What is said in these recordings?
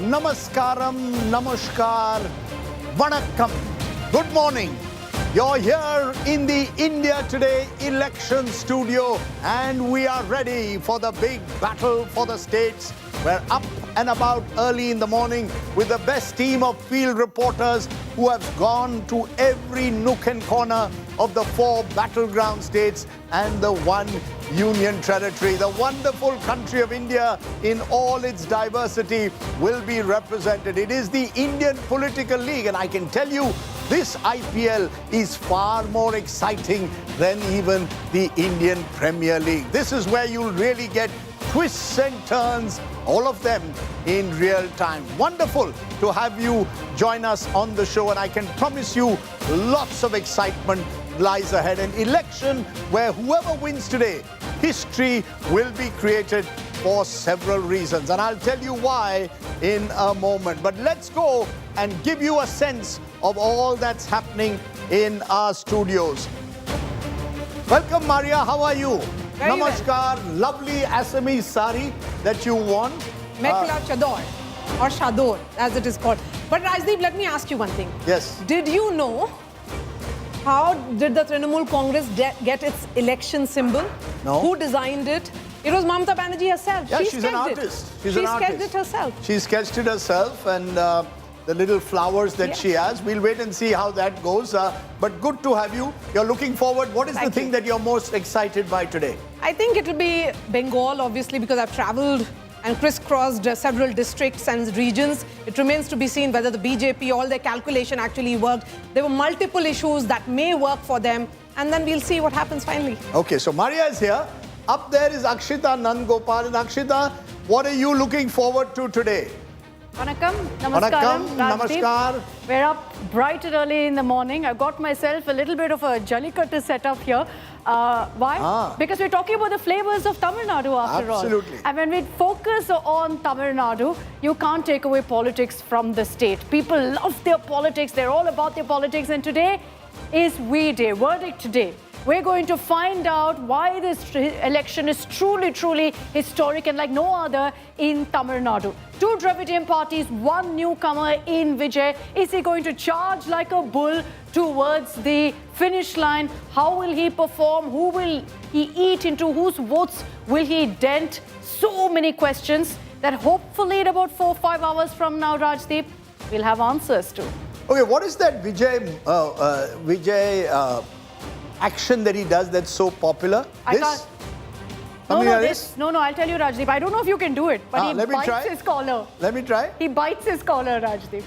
Namaskaram, Namaskar, Vanakkam. Good morning. You're here in the India Today election studio and we are ready for the big battle for the states. We're up and about early in the morning with the best team of field reporters who have gone to every nook and corner of the 4 battleground states and the 1 union territory. The wonderful country of India in all its diversity will be represented. It is the Indian Political League, and I can tell you this IPL is far more exciting than even the Indian Premier League. This is where you'll really get twists and turns, all of them in real time. Wonderful to have you join us on the show, and I can promise you lots of excitement lies ahead. An election where whoever wins today, history will be created for several reasons. And I'll tell you why in a moment. But let's go and give you a sense of all that's happening in our studios. Welcome, Maria. How are you? Very Namaskar. Well. Lovely Assamese sari that you won. Mekla Chador or Shador as it is called. But Rajdeep, let me ask you one thing. Yes. Did you know how did the Trinamool Congress get its election symbol? No. Who designed it? It was Mamata Banerjee herself. Yeah, she she's an artist. She sketched it herself. She sketched it herself, and the little flowers that she has. We'll wait and see how that goes. But good to have you. You're looking forward. What is the thing that you're most excited by today? I think it'll be Bengal, obviously, because I've traveled and crisscrossed several districts and regions. It remains to be seen whether the BJP, all their calculation actually worked. There were multiple issues that may work for them, and then we'll see what happens finally. Okay, so Maria is here. Up there is Akshita Nandgopal. And Akshita, what are you looking forward to today? Vanakkam, Namaskaram, Namaskar. We're up bright and early in the morning. I've got myself a little bit of a jallikattu set up here. Why? Because we're talking about the flavors of Tamil Nadu after all. Absolutely. And when we focus on Tamil Nadu, you can't take away politics from the state. People love their politics. They're all about their politics. And today is V-Day, verdict day. We're going to find out why this election is truly, truly historic and like no other in Tamil Nadu. 2 Dravidian parties, 1 newcomer in Vijay. Is he going to charge like a bull towards the finish line? How will he perform? Who will he eat into? Whose votes will he dent? So many questions that hopefully in about 4-5 hours from now, Rajdeep, we'll have answers to. Okay, what is that Vijay action that he does that's so popular? No, I'll tell you, Rajdeep. I don't know if you can do it, but he bites his collar. Let me try. He bites his collar, Rajdeep.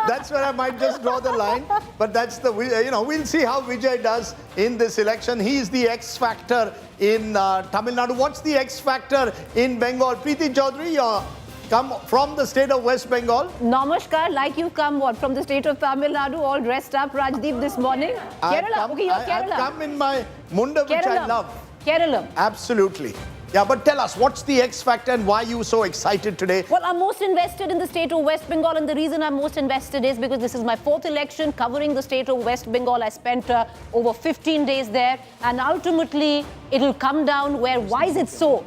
That's where I might just draw the line. But that's the, we'll see how Vijay does in this election. He's the X factor in Tamil Nadu. What's the X factor in Bengal? Preeti Chaudhary, come from the state of West Bengal. Namaskar, like you come from the state of Tamil Nadu, all dressed up, Rajdeep, this morning. Kerala, okay, you're Kerala. I've come in my munda, which I love. Kerala. Absolutely. Yeah, but tell us, what's the X factor and why are you so excited today? Well, I'm most invested in the state of West Bengal, and the reason I'm most invested is because this is my 4th election covering the state of West Bengal. I spent over 15 days there, and ultimately it'll come down why is it so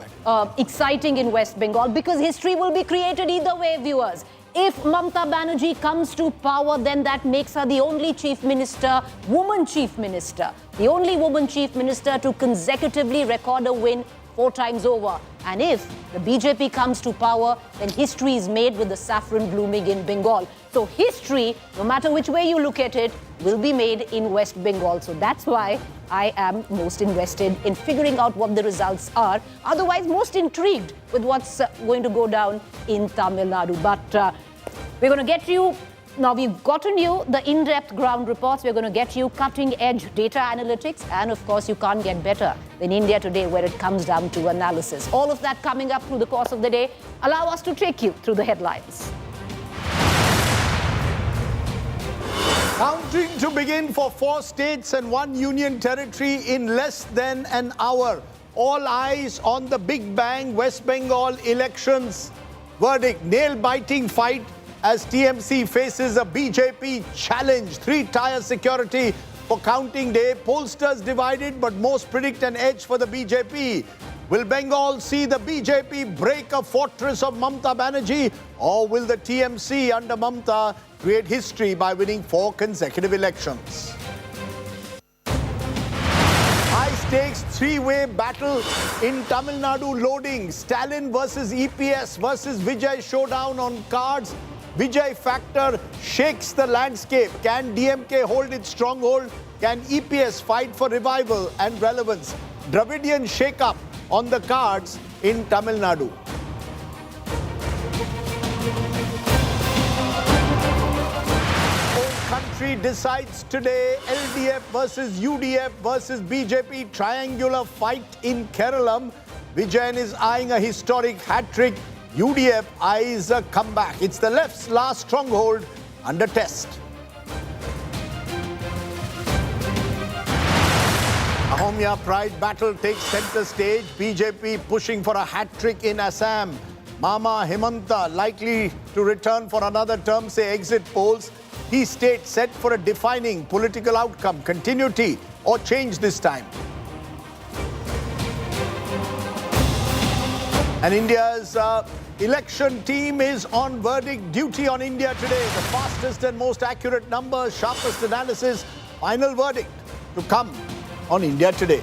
exciting in West Bengal? Because history will be created either way, viewers. If Mamata Banerjee comes to power, then that makes her the only chief minister, woman chief minister, the only woman chief minister to consecutively record a win 4 times over. And if the BJP comes to power, then history is made with the saffron blooming in Bengal. So history, no matter which way you look at it, will be made in West Bengal. So that's why I am most invested in figuring out what the results are. Otherwise, most intrigued with what's going to go down in Tamil Nadu. But we're going to get you. Now, we've gotten you the in-depth ground reports. We're going to get you cutting-edge data analytics. And, of course, you can't get better than India Today where it comes down to analysis. All of that coming up through the course of the day. Allow us to take you through the headlines. Counting to begin for 4 states and 1 union territory in less than an hour. All eyes on the Big Bang West Bengal elections. Verdict, nail-biting fight as TMC faces a BJP challenge. 3-tier security for counting day. Pollsters divided, but most predict an edge for the BJP. Will Bengal see the BJP break a fortress of Mamata Banerjee, or will the TMC under Mamata create history by winning 4 consecutive elections? High-stakes 3-way battle in Tamil Nadu loading. Stalin versus EPS versus Vijay showdown on cards. Vijay factor shakes the landscape. Can DMK hold its stronghold? Can EPS fight for revival and relevance? Dravidian shake-up on the cards in Tamil Nadu. Whole country decides today. LDF versus UDF versus BJP triangular fight in Kerala. Vijay is eyeing a historic hat-trick. UDF eyes a comeback. It's the left's last stronghold under test. Ahomya pride battle takes center stage. BJP pushing for a hat-trick in Assam. Mama Himanta likely to return for another term, say exit polls. He state set for a defining political outcome, continuity or change this time. And India's election team is on verdict duty on India today. The fastest and most accurate numbers, sharpest analysis, final verdict to come on India today.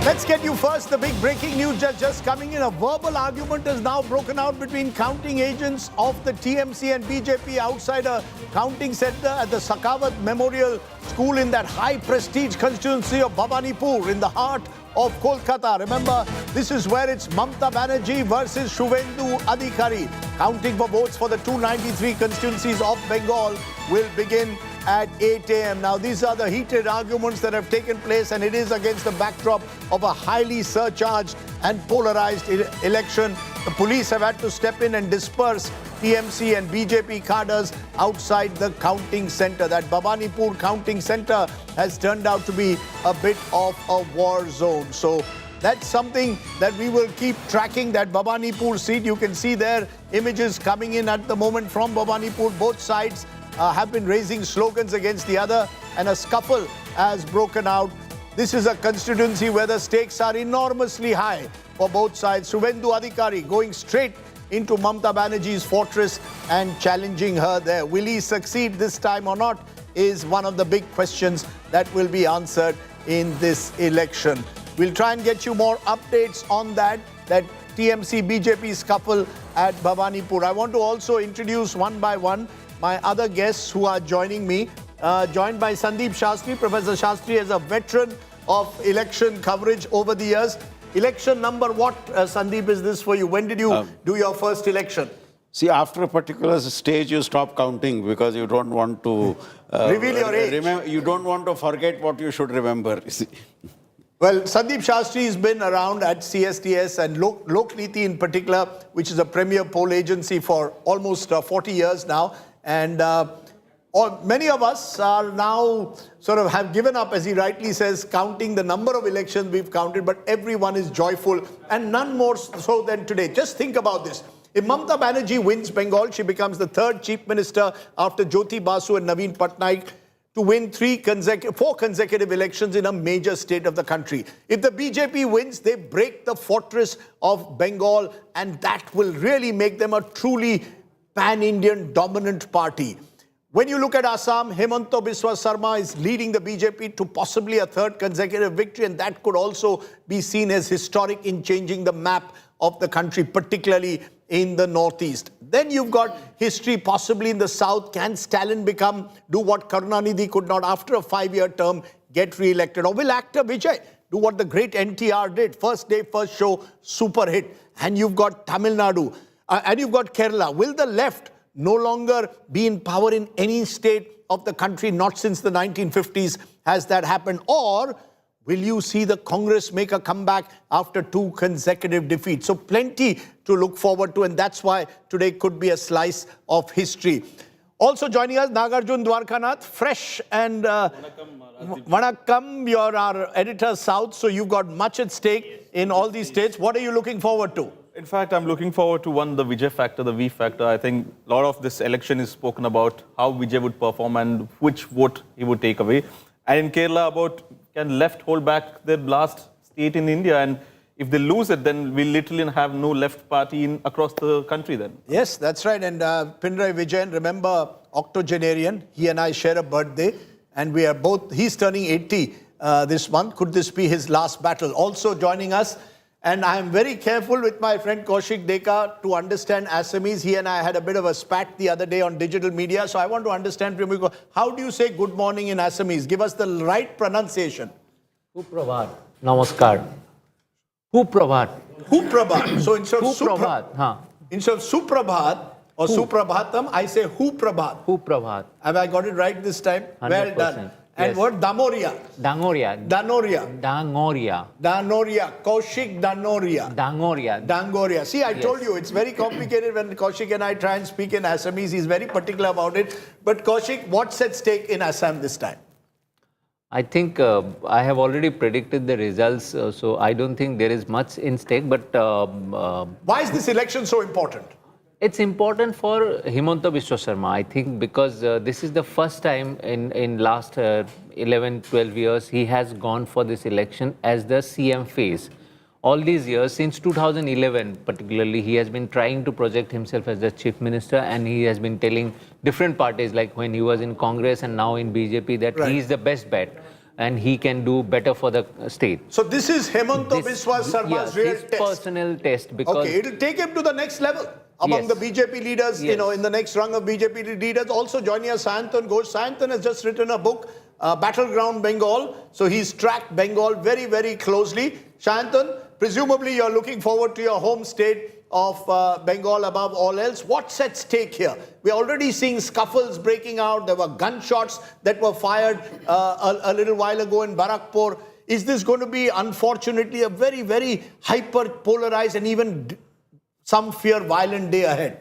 Let's get you first. The big breaking news just coming in. A verbal argument has now broken out between counting agents of the TMC and BJP outside a counting center at the Sakawat Memorial School in that high prestige constituency of Bhabanipur in the heart of Kolkata. Remember, this is where it's Mamata Banerjee versus Suvendu Adhikari. Counting for votes for the 293 constituencies of Bengal will begin at 8 a.m. Now, these are the heated arguments that have taken place, and it is against the backdrop of a highly surcharged and polarized election. The police have had to step in and disperse TMC and BJP cadres outside the counting center. That Bhabanipur counting center has turned out to be a bit of a war zone. So that's something that we will keep tracking. That Bhabanipur seat, you can see there images coming in at the moment from Bhabanipur. Both sides have been raising slogans against the other, and a scuffle has broken out. This is a constituency where the stakes are enormously high for both sides. Suvendu Adhikari going straight into Mamata Banerjee's fortress and challenging her there. Will he succeed this time or not is one of the big questions that will be answered in this election. We'll try and get you more updates on that TMC-BJP scuffle at Bhabanipur. I want to also introduce one by one my other guests who are joining me, joined by Sandeep Shastri. Professor Shastri is a veteran of election coverage over the years. Election number what, Sandeep, is this for you? When did you do your first election? See, after a particular stage, you stop counting because you don't want to... reveal your age. You don't want to forget what you should remember. Well, Sandeep Shastri has been around at CSTS and Lokniti in particular, which is a premier poll agency for almost 40 years now. And many of us are now sort of have given up, as he rightly says, counting the number of elections we've counted, but everyone is joyful, and none more so than today. Just think about this. If Mamata Banerjee wins Bengal, she becomes the third chief minister after Jyoti Basu and Naveen Patnaik to win 4 consecutive elections in a major state of the country. If the BJP wins, they break the fortress of Bengal, and that will really make them a truly pan-Indian dominant party. When you look at Assam, Himanta Biswa Sarma is leading the BJP to possibly a third consecutive victory, and that could also be seen as historic in changing the map of the country, particularly in the northeast. Then you've got history possibly in the south. Can Stalin do what Karunanidhi could not after a 5-year term, get re-elected? Or will actor Vijay do what the great NTR did? First day, first show, super hit. And you've got Tamil Nadu. And you've got Kerala. Will the left no longer be in power in any state of the country. Not since the 1950s has that happened. Or will you see the Congress make a comeback after 2 consecutive defeats? So plenty to look forward to, and that's why today could be a slice of history. Also joining us, Nagarjun Dwarkanath, fresh and Vanakkam, you're our editor South, so you've got much at stake in all these states. What are you looking forward to? In fact, I'm looking forward to the Vijay factor, the V factor. I think a lot of this election is spoken about how Vijay would perform and which vote he would take away. And in Kerala, about can left hold back their last state in India, and if they lose it, then we'll literally have no left party across the country then. Yes, that's right. And Pinarayi Vijayan, remember, octogenarian, he and I share a birthday, and we are both, he's turning 80 this month. Could this be his last battle? Also joining us, and I am very careful with my friend Kaushik Deka to understand Assamese. He and I had a bit of a spat the other day on digital media, so I want to understand from you, how do you say good morning in Assamese? Give us the right pronunciation. Suprabhat. Namaskar. Suprabhat. Suprabhat. So instead of Suprabhat. instead of Suprabhat or Suprabhatam, I say Suprabhat. Suprabhat. Have I got it right this time? 100%. Well done. And Yes. what? Damoria. Dangoria. Danoria. Dangoria. Danoria. Kaushik Danoria. Dangoria. Dangoria. See, I told you, it's very complicated when Kaushik and I try and speak in Assamese. He's very particular about it. But Kaushik, what's at stake in Assam this time? I think I have already predicted the results, so I don't think there is much in stake. But Why is this election so important? it's important for Himanta Biswa Sharma, I think, because this is the first time in last 11, 12 years he has gone for this election as the CM phase. All these years, since 2011 particularly, he has been trying to project himself as the chief minister, and he has been telling different parties, like when he was in Congress and now in BJP, that Right. he is the best bet and he can do better for the state. So this is Himanta Biswa Sarma's real his test. personal test, because Okay, it'll take him to the next level among Yes. the BJP leaders, you Yes. know, in the next rung of BJP leaders. Also joining us, Sayantan Ghosh. Sayantan has just written a book, Battleground Bengal. So he's tracked Bengal very, very closely. Sayantan, presumably you're looking forward to your home state of Bengal above all else. What's at stake here? We're already seeing scuffles breaking out. There were gunshots that were fired a little while ago in Barakpur. Is this going to be, unfortunately, a very, very hyper-polarized and even some fear violent day ahead?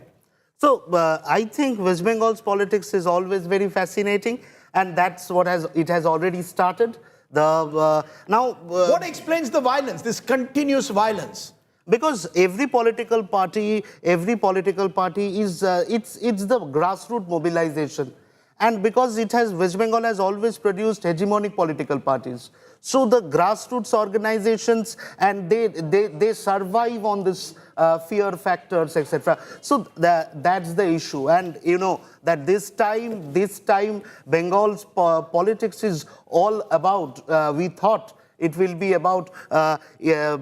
So I think West Bengal's politics is always very fascinating, and that's what it has already started. What explains the violence, this continuous violence? Because every political party is it's the grassroots mobilization, and because West Bengal has always produced hegemonic political parties. So the grassroots organizations, and they survive on this fear factors, etc. So that's the issue, and you know that this time Bengal's politics is all about. We thought it will be about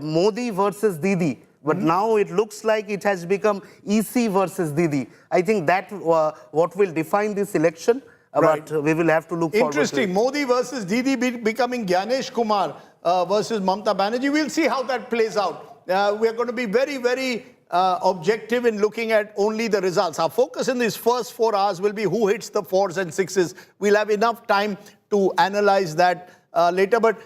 Modi versus Didi, but now it looks like it has become EC versus Didi. I think that what will define this election. Right. But we will have to look forward to Interesting. it. Modi versus Didi becoming Gyanesh Kumar versus Mamata Banerjee. We'll see how that plays out. We're going to be very, very objective in looking at only the results. Our focus in these first 4 hours will be who hits the 4s and 6s. We'll have enough time to analyze that later. But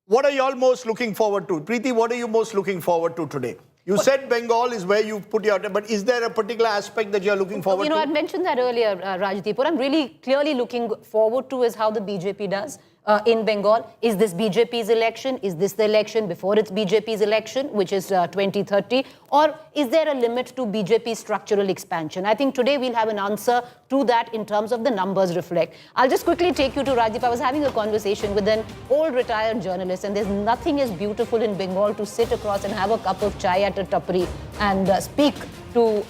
what are you all most looking forward to? Preeti, what are you most looking forward to today? You said Bengal is where you put your, but is there a particular aspect that you're looking forward You know, to? I mentioned that earlier, Rajdeep. What I'm really clearly looking forward to is how the BJP does in Bengal. Is this BJP's election? Is this the election before it's BJP's election, which is 2030? Or is there a limit to BJP's structural expansion? I think today we'll have an answer to that in terms of the numbers reflect. I'll just quickly take you to Rajdeep. I was having a conversation with an old retired journalist, and there's nothing as beautiful in Bengal to sit across and have a cup of chai at a tapri and speak to,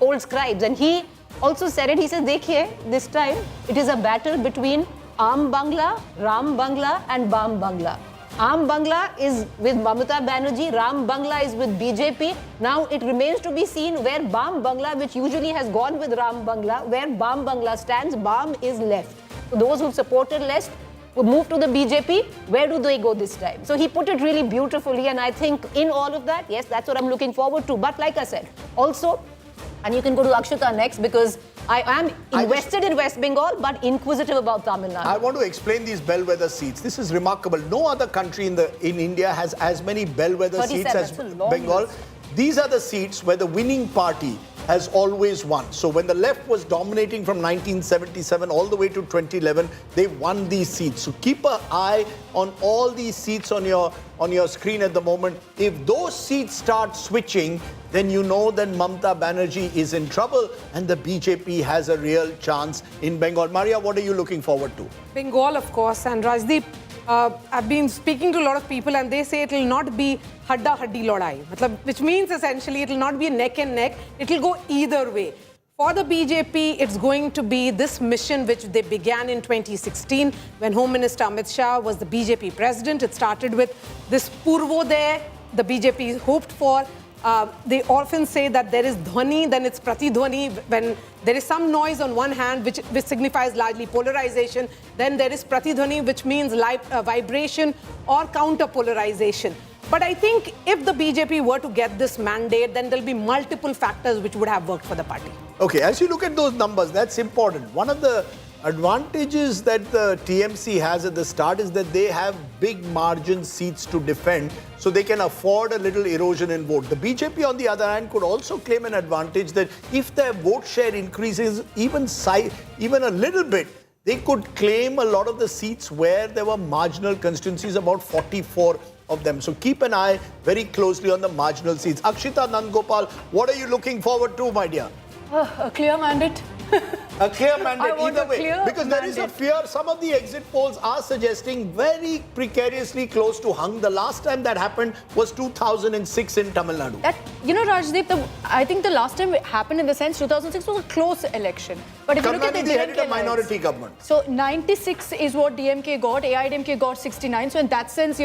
old scribes. And he also said it. He said, dekhiye, this time it is a battle between Aam Bangla, Ram Bangla and Bam Bangla. Aam Bangla is with Mamata Banerjee, Ram Bangla is with BJP. Now it remains to be seen where Bam Bangla, which usually has gone with Ram Bangla, where Bam Bangla stands. Bam is left. So those who supported less would move to the BJP. Where do they go this time? So he put it really beautifully, and I think in all of that, yes, that's what I'm looking forward to. But like I said, also, and you can go to Akshita next, because I am invested in West Bengal, but inquisitive about Tamil Nadu. I want to explain these bellwether seats. This is remarkable. No other country in India has as many bellwether seats as that's a long Bengal. list. These are the seats where the winning party has always won. So when the left was dominating from 1977 all the way to 2011, they won these seats. So keep an eye on all these seats on your screen at the moment. If those seats start switching, then you know that Mamata Banerjee is in trouble and the BJP has a real chance in Bengal. Maria, what are you looking forward to? Bengal, of course, and Rajdeep, I've been speaking to a lot of people and they say it will not be hadda-haddi lodai, which means essentially it will not be neck and neck, it will go either way. For the BJP, it's going to be this mission which they began in 2016 when Home Minister Amit Shah was the BJP president. It started with this Purvodaya the BJP hoped for. They often say that there is dhwani, then it's pratidhwani. When there is some noise on one hand, which signifies largely polarization, then there is pratidhwani, which means vibration or counter-polarization. But I think if the BJP were to get this mandate, then there'll be multiple factors which would have worked for the party. Okay, as you look at those numbers, that's important. One of the advantages that the TMC has at the start is that they have big margin seats to defend, so they can afford a little erosion in vote. The BJP, on the other hand, could also claim an advantage that if their vote share increases even a little bit, they could claim a lot of the seats where there were marginal constituencies, about 44 of them. So keep an eye very closely on the marginal seats. Akshita Nandgopal, what are you looking forward to, my dear? A clear mandate. A clear mandate, I want either a way. clear Because there is a mandate. fear, some of the exit polls are suggesting very precariously close to hung. The last time that happened was 2006 in Tamil Nadu. That, Rajdeep, I think the last time it happened in the sense 2006 was a close election. But if you look at the Karnataka headed a DMK minority lines, government. so 96 is what DMK got, AIDMK got 69. So in that sense,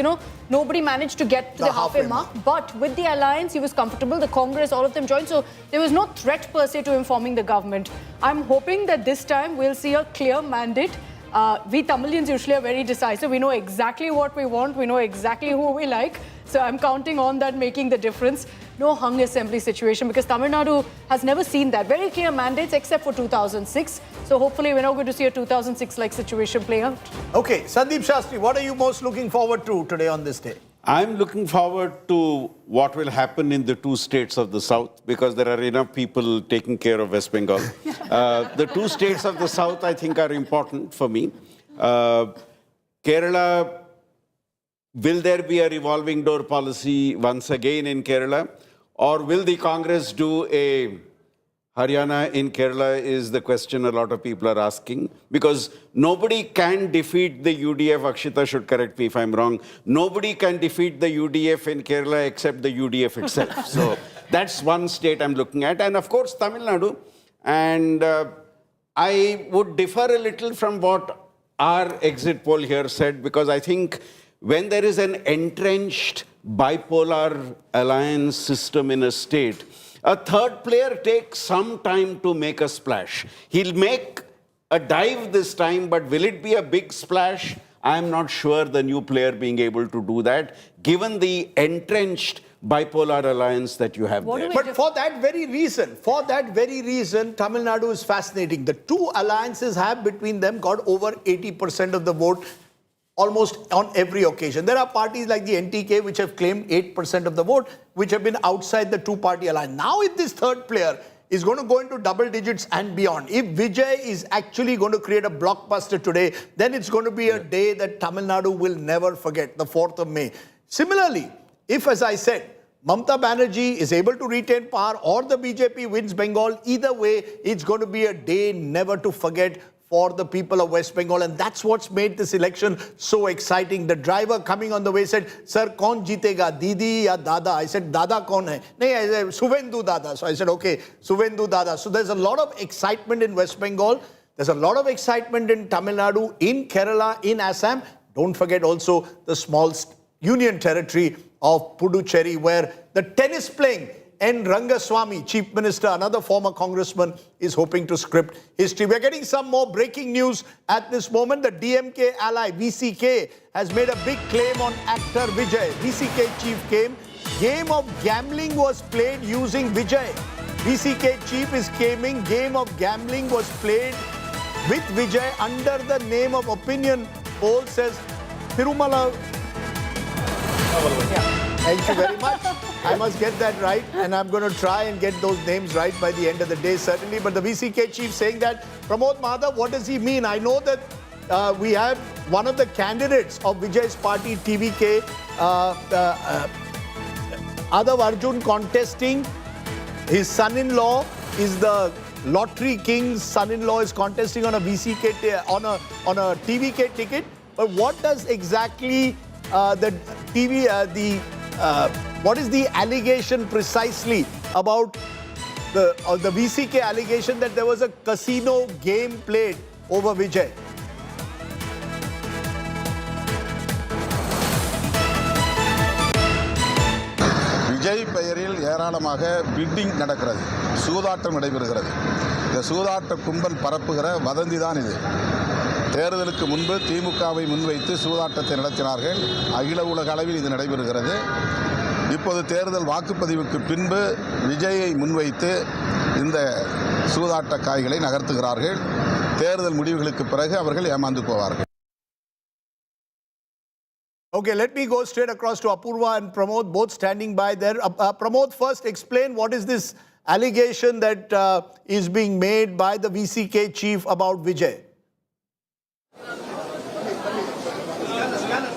nobody managed to get to the halfway mark. But with the alliance, he was comfortable. The Congress, all of them joined. So there was no threat per se to him forming the government. I'm hoping that this time we'll see a clear mandate. We Tamilians usually are very decisive. We know exactly what we want. We know exactly who we like. So I'm counting on that making the difference. No hung assembly situation because Tamil Nadu has never seen that. Very clear mandates except for 2006. So hopefully we're not going to see a 2006-like situation play out. Okay, Sandeep Shastri, what are you most looking forward to today on this day? I'm looking forward to what will happen in the two states of the south because there are enough people taking care of West Bengal. The two states of the south, I think, are important for me. Kerala, will there be a revolving door policy once again in Kerala? Or will the Congress do a Haryana in Kerala is the question a lot of people are asking. Because nobody can defeat the UDF, Akshita should correct me if I'm wrong, nobody can defeat the UDF in Kerala except the UDF itself. So that's one state I'm looking at. And of course, Tamil Nadu. And I would differ a little from what our exit poll here said, because I think when there is an entrenched bipolar alliance system in a state, a third player takes some time to make a splash. He'll make a dive this time, but will it be a big splash? I'm not sure the new player being able to do that, given the entrenched bipolar alliance that you have there. But for that very reason, Tamil Nadu is fascinating. The two alliances have between them got over 80% of the vote almost on every occasion. There are parties like the NTK which have claimed 8% of the vote, which have been outside the two-party alliance. Now if this third player is going to go into double digits and beyond, if Vijay is actually going to create a blockbuster today, then it's going to be a day that Tamil Nadu will never forget, the 4th of May. Similarly, if, as I said, Mamata Banerjee is able to retain power or the BJP wins Bengal, either way, it's going to be a day never to forget for the people of West Bengal, and that's what's made this election so exciting. The driver coming on the way said, "Sir, kaun jeetega, Didi ya Dada?" I said, "Dada kaun hai?" "Nahi, I said, Suvendu Dada." So I said, "Okay, Suvendu Dada." So there's a lot of excitement in West Bengal. There's a lot of excitement in Tamil Nadu, in Kerala, in Assam. Don't forget also the small union territory of Puducherry, where the tennis playing N. Rangaswamy, Chief Minister, another former congressman, is hoping to script history. We're getting some more breaking news at this moment. The DMK ally, VCK, has made a big claim on actor Vijay. VCK chief game of gambling was played using Vijay. VCK chief is claiming game of gambling was played with Vijay under the name of opinion poll, says Tirumala. Thank you very much. I must get that right, and I'm going to try and get those names right by the end of the day, certainly. But the VCK chief saying that, Pramod Madhav, what does he mean? I know that we have one of the candidates of Vijay's party, TVK, Adav Arjun, contesting. His son-in-law is the lottery king's son-in-law, is contesting on a VCK on a TVK ticket. But what does exactly what is the allegation precisely about the VCK allegation that there was a casino game played over Vijay? Vijay பெயரில் ஏராளமாக fitting நடக்கிறது, சூதாட்டம் நடைபெறுகிறது. இந்த சூதாட்ட கும்பல் பரப்புகிற வதந்தி தான் இது. தேர்தலுக்கு முன்பு திமுகவை முன்வைத்து சூதாட்டத்தை நடத்தினார்கள். அகில உலக அளவில் இது நடைபெறுகிறது. இப்போது தேர்தல் வாக்குப்பதிவுக்கு பின்பு விஜயை முன்வைத்து இந்த சூதாட்ட காய்களை நகர்த்துகிறார்கள். தேர்தல் முடிவுகளுக்கு பிறகு அவர்கள் ஏமாந்து போவார்கள். Okay, let me go straight across to Apurva and Pramod, both standing by there. Pramod, first explain what is this allegation that is being made by the VCK chief about Vijay?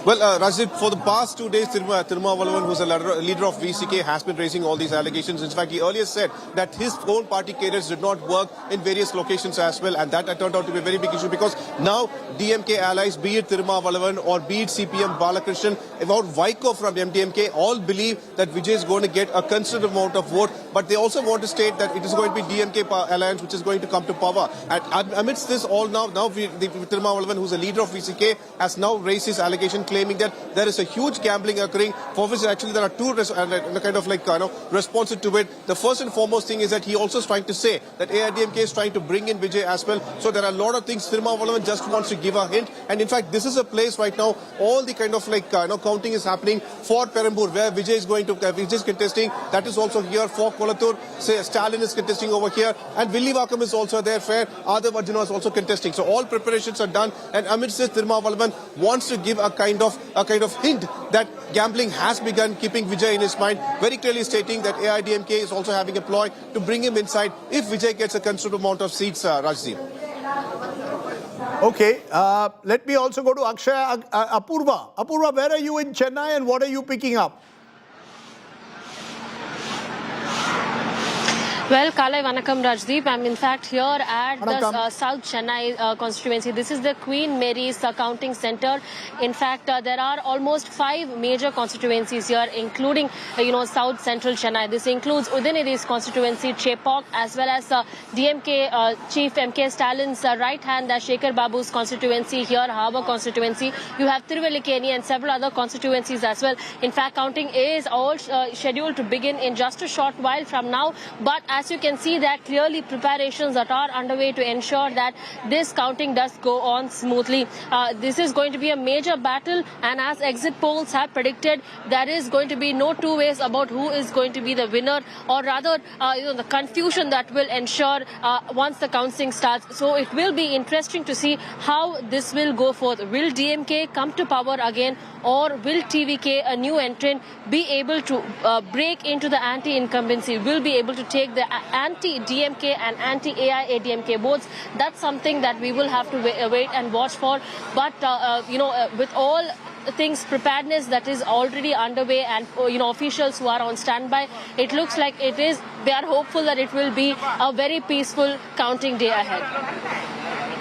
Well, Rajdeep, for the past 2 days, Tirumavalavan, who's a leader of VCK, has been raising all these allegations. In fact, he earlier said that his own party cadres did not work in various locations as well, and that turned out to be a very big issue because now DMK allies, be it Tirumavalavan or be it CPM Balakrishnan, about Vaiko from MDMK, all believe that Vijay is going to get a considerable amount of vote, but they also want to state that it is going to be DMK alliance which is going to come to power. And amidst this all now Tirumavalavan, who's a leader of VCK, has now raised his allegation claiming that there is a huge gambling occurring, for which actually there are two responses to it. The first and foremost thing is that he also is trying to say that AIDMK is trying to bring in Vijay as well. So there are a lot of things. Tirumavalavan just wants to give a hint, and in fact this is a place right now all the counting is happening for Perambur, where Vijay is Vijay is contesting. That is also here for Kolathur. Say Stalin is contesting over here, and Villivakam is also there. Fair Adav Arjuna is also contesting. So all preparations are done, and amidst this, Tirumavalavan wants to give a kind of hint that gambling has begun, keeping Vijay in his mind, very clearly stating that AIDMK is also having a ploy to bring him inside if Vijay gets a considerable amount of seats, Rajdeep. Okay, let me also go to Akshay. Apurva, where are you in Chennai and what are you picking up? Well, Kalai Vanakkam Rajdeep. I'm in fact here at the South Chennai constituency. This is the Queen Mary's counting center. In fact, there are almost 5 major constituencies here, including, South Central Chennai. This includes Udiniri's constituency, Chepauk, as well as DMK Chief MK Stalin's right hand, Shekhar Babu's constituency here, Harbour constituency. You have Tiruvellikeni and several other constituencies as well. In fact, counting is all scheduled to begin in just a short while from now. But as you can see that clearly preparations that are underway to ensure that this counting does go on smoothly. This is going to be a major battle, and as exit polls have predicted, there is going to be no two ways about who is going to be the winner, or rather the confusion that will ensure once the counting starts. So it will be interesting to see how this will go forth. Will DMK come to power again, or will TVK, a new entrant, be able to break into the anti-incumbency, will be able to take the anti-DMK and anti-AIADMK votes? That's something that we will have to wait and watch for. But, with all things preparedness that is already underway and, officials who are on standby, it looks like they are hopeful that it will be a very peaceful counting day ahead.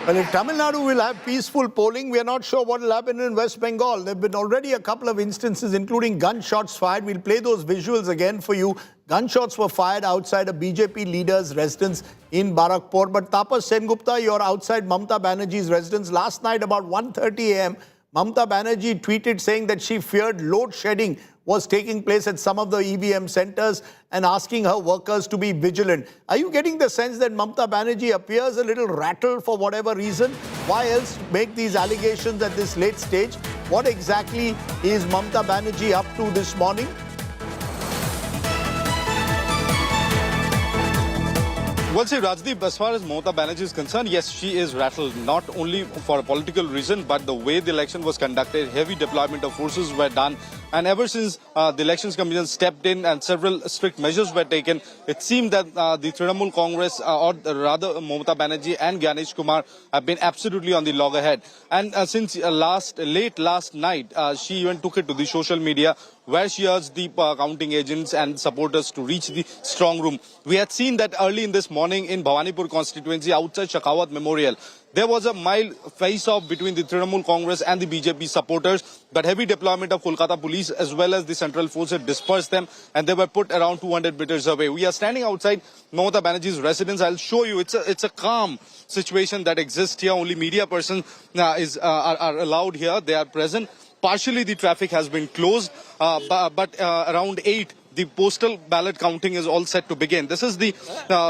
Well, if Tamil Nadu will have peaceful polling, we are not sure what will happen in West Bengal. There have been already a couple of instances, including gunshots fired. We'll play those visuals again for you. Gunshots were fired outside a BJP leader's residence in Barakpur. But Tapas Sengupta, you're outside Mamata Banerjee's residence. Last night, about 1:30 a.m., Mamata Banerjee tweeted saying that she feared load shedding was taking place at some of the EVM centers and asking her workers to be vigilant. Are you getting the sense that Mamata Banerjee appears a little rattled for whatever reason? Why else make these allegations at this late stage? What exactly is Mamata Banerjee up to this morning? Well, see, Rajdeep, as far as Mamata Banerjee is concerned, yes, she is rattled, not only for a political reason, but the way the election was conducted, heavy deployment of forces were done. And ever since the Elections Commission stepped in and several strict measures were taken, it seemed that the Trinamool Congress, or rather Mamata Banerjee and Ganesh Kumar, have been absolutely on the loggerhead. And since late last night, she even took it to the social media, where she urged the counting agents and supporters to reach the strong room. We had seen that early in this morning in Bhawanipur constituency outside Shekhawat Memorial. There was a mild face-off between the Trinamool Congress and the BJP supporters, but heavy deployment of Kolkata police as well as the central force had dispersed them, and they were put around 200 meters away. We are standing outside Mamata Banerjee's residence. I'll show you. It's a calm situation that exists here. Only media persons are allowed here. They are present. Partially the traffic has been closed, but around 8, the postal ballot counting is all set to begin. This is the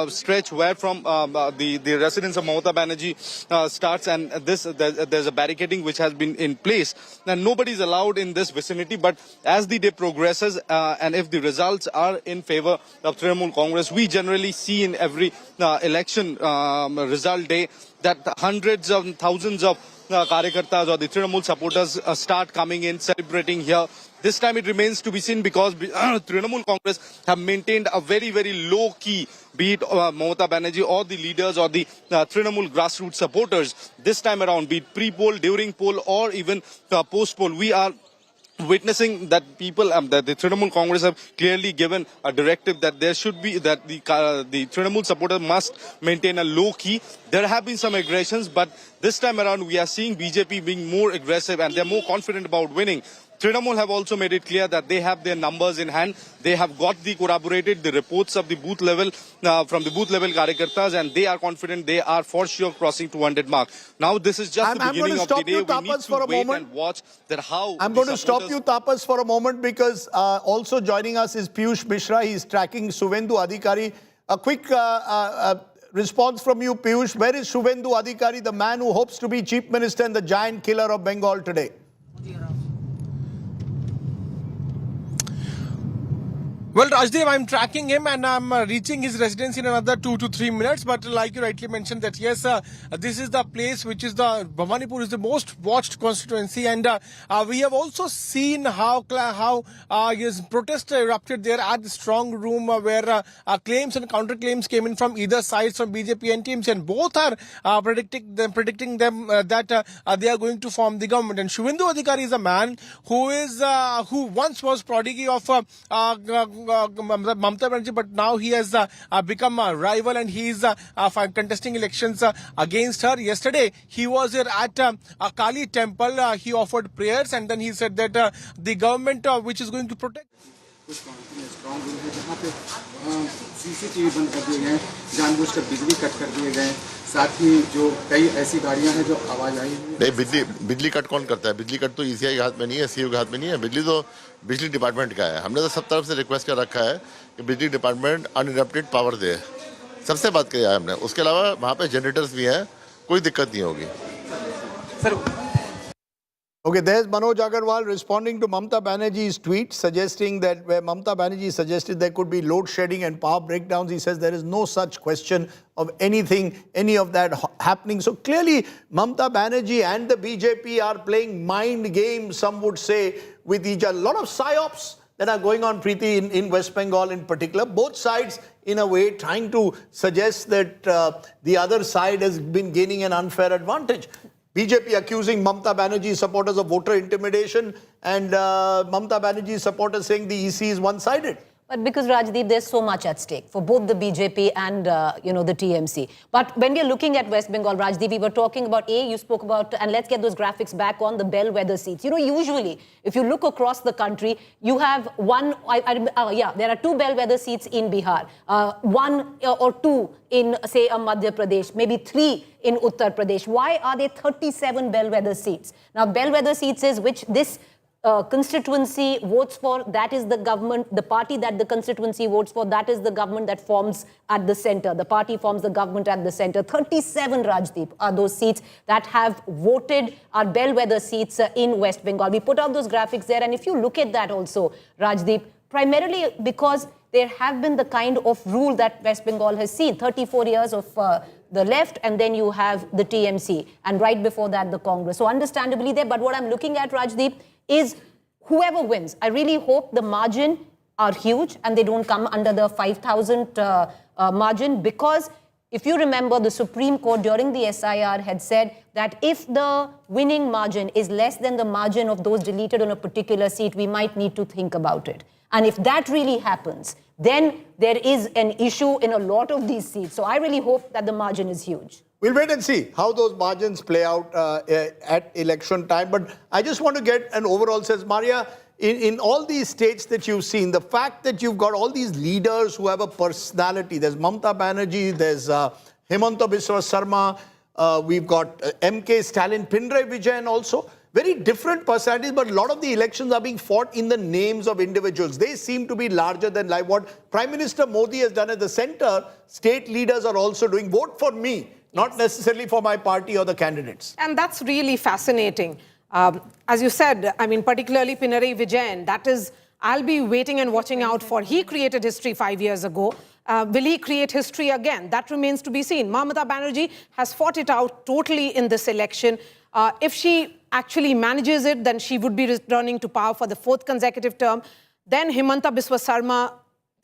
stretch where from the residence of Mamata Banerjee starts, and there's a barricading which has been in place. Now nobody is allowed in this vicinity, but as the day progresses and if the results are in favor of Trinamool Congress, we generally see in every election result day that hundreds of thousands of Karyakartas or the Trinamool supporters start coming in, celebrating here. This time it remains to be seen because Trinamool Congress have maintained a very, very low key, be it Mamata Banerjee or the leaders or the Trinamool grassroots supporters. This time around, be it pre-poll, during poll or even post-poll, we are witnessing that people, that the Trinamool Congress have clearly given a directive that there should be, that the Trinamool supporter must maintain a low key. There have been some aggressions, but this time around we are seeing BJP being more aggressive and they're more confident about winning. Trinamool have also made it clear that they have their numbers in hand. They have got corroborated the reports of the booth level, from the booth level Karyakartas, and they are confident they are for sure crossing 200 mark. Now this is just the beginning of the day. We need to wait and watch that how. I'm going to stop you, Tapas, for a moment, because also joining us is Piyush Mishra. He's tracking Suvendu Adhikari. A quick response from you, Piyush. Where is Suvendu Adhikari, the man who hopes to be Chief Minister and the giant killer of Bengal today? Well, Rajdeep, I'm tracking him and I'm reaching his residence in another 2 to 3 minutes. But like you rightly mentioned that, yes, this is the place which is Bhawanipur is the most watched constituency. And we have also seen how his protest erupted there at the strong room where claims and counterclaims came in from either sides, from BJP and TMC. And both are predicting them that they are going to form the government. And Suvendu Adhikari is a man who once was prodigy of Mamata Banerjee, but now he has become a rival and he is contesting elections against her. Yesterday, he was here at a Kali temple. He offered prayers and then he said that the government which is going to protect. Strong room है जहाँ पे CCTV बंद कर दिए गए, जानबूझकर बिजली cut कर दिए गए, साथ ही जो कई ऐसी गाड़ियाँ हैं जो आवाज आई हुई है। नहीं, बिजली कट कौन करता है? बिजली कट तो ईसीआई के हाथ में नहीं है, सीओ के हाथ में नहीं है। बिजली तो बिजली डिपार्टमेंट का है। हमने तो सब तरफ से रिक्वेस्ट कर रखा है कि बिजली डिपार्टमेंट अनइंटरप्टेड पावर दे, सबसे बात किया है हमने। उसके अलावा वहाँ पे जनरेटर्स भी हैं, कोई दिक्कत नहीं होगी sir. Okay, there's Manoj Agarwal responding to Mamata Banerjee's tweet, suggesting that where Mamata Banerjee suggested there could be load shedding and power breakdowns, he says there is no such question of any of that happening. So clearly, Mamata Banerjee and the BJP are playing mind games, some would say, with each other. A lot of psyops that are going on, Preeti, in West Bengal in particular. Both sides, in a way, trying to suggest that the other side has been gaining an unfair advantage. BJP accusing Mamata Banerjee supporters of voter intimidation and Mamata Banerjee supporters saying the EC is one-sided. But because, Rajdeep, there's so much at stake for both the BJP and, the TMC. But when we're looking at West Bengal, Rajdeep, we were talking about, you spoke about, and let's get those graphics back on, the bellwether seats. Usually, if you look across the country, you have there are 2 bellwether seats in Bihar, 1 or 2 in, say, Madhya Pradesh, maybe 3 in Uttar Pradesh. Why are there 37 bellwether seats? Now, bellwether seats is which this constituency votes for, that is the government, the party that the constituency votes for, that is the government that forms at the center. The party forms the government at the center. 37, Rajdeep, are those seats that have voted, are bellwether seats in West Bengal. We put out those graphics there, and if you look at that also, Rajdeep, primarily because there have been the kind of rule that West Bengal has seen, 34 years of the left, and then you have the TMC, and right before that, the Congress. So understandably there, but what I'm looking at, Rajdeep, is whoever wins. I really hope the margin are huge and they don't come under the 5,000 margin, because if you remember, the Supreme Court during the SIR had said that if the winning margin is less than the margin of those deleted on a particular seat, we might need to think about it. And if that really happens, then there is an issue in a lot of these seats. So I really hope that the margin is huge. We'll wait and see how those margins play out at election time. But I just want to get an overall sense, Maria, in all these states that you've seen, the fact that you've got all these leaders who have a personality, there's Mamata Banerjee, there's Himanta Biswa Sarma, we've got MK Stalin, Pinarayi Vijayan also, very different personalities, but a lot of the elections are being fought in the names of individuals. They seem to be larger than life. What Prime Minister Modi has done at the center, state leaders are also doing. Vote for me, not necessarily for my party or the candidates. And that's really fascinating. As you said, I mean, particularly Pinarayi Vijayan, that is, I'll be waiting and watching out for. He created history 5 years ago. Will he create history again? That remains to be seen. Mamata Banerjee has fought it out totally in this election. If she actually manages it, then she would be returning to power for the 4th consecutive term. Then Himanta Biswa Sarma,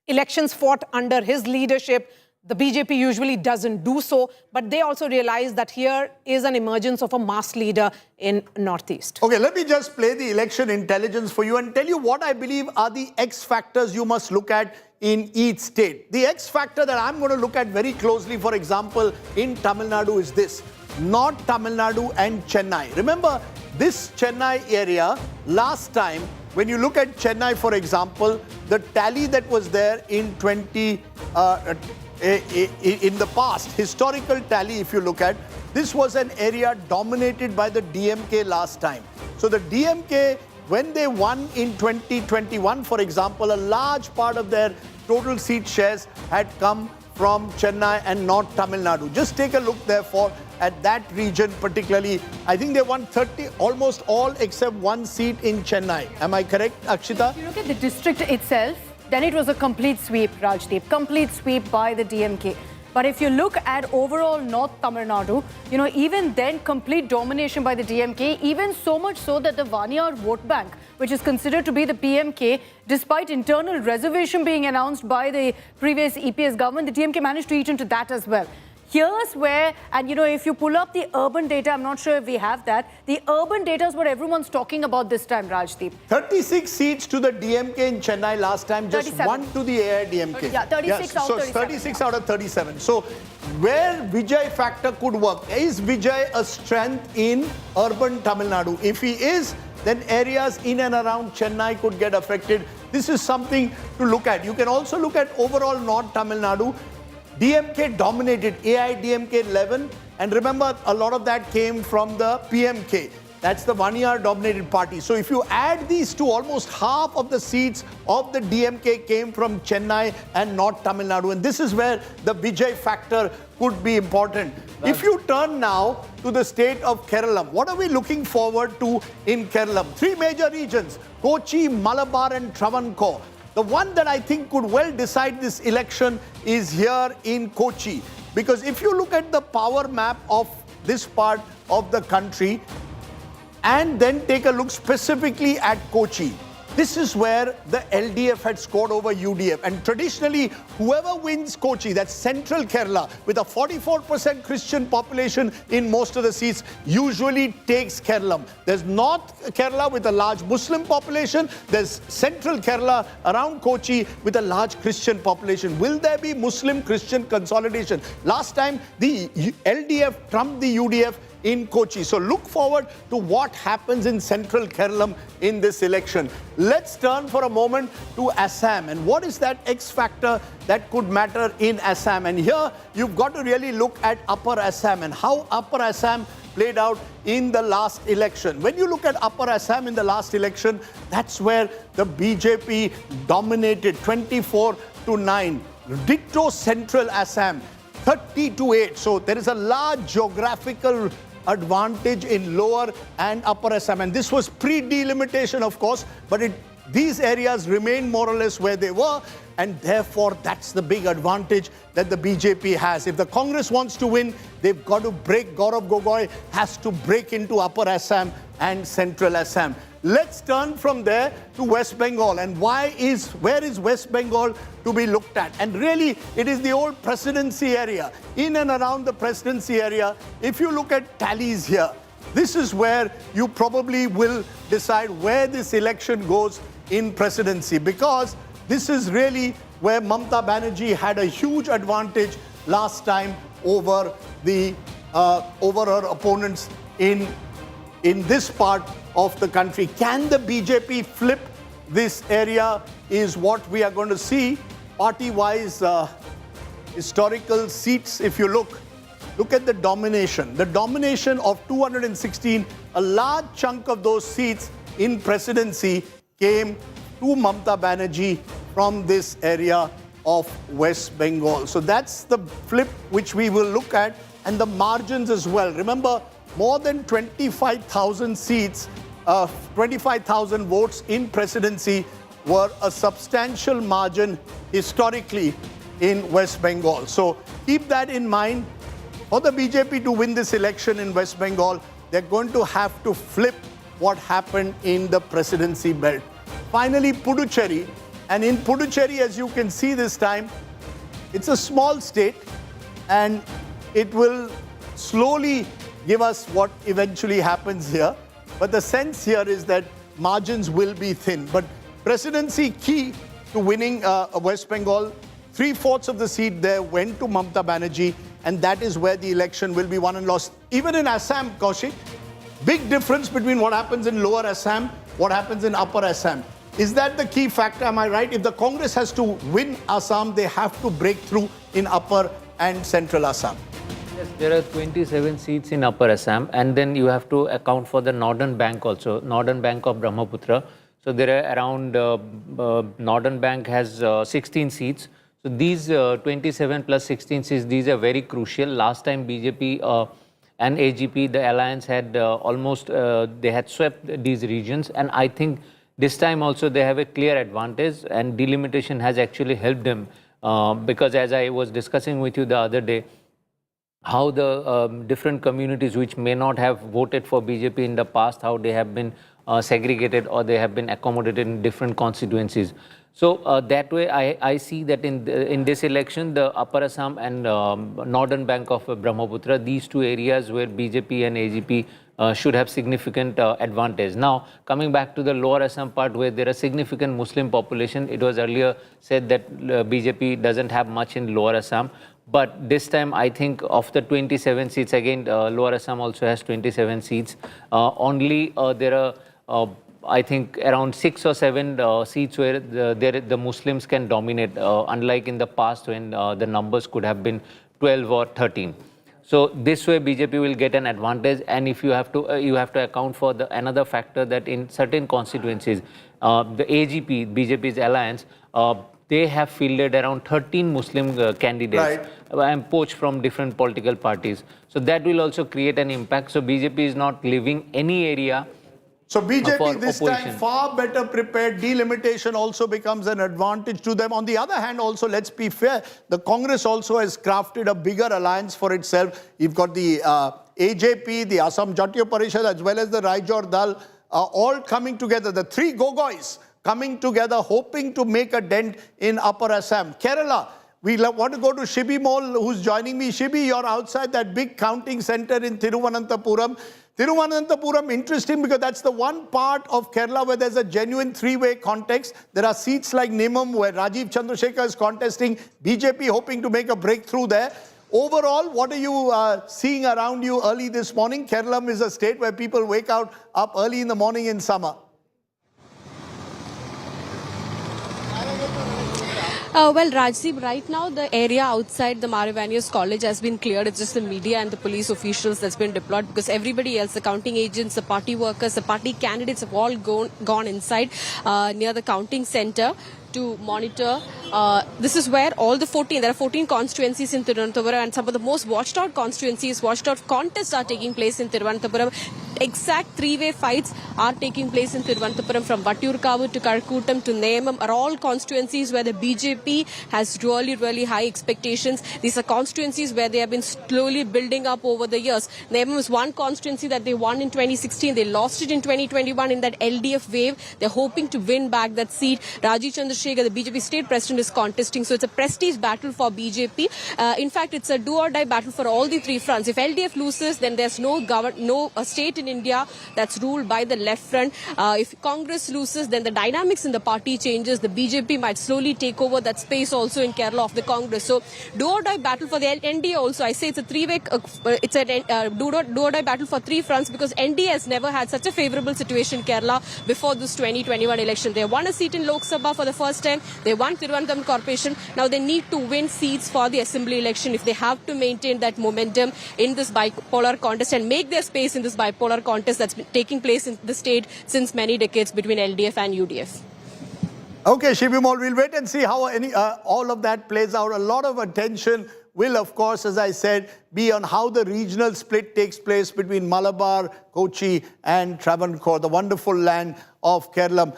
elections fought under his leadership. The BJP usually doesn't do so, but they also realize that here is an emergence of a mass leader in Northeast. Okay, let me just play the election intelligence for you and tell you what I believe are the X factors you must look at in each state. The X factor that I'm going to look at very closely, for example, in Tamil Nadu is this: North Tamil Nadu and Chennai. Remember, this Chennai area, last time, when you look at Chennai, for example, the tally that was there in in the past, historical tally, if you look at, this was an area dominated by the DMK last time. So the DMK, when they won in 2021, for example, a large part of their total seat shares had come from Chennai and North Tamil Nadu. Just take a look, therefore, at that region particularly. I think they won 30, almost all except one seat in Chennai. Am I correct, Akshita? If you look at the district itself, then it was a complete sweep, Rajdeep. Complete sweep by the DMK. But if you look at overall North Tamil Nadu, you know, even then complete domination by the DMK, even so much so that the Vaniar vote bank, which is considered to be the PMK, despite internal reservation being announced by the previous EPS government, the DMK managed to eat into that as well. Here's where, and you know, if you pull up the urban data, I'm not sure if we have that, the urban data is what everyone's talking about this time, Rajdeep. 36 seats to the DMK in Chennai last time, just 37. 1 to the AIDMK. Yeah, 36 out of 37. 36 out of 37. So where Vijay factor could work, is Vijay a strength in urban Tamil Nadu? If he is, then areas in and around Chennai could get affected. This is something to look at. You can also look at overall North Tamil Nadu. DMK dominated, AIDMK 11, and remember, a lot of that came from the PMK. That's the one-year dominated party. So if you add these two, almost half of the seats of the DMK came from Chennai and North Tamil Nadu. And this is where the Vijay factor could be important. If you turn now to the state of Kerala, what are we looking forward to in Kerala? 3 major regions: Kochi, Malabar and Travancore. The one that I think could well decide this election is here in Kochi. Because if you look at the power map of this part of the country and then take a look specifically at Kochi, this is where the LDF had scored over UDF. And traditionally, whoever wins Kochi, that's central Kerala, with a 44% Christian population in most of the seats, usually takes Kerala. There's North Kerala with a large Muslim population. There's central Kerala around Kochi with a large Christian population. Will there be Muslim-Christian consolidation? Last time, the LDF trumped the UDF in Kochi. So look forward to what happens in central Kerala in this election. Let's turn for a moment to Assam. And what is that X factor that could matter in Assam? And here you've got to really look at Upper Assam and how Upper Assam played out in the last election. When you look at Upper Assam in the last election, that's where the BJP dominated 24-9. Ditto Central Assam, 30-8. So there is a large geographical advantage in Lower and Upper Assam. And this was pre-delimitation, of course, but it these areas remain more or less where they were, and therefore that's the big advantage that the BJP has. If the Congress wants to win, they've got to break. Gaurav Gogoi has to break into Upper Assam and Central Assam. Let's turn from there to West Bengal. And where is West Bengal to be looked at? And really, it is the old presidency area. In and around the presidency area, if you look at tallies here, this is where you probably will decide where this election goes in presidency, because this is really where Mamata Banerjee had a huge advantage last time over her opponents in this part of the country. Can the BJP flip this area is what we are going to see. Party-wise, historical seats, if you look at the domination. The domination of 216, a large chunk of those seats in presidency came to Mamata Banerjee from this area of West Bengal. So that's the flip which we will look at, and the margins as well. Remember, more than 25,000 seats, 25,000 votes in presidency were a substantial margin historically in West Bengal. So keep that in mind. For the BJP to win this election in West Bengal, they're going to have to flip what happened in the presidency belt. Finally, Puducherry. And in Puducherry, as you can see this time, it's a small state, and it will slowly give us what eventually happens here. But the sense here is that margins will be thin. But presidency key to winning West Bengal, 3/4 of the seat there went to Mamata Banerjee, and that is where the election will be won and lost. Even in Assam, Kaushik, big difference between what happens in Lower Assam, what happens in Upper Assam. Is that the key factor? Am I right? If the Congress has to win Assam, they have to break through in Upper and Central Assam. Yes, there are 27 seats in Upper Assam, and then you have to account for the Northern Bank also, Northern Bank of Brahmaputra. So there are around, Northern Bank has 16 seats. So these 27 plus 16 seats, these are very crucial. Last time BJP and AGP, the alliance had almost, they had swept these regions, and I think this time also they have a clear advantage, and delimitation has actually helped them because, as I was discussing with you the other day, how the different communities which may not have voted for BJP in the past, how they have been segregated or they have been accommodated in different constituencies. So that way I see that in this election, the Upper Assam and Northern Bank of Brahmaputra, these two areas where BJP and AGP should have significant advantage. Now, coming back to the Lower Assam part where there are significant Muslim population, it was earlier said that BJP doesn't have much in Lower Assam. But this time, I think of the 27 seats, again, Lower Assam also has 27 seats. Only there are, I think, around 6 or 7 seats where the Muslims can dominate, unlike in the past when the numbers could have been 12 or 13. So this way, BJP will get an advantage. And if you have to account for another factor that in certain constituencies, the AGP, BJP's alliance, they have fielded around 13 Muslim candidates and poached from different political parties. So that will also create an impact. So BJP is not leaving any area. So BJP this time far better prepared. Delimitation also becomes an advantage to them. On the other hand, also, let's be fair, the Congress also has crafted a bigger alliance for itself. You've got the AJP, the Assam Jatiya Parishad, as well as the Raijor Dal, all coming together. The three Gogois coming together, hoping to make a dent in Upper Assam. Kerala, we want to go to Shibi Mall, who's joining me. Shibi, you're outside that big counting center in Thiruvananthapuram. Thiruvananthapuram, interesting because that's the one part of Kerala where there's a genuine three-way context. There are seats like Nimam where Rajiv Chandrasekhar is contesting, BJP hoping to make a breakthrough there. Overall, what are you seeing around you early this morning? Kerala is a state where people wake up early in the morning in summer. Well, Rajdeep, right now the area outside the Maravanias College has been cleared. It's just the media and the police officials that's been deployed because everybody else, the counting agents, the party workers, the party candidates have all gone inside near the counting center. to monitor. This is where all the 14, there are 14 constituencies in Thiruvananthapuram, and some of the most watched out constituencies, watched out contests are taking place in Thiruvananthapuram. Exact three-way fights are taking place in Thiruvananthapuram, from Vatturkavu to Kalkuttam to Neyam, are all constituencies where the BJP has really high expectations. These are constituencies where they have been slowly building up over the years. Neyam is one constituency that they won in 2016. They lost it in 2021 in that LDF wave. They're hoping to win back that seat. Rajiv Chandrasekhar, the BJP state president, is contesting. So it's a prestige battle for BJP. In fact, it's a do-or-die battle for all the three fronts. If LDF loses, then there's no state in India that's ruled by the left front. If Congress loses, then the dynamics in the party changes. The BJP might slowly take over that space also in Kerala of the Congress. So do-or-die battle for the NDA also. I say it's a three-way, it's a do-or-die battle for three fronts, because NDA has never had such a favourable situation in Kerala before this 2021 election. They won a seat in Lok Sabha for the first time. They won Thiruvananthapuram Corporation. Now they need to win seats for the assembly election if they have to maintain that momentum in this bipolar contest and make their space in this bipolar contest that's been taking place in the state since many decades between LDF and UDF. Okay, Shivimol, we'll wait and see how all of that plays out. A lot of attention will, of course, as I said, be on how the regional split takes place between Malabar, Kochi and Travancore, the wonderful land of Kerala.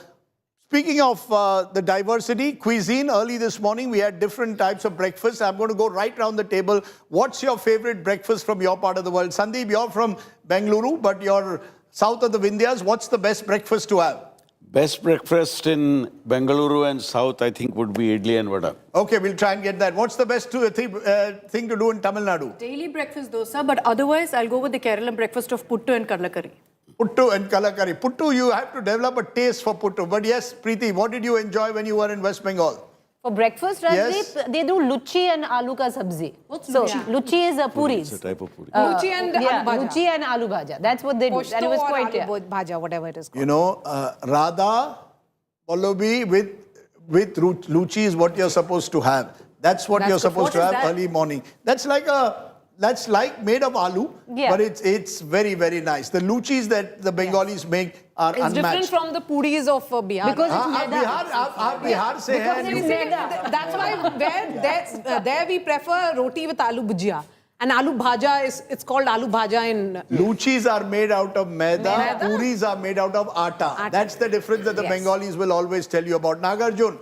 Speaking of the diversity, cuisine, early this morning we had different types of breakfast. I'm going to go right round the table. What's your favorite breakfast from your part of the world? Sandeep, you're from Bengaluru, but you're south of the Vindhyas. What's the best breakfast to have? Best breakfast in Bengaluru and South, I think, would be idli and vada. Okay, we'll try and get that. What's the best thing to do in Tamil Nadu? Daily breakfast dosa, but otherwise I'll go with the Kerala breakfast of puttu and kadla curry. Puttu and kalakari. Puttu, you have to develop a taste for puttu. But yes, Preeti, what did you enjoy when you were in West Bengal? For breakfast, Rajdeep, Yes. they do luchi and aloo ka sabzi. So luchi is a puris. It's a type of puri. Luchi and aloo bhaja. Luchi and aloo bhaja. That's what they do. And it was quite bhaja, whatever it is called. You know, Radha, Pallavi with luchi is what you're supposed to have. That's what you're supposed to have early morning. That's like made of aloo, but it's very, very nice. The luchis that the Bengalis make are It's unmatched. different from the puris of Bihar. Because Bihar se hai. That's why there we prefer roti with aloo bhujia. And aloo bhaja it's called aloo bhaja in... Luchis are made out of maida, puris are made out of atta. That's the difference that the Bengalis will always tell you about. Nagarjun,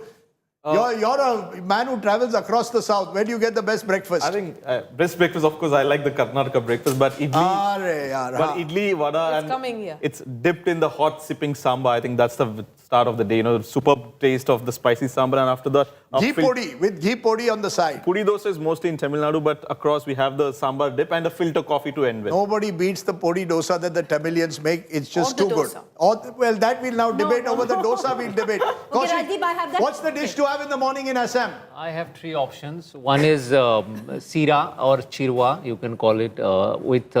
you're a man who travels across the south. Where do you get the best breakfast? I think best breakfast, of course, I like the Karnataka breakfast, but idli, vada, It's coming here. It's dipped in the hot sipping sambar. I think that's the start of the day. You know, superb taste of the spicy sambar, and after that, Ghee podi, with ghee podi on the side. Puri dosa is mostly in Tamil Nadu, but across we have the sambar dip and a filter coffee to end with. Nobody beats the podi dosa that the Tamilians make. It's just too good. Well, that we'll now debate over the dosa. We'll debate. Rajdeep, I have that. What's the dish to have in the morning in Assam? I have three options. One is sira or chirwa, you can call it, with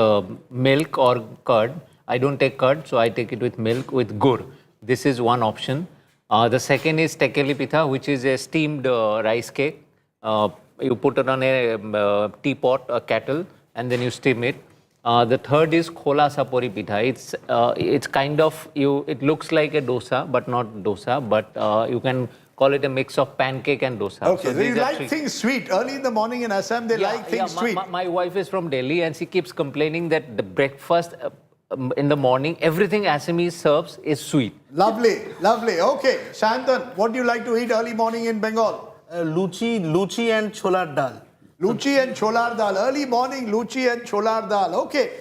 milk or curd. I don't take curd, so I take it with milk with gur. This is one option. The second is tekeli pitha, which is a steamed rice cake. You put it on a teapot, a kettle, and then you steam it. The third is khola sapori pitha. It's kind of, it looks like a dosa, but not dosa, but you can call it a mix of pancake and dosa. Okay, so you like things sweet. Early in the morning in Assam, they like things sweet. My wife is from Delhi and she keeps complaining that the breakfast in the morning, everything Assamese serves is sweet. Lovely, lovely. Okay, Shantan, what do you like to eat early morning in Bengal? Luchi and cholar dal. Luchi and cholar dal. Early morning, luchi and cholar dal. Okay.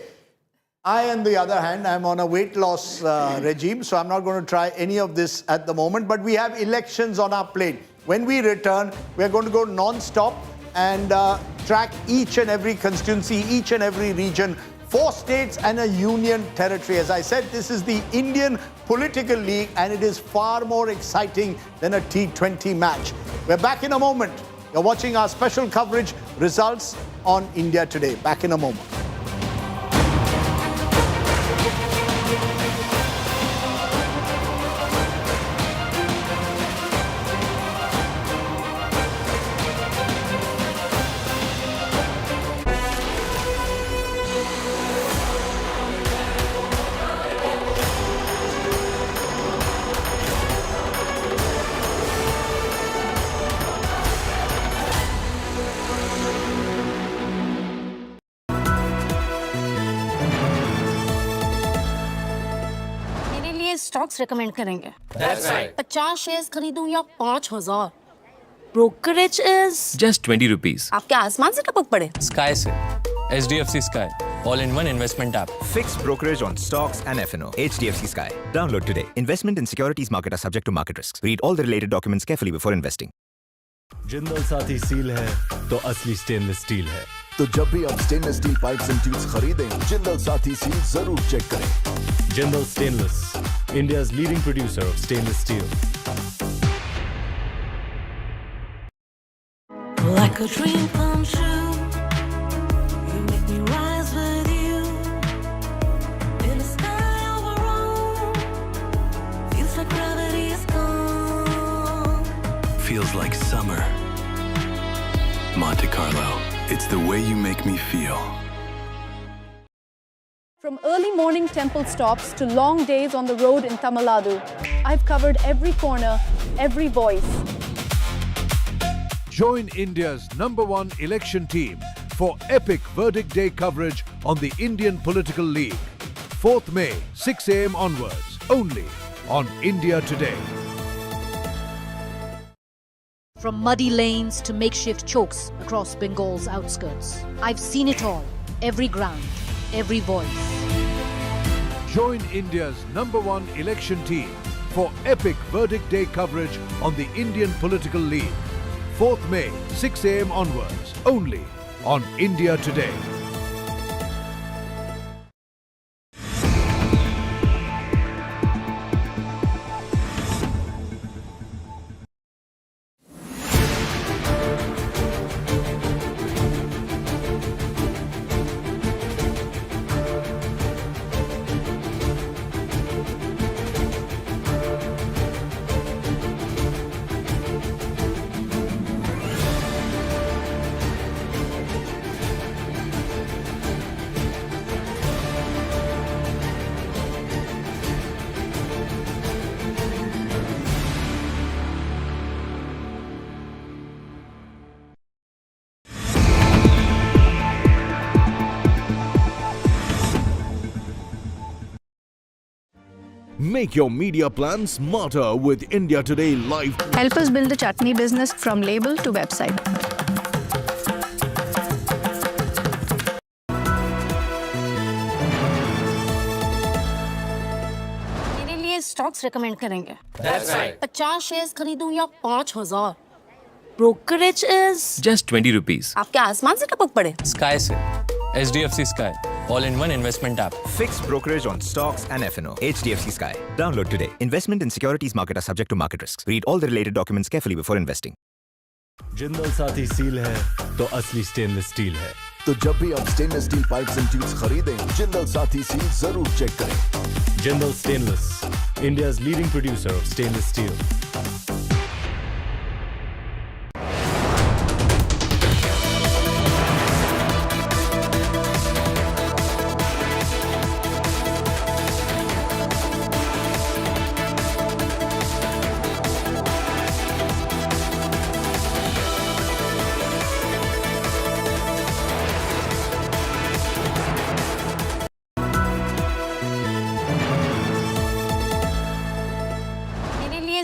I, on the other hand, I'm on a weight loss regime, so I'm not going to try any of this at the moment. But we have elections on our plate. When we return, we're going to go non-stop and track each and every constituency, each and every region, 4 states and a union territory. As I said, this is the Indian political league and it is far more exciting than a T20 match. We're back in a moment. You're watching our special coverage, Results on India Today. Back in a moment. Stocks recommend करेंगे। That's right. 50 shares खरीदूं या 5000? Brokerage is Just 20 rupees. आपके आसमान से टपक पड़े। Sky से HDFC Sky, all-in-one investment app. Fixed brokerage on stocks and F&O. HDFC Sky. Download today. Investment in securities market are subject to market risks. Read all the related documents carefully before investing. Jindal साथी seal है तो असली stainless steel है। तो जब भी आप stainless steel pipes and tubes खरीदें, जिंदल साथी सील जरूर चेक करें। Jindal stainless, India's leading producer of stainless steel. Like a dream come true, you make me rise with you. In the sky of our own, feels like gravity is gone. Feels like summer. Monte Carlo, it's the way you make me feel. From early morning temple stops to long days on the road in Tamil Nadu, I've covered every corner, every voice. Join India's #1 election team for epic verdict day coverage on the Indian Political League. 4th May, 6 a.m. onwards, only on India Today. From muddy lanes to makeshift chokes across Bengal's outskirts, I've seen it all, every ground, every voice. Join India's #1 election team for epic verdict day coverage on the Indian Political League. 4th May, 6 a.m. onwards, only on India Today. Make your media plan smarter with India Today Live. Help us build the chutney business from label to website. मेरे लिए stocks recommend करेंगे। That's right. 50 shares खरीदूं या 5000? Brokerage is Just 20 rupees. आपके आसमान से टपक पड़े। Sky से HDFC Sky, all-in-one investment app. Fixed brokerage on stocks and F&O. HDFC Sky. Download today. Investment in securities market are subject to market risks. Read all the related documents carefully before investing. Jindal साथी seal है तो असली stainless steel है। तो जब भी आप stainless steel pipes and tubes खरीदें, जिंदल साथी सील जरूर चेक करें। Jindal stainless, India's leading producer of stainless steel.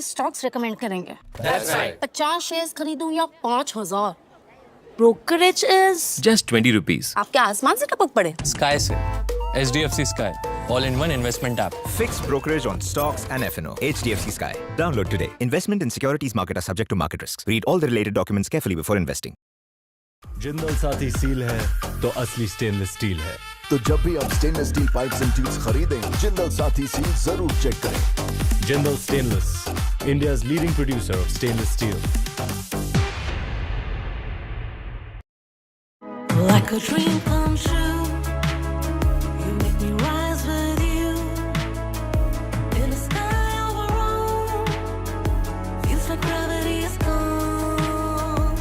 Stocks recommend करेंगे। That's right. 50 शेयर्स खरीदूं या 5000? Brokerage is Just 20 rupees. आपके आसमान से टपक पड़े। Sky से HDFC Sky, all-in-one investment app. Fixed brokerage on stocks and F&O. HDFC Sky. Download today. Investment in securities market are subject to market risks. Read all the related documents carefully before investing. Jindal साथी seal है तो असली stainless steel है। तो जब भी आप stainless steel pipes and tubes खरीदें, जिंदल साथी सील जरूर चेक करें। Jindal stainless, India's leading producer of stainless steel. Like a dream come true, you make me rise with you. In the sky of our own, feels like gravity is gone.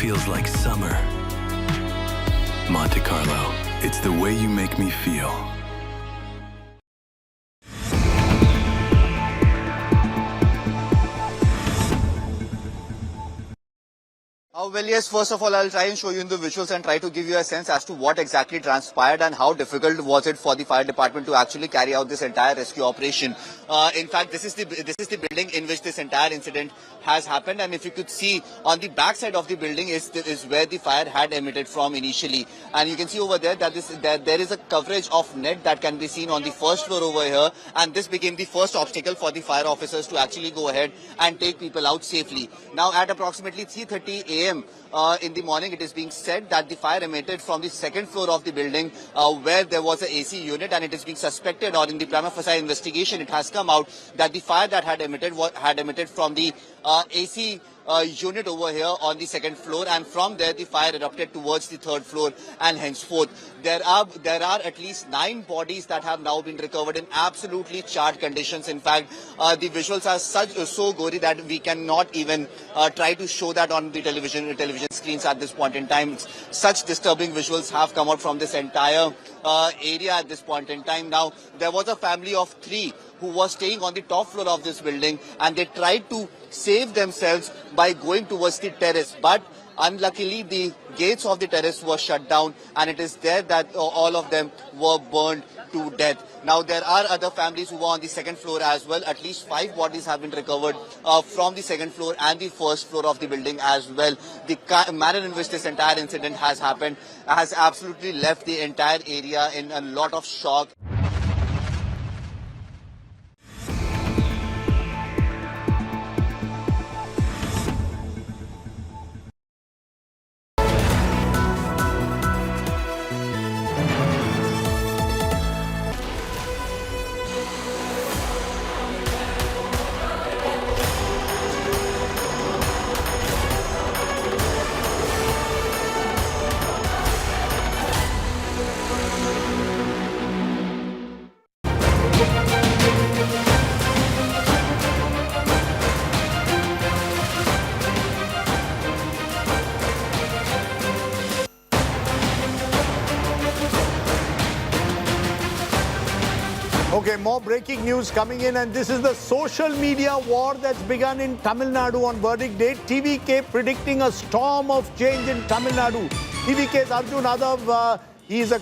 Feels like summer. Monte Carlo, it's the way you make me feel. Well, yes, first of all, I'll try and show you in the visuals and try to give you a sense as to what exactly transpired and how difficult was it for the fire department to actually carry out this entire rescue operation. In fact, this is the building in which this entire incident has happened, and if you could see on the back side of the building is where the fire had emitted from initially, and you can see over there that there is a coverage of net that can be seen on the first floor over here, and this became the first obstacle for the fire officers to actually go ahead and take people out safely. Now, at approximately 3:30 a.m. In the morning, it is being said that the fire emitted from the second floor of the building where there was an AC unit, and it is being suspected, or in the prima facie investigation, it has come out that the fire that had emitted from the AC unit over here on the second floor, and from there the fire erupted towards the third floor, and henceforth there are at least 9 bodies that have now been recovered in absolutely charred conditions. In fact, the visuals are so gory that we cannot even try to show that on the television screens at this point in time. Such disturbing visuals have come out from this entire area at this point in time. Now, there was a family of 3 who was staying on the top floor of this building, and they tried to save themselves by going towards the terrace, but unluckily the gates of the terrace were shut down, and it is there that all of them were burned to death. Now, there are other families who were on the second floor as well. At least 5 bodies have been recovered from the second floor and the first floor of the building as well. The manner in which this entire incident has happened has absolutely left the entire area in a lot of shock. Okay, more breaking news coming in, and this is the social media war that's begun in Tamil Nadu on verdict day. TVK predicting a storm of change in Tamil Nadu. TVK's Arjun Adav, he is a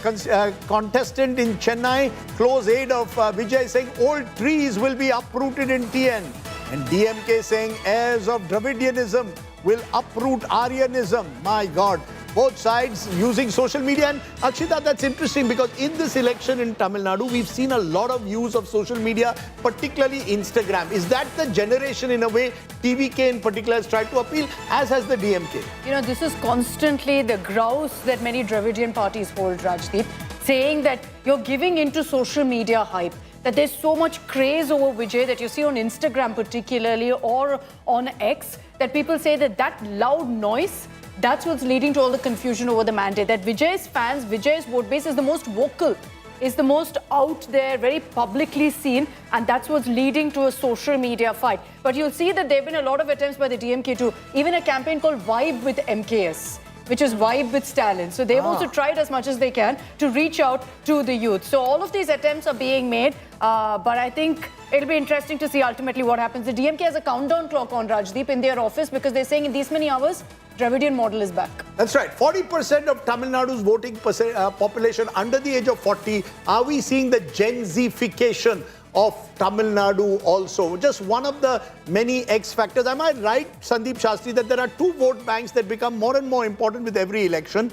contestant in Chennai, close aide of Vijay, saying old trees will be uprooted in TN. And DMK saying heirs of Dravidianism will uproot Aryanism. My God. Both sides using social media. And Akshita, that's interesting because in this election in Tamil Nadu, we've seen a lot of use of social media, particularly Instagram. Is that the generation, in a way, TVK in particular has tried to appeal, as has the DMK? You know, this is constantly the grouse that many Dravidian parties hold, Rajdeep, saying that you're giving into social media hype, that there's so much craze over Vijay that you see on Instagram particularly or on X, that people say that loud noise, that's what's leading to all the confusion over the mandate. That Vijay's fans, Vijay's vote base is the most vocal, is the most out there, very publicly seen, and that's what's leading to a social media fight. But you'll see that there have been a lot of attempts by the DMK to, even a campaign called Vibe with MKS, which is Vibe with Stalin. So they've also tried as much as they can to reach out to the youth. So all of these attempts are being made, but I think it'll be interesting to see ultimately what happens. The DMK has a countdown clock on, Rajdeep, in their office, because they're saying in these many hours, Dravidian model is back. That's right. 40% of Tamil Nadu's voting population under the age of 40. Are we seeing the Gen Z-fication of Tamil Nadu also? Just one of the many X factors. Am I right, Sandeep Shastri, that there are 2 vote banks that become more and more important with every election?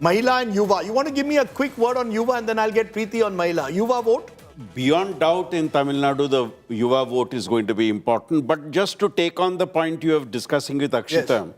Mahila and Yuva. You want to give me a quick word on Yuva, and then I'll get Preeti on Mahila. Yuva vote? Beyond doubt, in Tamil Nadu, the Yuva vote is going to be important. But just to take on the point you have discussing with Akshita, yes.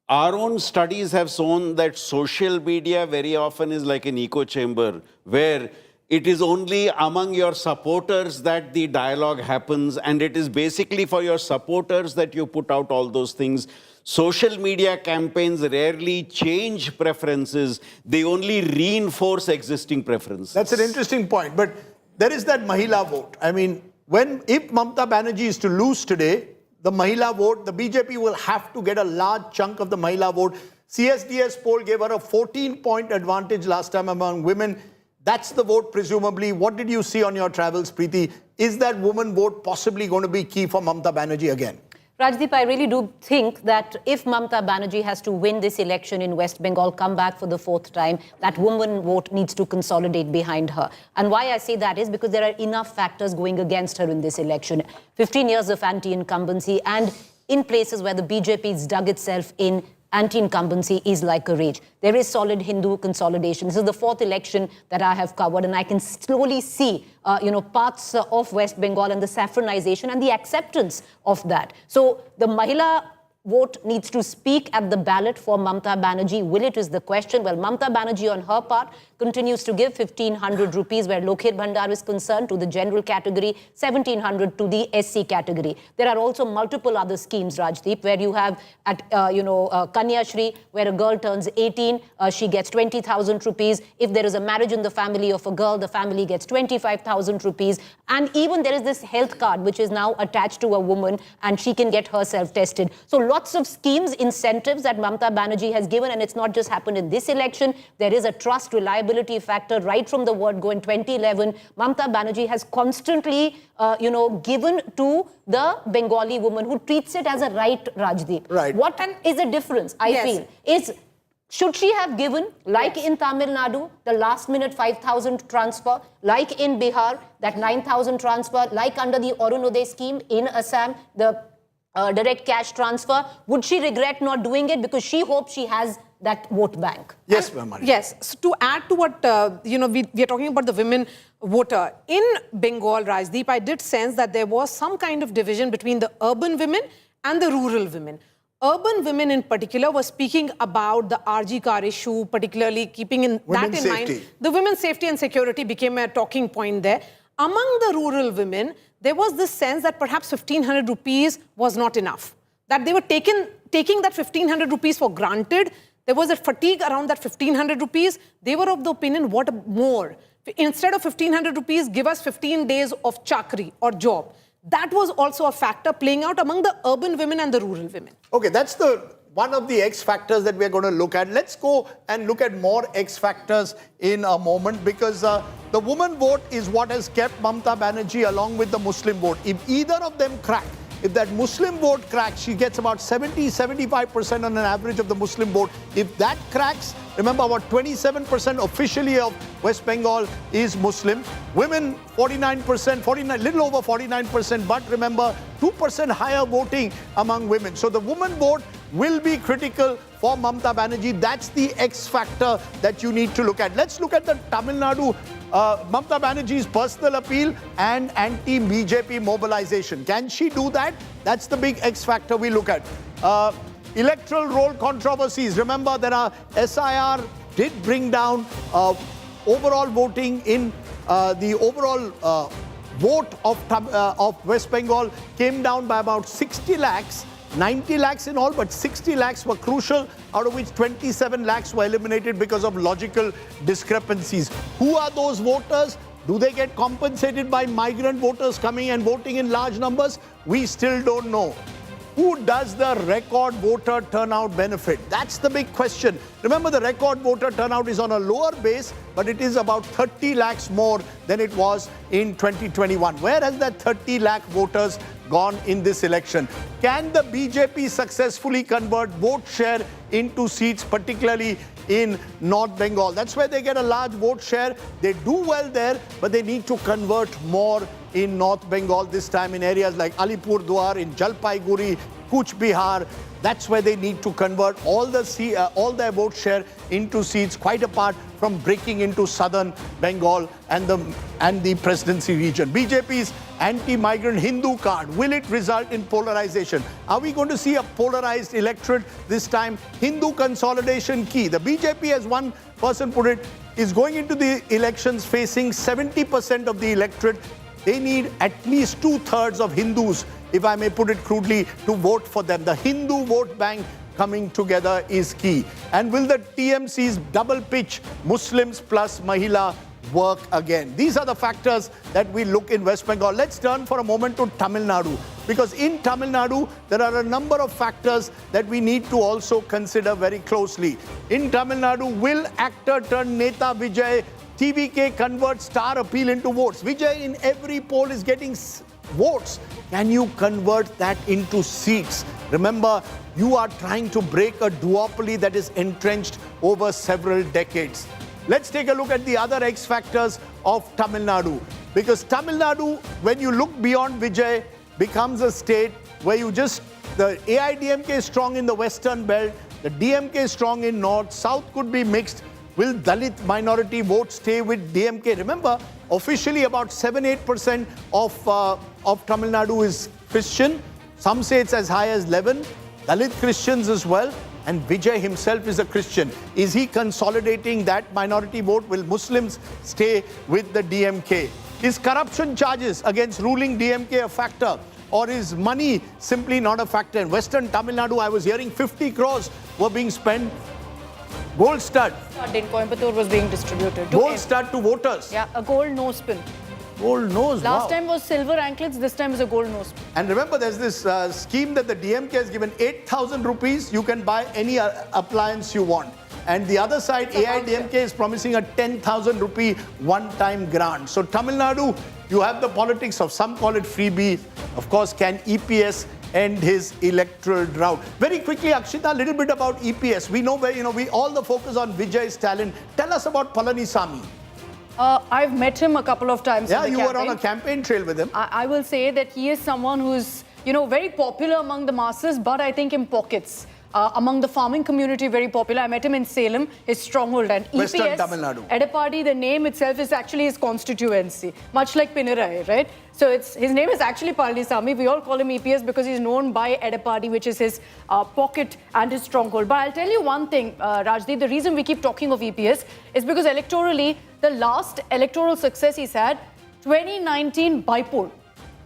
Our own studies have shown that social media very often is like an echo chamber, where it is only among your supporters that the dialogue happens, and it is basically for your supporters that you put out all those things. Social media campaigns rarely change preferences. They only reinforce existing preferences. That's an interesting point. But there is that Mahila vote. I mean, if Mamata Banerjee is to lose today, the Mahila vote, the BJP will have to get a large chunk of the Mahila vote. CSDS poll gave her a 14-point advantage last time among women. That's the vote, presumably. What did you see on your travels, Preeti? Is that woman vote possibly going to be key for Mamata Banerjee again? Rajdeep, I really do think that if Mamata Banerjee has to win this election in West Bengal, come back for the fourth time, that woman vote needs to consolidate behind her. And why I say that is because there are enough factors going against her in this election. 15 years of anti-incumbency, and in places where the BJP has dug itself in, anti-incumbency is like a rage. There is solid Hindu consolidation. This is the fourth election that I have covered, and I can slowly see, parts of West Bengal and the saffronization and the acceptance of that. So the Mahila vote needs to speak at the ballot for Mamata Banerjee. Will it is the question? Well, Mamata Banerjee on her part continues to give 1,500 rupees where Lokhit Bhandar is concerned to the general category, 1,700 to the SC category. There are also multiple other schemes, Rajdeep, where you have at, Kanya Shri, where a girl turns 18, she gets 20,000 rupees. If there is a marriage in the family of a girl, the family gets 25,000 rupees. And even there is this health card, which is now attached to a woman, and she can get herself tested. So lots of schemes, incentives that Mamata Banerjee has given, and it's not just happened in this election. There is a trust, reliability factor right from the word go. In 2011, Mamata Banerjee has constantly, given to the Bengali woman who treats it as a right, Rajdeep. Right. What is the difference, I feel, is should she have given, like in Tamil Nadu, the last minute 5,000 transfer, like in Bihar, that 9,000 transfer, like under the Arunodaya scheme in Assam, the direct cash transfer? Would she regret not doing it because she hopes she has that vote bank? Yes, Mamata. Yes. So to add to what, we are talking about the women voter. In Bengal, Rajdeep, I did sense that there was some kind of division between the urban women and the rural women. Urban women in particular were speaking about the RG car issue, particularly keeping that in mind. The women's safety and security became a talking point there. Among the rural women, there was this sense that perhaps 1,500 rupees was not enough. That they were taking that 1,500 rupees for granted. There was a fatigue around that 1,500 rupees. They were of the opinion, what more? Instead of 1,500 rupees, give us 15 days of chakri or job. That was also a factor playing out among the urban women and the rural women. Okay, that's one of the X factors that we're going to look at. Let's go and look at more X factors in a moment, because the woman vote is what has kept Mamata Banerjee along with the Muslim vote. If either of them crack, if that Muslim vote cracks, she gets about 70-75% on an average of the Muslim vote. If that cracks, remember about 27% officially of West Bengal is Muslim. Women 49%, little over 49%, but remember 2% higher voting among women. So the woman vote will be critical for Mamata Banerjee. That's the X factor that you need to look at. Let's look at the Tamil Nadu, Mamata Banerjee's personal appeal and anti-BJP mobilization. Can she do that? That's the big X factor we look at. Electoral roll controversies. Remember, there are SIR did bring down overall voting in the overall vote of West Bengal came down by about 60 lakhs. 90 lakhs in all, but 60 lakhs were crucial, out of which 27 lakhs were eliminated because of logical discrepancies. Who are those voters? Do they get compensated by migrant voters coming and voting in large numbers? We still don't know. Who does the record voter turnout benefit? That's the big question. Remember, the record voter turnout is on a lower base, but it is about 30 lakhs more than it was in 2021. Where has that 30 lakh voters gone in this election? Can the BJP successfully convert vote share into seats, particularly in North Bengal? That's where they get a large vote share. They do well there, but they need to convert more in North Bengal this time, in areas like Alipurduar, in Jalpaiguri, Cooch Behar. That's where they need to convert all their vote share into seats, quite apart from breaking into southern Bengal and the presidency region. BJP's anti-migrant Hindu card, will it result in polarization? Are we going to see a polarized electorate this time? Hindu consolidation key. The BJP, as one person put it, is going into the elections facing 70% of the electorate. They need at least 2/3 of Hindus, if I may put it crudely, to vote for them. The Hindu vote bank coming together is key. And will the TMC's double pitch, Muslims plus Mahila, work again? These are the factors that we look in West Bengal. Let's turn for a moment to Tamil Nadu, because in Tamil Nadu, there are a number of factors that we need to also consider very closely. In Tamil Nadu, will actor turned Neta Vijay TVK convert star appeal into votes? Vijay in every poll is getting votes, can you convert that into seats? Remember, you are trying to break a duopoly that is entrenched over several decades. Let's take a look at the other X factors of Tamil Nadu. Because Tamil Nadu, when you look beyond Vijay, becomes a state where the AIDMK is strong in the western belt, the DMK is strong in north, south could be mixed. Will Dalit minority vote stay with DMK? Remember, officially about 7-8% of Tamil Nadu is Christian. Some say it's as high as 11. Dalit Christians as well. And Vijay himself is a Christian. Is he consolidating that minority vote? Will Muslims stay with the DMK? Is corruption charges against ruling DMK a factor? Or is money simply not a factor? In Western Tamil Nadu, I was hearing 50 crores were being spent. Gold stud. In Coimbatore was being distributed. Gold stud to voters. Yeah, a gold nose pin. Gold nose, Last time was silver anklets, this time is a gold nose pin. And remember, there's this scheme that the DMK has given 8,000 rupees. You can buy any appliance you want. And the other side, AIDMK is promising a 10,000 rupee one-time grant. So Tamil Nadu, you have the politics of some call it freebie. Of course, can EPS end his electoral drought? Very quickly, Akshita, a little bit about EPS. We know where, we all the focus on Vijay's talent. Tell us about Palanisamy. I've met him a couple of times. Yeah, in the you campaign. were on a campaign trail with him. I will say that he is someone who's, very popular among the masses, but I think in pockets. Among the farming community, very popular. I met him in Salem, his stronghold. And Western EPS, Tamil Nadu. Edapadi, the name itself is actually his constituency, much like Pinarayi, right? So his name is actually Palanisamy. We all call him EPS because he's known by Edapadi, which is his pocket and his stronghold. But I'll tell you one thing, Rajdeep, the reason we keep talking of EPS is because electorally, the last electoral success he's had, 2019 bypoll.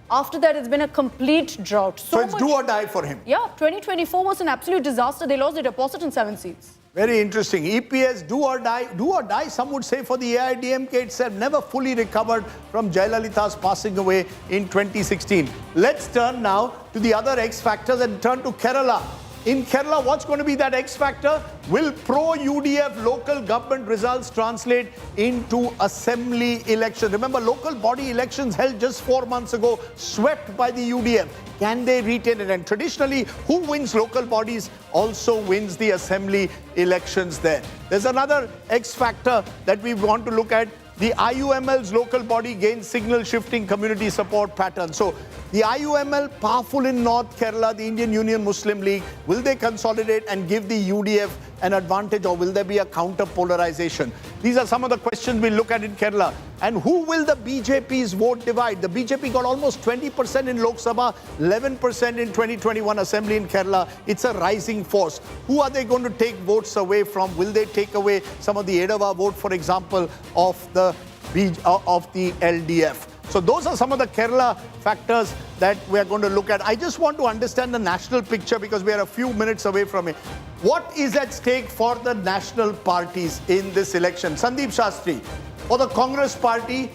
After that, it's been a complete drought. So it's do or die for him. Yeah, 2024 was an absolute disaster. They lost their deposit in 7 seats. Very interesting. EPS, do or die. Do or die, some would say, for the AIDMK itself. Never fully recovered from Jayalalitha's passing away in 2016. Let's turn now to the other X factors and turn to Kerala. In Kerala, what's going to be that X factor? Will pro-UDF local government results translate into assembly elections? Remember, local body elections held just 4 months ago, swept by the UDF. Can they retain it? And traditionally, who wins local bodies also wins the assembly elections there. There's another X factor that we want to look at. The IUML's local body gains signal shifting community support pattern. So the IUML, powerful in North Kerala, the Indian Union Muslim League, will they consolidate and give the UDF an advantage, or will there be a counter polarization? These are some of the questions we look at in Kerala. And who will the BJP's vote divide? The BJP got almost 20% in Lok Sabha, 11% in 2021 Assembly in Kerala. It's a rising force. Who are they going to take votes away from? Will they take away some of the Edava vote, for example, of the LDF? So those are some of the Kerala factors that we are going to look at. I just want to understand the national picture because we are a few minutes away from it. What is at stake for the national parties in this election? Sandeep Shastri, for the Congress party,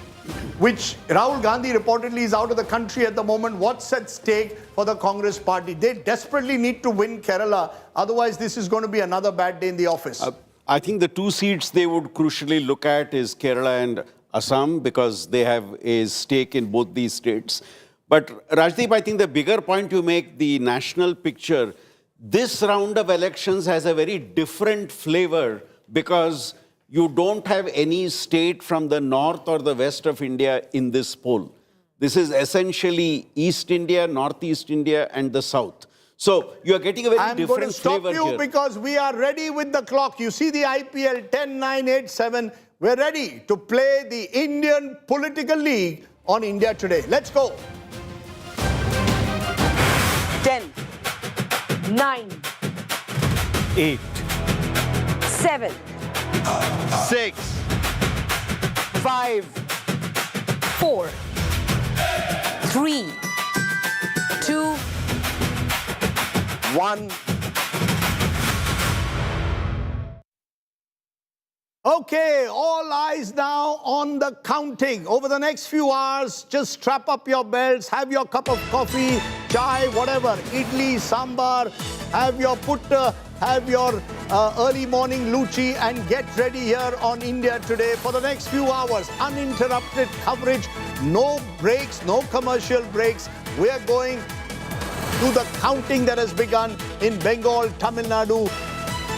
which Rahul Gandhi reportedly is out of the country at the moment, what's at stake for the Congress party? They desperately need to win Kerala. Otherwise, this is going to be another bad day in the office. I think the two seats they would crucially look at is Kerala and Assam, because they have a stake in both these states. But Rajdeep, I think the bigger point you make, the national picture, this round of elections has a very different flavor because you don't have any state from the north or the west of India in this poll. This is essentially East India, Northeast India, and the south. So you are getting a very different flavor here. I'm going to stop you because we are ready with the clock. You see the IPL 10, 9, 8, 7. We're ready to play the Indian Political League on India Today. Let's go. 10, 9, 8, 7, 6, 5, 4, 3, 2, 1. Okay, all eyes now on the counting. Over the next few hours, just strap up your belts, have your cup of coffee, chai, whatever, idli, sambar, have your putta, have your early morning Luchi and get ready here on India Today for the next few hours. Uninterrupted coverage, no breaks, no commercial breaks. We are going to the counting that has begun in Bengal, Tamil Nadu,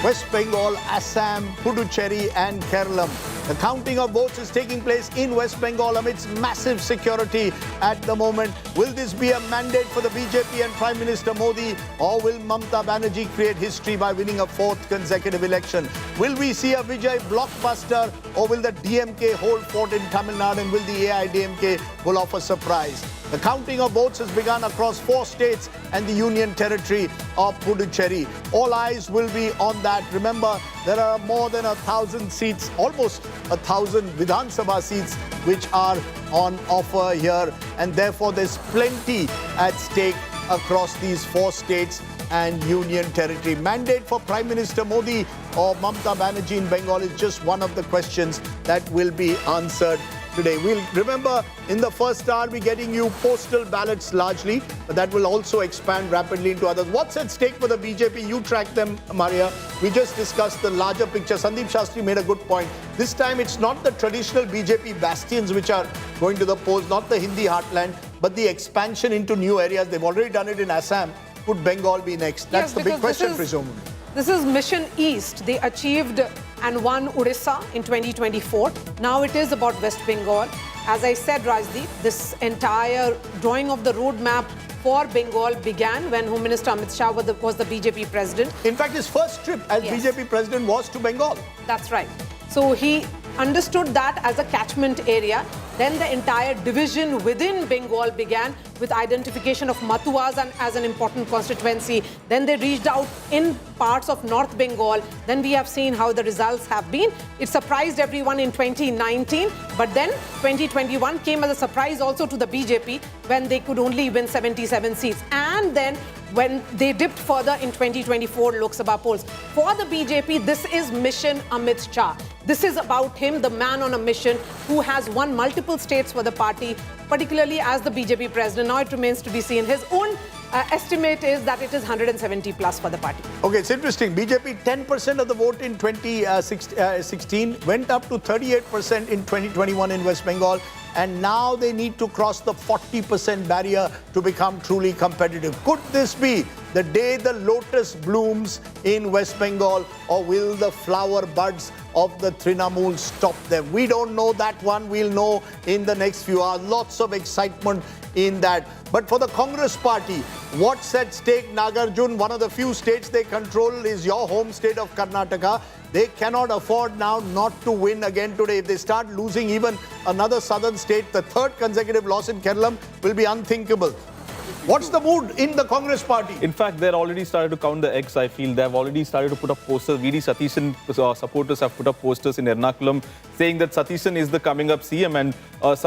West Bengal, Assam, Puducherry and Kerala. The counting of votes is taking place in West Bengal amidst massive security at the moment. Will this be a mandate for the BJP and Prime Minister Modi, or will Mamata Banerjee create history by winning a fourth consecutive election? Will we see a Vijay blockbuster, or will the DMK hold fort in Tamil Nadu, and will the AIDMK pull off a surprise? The counting of votes has begun across 4 states and the Union Territory of Puducherry. All eyes will be on that. Remember, there are more than 1,000 seats, almost 1,000 Vidhan Sabha seats, which are on offer here. And therefore, there's plenty at stake across these 4 states and Union Territory. Mandate for Prime Minister Modi or Mamata Banerjee in Bengal is just one of the questions that will be answered today. We'll remember in the first hour we're getting you postal ballots largely, but that will also expand rapidly into others. What's at stake for the BJP? You track them, Maria. We just discussed the larger picture. Sandeep Shastri made a good point. This time it's not the traditional BJP bastions which are going to the polls, not the Hindi heartland, but the expansion into new areas. They've already done it in Assam. Could Bengal be next? That's the big question, presumably. This is Mission East. They achieved and won Odisha in 2024. Now it is about West Bengal. As I said, Rajdeep, this entire drawing of the roadmap for Bengal began when Home Minister Amit Shah was the BJP president. In fact, his first trip as BJP president was to Bengal. That's right. So he understood that as a catchment area. Then the entire division within Bengal began with identification of Matuas as an important constituency. Then they reached out in parts of North Bengal. Then we have seen how the results have been. It surprised everyone in 2019, but then 2021 came as a surprise also to the BJP when they could only win 77 seats. And then when they dipped further in 2024 Lok Sabha polls. For the BJP, this is Mission Amit Shah. This is about him, the man on a mission who has won multiple states for the party, particularly as the BJP president. Now it remains to be seen. His own estimate is that it is 170 plus for the party. Okay, it's interesting. BJP 10% of the vote in 2016 went up to 38% in 2021 in West Bengal. And now they need to cross the 40% barrier to become truly competitive. Could this be the day the lotus blooms in West Bengal, or will the flower buds of the Trinamool stop them? We don't know that one. We'll know in the next few hours. Lots of excitement in that. But for the Congress party, what's at stake, Nagarjun? One of the few states they control is your home state of Karnataka. They cannot afford now not to win again today. If they start losing even another southern state, the 3rd consecutive loss in Kerala will be unthinkable. What's the mood in the Congress party? In fact, they're already started to count the eggs, I feel. They've already started to put up posters. VD Satishan supporters have put up posters in Ernakulam saying that Satishan is the coming up CM, and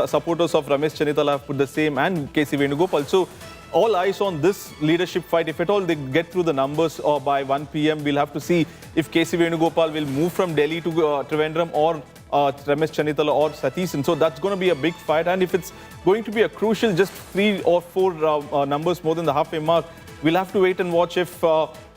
supporters of Ramesh Chennai have put the same, and KC Venugopal. So all eyes on this leadership fight. If at all they get through the numbers by 1 p.m., we'll have to see if KC Venugopal will move from Delhi to Trivandrum, or Ramesh Chennai or Satishan. So that's going to be a big fight. And if it's going to be a crucial just 3 or 4 numbers more than the halfway mark, we'll have to wait and watch if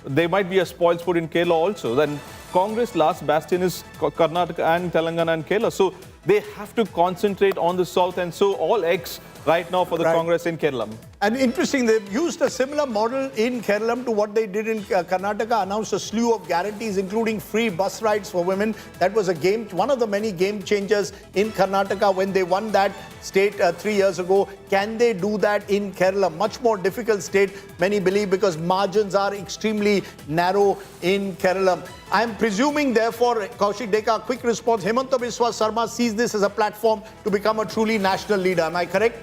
there might be a spoil sport in Kerala also. Then Congress last bastion is Karnataka and Telangana and Kerala. So they have to concentrate on the south, and so all eggs right now for the Congress in Kerala. And interesting, they've used a similar model in Kerala to what they did in Karnataka, announced a slew of guarantees, including free bus rides for women. That was one of the many game changers in Karnataka when they won that state 3 years ago. Can they do that in Kerala? Much more difficult state, many believe, because margins are extremely narrow in Kerala. I am presuming, therefore, Kaushik Deka, a quick response. Hemanta Biswa Sarma sees this as a platform to become a truly national leader. Am I correct?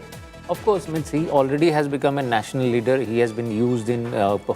Of course, means he already has become a national leader. He has been used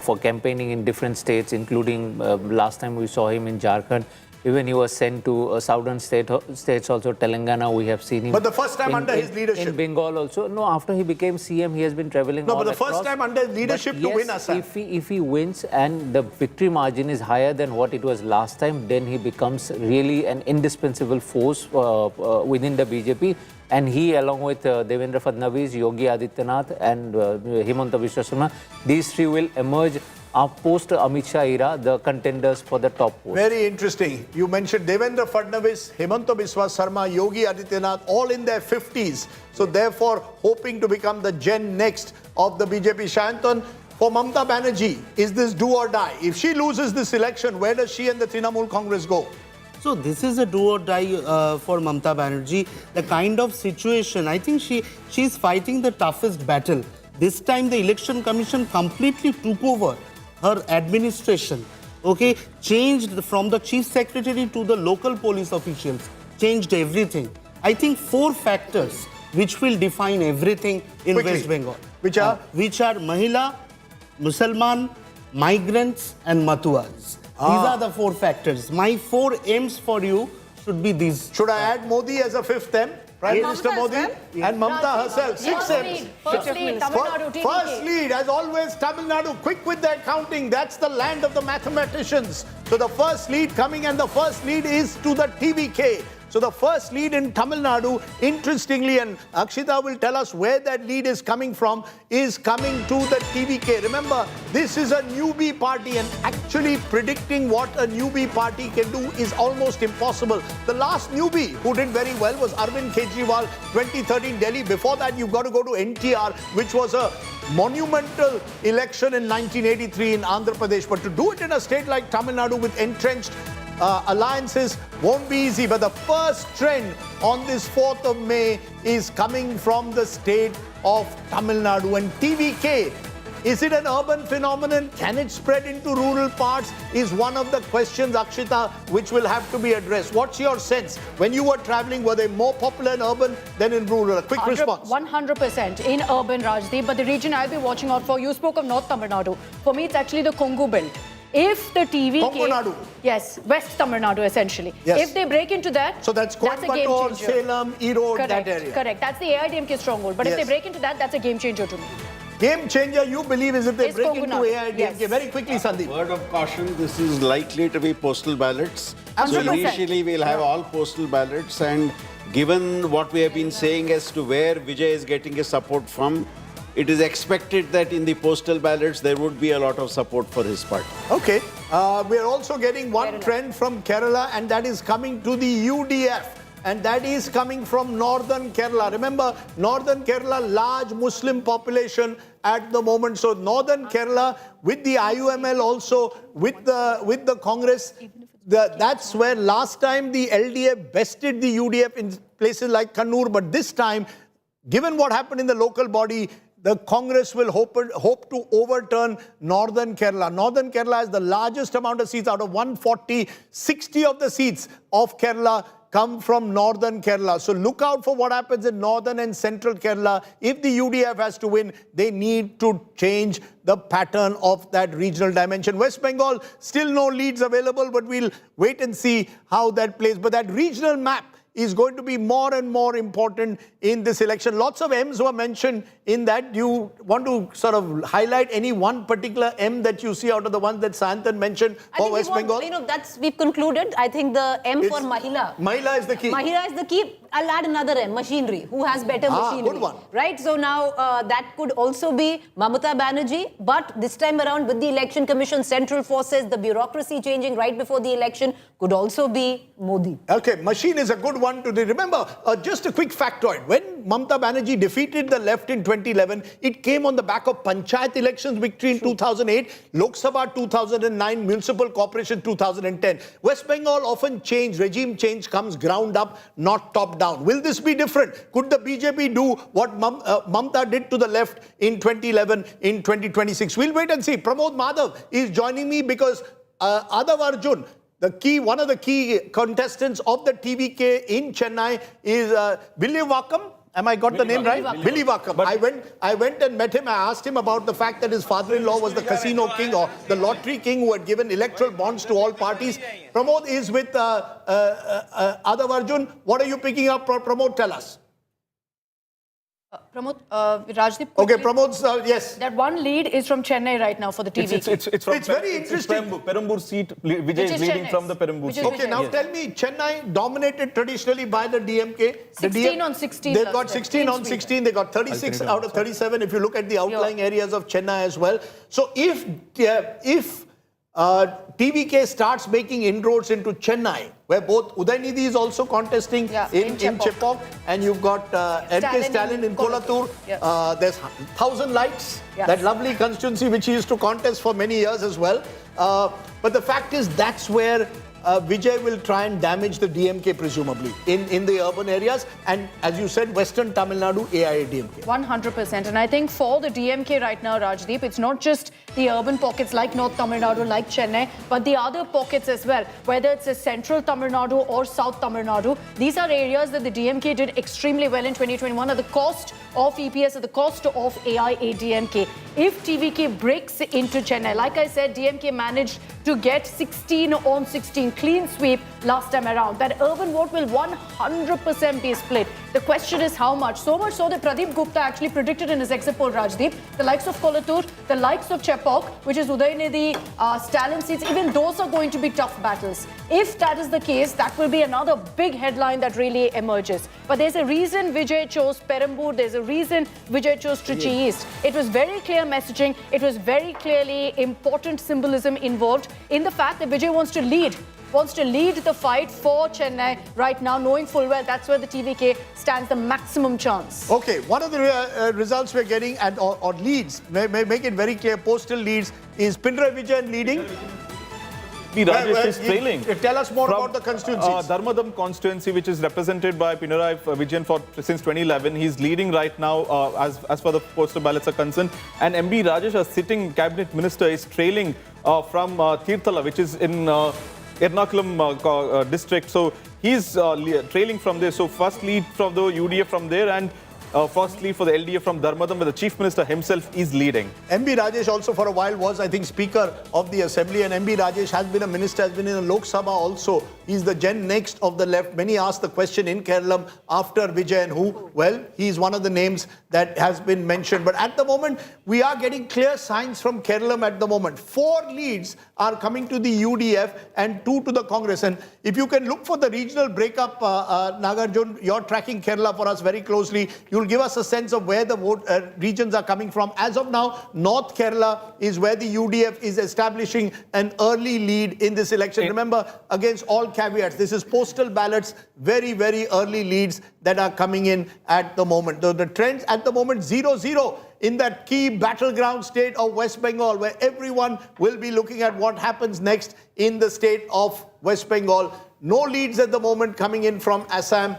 for campaigning in different states, including last time we saw him in Jharkhand. Even he was sent to southern states also, Telangana, we have seen him. But the first time under his leadership. In Bengal also. No, after he became CM, he has been traveling all but the across. first time under his leadership to win Assam. If he wins and the victory margin is higher than what it was last time, then he becomes really an indispensable force within the BJP. And he, along with Devendra Fadnavis, Yogi Adityanath and Himanta Biswa Sarma, these three will emerge post Amit Shah era, the contenders for the top post. Very interesting. You mentioned Devendra Fadnavis, Himanta Biswa Sarma, Yogi Adityanath, all in their 50s. So therefore, hoping to become the gen next of the BJP. Shantan, for Mamata Banerjee, is this do or die? If she loses this election, where does she and the Trinamool Congress go? So this is a do or die for Mamata Banerjee. The kind of situation, I think she's fighting the toughest battle. This time the Election Commission completely took over her administration, okay, changed from the chief secretary to the local police officials, changed everything. I think 4 factors which will define everything in West Bengal. Which are? Which are Mahila, Musalman, migrants and Matuas. These are the 4 factors. My 4 M's for you should be these. Should I add Modi as a 5th M? Prime Minister Modi and Mamata herself, 6 M's. First lead, Tamil Nadu, TVK. First lead, as always, Tamil Nadu, quick with their counting. That's the land of the mathematicians. So the first lead coming, and the first lead is to the TVK. So the first lead in Tamil Nadu, interestingly, and Akshita will tell us where that lead is coming from, is coming to the TVK. Remember, this is a newbie party, and actually predicting what a newbie party can do is almost impossible. The last newbie who did very well was Arvind Kejriwal, 2013 Delhi. Before that, you've got to go to NTR, which was a monumental election in 1983 in Andhra Pradesh. But to do it in a state like Tamil Nadu with entrenched alliances won't be easy. But the first trend on this 4th of May is coming from the state of Tamil Nadu. And TVK, is it an urban phenomenon? Can it spread into rural parts? Is one of the questions, Akshita, which will have to be addressed. What's your sense? When you were traveling, were they more popular in urban than in rural? A quick response. 100% in urban, Rajdeep. But the region I'll be watching out for, you spoke of North Tamil Nadu. For me, it's actually the Kongu belt. If the TVK... Kongu Nadu. Yes, West Tamil Nadu, essentially. Yes. If they break into that, so that's a game Coimbatore, changer. Salem, Erode, Correct, that area. correct. That's the AIDMK stronghold. But if they break into that, that's a game changer to me. Game changer, you believe, is if they It's break Kongu into Nadu. AIDMK. Yes. Very quickly, Sandeep. Word of caution, this is likely to be postal ballots. So 100%. initially we'll have all postal ballots, and given what we have been saying as to where Vijay is getting his support from, it is expected that in the postal ballots there would be a lot of support for his party. Okay. We are also getting one trend from Kerala, and that is coming to the UDF. And that is coming from Northern Kerala. Remember, Northern Kerala, large Muslim population at the moment. So Northern Kerala, with the IUML also, with the Congress, that's where last time the LDF bested the UDF in places like Kannur. But this time, given what happened in the local body, the Congress will hope to overturn Northern Kerala. Northern Kerala has the largest amount of seats out of 140. 60 of the seats of Kerala come from Northern Kerala. So look out for what happens in Northern and Central Kerala. If the UDF has to win, they need to change the pattern of that regional dimension. West Bengal, still no leads available, but we'll wait and see how that plays. But that regional map is going to be more and more important in this election. Lots of M's were mentioned in that. Do you want to sort of highlight any one particular M that you see out of the ones that Santan mentioned for West Bengal? We've concluded. I think the M for Mahila. Mahila is the key. Mahila is the key. I'll add another M, machinery. Who has better machinery? Good one. Right? So now that could also be Mamata Banerjee. But this time around with the Election Commission, central forces, the bureaucracy changing right before the election, could also be Modi. Okay, machine is a good one to remember. Just a quick factoid. When Mamata Banerjee defeated the left in 2011, it came on the back of Panchayat elections victory in 2008, Lok Sabha 2009, Municipal Corporation 2010. West Bengal often regime change comes ground up, not top down. Will this be different? Could the BJP do what Mamata did to the left in 2011 in 2026? We'll wait and see. Pramod Madhav is joining me because Adav Arjun, one of the key contestants of the TVK in Chennai, is Vijay. Am I got the name right? Billy Wakam. I went and met him. I asked him about the fact that his father-in-law was the casino king or the lottery king who had given electoral bonds to all parties. Pramod is with Adav Arjun. What are you picking up? Pramod, tell us. Pramod, Rajdeep. Okay, Pramod, yes. That one lead is from Chennai right now for the TV. It's from It's very interesting. Perumbur seat. Vijay is leading from the Perumbur seat. Okay, now tell me, Chennai dominated traditionally by the DMK. 16 on 16 They've last got year. 16 on 16. They got 36 out of 37 if you look at the outlying areas of Chennai as well. So if TVK starts making inroads into Chennai, where both Udaynidhi is also contesting in Chepauk, and you've got MK Stalin in Kolathur. There's 1,000 Lights, that lovely constituency which he used to contest for many years as well. But the fact is that's where Vijay will try and damage the DMK presumably in the urban areas, and as you said, Western Tamil Nadu, AIADMK. 100%. And I think for the DMK right now, Rajdeep, it's not just the urban pockets like North Tamil Nadu, like Chennai, but the other pockets as well, whether it's a central Tamil Nadu or South Tamil Nadu. These are areas that the DMK did extremely well in 2021 at the cost of EPS, at the cost of AIADMK. If TVK breaks into Chennai, like I said, DMK managed to get 16 on 16 clean sweep last time around. That urban vote will 100% be split. The question is how much? So much so that Pradeep Gupta actually predicted in his exit poll, Rajdeep, the likes of Kolathur, the likes of Chepauk, which is Udaynidhi, Stalin seats, even those are going to be tough battles. If that is the case, that will be another big headline that really emerges. But there's a reason Vijay chose Perambur. There's a reason Vijay chose Trichy East. It was very clear messaging. It was very clearly important symbolism involved in the fact that Vijay wants to lead the fight for Chennai right now, knowing full well that's where the TVK stands the maximum chance. Okay, one of the results we're getting or leads, may make it very clear, postal leads, is Pinarayi Vijayan leading. Rajesh is trailing. Tell us more about the constituencies. Dharmadam constituency, which is represented by Pinarayi Vijayan since 2011. He's leading right now as far the postal ballots are concerned. And MB Rajesh, a sitting cabinet minister, is trailing from Tirthala, which is in Ernakulam district. So he's trailing from there. So first lead from the UDF from there, and first lead for the LDF from Dharmadam, where the Chief Minister himself is leading. MB Rajesh also for a while was, I think, Speaker of the Assembly, and MB Rajesh has been a minister, has been in the Lok Sabha also. He's the gen next of the left. Many asked the question in Kerala after Vijay and who? Well, he's one of the names that has been mentioned. But at the moment, we are getting clear signs from Kerala at the moment. 4 leads are coming to the UDF and 2 to the Congress. And if you can look for the regional breakup, Nagarjun, you're tracking Kerala for us very closely. You'll give us a sense of where the regions are coming from. As of now, North Kerala is where the UDF is establishing an early lead in this election. Remember, against all caveats, this is postal ballots, very, very early leads that are coming in at the moment. The trends at the moment, 0-0 in that key battleground state of West Bengal, where everyone will be looking at what happens next in the state of West Bengal. No leads at the moment coming in from Assam.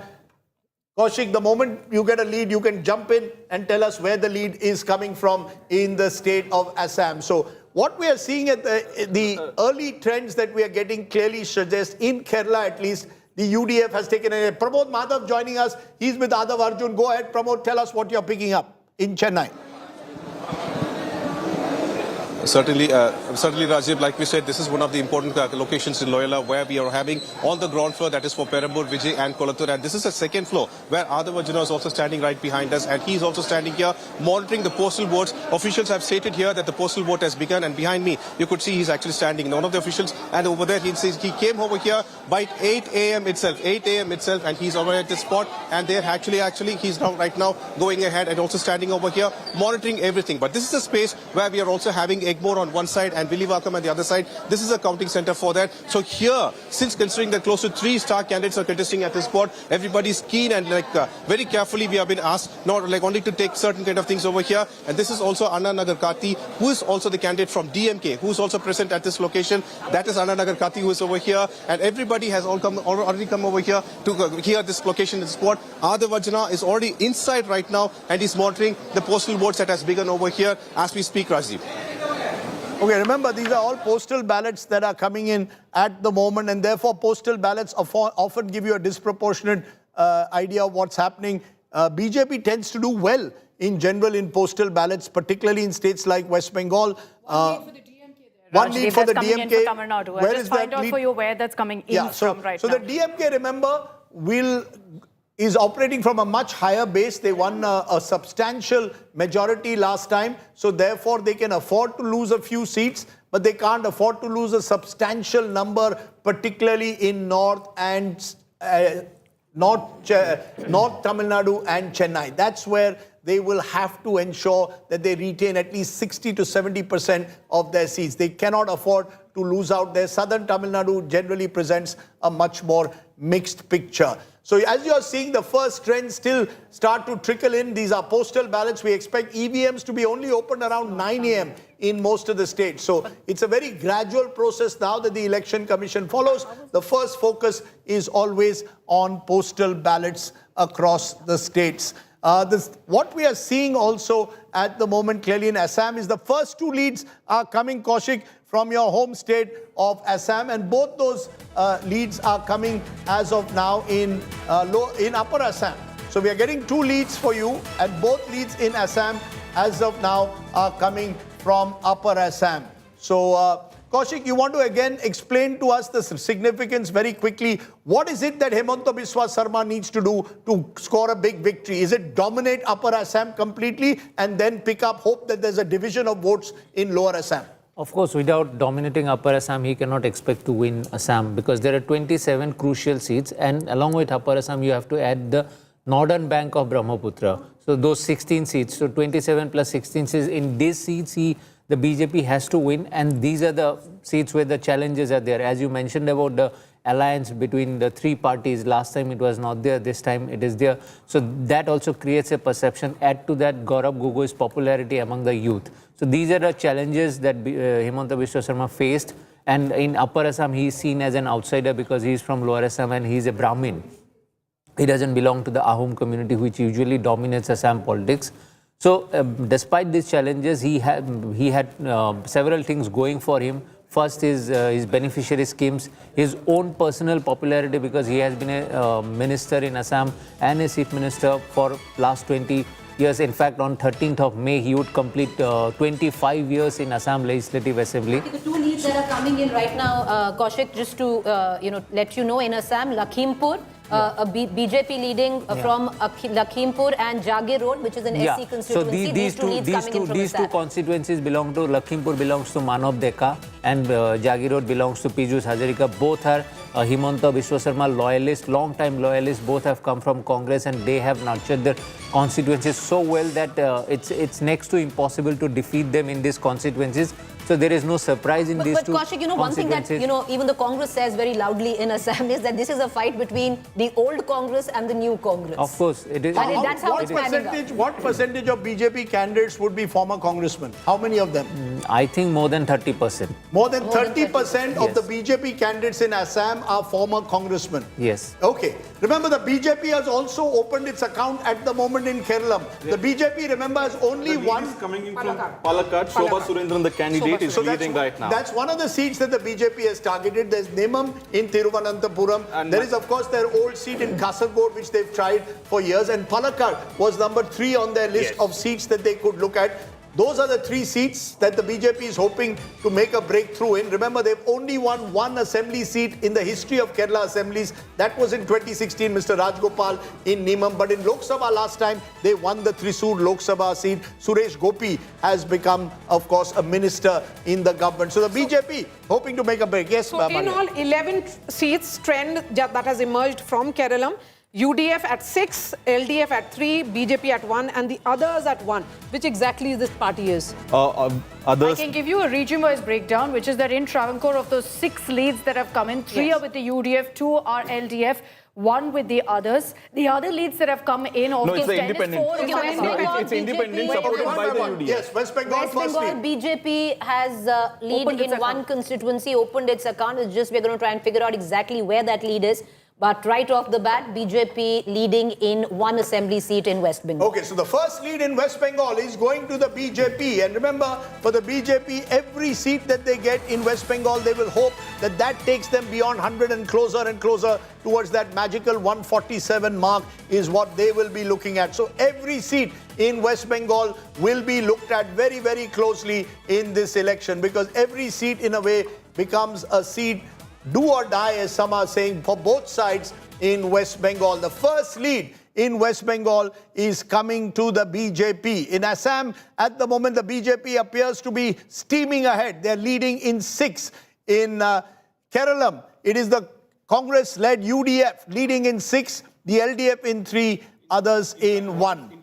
Kaushik, the moment you get a lead, you can jump in and tell us where the lead is coming from in the state of Assam. So what we are seeing at the early trends that we are getting clearly suggest, in Kerala at least, the UDF has taken a... Pramod Madhav joining us. He's with Adav Arjun. Go ahead, Pramod, tell us what you're picking up in Chennai. Certainly, Rajiv, like we said, this is one of the important locations in Loyola where we are having on the ground floor, that is for Perambur, Vijay and Kolathur. And this is the second floor where Adav Arjuna is also standing right behind us, and he's also standing here monitoring the postal votes. Officials have stated here that the postal vote has begun, and behind me, you could see he's actually standing. One of the officials, and over there, he says he came over here by 8 a.m. itself, and he's over at this spot, and they're actually, he's now right now going ahead and also standing over here monitoring everything. But this is a space where we are also having Egmore on one side and Villivakkam on the other side. This is a counting center for that. So here, since considering that close to 3 star candidates are contesting at this spot, everybody's keen and very carefully we have been asked not only to take certain kind of things over here. And this is also Anna Nagar Kati, who is also the candidate from DMK, who is also present at this location. That is Anna Nagar Kati, who is over here. And everybody has already come over here to hear this location in the spot. Adav Arjuna is already inside right now, and he's monitoring the postal votes that has begun over here as we speak, Rajiv. Okay, remember, these are all postal ballots that are coming in at the moment, and therefore postal ballots often give you a disproportionate idea of what's happening. BJP tends to do well in general in postal ballots, particularly in states like West Bengal. One lead for the DMK. Tamil Nadu. I'll just find out for you where that's coming in from right now. So the DMK, remember, will is operating from a much higher base. They won a substantial majority last time, so therefore they can afford to lose a few seats, but they can't afford to lose a substantial number, particularly in North Tamil Nadu and Chennai. That's where they will have to ensure that they retain at least 60 to 70% of their seats. They cannot afford to lose out there. Southern Tamil Nadu generally presents a much more mixed picture. So as you're seeing, the first trends still start to trickle in. These are postal ballots. We expect EVMs to be only opened around 9 a.m. in most of the states. So it's a very gradual process now that the Election Commission follows. The first focus is always on postal ballots across the states. What we are seeing also at the moment clearly in Assam is the first two leads are coming, Kaushik, from your home state of Assam, and both those leads are coming as of now in Upper Assam. So we are getting two leads for you, and both leads in Assam as of now are coming from Upper Assam. So Kaushik, you want to again explain to us the significance very quickly. What is it that Himanta Biswa Sarma needs to do to score a big victory? Is it dominate Upper Assam completely and then pick up hope that there's a division of votes in Lower Assam? Of course, without dominating Upper Assam, he cannot expect to win Assam because there are 27 crucial seats, and along with Upper Assam, you have to add the northern bank of Brahmaputra. So those 16 seats, so 27 plus 16 seats, in these seats, the BJP has to win, and these are the seats where the challenges are there. As you mentioned about the alliance between the three parties, last time it was not there, this time it is there. So that also creates a perception. Add to that Gaurav Gogoi's popularity among the youth. So these are the challenges that Himanta Biswa Sarma faced. And in Upper Assam, he is seen as an outsider because he is from Lower Assam and he is a Brahmin. He doesn't belong to the Ahom community, which usually dominates Assam politics. So despite these challenges, he had several things going for him. First is his beneficiary schemes, his own personal popularity because he has been a minister in Assam and a chief minister for last 20 years. In fact, on 13th of May, he would complete 25 years in Assam Legislative Assembly. The two leads that are coming in right now, Kaushik, just to let you know, in Assam, Lakhimpur, a BJP leading from Lakhimpur, and Jagir Road, which is an SC constituency. So these two constituencies belong to, Lakhimpur belongs to Manav Deka and Jagir Road belongs to Piyush Hazarika. Both are Himanta Biswa Sarma loyalists, long-time loyalists. Both have come from Congress and they have nurtured their constituencies so well that it's next to impossible to defeat them in these constituencies. So there is no surprise in these two Kaushik, one thing that even the Congress says very loudly in Assam is that this is a fight between the old Congress and the new Congress. Of course, it is. That's how it's panning out. What percentage of BJP candidates would be former congressmen? How many of them? I think more than 30%. More than 30% of the BJP candidates in Assam are former congressmen. Yes. Okay. Remember, the BJP has also opened its account at the moment in Kerala. The BJP, remember, has only one. Coming in from Palakkad. Shobha Surendran, the candidate, is leading right now. That's one of the seats that the BJP has targeted. There's Nemam in Thiruvananthapuram. And there is, of course, their old seat in Kasaragod, which they've tried for years. And Palakkad was number 3 on their list of seats that they could look at. Those are the 3 seats that the BJP is hoping to make a breakthrough in. Remember, they've only won one assembly seat in the history of Kerala assemblies. That was in 2016, Mr. Rajgopal in Nemam. But in Lok Sabha last time, they won the Thrissur Lok Sabha seat. Suresh Gopi has become, of course, a minister in the government. So the BJP hoping to make a break. Yes, so in all, 11 seats trend that has emerged from Kerala. UDF at 6, LDF at 3, BJP at 1, and the others at 1. Which exactly this party is? I can give you a region-wise breakdown, which is that in Travancore, of those 6 leads that have come in, 3 are with the UDF, 2 are LDF, 1 with the others. The other leads that have come in, of it's those 10 independent. It's independent, supported by the UDF. Yes, West Bengal BJP has lead in one constituency, opened its account. It's just we're going to try and figure out exactly where that lead is. But right off the bat, BJP leading in 1 assembly seat in West Bengal. Okay, so the first lead in West Bengal is going to the BJP. And remember, for the BJP, every seat that they get in West Bengal, they will hope that that takes them beyond 100 and closer towards that magical 147 mark is what they will be looking at. So every seat in West Bengal will be looked at very, very closely in this election, because every seat in a way becomes a seat do or die, as some are saying, for both sides in West Bengal. The first lead in West Bengal is coming to the BJP. In Assam, at the moment, the BJP appears to be steaming ahead. They're leading in 6. In Kerala, it is the Congress-led UDF leading in 6, the LDF in 3, others in 1.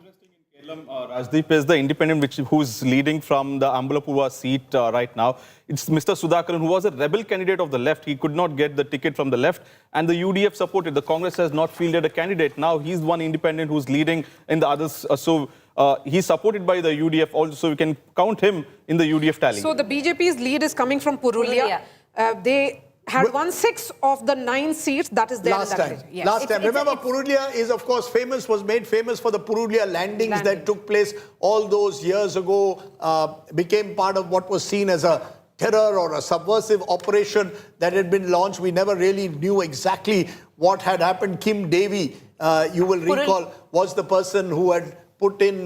Rajdeep is the independent who's leading from the Ambulapura seat right now. It's Mr. Sudhakaran, who was a rebel candidate of the left. He could not get the ticket from the left, and the UDF supported. The Congress has not fielded a candidate. Now he's one independent who's leading in the others. He's supported by the UDF also, so we can count him in the UDF tally. So the BJP's lead is coming from Purulia. They had won 6 of the 9 seats that is there last in that time. region. Yes. Last time. Remember, Purulia is, of course, was made famous for the Purulia landings that took place all those years ago, became part of what was seen as a terror or a subversive operation that had been launched. We never really knew exactly what had happened. Kim Devi, you will recall, was the person who had put in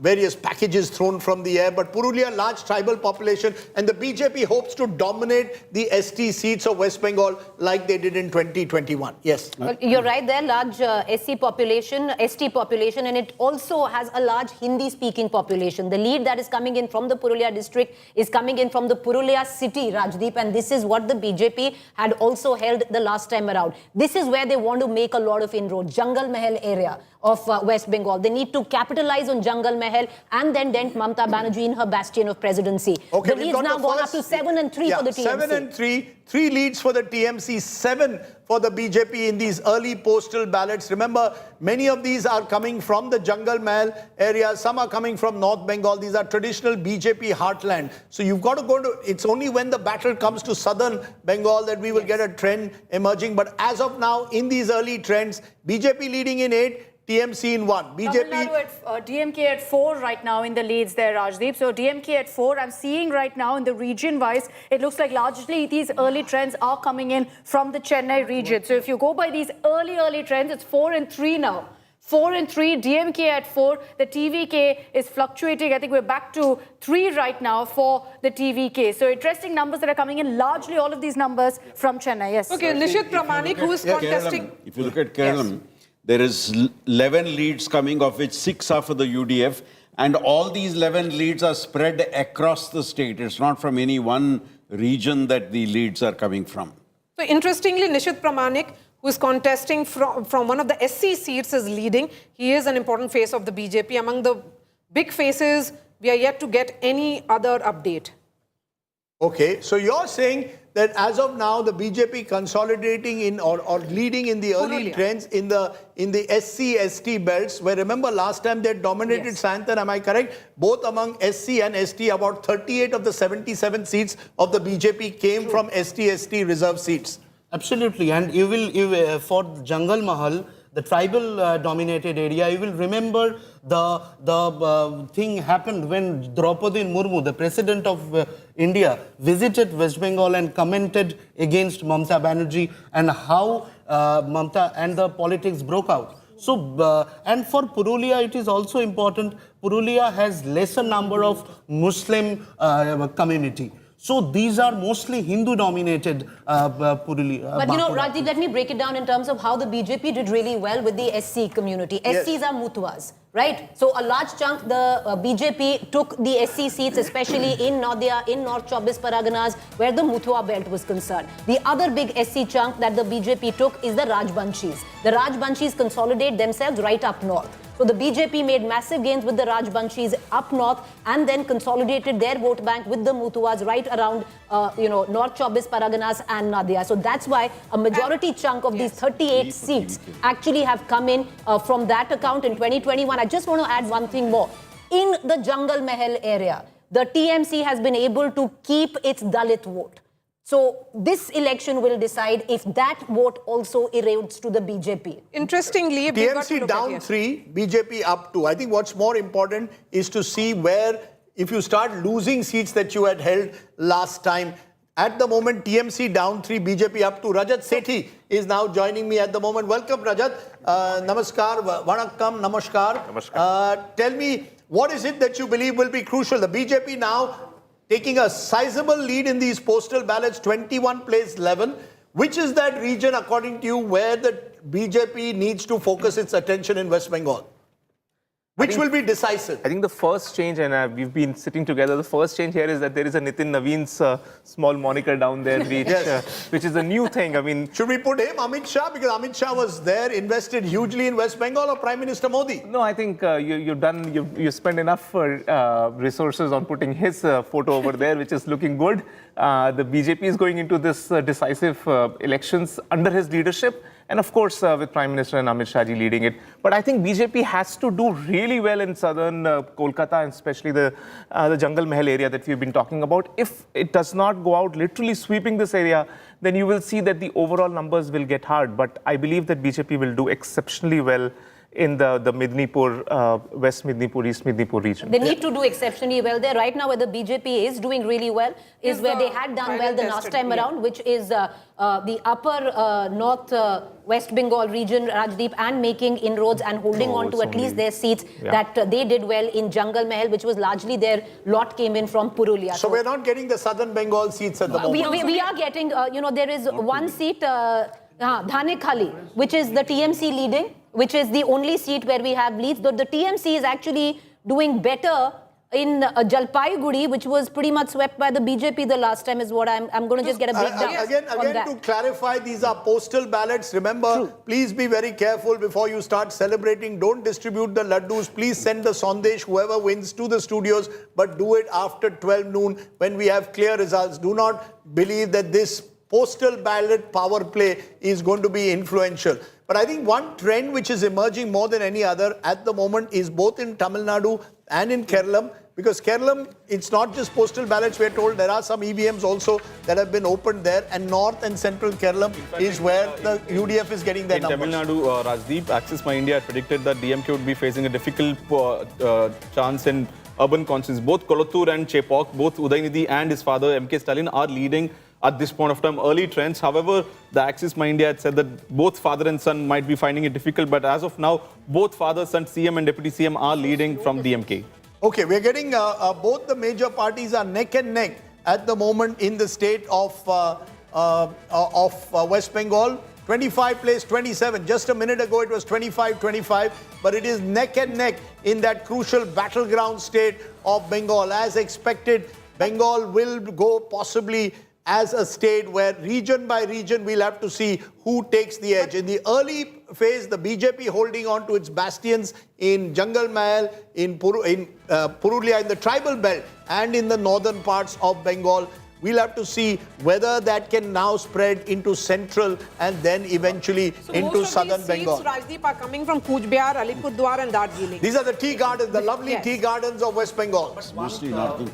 various packages thrown from the air. But Purulia, large tribal population, and the BJP hopes to dominate the ST seats of West Bengal like they did in 2021. Yes. Well, you're right there, large ST population, and it also has a large Hindi-speaking population. The lead that is coming in from the Purulia district is coming in from the Purulia city, Rajdeep, and this is what the BJP had also held the last time around. This is where they want to make a lot of inroads, Jungle Mahal area of West Bengal. They need to capitalize on Jungle Mahal and then dent Mamata Banerjee in her bastion of presidency. Okay, the lead's now gone up to 7 and 3 for the TMC. 7 and 3. 3 leads for the TMC, 7 for the BJP in these early postal ballots. Remember, many of these are coming from the Jungle Mahal area. Some are coming from North Bengal. These are traditional BJP heartland. So you've got to go to, it's only when the battle comes to southern Bengal that we will get a trend emerging. But as of now, in these early trends, BJP leading in 8, TMC in 1. BJP... DMK at 4 right now in the leads there, Rajdeep. So DMK at 4. I'm seeing right now in the region-wise, it looks like largely these early trends are coming in from the Chennai region. So if you go by these early trends, it's 4 and 3 now. 4 and 3, DMK at 4. The TVK is fluctuating. I think we're back to 3 right now for the TVK. So interesting numbers that are coming in. Largely all of these numbers from Chennai. Yes. Okay, Nishit Pramanik, who is contesting. If you look at Kerala, there is 11 leads coming, of which 6 are for the UDF. And all these 11 leads are spread across the state. It's not from any one region that the leads are coming from. So interestingly, Nishit Pramanik, who is contesting from one of the SC seats, is leading. He is an important face of the BJP. Among the big faces, we are yet to get any other update. Okay, so you're saying that as of now, the BJP consolidating in or leading in the early trends in the SC-ST belts, where remember last time they dominated Santan, am I correct? Both among SC and ST, about 38 of the 77 seats of the BJP came from ST-ST reserve seats. Absolutely, and you will for Jungle Mahal, the tribal dominated area, you will remember the thing happened when Draupadi Murmu, the president of India, visited West Bengal and commented against Mamata Banerjee and how Mamata and the politics broke out. So, and for Purulia, it is also important, Purulia has lesser number of Muslim community. So these are mostly Hindu-dominated Purulia. But you know, Rajdeep, let me break it down in terms of how the BJP did really well with the SC community. SCs are Muthuas, right? So a large chunk, the BJP took the SC seats, especially in Nadia, in North Chobis Paraganas, where the Muthua belt was concerned. The other big SC chunk that the BJP took is the Rajbanshis. The Rajbanshis consolidate themselves right up north. So the BJP made massive gains with the Rajbanshis up north and then consolidated their vote bank with the Muthuas right around, North Chobis Paraganas and Nadia. So that's why a majority chunk of these 38 seats actually have come in from that account in 2021. I just want to add one thing more. In the Jungle Mahal area, the TMC has been able to keep its Dalit vote. So this election will decide if that vote also erodes to the BJP. Interestingly, TMC down 3, BJP up 2. I think what's more important is to see where, if you start losing seats that you had held last time. At the moment, TMC down 3, BJP up 2. Rajat Sethi is now joining me at the moment. Welcome, Rajat. Namaskar, Vanakkam, Namaskar. Tell me, what is it that you believe will be crucial? The BJP now taking a sizable lead in these postal ballots, 21 plays 11. Which is that region, according to you, where the BJP needs to focus its attention in West Bengal? Which will be decisive? I think the first change, and we've been sitting together, the first change here is that there is a Nitin Naveen's small moniker down there, which is a new thing. I mean, should we put him, Amit Shah? Because Amit Shah was there, invested hugely in West Bengal, or Prime Minister Modi? No, I think you spent enough resources on putting his photo over there, which is looking good. The BJP is going into this decisive elections under his leadership. And of course, with Prime Minister and Amit Shah ji leading it. But I think BJP has to do really well in southern Kolkata, and especially the Jungle Mahal area that we've been talking about. If it does not go out literally sweeping this area, then you will see that the overall numbers will get hard. But I believe that BJP will do exceptionally well in the Midnipur, West Midnipur, East Midnipur region. They need to do exceptionally well there. Right now, where the BJP is doing really well is where they had done well the last time around, which is the upper north West Bengal region, Rajdeep, and making inroads and holding on to at least their seats that they did well in Jungle Mahal, which was largely their lot came in from Purulia. So we're not getting the southern Bengal seats at the moment. We are getting, there is one seat, Dhane Khali, which is the TMC leading, which is the only seat where we have leads. Though the TMC is actually doing better in Jalpaiguri, which was pretty much swept by the BJP the last time, is what I'm going to just get a breakdown Again, to clarify, these are postal ballots. Remember, please be very careful before you start celebrating. Don't distribute the laddus. Please send the sondesh, whoever wins, to the studios, but do it after 12 noon when we have clear results. Do not believe that this postal ballot power play is going to be influential. But I think one trend which is emerging more than any other at the moment is both in Tamil Nadu and in Kerala, because Kerala, it's not just postal ballots, we're told there are some EVMs also that have been opened there, and north and central Kerala is where the UDF is getting their numbers. In Tamil Nadu, Rajdeep, Axis My India predicted that DMK would be facing a difficult chance in urban constituencies. Both Kolattur and Chepauk, both Udaynidhi and his father MK Stalin are leading at this point of time, early trends. However, the Axis My India had said that both father and son might be finding it difficult, but as of now, both father, son, CM and Deputy CM are leading from DMK. Okay, we're getting both the major parties are neck and neck at the moment in the state of West Bengal. 25 plays 27. Just a minute ago, it was 25-25, but it is neck and neck in that crucial battleground state of Bengal. As expected, Bengal will go possibly as a state where region by region we'll have to see who takes the edge. In the early phase, the BJP holding on to its bastions in Jungle Mahal, in Purulia, in the tribal belt, and in the northern parts of Bengal. We'll have to see whether that can now spread into central and then eventually into southern Bengal. Most of these seats, Rajdeep, are coming from Cooch Behar, Alipurduar and Darjeeling. These are the tea gardens, the lovely tea gardens of West Bengal.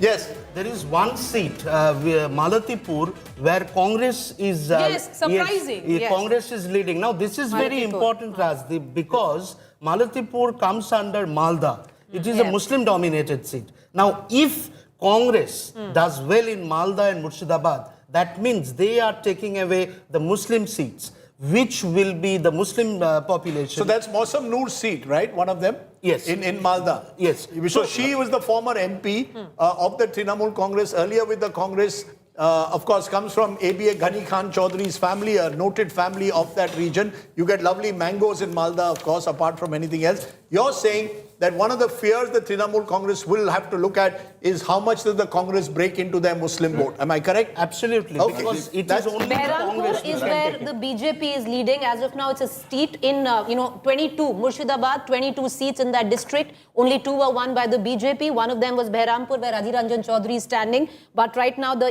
Yes. There is one seat, Malatipur, where Congress is... surprising. Yes, Congress is leading. Now, this is very important, Rajdeep, because Malatipur comes under Malda. It is a Muslim-dominated seat. Now, if Congress does well in Malda and Murshidabad, that means they are taking away the Muslim seats, which will be the Muslim population. So that's Mausam Noor's seat, right? One of them? Yes. In Malda. Yes. So she was the former MP of the Trinamool Congress, earlier with the Congress. Of course, comes from ABA Ghani Khan Chaudhary's family, a noted family of that region. You get lovely mangoes in Malda, of course, apart from anything else. You're saying that one of the fears the Trinamool Congress will have to look at is how much does the Congress break into their Muslim vote. Am I correct? Absolutely. Okay. Because it is only the Congress Berhampur is where the BJP is leading. As of now, it's a seat in, 22. Murshidabad, 22 seats in that district. Only 2 were won by the BJP. One of them was Berhampur, where Raji Ranjan Chaudhary is standing. But right now, the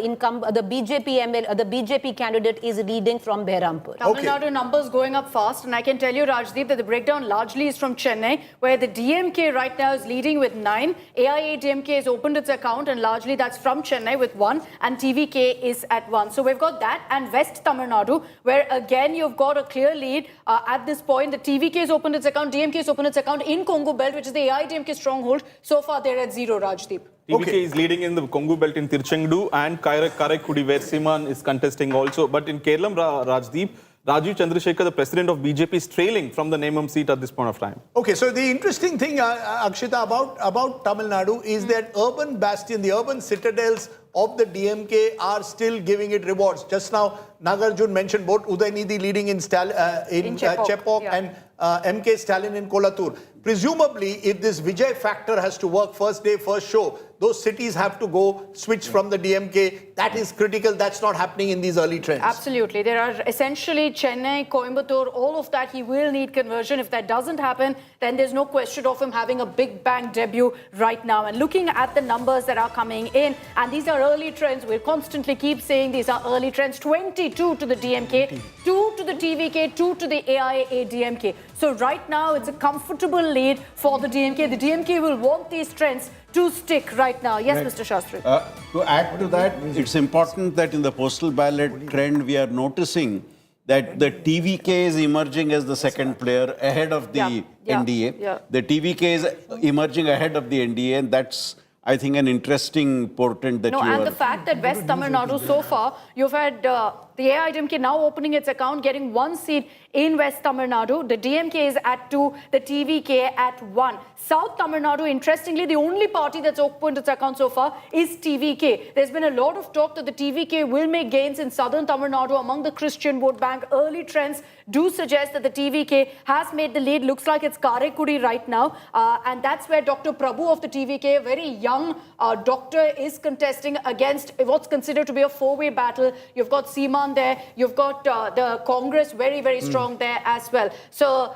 BJP candidate is leading from Berhampur. Tamil Nadu numbers going up fast. And I can tell you, Rajdeep, that the breakdown largely is from Chennai, where the DMK right now is leading with 9. AIADMK has opened its account, and largely that's from Chennai with 1. And TVK is at 1. So we've got that. And West Tamil Nadu, where again you've got a clear lead at this point. The TVK has opened its account, DMK has opened its account in Congo Belt, which is the AIADMK stronghold. So far they're at 0, Rajdeep. TVK is leading in the Congo Belt in Tirchengdu and Karaikudi, where Siman is contesting also. But in Kerala, Rajdeep, Rajiv Chandrasekhar, the president of BJP, is trailing from the Nemam seat at this point of time. Okay, so the interesting thing, Akshita, about Tamil Nadu is that urban bastion, the urban citadels of the DMK are still giving it rewards. Just now, Nagarjun mentioned both Udaynidhi leading in Cheppok and MK Stalin in Kolattur. Presumably, if this Vijay factor has to work first day, first show, those cities have to go switch from the DMK. That is critical. That's not happening in these early trends. Absolutely. There are essentially Chennai, Coimbatore, all of that. He will need conversion. If that doesn't happen, then there's no question of him having a big bang debut right now. And looking at the numbers that are coming in, and these are early trends. We'll constantly keep saying these are early trends. 22 to the DMK, 2 to the TVK, 2 to the AIADMK. So right now, it's a comfortable lead for the DMK. The DMK will want these trends to stick right now. Yes, Mr. Shastri. To add to that, it's important that in the postal ballot trend, we are noticing that the TVK is emerging as the second player ahead of the NDA. The TVK is emerging ahead of the NDA, and that's, I think, an interesting portent that and the fact that West Tamil Nadu so far, you've had the AIDMK now opening its account, getting 1 seat in West Tamil Nadu. The DMK is at 2, the TVK at 1. South Tamil Nadu, interestingly, the only party that's opened its account so far is TVK. There's been a lot of talk that the TVK will make gains in southern Tamil Nadu among the Christian vote bank. Early trends do suggest that the TVK has made the lead. Looks like it's Karaikudi right now. And that's where Dr. Prabhu of the TVK, a very young doctor, is contesting against what's considered to be a four-way battle. You've got Seeman there. You've got the Congress very, very strong there as well. So,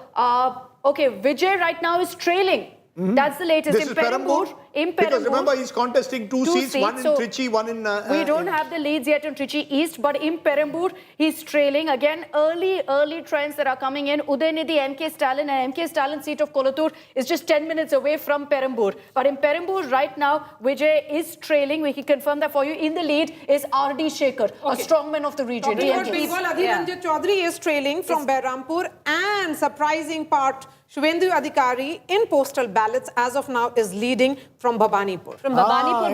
okay, Vijay right now is trailing. That's the latest. This is Perambur? Because remember, he's contesting two seats, one in Trichy, one in... we don't have the leads yet in Trichy East, but in Perambur, he's trailing. Again, early trends that are coming in. Udaynidhi, MK Stalin, and MK Stalin seat of Kolattur is just 10 minutes away from Perambur. But in Perambur, right now, Vijay is trailing. We can confirm that for you. In the lead is R.D. Shekhar, a strongman of the region. Adhiranjan Chaudhary is trailing from Behrampur, and surprising part, Shubhendu Adhikari in postal ballots as of now is leading from Bhabanipur.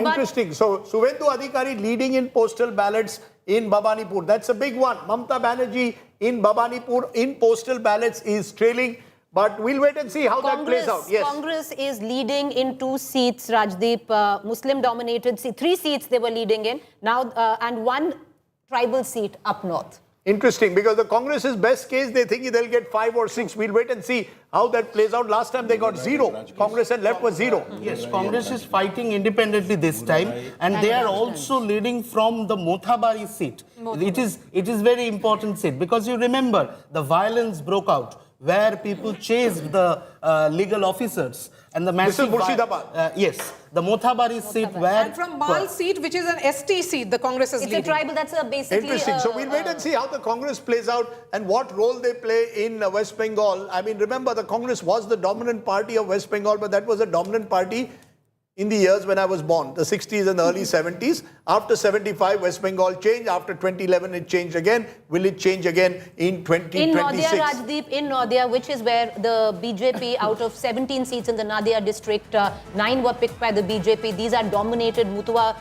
Interesting. So, Shubhendu Adhikari leading in postal ballots in Bhabanipur. That's a big one. Mamata Banerjee in Bhabanipur in postal ballots is trailing. But we'll wait and see how that plays out. Yes. Congress is leading in 2 seats, Rajdeep. Muslim-dominated 3 seats they were leading in. Now, and 1 tribal seat up north. Interesting, because the Congress's best case, they think they'll get 5 or 6. We'll wait and see how that plays out. Last time they got 0. Congress and left was 0. Yes, Congress is fighting independently this time, and they are also leading from the Mothabari seat. It is very important seat, because you remember the violence broke out where people chased the legal officers. And the this is Murshidabad. Yes, the Mothabari seat where... And from Mal seat, which is an ST seat, the Congress is leading. It's a tribal, that's a basically... Interesting. So we'll wait and see how the Congress plays out and what role they play in West Bengal. I mean, remember, the Congress was the dominant party of West Bengal, but that was a dominant party in the years when I was born, the 60s and the early 70s. After 75, West Bengal changed. After 2011, it changed again. Will it change again in 2026? In Nadia, Rajdeep, in Nadia, which is where the BJP, out of 17 seats in the Nadia district, 9 were picked by the BJP. These are dominated Mutua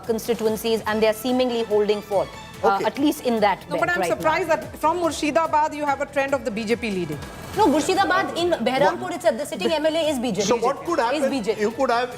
constituencies, and they are seemingly holding forth, at least in that No, but I'm surprised that from Murshidabad, you have a trend of the BJP leading. No, Murshidabad in Behrampur, it's the sitting MLA is BJP. So what could happen?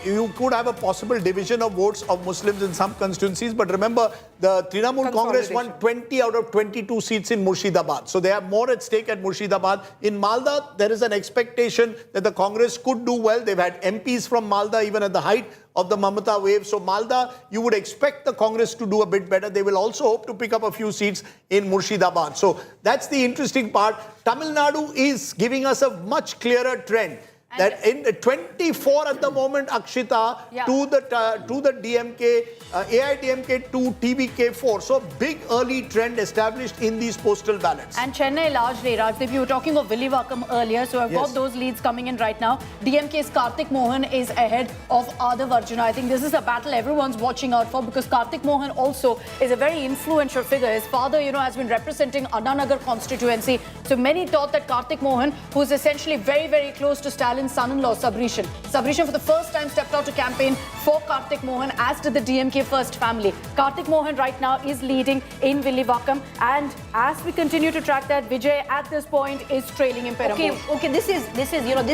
You could have a possible division of votes of Muslims in some constituencies. But remember, the Trinamool Congress won 20 out of 22 seats in Murshidabad. So they have more at stake at Murshidabad. In Malda, there is an expectation that the Congress could do well. They've had MPs from Malda even at the height of the Mamata wave. So Malda, you would expect the Congress to do a bit better. They will also hope to pick up a few seats in Murshidabad. So that's the interesting part. Tamil Nadu is giving us a much clearer trend. That in 24 at the moment, Akshita, to the DMK, AIDMK to TVK 4. So big early trend established in these postal ballots. And Chennai largely, Rajdeep, you were talking of Villivakkam earlier, so I've got those leads coming in right now. DMK's Kartik Mohan is ahead of Adav Arjuna. I think this is a battle everyone's watching out for, because Kartik Mohan also is a very influential figure. His father, has been representing Annanagar constituency. So many thought that Kartik Mohan, who's essentially very, very close to Stalin Stallin's son-in-law, Sabrishan. Sabrishan for the first time stepped out to campaign for Kartik Mohan, as did the DMK first family. Kartik Mohan right now is leading in Villivakam, and as we continue to track that, Vijay at this point is trailing in Perambur. Okay, this is, this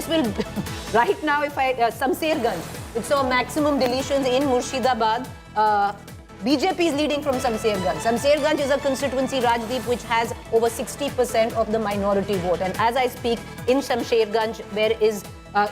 will, right now if I, Samserganj, it saw maximum deletions in Murshidabad. BJP is leading from Samserganj. Samserganj is a constituency, Rajdeep, which has over 60% of the minority vote. And as I speak, in Samserganj,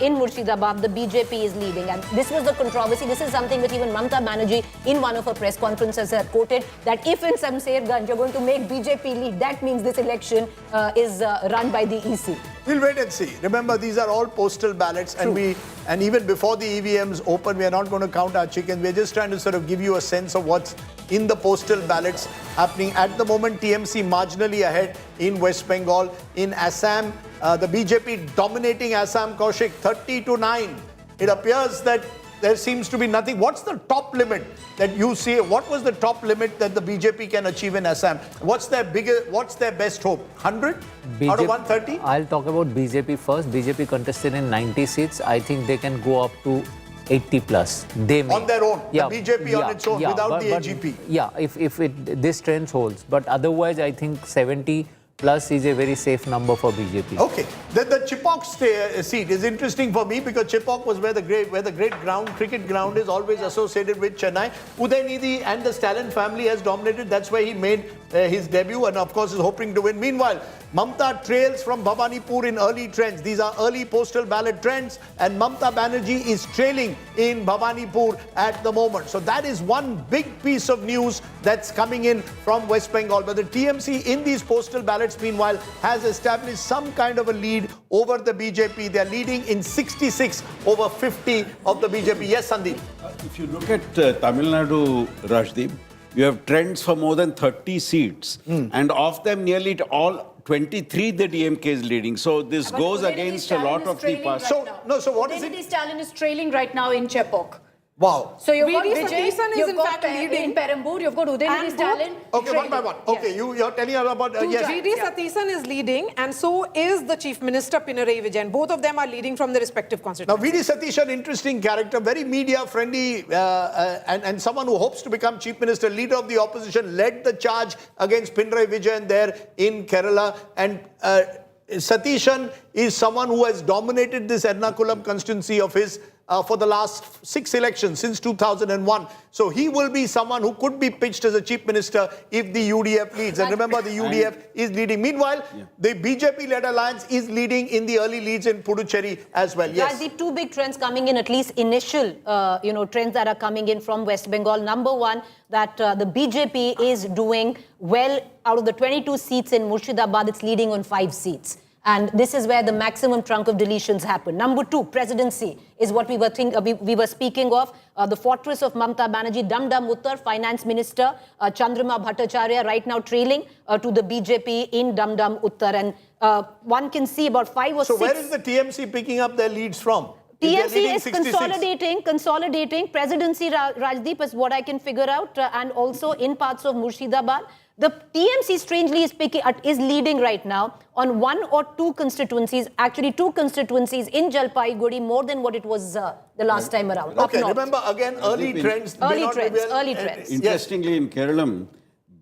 in Murshidabad, the BJP is leading. And this was the controversy. This is something which even Mamata Banerjee, in one of her press conferences, had quoted, that if in Samserganj you're going to make BJP lead, that means this election is run by the EC. We'll wait and see. Remember, these are all postal ballots, and even before the EVMs open, we are not going to count our chickens. We're just trying to sort of give you a sense of what's in the postal ballots happening. At the moment, TMC marginally ahead in West Bengal. In Assam, the BJP dominating Assam, Kaushik, 30-9. It appears that there seems to be nothing. What's the top limit that you see? What was the top limit that the BJP can achieve in Assam? What's their best hope? 100 out of 130? I'll talk about BJP first. BJP contested in 90 seats. I think they can go up to 80 plus. They may. On their own? The BJP on its own, without the AGP? Yeah, if this trend holds. But otherwise, I think 70 plus is a very safe number for BJP. Okay. The Chipok seat is interesting for me because Chipok was where the great cricket ground is, always associated with Chennai. Udaynidhi and the Stalin family has dominated. That's where he made his debut and of course is hoping to win. Meanwhile, Mamata trails from Bhawanipur in early trends. These are early postal ballot trends, and Mamata Banerjee is trailing in Bhawanipur at the moment. So that is one big piece of news that's coming in from West Bengal. But the TMC in these postal ballots, meanwhile, has established some kind of a lead over the BJP. They're leading in 66 over 50 of the BJP. Yes, Sandeep. If you look at Tamil Nadu, Rajdeep, you have trends for more than 30 seats. And of them, nearly all 23 the DMK is leading. So this goes against a lot of the past. So what is it? Stalin is trailing right now in Chepok. Wow. So you've got Vijay Vijay, is you've in got fact leading. in Perambur, you've got Udaynidhi Stalin. Okay, one by one. Okay, you're telling us about... yes. Vijay Satheesan is leading, and so is the Chief Minister Pinarayi Vijayan. Both of them are leading from their respective constituencies. Now, Vijay Satheesan, interesting character, very media-friendly, and someone who hopes to become Chief Minister, leader of the opposition, led the charge against Pinarayi Vijayan there in Kerala. And Satheesan is someone who has dominated this Ernakulam constituency of his for the last 6 elections since 2001. So he will be someone who could be pitched as a chief minister if the UDF leads. And remember, the UDF is leading. Meanwhile, the BJP-led alliance is leading in the early leads in Puducherry as well. Yes. The two big trends coming in, at least initial, trends that are coming in from West Bengal. Number one, that the BJP is doing well. Out of the 22 seats in Murshidabad, it's leading on 5 seats. And this is where the maximum trunk of deletions happen. Number two, presidency is what we were speaking of. The fortress of Mamata Banerjee, Dum Dum Uttar, Finance Minister Chandrama Bhattacharya, right now trailing to the BJP in Dum Dum Uttar. And one can see about 5 or 6. So where is the TMC picking up their leads from? TMC is consolidating. Presidency, Rajdeep, is what I can figure out. And also in parts of Murshidabad. The TMC, strangely, is leading right now on 1 or 2 constituencies, actually 2 constituencies in Jalpaiguri, more than what it was the last time around. Okay, remember again, early trends. Early trends. Interestingly, in Kerala,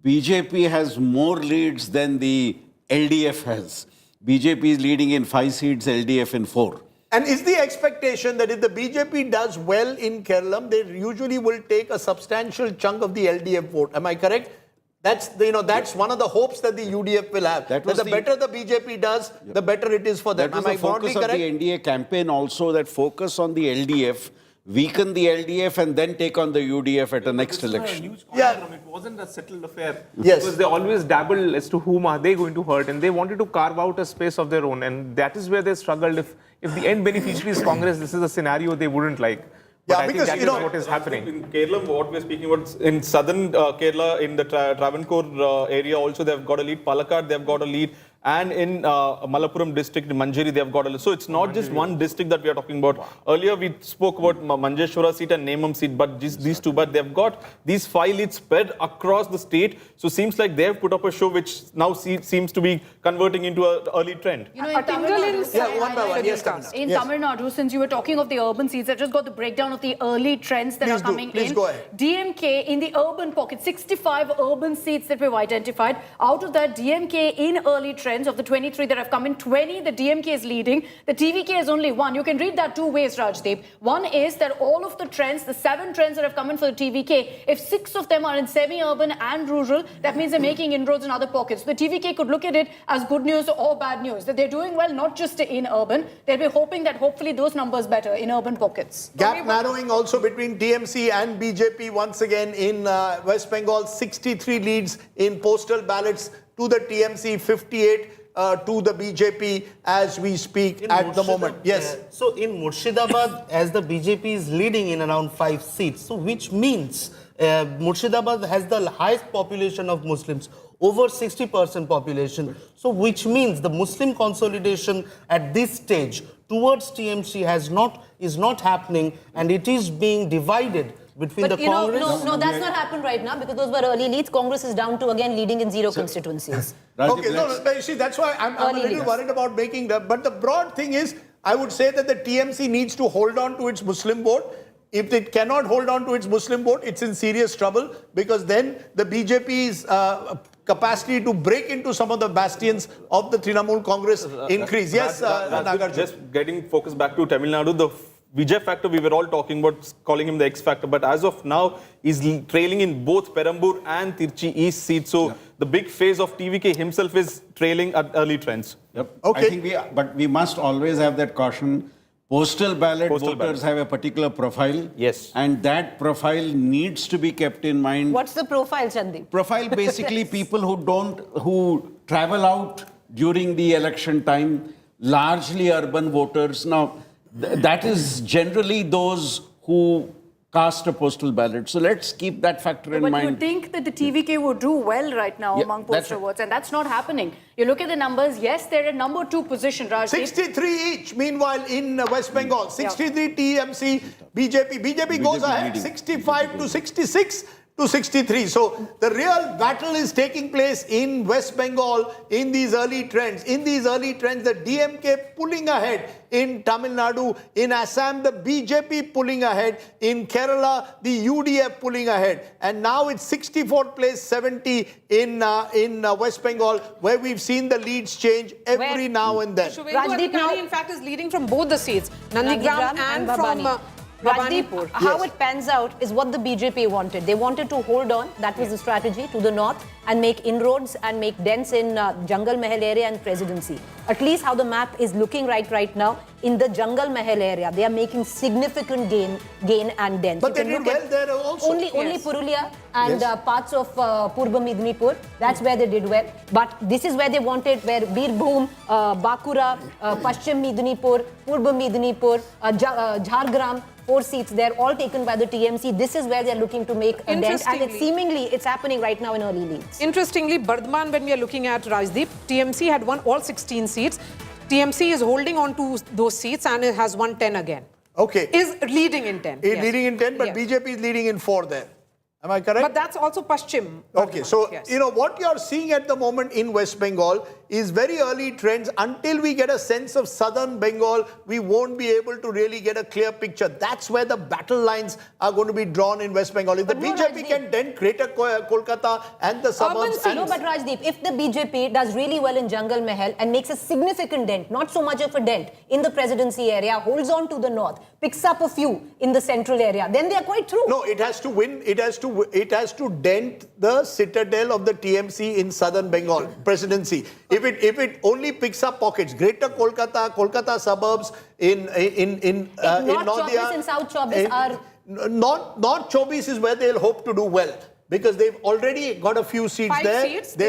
BJP has more leads than the LDF has. BJP is leading in 5 seats, LDF in 4. And is the expectation that if the BJP does well in Kerala, they usually will take a substantial chunk of the LDF vote? Am I correct? That's one of the hopes that the UDF will have. That the better the BJP does, the better it is for them. That was the focus of the NDA campaign also, that focus on the LDF, weaken the LDF and then take on the UDF at the next election. It wasn't a settled affair. Yes. Because they always dabble as to whom are they going to hurt, and they wanted to carve out a space of their own, and that is where they struggled. If the end beneficiary is Congress, this is a scenario they wouldn't like. But I think that is what is happening. In Kerala, what we're speaking about, in southern Kerala, in the Travancore area also, they've got a lead. Palakkad, they've got a lead. And in Malappuram district, in Manjeri, they have got a... So it's not just one district that we are talking about. Earlier, we spoke about Manjeshwara seat and Nemam seat, but these two. But they've got these 5 leads spread across the state. So it seems like they've put up a show which now seems to be converting into an early trend. You know, in Tamil Nadu, in Tamil Nadu, since you were talking of the urban seats, I just got the breakdown of the early trends that are coming in. Please go ahead. DMK in the urban pocket, 65 urban seats that we've identified. Out of that, DMK in early trends of the 23 that have come in, 20 the DMK is leading. The TVK is only 1. You can read that 2 ways, Rajdeep. One is that all of the trends, the 7 trends that have come in for the TVK, if 6 of them are in semi-urban and rural, that means they're making inroads in other pockets. The TVK could look at it as good news or bad news, that they're doing well not just in urban. They'll be hoping that hopefully those numbers better in urban pockets. Gap narrowing also between TMC and BJP once again in West Bengal. 63 leads in postal ballots to the TMC, 58 to the BJP as we speak at the moment. Yes. So in Murshidabad, as the BJP is leading in around 5 seats, so which means Murshidabad has the highest population of Muslims, over 60% population. So which means the Muslim consolidation at this stage towards TMC is not happening, and it is being divided between but the Congress. No, that's not happened right now because those were early leads. Congress is down to again leading in 0 constituencies. Okay, no, see, that's why I'm a little worried about making that. But the broad thing is, I would say that the TMC needs to hold on to its Muslim vote. If it cannot hold on to its Muslim vote, it's in serious trouble, because then the BJP's capacity to break into some of the bastions of the Trinamool Congress increase. Yes, Nagarjun. Just getting focused back to Tamil Nadu, the Vijay factor we were all talking about, calling him the X factor, but as of now, he's trailing in both Perambur and Tirchi East seats. So the big phase of TVK himself is trailing at early trends. Yep. Okay. I think but we must always have that caution. Postal ballot voters have a particular profile. Yes. And that profile needs to be kept in mind. What's the profile, Chandeep? Profile basically people who travel out during the election time, largely urban voters. Now, that is generally those who cast a postal ballot. So let's keep that factor in mind. But you would think that the TVK would do well right now among postal votes, and that's not happening. You look at the numbers, yes, they're at number 2 position, Rajdeep. 63 each, meanwhile, in West Bengal. 63 TMC, BJP. BJP goes ahead, 65 to 66 to 63. So the real battle is taking place in West Bengal in these early trends. In these early trends, the DMK pulling ahead in Tamil Nadu. In Assam, the BJP pulling ahead. In Kerala, the UDF pulling ahead. And now it's 64th place, 70 in West Bengal, where we've seen the leads change every now and then. Rajdeep, in fact, is leading from both the seats, Nandigram and from... Rajdeep, how it pans out is what the BJP wanted. They wanted to hold on, that was the strategy, to the north and make inroads and make dents in Jungle Mahal area and presidency. At least how the map is looking right now, in the Jungle Mahal area, they are making significant gain and dents. But they did well there also. Only Purulia and parts of Purba Midnipur, that's where they did well. But this is where they wanted, where Birbhum, Bakura, Paschim Midnipur, Purba Midnipur, Jhargram, 4 seats, they're all taken by the TMC. This is where they're looking to make a dent, and it's happening right now in early leads. Interestingly, Bardhaman, when we are looking at Rajdeep, TMC had won all 16 seats. TMC is holding on to those seats and it has won 10 again. Okay. Is leading in 10. Is leading in 10, but BJP is leading in 4 there. Am I correct? But that's also Paschim. Okay, so, you know, what you're seeing at the moment in West Bengal is very early trends. Until we get a sense of southern Bengal, we won't be able to really get a clear picture. That's where the battle lines are going to be drawn in West Bengal. If the BJP can dent Greater Kolkata and the suburbs... No, but Rajdeep, if the BJP does really well in Jungle Mahal and makes a significant dent, not so much of a dent, in the presidency area, holds on to the north, picks up a few in the central area, then they are quite through. No, it has to win. It has to dent the citadel of the TMC in southern Bengal presidency. If it only picks up pockets, Greater Kolkata suburbs in North Chobis and South Chobis are... North Chobis is where they'll hope to do well, because they've already got a few seats 5 there. Seats, they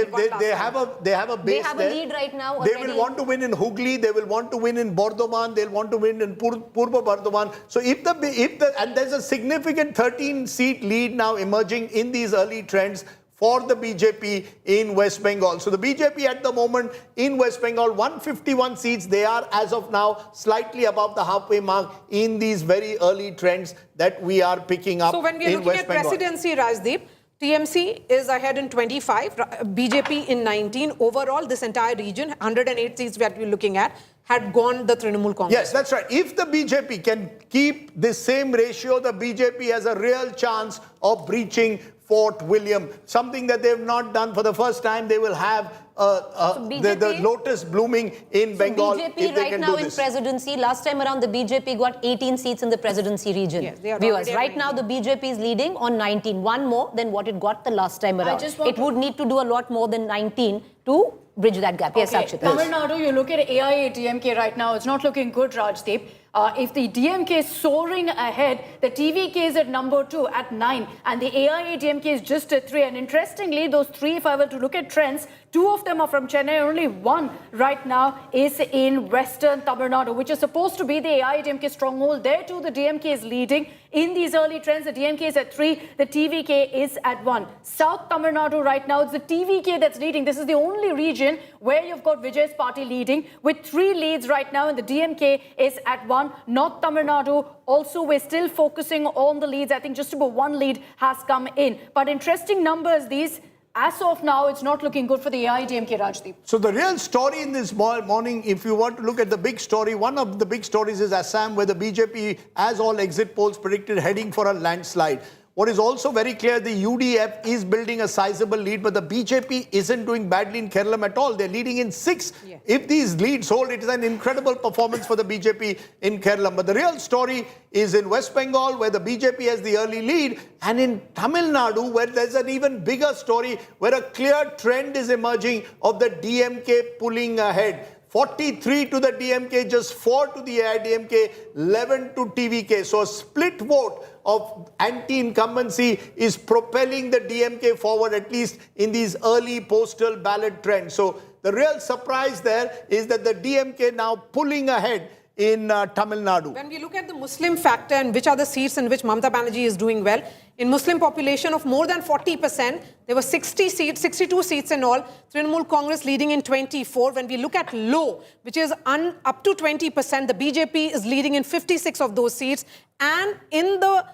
have a base there. They have a lead right now They already. will want to win in Hooghly. They will want to win in Bardhaman. They'll want to win in Purba Bardhaman. So and there's a significant 13-seat lead now emerging in these early trends for the BJP in West Bengal. So the BJP at the moment in West Bengal, 151 seats. They are as of now slightly above the halfway mark in these very early trends that we are picking up. So when we are in looking West at Bengal. presidency, Rajdeep, TMC is ahead in 25, BJP in 19. Overall, this entire region, 108 seats that we're looking at, had gone the Trinamool Congress. Yes, that's right. If the BJP can keep this same ratio, the BJP has a real chance of breaching Fort William, something that they've not done. For the first time, they will have the lotus blooming in Bengal. BJP if they right can now do in this. presidency, last time around the BJP got 18 seats in the presidency region. Yes, they are Viewers, already right now the BJP is leading on 19, one more than what it got the last time around. It would need to do a lot more than 19 to bridge that gap. Yes, Okay, Akshita. Tamil Nadu, you look at AIA-DMK right now, it's not looking good, Rajdeep. If the DMK is soaring ahead, the TVK is at number 2 at 9, and the AIA-DMK is just at 3. And interestingly, those 3, if I were to look at trends, 2 of them are from Chennai, only 1 right now is in Western Tamil Nadu, which is supposed to be the AIA-DMK stronghold. There too, the DMK is leading. In these early trends, the DMK is at 3, the TVK is at 1. South Tamil Nadu right now, it's the TVK that's leading. This is the only region where you've got Vijay's party leading with 3 leads right now, and the DMK is at 1. North Tamil Nadu, also we're still focusing on the leads. I think just about 1 lead has come in. But interesting numbers these. As of now, it's not looking good for the AIA-DMK, Rajdeep. So the real story in this morning, if you want to look at the big story, one of the big stories is Assam, where the BJP, as all exit polls predicted, heading for a landslide. What is also very clear, the UDF is building a sizable lead, but the BJP isn't doing badly in Kerala at all. They're leading in 6. Yeah. If these leads hold, it is an incredible performance for the BJP in Kerala. But the real story is in West Bengal, where the BJP has the early lead, and in Tamil Nadu, where there's an even bigger story, where a clear trend is emerging of the DMK pulling ahead. 43 to the DMK, just 4 to the AIDMK, 11 to TVK. So a split vote of anti-incumbency is propelling the DMK forward, at least in these early postal ballot trends. So the real surprise there is that the DMK now pulling ahead in Tamil Nadu. When we look at the Muslim factor and which are the seats in which Mamata Banerjee is doing well, in Muslim population of more than 40%, there were 60 seats, 62 seats in all. Trinamool Congress leading in 24. When we look at low, which is up to 20%, the BJP is leading in 56 of those seats. And in the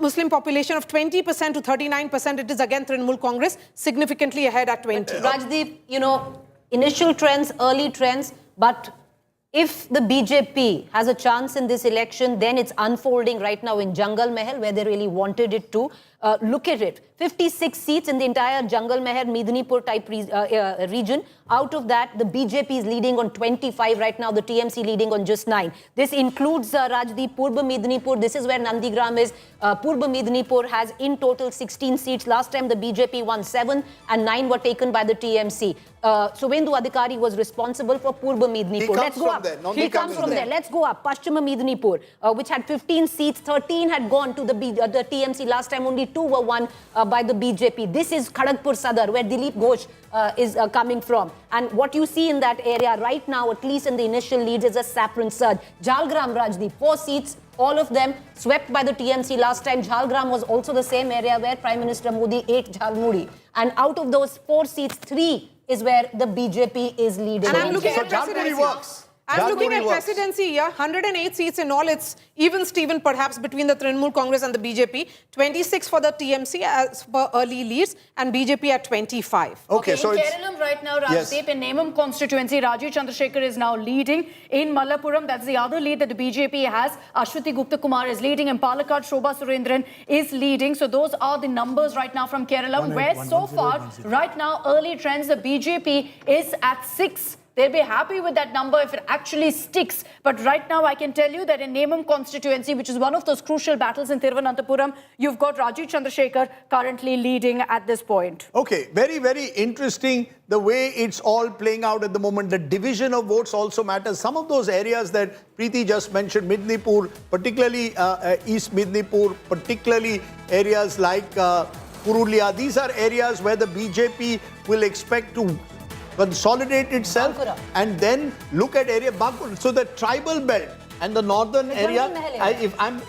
Muslim population of 20% to 39%, it is again Trinamool Congress significantly ahead at 20. Rajdeep, you know, initial trends, early trends, but if the BJP has a chance in this election, then it's unfolding right now in Jungle Mahal, where they really wanted it to. Look at it. 56 seats in the entire Jungle Mahal, Medinipur type region. Out of that, the BJP is leading on 25 right now, the TMC leading on just 9. This includes Rajdeep, Purba Medinipur. This is where Nandigram is. Purba Medinipur has in total 16 seats. Last time the BJP won 7 and 9 were taken by the TMC. Suvendu Adhikari was responsible for Purba Medinipur. Let's go up. He comes from there. Let's go up. Pashchima Medinipur, which had 15 seats, 13 had gone to the TMC. Last time only 2 were won by the BJP. This is Kharagpur Sadar, where Dilip Ghosh is coming from. And what you see in that area right now, at least in the initial leads, is a saffron surge. Jhalgram, Rajdeep, 4 seats, all of them swept by the TMC last time. Jhalgram was also the same area where Prime Minister Modi ate Jhalmuri. And out of those 4 seats, 3 is where the BJP is leading. And I'm looking at presidency. I'm looking at presidency here. 108 seats in all. It's even Steven perhaps between the Trinamool Congress and the BJP. 26 for the TMC as per early leads, and BJP at 25. Okay, so in Kerala right now, Rajdeep, in Nemam constituency, Rajiv Chandrasekhar is now leading. In Malappuram, that's the other lead that the BJP has. Ashwati Gupta Kumar is leading. In Palakkad, Shobha Surendran is leading. So those are the numbers right now from Kerala, where so far, right now, early trends, the BJP is at 6. They'll be happy with that number if it actually sticks. But right now, I can tell you that in Nemam constituency, which is one of those crucial battles in Thiruvananthapuram, you've got Rajiv Chandrasekhar currently leading at this point. Okay, very, very interesting the way it's all playing out at the moment. The division of votes also matters. Some of those areas that Preeti just mentioned, Midnipur, particularly East Midnipur, particularly areas like Purulia, these are areas where the BJP will expect to consolidate itself and then look at area Bankura. So the tribal belt and the northern area, if I'm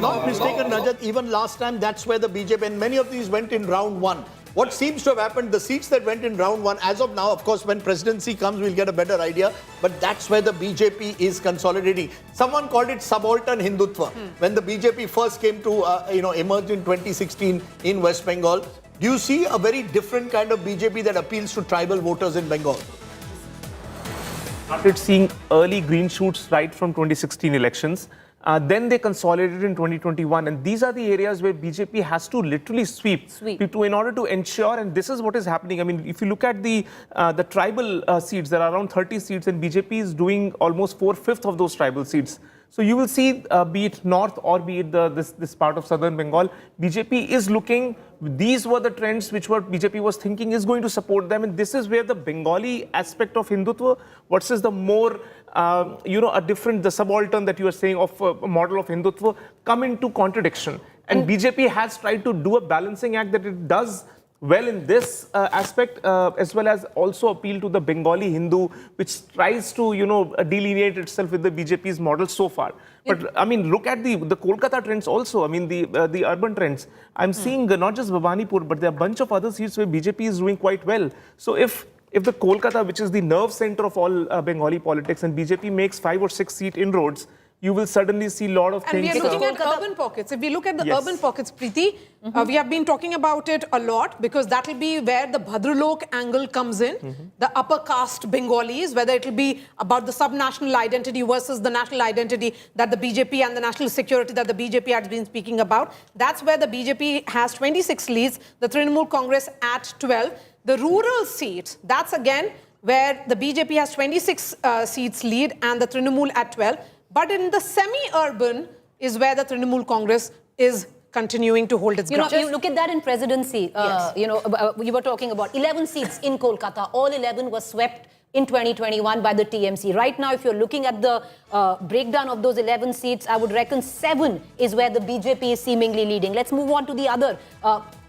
not mistaken, Rajat, even last time that's where the BJP, and many of these went in round 1. what seems to have happened, the seats that went in round one, as of now, of course, when presidency comes, we'll get a better idea. But that's where the BJP is consolidating. Someone called it subaltern Hindutva. When the BJP first came to, emerged in 2016 in West Bengal. Do you see a very different kind of BJP that appeals to tribal voters in Bengal? Started seeing early green shoots right from 2016 elections. Then they consolidated in 2021, and these are the areas where BJP has to literally sweep. In order to ensure, and this is what is happening. I mean, if you look at the tribal seats, there are around 30 seats, and BJP is doing almost 4/5 of those tribal seats. So you will see, be it north or be it this part of southern Bengal, BJP is looking. These were the trends which BJP was thinking is going to support them, and this is where the Bengali aspect of Hindutva versus the more, the subaltern that you are saying of a model of Hindutva come into contradiction. And BJP has tried to do a balancing act that it does well in this aspect, as well as also appeal to the Bengali Hindu, which tries to, delineate itself with the BJP's model so far. But I mean, look at the Kolkata trends also. I mean, the urban trends. I'm seeing not just Bhabanipur, but there are a bunch of other seats where BJP is doing quite well. So if the Kolkata, which is the nerve center of all Bengali politics, and BJP makes 5 or 6 seat inroads, you will suddenly see a lot of things. And we are looking at urban pockets. If we look at the urban pockets, Preeti, we have been talking about it a lot because that will be where the Bhadralok angle comes in. The upper caste Bengalis, whether it will be about the sub-national identity versus the national identity that the BJP and the national security that the BJP has been speaking about. That's where the BJP has 26 leads, the Trinamool Congress at 12. The rural seats, that's again where the BJP has 26 seats lead and the Trinamool at 12. But in the semi-urban is where the Trinamool Congress is continuing to hold its ground. You look at that in presidency. You were talking about 11 seats in Kolkata. All 11 were swept in 2021 by the TMC. Right now, if you're looking at the breakdown of those 11 seats, I would reckon 7 is where the BJP is seemingly leading. Let's move on to the other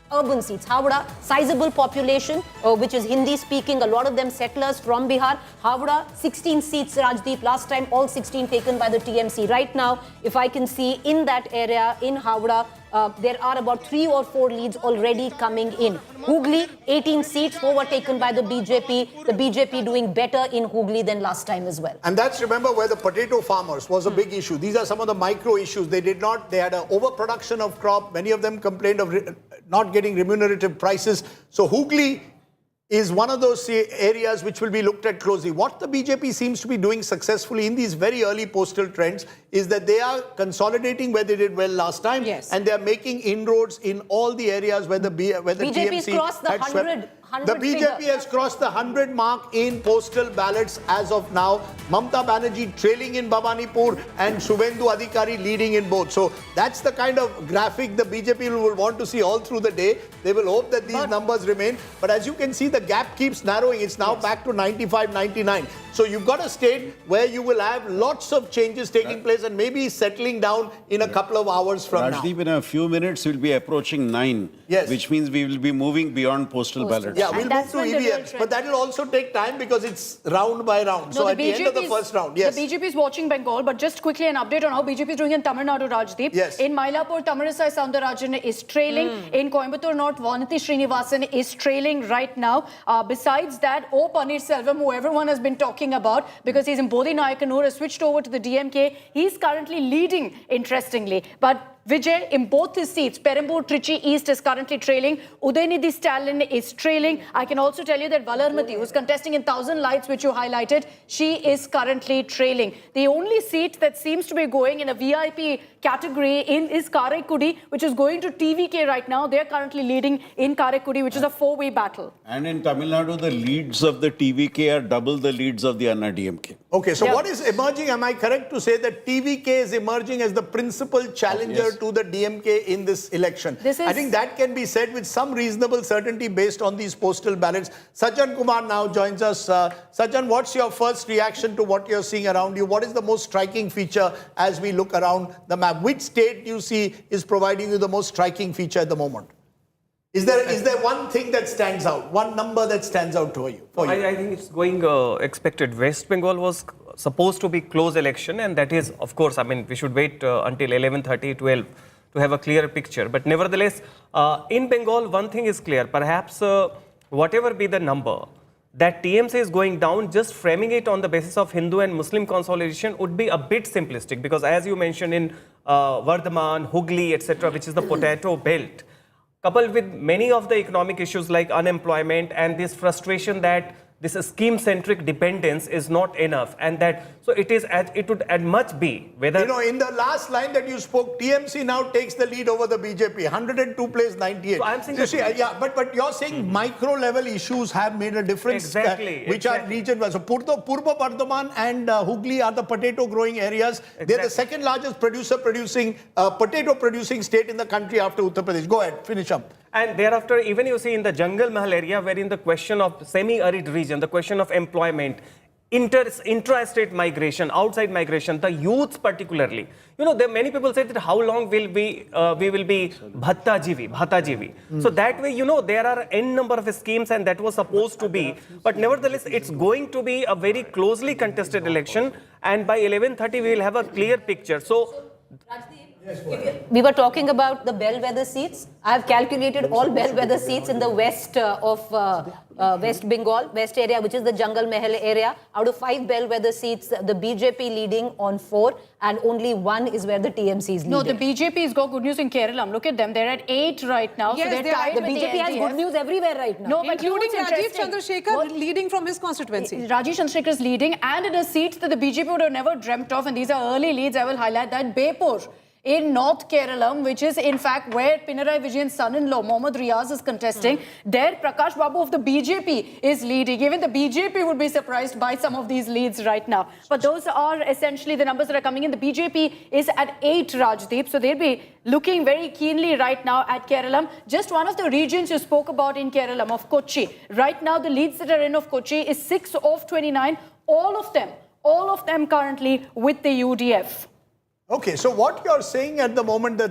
urban seats. Howrah, sizable population, which is Hindi-speaking, a lot of them settlers from Bihar. Howrah, 16 seats, Rajdeep. Last time, all 16 taken by the TMC. Right now, if I can see in that area, in Howrah, there are about 3 or 4 leads already coming in. Hooghly, 18 seats, 4 were taken by the BJP. The BJP doing better in Hooghly than last time as well. And that's, remember, where the potato farmers was a big issue. These are some of the micro issues. They had an overproduction of crop. Many of them complained of not getting remunerative prices. So Hooghly is one of those areas which will be looked at closely. What the BJP seems to be doing successfully in these very early postal trends is that they are consolidating where they did well last time, and they are making inroads in all the areas where the TMC crossed the had 100 The BJP has crossed the 100 mark in postal ballots as of now. Mamata Banerjee trailing in Bhabanipur and Subhendu Adhikari leading in both. So that's the kind of graphic the BJP will want to see all through the day. They will hope that these numbers remain. But as you can see, the gap keeps narrowing. It's now back to 95, 99. So you've got a state where you will have lots of changes taking place and maybe settling down in a couple of hours from now. Rajdeep, in a few minutes, we'll be approaching 9, which means we will be moving beyond postal ballots. Yeah, we'll move to EVMs, but that will also take time because it's round by round. So at the end of the first round, the BJP is watching Bengal, but just quickly an update on how BJP is doing in Tamil Nadu, Rajdeep. In Mylapore, Tamilisai Soundarajan is trailing. In Coimbatore North, Vanati Srinivasan is trailing right now. Besides that, O Pannirselvam, who everyone has been talking about, because he's in Bodhinayakanur, has switched over to the DMK. He's currently leading, interestingly. But Vijay, in both his seats, Perambur Trichy East is currently trailing. Udaynidhi Stalin is trailing. I can also tell you that Valarmati, who's contesting in 1000 Lights, which you highlighted, she is currently trailing. The only seat that seems to be going in a VIP category is Karaikudi, which is going to TVK right now. They're currently leading in Karaikudi, which is a 4-way battle. And in Tamil Nadu, the leads of the TVK are double the leads of the Anna DMK. Okay, so what is emerging? Am I correct to say that TVK is emerging as the principal challenger to the DMK in this election? I think that can be said with some reasonable certainty based on these postal ballots. Sajjan Kumar now joins us. Sajjan, what's your first reaction to what you're seeing around you? What is the most striking feature as we look around the map? Which state do you see is providing you the most striking feature at the moment? Is there one thing that stands out, one number that stands out to you? I think it's going expected. West Bengal was supposed to be close election, and that is, of course, I mean, we should wait until 11:30, 12 to have a clearer picture. But nevertheless, in Bengal, one thing is clear. Perhaps whatever be the number, that TMC is going down, just framing it on the basis of Hindu and Muslim consolidation would be a bit simplistic, because as you mentioned in Vardhaman, Hooghly, etc., which is the potato belt, coupled with many of the economic issues like unemployment and this frustration that this scheme-centric dependence is not enough, and that so it would at much be whether in the last line that you spoke, TMC now takes the lead over the BJP, 102 plays 98. So I'm saying but you're saying micro level issues have made a difference, which are region-wise. So Purba Bardhaman and Hooghly are the potato growing areas. They're the second largest potato producing state in the country after Uttar Pradesh. Go ahead, finish up. And thereafter, even you see in the Jungle Mahal area, wherein the question of semi-arid region, the question of employment, intra-state migration, outside migration, the youth particularly. There many people say that how long will we will be bhatta jivi. So that way, there are n number of schemes, and that was supposed to be. But nevertheless, it's going to be a very closely contested election, and by 11:30 we will have a clear picture. So. We were talking about the bellwether seats. I have calculated all bellwether seats in the west of West Bengal, west area, which is the Jungle Mahal area. Out of 5 bellwether seats, the BJP leading on 4, and only 1 is where the TMC is leading. No, the BJP has got good news in Kerala. Look at them. They're at 8 right now. Yes, so they're tied the with BJP has good news everywhere right now. No, but including you know Rajiv Chandrasekhar leading from his constituency. Rajiv Chandrasekhar is leading, and in a seat that the BJP would have never dreamt of, and these are early leads. I will highlight that Bepur in North Kerala, which is in fact where Pinarayi Vijayan's son-in-law, Mohammad Riaz, is contesting. There, Prakash Babu of the BJP is leading. Even the BJP would be surprised by some of these leads right now. But those are essentially the numbers that are coming in. The BJP is at 8, Rajdeep. So they'll be looking very keenly right now at Kerala. Just one of the regions you spoke about in Kerala, of Kochi. Right now, the leads that are in of Kochi is 6 of 29. All of them currently with the UDF. Okay, so what you're saying at the moment, the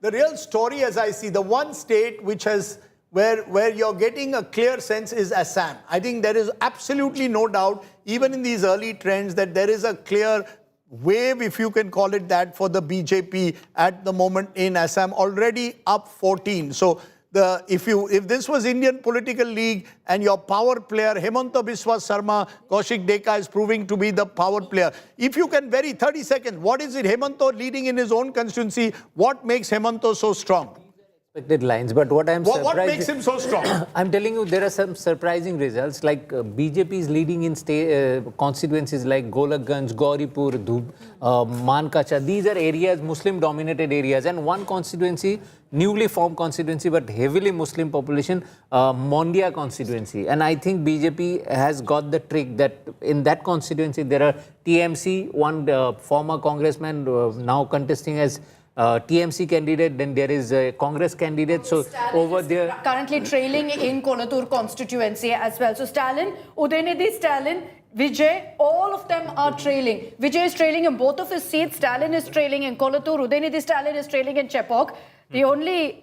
real story, as I see, the one state which has where you're getting a clear sense is Assam. I think there is absolutely no doubt, even in these early trends, that there is a clear wave, if you can call it that, for the BJP at the moment in Assam, already up 14. So if this was Indian political league and your power player Hemanta Biswa Sarma, Kaushik Deka is proving to be the power player. If you can 30 seconds, what is it Hemanta leading in his own constituency? What makes Hemanta so strong? Expected lines, but what What makes him so strong? I'm telling you, there are some surprising results. Like BJP is leading in constituencies like Golakganj, Gauripur, Mankacha. These are areas, Muslim-dominated areas, and one constituency, newly formed constituency, but heavily Muslim population, Mondia constituency. And I think BJP has got the trick that in that constituency there are TMC, one former congressman now contesting as TMC candidate, then there is a Congress candidate. So over there, currently trailing in Kolathur constituency as well. So Stalin, Udaynidhi Stalin, Vijay, all of them are trailing. Vijay is trailing in both of his seats. Stalin is trailing in Kolathur. Udaynidhi Stalin is trailing in Chepauk. The only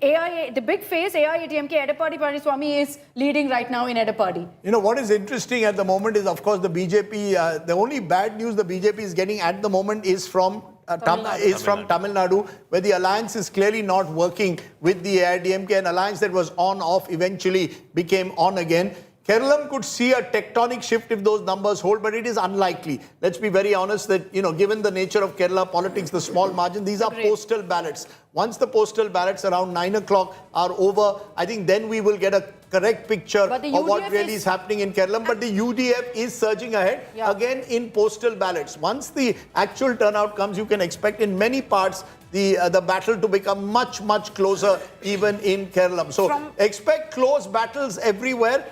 the big face, AIADMK, Edapadi Palaniswamy is leading right now in Edapadi. What is interesting at the moment is, of course, the BJP, the only bad news the BJP is getting at the moment is from Tamil Nadu, where the alliance is clearly not working with the AIADMK. An alliance that was on-off eventually became on again. Kerala could see a tectonic shift if those numbers hold, but it is unlikely. Let's be very honest that, given the nature of Kerala politics, the small margin, these are postal ballots. Once the postal ballots around 9 o'clock are over, I think then we will get a correct picture of what really is happening in Kerala. But the UDF is surging ahead again in postal ballots. Once the actual turnout comes, you can expect in many parts the battle to become much, much closer even in Kerala. So expect close battles everywhere.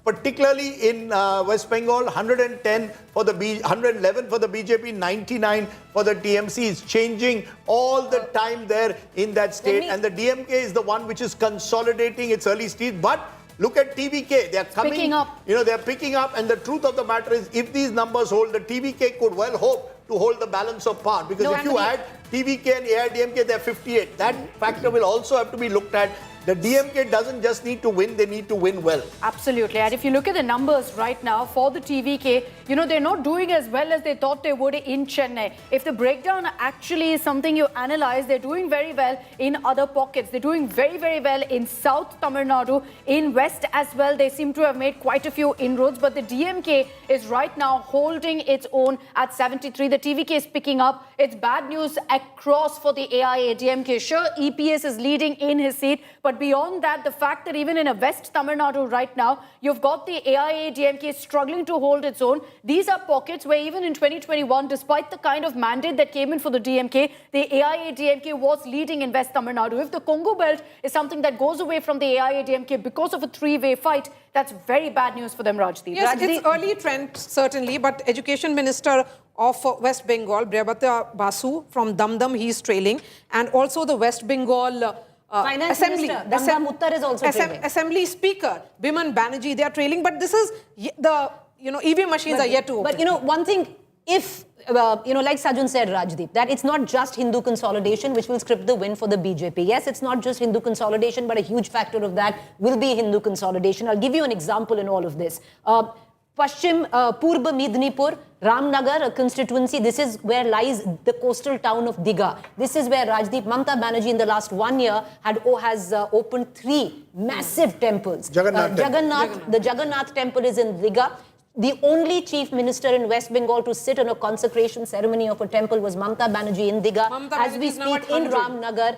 Particularly in West Bengal, 110 for the 111 for the BJP, 99 for the TMC. Is changing all the time there in that state, and the DMK is the one which is consolidating its early stage. But look at TVK; they are coming. Picking up. They are picking up, and the truth of the matter is, if these numbers hold, the TVK could well hope to hold the balance of power. Because if you add TVK and AIADMK, they're 58. That factor will also have to be looked at. The DMK doesn't just need to win, they need to win well. Absolutely. And if you look at the numbers right now for the TVK, you know, they're not doing as well as they thought they would in Chennai. If the breakdown actually is something you analyze, they're doing very well in other pockets. They're doing very, very well in South Tamil Nadu, in West as well. They seem to have made quite a few inroads, but the DMK is right now holding its own at 73. The TVK is picking up. It's bad news across for the AIADMK. Sure, EPS is leading in his seat, but beyond that, the fact that even in a West Tamil Nadu right now, you've got the AIADMK struggling to hold its own. These are pockets where even in 2021, despite the kind of mandate that came in for the DMK, the AIADMK was leading in West Tamil Nadu. If the Congo belt is something that goes away from the AIADMK because of a three-way fight, that's very bad news for them, Rajdeep. Yes, it's early trend, certainly, but Education Minister of West Bengal, Brabata Basu from Damdam, he is trailing, and also the West Bengal Finance Minister, Damdam Uttar is also trailing. Assembly Speaker, Biman Banerjee, they are trailing, but this is the, EVM machines are yet to open. But, one thing, if, like Sajjan said, Rajdeep, that it's not just Hindu consolidation which will script the win for the BJP. Yes, it's not just Hindu consolidation, but a huge factor of that will be Hindu consolidation. I'll give you an example in all of this. Pashchim, Purba Midnipur, Ramnagar, a constituency, this is where lies the coastal town of Digha. This is where Rajdeep Mamata Banerjee in the last 1 year has opened 3 massive temples. The Jagannath temple is in Digha. The only chief minister in West Bengal to sit on a consecration ceremony of a temple was Mamata Banerjee in Digha. As we speak in Ramnagar,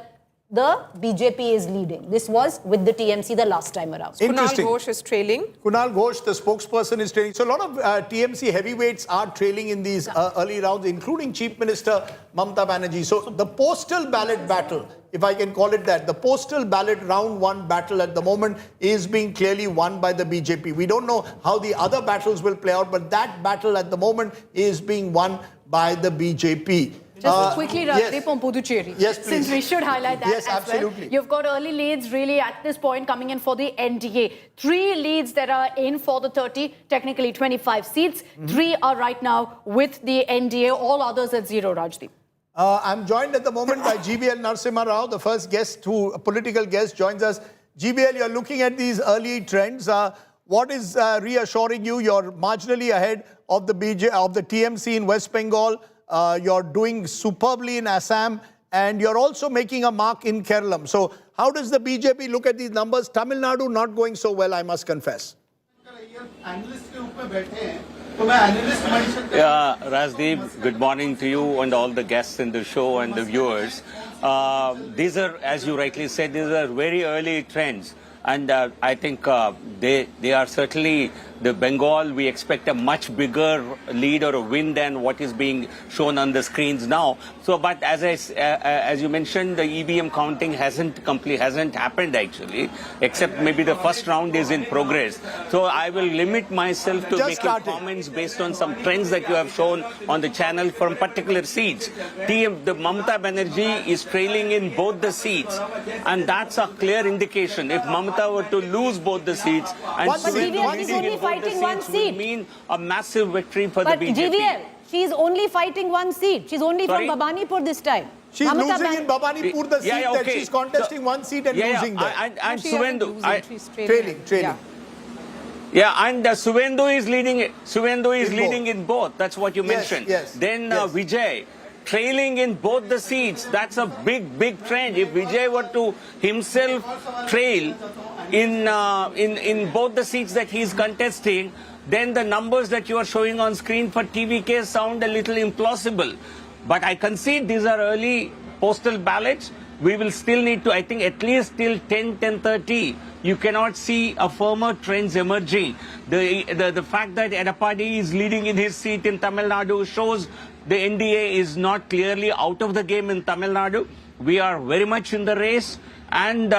the BJP is leading. This was with the TMC the last time around. Kunal Ghosh is trailing. Kunal Ghosh, the spokesperson, is trailing. So a lot of TMC heavyweights are trailing in these early rounds, including Chief Minister Mamata Banerjee. So the postal ballot battle, if I can call it that, the postal ballot round 1 battle at the moment is being clearly won by the BJP. We don't know how the other battles will play out, but that battle at the moment is being won by the BJP. Just quickly, Rajdeep, on Puducherry. Yes, please. Since we should highlight that as absolutely. well. You've got early leads really at this point coming in for the NDA. 3 leads that are in for the 30, technically 25 seats. 3 are right now with the NDA, all others at 0, Rajdeep. I'm joined at the moment by GBL Narasimha Rao, the first political guest joins us. GBL, you're looking at these early trends. What is reassuring you? You're marginally ahead of the TMC in West Bengal. You're doing superbly in Assam, and you're also making a mark in Kerala. So how does the BJP look at these numbers? Tamil Nadu not going so well, I must confess. Yeah, Rajdeep, good morning to you and all the guests in the show and the viewers. These are, as you rightly said, these are very early trends. And I think they are certainly, the Bengal, we expect a much bigger lead or a win than what is being shown on the screens now. So, but as you mentioned, the EVM counting hasn't happened actually, except maybe the first round is in progress. So I will limit myself to making comments based on some trends that you have shown on the channel from particular seats. The Mamata Banerjee is trailing in both the seats, and that's a clear indication. If Mamata were to lose both the seats, and GVL is only fighting 1 seat. Will mean a massive victory for the BJP. GVL, she's only fighting 1 seat. She's only from Babanipur this time. She's losing in Babanipur the seat that she's contesting 1 seat and losing there. And Suvendu, She's trailing. Yeah, and Suvendu is leading. Suvendu is leading in both. That's what you mentioned. Then Vijay, trailing in both the seats. That's a big trend. If Vijay were to himself trail in both the seats that he's contesting, then the numbers that you are showing on screen for TVK sound a little implausible. But I concede these are early postal ballots. We will still need to, I think, at least till 10:30, you cannot see a firmer trends emerging. The fact that Edapadi is leading in his seat in Tamil Nadu shows the NDA is not clearly out of the game in Tamil Nadu. We are very much in the race. And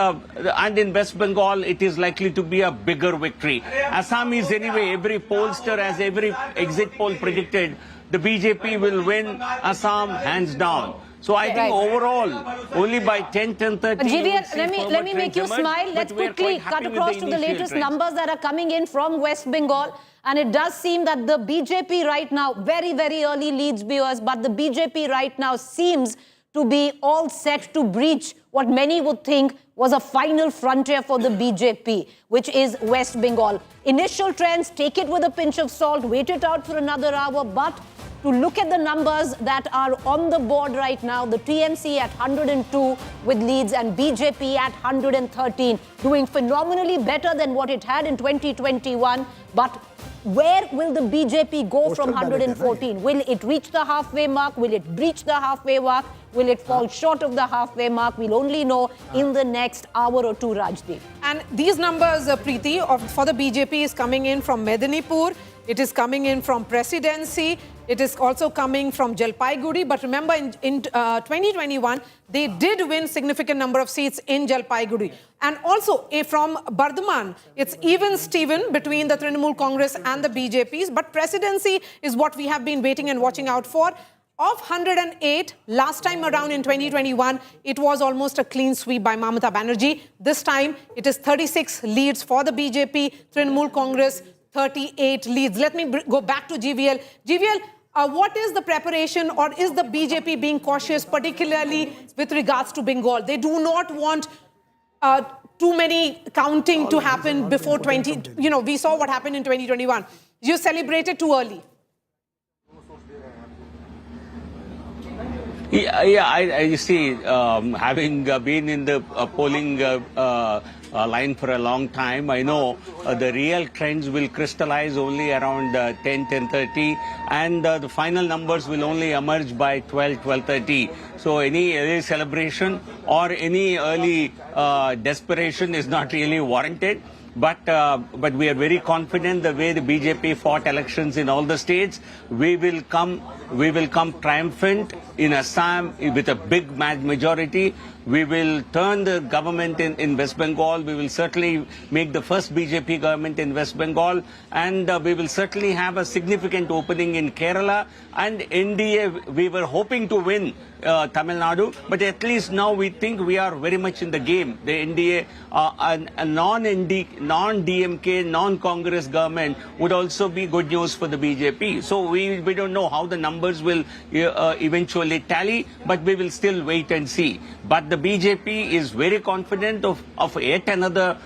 in West Bengal, it is likely to be a bigger victory. Assam is anyway, every pollster, as every exit poll predicted, the BJP will win Assam hands down. So I think overall, only by 10:30. GVL, let me make you smile. Let's quickly cut across to the latest numbers that are coming in from West Bengal. And it does seem that the BJP right now, very, very early leads, viewers, but the BJP right now seems to be all set to breach what many would think was a final frontier for the BJP, which is West Bengal. Initial trends, take it with a pinch of salt, wait it out for another hour, but to look at the numbers that are on the board right now, the TMC at 102 with leads and BJP at 113, doing phenomenally better than what it had in 2021. But where will the BJP go from 114? Will it reach the halfway mark? Will it breach the halfway mark? Will it fall short of the halfway mark? We'll only know in the next hour or two, Rajdeep. And these numbers, Preeti, for the BJP is coming in from Medinipur. It is coming in from Presidency. It is also coming from Jalpaiguri. But remember, in 2021, they did win significant number of seats in Jalpaiguri. And also from Bardhaman, it's even Steven between the Trinamool Congress and the BJPs. But Presidency is what we have been waiting and watching out for. Of 108, last time around in 2021, it was almost a clean sweep by Mamata Banerjee. This time, it is 36 leads for the BJP, Trinamool Congress, 38 leads. Let me go back to GVL. GVL, what is the preparation, or is the BJP being cautious, particularly with regards to Bengal? They do not want too many counting to happen before 20. You know, we saw what happened in 2021. You celebrated too early. You see, having been in the polling line for a long time, I know the real trends will crystallize only around 10:30, and the final numbers will only emerge by 12:30. So any early celebration or any early desperation is not really warranted. But we are very confident the way the BJP fought elections in all the states. We will come triumphant in Assam with a big majority. We will turn the government in West Bengal. We will certainly make the first BJP government in West Bengal. And we will certainly have a significant opening in Kerala. And NDA, we were hoping to win Tamil Nadu. But at least now we think we are very much in the game. The NDA, a non-DMK, non-Congress government would also be good news for the BJP. So we don't know how the numbers will eventually tally, but we will still wait and see. But the BJP is very confident of yet another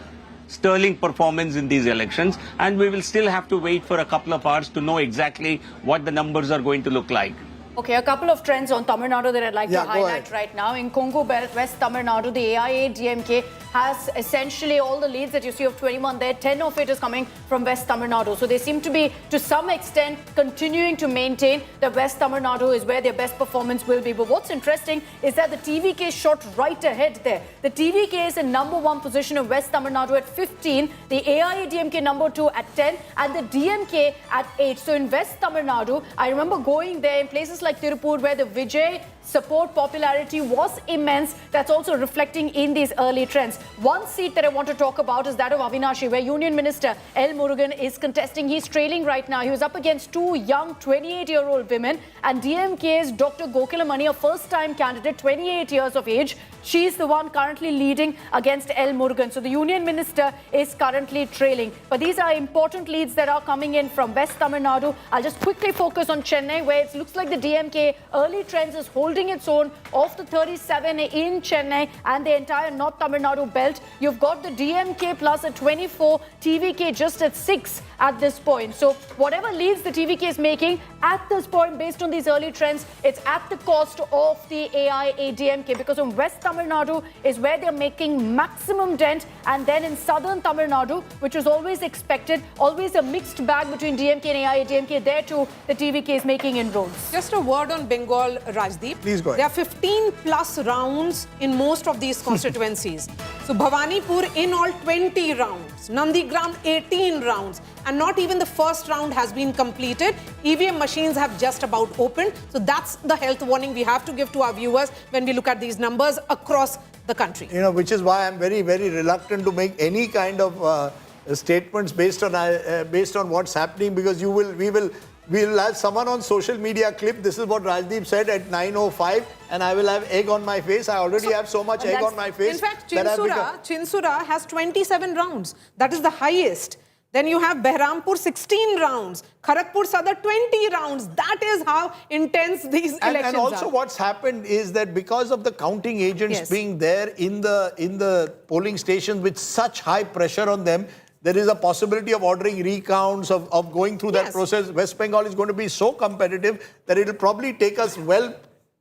sterling performance in these elections, and we will still have to wait for a couple of hours to know exactly what the numbers are going to look like. Okay, a couple of trends on Tamil Nadu that I'd like to highlight right now. In Congo Belt, West Tamil Nadu, the AIA-DMK has essentially all the leads that you see of 21 there. 10 of it is coming from West Tamil Nadu. So they seem to be, to some extent, continuing to maintain that West Tamil Nadu is where their best performance will be. But what's interesting is that the TVK shot right ahead there. The TVK is in #1 position of West Tamil Nadu at 15, the AIA-DMK #2 at 10, and the DMK at 8. So in West Tamil Nadu, I remember going there in places like Tirupur, where the Vijay support popularity was immense. That's also reflecting in these early trends. One seat that I want to talk about is that of Avinashi, where Union Minister L. Murugan is contesting. He's trailing right now. He was up against two young 28-year-old women, and DMK's Dr. Gokilamani, a first-time candidate, 28 years of age. She's the one currently leading against L. Murugan. So the Union Minister is currently trailing. But these are important leads that are coming in from West Tamil Nadu. I'll just quickly focus on Chennai, where it looks like the DMK early trends is holding its own off the 37 in Chennai and the entire North Tamil Nadu belt. You've got the DMK plus a 24, TVK just at 6 at this point. So whatever leads the TVK is making at this point, based on these early trends, it's at the cost of the AIA-DMK, because in West Tamil Nadu is where they're making maximum dent, and then in southern Tamil Nadu, which was always expected, always a mixed bag between DMK and AIA-DMK, there too the TVK is making inroads. Just a word on Bengal, Rajdeep. Please go ahead. There are 15 plus rounds in most of these constituencies. So Bhawanipur in all 20 rounds, Nandigram 18 rounds, and not even the first round has been completed. EVM machines have just about opened. So that's the health warning we have to give to our viewers when we look at these numbers across the country. You know, which is why I'm very, very reluctant to make any kind of statements based on what's happening, because we'll have someone on social media clip. This is what Rajdeep said at 9:05, and I will have egg on my face. I already have so much egg on my face. In fact, Chinsura has 27 rounds. That is the highest. Then you have Behrampur 16 rounds, Kharagpur Sadar 20 rounds. That is how intense these elections and also are. what's happened is that because of the counting agents being there in the polling stations with such high pressure on them, there is a possibility of ordering recounts, of going through that process. West Bengal is going to be so competitive that it will probably take us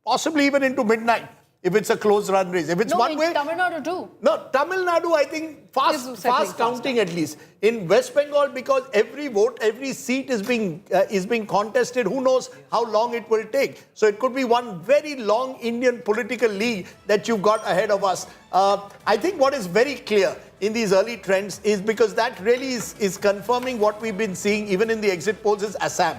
possibly even into midnight. If it's a close run race. If it's one way. Tamil Nadu too. No, Tamil Nadu, I think, fast counting at least. In West Bengal, because every vote, every seat is being contested, who knows how long it will take. So it could be one very long Indian political league that you've got ahead of us. I think what is very clear in these early trends is, because that really is confirming what we've been seeing even in the exit polls, is Assam.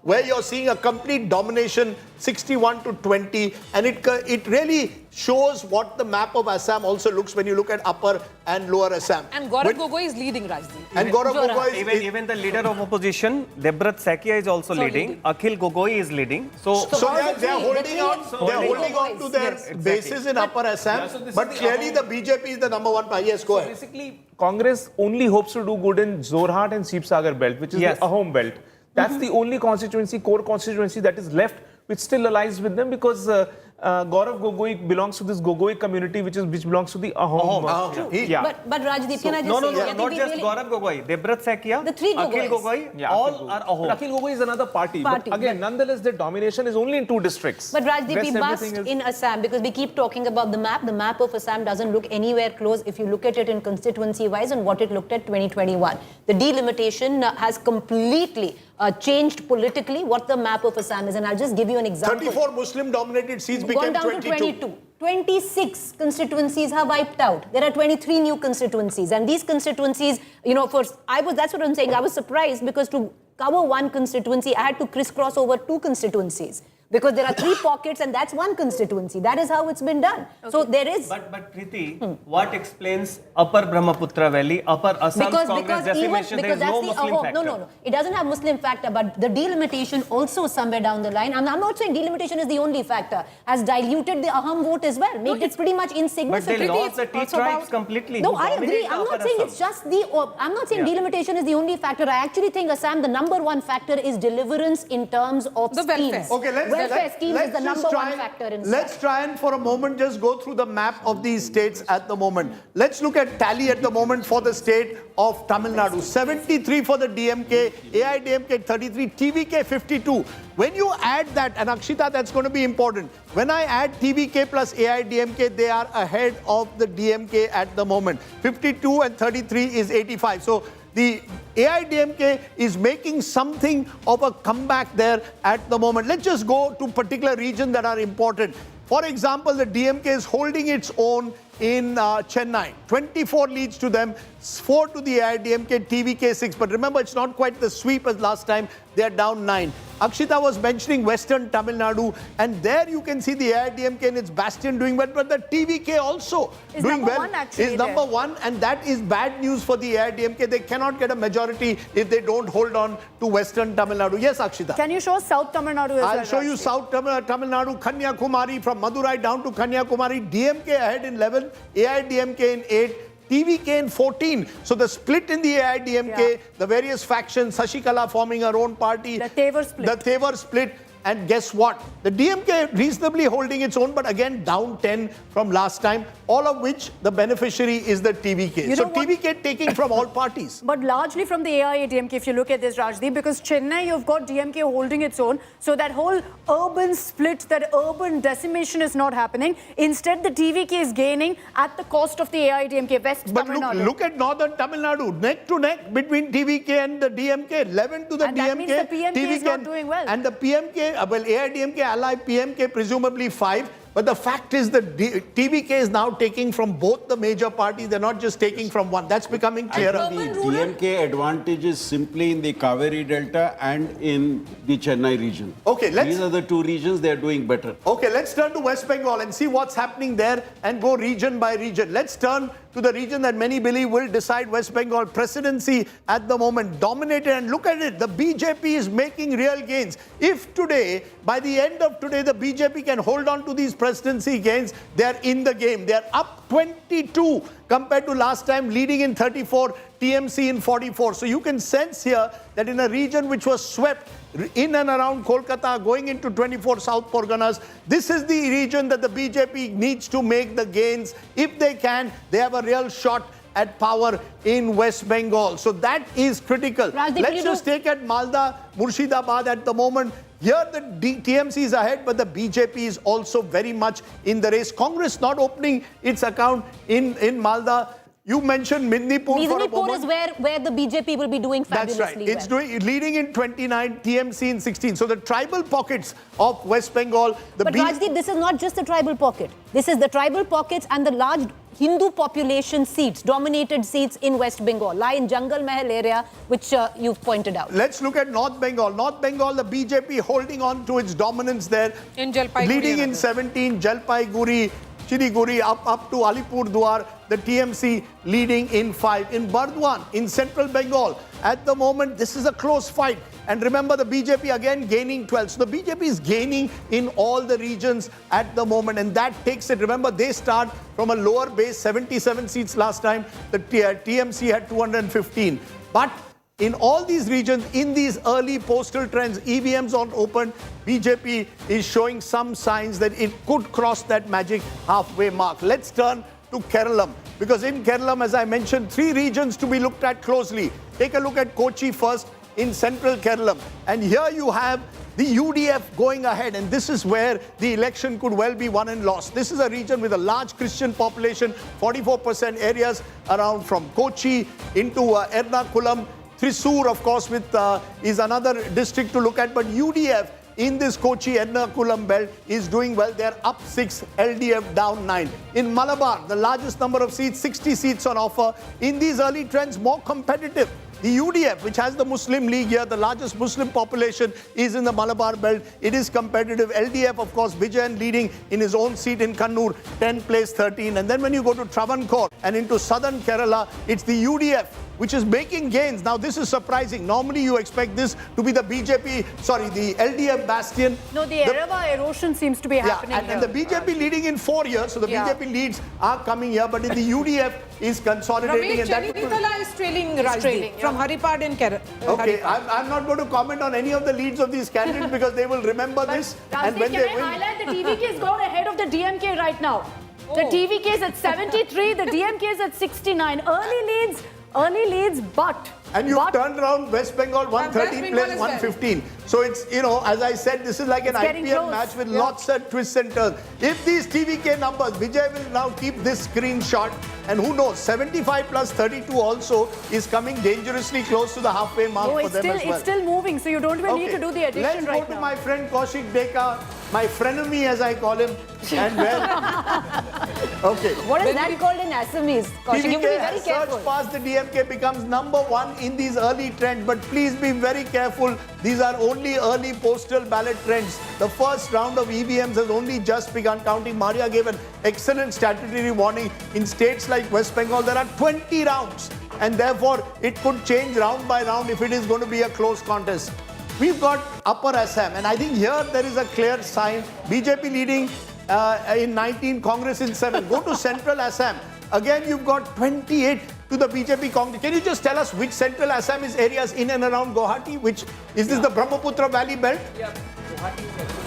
Where you're seeing a complete domination, 61-20, and it really shows what the map of Assam also looks when you look at upper and lower Assam. And Gaurav Gogoi is leading, Rajdeep. And Gaurav Gogoi is... Even the leader of opposition, Debrat Sakia, is also leading. Akhil Gogoi is leading. So they are holding on to their bases in upper Assam, but clearly the BJP is the number one party. Yes, go ahead. Basically, Congress only hopes to do good in Jorhat and Sheepsagar belt, which is the Ahom belt. That's the only constituency, core constituency that is left, which still aligns with them, because Gaurav Gogoi belongs to this Gogoi community, which belongs to the Ahom. But Rajdeep, can I just say? Not just Gaurav Gogoi, Debrat Sakia, the three Akhil Gogoi, all are Ahom. Akhil Gogoi is another party. But again, nonetheless, their domination is only in 2 districts. But Rajdeep, we must in Assam, because we keep talking about the map. The map of Assam doesn't look anywhere close if you look at it in constituency-wise and what it looked at 2021. The delimitation has completely changed politically what the map of Assam is. And I'll just give you an example. 34 Muslim-dominated seats became gone down 22. To 22. 26 constituencies have wiped out. There are 23 new constituencies. And these constituencies, that's what I'm saying. I was surprised because to cover one constituency, I had to crisscross over 2 constituencies. Because there are 3 pockets and that's one constituency. That is how it's been done. Okay. So there is... But Preeti, what explains Upper Brahmaputra Valley, Upper Assam's Congress decimation? There is no Muslim factor. No. It doesn't have Muslim factor, but the delimitation also somewhere down the line, and I'm not saying delimitation is the only factor, has diluted the Aham vote as well, made it pretty much insignificant. But they lost the T-tribes completely. No, I agree. I'm not saying it's just I'm not saying delimitation is the only factor. I actually think, Assam, the number one factor is deliverance in terms of the schemes. welfare. Okay, welfare schemes is the number one factor in Let's try and for a moment just go through the map of these states at the moment. Let's look at tally at the moment for the state of Tamil Nadu. 73 for the DMK, AIDMK 33, TVK 52. When you add that, and Akshita, that's going to be important. When I add TVK plus AIDMK, they are ahead of the DMK at the moment. 52 and 33 is 85. So the AIDMK is making something of a comeback there at the moment. Let's just go to particular regions that are important. For example, the DMK is holding its own in Chennai. 24 leads to them, 4 to the AIDMK, TVK 6. But remember, it's not quite the sweep as last time. They are down 9. Akshita was mentioning Western Tamil Nadu, and there you can see the AIDMK and its bastion doing well, but the TVK also is doing well. Is number one, and that is bad news for the AIDMK. They cannot get a majority if they don't hold on to Western Tamil Nadu. Yes, Akshita. Can you show us South Tamil Nadu as well? I'll show you South Tamil Nadu, Kanyakumari, from Madurai down to Kanyakumari. DMK ahead in 11, AIDMK in 8. TVK in 14. So the split in the AIDMK, the various factions, Sashikala forming her own party. The Tevar split. And guess what? The DMK reasonably holding its own, but again down 10 from last time, all of which the beneficiary is the TVK. So TVK taking from all parties. But largely from the AIADMK, if you look at this, Rajdeep, because Chennai, you've got DMK holding its own. So that whole urban split, that urban decimation is not happening. Instead, the TVK is gaining at the cost of the AIADMK, West Tamil Nadu. Look at northern Tamil Nadu, neck to neck between TVK and the DMK, 11 to the DMK. That means the PMK is not doing well. And the PMK, AIDMK, ally PMK, presumably 5. But the fact is that TVK is now taking from both the major parties. They're not just taking from one. That's becoming clearer. The DMK advantage is simply in the Kaveri Delta and in the Chennai region. Okay, these are the 2 regions they're doing better. Okay, let's turn to West Bengal and see what's happening there and go region by region. Let's turn to the region that many believe will decide West Bengal presidency at the moment. Dominated, and look at it, the BJP is making real gains. If today, by the end of today, the BJP can hold on to these presidency gains, they're in the game. They're up 22 compared to last time, leading in 34, TMC in 44. So you can sense here that in a region which was swept in and around Kolkata, going into 24 South Parganas, this is the region that the BJP needs to make the gains. If they can, they have a real shot at power in West Bengal. So that is critical. Let's just take at Malda, Murshidabad at the moment. Here the TMC is ahead, but the BJP is also very much in the race. Congress not opening its account in Malda. You mentioned Midnipur for a moment. Is where the BJP will be doing fabulously. That's right. It's leading in 29, TMC in 16. So the tribal pockets of West Bengal. But Rajdeep, this is not just the tribal pocket. This is the tribal pockets and the large Hindu population seats, dominated seats in West Bengal, lie in Jungle Mahal area, which you've pointed out. Let's look at North Bengal. North Bengal, the BJP holding on to its dominance there. In Jalpaiguri. Leading in 17, Jalpaiguri, Siliguri, up to Alipurduar. The TMC leading in 5. In Burdwan, in Central Bengal, at the moment, this is a close fight. And remember, the BJP again gaining 12. So the BJP is gaining in all the regions at the moment. And that takes it. Remember, they start from a lower base, 77 seats last time. The TMC had 215. But in all these regions, in these early postal trends, EVMs on open, BJP is showing some signs that it could cross that magic halfway mark. Let's turn to Kerala, because in Kerala, as I mentioned, 3 regions to be looked at closely. Take a look at Kochi first in central Kerala. And here you have the UDF going ahead, and this is where the election could well be won and lost. This is a region with a large Christian population, 44% areas around from Kochi into Ernakulam. Thrissur, of course, is another district to look at, but UDF in this Kochi-Ernakulam belt is doing well. They're up 6, LDF down 9. In Malabar, the largest number of seats, 60 seats on offer. In these early trends, more competitive. The UDF, which has the Muslim League here, the largest Muslim population, is in the Malabar belt. It is competitive. LDF, of course, Vijay leading in his own seat in Kannur, 10th place, 13. And then when you go to Travancore and into southern Kerala, it's the UDF, which is making gains. Now, this is surprising. Normally, you expect this to be the the LDF bastion. No, the Arava erosion seems to be happening and the BJP leading in 4 years. So the BJP leads are coming here, but in the UDF is consolidating. Ramesh, Chenitala is trailing Rajdeep from Haripad in Kerala. Okay, I'm not going to comment on any of the leads of these candidates because they will remember this. And when they win, highlight the TVK has gone ahead of the DMK right now. The TVK is at 73, the DMK is at 69. Early leads, but... And you've turned around West Bengal, 113 place, 115. So it's, as I said, this is like an IPL match with lots of twists and turns. If these TVK numbers, Vijay will now keep this screenshot. And who knows, 75 plus 32 also is coming dangerously close to the halfway mark for them as well. It's still moving, so you don't even need to do the addition right now. Let's go to my friend Kaushik Deka, my frenemy as I call him. And where... Okay. What is that called in Assamese? Kaushik, you have to be very careful. Search past the DMK becomes number 1 in these early trends, but please be very careful. These are only early postal ballot trends. The first round of EVMs has only just begun counting. Maria gave an excellent statutory warning. In states like West Bengal, there are 20 rounds, and therefore it could change round by round if it is going to be a close contest. We've got Upper Assam, and I think here there is a clear sign. BJP leading in 19, Congress in 7. Go to Central Assam. Again, you've got 28 to the BJP Congress. Can you just tell us which Central Assam is areas in and around Guwahati? Is this the Brahmaputra Valley belt? Yeah, Guwahati is actually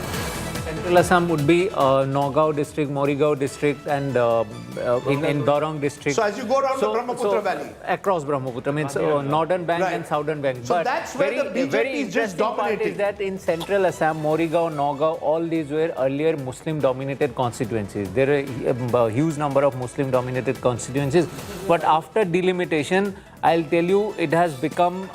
Central Assam would be Nagaon district, Morigao district, and in Dorong district. So as you go around the Brahmaputra Valley? Across Brahmaputra, means northern bank and southern bank. So that's where the BJP is just dominating. Is that in Central Assam, Morigao, Nagaon, all these were earlier Muslim-dominated constituencies. There are a huge number of Muslim-dominated constituencies. But after delimitation, I'll tell you, it has become...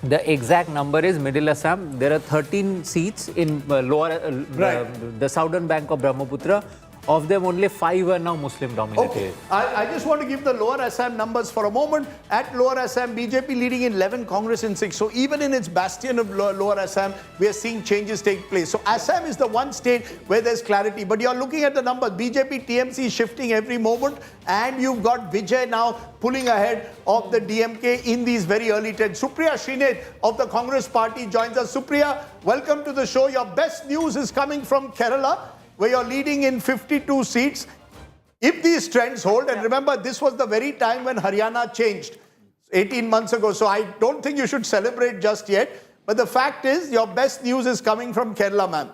the exact number is Middle Assam. There are 13 seats in the southern bank of Brahmaputra. Of them, only 5 are now Muslim dominated. Okay. I just want to give the Lower Assam numbers for a moment. At Lower Assam, BJP leading in 11, Congress in 6. So even in its bastion of Lower Assam, we are seeing changes take place. So Assam is the one state where there's clarity. But you're looking at the numbers. BJP, TMC shifting every moment. And you've got Vijay now pulling ahead of the DMK in these very early trends. Supriya Shrinet of the Congress party joins us. Supriya, welcome to the show. Your best news is coming from Kerala. where you're leading in 52 seats. If these trends hold, and remember, this was the very time when Haryana changed 18 months ago, so I don't think you should celebrate just yet. But the fact is, your best news is coming from Kerala, ma'am.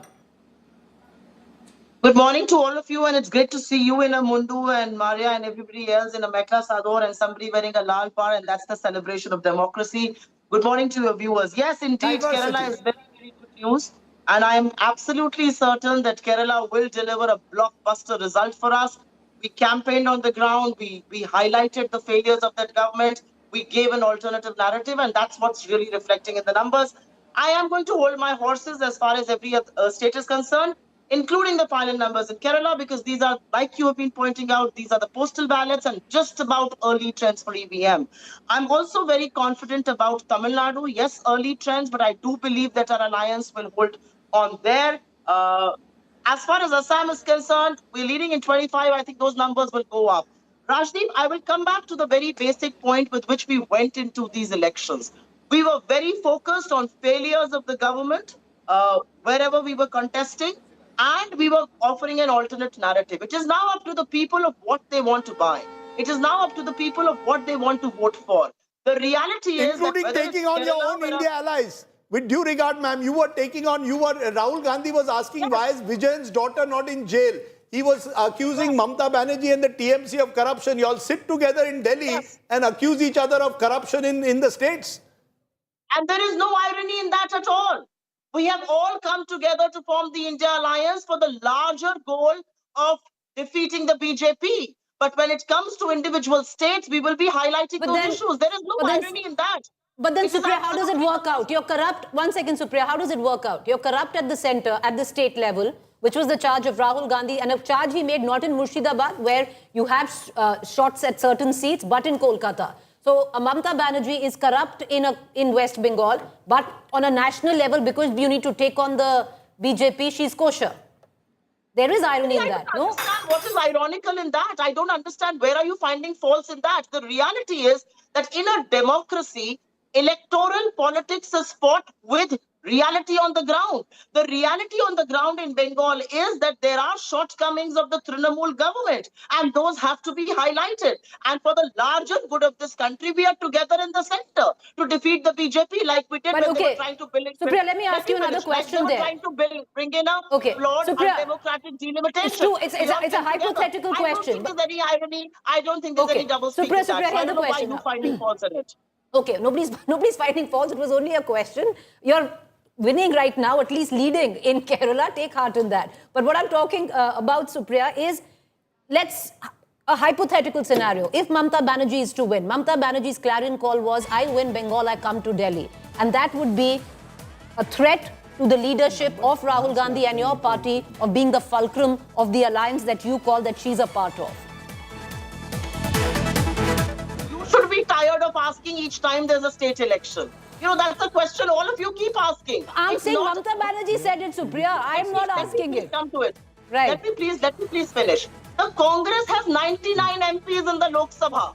Good morning to all of you, and it's great to see you in a mundu and Maria and everybody else in a mekla sador and somebody wearing a lal par, and that's the celebration of democracy. Good morning to your viewers. Yes, indeed, Kerala is very, very good news, and I am absolutely certain that Kerala will deliver a blockbuster result for us. We campaigned on the ground, we highlighted the failures of that government, we gave an alternative narrative, and that's what's really reflecting in the numbers. I am going to hold my horses as far as every state is concerned, including the final numbers in Kerala, because these are, like you have been pointing out, these are the postal ballots and just about early trends for EVM. I'm also very confident about Tamil Nadu. Yes, early trends, but I do believe that our alliance will hold on there. As far as Assam is concerned, we're leading in 25. I think those numbers will go up. Rajdeep, I will come back to the very basic point with which we went into these elections. We were very focused on failures of the government wherever we were contesting, and we were offering an alternate narrative. It is now up to the people of what they want to buy. It is now up to the people of what they want to vote for. The reality is that including taking on your own India allies. With due regard, ma'am, Rahul Gandhi was asking, why is Vijay's daughter not in jail? He was accusing Mamata Banerjee and the TMC of corruption. You all sit together in Delhi and accuse each other of corruption in the states. And there is no irony in that at all. We have all come together to form the India Alliance for the larger goal of defeating the BJP. But when it comes to individual states, we will be highlighting those issues. There is no irony in that. But then, Supriya, how does it work out? You're corrupt. One second, Supriya, how does it work out? You're corrupt at the center, at the state level, which was the charge of Rahul Gandhi, and a charge he made not in Murshidabad, where you have shots at certain seats, but in Kolkata. So Mamata Banerjee is corrupt in West Bengal, but on a national level, because you need to take on the BJP, she's kosher. There is irony in that, no? What is ironical in that? I don't understand. Where are you finding faults in that? The reality is that in a democracy, electoral politics is fought with reality on the ground. The reality on the ground in Bengal is that there are shortcomings of the Trinamool government, and those have to be highlighted. And for the larger good of this country, we are together in the center to defeat the BJP, like we did when they were trying to build it. Supriya, let me ask you another question there. Trying to bring in a flawed, undemocratic delimitation. It's true. It's a hypothetical question. I don't think there's any irony. I don't think there's any double speak in that. So I don't know why you're finding faults in it. Okay, nobody's finding faults. It was only a question. You're winning right now, at least leading in Kerala. Take heart in that. But what I'm talking about, Supriya, is a hypothetical scenario. If Mamata Banerjee is to win, Mamata Banerjee's clarion call was, I win Bengal, I come to Delhi. And that would be a threat to the leadership of Rahul Gandhi and your party of being the fulcrum of the alliance that you call that she's a part of. You should be tired of asking each time there's a state election. You know, that's the question all of you keep asking. I'm saying Mamata Banerjee said it, Supriya. I'm not asking it. Come to it. Right. Let me please finish. The Congress has 99 MPs in the Lok Sabha.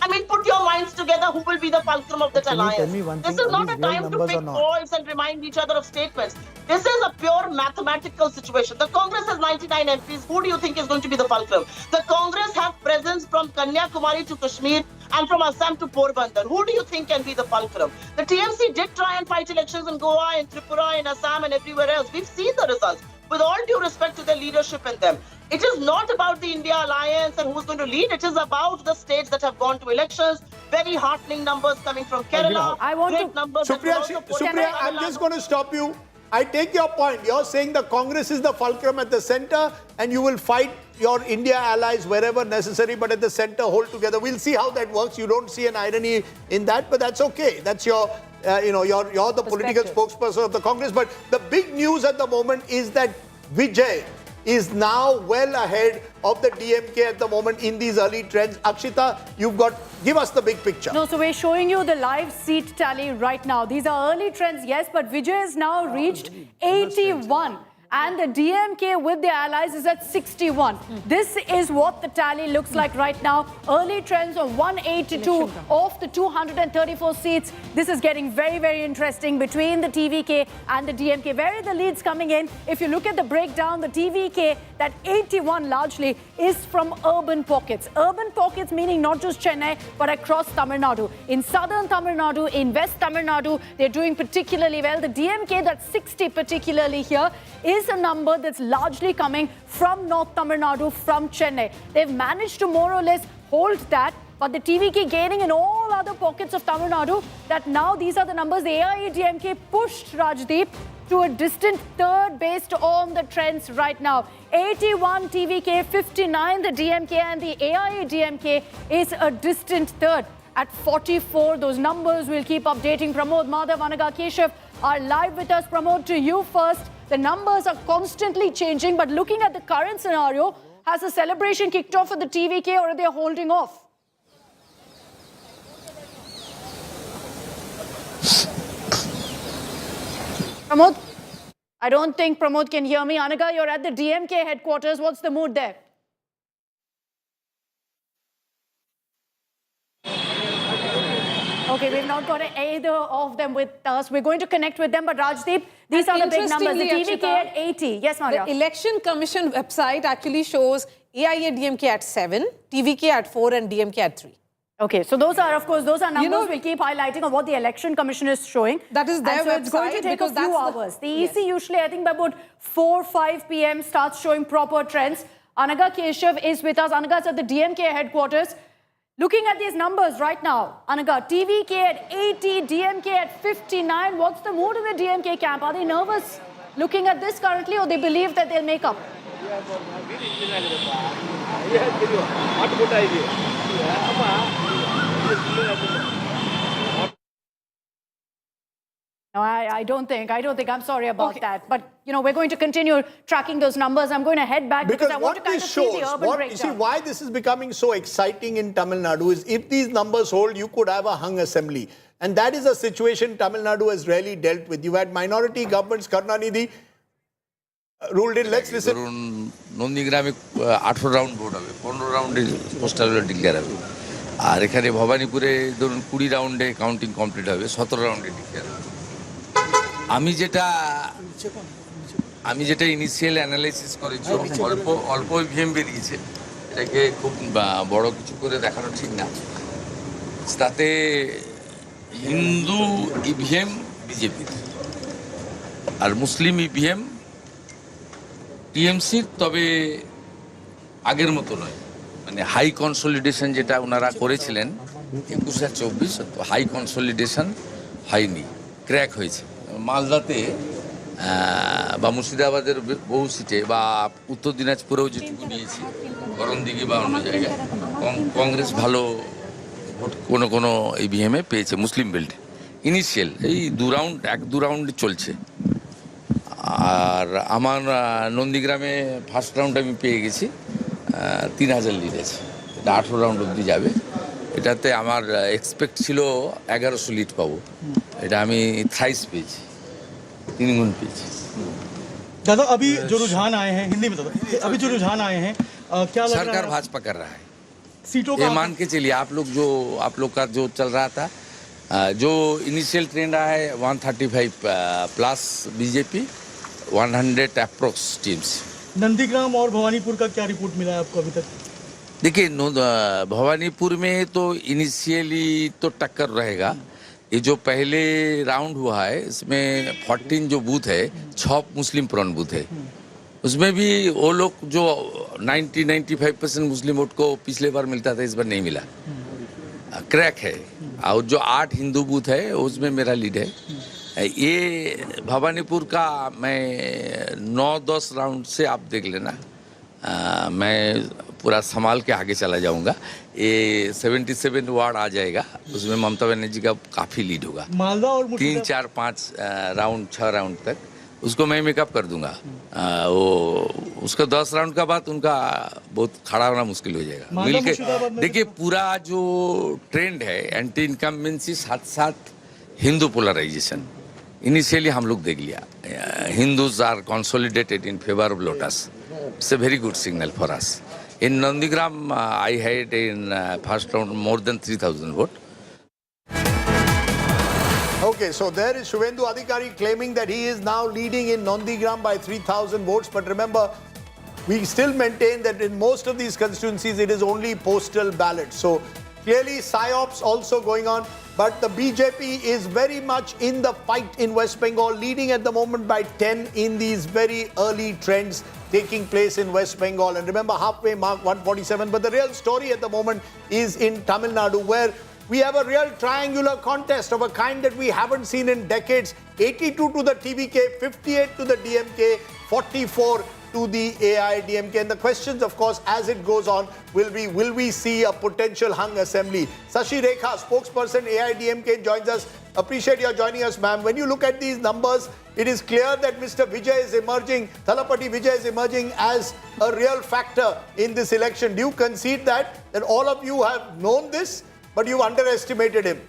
I mean, put your minds together. Who will be the fulcrum of that alliance? This is not a time to pick faults and remind each other of statements. This is a pure mathematical situation. The Congress has 99 MPs. Who do you think is going to be the fulcrum? The Congress have presence from Kanyakumari to Kashmir and from Assam to Porbandar. Who do you think can be the fulcrum? The TMC did try and fight elections in Goa, in Tripura, in Assam, and everywhere else. We've seen the results. With all due respect to their leadership in them, it is not about the India Alliance and who's going to lead. It is about the states that have gone to elections. Very heartening numbers coming from Kerala. I want great numbers. Supriya, I'm just going to stop you. I take your point. You're saying the Congress is the fulcrum at the center and you will fight your India allies wherever necessary, but at the center hold together. We'll see how that works. You don't see an irony in that, but that's okay. That's your, you're the political spokesperson of the Congress. But the big news at the moment is that Vijay is now well ahead of the DMK at the moment in these early trends. Akshita, give us the big picture. No, so we're showing you the live seat tally right now. These are early trends, yes, but Vijay has now reached 81. and the DMK with their allies is at 61. This is what the tally looks like right now. Early trends of 182 of the 234 seats. This is getting very, very interesting between the TVK and the DMK. Where are the leads coming in? If you look at the breakdown, the TVK, that 81 largely is from urban pockets. Urban pockets meaning not just Chennai, but across Tamil Nadu. In southern Tamil Nadu, in West Tamil Nadu, they're doing particularly well. The DMK, that's 60 particularly here, is a number that's largely coming from North Tamil Nadu, from Chennai. They've managed to more or less hold that, but the TVK gaining in all other pockets of Tamil Nadu, that now these are the numbers. The AIADMK pushed Rajdeep to a distant third based on the trends right now. 81 TVK, 59 the DMK, and the AIADMK is a distant third at 44. Those numbers will keep updating. Pramod, Madhav, Anaga, Keshav are live with us. Pramod, to you first. The numbers are constantly changing, but looking at the current scenario, has the celebration kicked off for the TVK or are they holding off? Pramod? I don't think Pramod can hear me. Anaga, you're at the DMK headquarters. What's the mood there? Okay, we've not got either of them with us. We're going to connect with them, but Rajdeep, these are the big numbers. The TVK at 80. Yes, Maria. The Election Commission website actually shows AIADMK at 7, TVK at 4, and DMK at 3. Okay, so those are, of course, those are numbers we'll keep highlighting of what the Election Commission is showing. That is their website. It's going to take a few hours. The EC usually, I think, by about 4-5 p.m. starts showing proper trends. Anaga Keshav is with us. Anaga's at the DMK headquarters. Looking at these numbers right now, Anaga, TVK at 80, DMK at 59. What's the mood in the DMK camp? Are they nervous looking at this currently, or they believe that they'll make up? No, I don't think. I'm sorry about that. But, you know, we're going to continue tracking those numbers. I'm going to head back because I want to kind of see the urban breakdown. You see, why this is becoming so exciting in Tamil Nadu is if these numbers hold, you could have a hung assembly. And that is a situation Tamil Nadu has rarely dealt with. You had minority governments, Karunanidhi ruled in. Let's listen. নন্দীগ্রামে 18 round vote হবে, 15 রাউন্ডে postal ballot declare হবে। আর এখানে ভবানীপুরে ধরুন 20 রাউন্ডে counting complete হবে, 17 রাউন্ডে declare হবে। আমি যেটা ইনিশিয়াল অ্যানালাইসিস করেছি, অল্প ইভিএম বেরিয়েছে, এটাকে খুব বড় কিছু করে দেখানো ঠিক না। তাতে হিন্দু ইভিএম বিজেপির আর মুসলিম ইভিএম টিএমসির, তবে আগের মতো নয়। মানে হাই কনসলিডেশন যেটা ওনারা করেছিলেন 21 আর 24, হাই কনসলিডেশন হয়নি, ক্র্যাক হয়েছে। মালদাতে বা মুর্শিদাবাদের বহু সিটে বা উত্তর দিনাজপুরেও যেটুকু নিয়েছি, করণদিঘি বা অন্য জায়গায় কংগ্রেস ভালো ভোট কোনো ইভিএমে পেয়েছে মুসলিম বেল্টে। ইনিশিয়াল এই 1-2 রাউন্ড চলছে। আর আমার নন্দীগ্রামে ফার্স্ট রাউন্ড আমি পেয়ে গেছি, 3000 লিড আছে। এটা 18 রাউন্ড অবধি যাবে। এটাতে আমার এক্সপেক্ট ছিল 1100 লিড পাবো, এটা আমি থাইস পেয়েছি, 3 गुण पेয়েছি। दादा, अभी जो रुझान आए हैं, हिंदी में अभी जो रुझान आए हैं, क्या लग रहा है? सरकार भाजपा कर रहा है, सीटों ये मान के चलिए। आप लोग का जो चल रहा था, जो इनिशियल ट्रेंड रहा है 135 plus BJP, 100 approx teams. Nandigram और भवानीपुर का क्या रिपोर्ट मिला है आपको अभी तक? देखिए, भवानीपुर में तो इनिशियली तो टक्कर रहेगा। ये जो पहले राउंड हुआ है इसमें 14 जो बूथ है, 6 मुस्लिम प्रॉन बूथ है। उसमें भी वो लोग जो 90-95% मुस्लिम वोट को पिछले बार मिलता था, इस बार नहीं मिला, क्रैक है। और जो 8 हिंदू बूथ है उसमें मेरा लीड है। ये भवानीपुर का मैं 9-10 राउंड से आप देख लेना, मैं पूरा संभाल के आगे चला जाऊंगा। ये 77 वार्ड आ जाएगा, उसमें ममता बनर्जी का काफ़ी लीड होगा। मालदा और 3, 4, 5 राउंड 6 राउंड तक उसको मैं मेकअप कर दूंगा। वो उसका 10 राउंड का बाद उनका बहुत खड़ा होना मुश्किल हो जाएगा। मिलके देखिए, पूरा जो ट्रेंड है एंटी इनकम्बेंसी साथ साथ हिंदू पोलराइजेशन, Initially, हम लोग देख लिया. Hindus are consolidated in favor of Lotus. It's a very good signal for us. In Nandigram, I had in first round more than 3,000 votes. Okay, so there is Suvendu Adhikari claiming that he is now leading in Nandigram by 3,000 votes. But remember, we still maintain that in most of these constituencies, it is only postal ballots. So clearly, PSYOPs also going on. But the BJP is very much in the fight in West Bengal, leading at the moment by 10 in these very early trends taking place in West Bengal. And remember, halfway mark 147. But the real story at the moment is in Tamil Nadu, where we have a real triangular contest of a kind that we haven't seen in decades. 82 to the TVK, 58 to the DMK, 44 to the AIDMK. And the questions, of course, as it goes on, will we see a potential hung assembly? Sashi Rekha, spokesperson AIDMK, joins us. Appreciate your joining us, ma'am. When you look at these numbers, it is clear that Mr. Vijay is emerging, Thalapati Vijay is emerging as a real factor in this election. Do you concede that all of you have known this, but you've underestimated him?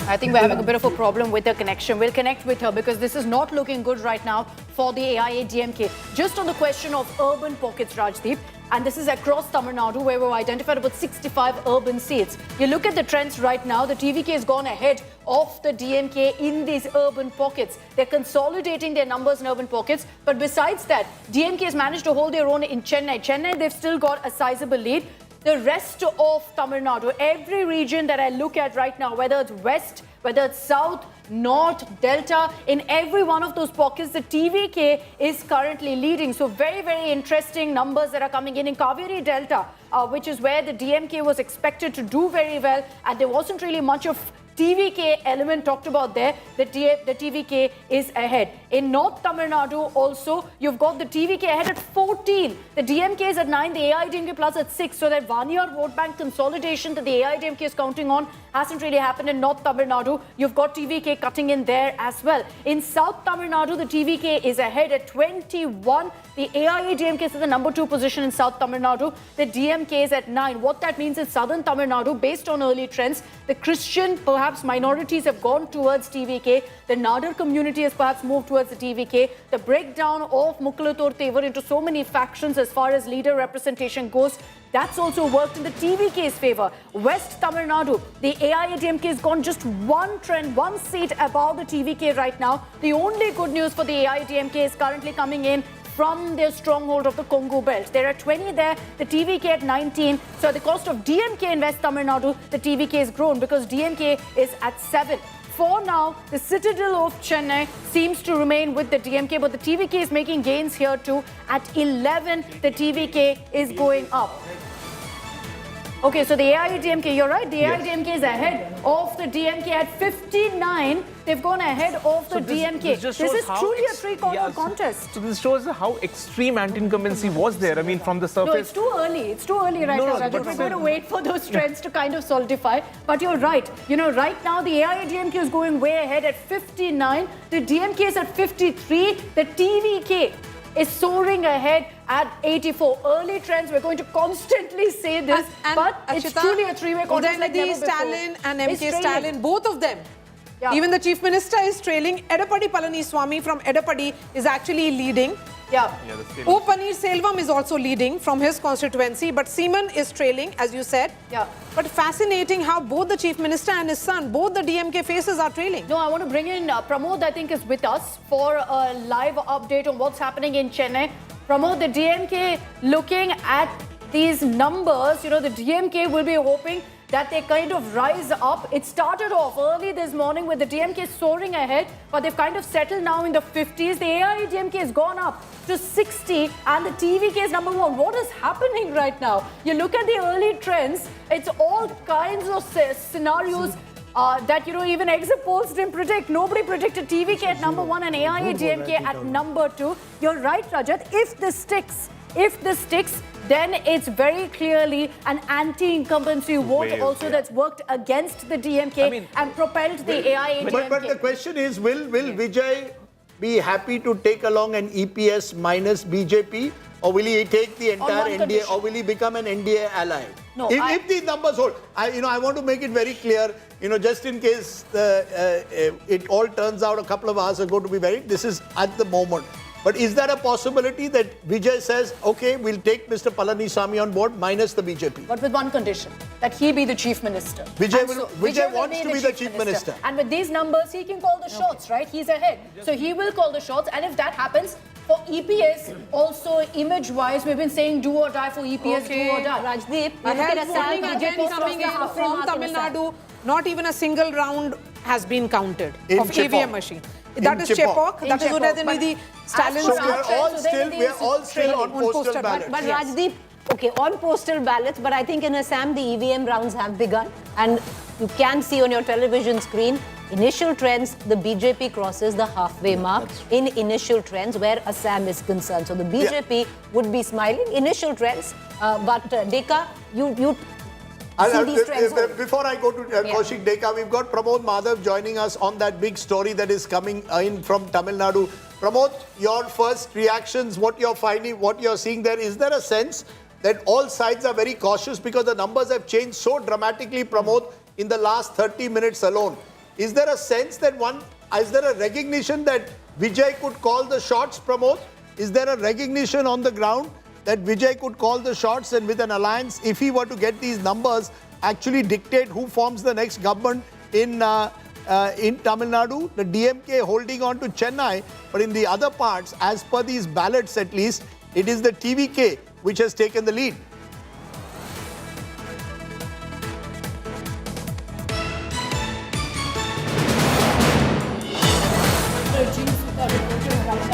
I think we're having a bit of a problem with the connection. We'll connect with her because this is not looking good right now for the AIADMK. Just on the question of urban pockets, Rajdeep, and this is across Tamil Nadu where we've identified about 65 urban seats. You look at the trends right now, the TVK has gone ahead of the DMK in these urban pockets. They're consolidating their numbers in urban pockets. But besides that, DMK has managed to hold their own in Chennai. Chennai, they've still got a sizable lead. The rest of Tamil Nadu, every region that I look at right now, whether it's west, whether it's south, north, delta, in every one of those pockets, the TVK is currently leading. So very, very interesting numbers that are coming in Kaveri Delta, which is where the DMK was expected to do very well. And there wasn't really much of TVK element talked about there. The TVK is ahead. In North Tamil Nadu also, you've got the TVK ahead at 14. The DMK is at 9, the AIDMK plus at 6. So that 1 year vote bank consolidation that the AIDMK is counting on hasn't really happened in North Tamil Nadu. You've got TVK cutting in there as well. In South Tamil Nadu, the TVK is ahead at 21. The AIADMK is in the number 2 position in South Tamil Nadu. The DMK is at 9. What that means is Southern Tamil Nadu, based on early trends, the Christian, perhaps minorities have gone towards TVK. The Nadar community has perhaps moved towards the TVK. The breakdown of Mukkalathur Tevar into so many factions as far as leader representation goes, that's also worked in the TVK's favor. West Tamil Nadu, the AIADMK has gone just one trend, one seat above the TVK right now. The only good news for the AIADMK is currently coming in from their stronghold of the Congo belt. There are 20 there, the TVK at 19. So at the cost of DMK in West Tamil Nadu, the TVK has grown because DMK is at 7. For now, the citadel of Chennai seems to remain with the DMK, but the TVK is making gains here too. At 11, the TVK is going up. Okay, so the AIADMK, you're right, the AIADMK is ahead of the DMK at 59. They've gone ahead of the DMK. This is truly a three-corner contest. So this shows how extreme anti-incumbency was there. I mean, from the surface. No, it's too early. It's too early right now, Rajat. We're going to wait for those trends to kind of solidify. But you're right. You know, right now, the AIADMK is going way ahead at 59. The DMK is at 53. The TVK is soaring ahead at 84. Early trends, we're going to constantly say this, but it's truly a three-way contest like never before. Stalin and MK Stalin, both of them. Yeah. Even the Chief Minister is trailing. Edapadi Palaniswamy from Edapadi is actually leading. Yeah. O Paneerselvam is also leading from his constituency, but Seaman is trailing, as you said. Yeah. But fascinating how both the Chief Minister and his son, both the DMK faces are trailing. No, I want to bring in Pramod, I think, is with us for a live update on what's happening in Chennai. Pramod, the DMK looking at these numbers, you know, the DMK will be hoping that they kind of rise up. It started off early this morning with the DMK soaring ahead, but they've kind of settled now in the 50s. The AIADMK has gone up to 60 and the TVK is number 1. What is happening right now? You look at the early trends, it's all kinds of scenarios that, you know, even exit polls didn't predict. Nobody predicted TVK at number 1 and AIADMK at number 2. You're right, Rajat. If this sticks, then it's very clearly an anti-incumbency vote also that's worked against the DMK and propelled the AIADMK. But the question is, will Vijay be happy to take along an EPS minus BJP, or will he take the entire NDA, condition. or will he become an NDA ally? No, if these numbers hold, I want to make it very clear, just in case it all turns out a couple of hours ago to be very, this is at the moment. But is there a possibility that Vijay says, okay, we'll take Mr. Palaniswamy on board minus the BJP? But with one condition, that he be the chief minister. Vijay wants to be the chief minister. And with these numbers, he can call the shots, right? He's ahead. So he will call the shots. And if that happens, for EPS, also image-wise, we've been saying do or die for EPS, do or die. Rajdeep, I had polling again coming in from Tamil Nadu. Not even a single round has been counted of EVM machine. That is Chepauk. That is Udayadhanidhi Stalin. So we are all still on postal ballots. But Rajdeep, okay, on postal ballots, but I think in Assam the EVM rounds have begun, and you can see on your television screen initial trends. The BJP crosses the halfway mark in initial trends where Assam is concerned. So the BJP would be smiling. Initial trends, but Deka, you. Before I go to Kaushik Deka, we've got Pramod Madhav joining us on that big story that is coming in from Tamil Nadu. Pramod, your first reactions, what you're finding, what you're seeing there, is there a sense that all sides are very cautious because the numbers have changed so dramatically, Pramod, in the last 30 minutes alone? Is there a sense that is there a recognition that Vijay could call the shots, Pramod? Is there a recognition on the ground that Vijay could call the shots, and with an alliance, if he were to get these numbers, actually dictate who forms the next government in Tamil Nadu? The DMK holding on to Chennai, but in the other parts, as per these ballots at least, it is the TVK which has taken the lead.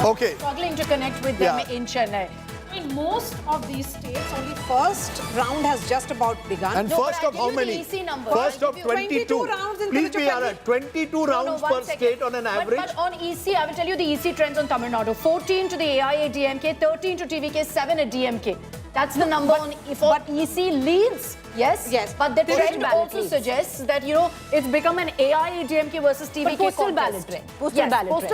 Okay. Struggling to connect with them in Chennai. In most of these states, only first round has just about begun. And first of how many? First of 22 rounds in Please be alert. 22 rounds per state on an average. But on EC, I will tell you the EC trends on Tamil Nadu. 14 to the AIADMK, 13 to TVK, 7 at DMK. That's the number but EC leads. Yes. But the trend also suggests that, it's become an AIADMK versus TVK postal ballot trend. Postal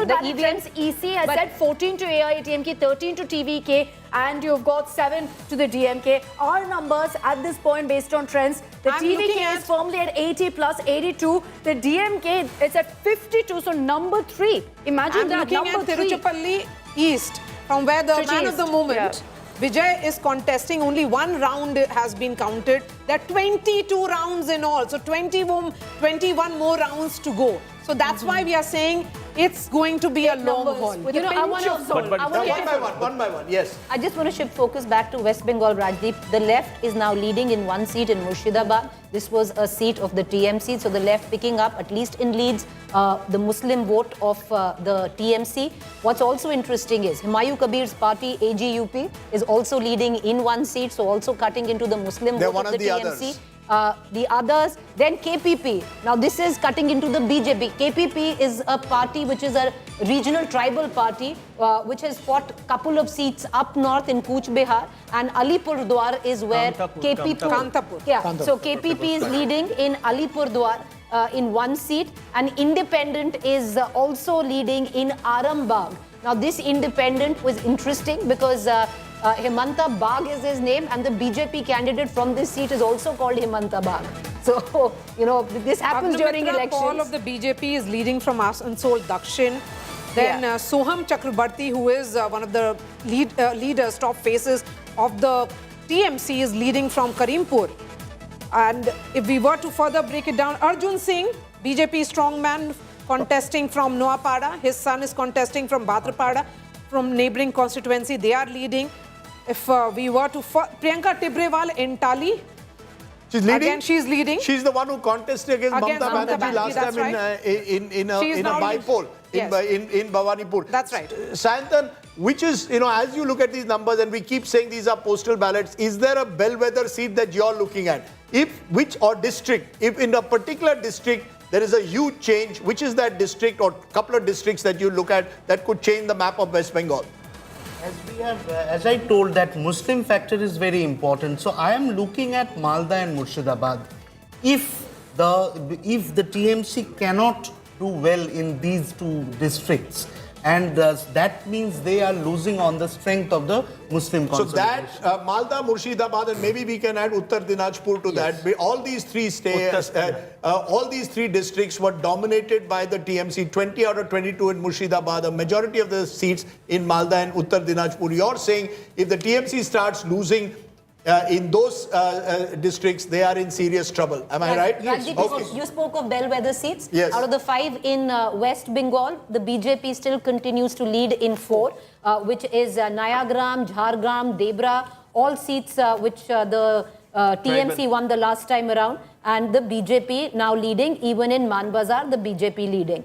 ballot trends. EC has said 14 to AIADMK, 13 to TVK, and you've got 7 to the DMK. Our numbers at this point based on trends, the TVK is firmly at 80 plus 82. The DMK is at 52, so number 3. Imagine that, looking at Tiruchirappalli East, from where the man of the moment, Vijay is contesting. Only one round has been counted. There are 22 rounds in all. So 21 more rounds to go. So that's why we are saying it's going to be a long haul. I want to one by one, yes. I just want to shift focus back to West Bengal, Rajdeep. The left is now leading in one seat in Murshidabad. This was a seat of the TMC, so the left picking up, at least in Leeds, the Muslim vote of the TMC. What's also interesting is Humayun Kabir's party, AGUP, is also leading in one seat, so also cutting into the Muslim vote of the TMC. The others, then KPP. Now this is cutting into the BJP. KPP is a party which is a regional tribal party which has fought a couple of seats up north in Cooch Behar, and Alipurdwar is where Kantapur. So KPP is leading in Alipurdwar in one seat, and Independent is also leading in Arambagh. Now this Independent was interesting because Himanta Bagh is his name, and the BJP candidate from this seat is also called Himanta Bagh. So, this happens during elections. All of the BJP is leading from Asansol Dakshin. Then Soham Chakrabarti, who is one of the leaders, top faces of the TMC, is leading from Karimpur. And if we were to further break it down, Arjun Singh, BJP strongman, contesting from Noapada. His son is contesting from Bhadrapada, from neighbouring constituency. They are leading. If we were to... Priyanka Tibrewal in Tali. She's leading? Again, she's leading. She's the one who contested against Mamata Banerjee last time in a by-poll in Bhawanipur. That's right. Sayantan, which is, as you look at these numbers, and we keep saying these are postal ballots, is there a bellwether seat that you're looking at? If in a particular district, there is a huge change, which is that district or couple of districts that you look at that could change the map of West Bengal? As I told, that Muslim factor is very important. So I am looking at Malda and Murshidabad. If the TMC cannot do well in these two districts, And that means they are losing on the strength of the Muslim So consolidation. that Malda, Murshidabad, and maybe we can add Uttar Dinajpur to that. All these three all these three districts were dominated by the TMC. 20 out of 22 in Murshidabad. A majority of the seats in Malda and Uttar Dinajpur. You're saying if the TMC starts losing in those districts, they are in serious trouble. Am I right? Rajdeep, Okay. you spoke of bellwether seats. Yes. Out of the 5 in West Bengal, the BJP still continues to lead in 4, which is Nayagram, Jhargram, Debra, all seats which the TMC won the last time around, and the BJP now leading. Even in Manbazar, the BJP leading.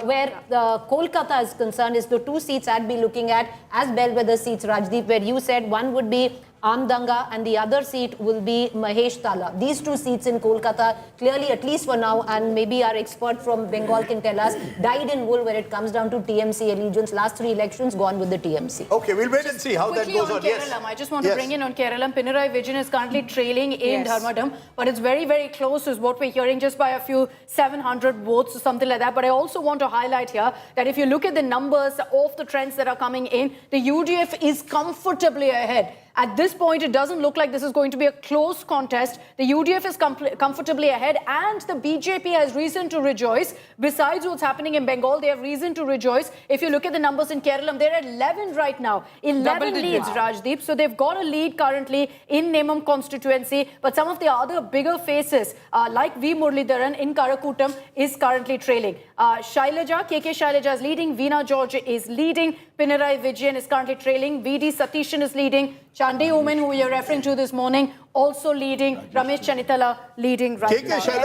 Where Kolkata is concerned is the 2 seats I'd be looking at as bellwether seats, Rajdeep, where you said one would be Amdanga and the other seat will be Mahesh Tala. These 2 seats in Kolkata, clearly, at least for now, and maybe our expert from Bengal can tell us, dyed in wool when it comes down to TMC allegiance. Last 3 elections gone with the TMC. Okay, we'll wait and see how that goes on. Yes. I just want to bring in on Kerala. Pinarayi Vijayan is currently trailing in Dharmadam, but it's very, very close is what we're hearing, just by a few 700 votes or something like that. But I also want to highlight here that if you look at the numbers of the trends that are coming in, the UDF is comfortably ahead. At this point, it doesn't look like this is going to be a close contest. The UDF is comfortably ahead, and the BJP has reason to rejoice. Besides what's happening in Bengal, they have reason to rejoice. If you look at the numbers in Kerala, they're at 11 right now. 11 leads, Rajdeep. So they've got a lead currently in Nemam constituency. But some of the other bigger faces, like V. Muralidharan in Karakutam, is currently trailing. KK Shailaja is leading. Veena George is leading. Pinarayi Vijayan is currently trailing. VD Satishan is leading. Chande Omen, who you're referring to this morning, also leading. Ramesh Chanitala leading right now. KK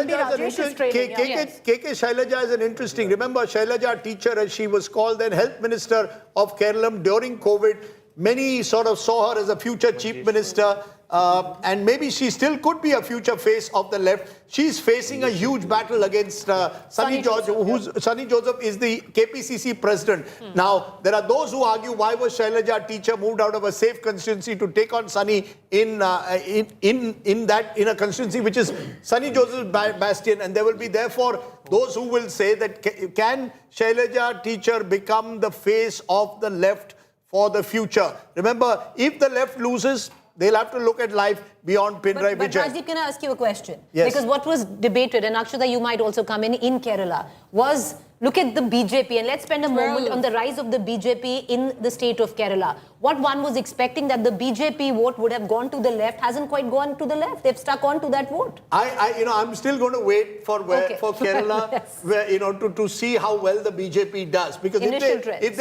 Shailaja is an interesting. Remember, Shailaja teacher, as she was called, then Health Minister of Kerala during COVID. Many sort of saw her as a future chief minister. And maybe she still could be a future face of the left. She's facing a huge battle against Sunny Joseph. Sunny Joseph is the KPCC president. Now, there are those who argue, why was Shailaja teacher moved out of a safe constituency to take on Sunny in a constituency which is Sunny Joseph's bastion, and there will be therefore those who will say that can Shailaja teacher become the face of the left for the future? Remember, if the left loses, they'll have to look at life beyond Pinarayi Vijayan. But Rajdeep, can I ask you a question? Yes. Because what was debated, and Akshata, you might also come in Kerala, was look at the BJP, and let's spend a moment on the rise of the BJP in the state of Kerala. What one was expecting that the BJP vote would have gone to the left hasn't quite gone to the left. They've stuck on to that vote. I'm still going to wait for Kerala, yes. where, to see how well the BJP does, because if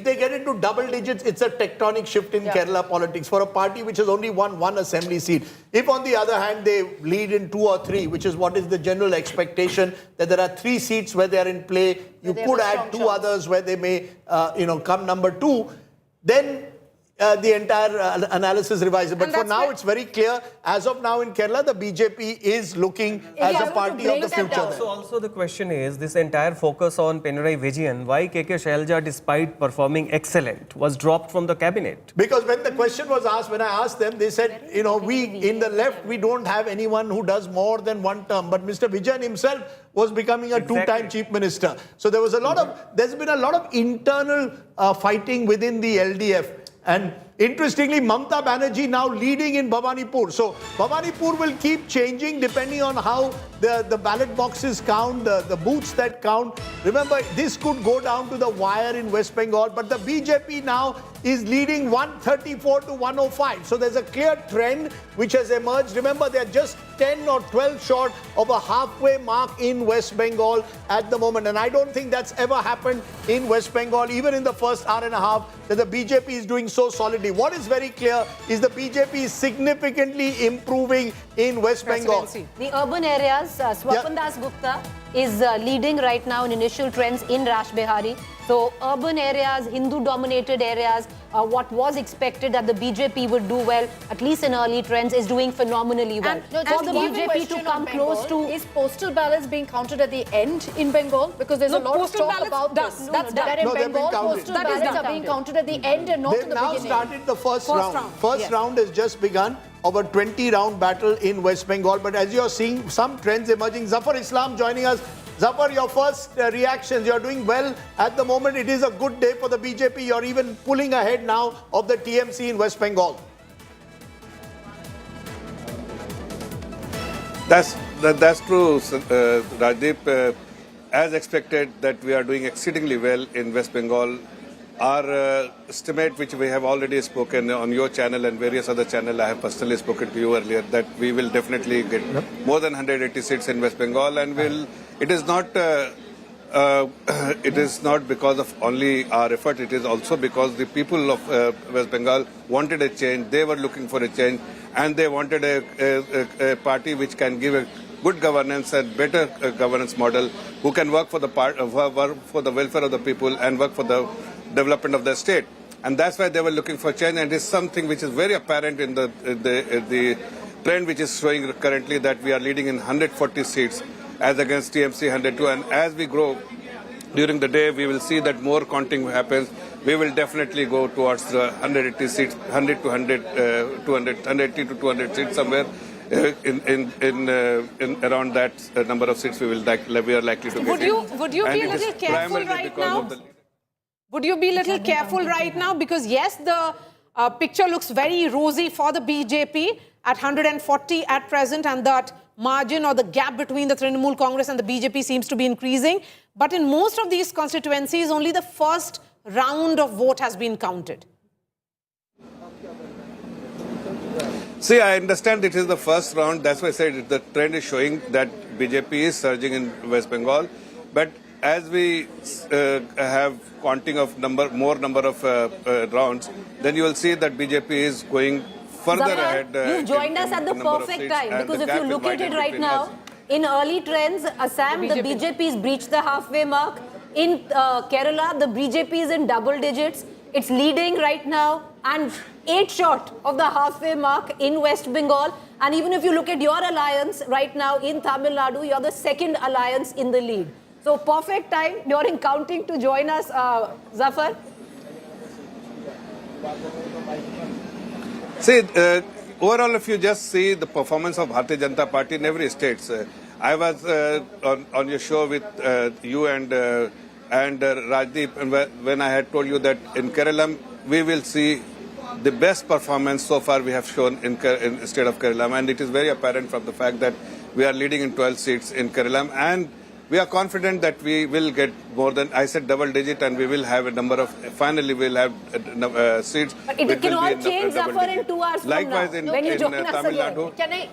they get into double digits, it's a tectonic shift in Kerala politics for a party which has only won 1 assembly seat. If on the other hand they lead in 2 or 3, which is what is the general expectation, that there are 3 seats where they are in play, you could add 2 others where they may come number 2, then the entire analysis revises. But for now, it's very clear. As of now in Kerala, the BJP is looking as a party of the future. So also the question is, this entire focus on Pinarayi Vijayan, why KK Shailaja, despite performing excellent, was dropped from the cabinet? Because when the question was asked, when I asked them, they said, we in the left, we don't have anyone who does more than 1 term. But Mr. Vijayan himself was becoming a 2-time chief minister. So there was there's been a lot of internal fighting within the LDF. And interestingly, Mamata Banerjee now leading in Bhawanipur. So Bhawanipur will keep changing depending on how the ballot boxes count, the booths that count. Remember, this could go down to the wire in West Bengal, but the BJP now is leading 134 to 105. So there's a clear trend which has emerged. Remember, they're just 10 or 12 short of a halfway mark in West Bengal at the moment. And I don't think that's ever happened in West Bengal, even in the first hour and a half, that the BJP is doing so solidly. What is very clear is the BJP is significantly improving in West Bengal. The urban areas, Swapan Das Gupta is leading right now in initial trends in Rashbehari. So urban areas, Hindu-dominated areas, what was expected that the BJP would do well, at least in early trends, is doing phenomenally well. And for the BJP to come close to... Is postal ballots being counted at the end in Bengal? Because there's a lot of talk about this. That in Bengal, postal ballots are being counted at the end and not at the beginning. They've now started the first round. First round has just begun of a 20-round battle in West Bengal. But as you're seeing, some trends emerging. Zafar Islam joining us. Zafar, your first reactions. You're doing well at the moment. It is a good day for the BJP. You're even pulling ahead now of the TMC in West Bengal. That's true, Rajdeep. As expected, that we are doing exceedingly well in West Bengal. Our estimate, which we have already spoken on your channel and various other channels, I have personally spoken to you earlier, that we will definitely get more than 180 seats in West Bengal, and it is not because of only our effort. It is also because the people of West Bengal wanted a change. They were looking for a change, and they wanted a party which can give a good governance and better governance model, who can work for the welfare of the people and work for the development of the state. And that's why they were looking for change, and it's something which is very apparent in the trend which is showing currently, that we are leading in 140 seats as against TMC 102. And as we grow during the day, we will see that more counting happens. We will definitely go towards the 180 seats, 100 to 100, 180 to 200 seats somewhere. In around that number of seats, we are likely to get. Would you be a little careful right now? Would you be a little careful right now? Because yes, the picture looks very rosy for the BJP at 140 at present, and that margin or the gap between the Trinamool Congress and the BJP seems to be increasing. But in most of these constituencies, only the first round of vote has been counted. See, I understand it is the first round. That's why I said the trend is showing that BJP is surging in West Bengal. But as we have counting of more number of rounds, then you will see that BJP is going further ahead. You've joined us at the perfect time, because if you look at it right now, in early trends, Assam, the BJP's breached the halfway mark. In Kerala, the BJP is in double digits. It's leading right now and 8 short of the halfway mark in West Bengal. And even if you look at your alliance right now in Tamil Nadu, you're the second alliance in the lead. So perfect time during counting to join us, Zafar. See, overall, if you just see the performance of Bharatiya Janata Party in every state, I was on your show with you and Rajdeep, and when I had told you that in Kerala we will see the best performance so far we have shown in the state of Kerala, and it is very apparent from the fact that we are leading in 12 seats in Kerala, and we are confident that we will get more than, I said, double digit, and we will have a number of, finally we'll have seats. But it can all change, Zafar, in 2 hours Likewise, from now, when you join us Tamil again. Nadu.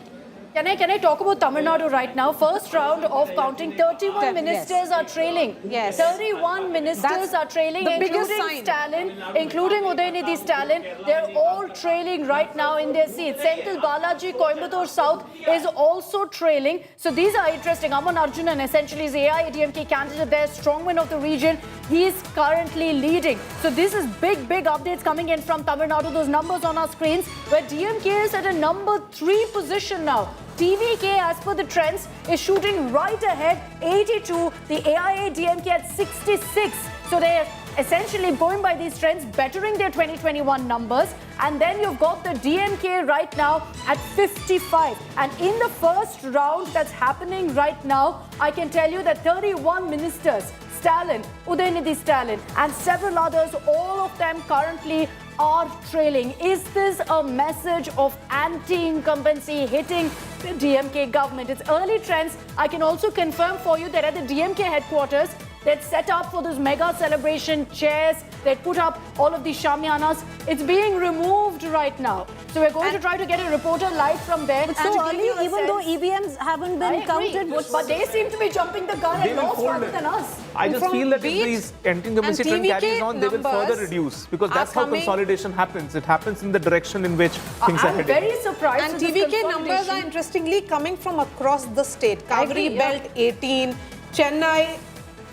Can I talk about Tamil Nadu right now? First round of counting, 31 ministers are trailing. Yes. 31 ministers are trailing, the biggest including sign. Stalin, including Udayanidhi Stalin. They're all trailing right now in their seats. Central Balaji, Coimbatore South is also trailing. So these are interesting. Aman Arjunan essentially is AIADMK candidate there, strongman of the region. He is currently leading. So this is big updates coming in from Tamil Nadu. Those numbers on our screens, where DMK is at a number 3 position now. TVK, as per the trends, is shooting right ahead, 82. The AIADMK at 66. So they're essentially going by these trends, bettering their 2021 numbers. And then you've got the DMK right now at 55. And in the first round that's happening right now, I can tell you that 31 ministers, Stalin, Udayanidhi Stalin, and several others, all of them currently are trailing. Is this a message of anti-incumbency hitting the DMK government? It's early trends. I can also confirm for you that at the DMK headquarters, they'd set up for this mega celebration chairs. They'd put up all of these shamianas. It's being removed right now. So we're going to try to get a reporter live from there. But so early, even though EVMs haven't been counted. But they seem to be jumping the gun and lost faster than us. I just feel that if these anti-incumbency trend carries on, they will further reduce, because that's how consolidation happens. It happens in the direction in which things are heading. I'm very surprised. And TVK numbers are interestingly coming from across the state. Kaveri Belt 18, Chennai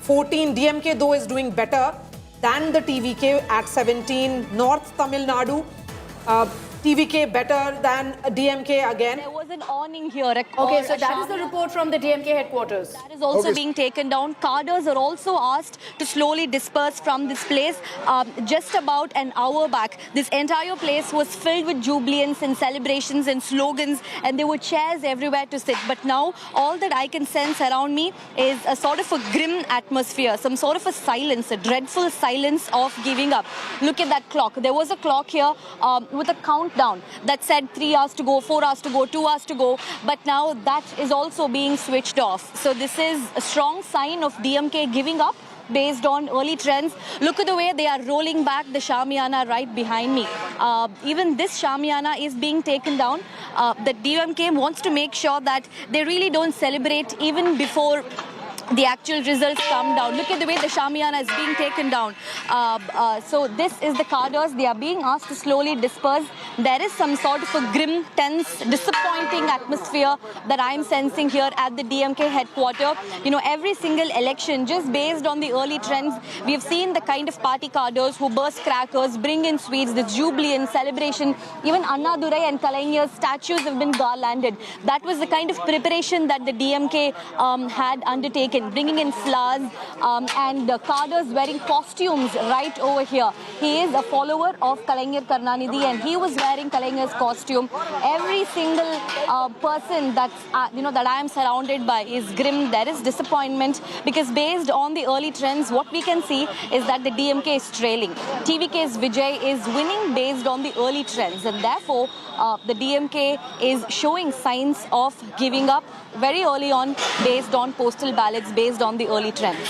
14. DMK though is doing better than the TVK at 17. North Tamil Nadu, TVK better than DMK again. was an awning here. Okay, so that is the report from the DMK headquarters. That is also being taken down. Cadres are also asked to slowly disperse from this place. Just about an hour back, this entire place was filled with jubilance and celebrations and slogans, and there were chairs everywhere to sit. But now, all that I can sense around me is a sort of a grim atmosphere, some sort of a silence, a dreadful silence of giving up. Look at that clock. There was a clock here with a countdown that said 3 hours to go, 4 hours to go, 2 hours to go. But now that is also being switched off. So this is a strong sign of DMK giving up based on early trends. Look at the way they are rolling back the Shamiana right behind me. Even this Shamiana is being taken down. The DMK wants to make sure that they really don't celebrate even before the actual results come down. Look at the way the Shamiana is being taken down. So this is the cadres. They are being asked to slowly disperse. There is some sort of a grim, tense, disappointing atmosphere that I'm sensing here at the DMK headquarters. You know, every single election, just based on the early trends, we have seen the kind of party cadres who burst crackers, bring in sweets, the jubilee and celebration. Even Annadurai and Kalaignar statues have been garlanded. That was the kind of preparation that the DMK had undertaken. Bringing in flowers and cadres wearing costumes right over here. He is a follower of Kalaignar Karunanidhi and he was wearing Kalaignar's costume. Every single person that's that I am surrounded by is grim. There is disappointment because based on the early trends, what we can see is that the DMK is trailing. TVK's Vijay is winning based on the early trends, and therefore the DMK is showing signs of giving up very early on based on postal ballots, based on the early trends.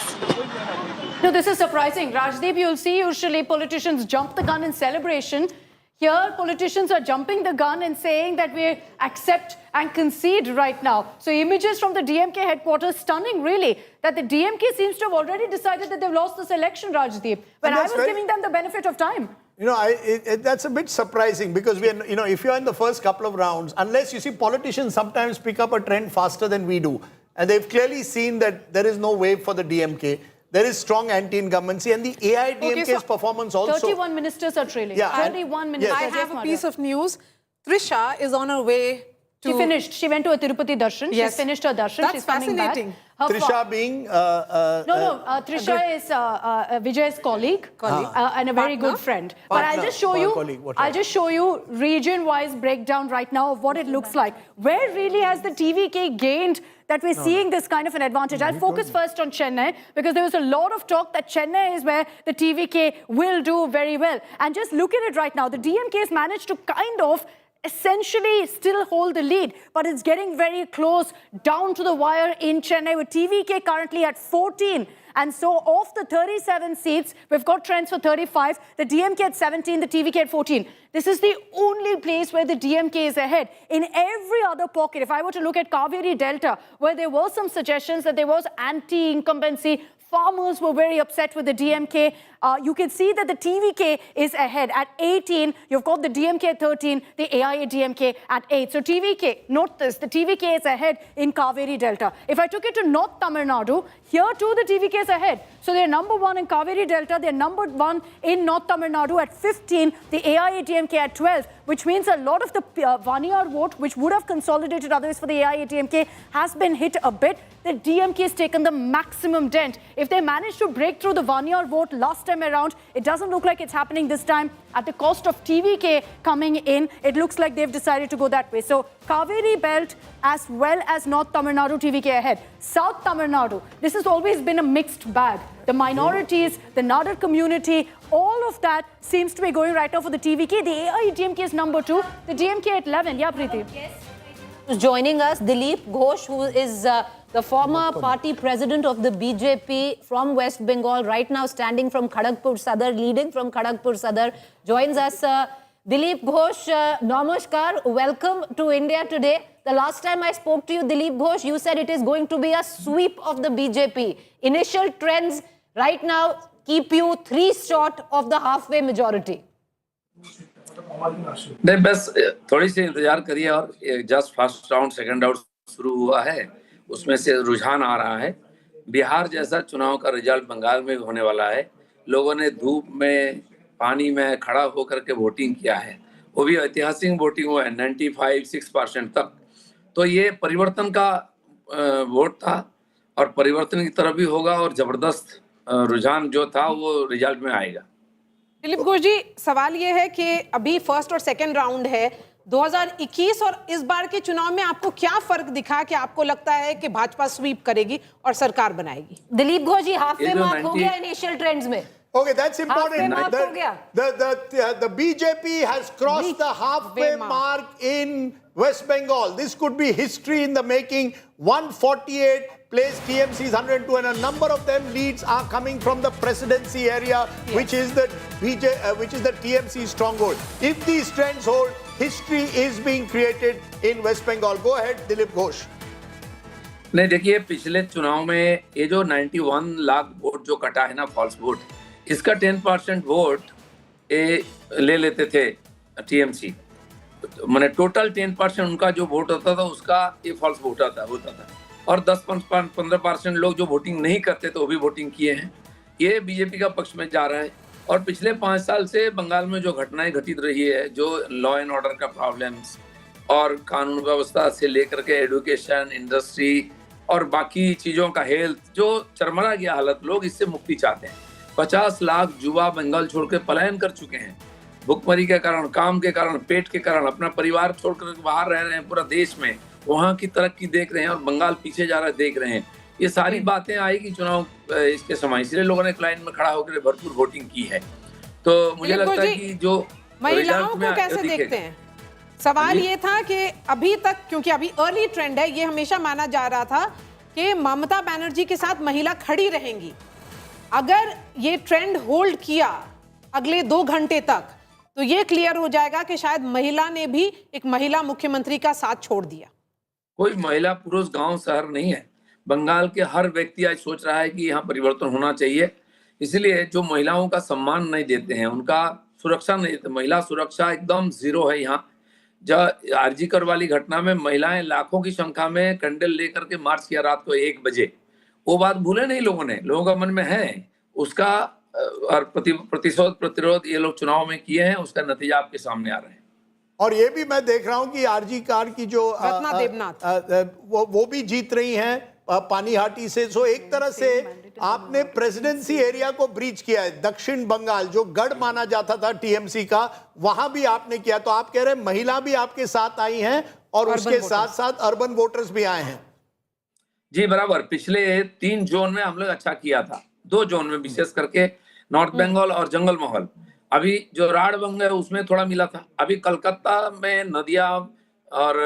No, this is surprising. Rajdeep, you'll see usually politicians jump the gun in celebration. Here, politicians are jumping the gun and saying that we accept and concede right now. So images from the DMK headquarters, stunning really, that the DMK seems to have already decided that they've lost this election, Rajdeep, when I was giving them the benefit of time. You know, that's a bit surprising because we are, if you're in the first couple of rounds, unless you see politicians sometimes pick up a trend faster than we do. And they've clearly seen that there is no way for the DMK. There is strong anti-incumbency and the AIDMK's performance also. 31 ministers are trailing. Yeah, 31 ministers. I have a piece of news. Trisha is on her way to... She finished. She went to a Tirupati darshan. Yes. She's finished her darshan. That's She's coming fascinating. back. Trisha being... Trisha is Vijay's colleague and a very good friend. But I'll just show you region-wise breakdown right now of what it looks like. Where really has the TVK gained that we're seeing this kind of an advantage? I'll focus first on Chennai because there was a lot of talk that Chennai is where the TVK will do very well. And just look at it right now. The DMK has managed to kind of essentially still hold the lead, but it's getting very close down to the wire in Chennai with TVK currently at 14. And so of the 37 seats, we've got trends for 35, the DMK at 17, the TVK at 14. This is the only place where the DMK is ahead. In every other pocket, if I were to look at Kaveri Delta, where there were some suggestions that there was anti-incumbency, farmers were very upset with the DMK. You can see that the TVK is ahead at 18. You've got the DMK at 13, the AIADMK at 8. So TVK, note this, the TVK is ahead in Kaveri Delta. If I took it to North Tamil Nadu, here too the TVK is ahead. So they're number 1 in Kaveri Delta, they're number 1 in North Tamil Nadu at 15, the AIADMK at 12, which means a lot of the Vaniyar vote, which would have consolidated otherwise for the AIADMK, has been hit a bit. The DMK has taken the maximum dent. If they manage to break through the Vaniyar vote last time around, it doesn't look like it's happening this time. At the cost of TVK coming in, it looks like they've decided to go that way. So Kaveri Belt as well as North Tamil Nadu, TVK ahead. South Tamil Nadu, this has always been a mixed bag. The minorities, the Nadar community, all of that seems to be going right now for the TVK. The AIADMK is number 2, the DMK at 11. Yeah, Preeti. Joining us, Dilip Ghosh, who is the former party president of the BJP from West Bengal, right now standing from Kharagpur Sadar, leading from Kharagpur Sadar, joins us. Dilip Ghosh, namaskar, welcome to India today. The last time I spoke to you, Dilip Ghosh, you said it is going to be a sweep of the BJP. Initial trends right now keep you 3 short of the halfway majority. नहीं बस थोड़ी सी इंतजार करिए और just first round second round शुरू हुआ है, उसमें से रुझान आ रहा है। बिहार जैसा चुनाव का रिजल्ट बंगाल में होने वाला है। लोगों ने धूप में पानी में खड़ा होकर के वोटिंग किया है, वो भी ऐतिहासिक वोटिंग हुआ है 95-6% तक। तो ये परिवर्तन का वोट था और परिवर्तन की तरफ भी होगा और जबरदस्त रुझान जो था वो रिजल्ट में आएगा। दिलीप घोष जी, सवाल ये है कि अभी फर्स्ट और सेकंड राउंड है 2021 और इस बार के चुनाव में आपको क्या फर्क दिखा कि आपको लगता है कि भाजपा स्वीप करेगी और सरकार बनाएगी? दिलीप घोष जी, हाफवे मार्क हो गया इनिशियल ट्रेंड्स में। Okay, that's important. The BJP has crossed the halfway mark in West Bengal. This could be history in the making. 148 placed TMC's 102, and a number of them leads are coming from the presidency area, which is the TMC stronghold. If these trends hold, history is being created in West Bengal. Go ahead, Dilip Ghosh. नहीं, देखिए पिछले चुनाव में ये जो 91 lakh vote जो कटा है ना, फॉल्स वोट, इसका 10% वोट ले लेते थे टीएमसी। मैंने टोटल 10% उनका जो वोट होता था उसका ये फॉल्स वोट होता था और 10-15% लोग जो वोटिंग नहीं करते तो वो भी वोटिंग किए हैं। ये बीजेपी का पक्ष में जा रहा है। और पिछले 5 साल से बंगाल में जो घटनाएं घटित रही है, जो लॉ एंड ऑर्डर का प्रॉब्लम्स और कानून व्यवस्था से लेकर के एजुकेशन, इंडस्ट्री और बाकी चीज़ों का हेल्थ, जो चरमरा गया हालत, लोग इससे मुक्ति चाहते हैं। 50 लाख युवा बंगाल छोड़ के पलायन कर चुके हैं, भुखमरी के कारण, काम के कारण, पेट के कारण, अपना परिवार छोड़कर बाहर रह रहे हैं पूरा देश में, वहाँ की तरक्की देख रहे हैं और बंगाल पीछे जा रहा है देख रहे हैं। ये सारी बातें आएगी चुनाव इसके समय, इसलिए लोगों ने लाइन में खड़ा होकर भरपूर वोटिंग की है। तो मुझे लगता है कि जो महिलाओं को कैसे देखते हैं? सवाल ये था कि अभी तक, क्योंकि अभी अर्ली ट्रेंड है, ये हमेशा माना जा रहा था कि ममता बनर्जी के साथ महिला खड़ी रहेंगी। अगर ये ट्रेंड होल्ड किया अगले 2 घंटे तक तो ये क्लियर हो जाएगा कि शायद महिला ने भी एक महिला मुख्यमंत्री का साथ छोड़ दिया। कोई महिला पुरुष गांव शहर नहीं है, बंगाल के हर व्यक्ति आज सोच रहा है कि यहाँ परिवर्तन होना चाहिए। इसलिए जो महिलाओं का सम्मान नहीं देते हैं, उनका सुरक्षा नहीं देते, महिला सुरक्षा एकदम जीरो है यहाँ। जब आरजीकर वाली घटना में महिलाएं लाखों की संख्या में कैंडल लेकर के मार्च किया रात को 1 बजे, वो बात भूले नहीं लोगों ने, लोगों का मन में है उसका, और प्रतिरोध ये लोग चुनाव में किए हैं, उसका नतीजा आपके सामने आ रहा है। और ये भी मैं देख रहा हूं कि आरजी कार की जो वो भी जीत रही हैं पानीहाटी से। सो एक तरह से आपने प्रेसिडेंसी एरिया को ब्रीच किया है। दक्षिण बंगाल जो गढ़ माना जाता था टीएमसी का, वहां भी आपने किया। तो आप कह रहे हैं महिला भी आपके साथ आई हैं और उसके साथ साथ अर्बन वोटर्स भी आए हैं। जी बराबर, पिछले 3 जोन में हम लोग अच्छा किया था, 2 जोन में विशेष करके नॉर्थ बंगाल और जंगल महल। अभी जो राढ़ बंग है उसमें थोड़ा मिला था। अभी कलकत्ता में नदिया और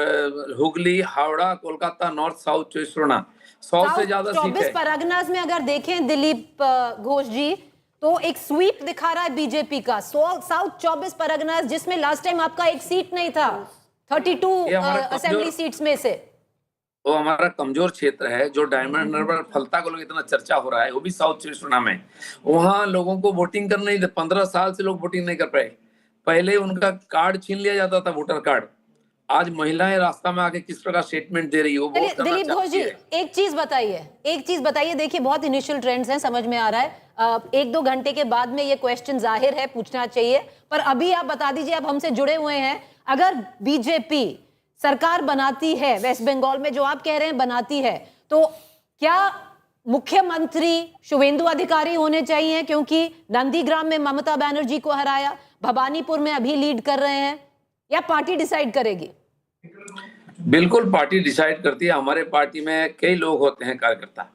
हुगली, हावड़ा, कोलकाता, नॉर्थ साउथ 100 से ज्यादा सीट है। 24 परगनास में अगर देखें दिलीप घोष जी, तो एक स्वीप दिखा रहा है बीजेपी का। साउथ 24 परगनास, जिसमें लास्ट टाइम आपका एक सीट नहीं था, 32 असेंबली सीट्स में से। वो हमारा कमजोर क्षेत्र है, जो डायमंड हार्बर फलता को लोग इतना चर्चा हो रहा है, वो भी साउथ 24 में। वहाँ लोगों को वोटिंग करना नहीं, 15 साल से लोग वोटिंग नहीं कर पाए। पहले उनका कार्ड छीन लिया जाता था, वोटर कार्ड। आज महिलाएं रास्ता में आके किस प्रकार स्टेटमेंट दे रही है, वो दिलीप घोष जी, एक चीज बताइए। देखिए बहुत इनिशियल ट्रेंड्स हैं, समझ में आ रहा है। 1-2 घंटे के बाद में ये क्वेश्चन जाहिर है पूछना चाहिए, पर अभी आप बता दीजिए, आप हमसे जुड़े हुए हैं। अगर बीजेपी सरकार बनाती है वेस्ट बंगाल में, जो आप कह रहे हैं बनाती है, तो क्या मुख्यमंत्री शुवेंदु अधिकारी होने चाहिए? क्योंकि नंदीग्राम में ममता बनर्जी को हराया, भवानीपुर में अभी लीड कर रहे हैं, या पार्टी डिसाइड करेगी? बिल्कुल पार्टी डिसाइड करती है। हमारे पार्टी में कई लोग होते हैं कार्यकर्ता,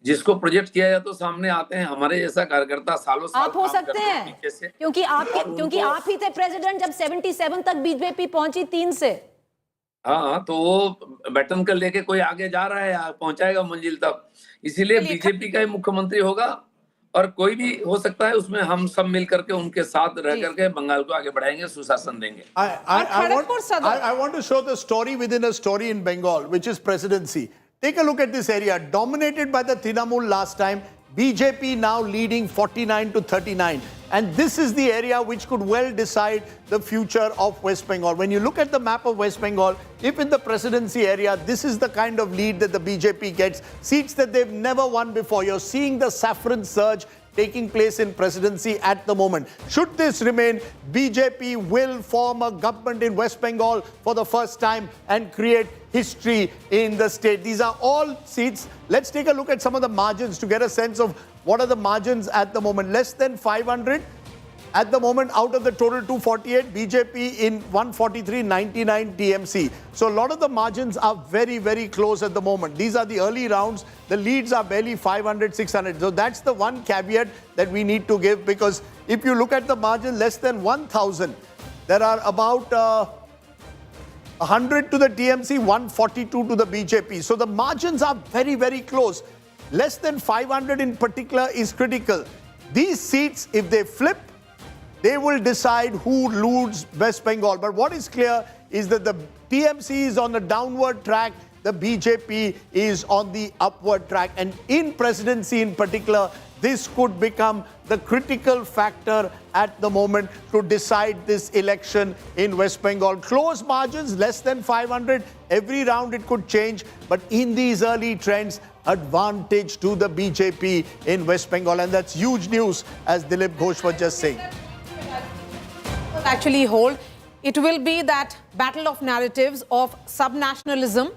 जिसको प्रोजेक्ट किया जाए तो सामने आते हैं। हमारे जैसा कार्यकर्ता सालों साल आप हो सकते हैं, क्योंकि आप ही थे प्रेसिडेंट जब 77 तक बीजेपी पहुंची 3 से। हाँ, तो वो बैटन कर लेके कोई आगे जा रहा है, पहुंचाएगा मंजिल तक। इसीलिए बीजेपी का ही मुख्यमंत्री होगा, और कोई भी हो सकता है। उसमें हम सब मिल करके उनके साथ रह करके बंगाल को आगे बढ़ाएंगे, सुशासन देंगे। I want to show the story within a story in Bengal, which is presidency. Take a look at this area, dominated by the Trinamool last time. BJP now leading 49 to 39. And this is the area which could well decide the future of West Bengal. When you look at the map of West Bengal, if in the presidency area, this is the kind of lead that the BJP gets, seats that they've never won before. You're seeing the saffron surge taking place in presidency at the moment. Should this remain, BJP will form a government in West Bengal for the first time and create history in the state. These are all seats. Let's take a look at some of the margins to get a sense of what are the margins at the moment. Less than 500 at the moment out of the total 248, BJP in 143, 99 TMC. So a lot of the margins are very, very close at the moment. These are the early rounds. The leads are barely 500, 600. So that's the one caveat that we need to give, because if you look at the margin less than 1,000, there are about 100 to the TMC, 142 to the BJP. So the margins are very, very close. Less than 500 in particular is critical. These seats, if they flip, they will decide who leads West Bengal. But what is clear is that the TMC is on the downward track, the BJP is on the upward track. And in presidency in particular, this could become the critical factor at the moment to decide this election in West Bengal. Close margins, less than 500. Every round it could change. But in these early trends, advantage to the BJP in West Bengal. And that's huge news, as Dilip Ghosh was just saying. Actually hold, it will be that battle of narratives of subnationalism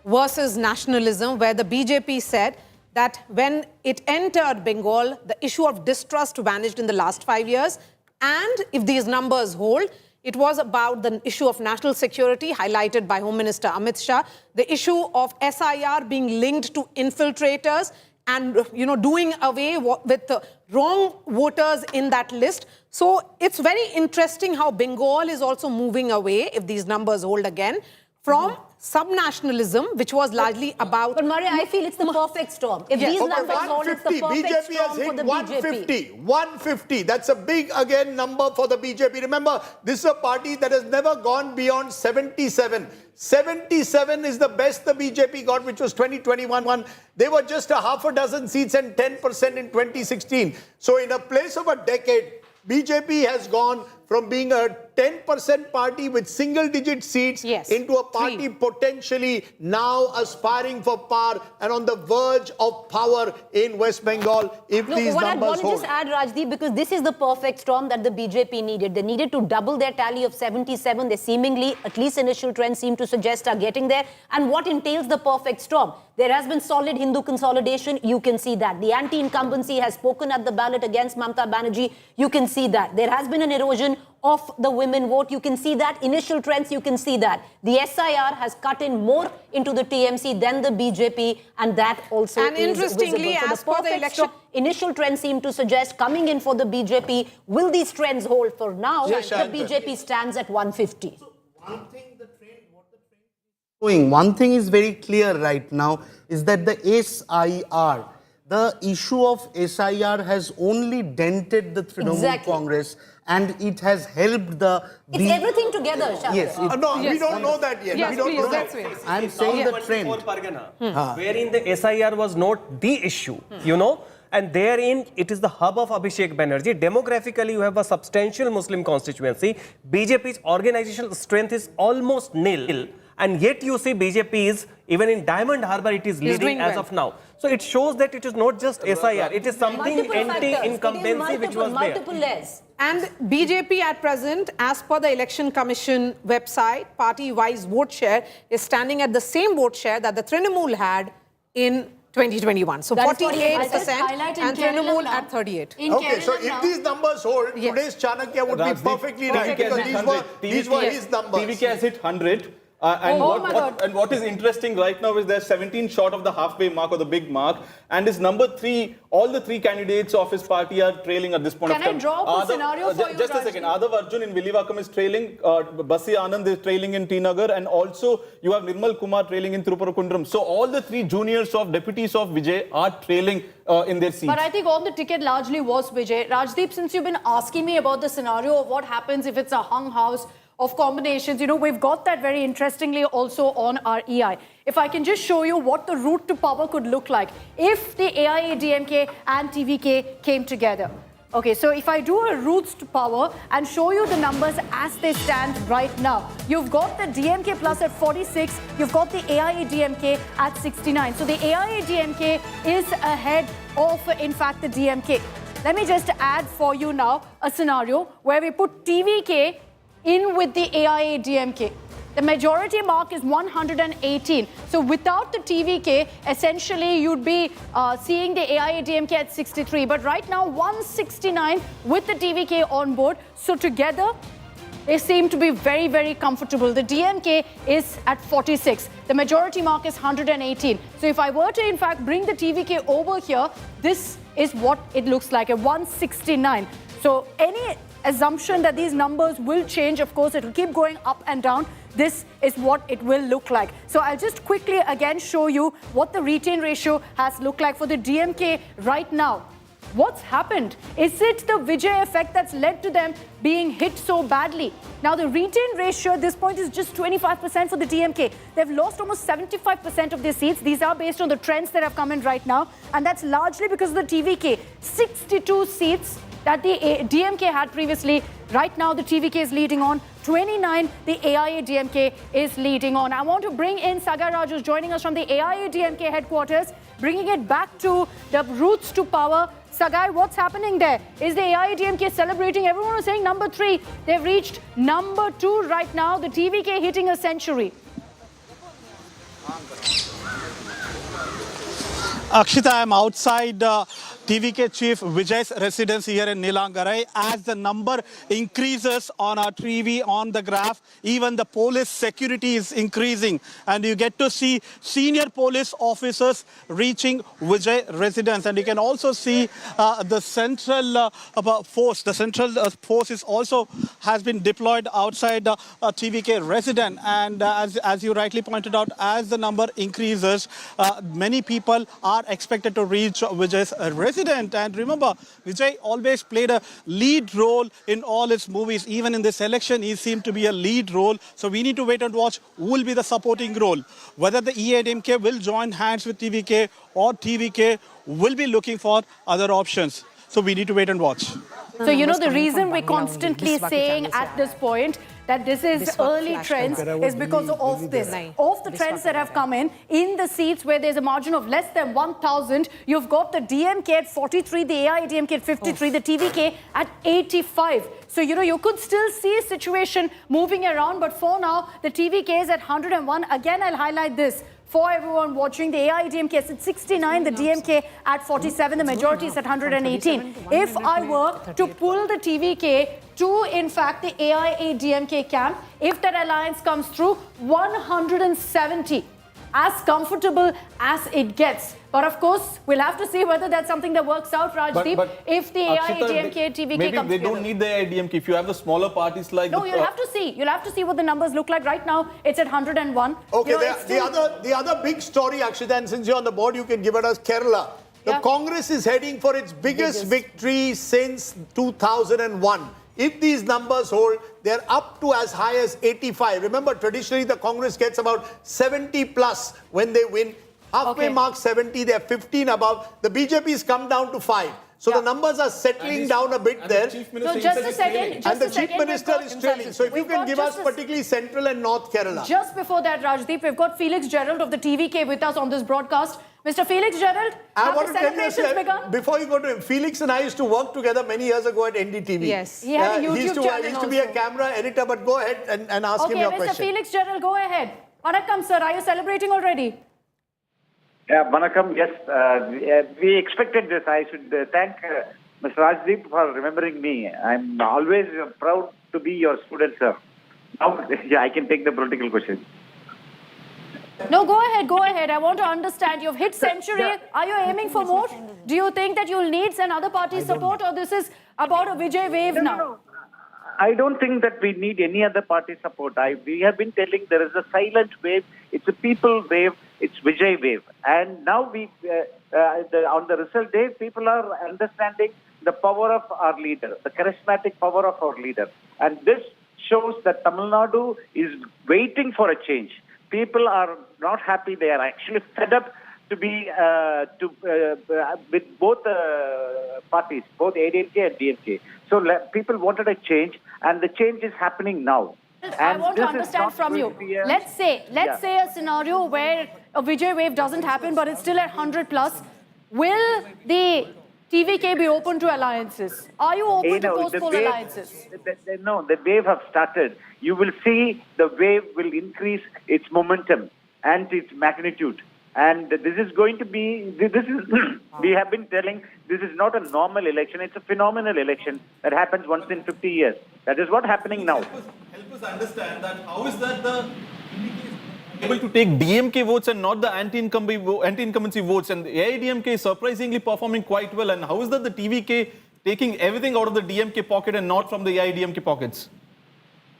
versus nationalism, where the BJP said that when it entered Bengal, the issue of distrust vanished in the last 5 years. And if these numbers hold, it was about the issue of national security highlighted by Home Minister Amit Shah, the issue of SIR being linked to infiltrators and, doing away with the wrong voters in that list. So it's very interesting how Bengal is also moving away, if these numbers hold again, from subnationalism, which was largely about... But Maria, I feel it's the perfect storm. If these numbers hold, it's the perfect BJP storm has hit for the 150. BJP. 150. That's a big, again, number for the BJP. Remember, this is a party that has never gone beyond 77. 77 is the best the BJP got, which was 2021. They were just a half a dozen seats and 10% in 2016. So in a place of a decade, BJP has gone from being a 10% party with single-digit seats into a party potentially now aspiring for power and on the verge of power in West Bengal if these what numbers I want to just add, Rajdeep, because this is the perfect storm that the BJP needed. They needed to double their tally of 77. They seemingly, at least initial trends seem to suggest, are getting there. And what entails the perfect storm? There has been solid Hindu consolidation. You can see that. The anti-incumbency has spoken at the ballot against Mamata Banerjee. You can see that. There has been an erosion of the women vote. You can see that. Initial trends, you can see that. The SIR has cut in more into the TMC than the BJP, and that also is interestingly, visible. So as per the election, initial trends seem to suggest coming in for the BJP. Will these trends hold? For now, the BJP stands at 150. So one thing is very clear right now is that the SIR, the issue of SIR has only dented the Trinamool Congress, and it has helped the... It's everything together, Shah. Yes. We don't know that yet. Yes, we don't know that. I'm saying the trend. Wherein the SIR was not the issue, and therein it is the hub of Abhishek Banerjee. Demographically, you have a substantial Muslim constituency. BJP's organizational strength is almost nil. And yet you see BJP is, even in Diamond Harbour, it is leading as of now. So it shows that it is not just SIR, it is something anti-incumbency which was multiple there. layers. And BJP at present, as per the Election Commission website, party-wise vote share is standing at the same vote share that the Trinamool had in 2021. So 48% and Trinamool at 38. Okay, so if these numbers hold, today's Chanakya would be perfectly right, because these were his numbers. TVK has hit 100. And what is interesting right now is they're 17 short of the halfway mark or the big mark, and his number 3, all the 3 candidates of his party are trailing at this point of time. Can I draw up a scenario for you, Just a second. Adav Arjun in Villivakam is trailing, Basi Anand is trailing in T Nagar, and also you have Nirmal Kumar trailing in Thiruparukundram. So all the 3 juniors of deputies of Vijay are trailing in their seats. But I think on the ticket largely was Vijay. Rajdeep, since you've been asking me about the scenario of what happens if it's a hung house of combinations, we've got that very interestingly also on our EI. If I can just show you what the route to power could look like if the AIADMK and TVK came together. Okay, so if I do a routes to power and show you the numbers as they stand right now, you've got the DMK plus at 46, you've got the AIADMK at 69. So the AIADMK is ahead of, in fact, the DMK. let me just add for you now a scenario where we put TVK in with the AIADMK. The majority mark is 118. So without the TVK, essentially you'd be seeing the AIADMK at 63. But right now, 169 with the TVK on board. So together, they seem to be very, very comfortable. The DMK is at 46. The majority mark is 118. So if I were to, in fact, bring the TVK over here, this is what it looks like, a 169. So any assumption that these numbers will change, of course, it will keep going up and down. This is what it will look like. So I'll just quickly again show you what the retain ratio has looked like for the DMK right now. What's happened? Is it the Vijay effect that's led to them being hit so badly? Now, the retain ratio at this point is just 25% for the DMK. They've lost almost 75% of their seats. These are based on the trends that have come in right now. And that's largely because of the TVK. 62 seats that the DMK had previously. Right now, the TVK is leading on. 29, the AIADMK is leading on. I want to bring in Sagar Raj, who's joining us from the AIADMK headquarters, bringing it back to the roots to power. Sagai, what's happening there? Is the AIADMK celebrating? Everyone was saying number 3. They've reached number 2 right now. The TVK hitting a century. Akshita, I'm outside TVK Chief Vijay's residence here in Neelangarai. As the number increases on our TV, on the graph, even the police security is increasing. And you get to see senior police officers reaching Vijay residence. And you can also see the central force. The central force is also has been deployed outside TVK residence. And as you rightly pointed out, as the number increases, many people are expected to reach Vijay's residence. And remember, Vijay always played a lead role in all his movies. Even in this election, he seemed to be a lead role. So we need to wait and watch who will be the supporting role. Whether the AIADMK will join hands with TVK or TVK will be looking for other options. So we need to wait and watch. So, you know, the reason we're constantly saying at this point that this is early trends is because of this. Of the trends that have come in the seats where there's a margin of less than 1,000, you've got the DMK at 43, the AIADMK at 53, the TVK at 85. So, you know, you could still see a situation moving around, but for now, the TVK is at 101. Again, I'll highlight this. For everyone watching, the AIADMK is at 69, the DMK at 47, the majority is at 118. If I were to pull the TVK to, in fact, the AIADMK camp, if that alliance comes through, 170. As comfortable as it gets. But of course, we'll have to see whether that's something that works out, Rajdeep, if the AIADMK, TVK maybe comes they together. don't need the AIADMK. If you have the smaller parties like... No, you'll have to see. You'll have to see what the numbers look like. Right now, it's at 101. Okay, you know, the other big story, Akshita, and since you're on the board, you can give it us Kerala. The Congress is heading for its biggest victory since 2001. If these numbers hold, they're up to as high as 85. Remember, traditionally, the Congress gets about 70 plus when they win. Halfway mark 70, they're 15 above. The BJP's come down to 5. So the numbers are settling down a bit there. So just a second. And the Chief Minister is trailing. So if you can give us particularly Central and North Kerala. Just before that, Rajdeep, we've got Felix Gerald of the TVK with us on this broadcast. Mr. Felix Gerald, have the celebrations begun? Before you go to him, Felix and I used to work together many years ago at NDTV. Yes. He had a YouTube channel He used to be a camera editor, but go ahead and ask him your question. Okay, Mr. Felix Gerald, go ahead. Vanakkam, sir. Are you celebrating already? Yeah, Vanakkam, yes. We expected this. I should thank Mr. Rajdeep for remembering me. I'm always proud to be your student, sir. Now, I can take the political question. No, go ahead. I want to understand. You've hit century. Are you aiming for more? Do you think that you'll need another party's support, or this is about a Vijay wave now? No. I don't think that we need any other party support. We have been telling there is a silent wave. It's a people wave. It's Vijay wave. And now on the result day, people are understanding the power of our leader, the charismatic power of our leader. And this shows that Tamil Nadu is waiting for a change. People are not happy. They are actually fed up to be with both parties, both ADMK and DMK. So people wanted a change, and the change is happening now. I want to understand from you. Let's say a scenario where a Vijay wave doesn't happen, but it's still at 100 plus. Will the TVK be open to alliances? Are you open to postpone alliances? No, the wave have started. You will see the wave will increase its momentum and its magnitude. And this is going to be, we have been telling, this is not a normal election, it's a phenomenal election that happens once in 50 years. That is what's happening now. Help us understand that. How is that the able to take DMK votes and not the anti-incumbency votes, and the AIDMK is surprisingly performing quite well, and how is that the TVK taking everything out of the DMK pocket and not from the AIDMK pockets?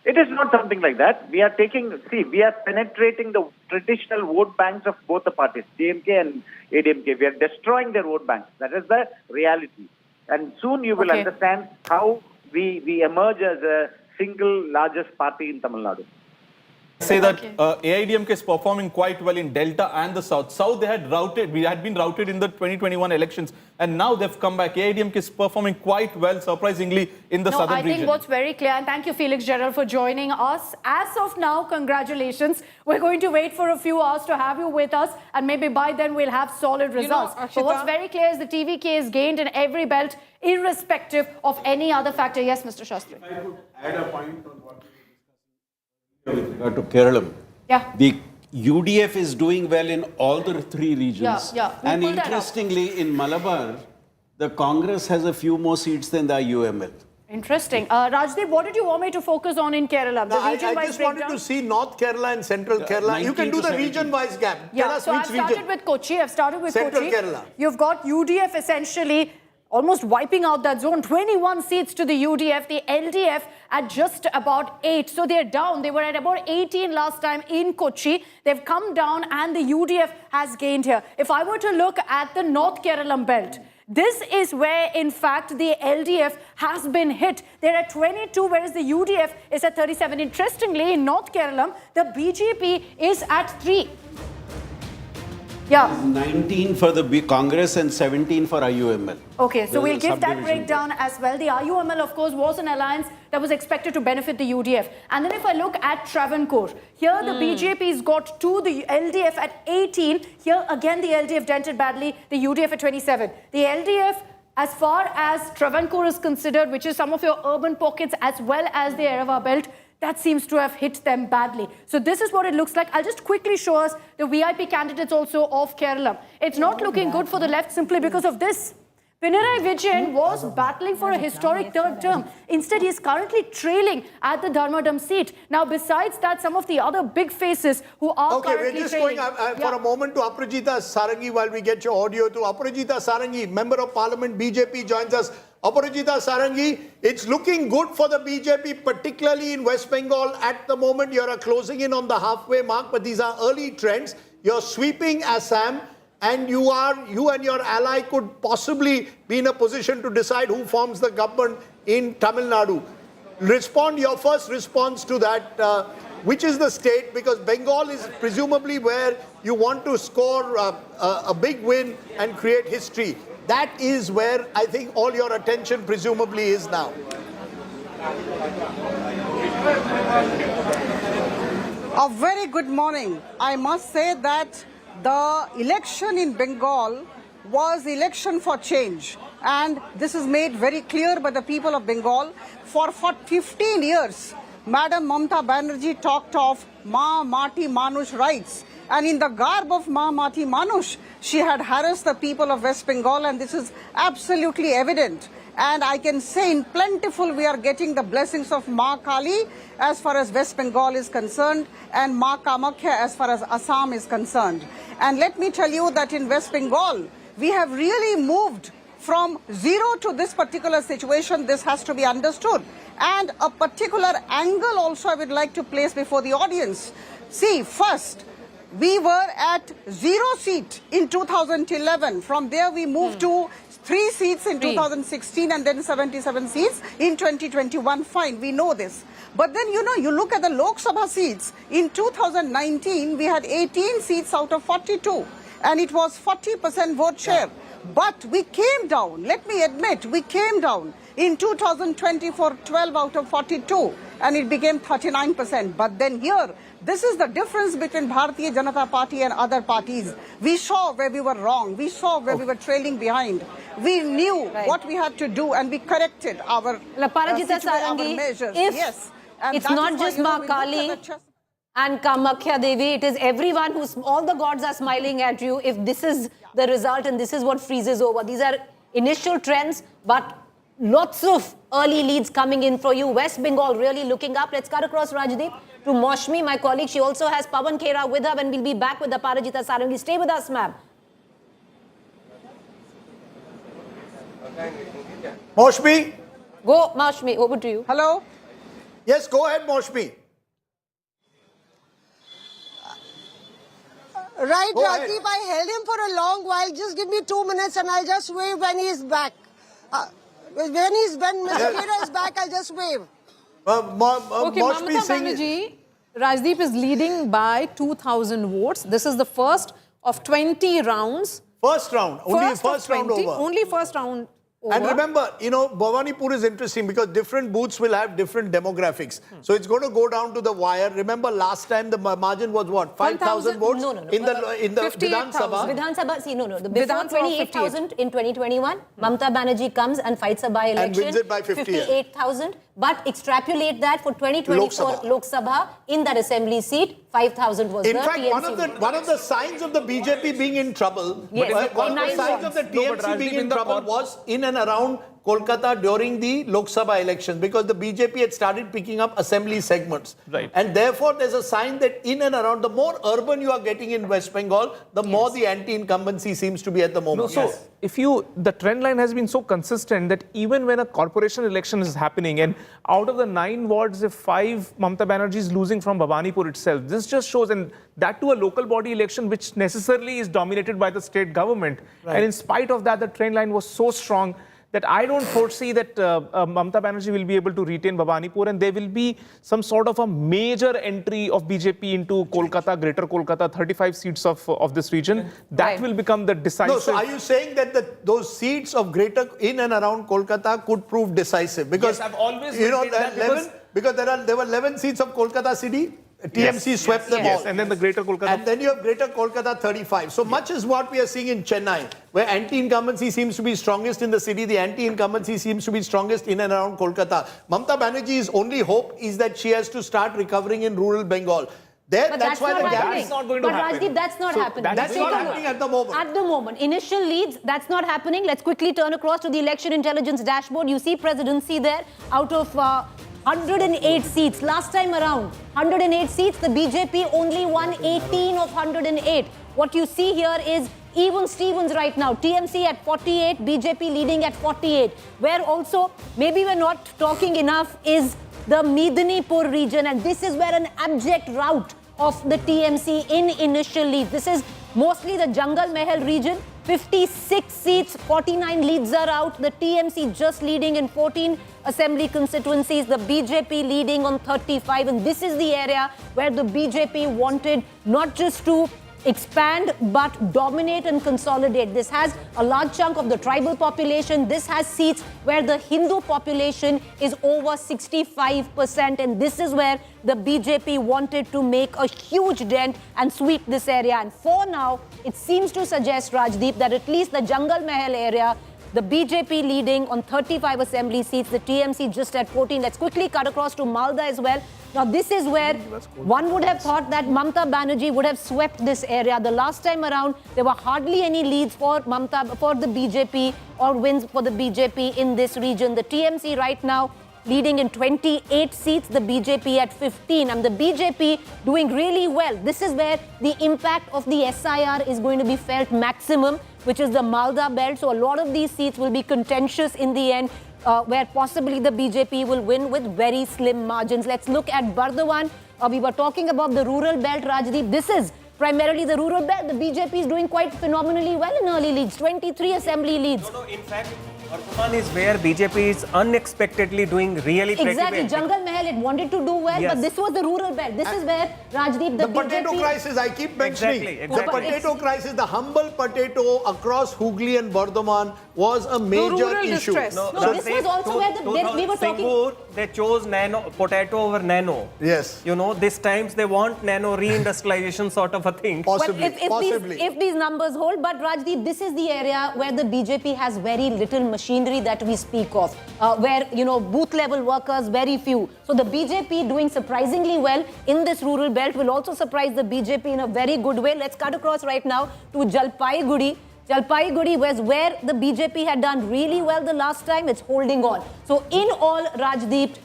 It is not something like that. We are we are penetrating the traditional vote banks of both the parties, DMK and AIDMK. We are destroying their vote banks. That is the reality. And soon you will understand how we emerge as a single largest party in Tamil Nadu. Say that AIDMK is performing quite well in Delta and the South. South, we had been routed in the 2021 elections, and now they've come back. AIDMK is performing quite well, surprisingly, in the southern region. I think what's very clear, and thank you, Felix Gerald, for joining us. As of now, congratulations. We're going to wait for a few hours to have you with us, and maybe by then we'll have solid results. But what's very clear is the TVK is gained in every belt, irrespective of any other factor. Yes, Mr. Shastri. If I could add a point on what with regard to Kerala. Yeah. The UDF is doing well in all the three regions. Yeah. And interestingly, in Malabar, the Congress has a few more seats than the IUML. Interesting. Rajdeep, what did you want me to focus on in Kerala? I just wanted to see North Kerala and Central Kerala. You can do the region-wise gap. Yeah, so I've started with Kochi. Central Kerala. You've got UDF essentially almost wiping out that zone. 21 seats to the UDF, the LDF at just about 8. So they're down. They were at about 18 last time in Kochi. They've come down and the UDF has gained here. If I were to look at the North Kerala belt, this is where, in fact, the LDF has been hit. They're at 22, whereas the UDF is at 37. Interestingly, in North Kerala, the BJP is at 3. Yeah. 19 for the Congress and 17 for IUML. Okay, so we'll give that breakdown as well. The IUML, of course, was an alliance that was expected to benefit the UDF. And then if I look at Travancore, here the BJP's got 2, the LDF at 18. Here again, the LDF dented badly, the UDF at 27. The LDF, as far as Travancore is considered, which is some of your urban pockets as well as the Erava belt, that seems to have hit them badly. So this is what it looks like. I'll just quickly show us the VIP candidates also of Kerala. It's not looking good for the left simply because of this. Pinarayi Vijayan was battling for a historic third term. Instead, he's currently trailing at the Dharmadam seat. Now, besides that, some of the other big faces who are currently we're just trailing. going for a moment to Aparajita Sarangi while we get your audio to Aparajita Sarangi, Member of Parliament, BJP, joins us. Aparajita Sarangi, it's looking good for the BJP, particularly in West Bengal. At the moment, you're closing in on the halfway mark, but these are early trends. You're sweeping Assam, and you and your ally could possibly be in a position to decide who forms the government in Tamil Nadu. Your first response to that. Which is the state? Because Bengal is presumably where you want to score a big win and create history. That is where I think all your attention presumably is now. A very good morning. I must say that the election in Bengal was election for change. And this is made very clear by the people of Bengal. For 15 years, Madam Mamata Banerjee talked of Ma Mati Manush rights. And in the garb of Ma Mati Manush, she had harassed the people of West Bengal, and this is absolutely evident. And I can say in plentiful we are getting the blessings of Ma Kali as far as West Bengal is concerned, and Ma Kamakhya as far as Assam is concerned. And let me tell you that in West Bengal, we have really moved from zero to this particular situation. This has to be understood. And a particular angle also I would like to place before the audience. See, first, we were at 0 seat in 2011. From there, we moved to 3 seats in 2016 and then 77 seats in 2021. Fine, we know this. But then, you look at the Lok Sabha seats. In 2019, we had 18 seats out of 42. And it was 40% vote share. But we came down. Let me admit, we came down. In 2024, 12 out of 42, and it became 39%. But then here, this is the difference between Bharatiya Janata Party and other parties. We saw where we were wrong. We saw where we were trailing behind. We knew what we had to do, and we corrected our, our measures. Yes. And It's that not is why, just you know, Ma we looked at Kali the chess- and Kamakhya Devi, it is everyone who's, all the gods are smiling at you if this is the result and this is what freezes over. These are initial trends, but lots of early leads coming in for you. West Bengal really looking up. Let's cut across Rajdeep to Moshmi, my colleague. She also has Pawan Khera with her, and we'll be back with the Parajita Sarangi. Stay with us, ma'am. Moshmi? Go, Moshmi, over to you. Hello? Yes, go ahead, Moshmi. Right, Go ahead. Rajdeep, I held him for a long while. Just give me 2 minutes and I'll just wave when he's back. When Mr. Khera is back, I'll just wave. Okay, Moshmi Mamata Singh. Banerjee, Rajdeep is leading by 2,000 votes. This is the first of 20 rounds. First round, only First first of round 20, over. Only first round over. And remember, you know, Bhawanipur is interesting because different booths will have different demographics. So it's going to go down to the wire. Remember, last time the margin was what? 5,000 votes? No. In the Vidhan Sabha? Vidhan Sabha, see, no. Before Vidhan Sabha, 28,000 in 2021, Mamata Banerjee comes and fights a by-election. And wins it by 58,000. But extrapolate that for 2024 Lok Sabha, in that assembly seat, 5,000 was In the fact, TMC one of the signs of the BJP being in trouble, Yes. one of the signs of the TMC being in trouble was in and around Kolkata during the Lok Sabha elections, because the BJP had started picking up assembly segments. Right. And therefore, there's a sign that in and around, the more urban you are getting in West Bengal, the more the anti-incumbency seems to be at the moment. No, so the trend line has been so consistent that even when a corporation election is happening, and out of the 9 wards, if 5 Mamata Banerjee is losing from Bhawanipur itself, this just shows, and that to a local body election which necessarily is dominated by the state government. Right. And in spite of that, the trend line was so strong that I don't foresee that Mamata Banerjee will be able to retain Bhawanipur, and there will be some sort of a major entry of BJP into Kolkata, Greater Kolkata, 35 seats of this region. That will become the decisive. No, so are you saying that those seats of greater in and around Kolkata could prove decisive? Because Yes, I've always you know maintained that that because there were 11 seats of Kolkata city. TMC swept them all. Yes, and then the Greater Kolkata. And then you have Greater Kolkata 35. So much is what we are seeing in Chennai, where anti-incumbency seems to be strongest in the city. The anti-incumbency seems to be strongest in and around Kolkata. Mamata Banerjee's only hope is that she has to start recovering in rural Bengal. That's why the gap is not going to happen. Rajdeep, that's not happening. That's not happening at the moment. At the moment. Initial leads, that's not happening. Let's quickly turn across to the election intelligence dashboard. You see presidency there out of 108 seats. Last time around, 108 seats. The BJP only won 18 of 108. What you see here is even Stevens right now. TMC at 48, BJP leading at 48. Where also, maybe we're not talking enough, is the Medinipur region. And this is where an abject rout of the TMC in initial lead. This is mostly the Jungle Mahal region. 56 seats, 49 leads are out. The TMC just leading in 14 assembly constituencies. The BJP leading on 35. And this is the area where the BJP wanted not just to expand but dominate and consolidate. This has a large chunk of the tribal population. This has seats where the Hindu population is over 65%, and this is where the BJP wanted to make a huge dent and sweep this area. And for now, it seems to suggest, Rajdeep, that at least the Jungle Mahal area, the BJP leading on 35 assembly seats, the TMC just at 14. Let's quickly cut across to Malda as well. Now, this is where one would have thought that Mamata Banerjee would have swept this area. The last time around, there were hardly any leads for the BJP or wins for the BJP in this region. The TMC right now leading in 28 seats, the BJP at 15. And the BJP doing really well. This is where the impact of the SIR is going to be felt maximum, which is the Malda belt. So a lot of these seats will be contentious in the end, where possibly the BJP will win with very slim margins. Let's look at Bardhawan. We were talking about the rural belt, Rajdeep. This is primarily the rural belt. The BJP is doing quite phenomenally well in early leads, 23 assembly leads. No, in fact, Bardhaman is where BJP is unexpectedly doing really pretty Exactly. well. Jungle Mahal, it wanted to do well, Yes. but this was the rural belt. This is where, Rajdeep, the potato BJP... crisis, I keep mentioning. Exactly. The potato crisis, the humble potato across Hooghly and Bardhaman was a major rural issue. distress. No, this was also where we were talking. Singapore, they chose potato over nano. Yes. You know, this times they want nano reindustrialization sort of a thing. Possibly, If these numbers hold, but Rajdeep, this is the area where the BJP has very little machinery that we speak of, where, you know, booth level workers, very few. So the BJP doing surprisingly well in this rural belt will also surprise the BJP in a very good way. Let's cut across right now to Jalpaiguri. Jalpaiguri was where the BJP had done really well the last time. It's holding on. So in all, Rajdeep,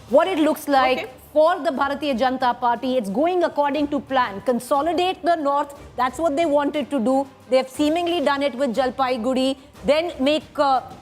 what it looks like for the Bharatiya Janata Party, it's going according to plan. Consolidate the north, that's what they wanted to do. They've seemingly done it with Jalpaiguri. Then make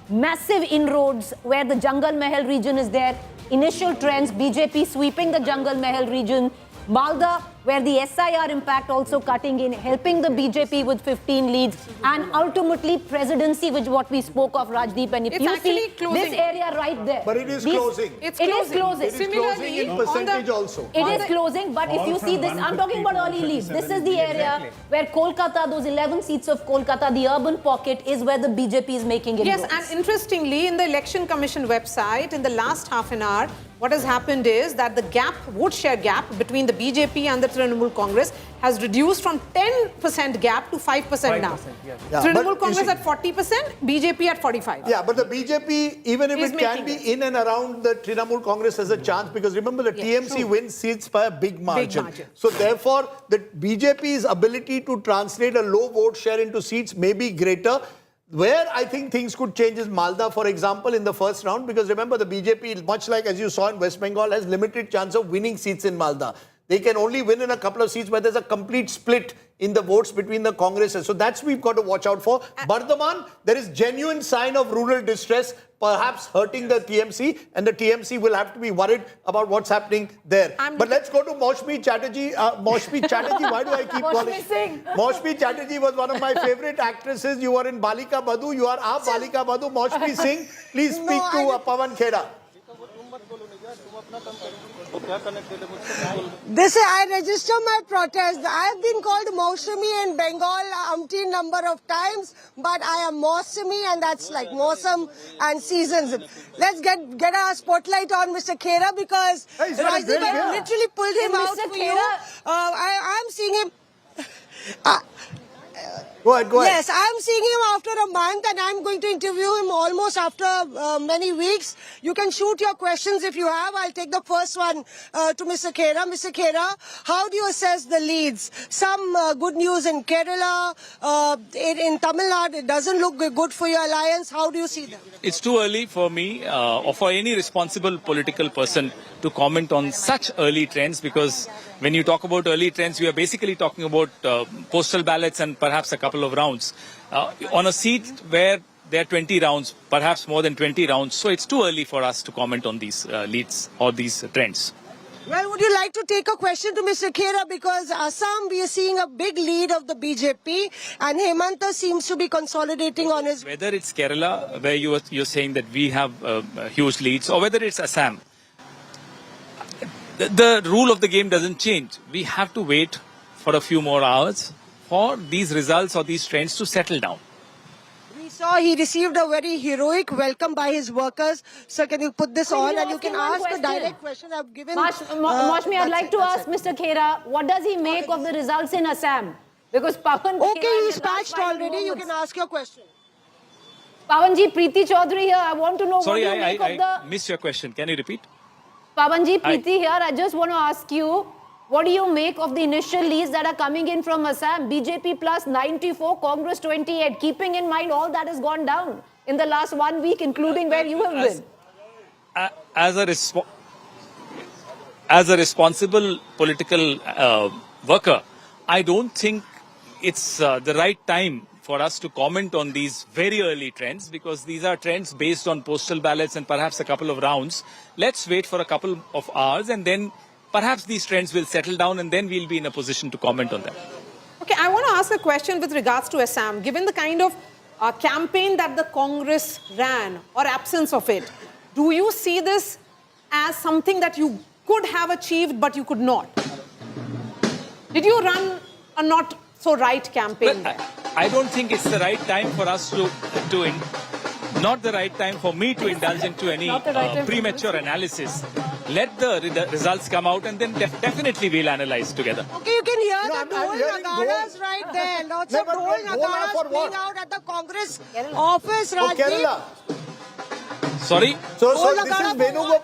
massive inroads where the Jungle Mahal region is there. Initial trends, BJP sweeping the Jungle Mahal region. Malda, where the SIR impact also cutting in, helping the BJP with 15 leads, and ultimately presidency, which what we spoke of, Rajdeep. And if It's you actually see closing. this area right there. But it is closing. It's It closing. is closing. It is closing in percentage also. It is closing, but if you see this, I'm talking about early leads. This is the area where Kolkata, those 11 seats of Kolkata, the urban pocket, is where the BJP is making it. Yes, and interestingly, in the Election Commission website, in the last half an hour, what has happened is that the gap, vote share gap between the BJP and the Trinamool Congress has reduced from 10% gap to 5% now. Yes. Yeah, Trinamool but you Congress see- at 40%, BJP at 45%. Yeah, but the BJP, even if Is it can making be this. in and around the Trinamool Congress, has a chance, because remember the TMC true. wins seats by a big margin. margin. So therefore, the BJP's ability to translate a low vote share into seats may be greater. Where I think things could change is Malda, for example, in the first round, because remember the BJP, much like as you saw in West Bengal, has limited chance of winning seats in Malda. They can only win in a couple of seats where there's a complete split in the votes between the Congresses. So that's we've got to watch out for. Bardhaman, there is genuine sign of rural distress, perhaps hurting the TMC, and the TMC will have to be worried about what's happening there. But let's go to Maushmi Chatterjee. Maushmi Chatterjee, why do I keep calling? Maushmi Chatterjee was one of my favorite actresses. You were in Balika Badhu. You are Aap Balika Badhu. Maushmi Singh, please speak to Pawan Khera. I register my protest. I have been called Maushami in Bengal umpteen number of times, but I am Mausami, and that's like Mausam and seasons. Let's get our spotlight on Mr. Khera, because Rajdeep has literally pulled him out for you. I'm seeing him. Go ahead. Yes, I'm seeing him after a month, and I'm going to interview him almost after many weeks. You can shoot your questions if you have. I'll take the first one to Mr. Khera. Mr. Khera, how do you assess the leads? Some good news in Kerala, in Tamil Nadu, it doesn't look good for your alliance. How do you see them? It's too early for me or for any responsible political person to comment on such early trends, because when you talk about early trends, we are basically talking about postal ballots and perhaps a couple of rounds. On a seat where there are 20 rounds, perhaps more than 20 rounds, so it's too early for us to comment on these leads or these trends. Well, would you like to take a question to Mr. Khera? Because Assam, we are seeing a big lead of the BJP, and Hemanta seems to be consolidating on his... Whether it's Kerala, where you're saying that we have huge leads, or whether it's Assam, the rule of the game doesn't change. We have to wait for a few more hours for these results or these trends to settle down. We saw he received a very heroic welcome by his workers. Sir, can you put this on and you can ask a direct question I've given? Maushmi, I'd like to ask Mr. Khera, what does he make of the results in Assam? Because Pawan... Okay, he's patched already. You can ask your question. Pawanji, Preeti Chaudhary here. I want to know Sorry, what you make of the... I missed your question. Can you repeat? Pawanji, Preeti here. I just want to ask you, what do you make of the initial leads that are coming in from Assam? BJP plus 94, Congress 28. Keeping in mind all that has gone down in the last 1 week, including where you have been. As a responsible political worker, I don't think it's the right time for us to comment on these very early trends, because these are trends based on postal ballots and perhaps a couple of rounds. Let's wait for a couple of hours, and then perhaps these trends will settle down, and then we'll be in a position to comment on them. Okay, I want to ask a question with regards to Assam. Given the kind of campaign that the Congress ran, or absence of it, do you see this as something that you could have achieved but you could not? Did you run a not so right campaign? I don't think it's the right time for us to not the right time for me to indulge into any premature analysis. Let the results come out and then definitely we'll analyze together. Okay, you can hear the Dhol Nagaras right there. Lots of Dhol Nagaras playing out at the Congress office, Rajdeep. Sorry? So this is Venugopal.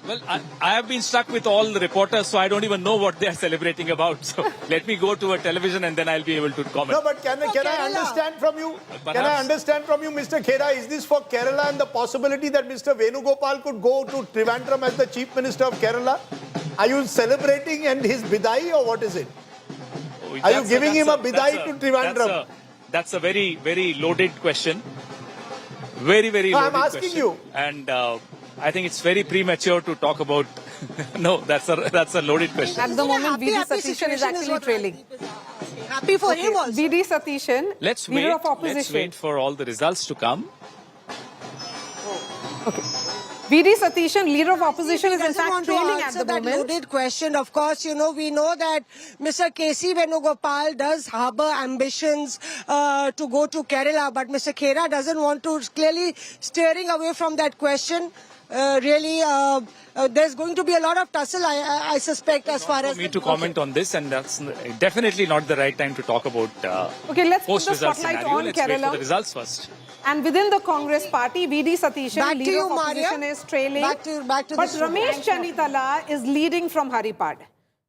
Well, I have been stuck with all the reporters, so I don't even know what they are celebrating about. So let me go to a television and then I'll be able to comment. No, but can I understand from you? Can I understand from you, Mr. Khera, is this for Kerala and the possibility that Mr. Venugopal could go to Trivandrum as the Chief Minister of Kerala? Are you celebrating and his bidai or what is it? Are you giving him a bidai to Trivandrum? That's a very, very loaded question. Very, very loaded question. I'm asking you. And I think it's very premature to talk about. No, that's a loaded question. At the moment, VD Satishan is actually trailing. Happy for him also. VD Satishan, Let's leader of opposition. Let's wait for all the results to come. Okay. VD Satishan, leader of opposition, is in fact trailing at the moment. That loaded question. Of course, you know, we know that Mr. KC Venugopal does harbour ambitions to go to Kerala, but Mr. Khera doesn't want to, clearly steering away from that question. There's going to be a lot of tussle, I suspect, as far as... For me to comment on this, and that's definitely not the right time to talk about okay, let's put the post-result spotlight scenario. on Let's Kerala. wait for the results first. And within the Congress party, VD Satishan, leader of opposition, is trailing. Back to but this Ramesh Channitala is leading from Haripad.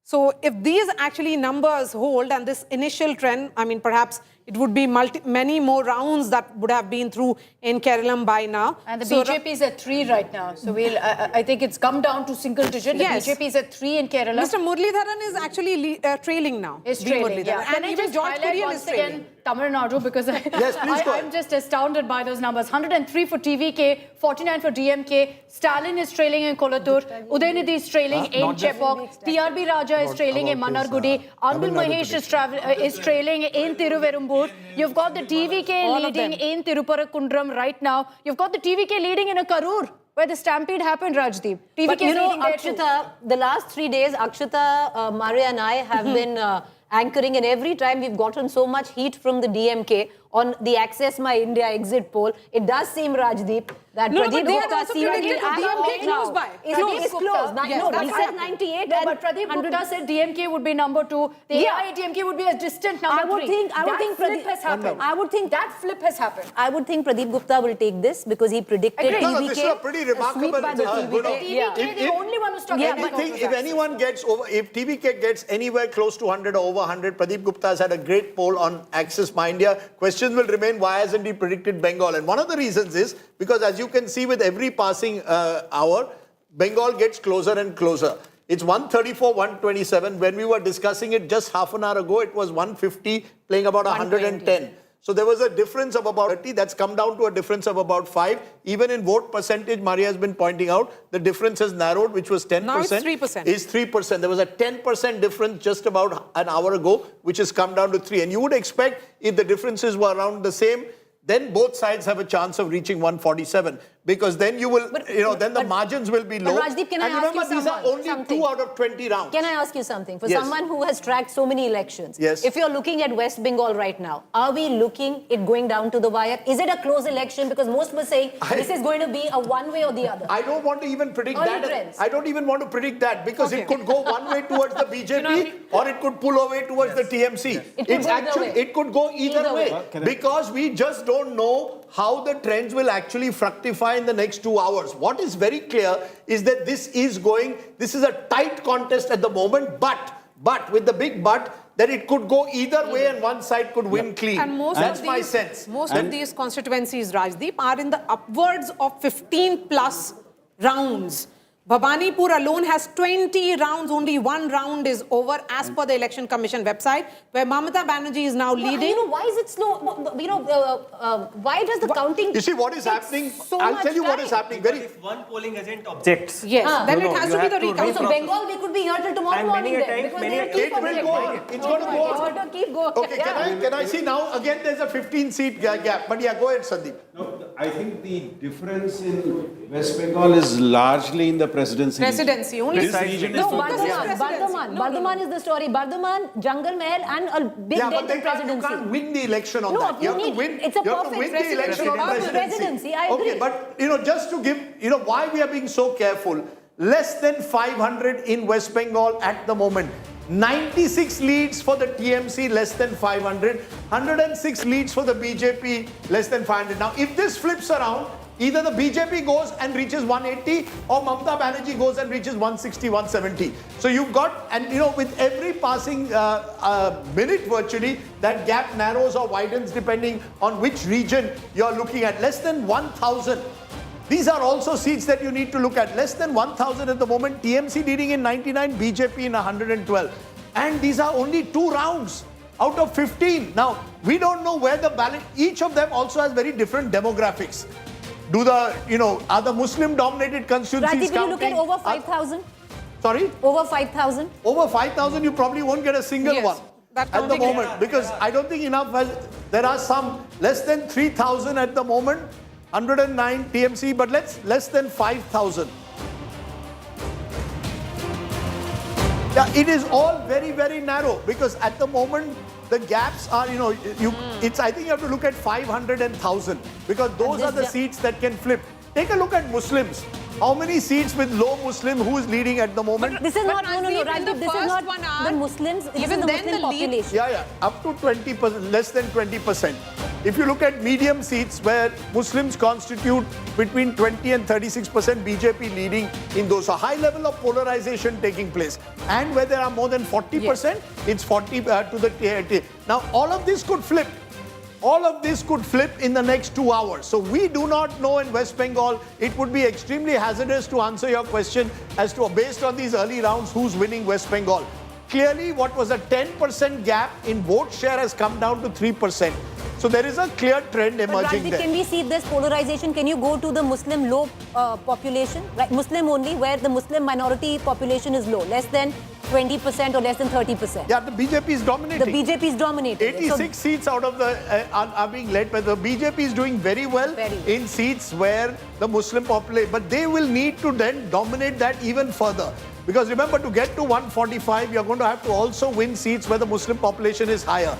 So if these actually numbers hold and this initial trend, I mean, perhaps it would be many more rounds that would have been through in Kerala by now. And the BJP is at 3 right now. So I think it's come down to single digit. Yes. The BJP is at 3 in Kerala. Mr. Muralidharan is actually trailing now. Is trailing, yeah. And even George Kurian is trailing. Tamil Nadu, because I'm just astounded by those numbers. 103 for TVK, 49 for DMK. Stalin is trailing in Kolatur. Udayanidhi is trailing in Cheppok. TRB Raja is trailing in Manargudi. Anbil Mahesh is trailing in Thiruverumbur. You've got the TVK leading in Tirupparakundram right now. You've got the TVK leading in a Karur, where the stampede happened, Rajdeep. TVK but you know, leading there Akshita, the last 3 days, Akshita, Maria and I have been anchoring, and every time we've gotten so much heat from the DMK on the Access My India exit poll. It does seem, Rajdeep, that Pradeep Gupta seemingly DMK close by. It's close. No, he said 98. No, but Pradeep Gupta said DMK would be number 2. The AIADMK would be a distant number 3. I would think flip has happened. I would think that flip has happened. I would think Pradeep Gupta will take this because he predicted TVK. This is a pretty remarkable. TVK, the only one who's talking about if anyone gets over, if TVK gets anywhere close to 100 or over 100, Pradeep Gupta has had a great poll on Access My India. Questions will remain, why hasn't he predicted Bengal? And one of the reasons is because, as you can see, with every passing hour, Bengal gets closer and closer. It's 134, 127. When we were discussing it just half an hour ago, it was 150, playing about 110. So there was a difference of about 30. That's come down to a difference of about 5. Even in vote percentage, Maria has been pointing out, the difference has narrowed, which was 10%. Now it's 3%. Is 3%. There was a 10% difference just about an hour ago, which has come down to 3. And you would expect, if the differences were around the same, then both sides have a chance of reaching 147. Because then you will, then the margins will be low. Rajdeep, can and I ask remember, you these are only 2 out of 20 rounds. Can I ask you something? For Yes. someone who has tracked so many elections, Yes. if you're looking at West Bengal right now, are we looking it going down to the wire? Is it a close election? Because most were saying this is going to be a one way or the other. I don't want to even predict Early that. trends. I don't even want to predict that because it could go one way towards the BJP or it could pull away towards the TMC. It could go either way because we just don't know how the trends will actually fructify in the next 2 hours. What is very clear is that this is a tight contest at the moment, but with the big but, that it could go either way and one side could win clean. And That's my sense. Most of these constituencies, Rajdeep, are in the upwards of 15 plus rounds. Bhabanipur alone has 20 rounds, only 1 round is over as per the Election Commission website, where Mamata Banerjee is now leading. Why is it slow? Why does the counting... You see what is happening? I'll tell you what is happening. If one polling agent objects. Yes, then it has to be the recount. So Bengal, we could be here till tomorrow morning then. Because It will go on. It's going to go on. Keep going. Okay, can I see now? Again, there's a 15-seat gap. But yeah, go ahead, Sandeep. No, I think the difference in West Bengal is largely in the presidency. Presidency, only This region is No, focused on- Bardhaman is the story. Bardhaman, Jungle Mahal, and a big Yeah, dent but they in can't, you presidency. can't win the election on No, that. you have to need- win. it's a you have to perfect win the election on presidency. I agree. Okay, but just to give, why we are being so careful. Less than 500 in West Bengal at the moment. 96 leads for the TMC, less than 500. 106 leads for the BJP, less than 500. Now, if this flips around, either the BJP goes and reaches 180 or Mamata Banerjee goes and reaches 160, 170. So you've got, and with every passing minute virtually, that gap narrows or widens depending on which region you're looking at. Less than 1,000. These are also seats that you need to look at. Less than 1,000 at the moment. TMC leading in 99, BJP in 112. And these are only 2 rounds out of 15. Now, we don't know where the ballot, each of them also has very different demographics. Are the Muslim-dominated constituencies Rajiv, will you look at over 5,000? Sorry? Over 5,000? Over 5,000, you probably won't get a single one at the moment. Because I don't think enough there are some less than 3,000 at the moment. 109 TMC, but less than 5,000. Yeah, it is all very, very narrow because at the moment the gaps are, it's. I think you have to look at 500 and 1,000 because those are the seats that can flip. Take a look at Muslims. How many seats with low Muslim who is leading at the moment? This is not, no, Rajiv, this is not the Muslims, even the Muslim population. Yeah, up to 20%, less than 20%. If you look at medium seats where Muslims constitute between 20 and 36%, BJP leading in those. A high level of polarization taking place. And where there are more than 40%, it's 40 to the TIT. Now, all of this could flip. All of this could flip in the next 2 hours. So we do not know in West Bengal. It would be extremely hazardous to answer your question as to, based on these early rounds, who's winning West Bengal. Clearly, what was a 10% gap in vote share has come down to 3%. So there is a clear trend emerging there. Can we see this polarization? Can you go to the Muslim low population, right? Muslim only, where the Muslim minority population is low, less than 20% or less than 30%. Yeah, the BJP is dominating. The BJP is dominating. 86 seats out of the are being led by the BJP is doing very well in seats where the Muslim population, but they will need to then dominate that even further. Because remember, to get to 145, you're going to have to also win seats where the Muslim population is higher.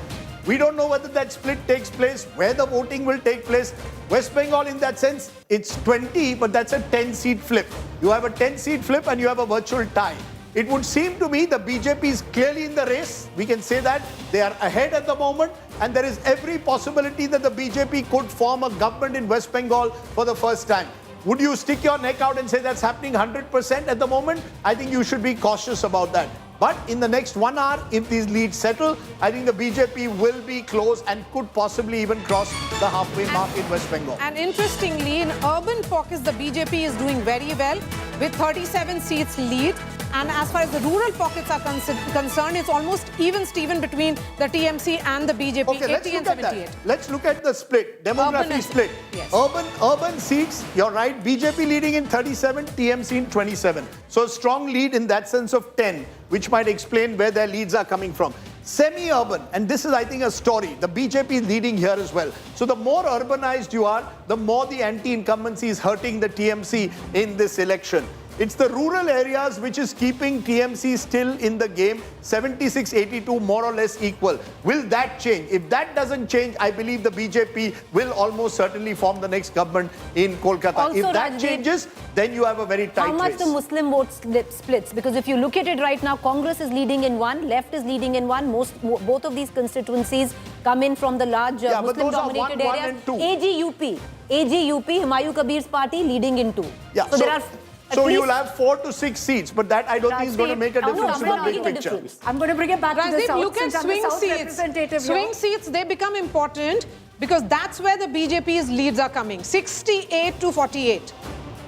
We don't know whether that split takes place, where the voting will take place. West Bengal, in that sense, it's 20, but that's a 10-seat flip. You have a 10-seat flip and you have a virtual tie. It would seem to me the BJP is clearly in the race. We can say that. They are ahead at the moment. And there is every possibility that the BJP could form a government in West Bengal for the first time. Would you stick your neck out and say that's happening 100% at the moment? I think you should be cautious about that. But in the next 1 hour, if these leads settle, I think the BJP will be close and could possibly even cross the halfway mark in West Bengal. And interestingly, in urban pockets, the BJP is doing very well with 37 seats lead. And as far as the rural pockets are concerned, it's almost even Steven between the TMC and the BJP, Okay, 80 and 78. Let's look at the split, demography split. Yes. Urban seats, you're right, BJP leading in 37, TMC in 27. So a strong lead in that sense of 10, which might explain where their leads are coming from. Semi-urban, and this is, I think, a story. The BJP is leading here as well. So the more urbanized you are, the more the anti-incumbency is hurting the TMC in this election. It's the rural areas which is keeping TMC still in the game, 76-82, more or less equal. Will that change? If that doesn't change, I believe the BJP will almost certainly form the next government in Kolkata. Also, if that Rajdeep, changes, then you have a very tight How much race. the Muslim vote splits? Because if you look at it right now, Congress is leading in one, left is leading in one. Both of these constituencies come in from the large Muslim-dominated areas. AGUP, Humayun Kabir's party leading in 2. Yeah, so there are... So you'll have 4 to 6 seats, but that I don't think is going to make a difference in the big picture. I'm going to bring it back to the South. Look at swing seats. Swing seats, they become important because that's where the BJP's leads are coming, 68 to 48.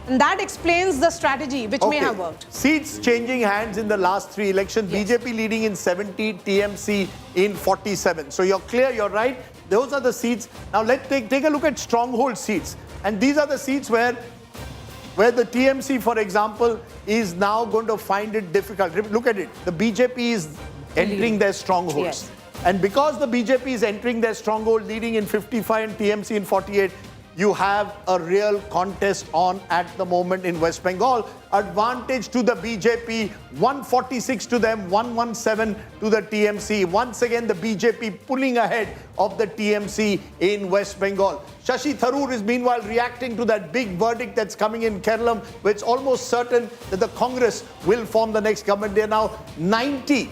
And that explains the strategy which may have worked. Seats changing hands in the last 3 elections. Yes. BJP leading in 70, TMC in 47. So you're clear, you're right. Those are the seats. Now let's take a look at stronghold seats. And these are the seats where the TMC, for example, is now going to find it difficult. Look at it. The BJP is entering their strongholds. Yes. And because the BJP is entering their stronghold, leading in 55 and TMC in 48, you have a real contest on at the moment in West Bengal. Advantage to the BJP, 146 to them, 117 to the TMC. Once again, the BJP pulling ahead of the TMC in West Bengal. Shashi Tharoor is meanwhile reacting to that big verdict that's coming in Kerala, where it's almost certain that the Congress will form the next government. They are now 90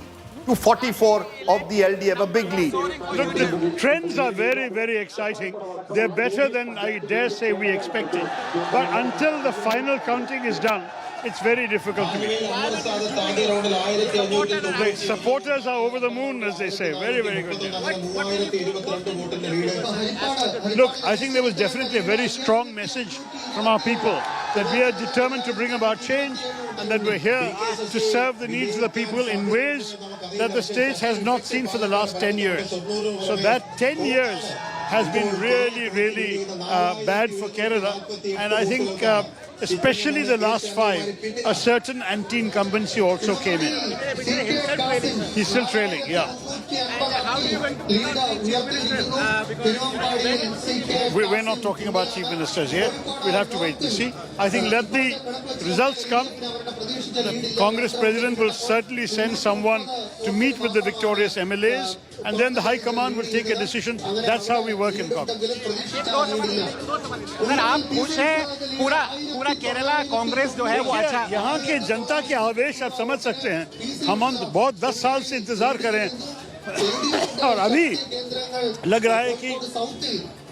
to 44 of the LDF, a big lead. Look, the trends are very, very exciting. They're better than I dare say we expected. But until the final counting is done, it's very difficult to be. The supporters are over the moon, as they say. Very, very good. Look, I think there was definitely a very strong message from our people that we are determined to bring about change and that we're here to serve the needs of the people in ways that the state has not seen for the last 10 years. So that 10 years has been really, really bad for Kerala. And I think especially the last 5, a certain anti-incumbency also came in. He's still trailing, yeah. We're not talking about chief ministers yet. We'll have to wait and see. I think let the results come. The Congress president will certainly send someone to meet with the victorious MLAs, and then the High Command will take a decision. That's how we work in Congress. Kerala Congress जो है वो अच्छा यहाँ के जनता के आवेश आप समझ सकते हैं हम बहुत 10 साल से इंतजार करें और अभी लग रहा है कि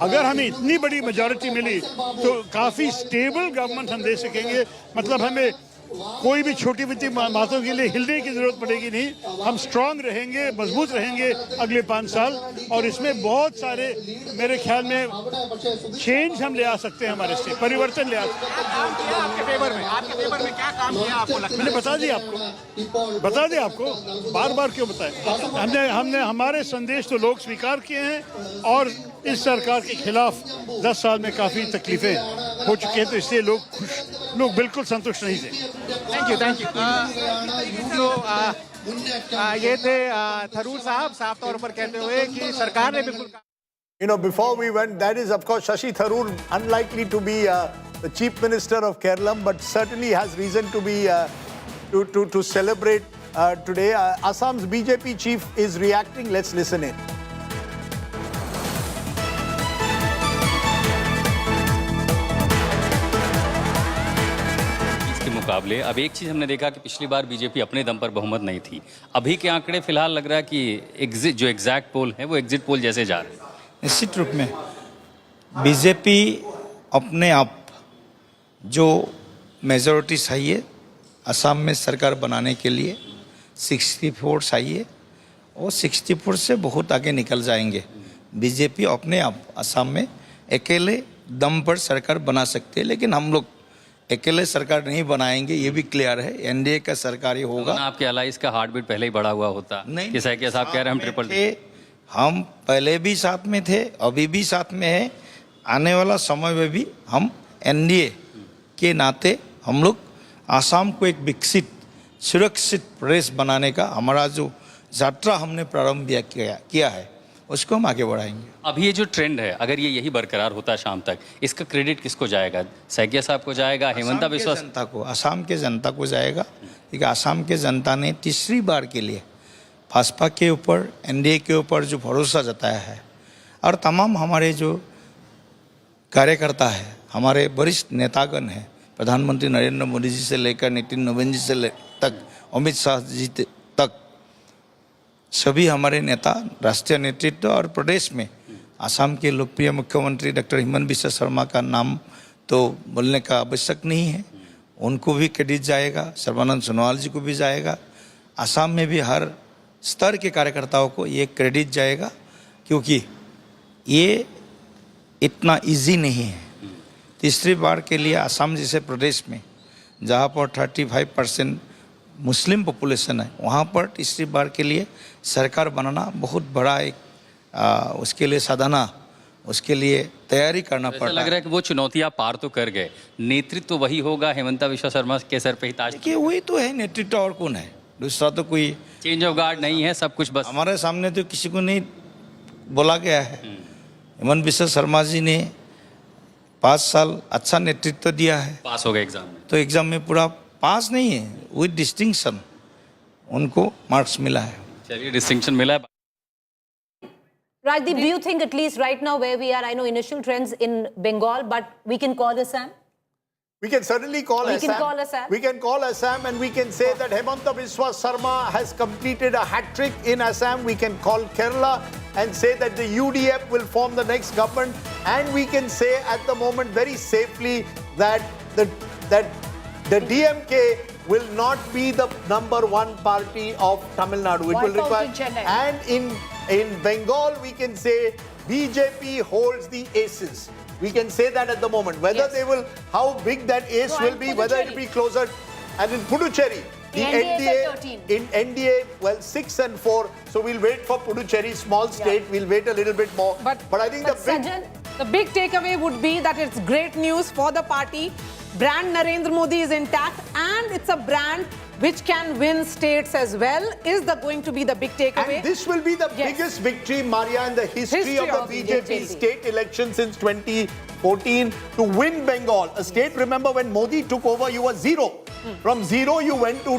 अगर हमें इतनी बड़ी मेजॉरिटी मिली तो काफी स्टेबल गवर्नमेंट हम दे सकेंगे मतलब हमें कोई भी छोटी मोटी बातों के लिए हिलने की जरूरत पड़ेगी नहीं हम स्ट्रांग रहेंगे मजबूत रहेंगे अगले 5 साल और इसमें बहुत सारे मेरे ख्याल में चेंज हम ले आ सकते हैं हमारे से परिवर्तन ले आ सकते हैं आपके फेवर में क्या काम किया आपको लगता है मैंने बता दिया आपको बार-बार क्यों बताएं हमने हमारे संदेश तो लोग स्वीकार किए हैं और इस सरकार के खिलाफ 10 साल में काफी तकलीफें हो चुकी हैं तो इसलिए लोग बिल्कुल संतुष्ट नहीं थे थैंक यू ये थे थरूर साहब साफ तौर पर कहते हुए कि सरकार ने बिल्कुल You know, before we went, that is of course Shashi Tharoor, unlikely to be the chief minister of Kerala, but certainly has reason to be to celebrate today. Assam's BJP chief is reacting. Let's listen in. मुकाबले अब एक चीज़ हमने देखा कि पिछली बार BJP अपने दम पर बहुमत नहीं थी अभी के आंकड़े फिलहाल लग रहा है कि जो एग्जैक्ट पोल है वो एग्जिट पोल जैसे जा रहे हैं निश्चित रूप में बीजेपी अपने आप जो मेजॉरिटी चाहिए असम में सरकार बनाने के लिए 64 चाहिए और 64 से बहुत आगे निकल जाएंगे बीजेपी अपने आप असम में अकेले दम पर सरकार बना सकते हैं लेकिन हम लोग अकेले सरकार नहीं बनाएंगे ये भी क्लियर है एनडीए का सरकार ही होगा आपके अलाइंस का हार्ट बीट पहले ही बढ़ा हुआ होता नहीं कि साहब कह रहे हैं हम ट्रिपल हम पहले भी साथ में थे अभी भी साथ में है आने वाला समय में भी हम एनडीए के नाते हम लोग आसाम को एक विकसित सुरक्षित प्रदेश बनाने का हमारा जो यात्रा हमने प्रारंभ किया है उसको हम आगे बढ़ाएंगे अभी ये जो ट्रेंड है अगर ये यही बरकरार होता है शाम तक इसका क्रेडिट किसको जाएगा सैकिया साहब को जाएगा हेमंता बिस्वा जनता को आसाम के जनता को जाएगा क्योंकि आसाम के जनता ने तीसरी बार के लिए भाजपा के ऊपर एनडीए के ऊपर जो भरोसा जताया है और तमाम हमारे जो कार्यकर्ता है हमारे वरिष्ठ नेतागण हैं प्रधानमंत्री नरेंद्र मोदी जी से लेकर नितिन नवीन जी से तक अमित शाह जी तक सभी हमारे नेता राष्ट्रीय नेतृत्व और प्रदेश में आसाम के लोकप्रिय मुख्यमंत्री डॉक्टर हिमंत बिस्वा शर्मा का नाम तो बोलने का आवश्यक नहीं है उनको भी क्रेडिट जाएगा सर्बानंद सोनोवाल जी को भी जाएगा आसाम में भी हर स्तर के कार्यकर्ताओं को ये क्रेडिट जाएगा क्योंकि ये इतना इजी नहीं है तीसरी बार के लिए आसाम जैसे प्रदेश में जहाँ पर 35% मुस्लिम पॉपुलेशन है वहाँ पर तीसरी बार के लिए सरकार बनाना बहुत बड़ा एक उसके लिए साधना उसके लिए तैयारी करना पड़ता है लग रहा है कि वो चुनौतियाँ पार तो कर गए नेतृत्व तो वही होगा हेमंता बिस्वा शर्मा के सर पे ही ताज कि वही तो है नेतृत्व और कौन है दूसरा तो कोई चेंज ऑफ गार्ड नहीं है सब कुछ बस हमारे सामने तो किसी को नहीं बोला गया है हेमंत बिस्वा शर्मा जी ने 5 साल अच्छा नेतृत्व दिया है, पास हो गए एग्जाम में। तो एग्जाम में पूरा पास नहीं है, विद डिस्टिंक्शन उनको मार्क्स मिला है। चलिए, डिस्टिंक्शन मिला है। Rajdeep, do you think at least right now where we are, I know initial trends in Bengal, but we can call Assam? We can certainly call Assam. We can call Assam and we can say that Hemanta Biswa Sarma has completed a hat-trick in Assam. We can call Kerala and say that the UDF will form the next government. And we can say at the moment very safely that the DMK will not be the #1 party of Tamil Nadu. It will require. And in Bengal, we can say BJP holds the aces. We can say that at the moment. Whether they will, how big that ace will be, whether it will be closer. And in Puducherry, the NDA, well, 6 and 4. So we'll wait for Puducherry, small state. We'll wait a little bit more. But I think the big takeaway would be that it's great news for the party. Brand Narendra Modi is intact, and it's a brand which can win states as well. Is going to be the big takeaway? And this will be the biggest victory, Maria, in the history of the BJP state election since 2014 to win Bengal. A state, remember, when Modi took over, you were 0. From 0, you went to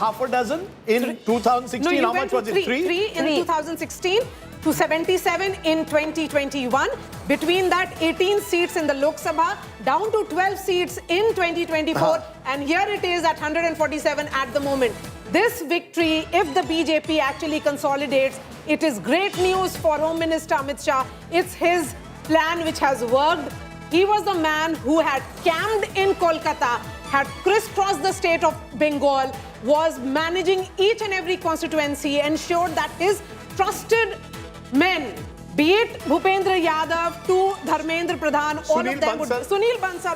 half a dozen in 2016. No, how much was it? 3 in 2016. To 77 in 2021. Between that, 18 seats in the Lok Sabha, down to 12 seats in 2024. And here it is at 147 at the moment. This victory, if the BJP actually consolidates, it is great news for Home Minister Amit Shah. It's his plan which has worked. He was the man who had camped in Kolkata, had crisscrossed the state of Bengal, was managing each and every constituency, ensured that his trusted men, be it Bhupendra Yadav to Dharmendra Pradhan, all of them would... Sunil Bansal,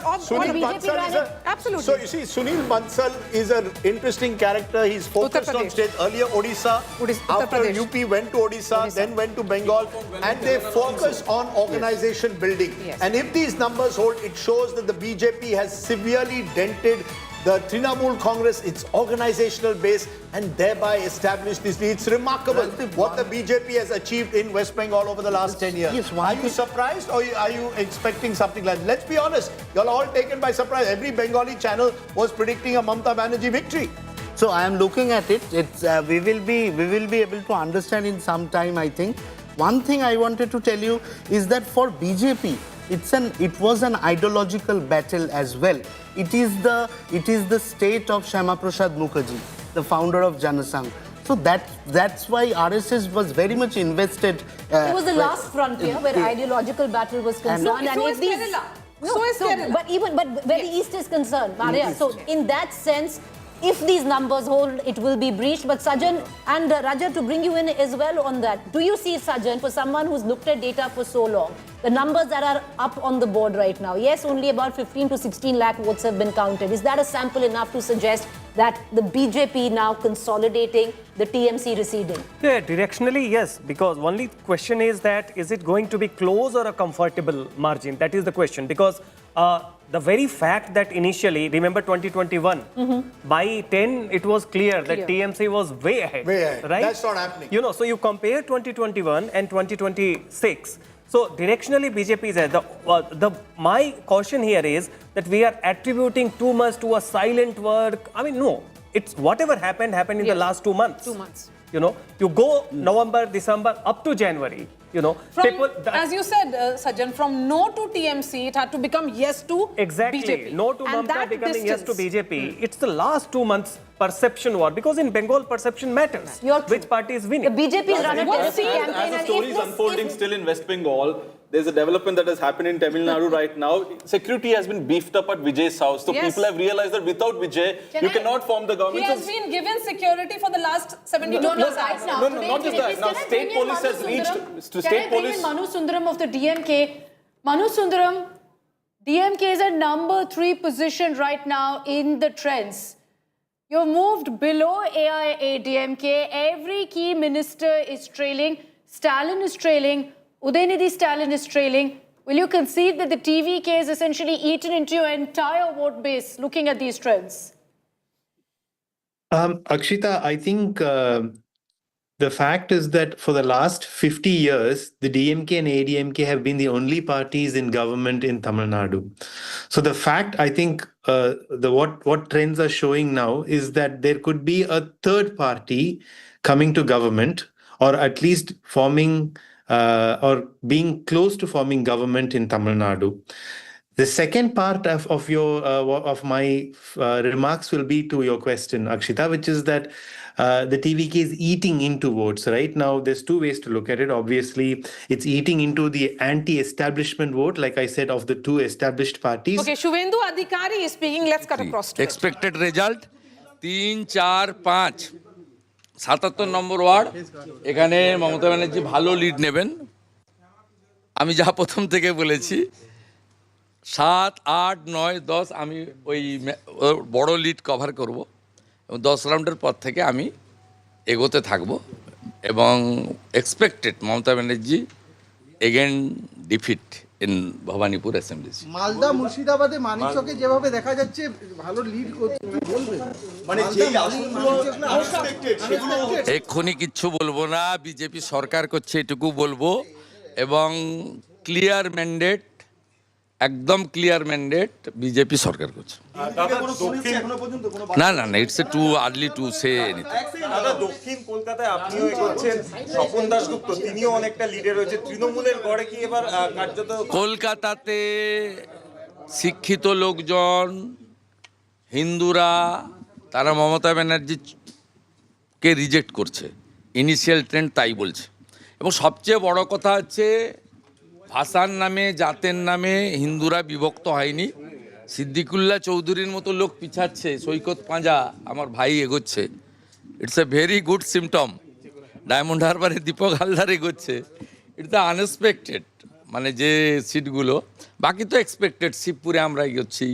absolutely. So you see, Sunil Bansal is an interesting character. He's focused on state. Earlier Odisha, after UP went to Odisha, then went to Bengal, and they focus on organization building. And if these numbers hold, it shows that the BJP has severely dented the Trinamool Congress, its organizational base, and thereby established this. It's remarkable what the BJP has achieved in West Bengal over the last 10 years. Yes, are you surprised, or are you expecting something like that? Let's be honest, you're all taken by surprise. Every Bengali channel was predicting a Mamata Banerjee victory. So I am looking at it. It's we will be able to understand in some time, I think. One thing I wanted to tell you is that for BJP, it was an ideological battle as well. It is the state of Shyama Prasad Mukherjee, the founder of Janasangh. So that's why RSS was very much invested. It was the last frontier where ideological battle was concerned. So is Kerala. But where the East is concerned, Maria. So in that sense, if these numbers hold, it will be breached. But Sajan and Raja, to bring you in as well on that, do you see, Sajan, for someone who's looked at data for so long, the numbers that are up on the board right now, yes, only about 15 to 16 lakh votes have been counted. Is that a sample enough to suggest that the BJP now consolidating, the TMC receding? Yeah, directionally, yes, because only question is that is it going to be close or a comfortable margin? That is the question, because the very fact that initially, remember 2021, by 10, it was clear that TMC was way ahead. Right? That's not happening. You know, so you compare 2021 and 2026. So directionally, BJP is ahead. My caution here is that we are attributing too much to a silent work. I mean, no. It's whatever happened in the last 2 months. 2 months. You know, you go November, December, up to January. You know, as you said, Sajan, from no to TMC, it had to become yes to BJP. No to Mamata becoming yes to BJP. It's the last 2 months perception war, because in Bengal, perception matters. Which party is winning? The BJP is running a campaign. As the story is unfolding still in West Bengal, there's a development that has happened in Tamil Nadu right now. Security has been beefed up at Vijay's house. So people have realized that without Vijay, you cannot form the government. He has been given security for the last 72 plus hours. No, not just that. Now, state police has reached... Can I bring in Manu Sundaram of the DMK? Manu Sundaram, DMK is at number 3 position right now in the trends. You've moved below AIADMK. Every key minister is trailing. Stalin is trailing. Udaynidhi Stalin is trailing. Will you concede that the TVK is essentially eaten into your entire vote base looking at these trends? Akshita, I think the the fact is that for the last 50 years, the DMK and ADMK have been the only parties in government in Tamil Nadu. So the fact, I think, what trends are showing now is that there could be a third party coming to government, or at least forming or being close to forming government in Tamil Nadu. The second part of your of my remarks will be to your question, Akshita, which is that the TVK is eating into votes. Right now, there's two ways to look at it. Obviously, it's eating into the anti-establishment vote, like I said, of the two established parties. Okay, Shuvendu Adhikari is speaking. Let's cut across to it. Expected result 3, 4, 5 77 number word এখানে মমতা ব্যানার্জি ভালো lead নেবেন আমি যা প্রথম থেকে বলেছি 7, 8, 9, 10 আমি ওই বড় লিড কভার করব এবং 10 রাউন্ডের পর থেকে আমি এগোতে থাকব এবং expected Mamata Banerjee again defeat in Bhabanipur assembly Malda মুর্শিদাবাদে মানিকচকে যেভাবে দেখা যাচ্ছে ভালো লিড করছে বলবেন মানে যেই আসনগুলো আনএক্সপেক্টেড সেগুলো এক্ষুনি কিচ্ছু বলবো না বিজেপি সরকার করছে এটুকু বলবো এবং ক্লিয়ার ম্যান্ডেট একদম ক্লিয়ার ম্যান্ডেট বিজেপি সরকার করছে না না না it's too early to say anything দাদা দক্ষিণ কলকাতায় আপনিও এগোচ্ছেন স্বপন দাশগুপ্ত তিনিও অনেকটা লিডে রয়েছে তৃণমূলের গড়ে কি এবার কার্যত কলকাতাতে শিক্ষিত লোকজন হিন্দুরা তারা মমতা ব্যানার্জিকে রিজেক্ট করছে ইনিশিয়াল ট্রেন্ড তাই বলছে এবং সবচেয়ে বড় কথা হচ্ছে ভাষার নামে জাতের নামে হিন্দুরা বিভক্ত হয়নি সিদ্দিকুল্লাহ চৌধুরীর মতো লোক পিছাচ্ছে সৈকত পাঁজা আমার ভাই এগোচ্ছে it's a very good symptom Diamond হারবারে দীপক হালদার এগোচ্ছে ইটস দ্য আনএক্সপেক্টেড মানে যে সিটগুলো বাকি তো এক্সপেক্টেড শিবপুরে আমরা এগোচ্ছি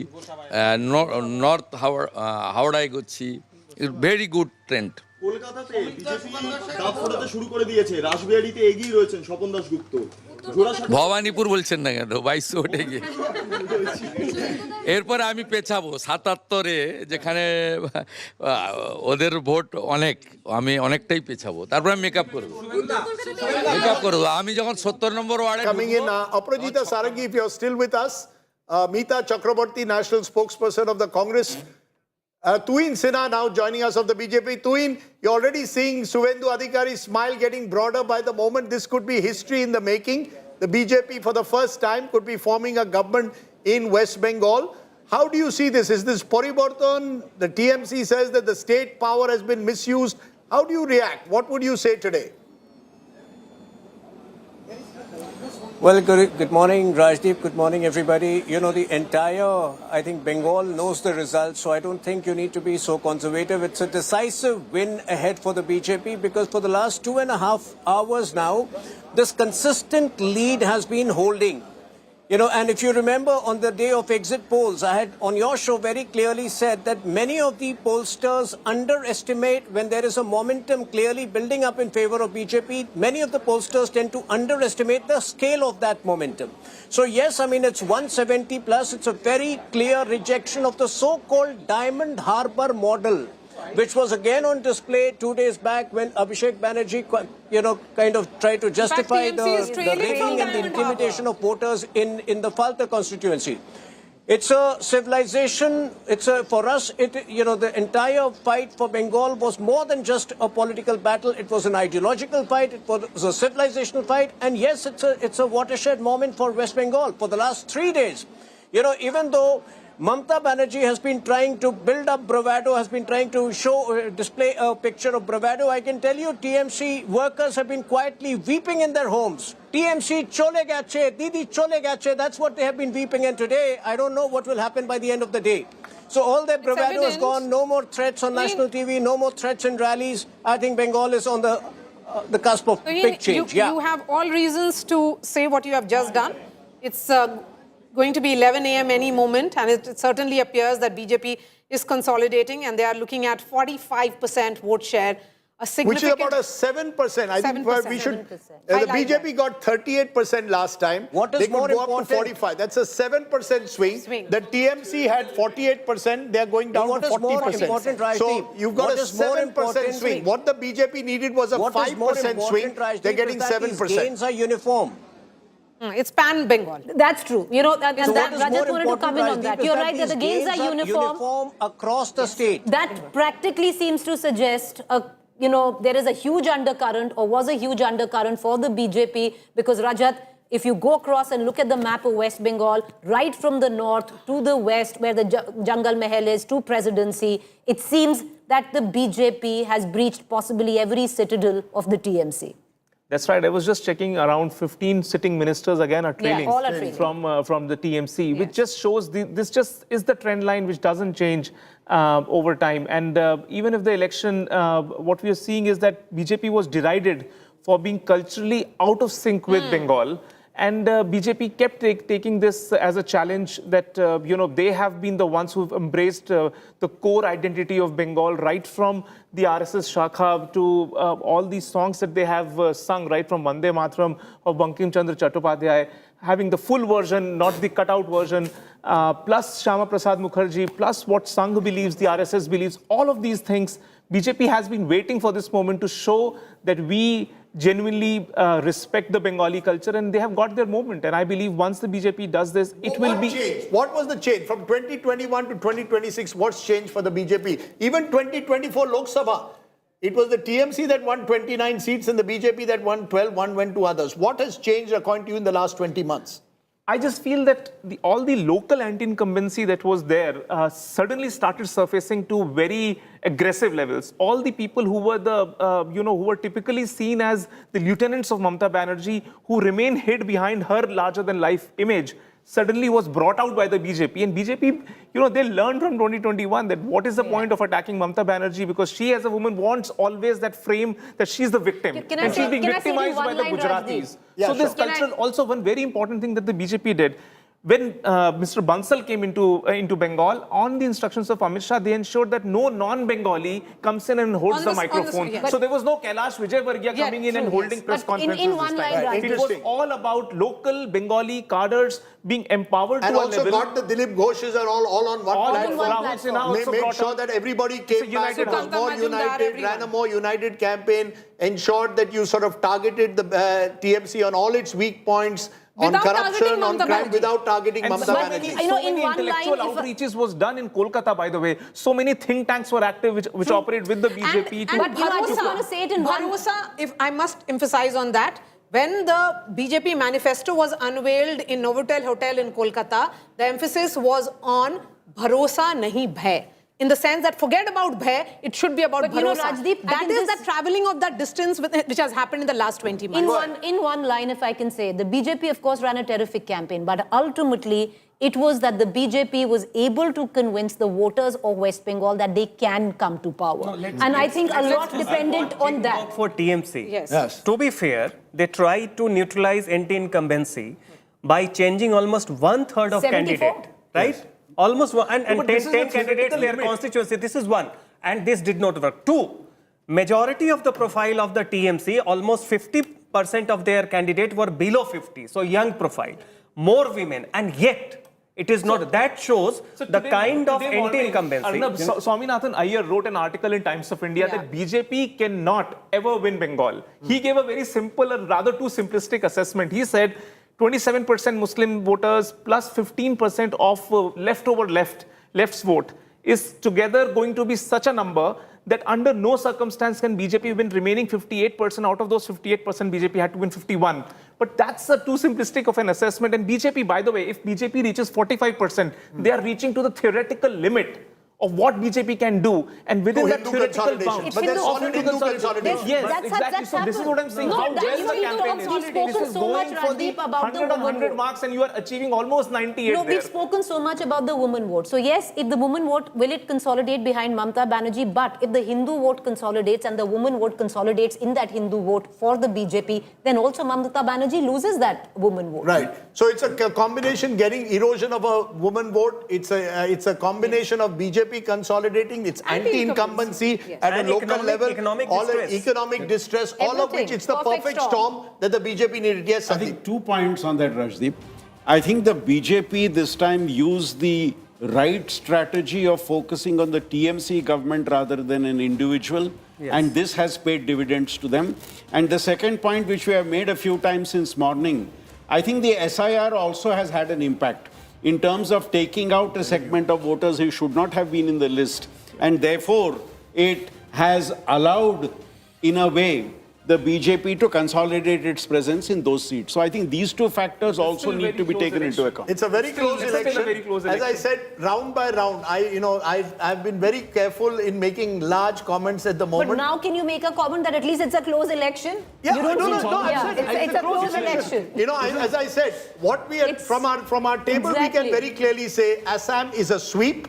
নর্থ হাওড়া এগোচ্ছি ভেরি গুড ট্রেন্ড কলকাতাতে বিজেপি দাঁত ফোটাতে শুরু করে দিয়েছে রাসবিহারীতে এগিয়ে রয়েছেন স্বপন দাশগুপ্ত ভবানীপুর বলছেন না কেন 2200 ওঠে গিয়ে এরপরে আমি পেছাবো 77-এ যেখানে ওদের ভোট অনেক আমি অনেকটাই পেছাবো তারপর আমি মেকআপ করবো আমি যখন 70 নম্বর ওয়ার্ডে coming in Aparajita Sarangi, if you're still with us, Meeta Chakraborty, national spokesperson of the Congress, Tuin Sinha now joining us of the BJP. Tuin, you're already seeing Suvendu Adhikari's smile getting broader by the moment. This could be history in the making. The BJP for the first time could be forming a government in West Bengal. How do you see this? Is this Poriborton? The TMC says that the state power has been misused. How do you react? What would you say today? Well, good morning, Rajdeep. Good morning, everybody. You know, the entire, I think, Bengal knows the results, so I don't think you need to be so conservative. It's a decisive win ahead for the BJP because for the last 2.5 hours now, this consistent lead has been holding. You know, and if you remember on the day of exit polls, I had on your show very clearly said that many of the pollsters underestimate when there is a momentum clearly building up in favor of BJP. Many of the pollsters tend to underestimate the scale of that momentum. So yes, I mean, it's 170 plus. It's a very clear rejection of the so-called Diamond Harbour model, which was again on display 2 days back when Abhishek Banerjee, you know, kind of tried to justify the raiding and the intimidation of voters in the Falta constituency. It's a civilization. For us, you know, the entire fight for Bengal was more than just a political battle. It was an ideological fight. It was a civilizational fight. And yes, it's a watershed moment for West Bengal for the last 3 days. You know, even though Mamata Banerjee has been trying to build up bravado, has been trying to display a picture of bravado. I can tell you TMC workers have been quietly weeping in their homes. TMC chole gache, didi chole gache, that's what they have been weeping. And today, I don't know what will happen by the end of the day. So all their bravado is gone, no more threats on national TV, no more threats in rallies. I think Bengal is on the cusp of big change. You have all reasons to say what you have just done. It's going to be 11 a.m. any moment, and it certainly appears that BJP is consolidating, and they are looking at 45% vote share a which is significant... about a 7%. I think 7%. we should... 7%. the I like BJP got 38% last time. What is they could more go up to important? 45. That's a 7% swing. The TMC had 48%. They're going down what to is 40%. more important, Rajdeep? So you've got What a is more 7% important swing. What the BJP needed was a 5% swing. They're getting 7%. These gains are uniform. It's pan-Bengal. That's true. You know, and So that what is Rajat more wanted to important, come in on Rajdeep, that. is You're that right that the these gains are uniform across the state. That practically seems to suggest there is a huge undercurrent, or was a huge undercurrent for the BJP, because Rajat, if you go across and look at the map of West Bengal, right from the north to the west, where the Jungle Mahal is, to presidency, it seems that the BJP has breached possibly every citadel of the TMC. That's right. I was just checking, around 15 sitting ministers again are trailing, all are trailing. from the TMC, which just shows this just is the trend line which doesn't change over time. And even if the election, what we are seeing is that BJP was derided for being culturally out of sync with Bengal. And BJP kept taking this as a challenge that, they have been the ones who've embraced the core identity of Bengal, right from the RSS Shakha to all these songs that they have sung, right from Vande Mataram of Bankim Chandra Chattopadhyay, having the full version, not the cutout version, plus Shama Prasad Mukherjee, plus what Sangh believes, the RSS believes, all of these things. BJP has been waiting for this moment to show that we genuinely respect the Bengali culture, and they have got their moment. And I believe once the BJP does this, it will be... Changed? What was the change from 2021 to 2026? What's changed for the BJP? Even 2024 Lok Sabha, it was the TMC that won 29 seats and the BJP that won 12. One went to others. What has changed according to you in the last 20 months? I just feel that all the local anti-incumbency that was there suddenly started surfacing to very aggressive levels. All the people who were who were typically seen as the lieutenants of Mamata Banerjee, who remain hid behind her larger-than-life image, suddenly was brought out by the BJP. And BJP, they learned from 2021 that what is the point of attacking Mamata Banerjee, because she as a woman wants always that frame that she's the victim. And she's being victimized by the Gujaratis. So this cultural, also one very important thing that the BJP did, when Mr. Bansal came into Bengal, on the instructions of Amit Shah, they ensured that no non-Bengali comes in and holds the microphone. So there was no Kailash Vijay coming in and holding press conferences in one line, right. It was all about local Bengali cadres being empowered and to a also level. got the Dilip Ghoshes are all on one platform. They made sure that everybody came back, it was more united, ran a more united campaign, ensured that you sort of targeted the TMC on all its weak points, on corruption, on crime, without targeting Mamata Banerjee. So many intellectual outreaches was done in Kolkata, by the way. So many think tanks were active which operate with the BJP. But I just want to say it in Bharosa, if I must emphasize on that, when the BJP manifesto was unveiled in Novotel Hotel in Kolkata, the emphasis was on Bharosa nahi bhai. In the sense that forget about bhai, it should be about bharosa. Rajdeep, that is the traveling of that distance which has happened in the last 20 months. In one line, if I can say, the BJP, of course, ran a terrific campaign, but ultimately, it was that the BJP was able to convince the voters of West Bengal that they can come to power. And I think a lot depended on that. For TMC, yes. To be fair, they tried to neutralize anti-incumbency by changing almost 1/3 of 74? candidate, right? Yes. Almost one, and 10 candidates in their limit. constituency. This is one. And this did not work. Two, majority of the profile of the TMC, almost 50% of their candidates were below 50. So young profile, more women, and yet it is not. That shows the kind of anti-incumbency. Swaminathan Iyer wrote an article in Times of India that BJP cannot ever win Bengal. He gave a very simple and rather too simplistic assessment. He said 27% Muslim voters plus 15% of leftover left's vote is together going to be such a number that under no circumstance can BJP win remaining 58%. Out of those 58%, BJP had to win 51. But that's a too simplistic of an assessment. And BJP, by the way, if BJP reaches 45%, they are reaching to the theoretical limit of what BJP can do, and within that theoretical bound. But there's solid Hindu consolidation. Yes, exactly. So this is what I'm saying. How well the campaign is. This is going for the 100 on 100 marks, and you are achieving almost 98 No, we've spoken so much about the woman vote. So yes, if the woman vote, will it consolidate behind Mamata Banerjee? But if the Hindu vote consolidates and the woman vote consolidates in that Hindu vote for the BJP, then also Mamata Banerjee loses that woman vote. Right. So it's a combination, getting erosion of a woman vote. It's a combination of BJP BJP consolidating, it's anti-incumbency at a local level, economic distress, all of which it's the perfect storm that the BJP needed. Yes, I think 2 points on that, Rajdeep. I think the BJP this time used the right strategy of focusing on the TMC government rather than an individual. Yes. And this has paid dividends to them. And the second point, which we have made a few times since morning, I think the SIR also has had an impact in terms of taking out a segment of voters who should not have been in the list. And therefore, it has allowed, in a way, the BJP to consolidate its presence in those seats. So I think these two factors also need to be taken into account. It's a very close election. As I said, round by round, I've been very careful in making large comments at the moment. But now can you make a comment that at least it's a close election? Yeah, you don't it's a close election. You know, as I said, what we had from our table, we can very clearly say Assam is a sweep.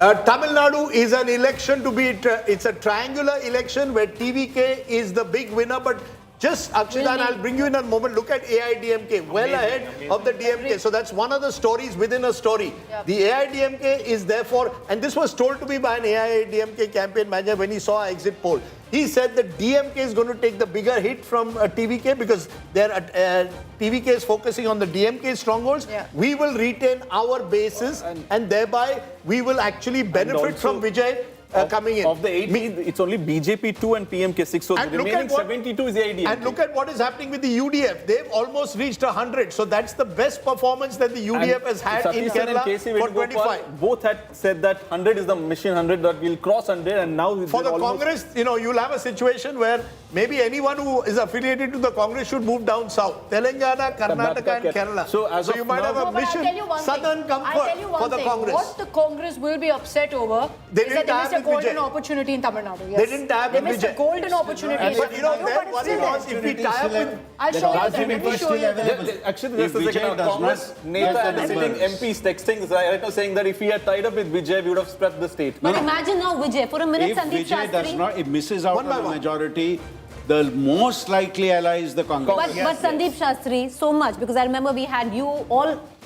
Tamil Nadu is an election to be, it's a triangular election where TVK is the big winner, but just, Akshita, and I'll bring you in a moment, look at AIDMK, well ahead of the DMK. So that's one of the stories within a story. Yeah. The AIDMK is therefore, and this was told to me by an AIDMK campaign manager when he saw our exit poll. He said that DMK is going to take the bigger hit from TVK because TVK is focusing on the DMK strongholds. Yeah. We will retain our bases and thereby we will actually benefit from Vijay coming in. Of the 80, it's only BJP 2 and PMK 6. So the remaining 72 is the IDMK. And look at what is happening with the UDF. They've almost reached 100. So that's the best performance that the UDF has had in Kerala for 25. Both had said that 100 is the mission 100, that we'll cross 100, and now for the Congress, you know, you'll have a situation where maybe anyone who is affiliated to the Congress should move down south. Telangana, Karnataka and Kerala. So you might have a mission, southern comfort for the Congress. What the Congress will be upset over is that they missed a golden opportunity in Tamil Nadu. Yes. They didn't have They missed a golden opportunity. But you know, their worry was if we tie up with... I'll show you that. Let me show you that. Actually, just a second. Congress Neta and sitting MPs texting right now saying that if he had tied up with Vijay, we would have spread the state. But imagine now, Vijay, for a minute, if Sandeep Vijay does Shastri... not, it misses out on the majority, the most likely ally is the Congress. But Sandeep Shastri, so much, because I remember we had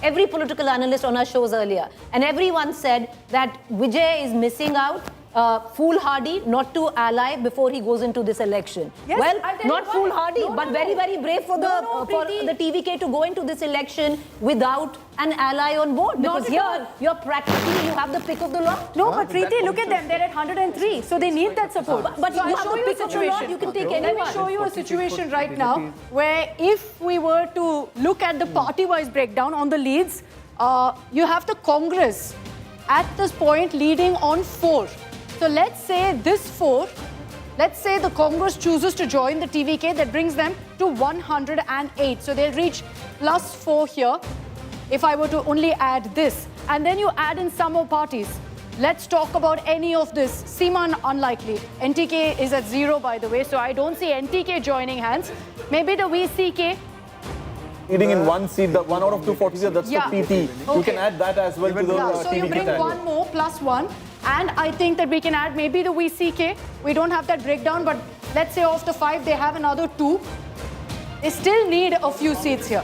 every political analyst on our shows earlier, and everyone said that Vijay is missing out, foolhardy not to ally before he goes into this election. Yes, well, not foolhardy, but very, very brave for the TVK to go into this election without an ally on board. Because here, you're practically, you have the pick of the lot. No, but Preeti, look at them. They're at 103. So they need that support. But you have the pick of the lot, you can take anyone. Let me show you a situation right now where if we were to look at the party-wise breakdown on the leads, you have the Congress at this point leading on 4. So let's say this 4, let's say the Congress chooses to join the TVK, that brings them to 108. So they'll reach +4 here if I were to only add this. And then you add in some more parties. Let's talk about any of this. Seema unlikely. NTK is at 0, by the way, so I don't see NTK joining hands. Maybe the VCK. Leading in one seat, the 1 out of 240, that's the PT. Okay. You can add that as well to the So you bring one more +1. And I think that we can add maybe the VCK. We don't have that breakdown, but let's say of the 5, they have another 2. They still need a few seats here.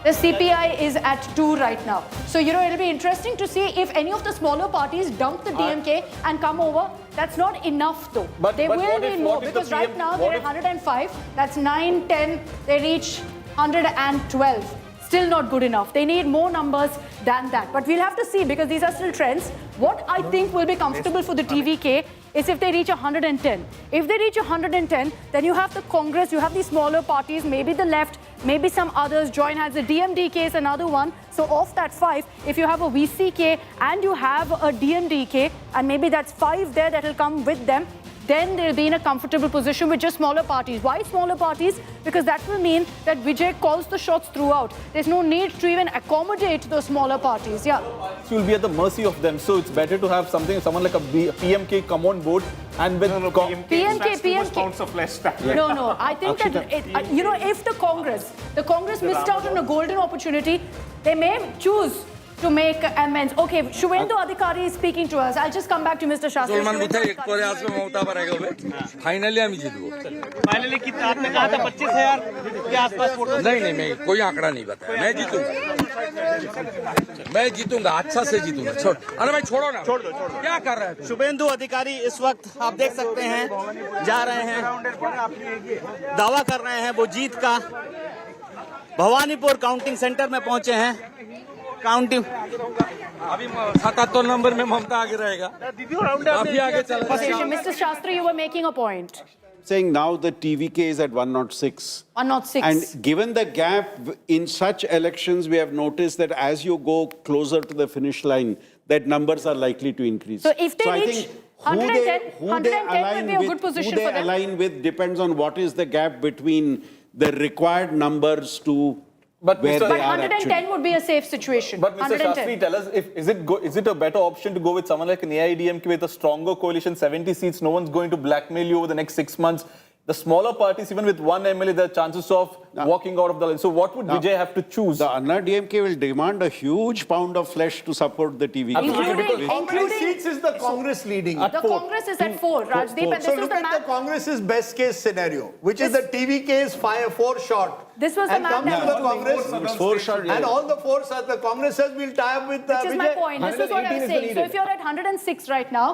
The CPI is at 2 right now. So, you know, it'll be interesting to see if any of the smaller parties dump the DMK and come over. That's not enough, though. They will need more, because right now they're at 105. That's 9, 10. They reach 112. Still not good enough. They need more numbers than that. But we'll have to see, because these are still trends. What I think will be comfortable for the TVK is if they reach 110. If they reach 110, then you have the Congress, you have these smaller parties, maybe the left, maybe some others join hands. The DMDK is another one. So of that 5, if you have a VCK and you have a DMDK, and maybe that's 5 there that will come with them, then they'll be in a comfortable position with just smaller parties. Why smaller parties? Because that will mean that Vijay calls the shots throughout. There's no need to even accommodate those smaller parties. Yeah. You'll be at the mercy of them. So it's better to have someone like a PMK come on board and with PMK pounds of less tax. No. I think that if the Congress missed out on a golden opportunity, they may choose to make amends. Okay, Shubhendu Adhikari is speaking to us. I'll just come back to Mr. Shastri. मुसलमान बुथे एक पर आज में ममता पर आएगा finally हम जीतबो finally कितना आपने कहा था 25,000 के आसपास वोट नहीं मैं कोई आंकड़ा नहीं बताया मैं जीतूंगा अच्छा से जीतूंगा छोड़ अरे भाई छोड़ो ना छोड़ दो क्या कर रहे हैं शुभेंदु अधिकारी इस वक्त आप देख सकते हैं जा रहे हैं दावा कर रहे हैं वो जीत का भवानीपुर काउंटिंग सेंटर में पहुंचे हैं काउंटिंग अभी 77 नंबर में ममता आगे रहेगा अभी आगे चल रहा है Mr. Shastri, you were making a point. Saying now the TVK is at 106. 106. And given the gap in such elections, we have noticed that as you go closer to the finish line, that numbers are likely to increase. So if they I reach think 110 would be a good position who for they them. align with depends on what is the gap between the required numbers to where they But are 110 actually. would be a safe situation. But Mr. 110. Shastri, tell us, is it a better option to go with someone like an AIDMK with a stronger coalition, 70 seats, no one's going to blackmail you over the next 6 months? The smaller parties, even with one MLA, there are chances of walking out of the line. So what would Vijay have to choose? The DMK will demand a huge pound of flesh to support the TV. How many seats is the Congress leading? The Congress is at 4, Rajdeep. And So look at the Congress's best case scenario, which is the TVK's 4 shot. This was the and map comes that to the was Congress. It's 4 shot. And all the 4 shots, the Congress says we'll tie up with Which is my Vijay. point. This is what I was 118 is the saying. So leader. if you're at 106 right now,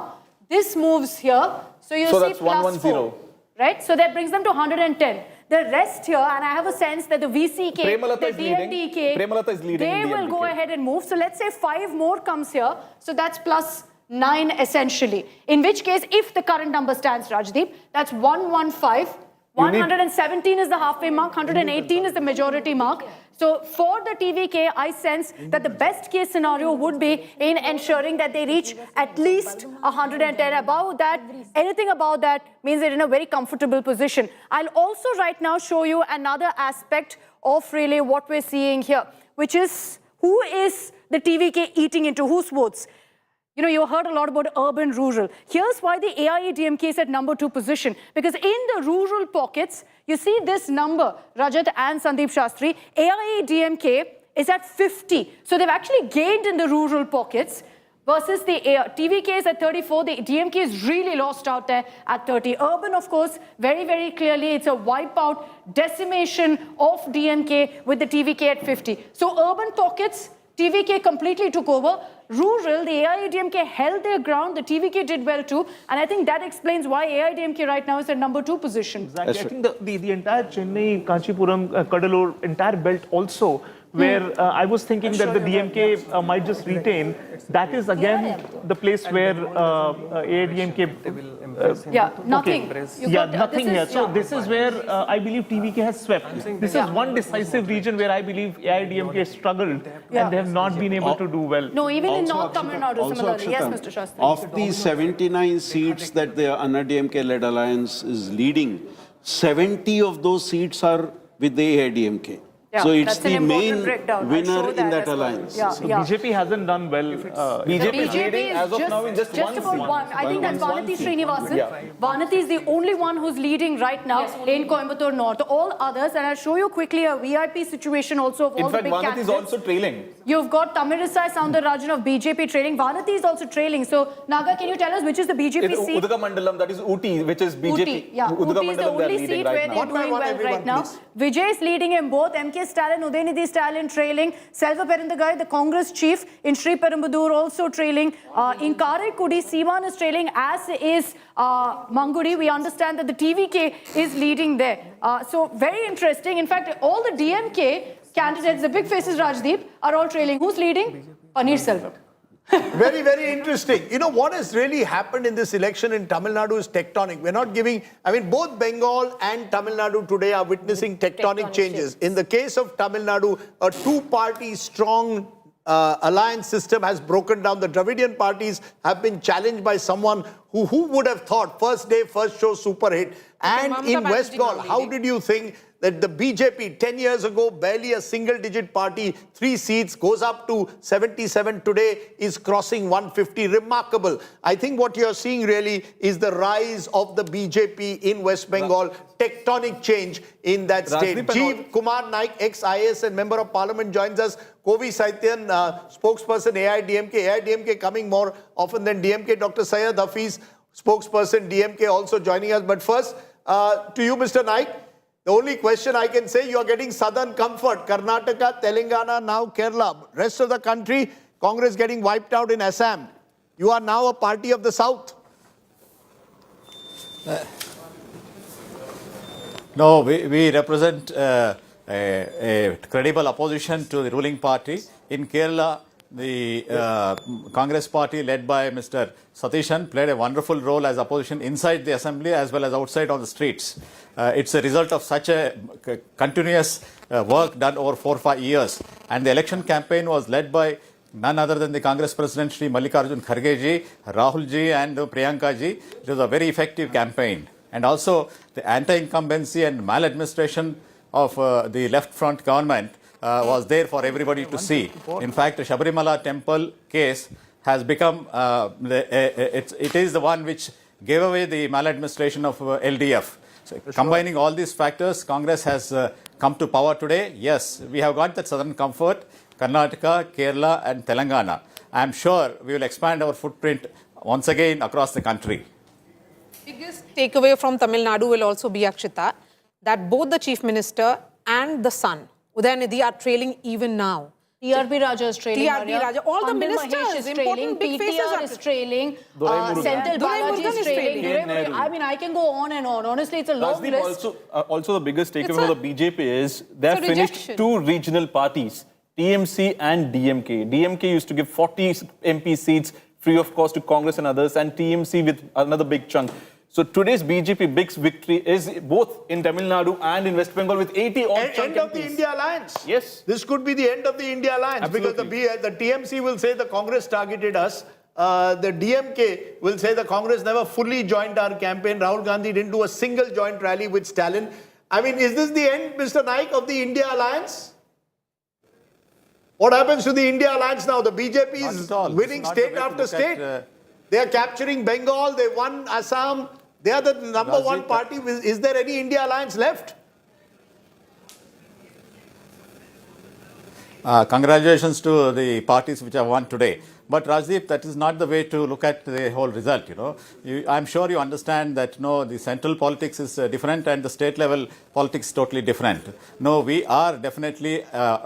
this moves here. So you So see that's plus 110. 4. Right? So that brings them to 110. The rest here, and I have a sense that the VCK, Premalata the is leading. DMDK, Premalata is leading they in will go DMDK. ahead and move. So let's say 5 more comes here. So that's plus 9 essentially. In which case, if the current number stands, Rajdeep, that's 115. 117 is the halfway mark, 118 is the majority mark. So for the TVK, I sense that the best case scenario would be in ensuring that they reach at least 110. Above that, anything above that means they're in a very comfortable position. I'll also right now show you another aspect of really what we're seeing here, which is who is the TVK eating into, whose votes? You know, you heard a lot about urban-rural. Here's why the AIADMK is at number 2 position. Because in the rural pockets, you see this number, Rajat and Sandeep Shastri, AIADMK is at 50. So they've actually gained in the rural pockets versus the TVK is at 34. The DMK is really lost out there at 30. Urban, of course, very, very clearly, it's a wipeout, decimation of DMK with the TVK at 50. So urban pockets, TVK completely took over. Rural, the AIADMK held their ground. The TVK did well too. And I think that explains why AIADMK right now is at number 2 position. Exactly. I think the entire Chennai, Kanchipuram, Kadalur, entire belt also, where I was thinking that the DMK might just retain. That is again the place where AIADMK... nothing. Nothing here. So this is where I believe TVK has swept. This is one decisive region where I believe AIADMK struggled and they have not been able to do well. No, even in North Tamil Nadu, similarly. Yes, Mr. Shastri. Of these 79 seats that the DMK-led alliance is leading, 70 of those seats are with the AIADMK. Yeah, so it's that's an the important main breakdown. winner in that as well. alliance. Yeah, So yeah. BJP hasn't done well. BJP is leading as of now in just one about seat. one. I think that's Vanati Srinivasan. Yeah. Vanati is the only one who's leading right now in Coimbatore North. All others, and I'll show you quickly a VIP situation also of all In fact, the big Vanati candidates. is also trailing. You've got Tamilisai Soundararajan of BJP trailing. Vanati is also trailing. So, Naga, can you tell us which is the BJP It's seat? Udaga Mandalam, that is Uti, which is BJP. Uti, yeah. Udaga Uti is the Mandalam, they are only leading seat right where now. they're doing well right now. Vijay is leading in both. MK Stalin, Udayanidhi Stalin trailing. Selva Perendagai, the Congress chief in Sri Perumbudur also trailing. In Karaikudi, Sivan is trailing, as is Mangudi. We understand that the TVK is leading there. So very interesting. In fact, all the DMK candidates, the big faces, Rajdeep, are all trailing. Who's leading? Paneer Selvam. Very, very interesting. You know, what has really happened in this election in Tamil Nadu is tectonic. We're not giving, I mean, both Bengal and Tamil Nadu today are witnessing tectonic changes. In the case of Tamil Nadu, a two-party strong alliance system has broken down. The Dravidian parties have been challenged by someone who would have thought first day, first show, super hit. And in West Bengal, how did you think that the BJP 10 years ago, barely a single-digit party, 3 seats, goes up to 77 today, is crossing 150. Remarkable. I think what you're seeing really is the rise of the BJP in West Bengal, tectonic change in that state. Jeev Kumar Naik, ex-IAS and Member of Parliament, joins us. Kovi Saityan, spokesperson AIDMK. AIDMK coming more often than DMK. Dr. Syed Hafiz, spokesperson DMK, also joining us. But first, to you, Mr. Naik, the only question I can say, you are getting southern comfort. Karnataka, Telangana, now Kerala. Rest of the country, Congress getting wiped out in Assam. You are now a party of the south. No, we represent a credible opposition to the ruling party. In Kerala, the Congress party led by Mr. Satishan played a wonderful role as opposition inside the assembly as well as outside on the streets. It's a result of such a continuous work done over 4 or 5 years. And the election campaign was led by none other than the Congress President Shri Mallikarjun Kharge ji, Rahul ji and Priyanka ji. It was a very effective campaign. And also the anti-incumbency and maladministration of the left front government was there for everybody to see. In fact, the Shabarimala temple case has become, it is the one which gave away the maladministration of LDF. So combining all these factors, Congress has come to power today. Yes, we have got that southern comfort, Karnataka, Kerala and Telangana. I am sure we will expand our footprint once again across the country. Biggest takeaway from Tamil Nadu will also be, Akshita, that both the Chief Minister and the son, Udayanithi, are trailing even now. TRP Raja is trailing. TRP Raja, all the ministers, important big faces PTR is trailing. Senthil Balaji is trailing. I mean, I can go on and on. Honestly, it's a long list. Also, the biggest takeaway for the BJP is they have finished 2 regional parties, TMC and DMK. DMK used to give 40 MP seats free of cost to Congress and others, and TMC with another big chunk. So today's BJP big victory is both in Tamil Nadu and in West Bengal with 80 odd End of the India alliance. Yes. This could be the end of the India alliance. Absolutely. Because the TMC will say the Congress targeted us. The DMK will say the Congress never fully joined our campaign. Rahul Gandhi didn't do a single joint rally with Stalin. I mean, is this the end, Mr. Naik, of the India alliance? What happens to the India alliance now? The BJP is winning state after state. They are capturing Bengal. They won Assam. They are the number 1 party. Is there any India alliance left? Congratulations to the parties which have won today. But Rajdeep, that is not the way to look at the whole result. I'm sure you understand that the central politics is different and the state level politics is totally different. No, we are definitely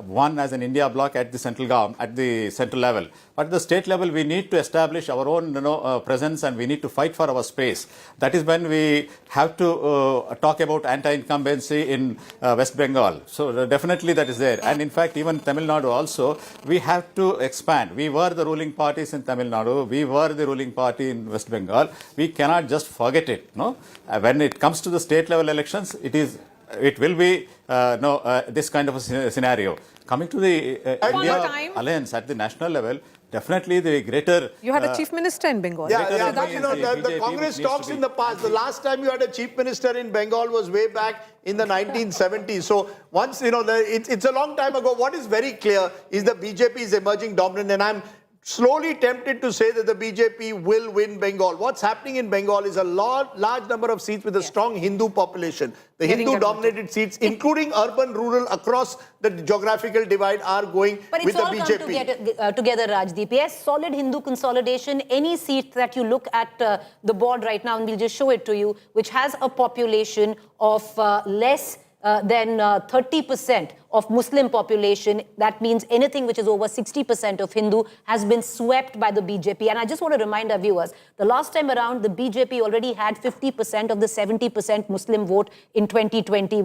one as an India bloc at the central government, at the central level. But at the state level, we need to establish our own presence and we need to fight for our space. That is when we have to talk about anti-incumbency in West Bengal. So definitely that is there. And in fact, even Tamil Nadu also, we have to expand. We were the ruling parties in Tamil Nadu. We were the ruling party in West Bengal. We cannot just forget it. When it comes to the state level elections, it will be this kind of a scenario. Coming to the India alliance at the national level, definitely the greater... You had a chief minister in Bengal. The Congress talks in the past. The last time you had a chief minister in Bengal was way back in the 1970s. So once, it's a long time ago. What is very clear is the BJP is emerging dominant, and I'm slowly tempted to say that the BJP will win Bengal. What's happening in Bengal is a large number of seats with a strong Hindu population. The Hindu-dominated seats, including urban, rural, across the geographical divide, are going with the BJP. But it's all come together, Rajdeep. Yes, solid Hindu consolidation. Any seat that you look at the board right now, and we'll just show it to you, which has a population of less than 30% of Muslim population. That means anything which is over 60% of Hindu has been swept by the BJP. And I just want to remind our viewers, the last time around, the BJP already had 50% of the 70% Muslim vote in 2020,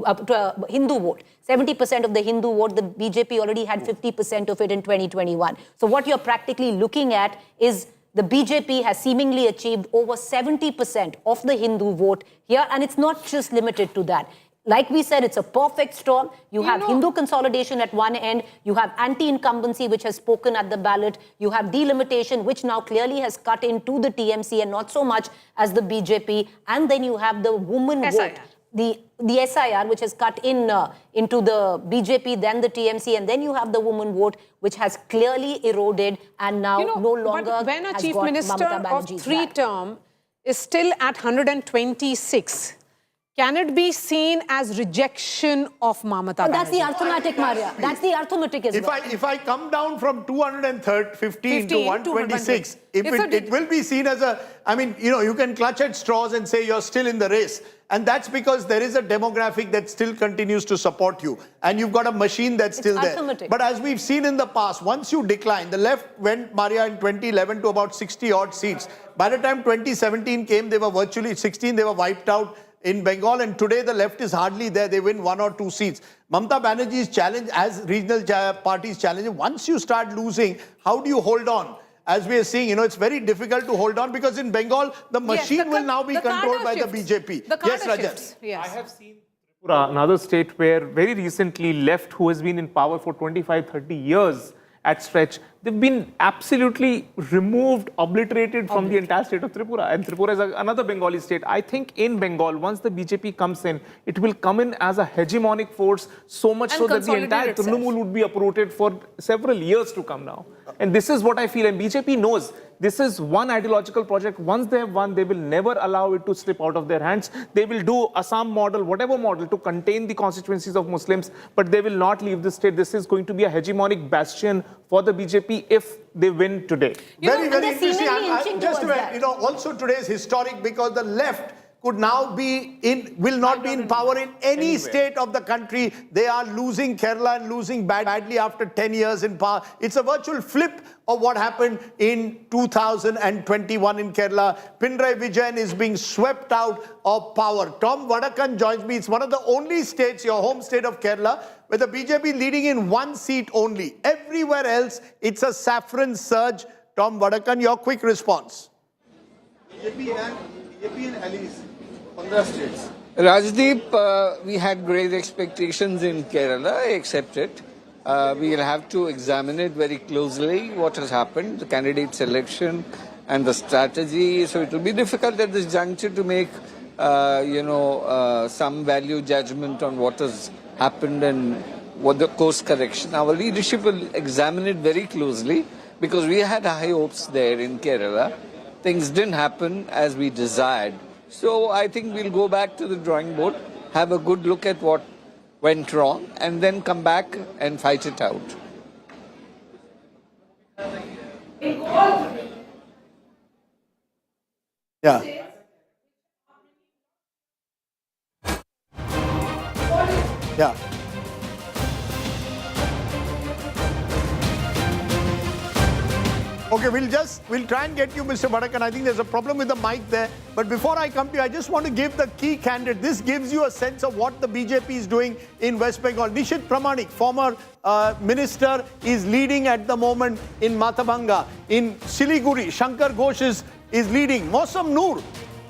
Hindu vote. 70% of the Hindu vote, the BJP already had 50% of it in 2021. So what you're practically looking at is the BJP has seemingly achieved over 70% of the Hindu vote here. And it's not just limited to that. Like we said, it's a perfect storm. You have Hindu consolidation at one end. You have anti-incumbency, which has spoken at the ballot. You have delimitation, which now clearly has cut into the TMC and not so much as the BJP. And then you have the woman vote the SIR, which has cut into the BJP, then the TMC, and then you have the woman vote, which has clearly eroded and now no longer but when a has chief got minister Mamata of Banerjee's three back. term is still at 126, can it be seen as rejection of Mamata But that's the Banerjee? arithmetic, Maria. That's the arithmetic as well. If I come down from 215 to 126, it will be seen as a, I mean, you know, you can clutch at straws and say you're still in the race. And that's because there is a demographic that still continues to support you. And you've got a machine that's still there. arithmetic. But as we've seen in the past, once you decline, the left went, Maria, in 2011 to about 60 odd seats. By the time 2017 came, they were virtually 16, they were wiped out in Bengal, and today the left is hardly there. They win 1 or 2 seats. Mamata Banerjee's challenge, as regional parties challenge, once you start losing, how do you hold on? As we are seeing, you know, it's very difficult to hold on because in Bengal, the machine will now be controlled by the BJP. Yes, Rajat. Yes. I have seen Tripura, another state where very recently left, who has been in power for 25, 30 years at stretch, they've been absolutely removed, obliterated from the entire state of Tripura. And Tripura is another Bengali state. I think in Bengal, once the BJP comes in, it will come in as a hegemonic force, so much so that the entire Trinamool would be uprooted for several years to come now. And this is what I feel. And BJP knows this is one ideological project. Once they have won, they will never allow it to slip out of their hands. They will do Assam model, whatever model, to contain the constituencies of Muslims, but they will not leave the state. This is going to be a hegemonic bastion for the BJP if they win today. Very interesting. Just a minute, you know, also today is historic because the left could now be will not be in power in any state of the country. They are losing Kerala and losing badly after 10 years in power. It's a virtual flip of what happened in 2021 in Kerala. Pinarayi Vijayan is being swept out of power. Tom Vadakan joins me. It's one of the only states, your home state of Kerala, where the BJP leading in 1 seat only. Everywhere else, it's a saffron surge. Tom Vadakan, your quick response. BJP and allies, 15 states. Rajdeep, we had great expectations in Kerala. I accept it. We will have to examine it very closely, what has happened, the candidate selection and the strategy. So it will be difficult at this juncture to make, some value judgment on what has happened and what the course correction. Our leadership will examine it very closely because we had high hopes there in Kerala. Things didn't happen as we desired. So I think we'll go back to the drawing board, have a good look at what went wrong, and then come back and fight it out. Yeah. Yeah. Okay, we'll try and get you, Mr. Vadakan. I think there's a problem with the mic there. But before I come to you, I just want to give the key candidate. This gives you a sense of what the BJP is doing in West Bengal. Nishit Pramanik, former minister, is leading at the moment in Matabanga. In Siliguri, Shankar Ghosh is leading. Mosam Noor,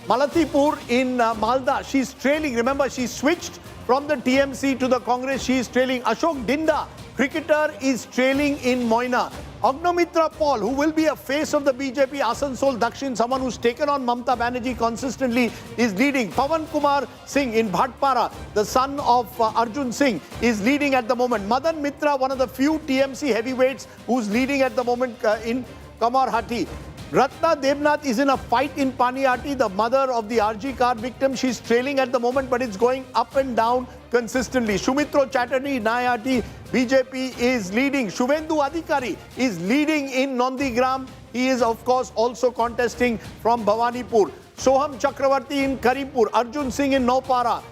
Malatipur in Malda, she's trailing. Remember, she switched from the TMC to the Congress. She is trailing. Ashok Dinda, cricketer, is trailing in Moina. Agnomitra Paul, who will be a face of the BJP, Asansol Dakshin, someone who's taken on Mamata Banerjee consistently, is leading. Pawan Kumar Singh in Bhatpara, the son of Arjun Singh, is leading at the moment. Madan Mitra, one of the few TMC heavyweights who's leading at the moment in Kamarhati. Ratna Devnath is in a fight in Paniati, the mother of the RG car victim. She's trailing at the moment, but it's going up and down consistently. Shumitro Chatterjee, Nayati, BJP is leading. Shuvendu Adhikari is leading in Nondigram. He is, of course, also contesting from Bhawanipur. Soham Chakravarti in Karimpur. Arjun Singh in Naupara.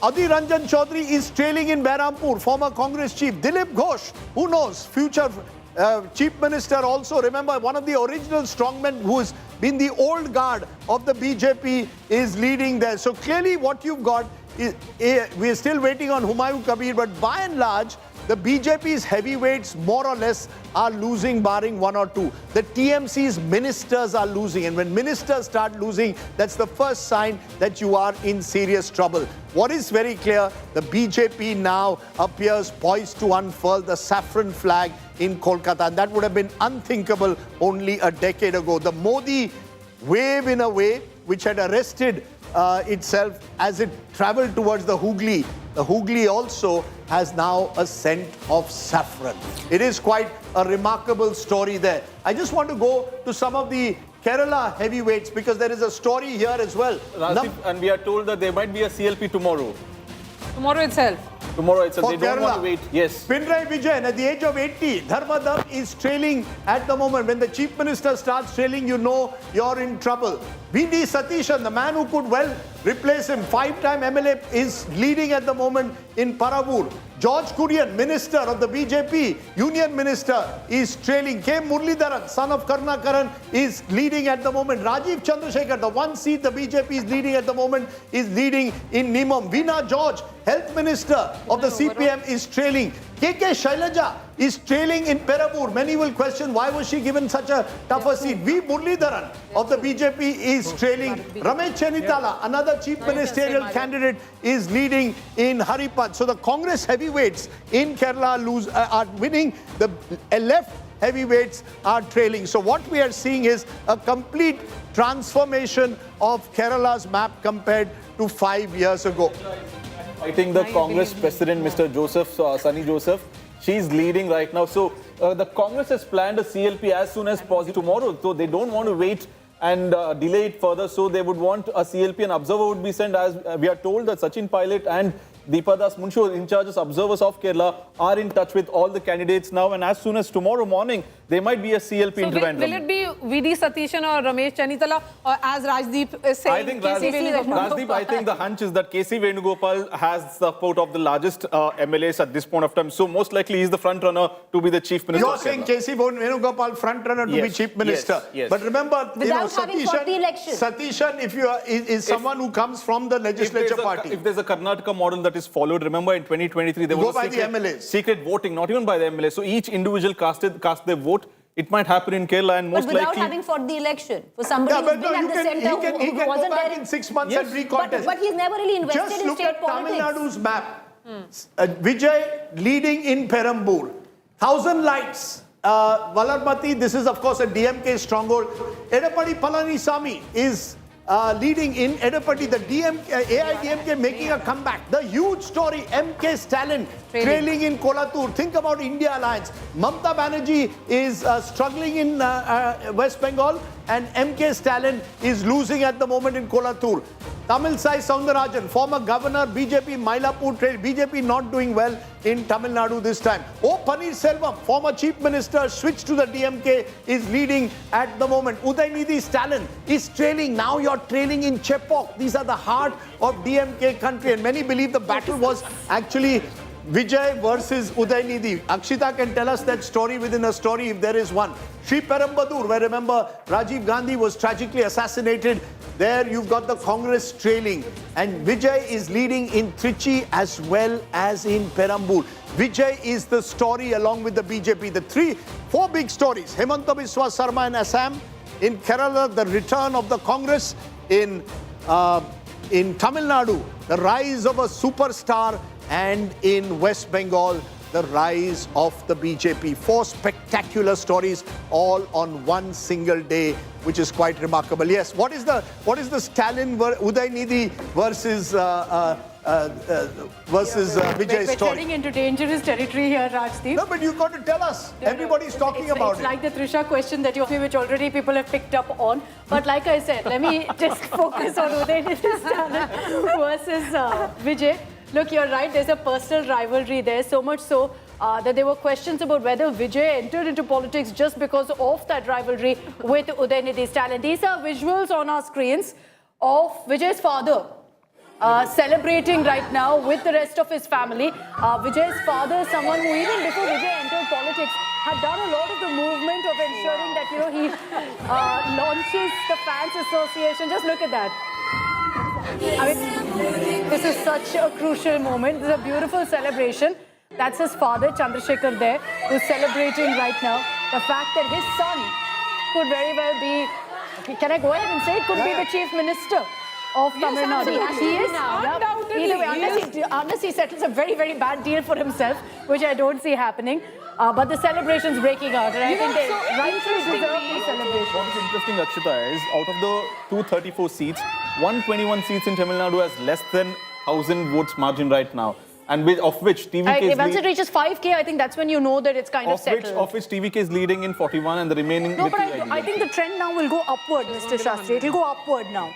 Adhi Ranjan Chaudhary is trailing in Behrampur, former Congress chief. Dilip Ghosh, who knows, future Chief Minister also. Remember, one of the original strongmen who's been the old guard of the BJP is leading there. So clearly what you've got is, we're still waiting on Humayun Kabir, but by and large, the BJP's heavyweights more or less are losing, barring 1 or 2. The TMC's ministers are losing, and when ministers start losing, that's the first sign that you are in serious trouble. What is very clear, the BJP now appears poised to unfurl the saffron flag in Kolkata, and that would have been unthinkable only a decade ago. The Modi wave, in a way, which had arrested itself as it traveled towards the Hooghly. The Hooghly also has now a scent of saffron. It is quite a remarkable story there. I just want to go to some of the Kerala heavyweights because there is a story here as well. And we are told that there might be a CLP tomorrow. Tomorrow itself. Tomorrow itself. For They don't Kerala. want to wait. Yes. Pinarayi Vijayan, at the age of 80, Dharmadham is trailing at the moment. When the Chief Minister starts trailing, you know you're in trouble. V.D. Satishan, the man who could well replace him, 5-time MLA, is leading at the moment in Paravur. George Kurian, Minister of the BJP, Union Minister, is trailing. K. Muralidharan, son of Karnakaran, is leading at the moment. Rajiv Chandrasekhar, the one seat the BJP is leading at the moment, is leading in Nimam. Veena George, Health Minister of the CPM, is trailing. K.K. Shailaja is trailing in Perabur. Many will question why was she given such a tougher seat. V. Muralidharan of the BJP is trailing. Ramesh Chennitala, another chief ministerial candidate, is leading in Haripad. So the Congress heavyweights in Kerala are winning. The left heavyweights are trailing. So what we are seeing is a complete transformation of Kerala's map compared to 5 years ago. I think the Congress president, Mr. Joseph, Sunny Joseph, she's leading right now. So the Congress has planned a CLP as soon as possible tomorrow. So they don't want to wait and delay it further. So they would want a CLP. An observer would be sent. As we are told that Sachin Pilot and Deepadas Munshu, in charge as observers of Kerala, are in touch with all the candidates now. And as soon as tomorrow morning, there might be a CLP intervention. Will it be V.D. Satishan or Ramesh Chennitala, or as Rajdeep is saying? I think Rajdeep, I think the hunch is that KC Venugopal has the support of the largest MLAs at this point of time. So most likely he's the front runner to be the chief minister. You're saying KC Venugopal front runner to be chief minister. Yes. But remember, Satishan, if you are, is someone who comes from the legislature party. If there's a Karnataka model that is followed, remember in 2023 there was a secret voting, not even by the MLAs. So each individual cast their vote. It might happen in Kerala and most but without likely... having fought the election. For somebody who's been at the centre he can wasn't go back there in 6 months and recontest. But he's never really invested Just in look state at politics. Tamil Nadu's map. Vijay leading in Perambur. 1,000 lights. Valarmati, this is of course a DMK stronghold. Edapadi Palanisamy is leading in Edapati. The AIDMK making a comeback. The huge story, MK Stalin trailing in Kolathur. Think about India Alliance. Mamata Banerjee is struggling in West Bengal and MK Stalin is losing at the moment in Kolathur. Tamil Sai Soundarajan, former governor, BJP, Mylapore trade. BJP not doing well in Tamil Nadu this time. O. Paneerselvam, former chief minister, switched to the DMK, is leading at the moment. Udaynidhi Stalin is trailing. Now you're trailing in Chepauk. These are the heart of DMK country. And many believe the battle was actually Vijay versus Udaynidhi. Akshita can tell us that story within a story if there is one. Sri Perambadur, where remember Rajiv Gandhi was tragically assassinated. There you've got the Congress trailing. And Vijay is leading in Trichy as well as in Perambur. Vijay is the story along with the BJP. The four big stories. Hemanta Biswa Sarma in Assam. In Kerala, the return of the Congress. In Tamil Nadu, the rise of a superstar. And in West Bengal, the rise of the BJP. Four spectacular stories all on one single day, which is quite remarkable. Yes, what is the Stalin Udaynidhi versus Vijay We're story? getting into dangerous territory here, Rajdeep. No, but you've got to tell us. Everybody's talking about it's it. like the Trisha question that you which already people have picked up on. But like I said, let me just focus on Udaynidhi Stalin versus Vijay. Look, you're right, there's a personal rivalry there, so much so that there were questions about whether Vijay entered into politics just because of that rivalry with Udaynidhi Stalin. These are visuals on our screens of Vijay's father celebrating right now with the rest of his family. Vijay's father is someone who even before Vijay entered politics had done a lot of the movement of ensuring that, you know, he launches the Fans Association. Just look at that. I mean, this is such a crucial moment. This is a beautiful celebration. That's his father, Chandrasekhar, there, who's celebrating right now. The fact that his son could very well be, can I go ahead and say it, could be the chief minister of Tamil Nadu. He is undoubtedly. Either way, unless he settles a very, very bad deal for himself, which I don't see happening. But the celebration's breaking out, and I think they rightfully deserve the celebration. What is interesting, Akshita, is out of the 234 seats, 121 seats in Tamil Nadu has less than 1,000 votes margin right now. And of which TVK is once it reaches 5K, I think that's when you know that it's kind of settled. Of which TVK is leading in 41 and the remaining... No, but I think the trend now will go upward, Mr. Shastri. It will go upward now.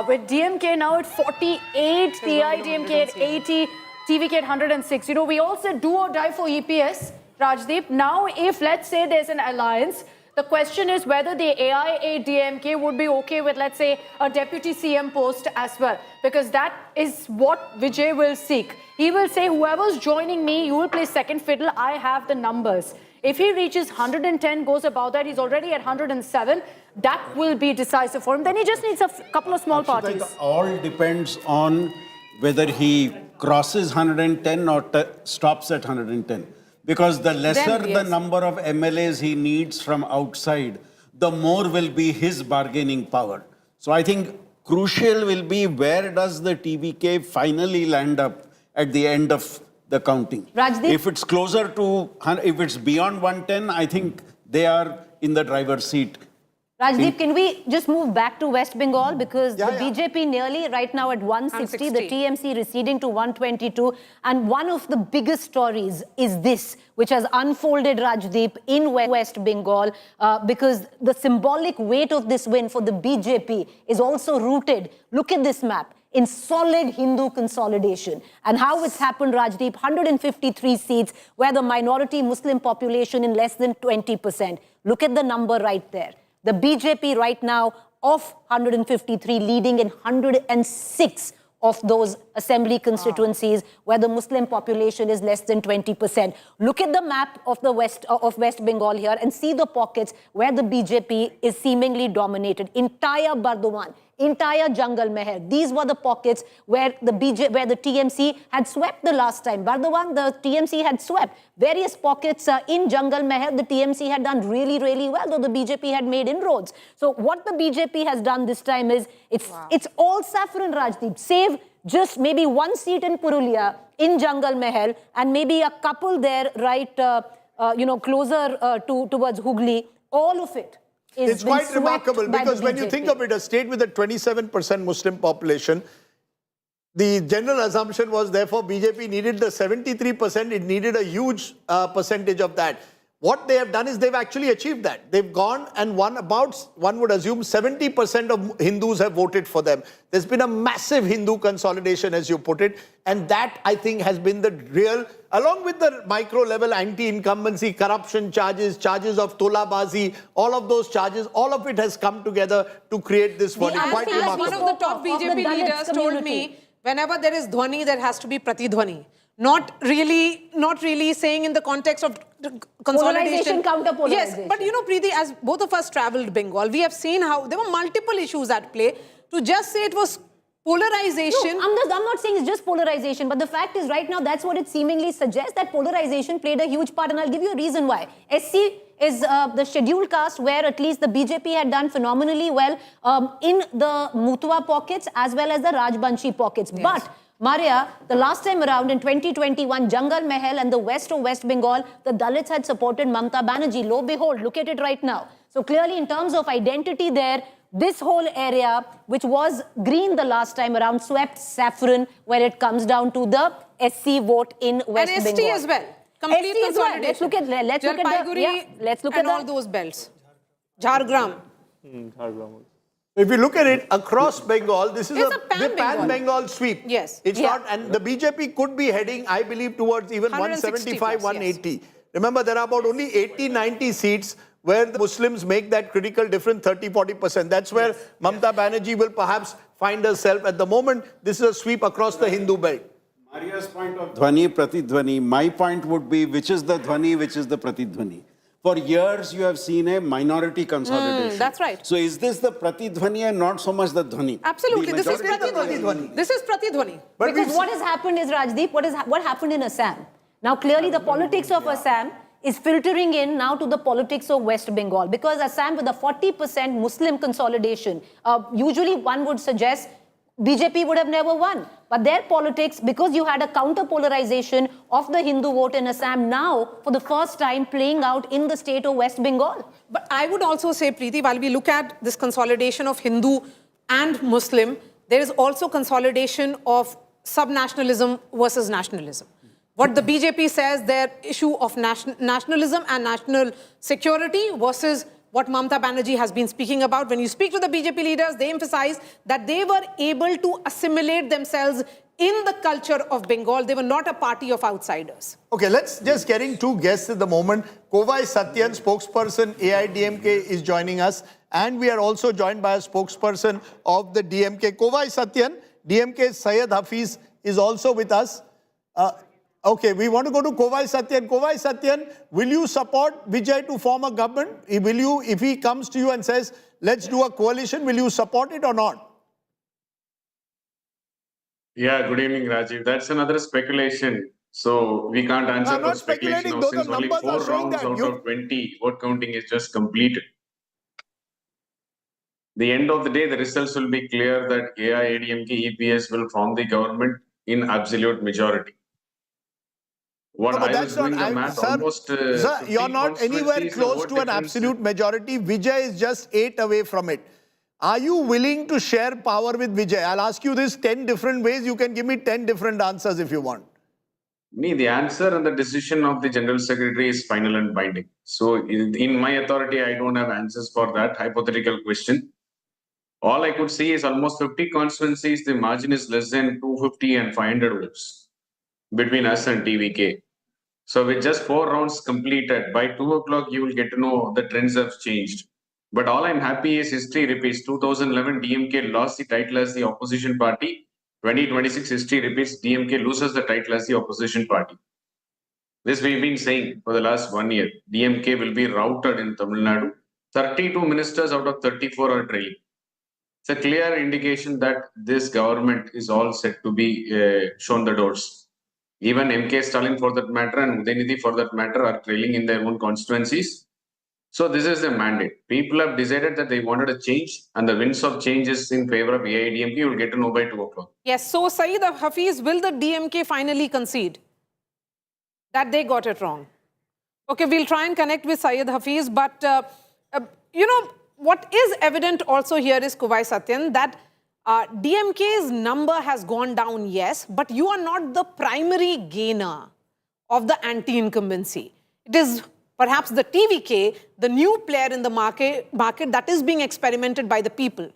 With DMK now at 48, TIDMK at 80, TVK at 106. You know, we all said do or die for EPS, Rajdeep. Now, if let's say there's an alliance, the question is whether the AIADMK would be okay with, let's say, a deputy CM post as well. Because that is what Vijay will seek. He will say, whoever's joining me, you will play second fiddle. I have the numbers. If he reaches 110, goes above that, he's already at 107. That will be decisive for him. Then he just needs a couple of small parties. All depends on whether he crosses 110 or stops at 110. Because the lesser the number of MLAs he needs from outside, the more will be his bargaining power. So I think crucial will be where does the TVK finally land up at the end of the counting. Rajdeep? If it's closer to, if it's beyond 110, I think they are in the driver's seat. Rajdeep, can we just move back to West Bengal? Because the BJP nearly right now at 160, the TMC receding to 122. And one of the biggest stories is this, which has unfolded, Rajdeep, in West Bengal, because the symbolic weight of this win for the BJP is also rooted, look at this map, in solid Hindu consolidation. And how it's happened, Rajdeep, 153 seats, where the minority Muslim population in less than 20%. Look at the number right there. The BJP right now of 153 leading in 106 of those assembly constituencies where the Muslim population is less than 20%. Look at the map of the West Bengal here and see the pockets where the BJP is seemingly dominated. Entire Bardhaman, entire Jungle Meher. These were the pockets where the TMC had swept the last time. Bardhaman, the TMC had swept. Various pockets in Jungle Meher, the TMC had done really, really well, though the BJP had made inroads. So what the BJP has done this time is, it's all saffron, Rajdeep, save just maybe one seat in Purulia, in Jungle Meher, and maybe a couple there, right, closer towards Hooghly. All of it. It's quite remarkable because when you think of it, a state with a 27% Muslim population, the general assumption was therefore BJP needed the 73%, it needed a huge percentage of that. What they have done is they've actually achieved that. They've gone and won about, one would assume, 70% of Hindus have voted for them. There's been a massive Hindu consolidation, as you put it, and that, I think, has been the real, along with the micro-level anti-incumbency, corruption charges, charges of tolabazi, all of those charges, all of it has come together to create this verdict. Quite remarkable. One of the top BJP leaders told me, whenever there is Dhwani, there has to be Pratidhwani. Not really saying in the context of consolidation. Counter-polarization. Yes, but you know, Preeti, as both of us travelled Bengal, we have seen how there were multiple issues at play. To just say it was polarization... No, I'm not saying it's just polarization, but the fact is right now that's what it seemingly suggests, that polarization played a huge part, and I'll give you a reason why. SC is the scheduled caste where at least the BJP had done phenomenally well in the Mutwa pockets as well as the Rajbanshi pockets. Yes. But Maria, the last time around in 2021, Jungle Mahal and the west of West Bengal, the Dalits had supported Mamata Banerjee. Lo behold, look at it right now. So clearly in terms of identity there, this whole area, which was green the last time around, swept saffron when it comes down to the SC vote in West Bengal. And ST as well. Complete ST as well. Let's look at all those belts. Jhargram. If you look at it across Bengal, this is a pan-Bengal sweep. Yes. It's not, and the BJP could be heading, I believe, towards even 175, 180. Yes. Remember, there are about only 80, 90 seats where the Muslims make that critical difference, 30, 40%. That's where Mamata Banerjee will perhaps find herself. At the moment, this is a sweep across the Hindu belt. Maria's point of Dhwani, Pratidhwani, my point would be which is the Dhwani, which is the Pratidhwani. For years, you have seen a minority consolidation. That's right. So is this the Pratidhwani and not so much the Dhwani? Absolutely. This is Pratidhwani. This is Pratidhwani. Because what has happened is, Rajdeep, what happened in Assam? Now, clearly, the politics of Assam is filtering in now to the politics of West Bengal. Because Assam, with a 40% Muslim consolidation, usually one would suggest BJP would have never won. But their politics, because you had a counter-polarization of the Hindu vote in Assam, now, for the first time, playing out in the state of West Bengal. But I would also say, Preeti, while we look at this consolidation of Hindu and Muslim, there is also consolidation of subnationalism versus nationalism. What the BJP says, their issue of nationalism and national security versus what Mamata Banerjee has been speaking about. When you speak to the BJP leaders, they emphasize that they were able to assimilate themselves in the culture of Bengal. They were not a party of outsiders. Okay, let's just get in two guests at the moment. Kovai Satyan, spokesperson AIDMK, is joining us. And we are also joined by a spokesperson of the DMK. Kovai Satyan, DMK's Syed Hafiz is also with us. Okay, we want to go to Kovai Satyan. Kovai Satyan, will you support Vijay to form a government? Will you, if he comes to you and says, let's do a coalition, will you support it or not? Yeah, good evening, Rajiv. That's another speculation. So we can't answer for speculation now, since only 4 rounds out of 20 vote counting is just completed. The end of the day, the results will be clear that AIADMK EPS will form the government in absolute majority. What No, I was doing the math, almost sir, you're not anywhere close to an absolute majority. Vijay is just 8 away from it. Are you willing to share power with Vijay? I'll ask you this 10 different ways. You can give me 10 different answers if you want. The answer and the decision of the General Secretary is final and binding. So in my authority, I don't have answers for that hypothetical question. All I could see is almost 50 constituencies. The margin is less than 250 and 500 votes between us and TVK. So with just 4 rounds completed, by 2 o'clock, you will get to know the trends have changed. But all I'm happy is history repeats. 2011, DMK lost the title as the opposition party. 2026, history repeats. DMK loses the title as the opposition party. This we've been saying for the last 1 year. DMK will be routed in Tamil Nadu. 32 ministers out of 34 are trailing. It's a clear indication that this government is all set to be shown the doors. Even MK Stalin, for that matter, and Udaynidhi, for that matter, are trailing in their own constituencies. So this is the mandate. People have decided that they wanted a change, and the winds of change is in favor of AIDMK. You will get to know by 2 o'clock. Yes, so Syed Hafiz, will the DMK finally concede that they got it wrong? Okay, we'll try and connect with Syed Hafiz, but you know, what is evident also here is, Kovai Satyan, that DMK's number has gone down, yes, but you are not the primary gainer of the anti-incumbency. It is perhaps the TVK, the new player in the market that is being experimented by the people.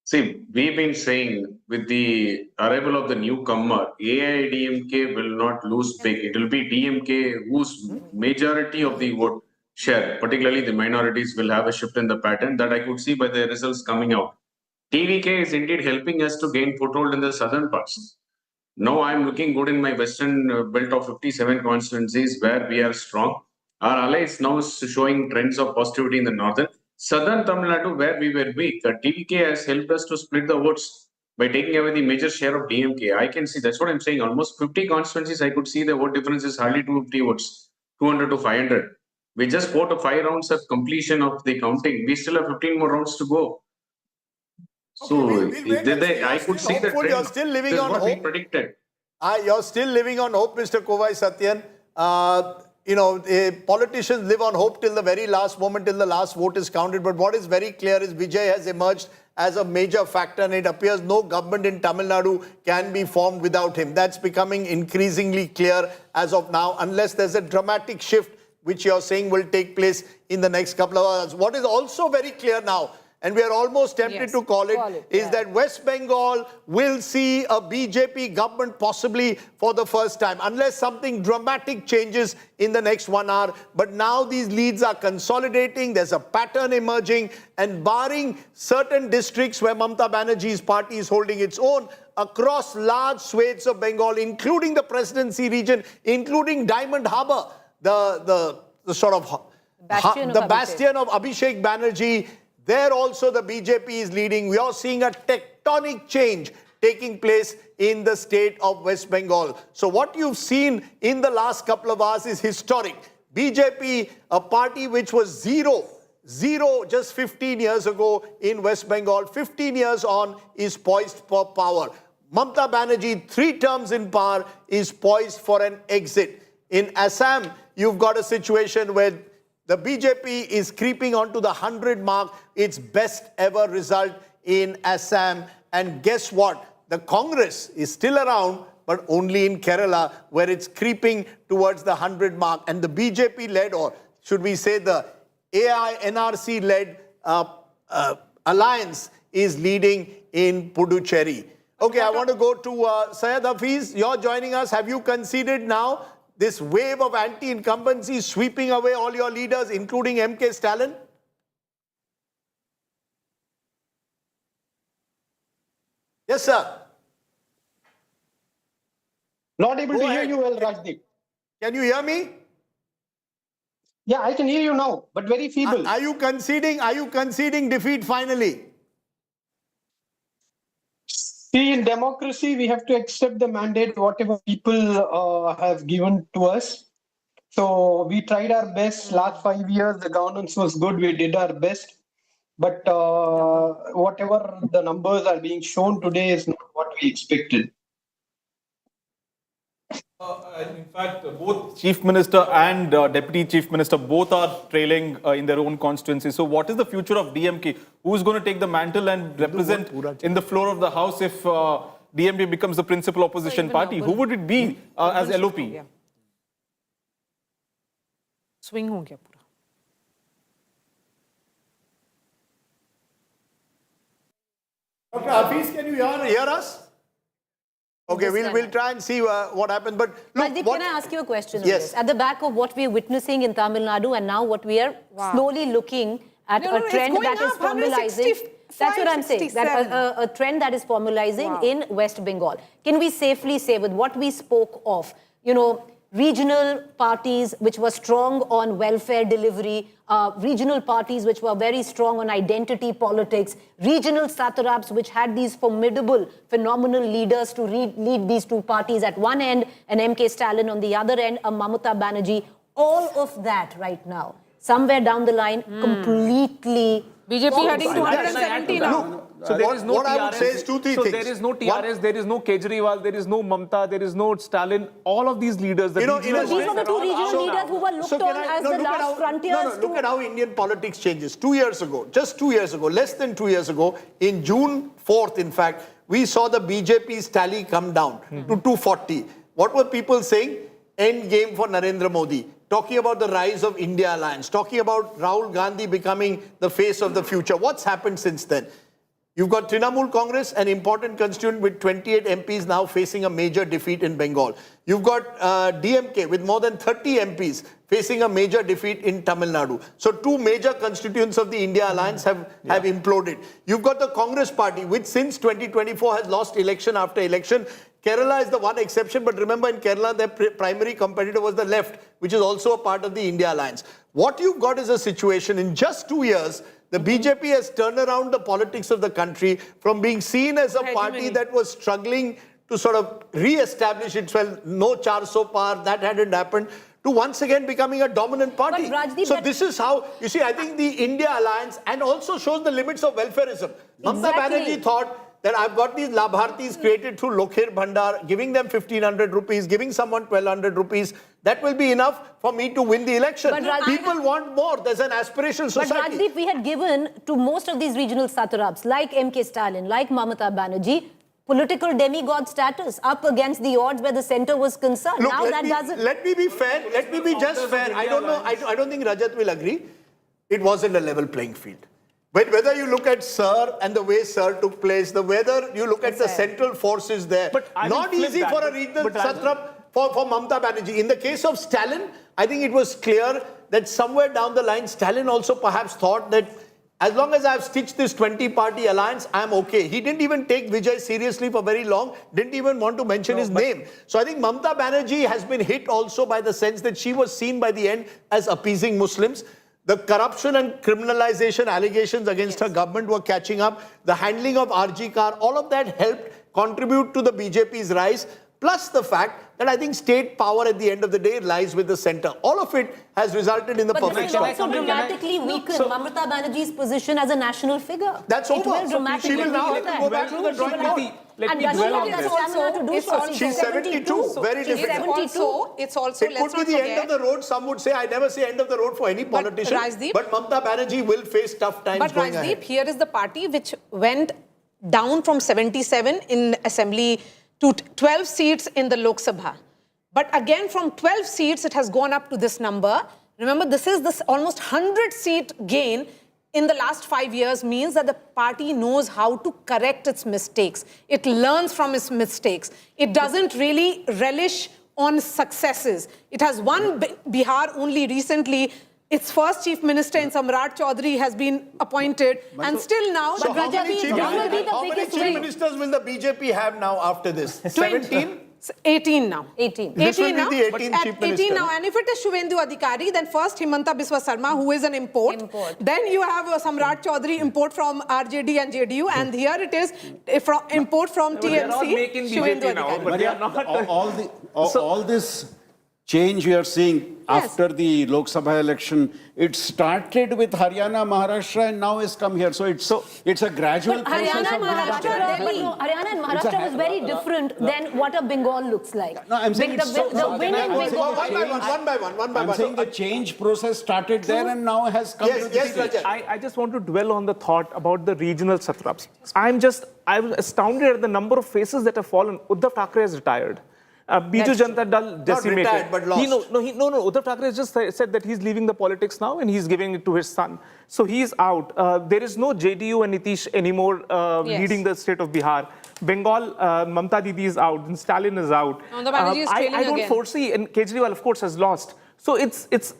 See, we've been saying with the arrival of the newcomer, AIDMK will not lose big. It will be DMK whose majority of the vote share, particularly the minorities, will have a shift in the pattern that I could see by the results coming out. TVK is indeed helping us to gain foothold in the southern parts. Now I'm looking good in my western belt of 57 constituencies where we are strong. Our allies now showing trends of positivity in the northern. Southern Tamil Nadu, where we were weak, TVK has helped us to split the votes by taking away the major share of DMK. I can see, that's what I'm saying, almost 50 constituencies, I could see the vote difference is hardly 250 votes, 200 to 500. With just 4 to 5 rounds of completion of the counting, we still have 15 more rounds to go. So I could see the trend. You're still living on hope. Predicted. You're still living on hope, Mr. Kovai Satyan. You know, politicians live on hope till the very last moment, till the last vote is counted. But what is very clear is Vijay has emerged as a major factor, and it appears no government in Tamil Nadu can be formed without him. That's becoming increasingly clear as of now, unless there's a dramatic shift, which you're saying will take place in the next couple of hours. What is also very clear now, and we are almost tempted to call it, is that West Bengal will see a BJP government possibly for the first time, unless something dramatic changes in the next 1 hour. But now these leads are consolidating, there's a pattern emerging, and barring certain districts where Mamata Banerjee's party is holding its own, across large swathes of Bengal, including the presidency region, including Diamond Harbour, the sort of bastion of Abhishek Banerjee, there also the BJP is leading. We are seeing a tectonic change taking place in the state of West Bengal. So what you've seen in the last couple of hours is historic. BJP, a party which was zero just 15 years ago in West Bengal, 15 years on, is poised for power. Mamata Banerjee, 3 terms in power, is poised for an exit. In Assam, you've got a situation where the BJP is creeping onto the 100 mark, its best ever result in Assam. And guess what? The Congress is still around, but only in Kerala, where it's creeping towards the 100 mark. And the BJP-led, or should we say the AI-NRC-led alliance is leading in Puducherry. Okay, I want to go to Syed Hafiz. You're joining us. Have you conceded now this wave of anti-incumbency sweeping away all your leaders, including MK Stalin? Yes, sir. Not able to hear you well, Rajdeep. Can you hear me? Yeah, I can hear you now, but very feeble. Are you conceding defeat finally? See, in democracy, we have to accept the mandate, whatever people have given to us. So we tried our best. Last 5 years, the governance was good. We did our best. But whatever the numbers are being shown today is not what we expected. In fact, both Chief Minister and Deputy Chief Minister both are trailing in their own constituency. So what is the future of DMK? Who's going to take the mantle and represent in the floor of the House if DMK becomes the principal opposition party? Who would it be as LOP? Swing ho gaya pura. Dr. Hafiz, can you hear us? Okay, we'll try and see what happens. But look, Rajdeep, can I ask you a question? on Yes. this? At the back of what we're witnessing in Tamil Nadu and now what we are slowly looking at a trend that is formalizing. That's what I'm saying. That a trend that is formalizing in West Bengal. Can we safely say, with what we spoke of, regional parties which were strong on welfare delivery, regional parties which were very strong on identity politics, regional satraps which had these formidable, phenomenal leaders to lead these two parties at one end, and MK Stalin on the other end, a Mamata Banerjee, all of that right now, somewhere down the line, completely... BJP heading to 170 now. So there is no what TRS. I would say is two, three so things. there is no TRS, there is no Kejriwal, there is no Mamata, there is no Stalin. All of these leaders, these were the two regional leaders who were looked on as the last frontiers. Look at how Indian politics changes. 2 years ago, just 2 years ago, less than 2 years ago, in June 4th, in fact, we saw the BJP's tally come down to 240. What were people saying? End game for Narendra Modi. Talking about the rise of India Alliance, talking about Rahul Gandhi becoming the face of the future. What's happened since then? You've got Trinamool Congress, an important constituent with 28 MPs now facing a major defeat in Bengal. You've got DMK with more than 30 MPs facing a major defeat in Tamil Nadu. So two major constituents of the India Alliance have imploded. You've got the Congress party, which since 2024 has lost election after election. Kerala is the one exception, but remember in Kerala, their primary competitor was the left, which is also a part of the India Alliance. What you've got is a situation in just 2 years, the BJP has turned around the politics of the country from being seen as a party that was struggling to sort of re-establish itself, no charso par, that hadn't happened, to once again becoming a dominant party. So this is how, you see, I think the India Alliance, and also shows the limits of welfareism. Mamata Banerjee thought that I've got these Labhartis created through Lokhir Bhandar, giving them 1,500 rupees, giving someone 1,200 rupees. That will be enough for me to win the election. People want more. There's an aspirational society. But Rajdeep, we had given to most of these regional satraps, like MK Stalin, like Mamata Banerjee, political demigod status up against the odds where the center was concerned. Look, now that doesn't... Let me be fair. Let me be just fair. I don't know. I don't think Rajat will agree. It wasn't a level playing field. But whether you look at Sir and the way Sir took place, whether you look at the central forces there, not easy for a regional satrap for Mamata Banerjee. In the case of Stalin, I think it was clear that somewhere down the line, Stalin also perhaps thought that as long as I've stitched this 20-party alliance, I'm okay. He didn't even take Vijay seriously for very long, didn't even want to mention his name. So I think Mamata Banerjee has been hit also by the sense that she was seen by the end as appeasing Muslims. The corruption and criminalization allegations against her government were catching up. The handling of RG Car, all of that helped contribute to the BJP's rise. Plus the fact that I think state power at the end of the day lies with the center. All of it has resulted in the But perfect this will storm. also dramatically weaken Mamata Banerjee's position as a national figure. That's It over. will dramatically She will now weaken that. go back to the drawing board. And does she have the stamina to do so? She's 72. Very difficult. It's also It let's could be not the end of the road. Some would say. I never say end of the road for any politician. Rajdeep- But Mamata Banerjee will face tough times But going Rajdeep, ahead. here is the party which went down from 77 in Assembly to 12 seats in the Lok Sabha. But again, from 12 seats, it has gone up to this number. Remember, this is this almost 100-seat gain in the last 5 years means that the party knows how to correct its mistakes. It learns from its mistakes. It doesn't really relish on successes. It has won Bihar only recently. Its first chief minister in Samrat Chaudhary has been appointed, and still now... So how many chief ministers will the BJP have now after this? 17? 18 now. 18. This will 18 be now. the 18th chief 18 minister. now. And if it is Shuvendu Adhikari, then first Himanta Biswa Sarma, who is an import. Then you have Samrat Chaudhary, import from RJD and JDU. And here it is import from TMC, Shuvendu Adhikari. But they are not. All this change we are seeing after the Lok Sabha election, it started with Haryana, Maharashtra, and now has come here. So it's a gradual But process. Haryana and of Maharashtra, Delhi. Haryana and Maharashtra was very different than what a Bengal looks like. No, I'm saying the win in Bengal. One by one. I'm saying the change process started there and now has come to this stage. I just want to dwell on the thought about the regional satraps. I'm astounded at the number of faces that have fallen. Uddhav Thackeray has retired. Biju Janata Dal decimated. Not retired, but lost. No. Uddhav Thackeray has just said that he's leaving the politics now and he's giving it to his son. So he's out. There is no JDU and Nitish anymore leading the state of Bihar. Bengal, Mamata Didi is out and Stalin is out. I don't foresee, and Kejriwal, of course, has lost. So it's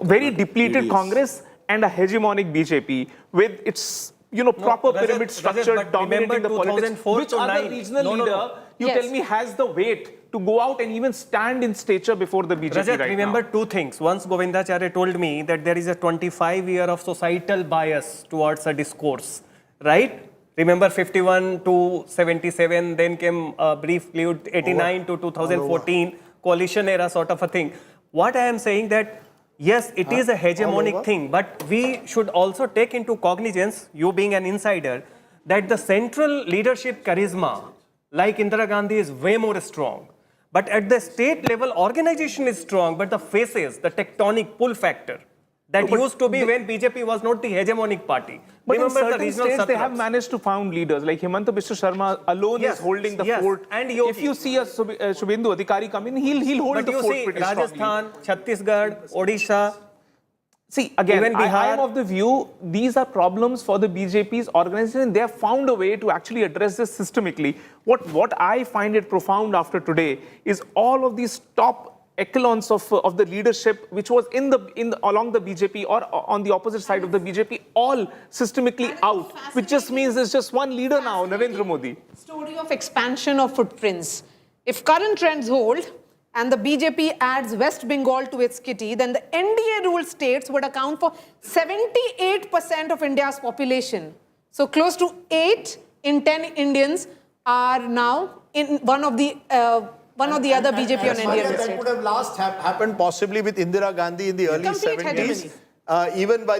very depleted Congress and a hegemonic BJP with its proper pyramid structure dominating the politics. Which other regional leader, you tell me, has the weight to go out and even stand in stature before the BJP Rajat, right remember now? two things. Once Govindacharya told me that there is a 25-year of societal bias towards a discourse, right? Remember 51 to 77, then came a brief period 89 to 2014, coalition era sort of a thing. What I am saying that, yes, it is a hegemonic thing, but we should also take into cognizance, you being an insider, that the central leadership charisma, like Indira Gandhi, is way more strong. But at the state level, organization is strong, but the faces, the tectonic pull factor, that used to be when BJP was not the hegemonic party. But Remember in the certain regional states, they have satraps. managed to found leaders. Like Himanta Biswa Sarma alone is holding the fort. And Yogi. If you see a Shubhendu Adhikari come in, he'll hold But the you fort see, pretty Rajasthan, strongly. Chhattisgarh, Odisha. See, again, Even Bihar. I am of the view, these are problems for the BJP's organization. They have found a way to actually address this systemically. What I find it profound after today is all of these top echelons of the leadership, which was along the BJP or on the opposite side of the BJP, all systemically out, which just means there's just one leader now, Narendra Modi. Story of expansion of footprints. If current trends hold, and the BJP adds West Bengal to its kitty, then the NDA-ruled states would account for 78% of India's population. So close to 8 in 10 Indians are now in one of the other BJP or NDA That states. would have last happened possibly with Indira Gandhi in the early Complete 70s. Even by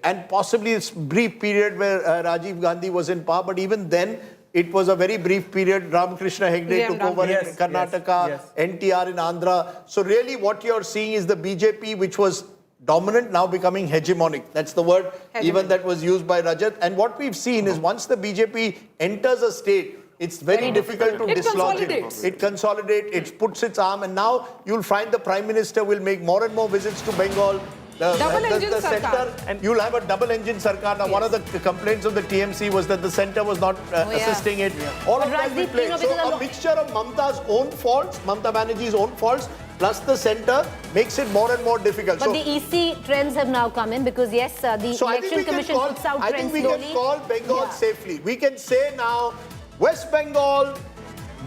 and possibly this brief period where Rajiv Gandhi was in power, but even then, it was a very brief period. Ramakrishna Hegde took over in Karnataka, NTR in Andhra. So really what you're seeing is the BJP, which was dominant, now becoming hegemonic. That's the word even that was used by Rajat. And what we've seen is once the BJP enters a state, it's very difficult to dislodge it. It consolidates, it puts its arm, and now you'll find the Prime Minister will make more and more visits to Bengal. The center, and you'll have a double-engine sarkar. Now, one of the complaints of the TMC was that the center was not assisting it. All of that will play. So a mixture of Mamata's own faults, Mamata Banerjee's own faults, plus the center makes it more and more difficult. But the EC trends have now come in because, yes, the Election Commission puts out trends slowly. I think we can call Bengal safely. We can say now, West Bengal,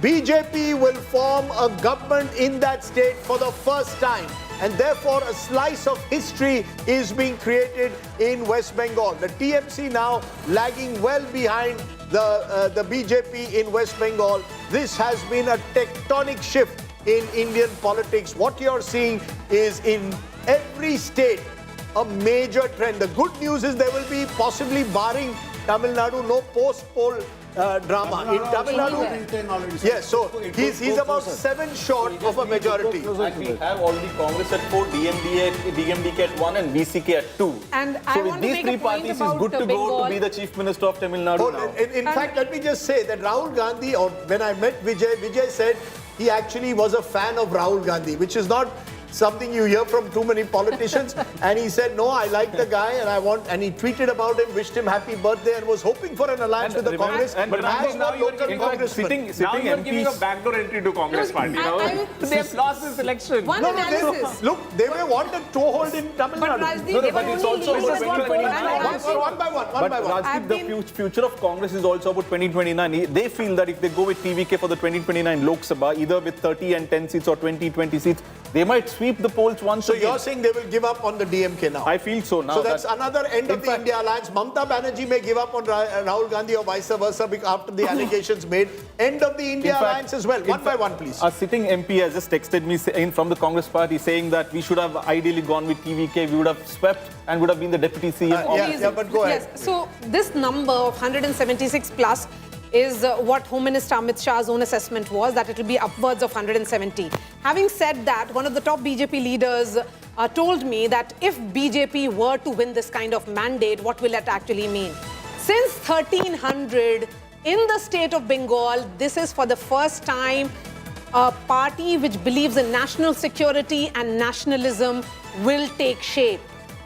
BJP will form a government in that state for the first time. And therefore, a slice of history is being created in West Bengal. The TMC now lagging well behind the BJP in West Bengal. This has been a tectonic shift in Indian politics. What you're seeing is in every state a major trend. The good news is there will be, possibly barring Tamil Nadu, no post-poll drama. In Tamil Nadu, yes, so he's about 7 short of a majority. And we have already Congress at 4, DMDK at 1 and VCK at 2. And so I with want to these make three a point parties, about it's good to Bengal. go to be the Chief Minister of Tamil Nadu now. In fact, let me just say that Rahul Gandhi, or when I met Vijay, Vijay said he actually was a fan of Rahul Gandhi, which is not something you hear from too many politicians. And he said, no, I like the guy and he tweeted about him, wished him happy birthday and was hoping for an alliance with the Congress. But now you're giving a backdoor entry to Congress party. They've lost this election. Look, they may want a toehold in Tamil Nadu. But it's also about 2029. One by one. But Rajdeep, the future of Congress is also about 2029. They feel that if they go with TVK for the 2029 Lok Sabha, either with 30 and 10 seats or 20 seats, they might sweep the polls once So again. you're saying they will give up on the DMK now? I feel so now. So that's another end of the India alliance. Mamata Banerjee may give up on Rahul Gandhi or vice versa after the allegations made. End of the India alliance as well. One by one, please. A sitting MP has just texted me from the Congress party saying that we should have ideally gone with TVK. We would have swept and would have been the deputy CM. But go ahead. Yes, so this number of 176 plus is what Home Minister Amit Shah's own assessment was, that it will be upwards of 170. Having said that, one of the top BJP leaders told me that if BJP were to win this kind of mandate, what will that actually mean? Since 1300, in the state of Bengal, this is for the first time a party which believes in national security and nationalism will take shape.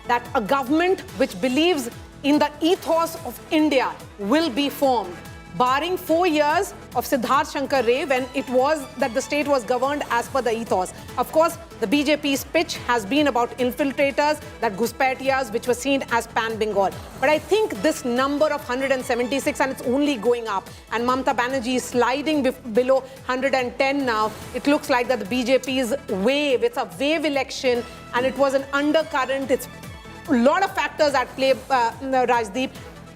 That a government which believes in the ethos of India will be formed, barring 4 years of Siddharth Shankar Ray when it was that the state was governed as per the ethos. Of course, the BJP's pitch has been about infiltrators, that Ghuspetiyas, which were seen as pan-Bengal. But I think this number of 176, and it's only going up, and Mamata Banerjee is sliding below 110 now. It looks like that the BJP's wave, it's a wave election, and it was an undercurrent. It's a lot of factors at play, Rajdeep.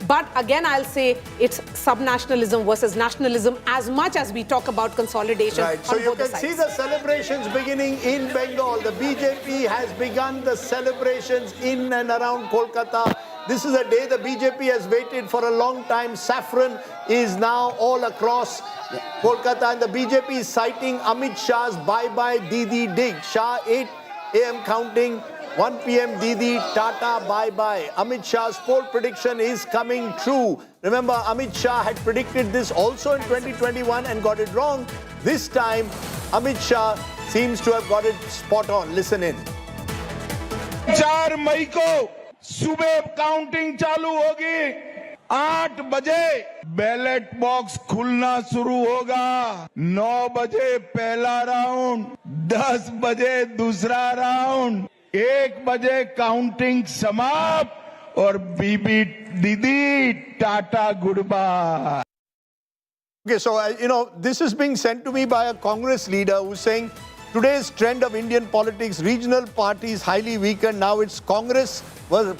But again, I'll say it's subnationalism versus nationalism as much as we talk about consolidation. Right. So you can see the celebrations beginning in Bengal. The BJP has begun the celebrations in and around Kolkata. This is a day the BJP has waited for a long time. Saffron is now all across Kolkata, and the BJP is citing Amit Shah's bye-bye Didi dig. Shah 8 a.m. counting. 1 p.m. Didi, Tata, bye-bye. Amit Shah's poll prediction is coming true. Remember, Amit Shah had predicted this also in 2021 and got it wrong. This time, Amit Shah seems to have got it spot on. Listen in. 4 मई को सुबह counting चालू होगी 8 बजे ballot box खुलना शुरू होगा 9 बजे पहला round 10 बजे दूसरा राउंड 1 बजे काउंटिंग समाप्त और बीबी दीदी tata good bye. Okay, so, this is being sent to me by a Congress leader who's saying today's trend of Indian politics, regional parties highly weakened. Now it's Congress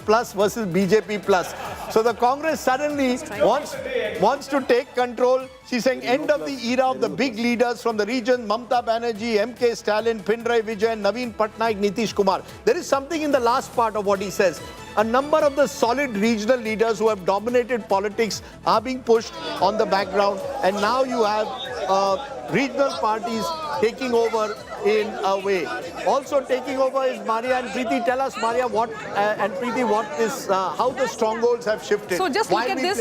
plus versus BJP plus. So the Congress suddenly wants to take control. She's saying end of the era of the big leaders from the region, Mamata Banerjee, MK Stalin, Pinarayi Vijay, Naveen Patnaik, Nitish Kumar. There is something in the last part of what he says. A number of the solid regional leaders who have dominated politics are being pushed on the background, and now you have regional parties taking over in a way. Also taking over is Maria and Preeti. Tell us, Maria, what and Preeti, how the strongholds have shifted. So just look at this.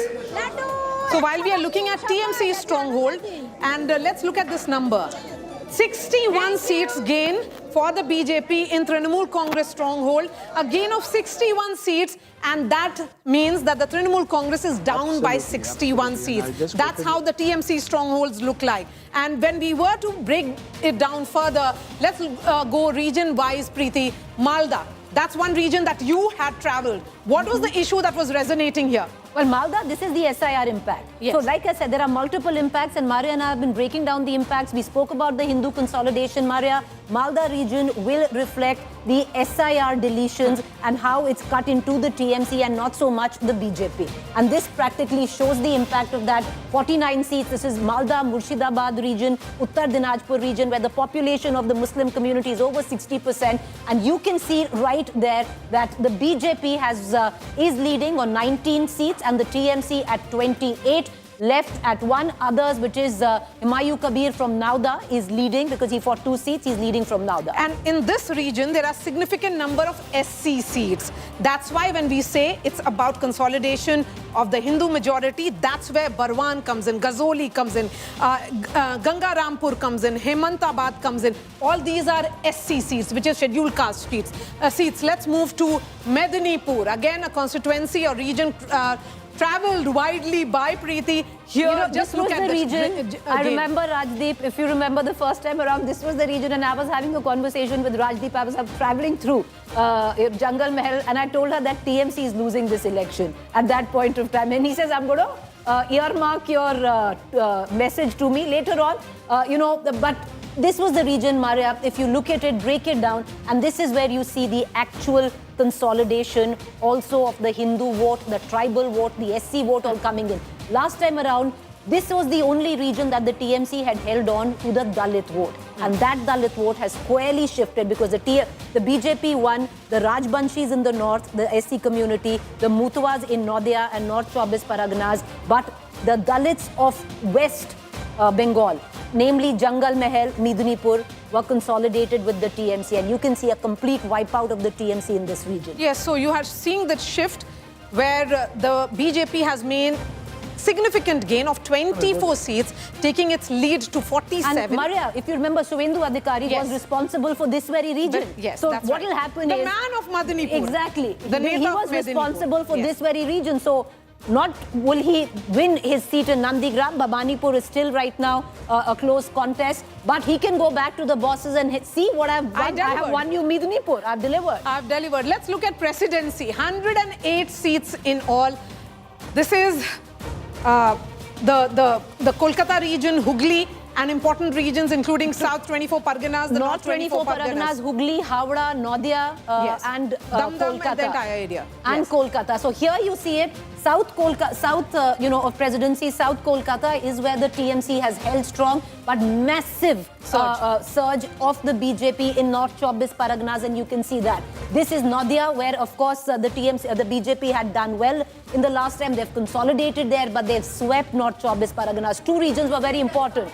So while we are looking at TMC's stronghold, and let's look at this number. 61 seats gain for the BJP in Trinamool Congress stronghold, a gain of 61 seats, and that means that the Trinamool Congress is down by 61 seats. That's how the TMC strongholds look like. And when we were to break it down further, let's go region-wise, Preeti. Malda, that's one region that you had traveled. What was the issue that was resonating here? Well, Malda, this is the SIR impact. Yes. So like I said, there are multiple impacts and Maria and I have been breaking down the impacts. We spoke about the Hindu consolidation, Maria. Malda region will reflect the SIR deletions and how it's cut into the TMC and not so much the BJP. And this practically shows the impact of that. 49 seats, this is Malda, Murshidabad region, Uttar Dinajpur region, where the population of the Muslim community is over 60%. And you can see right there that the BJP is leading on 19 seats and the TMC at 28. Left at 1. Others, which is Humayun Kabir from Nauda, is leading because he fought 2 seats. He's leading from Nauda. And in this region, there are significant number of SC seats. That's why when we say it's about consolidation of the Hindu majority, that's where Barwan comes in, Ghazoli comes in, Gangarampur comes in, Hemantabad comes in. All these are SC seats, which is scheduled caste seats. Let's move to Medinipur. Again, a constituency or region travelled widely by Preeti. Here, just look at the region. I remember Rajdeep, if you remember the first time around, this was the region and I was having a conversation with Rajdeep. I was travelling through Jungle Mahal and I told her that TMC is losing this election at that point of time. And he says, I'm going to earmark your message to me later on. But this was the region, Maria, if you look at it, break it down, and this is where you see the actual consolidation also of the Hindu vote, the tribal vote, the SC vote all coming in. Last time around, this was the only region that the TMC had held on to the Dalit vote. And that Dalit vote has squarely shifted because the BJP won, the Rajbanshis in the north, the SC community, the Mutwas in Nadia and North Chobis Paraganas, but the Dalits of West Bengal, namely Jungle Mahal, Medinipur, were consolidated with the TMC. And you can see a complete wipeout of the TMC in this region. Yes, so you are seeing that shift where the BJP has made significant gain of 24 seats, taking its lead to 47. And Maria, if you remember, Suvendu Adhikari was responsible for this very region. Yes, so that's what right. will happen the is... man of Medinipur. Exactly. The He was responsible for this very region. So not will he win his seat in Nandigram. Bhabanipur is still right now a close contest. But he can go back to the bosses and see what I've won. I have won you Medinipur. I've delivered. I've delivered. Let's look at presidency. 108 seats in all. This is the Kolkata region, Hooghly, and important regions including South 24 Parganas, the North 24 Parganas, Hooghly, Howrah, Nadia, and Dam-Dam Kolkata. and the entire area. And Kolkata. So here you see it. South Kolkata, of presidency, South Kolkata is where the TMC has held strong, but massive surge of the BJP in North Chobis Paraganas, and you can see that. This is Nadia, where of course the BJP had done well in the last time. They've consolidated there, but they've swept North Chobis Paraganas. 2 regions were very important.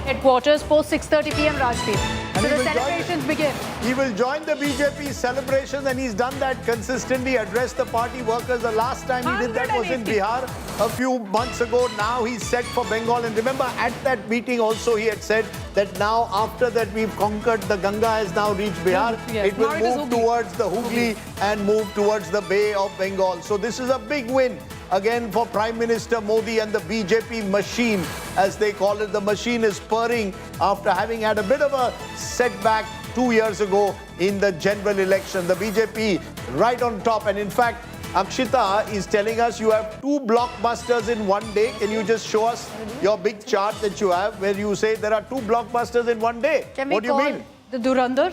Headquarters post 6:30 p.m. Rajdeep. So the celebrations begin. He will join the BJP celebrations, and he's done that consistently, addressed the party workers. The last time he did that was in Bihar a few months ago. Now he's set for Bengal. And remember, at that meeting also he had said that now after that we've conquered, the Ganga has now reached Bihar. Yes. It will move towards the Hooghly and move towards the Bay of Bengal. So this is a big win again for Prime Minister Modi and the BJP machine, as they call it. The machine is purring after having had a bit of a setback 2 years ago in the general election. The BJP right on top. And in fact, Akshita is telling us you have 2 blockbusters in one day. Can you just show us your big chart that you have where you say there are 2 blockbusters in one day? What do you mean? The Durandar?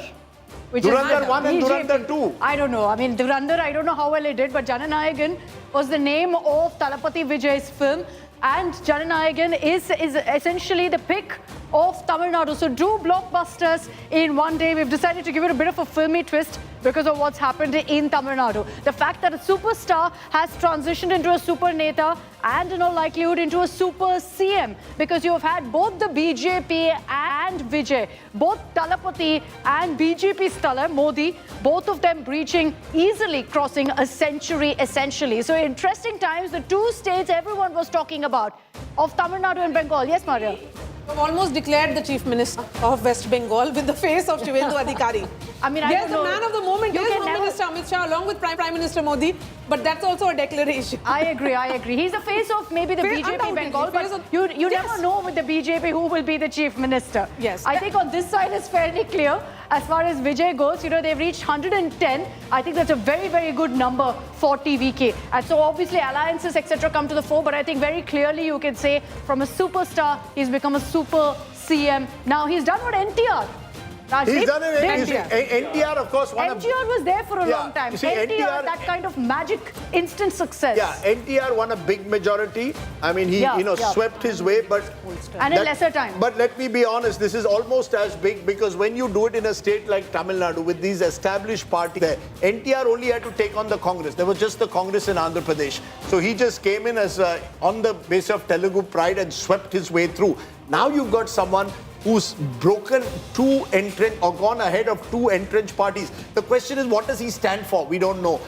Durandar 1 and Durandar 2. I don't know. I mean, Durandar, I don't know how well it did, but Jananayagan was the name of Talapati Vijay's film. And Jananayagan is essentially the pick of Tamil Nadu. So 2 blockbusters in one day. We've decided to give it a bit of a filmy twist because of what's happened in Tamil Nadu. The fact that a superstar has transitioned into a super neta and in all likelihood into a super CM, because you have had both the BJP and Vijay, both Talapati and BJP stellar Modi, both of them breaching, easily crossing a century essentially. So interesting times, the 2 states everyone was talking about of Tamil Nadu and Bengal. Yes, Maria? I've almost declared the Chief Minister of West Bengal with the face of Shivendu Adhikari. I mean, yes, the man of the moment is Home never... Minister Amit Shah along with Prime Minister Modi, but that's also a declaration. I agree. He's the face of maybe the BJP Bengal, but you never know with the BJP who will be the Chief Minister. Yes. I think on this side it's fairly clear. As far as Vijay goes, you know, they've reached 110. I think that's a very, very good number for TVK. And so obviously alliances, etc. come to the fore, but I think very clearly you can say from a superstar, he's become a super CM. Now he's done what NTR. He's done it. NTR, of course, NTR was there for a long time. See, NTR, that kind of magic, instant success. Yeah, NTR won a big majority. I mean, he swept his way, but and in lesser time. But let me be honest, this is almost as big because when you do it in a state like Tamil Nadu with these established parties there, NTR only had to take on the Congress. There was just the Congress in Andhra Pradesh. So he just came in as on the base of Telugu pride and swept his way through. Now you've got someone who's broken two entrenched or gone ahead of two entrenched parties. The question is, what does he stand for? We don't know.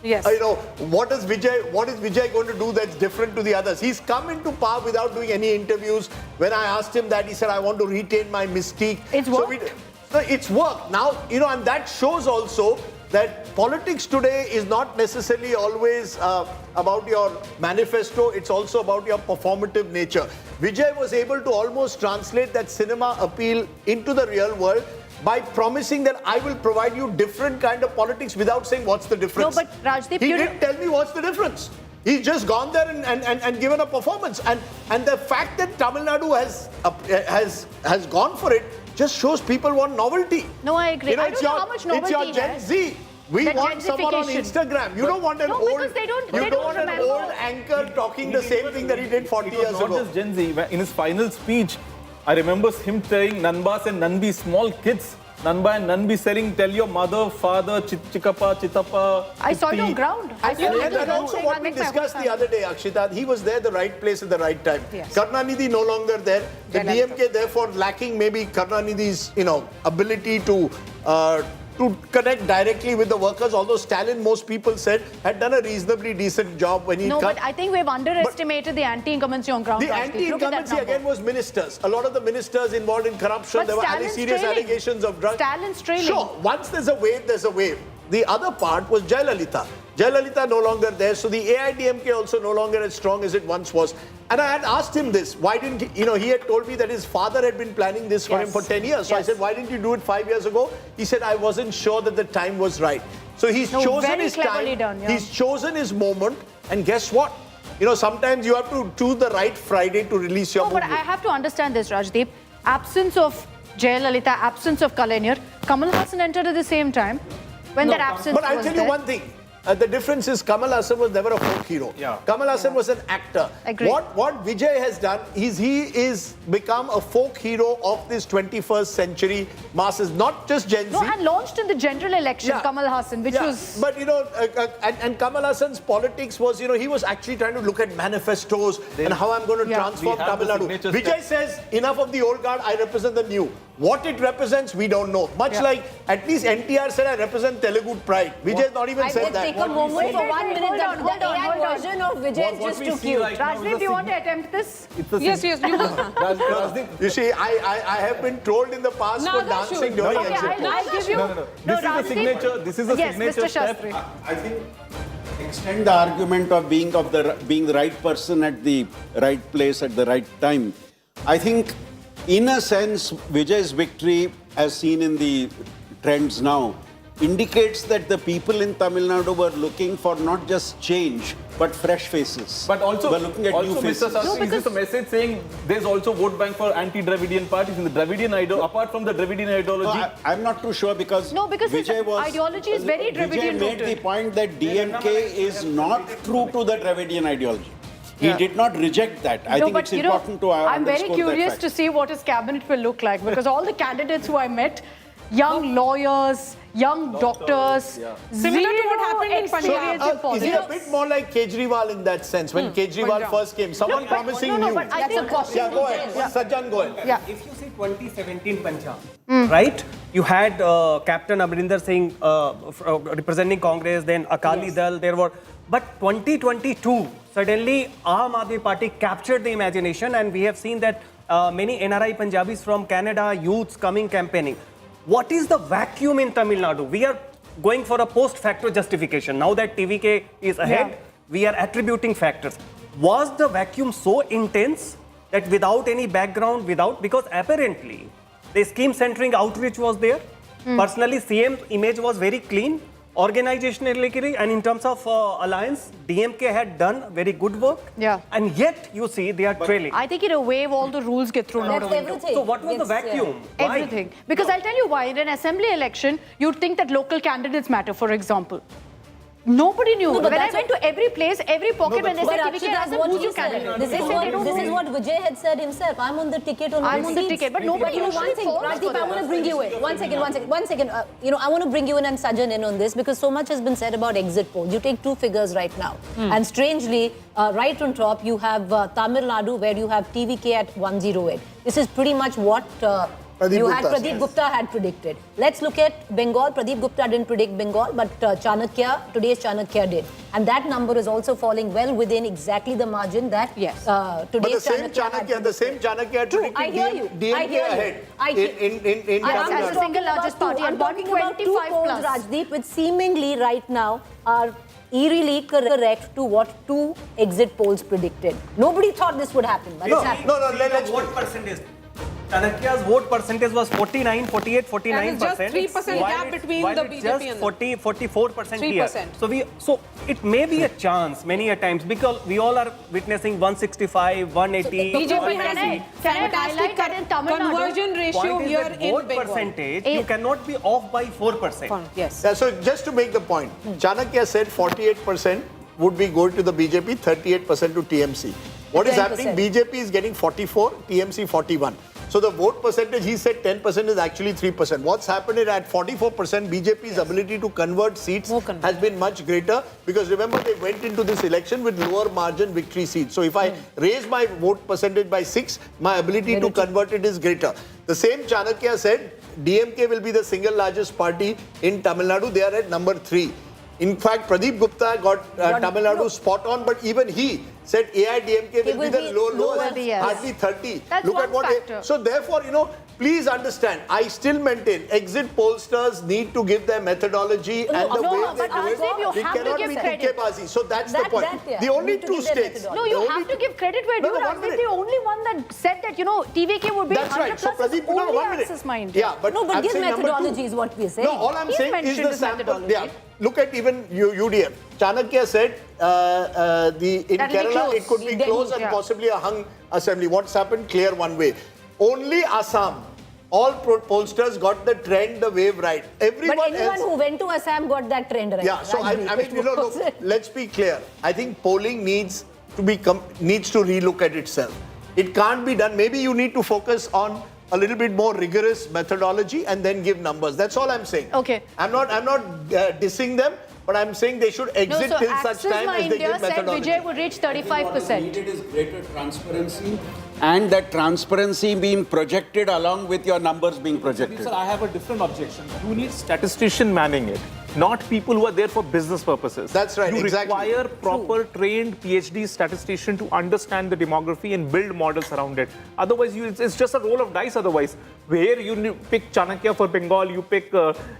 Yes. You know, what is Vijay going to do that's different to the others? He's come into power without doing any interviews. When I asked him that, he said, I want to retain my mystique. It's worked. So it's worked. Now, you know, and that shows also that politics today is not necessarily always about your manifesto, it's also about your performative nature. Vijay was able to almost translate that cinema appeal into the real world by promising that I will provide you different kind of politics without saying what's the difference. No, but Rajdeep, he didn't tell me what's the difference. He's just gone there and given a performance. And the fact that Tamil Nadu has gone for it just shows people want novelty. No, I agree. You know, I don't know how much novelty it's your Gen Z. We want someone on Instagram. You don't want an old, anchor talking the same thing that he did 40 years ago. Not just Gen Z. In his final speech, I remember him telling Nanbas and Nanbi, small kids, Nanba and Nanbi saying, tell your mother, father, Chikapa, Chitapa. I saw it on ground. And also what we discussed the other day, Akshita, he was there the right place at the right time. Yes. Karunanidhi no longer there. The DMK therefore lacking maybe Karunanidhi's, you know, ability to connect directly with the workers, although Stalin, most people said, had done a reasonably decent job when he... No, but I think we've underestimated the anti-incumbency on ground. The anti-incumbency again was ministers. A lot of the ministers involved in corruption. But there were serious allegations of drugs. Stalin's trailing. Sure, once there's a wave, there's a wave. The other part was Jayalalitha. Jayalalitha no longer there, so the AIDMK also no longer as strong as it once was. And I had asked him this, why didn't he, you know, he had told me that his father had been planning this for him for 10 years. So I said, why didn't you do it 5 years ago? He said, I wasn't sure that the time was right. So he's chosen his time, he's chosen his moment, and guess what? You know, sometimes you have to choose the right Friday to release your movement. But I have to understand this, Rajdeep. Absence of Jayalalitha, absence of Kalaignar, Kamal Hassan entered at the same time when that absence was But I'll tell you one thing. The difference is Kamal Hassan was never a folk hero. Kamal Hassan was an actor. What Vijay has done is he is become a folk hero of this 21st century masses, not just Gen Z. No, and launched in the general election, Kamal Hassan, which was... But, you know, and Kamal Hassan's politics was, you know, he was actually trying to look at manifestos and how I'm going to transform Tamil Nadu. Vijay says, enough of the old guard, I represent the new. What it represents, we don't know. Much like, at least NTR said, I represent Telugu pride. Vijay not even said that. Take a moment for 1 minute. The AI version of Vijay is just too cute. Rajdeep, do you want to attempt this? Yes, you do. You see, I have been trolled in the past for dancing during exit polls. I'll give you... This is a signature. This is a signature step. I think extend the argument of being the right person at the right place at the right time. I think, in a sense, Vijay's victory, as seen in the trends now, indicates that the people in Tamil Nadu were looking for not just change, but fresh faces. But also, we're looking at new faces. Mr. Sastry, is this a message saying there's also vote bank for anti-Dravidian parties in the Dravidian ideology, apart from the Dravidian ideology? No, I'm not too sure because Vijay was, ideology is very Dravidian Vijay made the point that DMK is not true to the Dravidian ideology. He did not reject that. I think it's important to I'm very underscore curious that to see what his cabinet will look like because all the candidates who I met, young lawyers, young doctors, Similar to what happened in Punjab. Is he a bit more like Kejriwal in that sense? When Kejriwal first came, someone promising new. But I think go ahead. Sajjan, go ahead. Yeah. If you see 2017 Punjab, right? You had Captain Amrinder Singh representing Congress, then Akali Dal. There were, but 2022 suddenly Aam Aadmi Party captured the imagination, and we have seen that many NRI Punjabis from Canada, youths coming campaigning. What is the vacuum in Tamil Nadu? We are going for a post-facto justification. Now that TVK is ahead, we are attributing factors. Was the vacuum so intense that without any background, because apparently the scheme-centering outreach was there. Personally, CM's image was very clean. Organizationally and in terms of alliance, DMK had done very good work. Yeah. And yet, you see, they are trailing. I think in a wave, all the rules get thrown out of the window. So what was the vacuum? Why? Everything. Because I'll tell you why. In an assembly election, you'd think that local candidates matter, for example. Nobody knew. When I went to every place, every pocket, when they said TVK has a Bhuju candidate. This is what Vijay had said himself. I'm on the ticket on I'm on the ticket, but nobody one thing, Rajdeep, I want to bring you in. One second. I want to bring you in and Sajan in on this because so much has been said about exit polls. You take two figures right now. And strangely, right on top, you have Tamil Nadu where you have TVK at 108. This is pretty much what Pradeep Gupta had predicted. Let's look at Bengal. Pradeep Gupta didn't predict Bengal, but today's Chanakya did. And that number is also falling well within exactly the margin that today's Chanakya, the same Chanakya predicted DMK ahead. As the single largest party. I'm talking about 2 polls, Rajdeep, which seemingly right now are eerily correct to what 2 exit polls predicted. Nobody thought this would happen, but it's happened. What percentage? Chanakya's vote percentage was 49, 48, 49%. And it's just 3% gap between the BJP and 44% here. So it may be a chance many a times because we all are witnessing 165, 180. BJP has fantastic conversion ratio here in vote Bengal. Percentage, you cannot be off by 4%. Yes. So just to make the point, Chanakya said 48% would be going to the BJP, 38% to TMC. What is happening? BJP is getting 44, TMC 41. So the vote percentage, he said 10% is actually 3%. What's happened is at 44%, BJP's ability to convert seats has been much greater because remember they went into this election with lower margin victory seats. So if I raise my vote percentage by 6, my ability to convert it is greater. The same Chanakya said DMK will be the single largest party in Tamil Nadu. They are at number 3. In fact, Pradeep Gupta got Tamil Nadu spot on, but even he said AIDMK will be the lowest, hardly 30. That's Look one at what factor. so therefore, please understand, I still maintain exit pollsters need to give their methodology and the way they do it. It cannot be tukebazi. So that's the point. The only 2 states. No, you have to give credit where due. Rajdeep, the only one that said that, TVK would be 100 plus is only Axis Mind. Yeah, but give methodology is what we say. No, all I'm saying is the sample. Yeah. Look at even UDF. Chanakya said in Kerala it could be close and possibly a hung assembly. What's happened? Clear one way. Only Assam. All pollsters got the trend, the wave right. Everyone who went to Assam got that trend right. Yeah, so I mean, look, let's be clear. I think polling needs to relook at itself. It can't be done. Maybe you need to focus on a little bit more rigorous methodology and then give numbers. That's all I'm saying. Okay. I'm not dissing them, but I'm saying they should exit till such time as they give methodology. Vijay would reach 35%. What needed is greater transparency and that transparency being projected along with your numbers being projected. Sir, I have a different objection. You need statistician manning it, not people who are there for business purposes. That's right, you exactly. You require proper trained PhD statistician to understand the demography and build models around it. Otherwise, it's just a roll of dice otherwise. Where you pick Chanakya for Bengal, you pick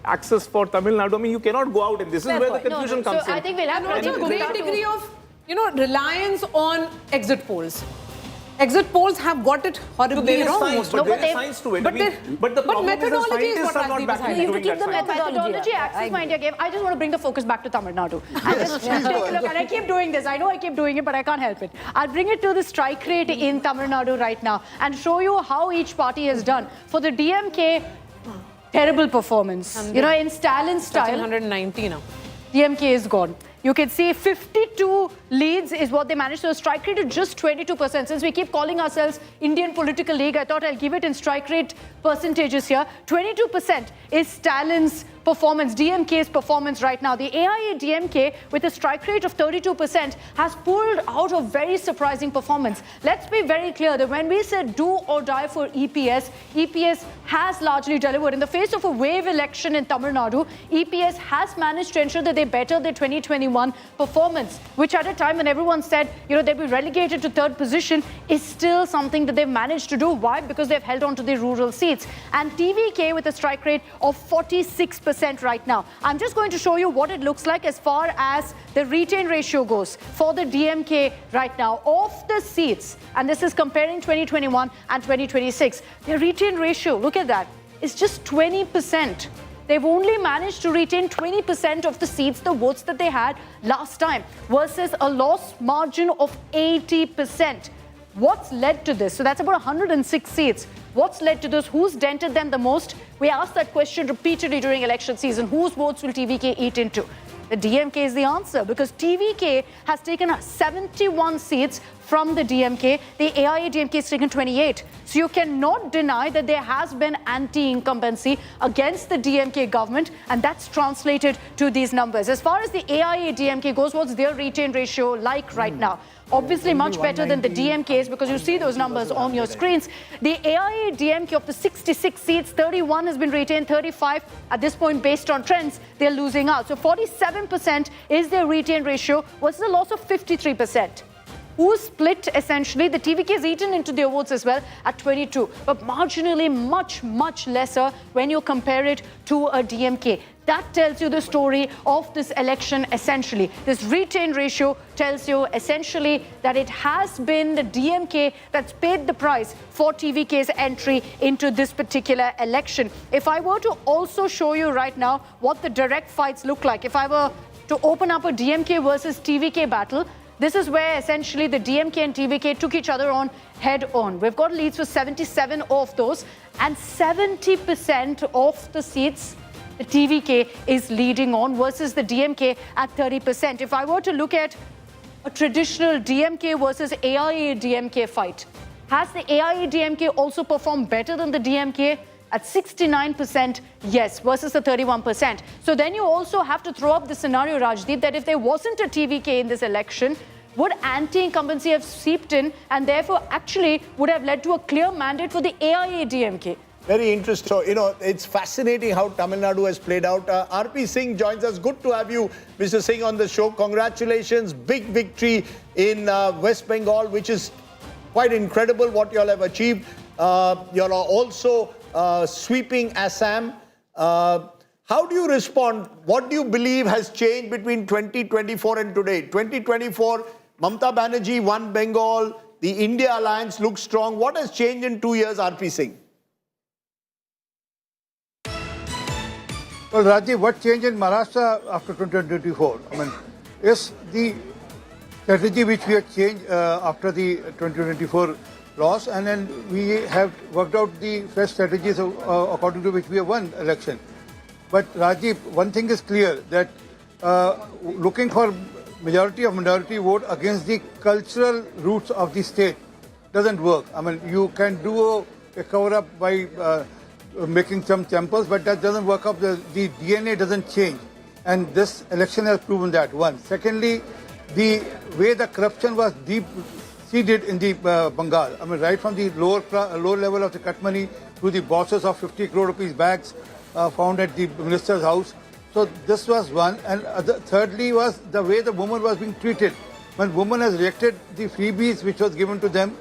Axis for Tamil Nadu. I mean, you cannot go out and this is where the confusion comes in. So I think we'll have a great degree of, reliance on exit polls. Exit polls have got it horribly wrong. There is science to it. But methodology is what Rajdeep is highlighting. You have to keep the methodology Axis Mind gave. I just want to bring the focus back to Tamil Nadu. And just take a look. And I keep doing this. I know I keep doing it, but I can't help it. I'll bring it to the strike rate in Tamil Nadu right now and show you how each party has done. For the DMK, terrible performance. In Stalin's style. 190 now. DMK is gone. You can see 52 leads is what they managed. So strike rate is just 22%. Since we keep calling ourselves Indian Political League, I thought I'll give it in strike rate percentages here. 22% is Stalin's performance, DMK's performance right now. The AIA-DMK, with a strike rate of 32%, has pulled out a very surprising performance. Let's be very clear that when we said do or die for EPS, EPS has largely delivered. In the face of a wave election in Tamil Nadu, EPS has managed to ensure that they better their 2021 performance, which at a time when everyone said, they'd be relegated to third position, is still something that they've managed to do. Why? Because they've held on to the rural seats. And TVK with a strike rate of 46% right now. I'm just going to show you what it looks like as far as the retain ratio goes for the DMK right now. Of the seats, and this is comparing 2021 and 2026, the retain ratio, look at that, is just 20%. They've only managed to retain 20% of the seats, the votes that they had last time, versus a loss margin of 80%. What's led to this? So that's about 106 seats. What's led to this? Who's dented them the most? We asked that question repeatedly during election season. Whose votes will TVK eat into? The DMK is the answer, because TVK has taken 71 seats from the DMK. The AIA-DMK has taken 28. So you cannot deny that there has been anti-incumbency against the DMK government, and that's translated to these numbers. As far as the AIA-DMK goes, what's their retain ratio like right now? Obviously much better than the DMK's, because you see those numbers on your screens. The AIA-DMK of the 66 seats, 31 has been retained, 35 at this point based on trends, they're losing out. So 47% is their retain ratio versus a loss of 53%. Who split essentially? The TVK has eaten into their votes as well at 22, but marginally much lesser when you compare it to a DMK. That tells you the story of this election essentially. This retain ratio tells you essentially that it has been the DMK that's paid the price for TVK's entry into this particular election. If I were to also show you right now what the direct fights look like, if I were to open up a DMK versus TVK battle, this is where essentially the DMK and TVK took each other on head on. We've got leads for 77 of those, and 70% of the seats the TVK is leading on versus the DMK at 30%. If I were to look at a traditional DMK versus AIA-DMK fight, has the AIA-DMK also performed better than the DMK? At 69%, yes, versus the 31%. So then you also have to throw up the scenario, Rajdeep, that if there wasn't a TVK in this election, would anti-incumbency have seeped in and therefore actually would have led to a clear mandate for the AIA-DMK? Very interesting. So, it's fascinating how Tamil Nadu has played out. RP Singh joins us. Good to have you, Mr. Singh, on the show. Congratulations. Big victory in West Bengal, which is quite incredible what you all have achieved. You all are also sweeping Assam. How do you respond? What do you believe has changed between 2024 and today? 2024, Mamata Banerjee won Bengal. The India alliance looks strong. What has changed in 2 years, RP Singh? Well, Rajiv, what changed in Maharashtra after 2024? I mean, is the strategy which we have changed after the 2024 loss, and then we have worked out the fresh strategies according to which we have won election. But Rajiv, one thing is clear, that looking for majority of minority vote against the cultural roots of the state doesn't work. I mean, you can do a cover-up by making some temples, but that doesn't work up. The DNA doesn't change. And this election has proven that, one. Secondly, the way the corruption was deep-seated in the Bengal. I mean, right from the lower level of the cut money to the bosses of 50 crore rupees bags found at the minister's house. So this was one. And thirdly was the way the woman was being treated. When woman has rejected the freebies which was given to them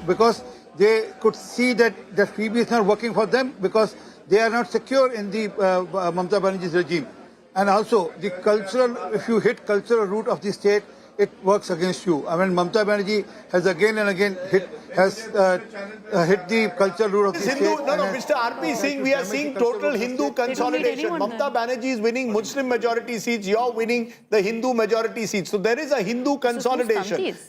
because they could see that the freebie is not working for them because they are not secure in the Mamata Banerjee's regime. And also the cultural, if you hit cultural root of the state, it works against you. I mean, Mamata Banerjee has again and again hit the cultural root of the state. Mr. RP Singh, we are seeing total Hindu consolidation. Mamata Banerjee is winning Muslim majority seats. You're winning the Hindu majority seats. So there is a Hindu consolidation.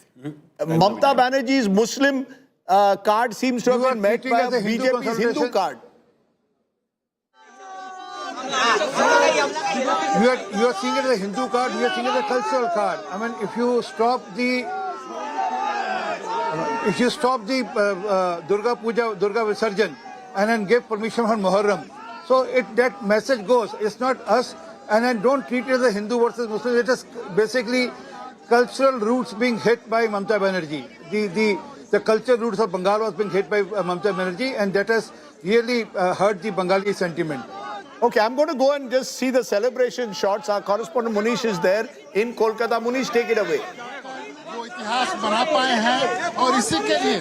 Mamata Banerjee's Muslim card seems to have been met by BJP's Hindu card. You are seeing it as a Hindu card, we are seeing it as a cultural card. I mean, if you stop the Durga Puja, Durga Visarjan, and then give permission for Muharram, So that message goes. It's not us, and then don't treat it as a Hindu versus Muslim. It is basically cultural roots being hit by Mamata Banerjee. The cultural roots of Bengal was being hit by Mamata Banerjee, and that has really hurt the Bengali sentiment. Okay, I'm going to go and just see the celebration shots. Our correspondent Munish is there in Kolkata. Munish, take it away. वो इतिहास बना पाए हैं और इसी के लिए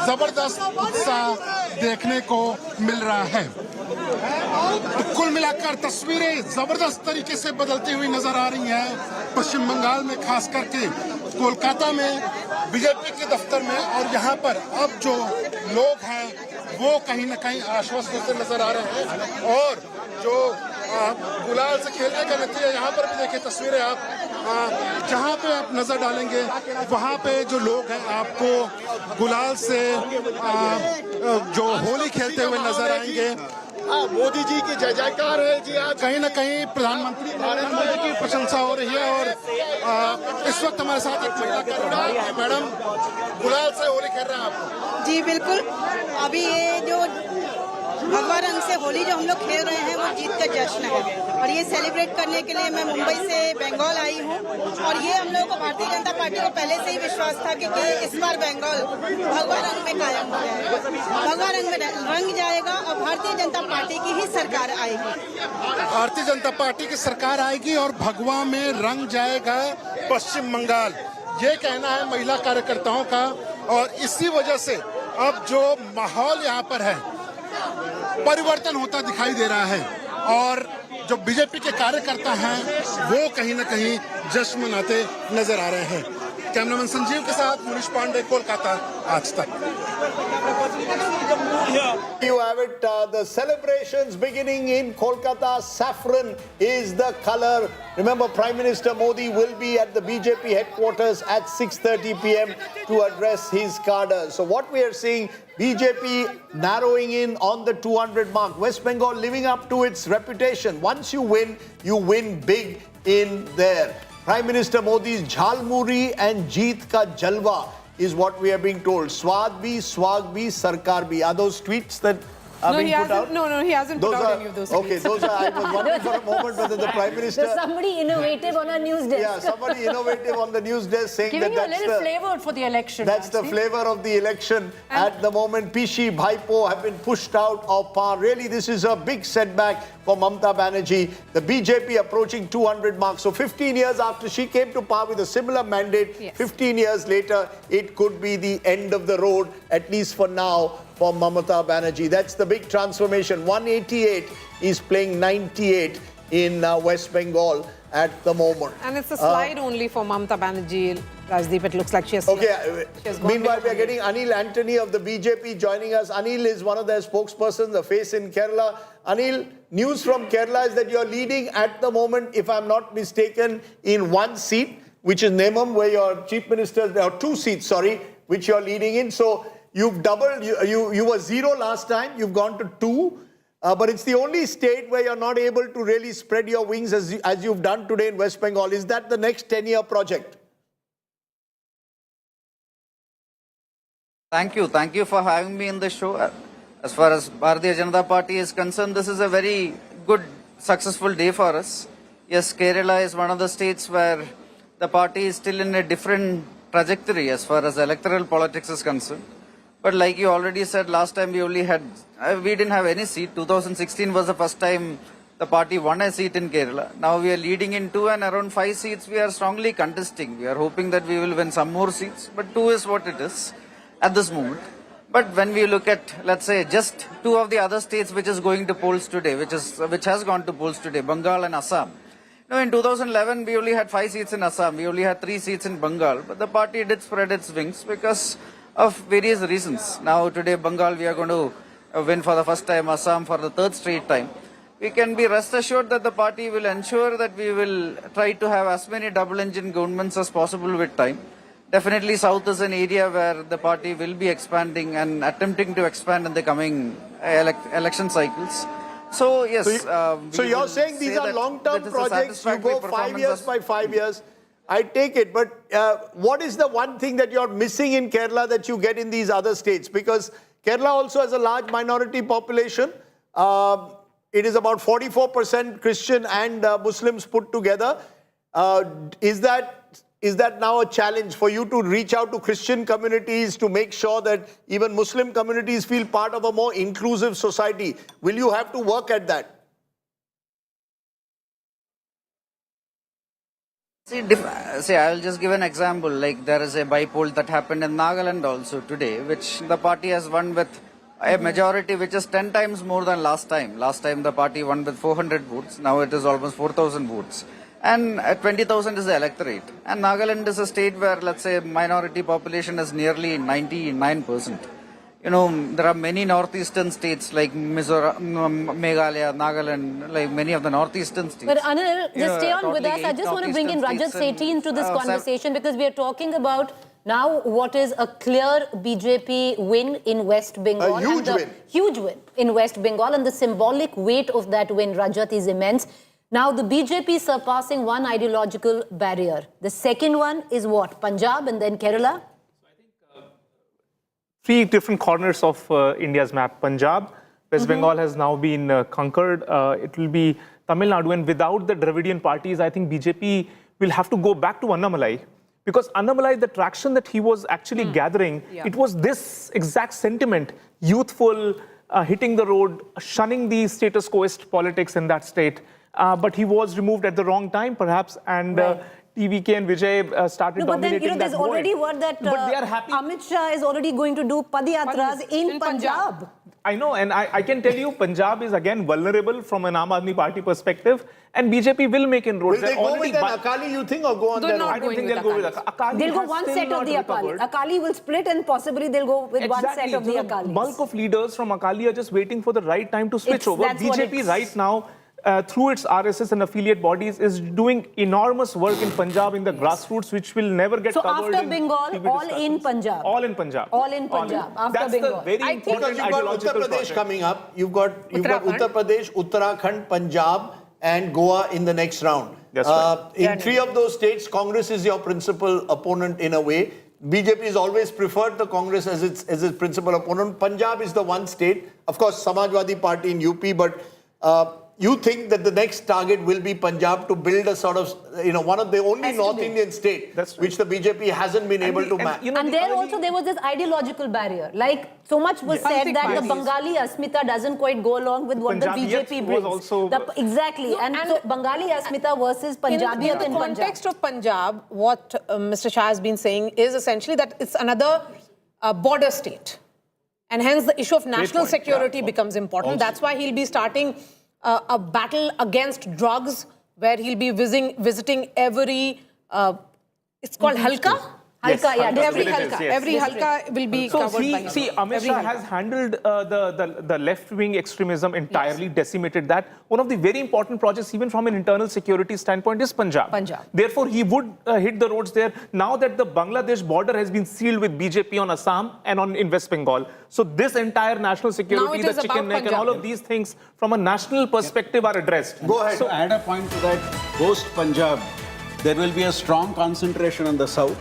जबरदस्त उत्साह देखने को मिल रहा है। तो कुल मिलाकर तस्वीरें जबरदस्त तरीके से बदलती हुई नजर आ रही हैं पश्चिम बंगाल में, खास करके कोलकाता में बीजेपी के दफ्तर में। और यहाँ पर अब जो लोग हैं वो कहीं न कहीं आश्वस्त होते नजर आ रहे हैं। और जो गुलाल से खेलने का नतीजा, यहाँ पर भी देखिए तस्वीरें आप जहाँ पे आप नजर डालेंगे वहाँ पे जो लोग हैं आपको गुलाल से जो होली खेलते हुए नजर आएंगे। मोदी जी की जय जयकार है जी। आज कहीं न कहीं प्रधानमंत्री नरेंद्र मोदी की प्रशंसा हो रही है। और इस वक्त हमारे साथ एक महिला, मैडम गुलाल से होली खेल रहे हैं आप? जी बिल्कुल। अभी ये जो भगवा रंग से होली जो हम लोग खेल रहे हैं वो जीत का जश्न है, और ये सेलिब्रेट करने के लिए मैं मुंबई से बंगाल आई हूँ। और ये हम लोगों को भारतीय जनता पार्टी को पहले से ही विश्वास था कि इस बार बंगाल भगवा रंग में कायम हो जाएगा, भगवा रंग में रंग जाएगा और भारतीय जनता पार्टी की ही सरकार आएगी। भारतीय जनता पार्टी की सरकार आएगी और भगवा में रंग जाएगा पश्चिम बंगाल, ये कहना है महिला कार्यकर्ताओं का। और इसी वजह से अब जो माहौल यहाँ पर है परिवर्तन होता दिखाई दे रहा है। और जो बीजेपी के कार्यकर्ता हैं वो कहीं न कहीं जश्न मनाते नजर आ रहे हैं। कैमरामैन संजीव के साथ मुनीश पांडे, कोलकाता, आज तक। You have it, the celebrations beginning in Kolkata. Saffron is the color. Remember, Prime Minister Modi will be at the BJP headquarters at 6:30 p.m. to address his cadres. So what we are seeing, BJP narrowing in on the 200 mark. West Bengal living up to its reputation. Once you win big in there. Prime Minister Modi's Jhalmuri and Jeet ka Jalwa is what we are being told. Swad bhi, swag bhi, sarkar bhi. Are those tweets that are being put out? No, he hasn't put out any of those tweets. Okay, those are, I was wondering for a moment whether the Prime Minister... There's somebody innovative on our news desk. Yeah, somebody innovative on the news desk saying Giving that you a little flavor for the election. That's the flavor of the election. At the moment, Pishi, Bhaipo have been pushed out of power. Really, this is a big setback for Mamata Banerjee. The BJP approaching 200 marks. So 15 years after she came to power with a similar mandate, 15 years later, it could be the end of the road, at least for now, for Mamata Banerjee. That's the big transformation. 188 is playing 98 in West Bengal at the moment. And it's a slide only for Mamata Banerjee, Rajdeep. It looks like she has... Okay, meanwhile, we are getting Anil Antony of the BJP joining us. Anil is one of their spokespersons, the face in Kerala. Anil, news from Kerala is that you're leading at the moment, if I'm not mistaken, in one seat, which is Nemam, where your chief minister, or two seats, sorry, which you're leading in. So you've doubled, you were 0 last time, you've gone to 2. But it's the only state where you're not able to really spread your wings as you've done today in West Bengal. Is that the next 10-year project? Thank you for having me in the show. As far as Bharatiya Janata Party is concerned, this is a very good, successful day for us. Yes, Kerala is one of the states where the party is still in a different trajectory as far as electoral politics is concerned. But like you already said, last time we didn't have any seat. 2016 was the first time the party won a seat in Kerala. Now we are leading in 2 and around 5 seats we are strongly contesting. We are hoping that we will win some more seats, but 2 is what it is at this moment. But when we look at, let's say, just 2 of the other states which is going to polls today, which has gone to polls today, Bengal and Assam. Now in 2011 we only had 5 seats in Assam, we only had 3 seats in Bengal, but the party did spread its wings because of various reasons. Now today Bengal we are going to win for the first time, Assam for the 3rd straight time. We can be rest assured that the party will ensure that we will try to have as many double engine governments as possible with time. Definitely South is an area where the party will be expanding and attempting to expand in the coming election cycles. So yes. So you're saying these are long-term projects, you go 5 years by 5 years. I take it, but what is the one thing that you're missing in Kerala that you get in these other states? Because Kerala also has a large minority population. it is about 44% Christian and Muslims put together. Is that now a challenge for you to reach out to Christian communities to make sure that even Muslim communities feel part of a more inclusive society? Will you have to work at that? See, I'll just give an example. Like there is a by-poll that happened in Nagaland also today, which the party has won with a majority which is 10 times more than last time. Last time the party won with 400 votes. Now it is almost 4,000 votes. And 20,000 is the electorate. And Nagaland is a state where, let's say, minority population is nearly 99%. You know, there are many northeastern states like Mizoram, Meghalaya, Nagaland, like many of the northeastern states. But Anil, just stay on with us. I just want to bring in Rajat Sethi into this conversation because we are talking about now what is a clear BJP win in West Bengal. A huge win. Huge win in West Bengal, and the symbolic weight of that win, Rajat, is immense. Now the BJP surpassing one ideological barrier. The second one is what? Punjab and then Kerala? Three different corners of India's map. Punjab, West Bengal has now been conquered. It will be Tamil Nadu, and without the Dravidian parties, I think BJP will have to go back to Annamalai. Because Annamalai, the traction that he was actually gathering, it was this exact sentiment, youthful, hitting the road, shunning the status quoist politics in that state. But he was removed at the wrong time, perhaps, and TVK and Vijay started dominating that there's already word that Amit Shah is already going to do Padiyatras in Punjab. I know, and I can tell you, Punjab is again vulnerable from an Aam Aadmi Party perspective, and BJP will make inroads. Will they go with an Akali, you think, or go on their own? I don't think they'll go with Akali. They'll go one set of the Akali. Akali will split, and possibly they'll go with one set of the Akalis. Bulk of leaders from Akali are just waiting for the right time to switch over. BJP right now, through its RSS and affiliate bodies, is doing enormous work in Punjab in the grassroots, which will never get covered. So after Bengal, all in Punjab. All in Punjab. All in Punjab. After That's Bengal. the very important ideological Uttar Pradesh project. coming up. You've got Uttar Pradesh, Uttarakhand, Punjab, and Goa in the next round. That's right. In three of those states, Congress is your principal opponent in a way. BJP has always preferred the Congress as its principal opponent. Punjab is the one state. Of course, Samajwadi Party in UP, but you think that the next target will be Punjab to build a sort of, one of the only North Indian state which the BJP hasn't been able to match. And there also there was this ideological barrier. Like so much was said that the Bengali Asmita doesn't quite go along with what the BJP brings. Exactly. And so Bengali Asmita versus Punjabiyat in the context of Punjab, what Mr. Shah has been saying is essentially that it's another border state. And hence the issue of national security becomes important. That's why he'll be starting a battle against drugs, where he'll be visiting every, it's called Halka? Halka, every Halka will be covered by him. See, Amit Shah has handled the left-wing extremism entirely, decimated that. One of the very important projects, even from an internal security standpoint, is Punjab. Therefore, he would hit the roads there. Now that the Bangladesh border has been sealed with BJP on Assam and in West Bengal, so this entire national security, the chicken neck, and all of these things from a national perspective are addressed. Go ahead. So add a point to that, post-Punjab, there will be a strong concentration on the south,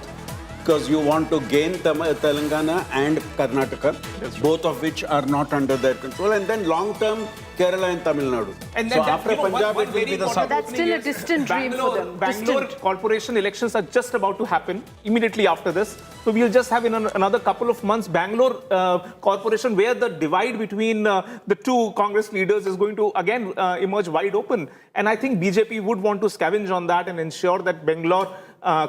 because you want to gain Telangana and Karnataka, both of which are not under their control, and then long-term Kerala and Tamil Nadu. And so after Punjab, it will be the south. That's still a distant dream for them. Bangalore corporation elections are just about to happen immediately after this. So we'll just have in another couple of months Bangalore corporation, where the divide between the two Congress leaders is going to again emerge wide open. And I think BJP would want to scavenge on that and ensure that Bangalore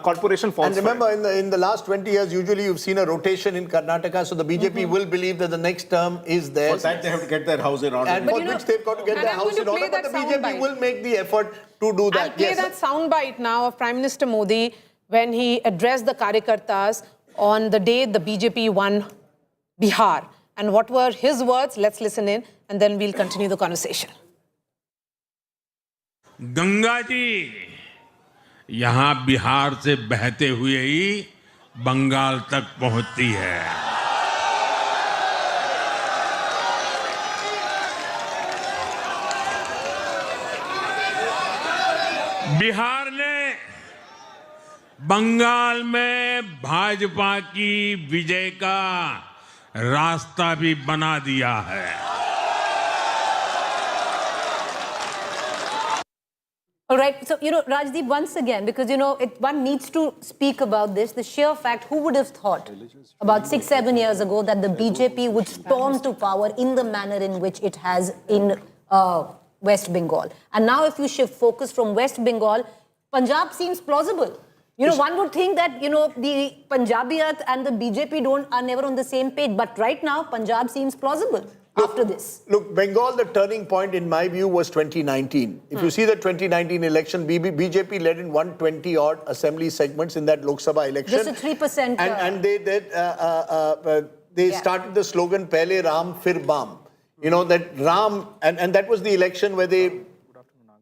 corporation falls. And remember, in the last 20 years, usually you've seen a rotation in Karnataka, so the BJP will believe that the next term is theirs. For that, they have to get their house in order. And for which they've got to get their house in order, but the BJP will make the effort to do that. I'll play that soundbite now of Prime Minister Modi when he addressed the Karyakartas on the day the BJP won Bihar. And what were his words? Let's listen in, and then we'll continue the conversation. Ganga ji यहाँ बिहार से बहते हुए ही बंगाल तक पहुंचती है। बिहार ने बंगाल में भाजपा की विजय का रास्ता भी बना दिया है। All right. So, Rajdeep, once again, because, one needs to speak about this, the sheer fact, who would have thought about 6-7 years ago that the BJP would storm to power in the manner in which it has in West Bengal. And now if you shift focus from West Bengal, Punjab seems plausible. One would think that, the Punjabiyat and the BJP are never on the same page. But right now, Punjab seems plausible after this. Look, Bengal, the turning point in my view was 2019. If you see the 2019 election, BJP led in 120-odd assembly segments in that Lok Sabha election. Just a 3%. And they started the slogan, Pehle Ram, Fir Bam. That Ram, and that was the election where they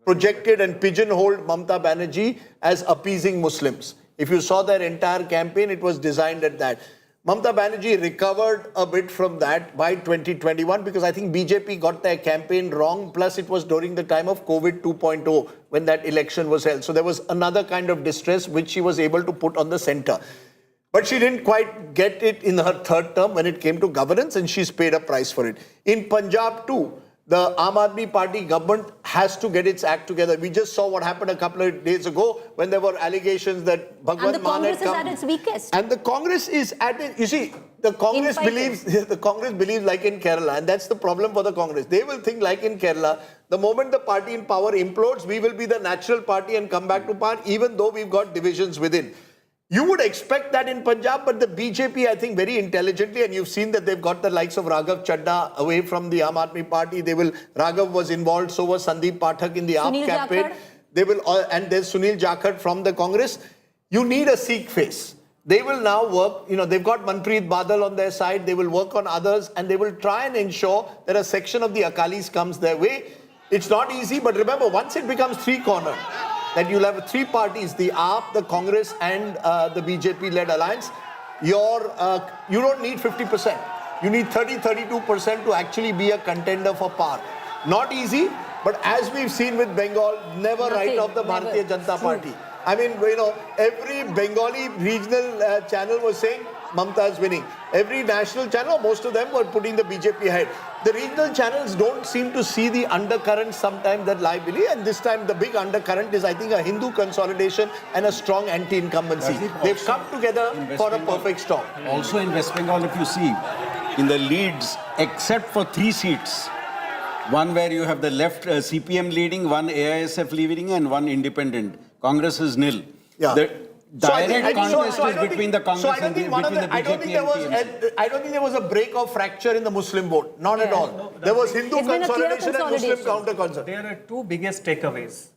projected and pigeonholed Mamata Banerjee as appeasing Muslims. If you saw their entire campaign, it was designed at that. Mamata Banerjee recovered a bit from that by 2021 because I think BJP got their campaign wrong. Plus, it was during the time of COVID 2.0 when that election was held. So there was another kind of distress which she was able to put on the center. But she didn't quite get it in her third term when it came to governance, and she's paid a price for it. In Punjab too, the Aam Aadmi Party government has to get its act together. We just saw what happened a couple of days ago when there were allegations that Bhagwant Mann had come. And the Congress is at its weakest. And the Congress is at it. You see, the Congress believes like in Kerala, and that's the problem for the Congress. They will think like in Kerala, the moment the party in power implodes, we will be the natural party and come back to power, even though we've got divisions within. You would expect that in Punjab, but the BJP, I think, very intelligently, and you've seen that they've got the likes of Raghav Chadha away from the Aam Aadmi Party. Raghav was involved, so was Sandeep Pathak in the AAP campaign. And there's Sunil Jakhar from the Congress. You need a Sikh face. They will now work, they've got Manpreet Badal on their side. They will work on others, and they will try and ensure that a section of the Akalis comes their way. It's not easy, but remember, once it becomes three-cornered, that you'll have three parties, the AAP, the Congress and the BJP-led alliance, you don't need 50%. You need 30-32% to actually be a contender for power. Not easy, but as we've seen with Bengal, never write off the Bharatiya Janata Party. I mean, every Bengali regional channel was saying Mamata is winning. Every national channel, most of them were putting the BJP ahead. The regional channels don't seem to see the undercurrent sometimes that lie beneath. And this time the big undercurrent is, I think, a Hindu consolidation and a strong anti-incumbency. They've come together for a perfect storm. Also in West Bengal, if you see, in the leads, except for 3 seats, one where you have the left CPM leading, one AISF leading, and one independent. Congress is nil. Yeah. The direct contest is between the Congress and between the BJP and TMC. I don't think there was a break or fracture in the Muslim vote. Not at all. No, there was Hindu consolidation and Muslim counter consolidation. There are 2 biggest takeaways,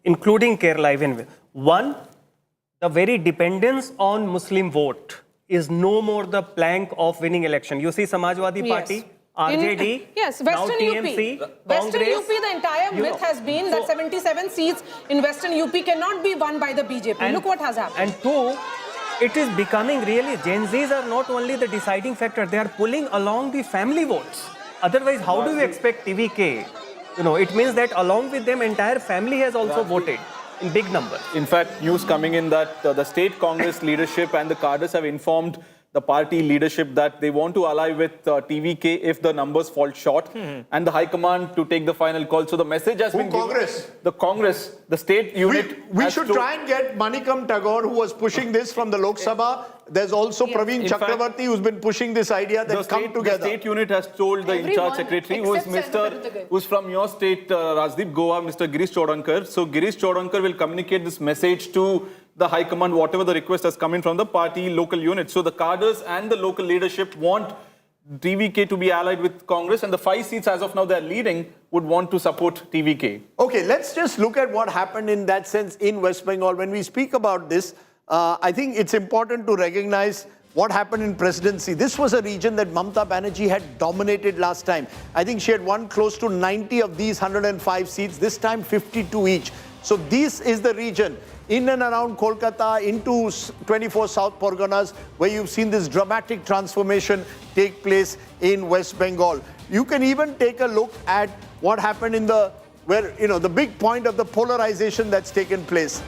including Kerala even. One, the very dependence on Muslim vote is no more the plank of winning election. You see Samajwadi Party, RJD, yes, now Western TMC, UP. Western Congress, UP, the entire myth has been that 77 seats in Western UP cannot be won by the BJP. Look what has happened. And 2, it is becoming really, Gen Zs are not only the deciding factor, they are pulling along the family votes. Otherwise, how do you expect TVK? It means that along with them, entire family has also voted in big numbers. In fact, news coming in that the state Congress leadership and the cadres have informed the party leadership that they want to ally with TVK if the numbers fall short, and the High Command to take the final call. So the message has been Congress? Given. The Congress, the state unit. We should try and get Manikam Tagore, who was pushing this from the Lok Sabha. There's also Praveen Chakravarti, who's been pushing this idea that come together. The state unit has told the in-charge secretary, who's from your state, Rajdeep, Goa, Mr. Girish Chodankar. So Girish Chodankar will communicate this message to the High Command, whatever the request has come in from the party local unit. So the cadres and the local leadership want TVK to be allied with Congress, and the 5 seats as of now they're leading would want to support TVK. Okay, let's just look at what happened in that sense in West Bengal. When we speak about this, I think it's important to recognize what happened in presidency. This was a region that Mamata Banerjee had dominated last time. I think she had won close to 90 of these 105 seats, this time 52 each. So this is the region in and around Kolkata, into 24 South Parganas, where you've seen this dramatic transformation take place in West Bengal. You can even take a look at what happened in the big point of the polarization that's taken place.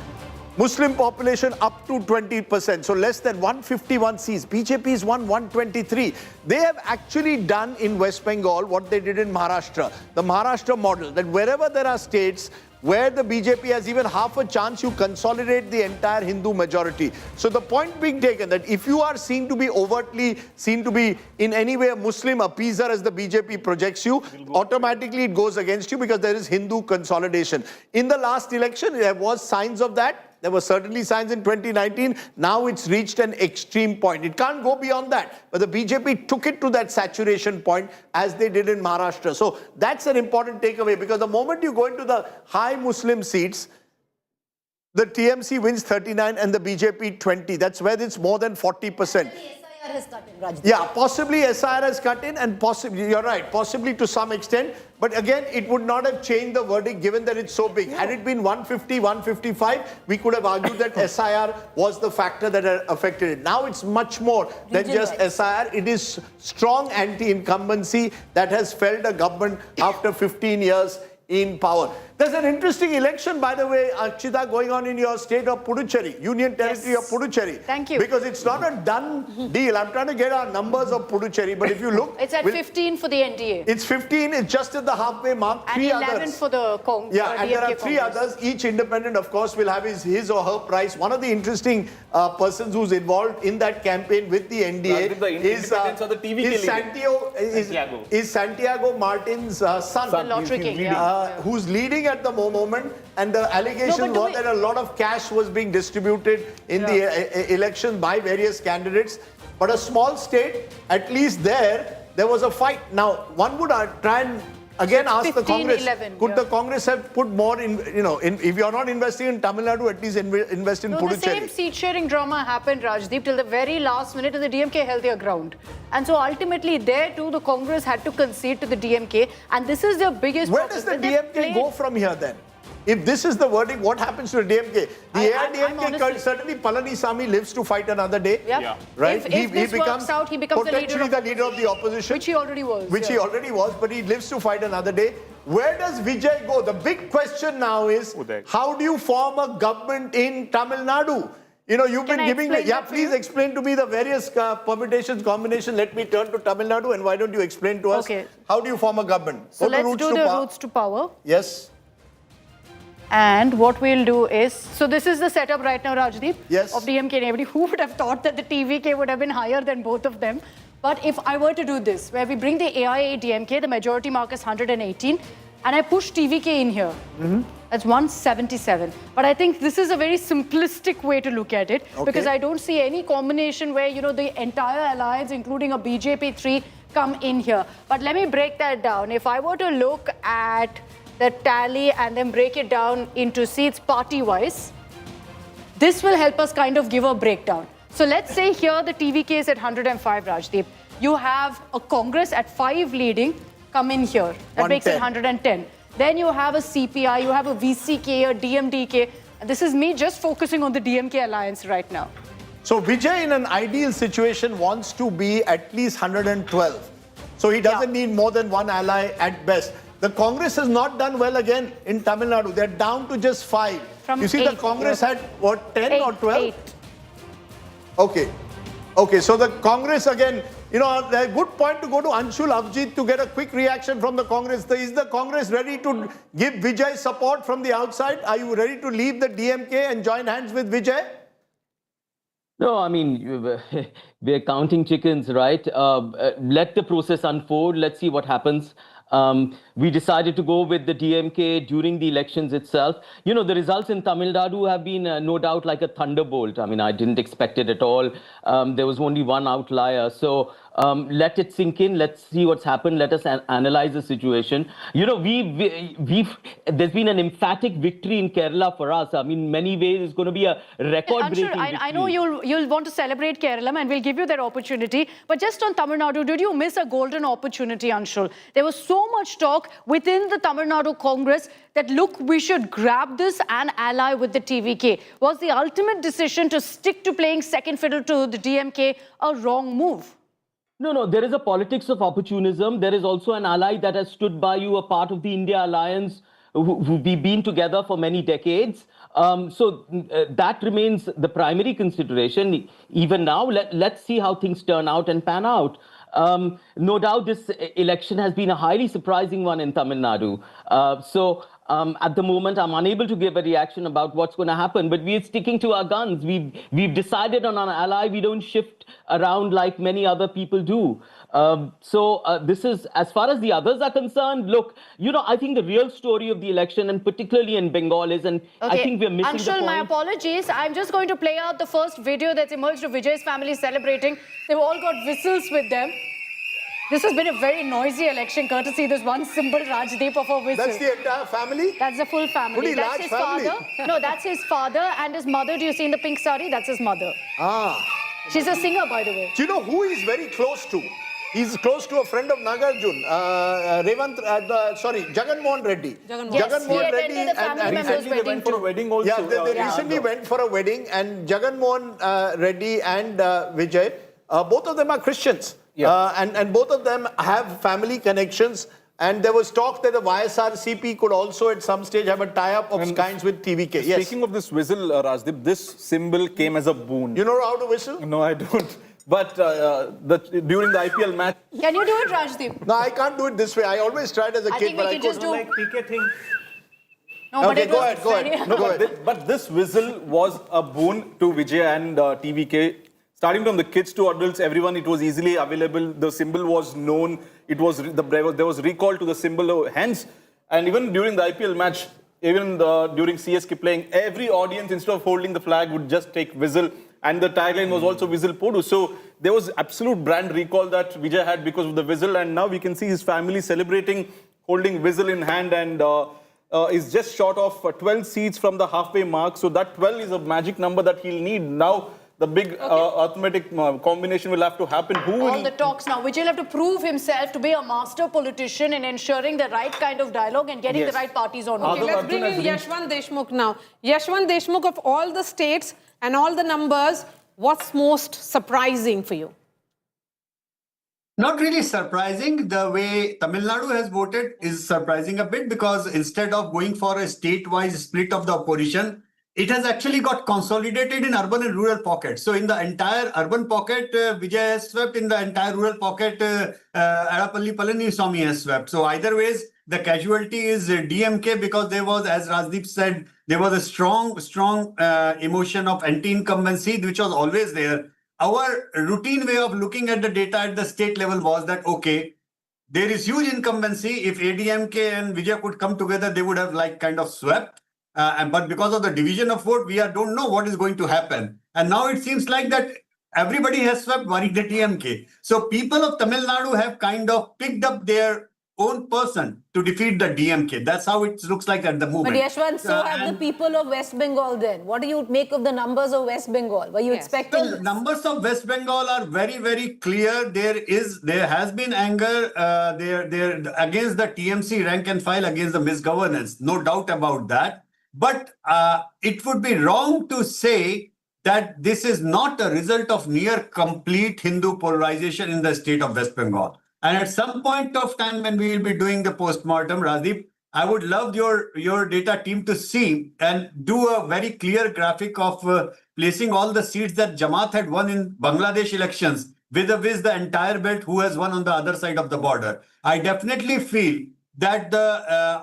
Muslim population up to 20%, so less than 151 seats. BJP's won 123. They have actually done in West Bengal what they did in Maharashtra. The Maharashtra model, that wherever there are states where the BJP has even half a chance, you consolidate the entire Hindu majority. So the point being taken that if you are seen to be overtly, seen to be in any way a Muslim appeaser as the BJP projects you, automatically it goes against you because there is Hindu consolidation. In the last election, there was signs of that. There were certainly signs in 2019. Now it's reached an extreme point. It can't go beyond that. But the BJP took it to that saturation point as they did in Maharashtra. So that's an important takeaway because the moment you go into the high Muslim seats, the TMC wins 39 and the BJP 20. That's where it's more than 40%. Yeah, possibly SIR has cut in and possibly, you're right, possibly to some extent. But again, it would not have changed the verdict given that it's so big. Had it been 150, 155, we could have argued that SIR was the factor that had affected it. Now it's much more than just SIR. It is strong anti-incumbency that has felled a government after 15 years in power. There's an interesting election, by the way, Akshita, going on in your state of Puducherry, Union Territory of Puducherry. Thank you. Because it's not a done deal. I'm trying to get our numbers of Puducherry, but if you look... It's at 15 for the NDA. It's 15, it's just at the halfway mark. And 11 for the Congress. Yeah, and there are three others. Each independent, of course, will have his or her price. One of the interesting persons who's involved in that campaign with the NDA is Santiago Martin's son. The lottery king, who's leading at the moment, and the allegation was that a lot of cash was being distributed in the election by various candidates. But a small state, at least there was a fight. Now, one would try and again ask the Congress, could the Congress have put more in, if you're not investing in Tamil Nadu, at least invest in Puducherry. The same seat-sharing drama happened, Rajdeep, till the very last minute, and the DMK held their ground. And so ultimately, there too, the Congress had to concede to the DMK, and this is their biggest problem. Where does the DMK go from here then? If this is the verdict, what happens to the DMK? The AIDMK, certainly Palanisamy lives to fight another day. Yeah. Right? If this works out, he becomes potentially the leader of the opposition. Which he already was. He already was, but he lives to fight another day. Where does Vijay go? The big question now is, how do you form a government in Tamil Nadu? You've been giving me... Yeah, please explain to me the various permutations, combinations. Let me turn to Tamil Nadu, and why don't you explain to us, how do you form a government? So let's do the routes to power. Yes. And what we'll do is, so this is the setup right now, Rajdeep, of DMK and everybody. Who would have thought that the TVK would have been higher than both of them? But if I were to do this, where we bring the AIA-DMK, the majority mark is 118, and I push TVK in here, that's 177. But I think this is a very simplistic way to look at it, because I don't see any combination where, the entire alliance, including a BJP 3, come in here. But let me break that down. If I were to look at the tally and then break it down into seats party-wise, this will help us kind of give a breakdown. So let's say here the TVK is at 105, Rajdeep. You have a Congress at 5 leading, come in here. That makes it 110. Then you have a CPI, you have a VCK, a DMDK. And this is me just focusing on the DMK alliance right now. So Vijay, in an ideal situation, wants to be at least 112. So he doesn't need more than one ally at best. The Congress has not done well again in Tamil Nadu. They're down to just 5. You see, the Congress had, what, 10 or 12? 8. Okay, so the Congress again, a good point to go to Anshul Avjit to get a quick reaction from the Congress. Is the Congress ready to give Vijay support from the outside? Are you ready to leave the DMK and join hands with Vijay? No, I mean, we're counting chickens, right? Let the process unfold. Let's see what happens. We decided to go with the DMK during the elections itself. The results in Tamil Nadu have been no doubt like a thunderbolt. I mean, I didn't expect it at all. There was only one outlier. So let it sink in. Let's see what's happened. Let us analyze the situation. There's been an emphatic victory in Kerala for us. I mean, in many ways, it's going to be a record-breaking victory. I know you'll want to celebrate Kerala, and we'll give you that opportunity. But just on Tamil Nadu, did you miss a golden opportunity, Anshul? There was so much talk within the Tamil Nadu Congress that, look, we should grab this and ally with the TVK. Was the ultimate decision to stick to playing second fiddle to the DMK a wrong move? No, there is a politics of opportunism. There is also an ally that has stood by you, a part of the India alliance, who've been together for many decades. So that remains the primary consideration. Even now, let's see how things turn out and pan out. No doubt this election has been a highly surprising one in Tamil Nadu. At the moment, I'm unable to give a reaction about what's going to happen, but we're sticking to our guns. We've decided on an ally. We don't shift around like many other people do. This is, as far as the others are concerned, look, I think the real story of the election, and particularly in Bengal, is, and I think we're missing the Anshul, point. my apologies. I'm just going to play out the first video that's emerged of Vijay's family celebrating. They've all got whistles with them. This has been a very noisy election, courtesy this one symbol, Rajdeep, of a whistle. That's the entire family? That's the full family. Pretty That's large his family. father. No, that's his father and his mother. Do you see in the pink sari? That's his mother. She's a singer, by the way. Do you know who he's very close to? He's close to a friend of Nagarjun, Jagan Mohan Reddy. Jagan Mohan Reddy. He attended a family member's Recently they went for a wedding also. Yeah, they recently went for a wedding, and Jagan Mohan Reddy and Vijay, both of them are Christians. And both of them have family connections. And there was talk that the YSRCP could also at some stage have a tie-up of kinds with TVK. Yes. Speaking of this whistle, Rajdeep, this symbol came as a boon. You know how to whistle? No, I don't. But during the IPL match... Can you do it, Rajdeep? No, I can't do it this way. I always tried as a kid, but I couldn't. Just do Like PK thing. No, but okay, it go was ahead. No, but this whistle was a boon to Vijay and TVK. Starting from the kids to adults, everyone, it was easily available. The symbol was known. There was recall to the symbol. Hence, and even during the IPL match, even during CSK playing, every audience, instead of holding the flag, would just take whistle. And the tagline was also Whistle Podu. So there was absolute brand recall that Vijay had because of the whistle. And now we can see his family celebrating, holding whistle in hand, and is just short of 12 seats from the halfway mark. So that 12 is a magic number that he'll need. Now the big arithmetic combination will have to happen. All the talks now. Vijay will have to prove himself to be a master politician in ensuring the right kind of dialogue and getting the right parties on board. Okay, let's bring in Yashwant Deshmukh now. Yashwant Deshmukh, of all the states and all the numbers, what's most surprising for you? Not really surprising. The way Tamil Nadu has voted is surprising a bit, because instead of going for a state-wise split of the opposition, it has actually got consolidated in urban and rural pockets. So in the entire urban pocket, Vijay has swept. In the entire rural pocket, Adapalli Palaniswamy has swept. So either ways, the casualty is DMK, because there was, as Rajdeep said, there was a strong emotion of anti-incumbency, which was always there. Our routine way of looking at the data at the state level was that, okay, there is huge incumbency. If ADMK and Vijay could come together, they would have kind of swept. But because of the division of vote, we don't know what is going to happen. And now it seems like that everybody has swept, barring the DMK. So people of Tamil Nadu have kind of picked up their own person to defeat the DMK. That's how it looks like at the moment. But Yashwant, so have the people of West Bengal then. What do you make of the numbers of West Bengal? Were you expecting this? Numbers of West Bengal are very, very clear. There has been anger there against the TMC rank and file, against the misgovernance. No doubt about that. But it would be wrong to say that this is not a result of near complete Hindu polarization in the state of West Bengal. And at some point of time when we will be doing the post-mortem, Rajdeep, I would love your data team to see and do a very clear graphic of placing all the seats that Jamaat had won in Bangladesh elections with the entire belt who has won on the other side of the border. I definitely feel that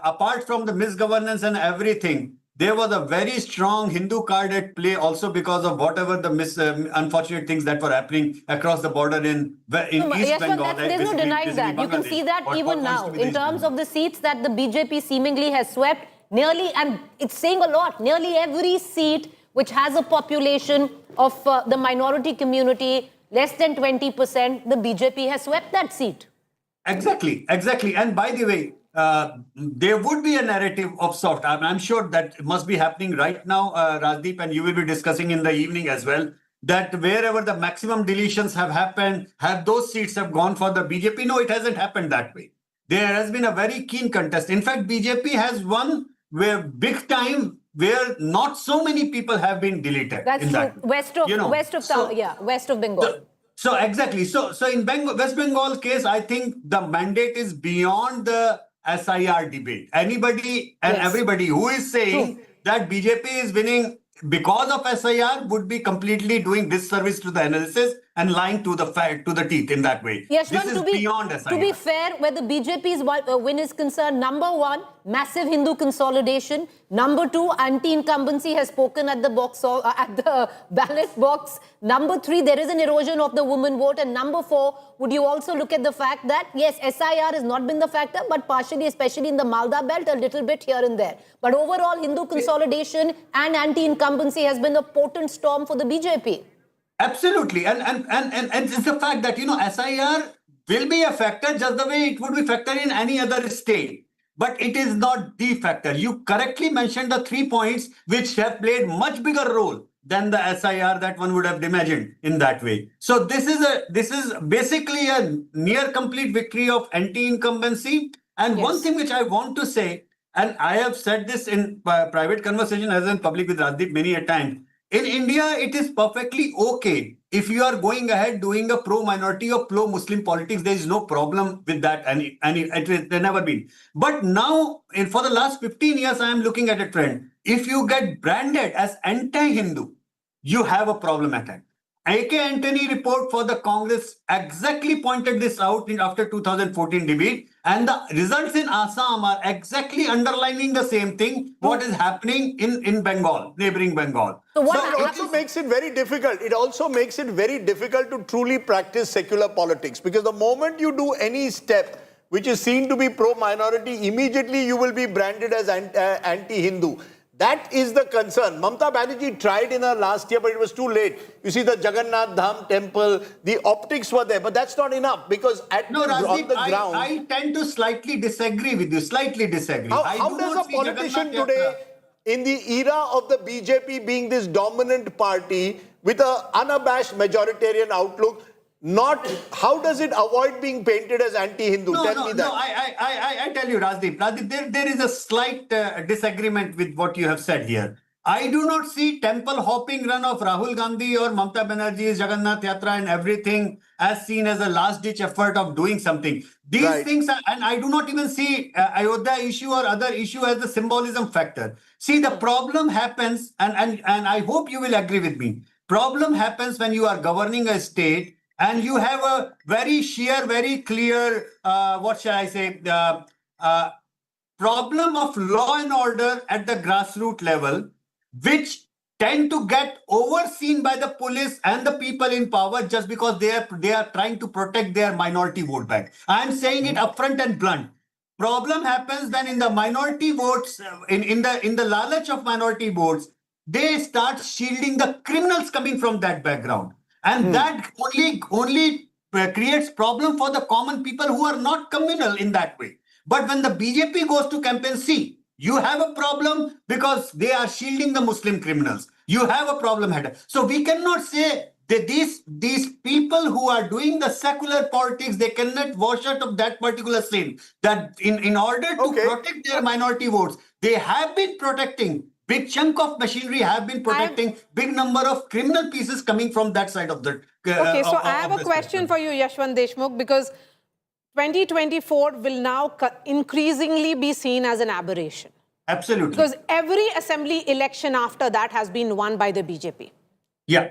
apart from the misgovernance and everything, there was a very strong Hindu card at play also, because of whatever the unfortunate things that were happening across the border in East Bengal. There's no denying that. You can see that even now in terms of the seats that the BJP seemingly has swept. Nearly, and it's saying a lot, nearly every seat which has a population of the minority community, less than 20%, the BJP has swept that seat. Exactly. And by the way, there would be a narrative of soft. I'm sure that must be happening right now, Rajdeep, and you will be discussing in the evening as well, that wherever the maximum deletions have happened, have those seats have gone for the BJP? No, it hasn't happened that way. There has been a very keen contest. In fact, BJP has won where big time, where not so many people have been deleted. That's true. West of Bengal. So exactly. So in West Bengal case, I think the mandate is beyond the SIR debate. Anybody and everybody who is saying that BJP is winning because of SIR would be completely doing disservice to the analysis. and lying to the teeth in that way. Yashwant, This is beyond SIR. To be fair, where the BJP's win is concerned, number one, massive Hindu consolidation. Number two, anti-incumbency has spoken at the ballot box. Number three, there is an erosion of the women vote. And number four, would you also look at the fact that, yes, SIR has not been the factor, but partially, especially in the Malda belt, a little bit here and there. But overall, Hindu consolidation and anti-incumbency has been a potent storm for the BJP. Absolutely. And it's the fact that, SIR will be a factor just the way it would be factor in any other state. But it is not the factor. You correctly mentioned the 3 points which have played much bigger role than the SIR that one would have imagined in that way. So this is basically a near complete victory of anti-incumbency. And one thing which I want to say, and I have said this in private conversation as in public with Rajdeep many a time, in India, it is perfectly okay if you are going ahead doing a pro-minority or pro-Muslim politics. There is no problem with that, and it has never been. But now, for the last 15 years, I am looking at a trend. If you get branded as anti-Hindu, you have a problem at hand. A.K. Antony report for the Congress exactly pointed this out after 2014 debate, and the results in Assam are exactly underlining the same thing, what is happening in Bengal, neighboring Bengal. So it also makes it very difficult. It also makes it very difficult to truly practice secular politics, because the moment you do any step which is seen to be pro-minority, immediately you will be branded as anti-Hindu. That is the concern. Mamata Banerjee tried in her last year, but it was too late. You see the Jagannath Dham temple, the optics were there, but that's not enough, because on the ground... I tend to slightly disagree with you, slightly disagree. How does a politician today, in the era of the BJP being this dominant party with an unabashed majoritarian outlook, how does it avoid being painted as anti-Hindu? Tell me that. No, I tell you, Rajdeep, there is a slight disagreement with what you have said here. I do not see temple hopping run of Rahul Gandhi or Mamata Banerjee's Jagannath Yatra and everything as seen as a last-ditch effort of doing something. These things are, and I do not even see Ayodhya issue or other issue as the symbolism factor. See, the problem happens, and I hope you will agree with me, problem happens when you are governing a state and you have a very sheer, very clear, problem of law and order at the grassroots level, which tend to get overseen by the police and the people in power just because they are trying to protect their minority vote bank. I am saying it upfront and blunt. Problem happens when in the minority votes, in the lalach of minority votes, they start shielding the criminals coming from that background. And that only creates problem for the common people who are not communal in that way. But when the BJP goes to campaign C, you have a problem because they are shielding the Muslim criminals. You have a problem here. So we cannot say that these people who are doing the secular politics, they cannot wash out of that particular sin. That in order to protect their minority votes, they have been protecting. Big chunk of machinery have been protecting big number of criminal pieces coming from that side of the... Okay, so I have a question for you, Yashwant Deshmukh, because 2024 will now increasingly be seen as an aberration. Absolutely. Because every assembly election after that has been won by the BJP. Yeah,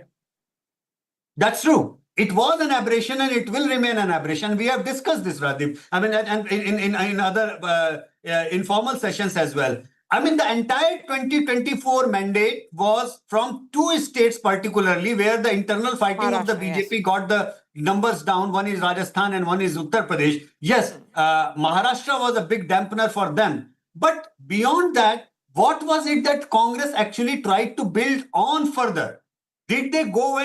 that's true. It was an aberration and it will remain an aberration. We have discussed this, Radhip. I mean, and in other informal sessions as well. I mean, the entire 2024 mandate was from two states particularly where the internal fighting of the BJP got the numbers down. One is Rajasthan and one is Uttar Pradesh. Yes, Maharashtra was a big dampener for them. But beyond that, what was it that Congress actually tried to build on further? Did they go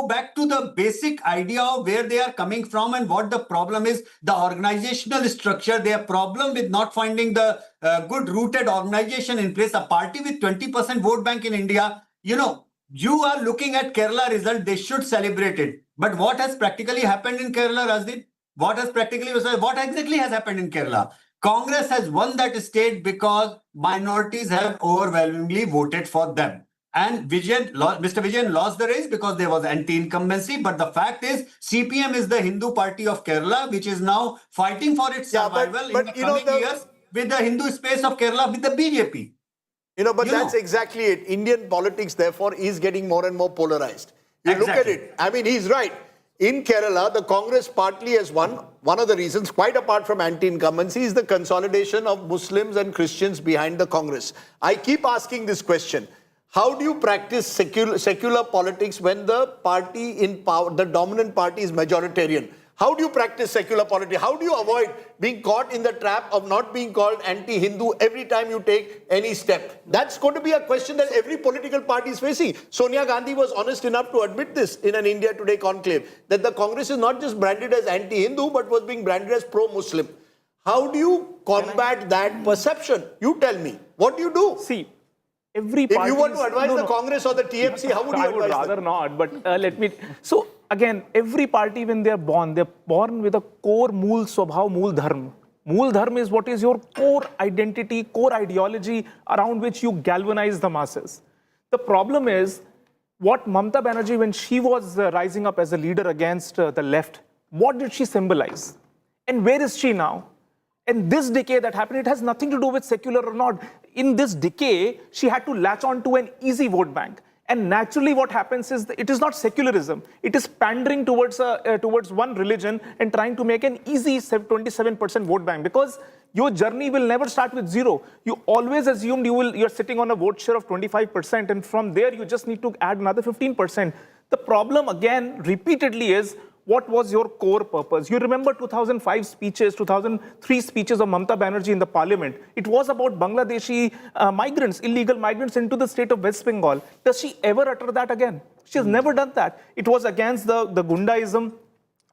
back to the basic idea of where they are coming from and what the problem is? The organizational structure, their problem with not finding the good rooted organization in place. A party with 20% vote bank in India, you are looking at Kerala result, they should celebrate it. But what has practically happened in Kerala, Rajdeep? What exactly has happened in Kerala? Congress has won that state because minorities have overwhelmingly voted for them. And Mr. Vijay lost the race because there was anti-incumbency. But the fact is, CPM is the Hindu party of Kerala, which is now fighting for its survival in the coming years with the Hindu space of Kerala with the BJP. That's exactly it. Indian politics, therefore, is getting more and more polarized. You look at it. I mean, he's right. In Kerala, the Congress partly has won. One of the reasons, quite apart from anti-incumbency, is the consolidation of Muslims and Christians behind the Congress. I keep asking this question. How do you practice secular politics when the party in power, the dominant party, is majoritarian? How do you practice secular politics? How do you avoid being caught in the trap of not being called anti-Hindu every time you take any step? That's going to be a question that every political party is facing. Sonia Gandhi was honest enough to admit this in an India Today conclave, that the Congress is not just branded as anti-Hindu, but was being branded as pro-Muslim. How do you combat that perception? You tell me. What do you do? See, every if you were to advise the Congress or the TMC, how would you advise them? I would rather not, but let me... So, again, every party, when they're born with a core mool swabhav, mool dharma. Mool dharma is what is your core identity, core ideology around which you galvanize the masses. The problem is, what Mamata Banerjee, when she was rising up as a leader against the left, what did she symbolize? And where is she now? And this decay that happened, it has nothing to do with secular or not. In this decay, she had to latch on to an easy vote bank. And naturally what happens is it is not secularism. It is pandering towards one religion and trying to make an easy 27% vote bank, because your journey will never start with zero. You always assumed you're sitting on a vote share of 25%, and from there you just need to add another 15%. The problem again repeatedly is, what was your core purpose? You remember 2005 speeches, 2003 speeches of Mamata Banerjee in the parliament. It was about Bangladeshi migrants, illegal migrants into the state of West Bengal. Does she ever utter that again? She has never done that. It was against the Gundaism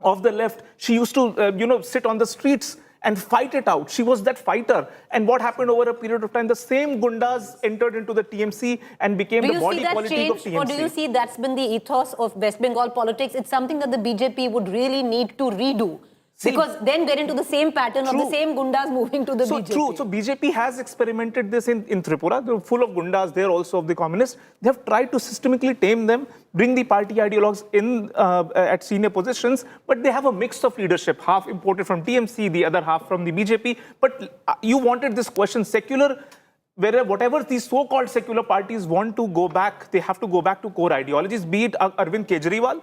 of the left. She used to, sit on the streets and fight it out. She was that fighter. And what happened over a period of time? The same Gundas entered into the TMC and became the body politic of TMC. Or do you see that's been the ethos of West Bengal politics? It's something that the BJP would really need to redo. Because then get into the same pattern of the same Gundas moving to the BJP. True. So BJP has experimented this in Tripura. They're full of Gundas there also of the communists. They have tried to systemically tame them, bring the party ideologues in at senior positions, but they have a mix of leadership, half imported from TMC, the other half from the BJP. But you wanted this question, secular, whatever these so-called secular parties want to go back, they have to go back to core ideologies, be it Arvind Kejriwal.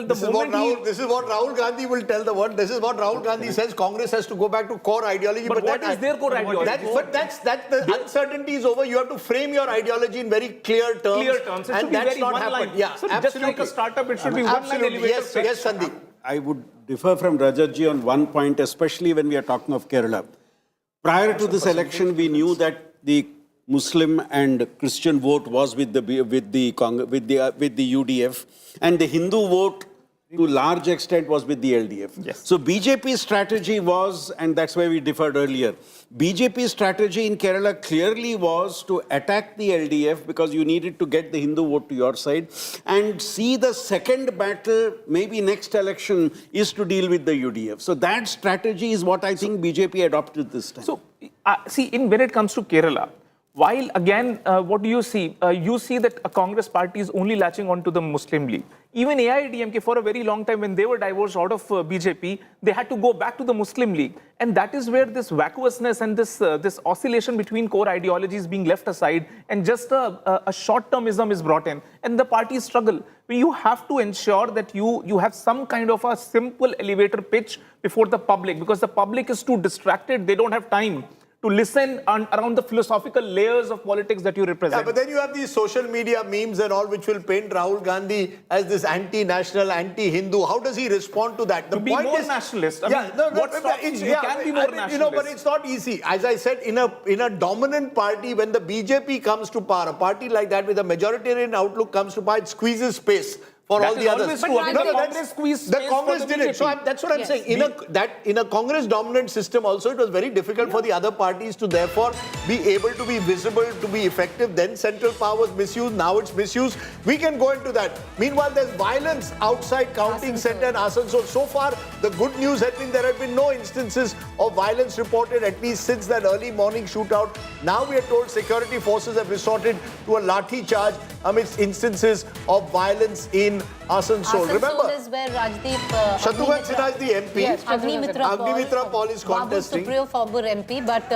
This is what Rahul Gandhi will tell the world. This is what Rahul Gandhi says. Congress has to go back to core ideology. But what is their core ideology? That's the uncertainty is over. You have to frame your ideology in very clear terms. It should be very one line. Yeah, so just like a startup, it should be one line elevator. Yes, Sandeep. I would differ from Rajatji on one point, especially when we are talking of Kerala. Prior to this election, we knew that the Muslim and Christian vote was with the UDF, and the Hindu vote to large extent was with the LDF. Yes. So BJP's strategy was, and that's why we differed earlier, BJP's strategy in Kerala clearly was to attack the LDF because you needed to get the Hindu vote to your side, and see the second battle, maybe next election, is to deal with the UDF. So that strategy is what I think BJP adopted this time. So, when it comes to Kerala, while again, what do you see? You see that a Congress party is only latching on to the Muslim League. Even AIADMK, for a very long time, when they were divorced out of BJP, they had to go back to the Muslim League. And that is where this vacuousness and this oscillation between core ideologies being left aside, and just a short-termism is brought in. And the parties struggle. You have to ensure that you have some kind of a simple elevator pitch before the public, because the public is too distracted. They don't have time to listen around the philosophical layers of politics that you represent. Yeah, but then you have these social media memes and all which will paint Rahul Gandhi as this anti-national, anti-Hindu. How does he respond to that? The point be more is, nationalist. You can be more nationalist. But it's not easy. As I said, in a dominant party, when the BJP comes to power, a party like that with a majoritarian outlook comes to power, it squeezes space for all the others. The Congress did it. So that's what I'm saying. In a Congress-dominant system also, it was very difficult for the other parties to therefore be able to be visible, to be effective. Then central power was misused. Now it's misused. We can go into that. Meanwhile, there's violence outside counting center and Asansol. So far, the good news has been there have been no instances of violence reported, at least since that early morning shootout. Now we are told security forces have resorted to a lathi charge amidst instances of violence in in Asansol. Remember? Asansol is where Rajdeep... Shatrughan Sinha is the MP. Yes, Agnimitra Paul is contesting. Babu Supriyo Former MP, but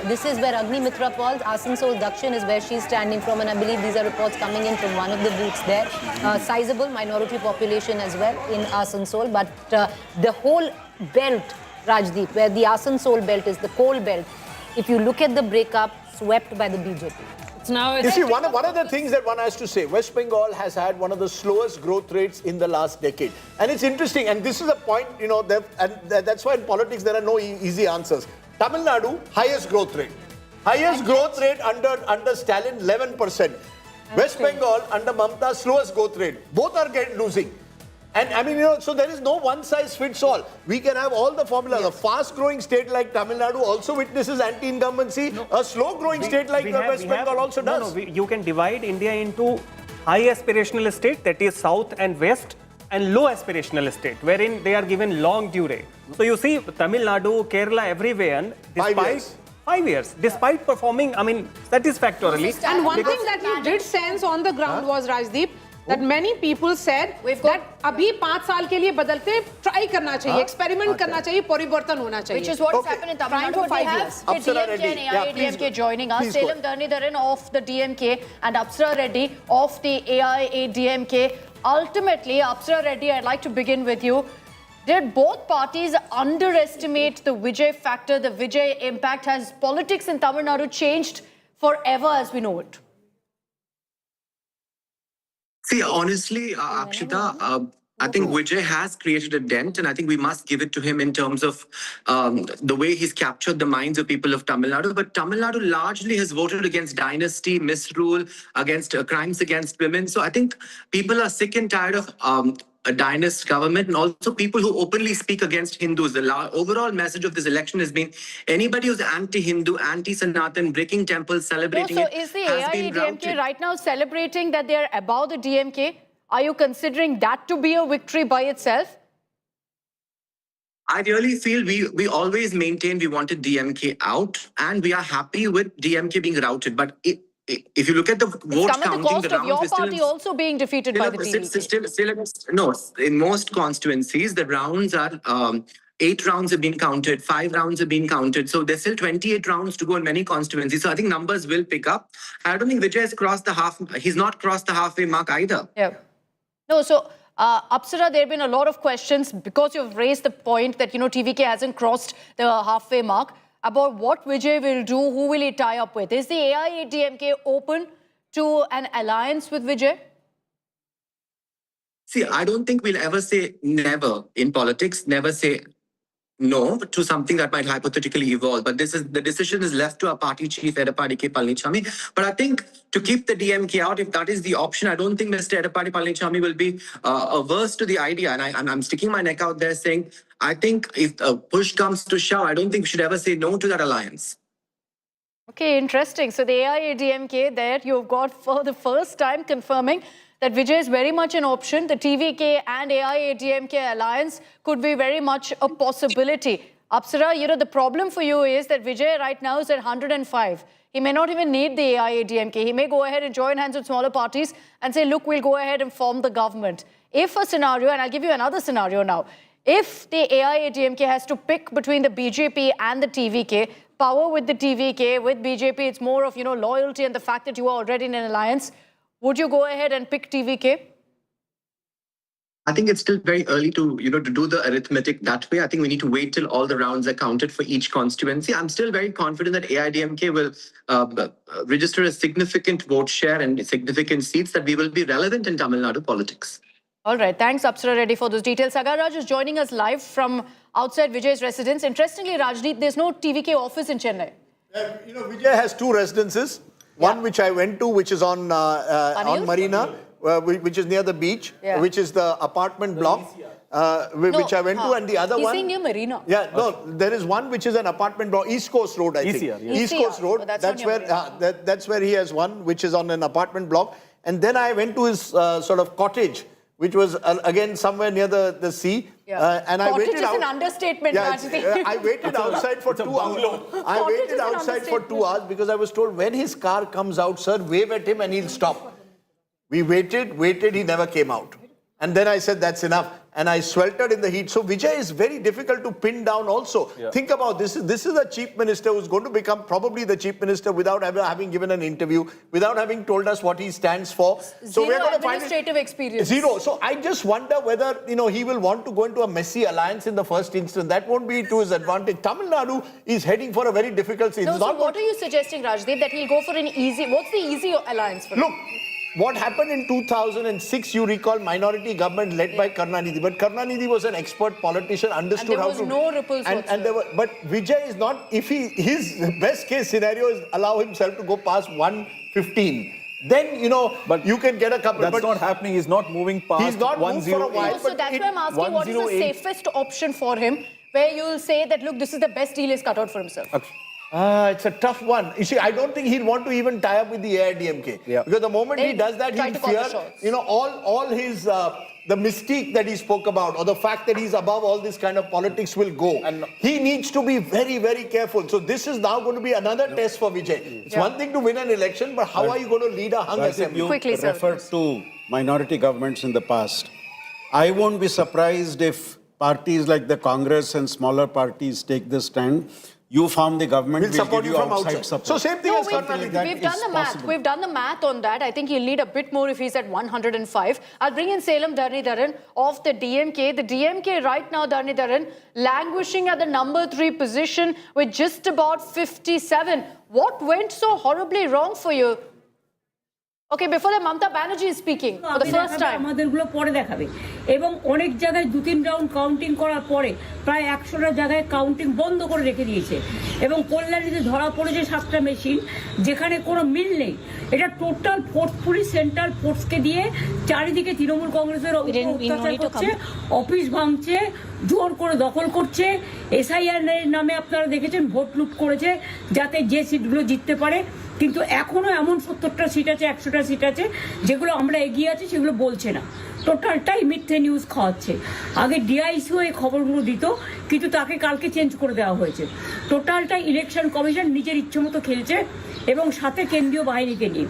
this is where Agnimitra Paul, Asansol Dakshin is where she's standing from, and I believe these are reports coming in from one of the booths there. Sizable minority population as well in Asansol, but the whole belt, Rajdeep, where the Asansol belt is, the coal belt, if you look at the breakup, swept by the BJP. You see, one of the things that one has to say, West Bengal has had one of the slowest growth rates in the last decade. And it's interesting, and this is a point, you know, and that's why in politics there are no easy answers. Tamil Nadu, highest growth rate. Highest growth rate under Stalin, 11%. West Bengal, under Mamata, slowest growth rate. Both are losing. And I mean, you know, so there is no one size fits all. We can have all the formulas. A fast growing state like Tamil Nadu also witnesses anti-incumbency. No, a slow growing state like West Bengal also does. You can divide India into high aspirational state, that is south and west, and low aspirational state, wherein they are given long durée. So you see Tamil Nadu, Kerala, everywhere, despite 5 years, despite performing, I mean, satisfactorily. And one thing that you did sense on the ground was, Rajdeep, that many people said that abhi 5 saal ke liye badalte try karna chahiye, experiment karna chahiye, parivartan hona chahiye. Which is what has happened in Tamil Nadu. We have the DMK and AIADMK joining us. Salem Dhanidharan of the DMK and Apsara Reddy of the AIADMK. Ultimately, Apsara Reddy, I'd like to begin with you. Did both parties underestimate the Vijay factor, the Vijay impact? Has politics in Tamil Nadu changed forever as we know it? See, honestly, Akshita, I think Vijay has created a dent, and I think we must give it to him in terms of the way he's captured the minds of people of Tamil Nadu. But Tamil Nadu largely has voted against dynasty, misrule, against crimes against women. So I think people are sick and tired of a dynasty government, and also people who openly speak against Hindus. The overall message of this election has been anybody who's anti-Hindu, anti-Sanatan, breaking temples, celebrating so is the AIADMK right now celebrating that they're above the DMK? Are you considering that to be a victory by itself? I really feel we always maintained we wanted DMK out, and we are happy with DMK being routed. But if you look at the vote counting, the cost of your party also being defeated by the DMK. No, in most constituencies, the rounds are 8 rounds have been counted, 5 rounds have been counted. So there's still 28 rounds to go in many constituencies. So I think numbers will pick up. I don't think Vijay has crossed the he's not crossed the halfway mark either. Yeah. No, so Apsara, there have been a lot of questions because you've raised the point that, you know, TVK hasn't crossed the halfway mark about what Vijay will do, who will he tie up with. Is the AIADMK open to an alliance with Vijay? See, I don't think we'll ever say never in politics, never say no to something that might hypothetically evolve. But the decision is left to our party chief, Edapadi K. Palanichami. But I think to keep the DMK out, if that is the option, I don't think Mr. Edapadi Palanichami will be averse to the idea. And I'm sticking my neck out there saying, I think if push comes to shove, I don't think we should ever say no to that alliance. Okay, interesting. So the AIADMK there, you've got for the first time confirming that Vijay is very much an option. The TVK and AIADMK alliance could be very much a possibility. Apsara, you know, the problem for you is that Vijay right now is at 105. He may not even need the AIADMK. He may go ahead and join hands with smaller parties and say, look, we'll go ahead and form the government. If a scenario, and I'll give you another scenario now, if the AIADMK has to pick between the BJP and the TVK, power with the TVK, with BJP, it's more of, you know, loyalty and the fact that you are already in an alliance. Would you go ahead and pick TVK? I think it's still very early to do the arithmetic that way. I think we need to wait till all the rounds are counted for each constituency. I'm still very confident that AIADMK will register a significant vote share and significant seats, that we will be relevant in Tamil Nadu politics. All right. Thanks, Apsara Reddy, for those details. Sagaraj is joining us live from outside Vijay's residence. Interestingly, Rajdeep, there's no TVK office in Chennai. You know, Vijay has 2 residences. One which I went to, which is on Marina, which is near the beach, which is the apartment block, which I went to, and the other one... He's near Marina. Yeah, no, there is one which is an apartment block, East Coast Road, I think. East Coast Road, that's where he has one, which is on an apartment block. And then I went to his sort of cottage, which was again somewhere near the sea. And I waited out. Cottage is an understatement, I waited outside for 2 hours. I waited outside for 2 hours because I was told when his car comes out, sir, wave at him and he'll stop. We waited, he never came out. And then I said, that's enough. And I sweltered in the heat. So Vijay is very difficult to pin down also. Yeah. Think about this. This is a chief minister who's going to become probably the chief minister without ever having given an interview, without having told us what he stands for. So we're going to find administrative experience. Zero. So I just wonder whether, he will want to go into a messy alliance in the first instance. That won't be to his advantage. Tamil Nadu is heading for a very difficult season. No, so what are you suggesting, Rajdeep, that he'll go for an easy... What's the easy alliance for him? Look, what happened in 2006, you recall, minority government led by Karunanidhi. But Karunanidhi was an expert politician, understood how to... And there was no ripples whatsoever. But Vijay is not... His best case scenario is allow himself to go past 115. Then, but you can get a couple... That's not happening. He's not moving past 108. He's not moved for a while. So that's why I'm asking, what is the safest option for him, where you'll say that, look, this is the best deal he's cut out for himself? It's a tough one. You see, I don't think he'd want to even tie up with the AIDMK. Yeah. Because the moment he does that, he'll fear, all his, the mystique that he spoke about, or the fact that he's above all this kind of politics will go. And he needs to be very, very careful. So this is now going to be another test for Vijay. It's one thing to win an election, but how are you going to lead a hung assembly? You Quickly, sir. referred to minority governments in the past. I won't be surprised if parties like the Congress and smaller parties take this stand. You form the government, we'll support give you you from outside. support. So same thing as Karnataka. We've done the math. We've done the math on that. I think he'll need a bit more if he's at 105. I'll bring in Salem Dharnidharan of the DMK. The DMK right now, Dharnidharan, languishing at the number 3 position with just about 57. What went so horribly wrong for you? Okay, before that, Mamata Banerjee is speaking for the first time. আমাদেরগুলো পরে দেখাবে এবং অনেক জায়গায় 2-3 round counting করার পরে প্রায় 100টা জায়গায় counting বন্ধ করে রেখে দিয়েছে এবং কল্যাণীতে ধরা পড়েছে 7টা মেশিন যেখানে কোনো মিল নেই এটা টোটাল ফোর্সফুলি সেন্ট্রাল ফোর্সকে দিয়ে চারিদিকে তৃণমূল কংগ্রেসের অত্যাচার করছে অফিস ভাঙছে জোর করে দখল করছে এসআইআর এর নামে আপনারা দেখেছেন ভোট লুট করেছে যাতে যে সিটগুলো জিততে পারে কিন্তু এখনো এমন 70টা সিট আছে 100টা সিট আছে যেগুলো আমরা এগিয়ে আছি সেগুলো বলছে না টোটালটাই মিথ্যে নিউজ খাওয়াচ্ছে আগে ডিআইসিও এই খবরগুলো দিত কিন্তু তাকে কালকে চেঞ্জ করে দেওয়া হয়েছে টোটালটাই ইলেকশন কমিশন নিজের ইচ্ছেমতো খেলছে এবং সাথে কেন্দ্রীয় বাহিনীকে নিয়ে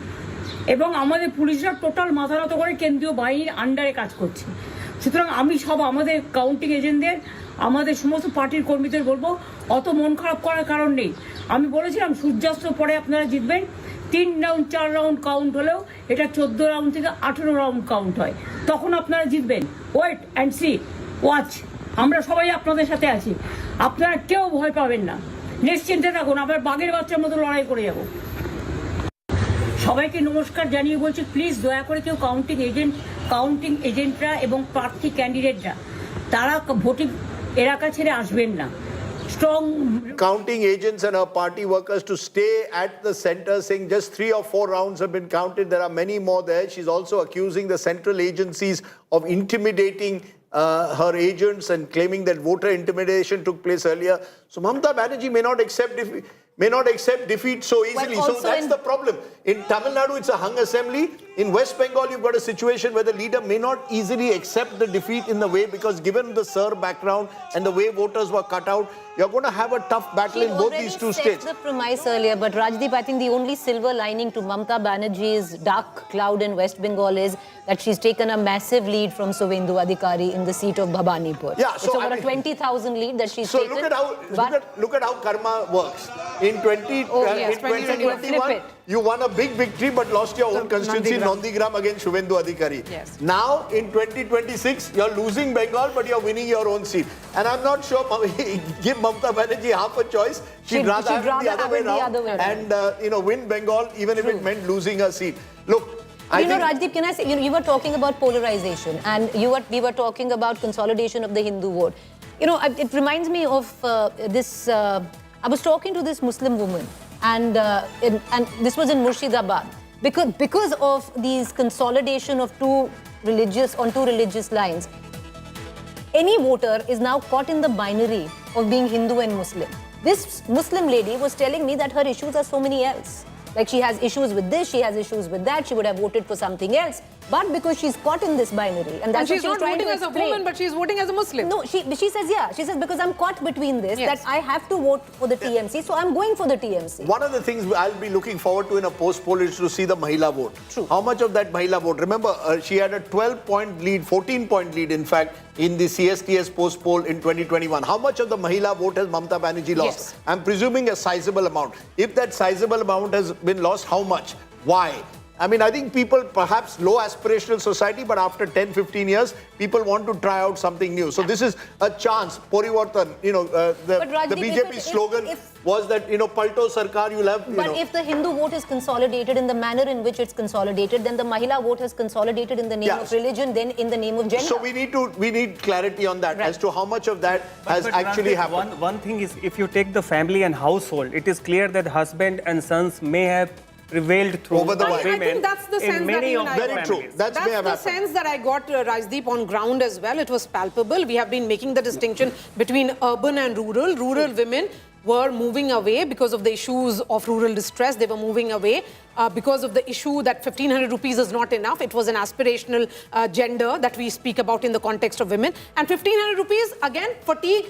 এবং আমাদের পুলিশরা টোটাল মাথা নত করে কেন্দ্রীয় বাহিনীর আন্ডারে কাজ করছে সুতরাং আমি সব আমাদের কাউন্টিং এজেন্টদের আমাদের সমস্ত পার্টির কর্মীদের বলবো অত মন খারাপ করার কারণ নেই আমি বলেছিলাম সূর্যাস্তের পরে আপনারা জিতবেন 3 রাউন্ড 4 রাউন্ড কাউন্ট হলেও এটা 14 রাউন্ড থেকে 18 রাউন্ড কাউন্ট হয় তখন আপনারা জিতবেন ওয়েট অ্যান্ড সি ওয়াচ আমরা সবাই আপনাদের সাথে আছি আপনারা কেউ ভয় পাবেন না নিশ্চিন্তে থাকুন আবার বাঘের বাচ্চার মতো লড়াই করে যাব সবাইকে নমস্কার জানিয়ে বলছি প্লিজ দয়া করে কেউ কাউন্টিং এজেন্টরা এবং প্রার্থী ক্যান্ডিডেটরা তারা ভোটিং এলাকা ছেড়ে আসবেন না strong counting agents and our party workers to stay at the center saying just 3 or 4 rounds have been counted. There are many more there. She's also accusing the central agencies of intimidating her agents and claiming that voter intimidation took place earlier. So Mamata Banerjee may not accept defeat so easily. So that's the problem. In Tamil Nadu, it's a hung assembly. In West Bengal, you've got a situation where the leader may not easily accept the defeat in the way because given the Sir background and the way voters were cut out, you're going to have a tough battle in both these two states. The premise earlier, but Rajdeep, I think the only silver lining to Mamata Banerjee's dark cloud in West Bengal is that she's taken a massive lead from Suvendu Adhikari in the seat of Bhabanipur. Yeah, so it's over a 20,000 lead that she's taken. Look at how karma works. In 2021, you won a big victory but lost your own constituency in Nandigram against Suvendu Adhikari. Yes. Now, in 2026, you're losing Bengal but you're winning your own seat. And I'm not sure, give Mamata Banerjee half a choice. She'd rather have it the other way around and win Bengal even if it meant losing her seat. Look, Rajdeep, can I say, you were talking about polarization and we were talking about consolidation of the Hindu vote. It reminds me of this, I was talking to this Muslim woman and this was in Murshidabad. Because of these consolidation of two religious lines, any voter is now caught in the binary of being Hindu and Muslim. This Muslim lady was telling me that her issues are so many else. Like she has issues with this, she has issues with that, she would have voted for something else. But because she's caught in this binary, and that's she's what not trying voting to as a explain. woman, but she's voting as a Muslim. No, she says, yeah. She says, because I'm caught between this, Yes. that I have to vote for the TMC, so I'm going for the TMC. One of the things I'll be looking forward to in a post-poll is to see the Mahila vote. True. How much of that Mahila vote? Remember, she had a 12-point lead, 14-point lead, in fact, in the CSTS post-poll in 2021. How much of the Mahila vote has Mamata Banerjee lost? Yes. I'm presuming a sizable amount. If that sizable amount has been lost, how much? Why? I mean, I think people, perhaps low aspirational society, but after 10, 15 years, people want to try out something new. So this is a chance. Porivartan, the BJP slogan was that, Palto Sarkar, you'll have, But if the Hindu vote is consolidated in the manner in which it's consolidated, then the Mahila vote has consolidated in the name of religion, then in the name of gender. So we need clarity on that as to how much of that has actually happened. One thing is, if you take the family and household, it is clear that husband and sons may have prevailed through over the I think that's the sense that even I got. Very true. That's the sense that I got, Rajdeep, on ground as well. It was palpable. We have been making the distinction between urban and rural. Rural women were moving away because of the issues of rural distress. They were moving away because of the issue that 1,500 rupees is not enough. It was an aspirational gender that we speak about in the context of women. And 1,500 rupees, again, fatigue.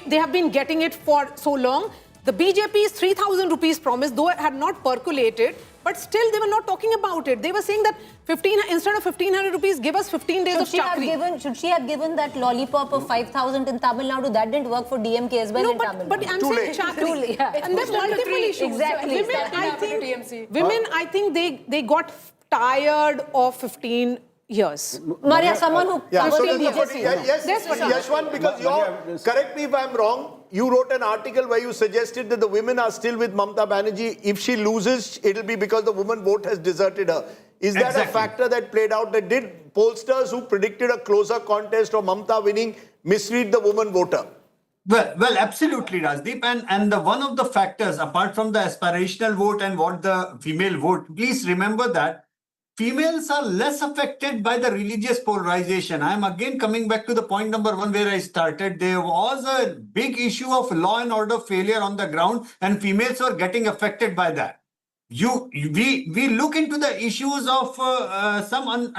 They have been getting it for so long. The BJP's 3,000 rupees promise, though it had not percolated, but still they were not talking about it. They were saying that instead of 1,500 rupees, give us 15 days of chakri. Should she have given that lollipop of 5,000 in Tamil Nadu? That didn't work for DMK as well in Tamil Nadu. But I'm saying chakri. And there's multiple issues. Exactly. Women, I think they got tired of 15 years. Maria, someone who covers the BJP. Yes, Yashwant, because correct me if I'm wrong, you wrote an article where you suggested that the women are still with Mamata Banerjee. If she loses, it'll be because the woman vote has deserted her. Is that a factor that played out? That did pollsters who predicted a closer contest or Mamata winning misread the woman voter? Well, absolutely, Rajdeep. And one of the factors, apart from the aspirational vote and what the female vote, please remember that females are less affected by the religious polarization. I am again coming back to the point number one where I started. There was a big issue of law and order failure on the ground, and females were getting affected by that. We look into the issues of some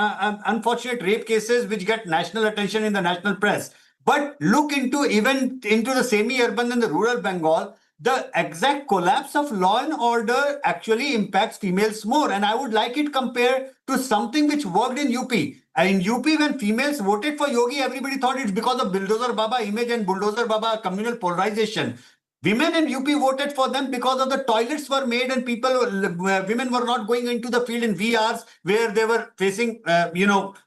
unfortunate rape cases which get national attention in the national press. But look into the semi-urban and the rural Bengal. The exact collapse of law and order actually impacts females more. And I would like it compared to something which worked in UP. In UP, when females voted for Yogi, everybody thought it's because of Bulldozer Baba image and Bulldozer Baba communal polarization. Women in UP voted for them because of the toilets were made and women were not going into the field in VRs where they were facing,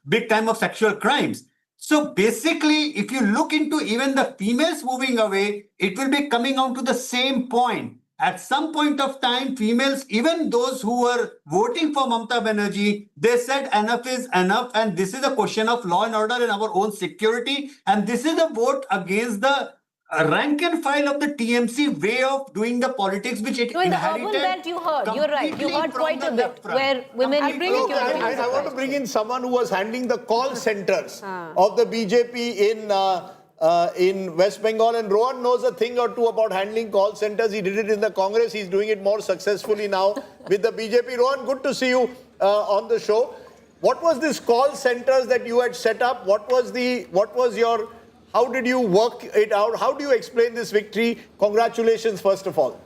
big time of sexual crimes. So basically, if you look into even the females moving away, it will be coming on to the same point. At some point of time, females, even those who were voting for Mamata Banerjee, they said enough is enough. And this is a question of law and order and our own security. And this is a vote against the rank and file of the TMC way of doing the politics, which it in inherited. The urban belt you heard, you're right. You heard quite a bit where women... I want to bring in someone who was handling the call centers of the BJP in West Bengal, and Rohan knows a thing or two about handling call centers. He did it in the Congress. He's doing it more successfully now with the BJP. Rohan, good to see you on the show. What was this call centers that you had set up? How did you work it out? How do you explain this victory? Congratulations, first of all.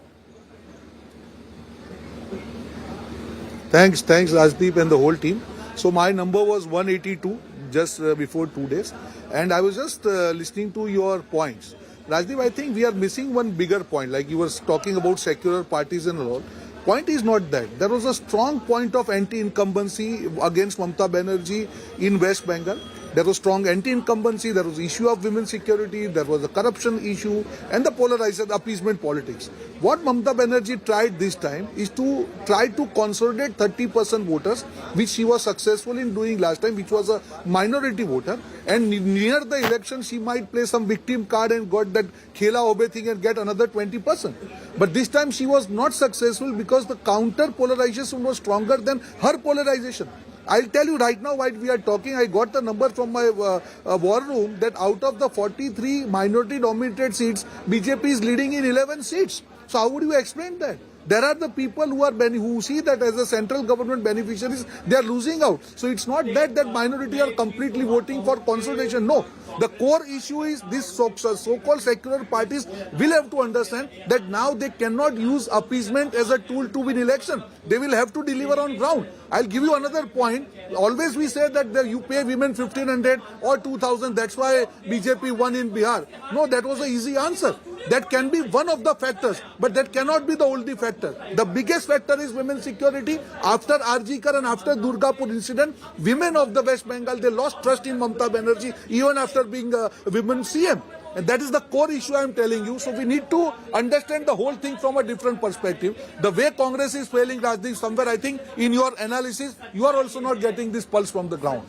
Thanks, Rajdeep and the whole team. So my number was 182 just before 2 days. And I was just listening to your points. Rajdeep, I think we are missing one bigger point. Like you were talking about secular parties and all. Point is not that. There was a strong point of anti-incumbency against Mamata Banerjee in West Bengal. There was strong anti-incumbency, there was issue of women's security, there was a corruption issue and the polarized appeasement politics. What Mamata Banerjee tried this time is to try to consolidate 30% voters, which she was successful in doing last time, which was a minority voter. And near the election, she might play some victim card and got that Khela Obe thing and get another 20%. But this time she was not successful because the counter polarization was stronger than her polarization. I'll tell you right now while we are talking, I got the number from my war room that out of the 43 minority dominated seats, BJP is leading in 11 seats. So how would you explain that? There are the people who see that as a central government beneficiaries, they are losing out. So it's not that minority are completely voting for consolidation. No. The core issue is these so-called secular parties will have to understand that now they cannot use appeasement as a tool to win election. They will have to deliver on ground. I'll give you another point. Always we say that you pay women 1,500 or 2,000. That's why BJP won in Bihar. No, that was an easy answer. That can be one of the factors, but that cannot be the only factor. The biggest factor is women's security. After Arjikar and after Durgapur incident, women of the West Bengal, they lost trust in Mamata Banerjee even after being a women CM. And that is the core issue I am telling you. So we need to understand the whole thing from a different perspective. The way Congress is failing, Rajdeep, somewhere I think in your analysis, you are also not getting this pulse from the ground.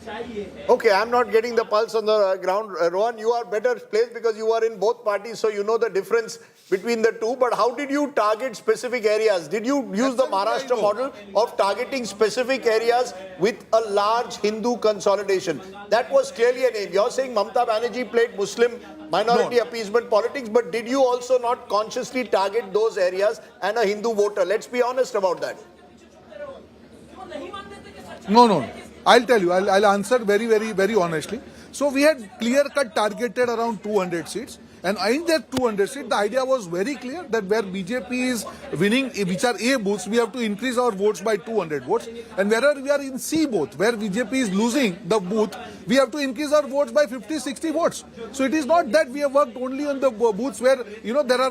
Okay, I'm not getting the pulse on the ground. Rohan, you are better placed because you are in both parties, so you know the difference between the two. But how did you target specific areas? Did you use the Maharashtra model of targeting specific areas with a large Hindu consolidation? That was clearly an aim. You're saying Mamata Banerjee played Muslim minority appeasement politics, but did you also not consciously target those areas and a Hindu voter? Let's be honest about that. No. I'll tell you. I'll answer very honestly. So we had clear-cut targeted around 200 seats. And in that 200 seats, the idea was very clear that where BJP is winning, which are A booths, we have to increase our votes by 200 votes. And wherever we are in C booth, where BJP is losing the booth, we have to increase our votes by 50-60 votes. So it is not that we have worked only on the booths where, there are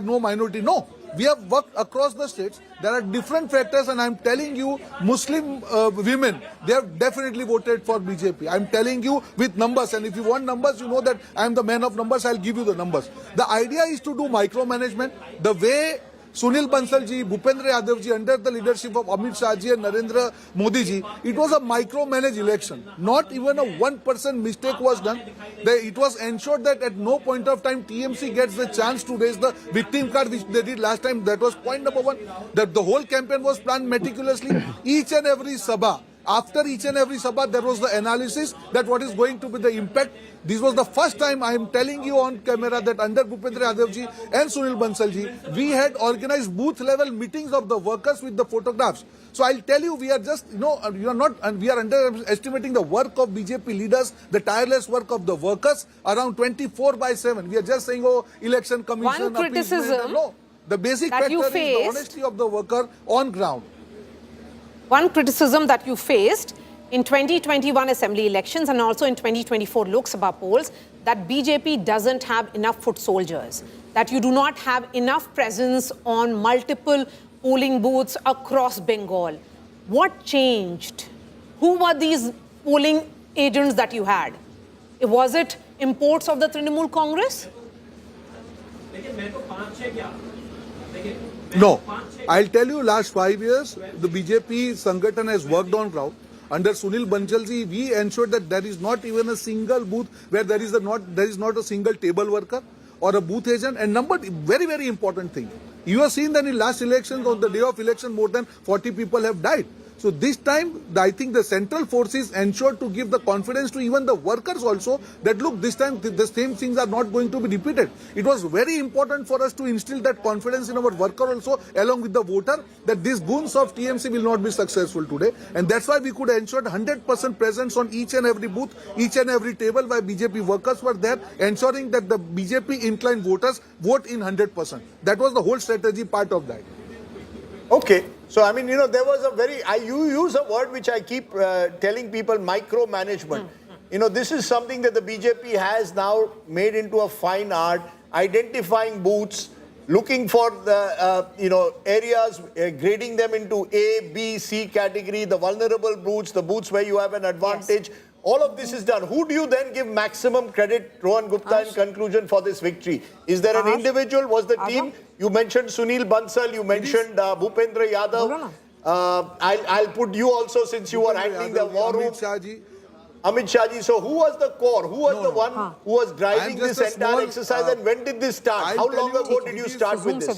no minority. No. We have worked across the states. There are different factors, and I'm telling you, Muslim women, they have definitely voted for BJP. I'm telling you with numbers, and if you want numbers, you know that I'm the man of numbers. I'll give you the numbers. The idea is to do micromanagement. The way Sunil Bansalji, Bhupendra Yadavji, under the leadership of Amit Shahji and Narendra Modiji, it was a micromanaged election. Not even a 1% mistake was done. It was ensured that at no point of time TMC gets the chance to raise the victim card, which they did last time. That was point number one. That the whole campaign was planned meticulously. Each and every sabha. After each and every sabha, there was the analysis that what is going to be the impact. This was the first time I am telling you on camera that under Bhupendra Yadavji and Sunil Bansalji, we had organized booth level meetings of the workers with the photographs. So I'll tell you, we are just, we are underestimating the work of BJP leaders, the tireless work of the workers around 24/7. We are just saying, election commission. One criticism no, the basic that factor is the honesty of the worker on ground. One criticism that you faced in 2021 assembly elections and also in 2024 Lok Sabha polls, that BJP doesn't have enough foot soldiers, that you do not have enough presence on multiple polling booths across Bengal. What changed? Who were these polling agents that you had? Was it imports of the Trinamool Congress? No. I'll tell you, last 5 years, the BJP Sangathan has worked on ground. Under Sunil Bansalji, we ensured that there is not even a single booth where there is not a single table worker or a booth agent. And very important thing. You have seen that in last elections, on the day of election, more than 40 people have died. So this time, I think the central forces ensured to give the confidence to even the workers also that look, this time the same things are not going to be repeated. It was very important for us to instill that confidence in our worker also along with the voter that these goons of TMC will not be successful today. And that's why we could ensure 100% presence on each and every booth, each and every table where BJP workers were there, ensuring that the BJP inclined voters vote in 100%. That was the whole strategy part of that. Okay. So, I mean, there was you use a word which I keep telling people, micromanagement. This is something that the BJP has now made into a fine art, identifying booths, looking for the, areas, grading them into A, B, C category, the vulnerable booths, the booths where you have an advantage. Yes. All of this is done. Who do you then give maximum credit, Rohan Gupta, in conclusion for this victory? Is there an individual? Was the team? You mentioned Sunil Bansal, you mentioned Bhupendra Yadav. I'll put you also, since you were handling the war room. Amit Shahji. So who was the core? Who was the one who was driving this entire exercise, and when did this start? How long ago did you start with this?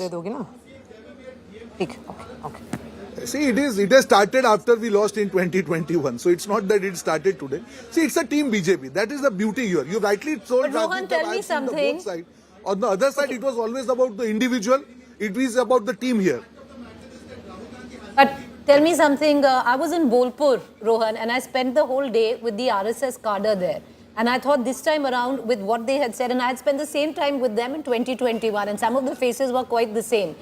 See, it has started after we lost in 2021. So it's not that it started today. See, it's a team BJP. That is the beauty here. You rightly told. But Rohan, tell me something. On the other side, it was always about the individual. It is about the team here. But tell me something, I was in Bolpur, Rohan, and I spent the whole day with the RSS cadre there. And I thought this time around with what they had said, and I had spent the same time with them in 2021, and some of the faces were quite the same.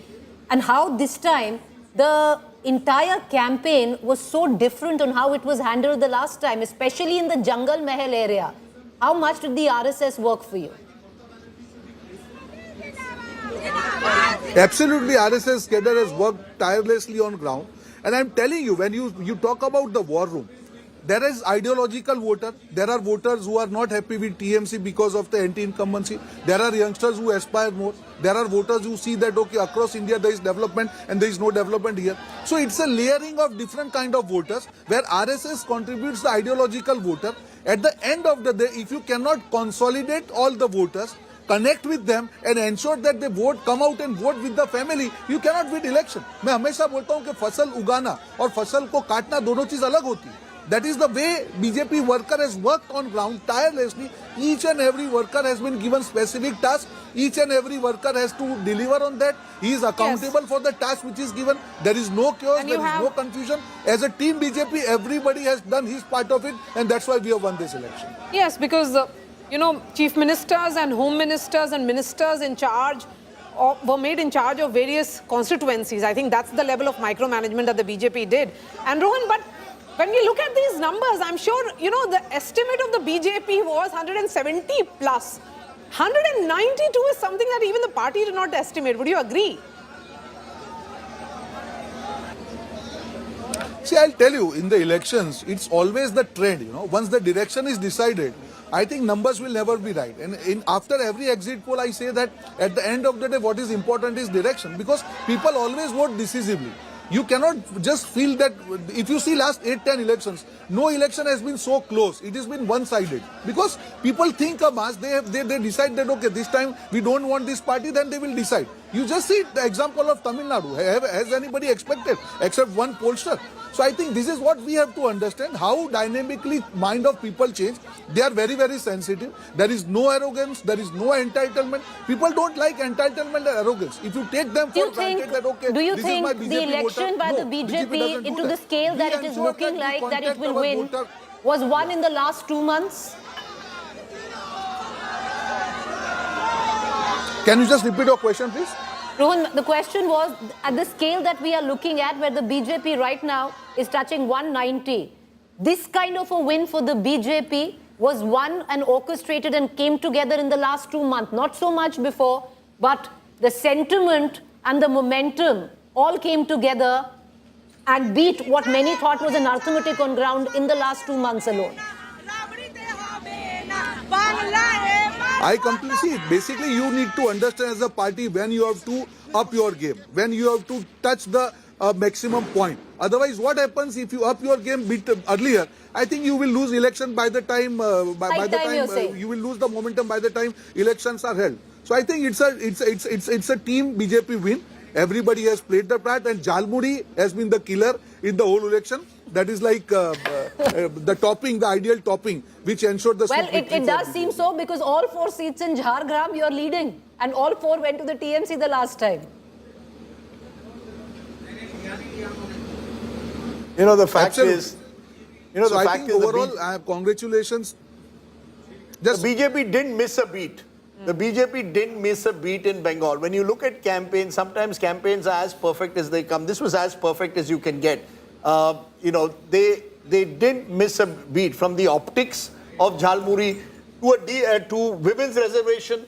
And how this time the entire campaign was so different on how it was handled the last time, especially in the Jungle Mahal area. How much did the RSS work for you? Absolutely, RSS cadre has worked tirelessly on ground. And I'm telling you, when you talk about the war room, there is ideological voter. There are voters who are not happy with TMC because of the anti-incumbency. There are youngsters who aspire more. There are voters who see that, okay, across India there is development and there is no development here. So it's a layering of different kind of voters where RSS contributes the ideological voter. At the end of the day, if you cannot consolidate all the voters, connect with them and ensure that they vote, come out and vote with the family, you cannot win election. मैं हमेशा बोलता हूँ कि फसल उगाना और फसल को काटना दोनों चीज अलग होती है. That is the way BJP worker has worked on ground tirelessly. Each and every worker has been given specific tasks. Each and every worker has to deliver on that. He is accountable for the task which is given. There is no chaos, there is no confusion. As a team BJP, everybody has done his part of it, and that's why we have won this election. Yes, because chief ministers and home ministers and ministers in charge were made in charge of various constituencies. I think that's the level of micromanagement that the BJP did. And Rohan, but when we look at these numbers, I'm sure, the estimate of the BJP was 170 plus. 192 is something that even the party did not estimate. Would you agree? See, I'll tell you, in the elections, it's always the trend, Once the direction is decided, I think numbers will never be right. And after every exit poll, I say that at the end of the day, what is important is direction. Because people always vote decisively. You cannot just feel that, if you see last 8-10 elections, no election has been so close. It has been one-sided. Because people think a mass, they decide that, okay, this time we don't want this party, then they will decide. You just see the example of Tamil Nadu. Has anybody expected, except one pollster? So I think this is what we have to understand, how dynamically mind of people change. They are very, very sensitive. There is no arrogance, there is no entitlement. People don't like entitlement and arrogance. If you take them for granted that, okay, do you this think is my BJP the election voter, by no, the BJP into the scale that it is ensure looking that like that it contact will our win voter. was won in the last 2 months? Can you just repeat your question, please? Rohan, the question was, at the scale that we are looking at, where the BJP right now is touching 190, this kind of a win for the BJP was won and orchestrated and came together in the last 2 months. Not so much before, but the sentiment and the momentum all came together and beat what many thought was an arithmetic on ground in the last 2 months alone. I completely see. Basically, you need to understand as a party when you have to up your game, when you have to touch the maximum point. Otherwise, what happens if you up your game bit earlier? I think you will lose election by the time you will lose the momentum by the time elections are held. So I think it's a team BJP win. Everybody has played the part, and Jalmuri has been the killer in the whole election. That is like the topping, the ideal topping, which ensured the. Well, it does seem so, because all 4 seats in Jhargram you're leading, and all 4 went to the TMC the last time. The fact is, so I think overall, congratulations. The BJP didn't miss a beat. The BJP didn't miss a beat in Bengal. When you look at campaigns, sometimes campaigns are as perfect as they come. This was as perfect as you can get. They didn't miss a beat, from the optics of Jhalmuri to women's reservation,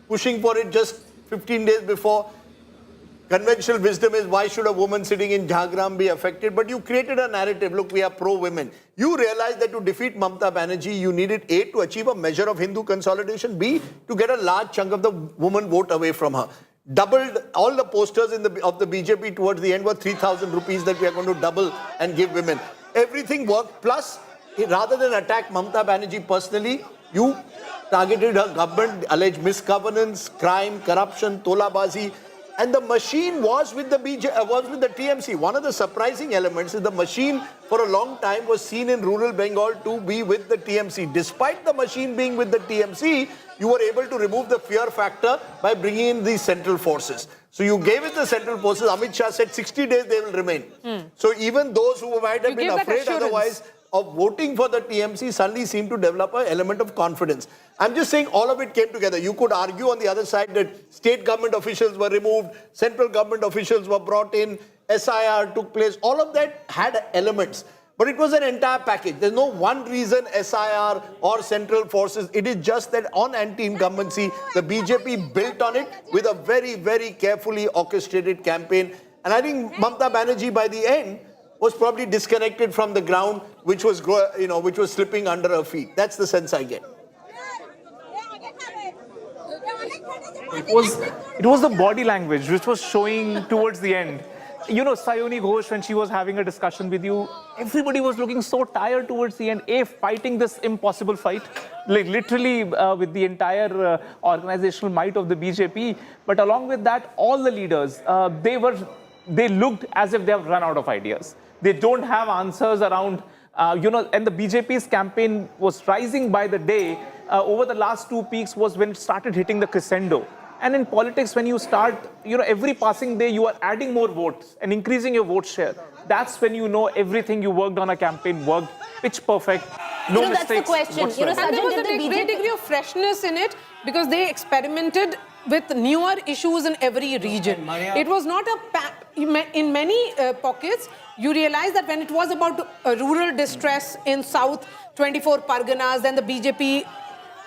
pushing for it just 15 days before. Conventional wisdom is, why should a woman sitting in Jhargram be affected? But you created a narrative. Look, we are pro-women. You realized that to defeat Mamata Banerjee, you needed A, to achieve a measure of Hindu consolidation, B, to get a large chunk of the woman vote away from her. Doubled all the posters of the BJP towards the end were 3,000 rupees that we are going to double and give women. Everything worked. Plus, rather than attack Mamata Banerjee personally, you targeted her government, alleged misgovernance, crime, corruption, tolabazi. And the machine was with the TMC. One of the surprising elements is the machine for a long time was seen in rural Bengal to be with the TMC. Despite the machine being with the TMC, you were able to remove the fear factor by bringing in these central forces. So you gave it the central forces. Amit Shah said 60 days they will remain. So even those who might have been afraid otherwise of voting for the TMC suddenly seem to develop an element of confidence. I'm just saying all of it came together. You could argue on the other side that state government officials were removed, central government officials were brought in, SIR took place. All of that had elements. But it was an entire package. There's no one reason SIR or central forces. It is just that on anti-incumbency, the BJP built on it with a very, very carefully orchestrated campaign. And I think Mamata Banerjee by the end was probably disconnected from the ground, which was, which was slipping under her feet. That's the sense I get. It was the body language which was showing towards the end. You know, Sayoni Ghosh, when she was having a discussion with you, everybody was looking so tired towards the end, fighting this impossible fight, like literally with the entire organizational might of the BJP. But along with that, all the leaders, they looked as if they have run out of ideas. They don't have answers around, and the BJP's campaign was rising by the day. Over the last 2 peaks was when it started hitting the crescendo. And in politics, when you start, every passing day, you are adding more votes and increasing your vote share. That's when you know everything you worked on a campaign worked pitch perfect, no mistakes. That's the question. And there was a great degree of freshness in it because they experimented with newer issues in every region. It was not in many pockets, you realize that when it was about rural distress in South 24 Parganas, then the BJP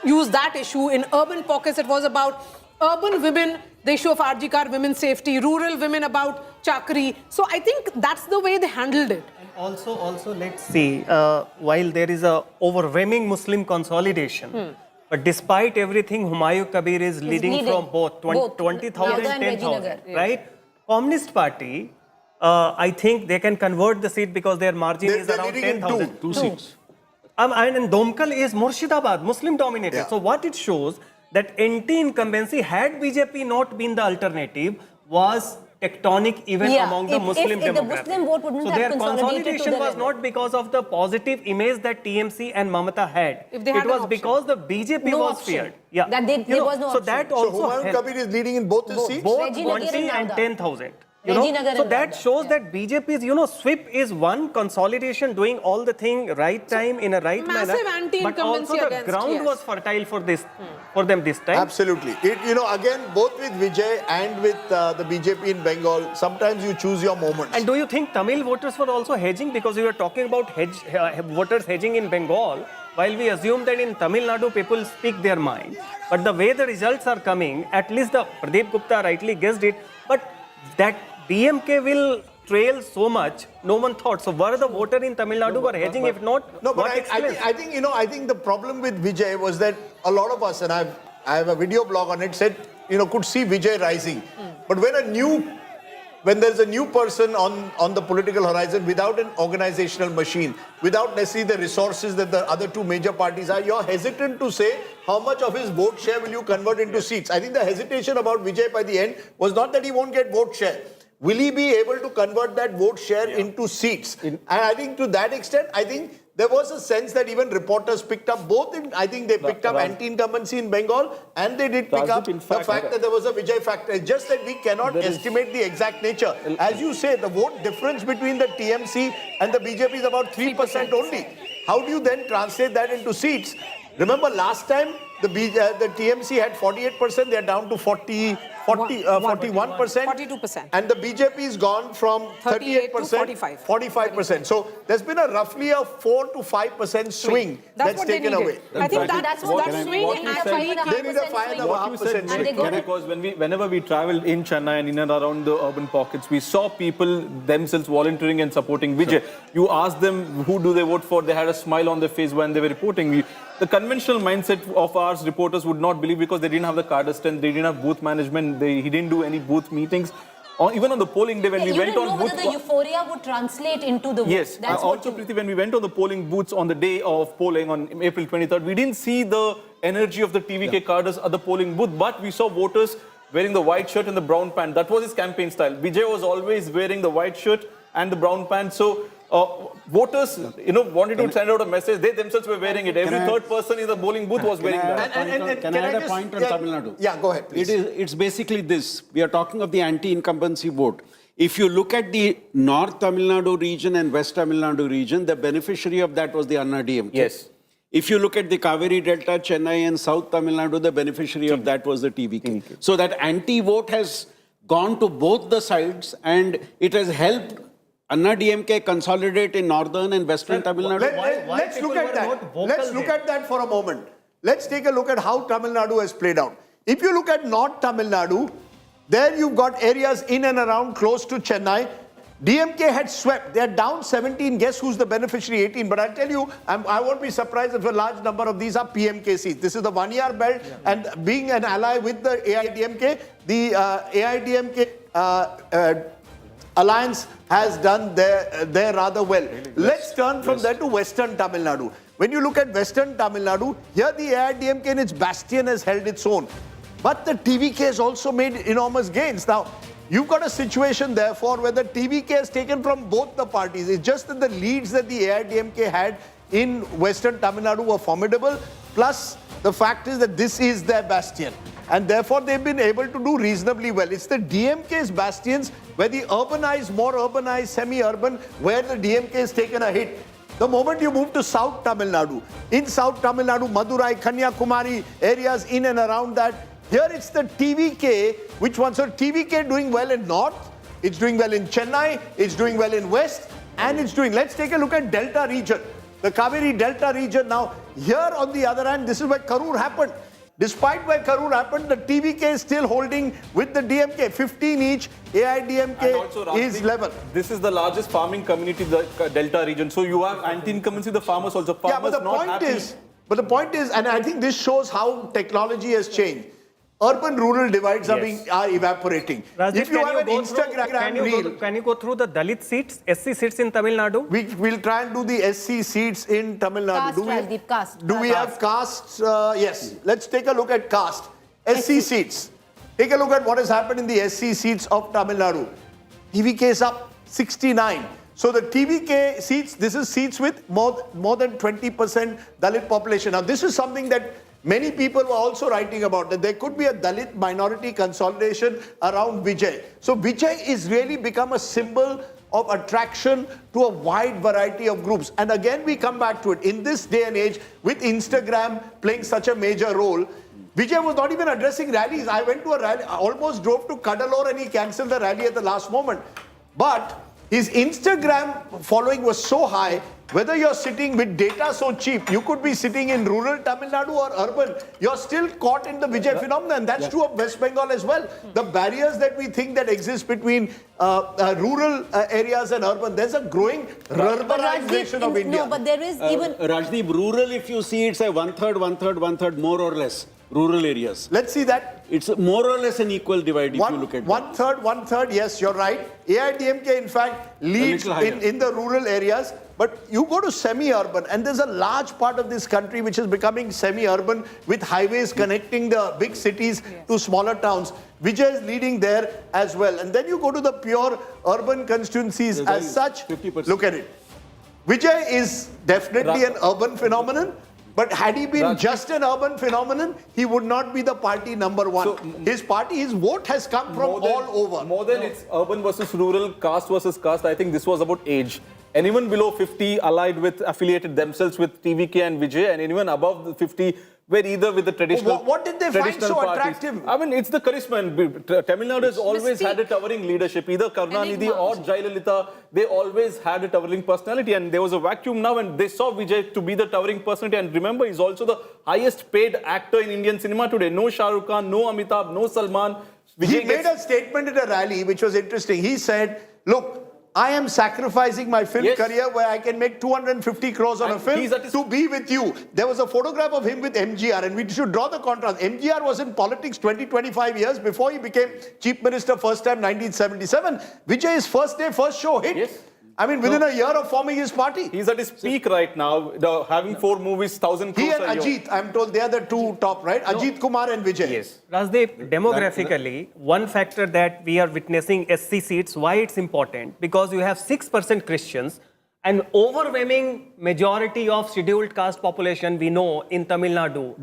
used that issue. In urban pockets, it was about urban women, the issue of RG women's safety, rural women about chakri. So I think that's the way they handled it. And also let's see, while there is a overwhelming Muslim consolidation, but despite everything, Humayun Kabir is leading from both 20,000 and 10,000, right? Communist Party, I think they can convert the seat because their margin is around 10,000. Two seats. And Domkal is Murshidabad, Muslim dominated. Yeah. So what it shows that anti-incumbency, had BJP not been the alternative, was tectonic even among the Muslim demographic. The Muslim vote wouldn't so have their consolidated consolidation was not because of the positive image that TMC and Mamata had. It was because the BJP was feared. Yeah. That there was no so option. that also So Humayun Kabir is leading in both the seats? both 20 and 10,000. So that shows that BJP's, sweep is one, consolidation, doing all the thing right time in a right manner. Massive anti-incumbency But also the against, ground was fertile for this, for them this time. Absolutely. Again, both with Vijay and with the BJP in Bengal, sometimes you choose your moments. And do you think Tamil voters were also hedging? Because we were talking about voters hedging in Bengal, while we assume that in Tamil Nadu people speak their mind. But the way the results are coming, at least the Pradeep Gupta rightly guessed it, but that DMK will trail so much, no one thought. So were the voter in Tamil Nadu were hedging? If not, No, but I think the problem with Vijay was that a lot of us, and I have a video blog on it, said, could see Vijay rising. But when there's a new person on the political horizon without an organizational machine, without necessarily the resources that the other two major parties are, you're hesitant to say how much of his vote share will you convert into seats. I think the hesitation about Vijay by the end was not that he won't get vote share. Will he be able to convert that vote share into seats? And I think to that extent, I think there was a sense that even reporters picked up I think they picked up anti-incumbency in Bengal and they did pick up the fact that there was a Vijay factor. It's just that we cannot estimate the exact nature. As you say, the vote difference between the TMC and the BJP is about 3% only. How do you then translate that into seats? Remember last time the TMC had 48%, they are down to 41%. 42%. And the BJP is gone from 38% to 45%. So there's been roughly a 4 to 5% swing that's taken away. I think that's what swing actually. They need a 5.5% swing. Because whenever we traveled in Chennai and in and around the urban pockets, we saw people themselves volunteering and supporting Vijay. Sure. You asked them who do they vote for, they had a smile on their face when they were reporting. The conventional mindset of our reporters would not believe because they didn't have the card strength, they didn't have booth management, he didn't do any booth meetings. Even on the polling day when we went on booth... You didn't know whether the euphoria would translate into the vote. Yes, also Preeti, when we went on the polling booths on the day of polling on April 23rd, we didn't see the energy of the TVK carders at the polling booth, but we saw voters wearing the white shirt and the brown pant. That was his campaign style. Vijay was always wearing the white shirt and the brown pant. So voters, wanted to send out a message. They themselves were wearing it. Every third person in the polling booth was wearing that. Can I add a point on Tamil Nadu? Yeah, go ahead, please. It's basically this. We are talking of the anti-incumbency vote. If you look at the North Tamil Nadu region and West Tamil Nadu region, the beneficiary of that was the Anna DMK. Yes. If you look at the Kaveri Delta, Chennai and South Tamil Nadu, the beneficiary of that was the TVK. So that anti-vote has gone to both the sides and it has helped Anna DMK consolidate in northern and western Tamil Nadu. Let's look at that. Let's look at that for a moment. Let's take a look at how Tamil Nadu has played out. If you look at North Tamil Nadu, there you've got areas in and around close to Chennai. DMK had swept. They're down 17. Guess who's the beneficiary? 18. But I'll tell you, I won't be surprised if a large number of these are PMK seats. This is the 1 year belt. And being an ally with the AIDMK, the AIDMK alliance has done there rather well. Let's turn from there to Western Tamil Nadu. When you look at Western Tamil Nadu, here the AIDMK in its bastion has held its own. But the TVK has also made enormous gains. Now, you've got a situation, therefore, where the TVK has taken from both the parties. It's just that the leads that the AIDMK had in Western Tamil Nadu were formidable. Plus, the fact is that this is their bastion. And therefore, they've been able to do reasonably well. It's the DMK's bastions where the urbanized, more urbanized, semi-urban, where the DMK has taken a hit. The moment you move to South Tamil Nadu, in South Tamil Nadu, Madurai, Kanyakumari, areas in and around that, here it's the TVK, which one? So TVK doing well in North, it's doing well in Chennai, it's doing well in West, and it's doing, let's take a look at Delta region, the Kaveri Delta region. Now, here on the other hand, this is where Karur happened. Despite where Karur happened, the TVK is still holding with the DMK, 15 each, AIDMK is 11. This is the largest farming community, the Delta region. So you have anti-incumbency, the farmers also. Farmers but the point is, and I think this shows how technology has changed. Urban-rural divides are evaporating. Rajdeep, if you have an Instagram reel... Can you go through the Dalit seats, SC seats in Tamil Nadu? We'll try and do the SC seats in Tamil Nadu. Do we have castes? Yes. Let's take a look at caste. SC seats. Take a look at what has happened in the SC seats of Tamil Nadu. TVK is up 69. So the TVK seats, this is seats with more than 20% Dalit population. Now, this is something that many people were also writing about, that there could be a Dalit minority consolidation around Vijay. So Vijay is really become a symbol of attraction to a wide variety of groups. And again, we come back to it. In this day and age, with Instagram playing such a major role, Vijay was not even addressing rallies. I went to a rally, I almost drove to Cuddalore and he cancelled the rally at the last moment. But his Instagram following was so high, whether you're sitting with data so cheap, you could be sitting in rural Tamil Nadu or urban, you're still caught in the Vijay phenomenon. That's true of West Bengal as well. The barriers that we think that exist between rural areas and urban, there's a growing rurbanization of India. No, but there is even... Rajdeep, rural, if you see, it's a one-third, more or less. Rural areas. Let's see that. It's more or less an equal divide if you look at one third, yes, you're right. AIDMK, in fact, leads in the rural areas. But you go to semi-urban, and there's a large part of this country which is becoming semi-urban with highways connecting the big cities to smaller towns. Vijay is leading there as well. And then you go to the pure urban constituencies as such. 50%. Look at it. Vijay is definitely an urban phenomenon. But had he been just an urban phenomenon, he would not be the party number one. So, his vote has come from all over. More than it's urban versus rural, caste versus caste, I think this was about age. Anyone below 50 allied with, affiliated themselves with TVK and Vijay, and anyone above 50 were either with the traditional What did they find so parties. attractive? I mean, it's the charisma. And Tamil Nadu has always had a towering leadership. Either Karunanidhi or Jayalalitha, they always had a towering personality. And there was a vacuum now, and they saw Vijay to be the towering personality. And remember, he's also the highest paid actor in Indian cinema today. No Shah Rukh Khan, no Amitabh, no Salman. He made a statement at a rally, which was interesting. He said, look, I am sacrificing my film career where I can make 250 crores on a film to be with you. There was a photograph of him with MGR, and we should draw the contrast. MGR was in politics 25 years before he became Chief Minister first time 1977. Vijay's first day, first show hit. Yes. I mean, within a year of forming his party. He's at his peak right now, having 4 movies, 1,000 crores. He and Ajit, I'm told they are the two top, right? Ajit Kumar and Vijay. Yes. Rajdeep, demographically, one factor that we are witnessing SC seats, why it's important? Because you have 6% Christians An overwhelming majority of scheduled caste population we know in Tamil Nadu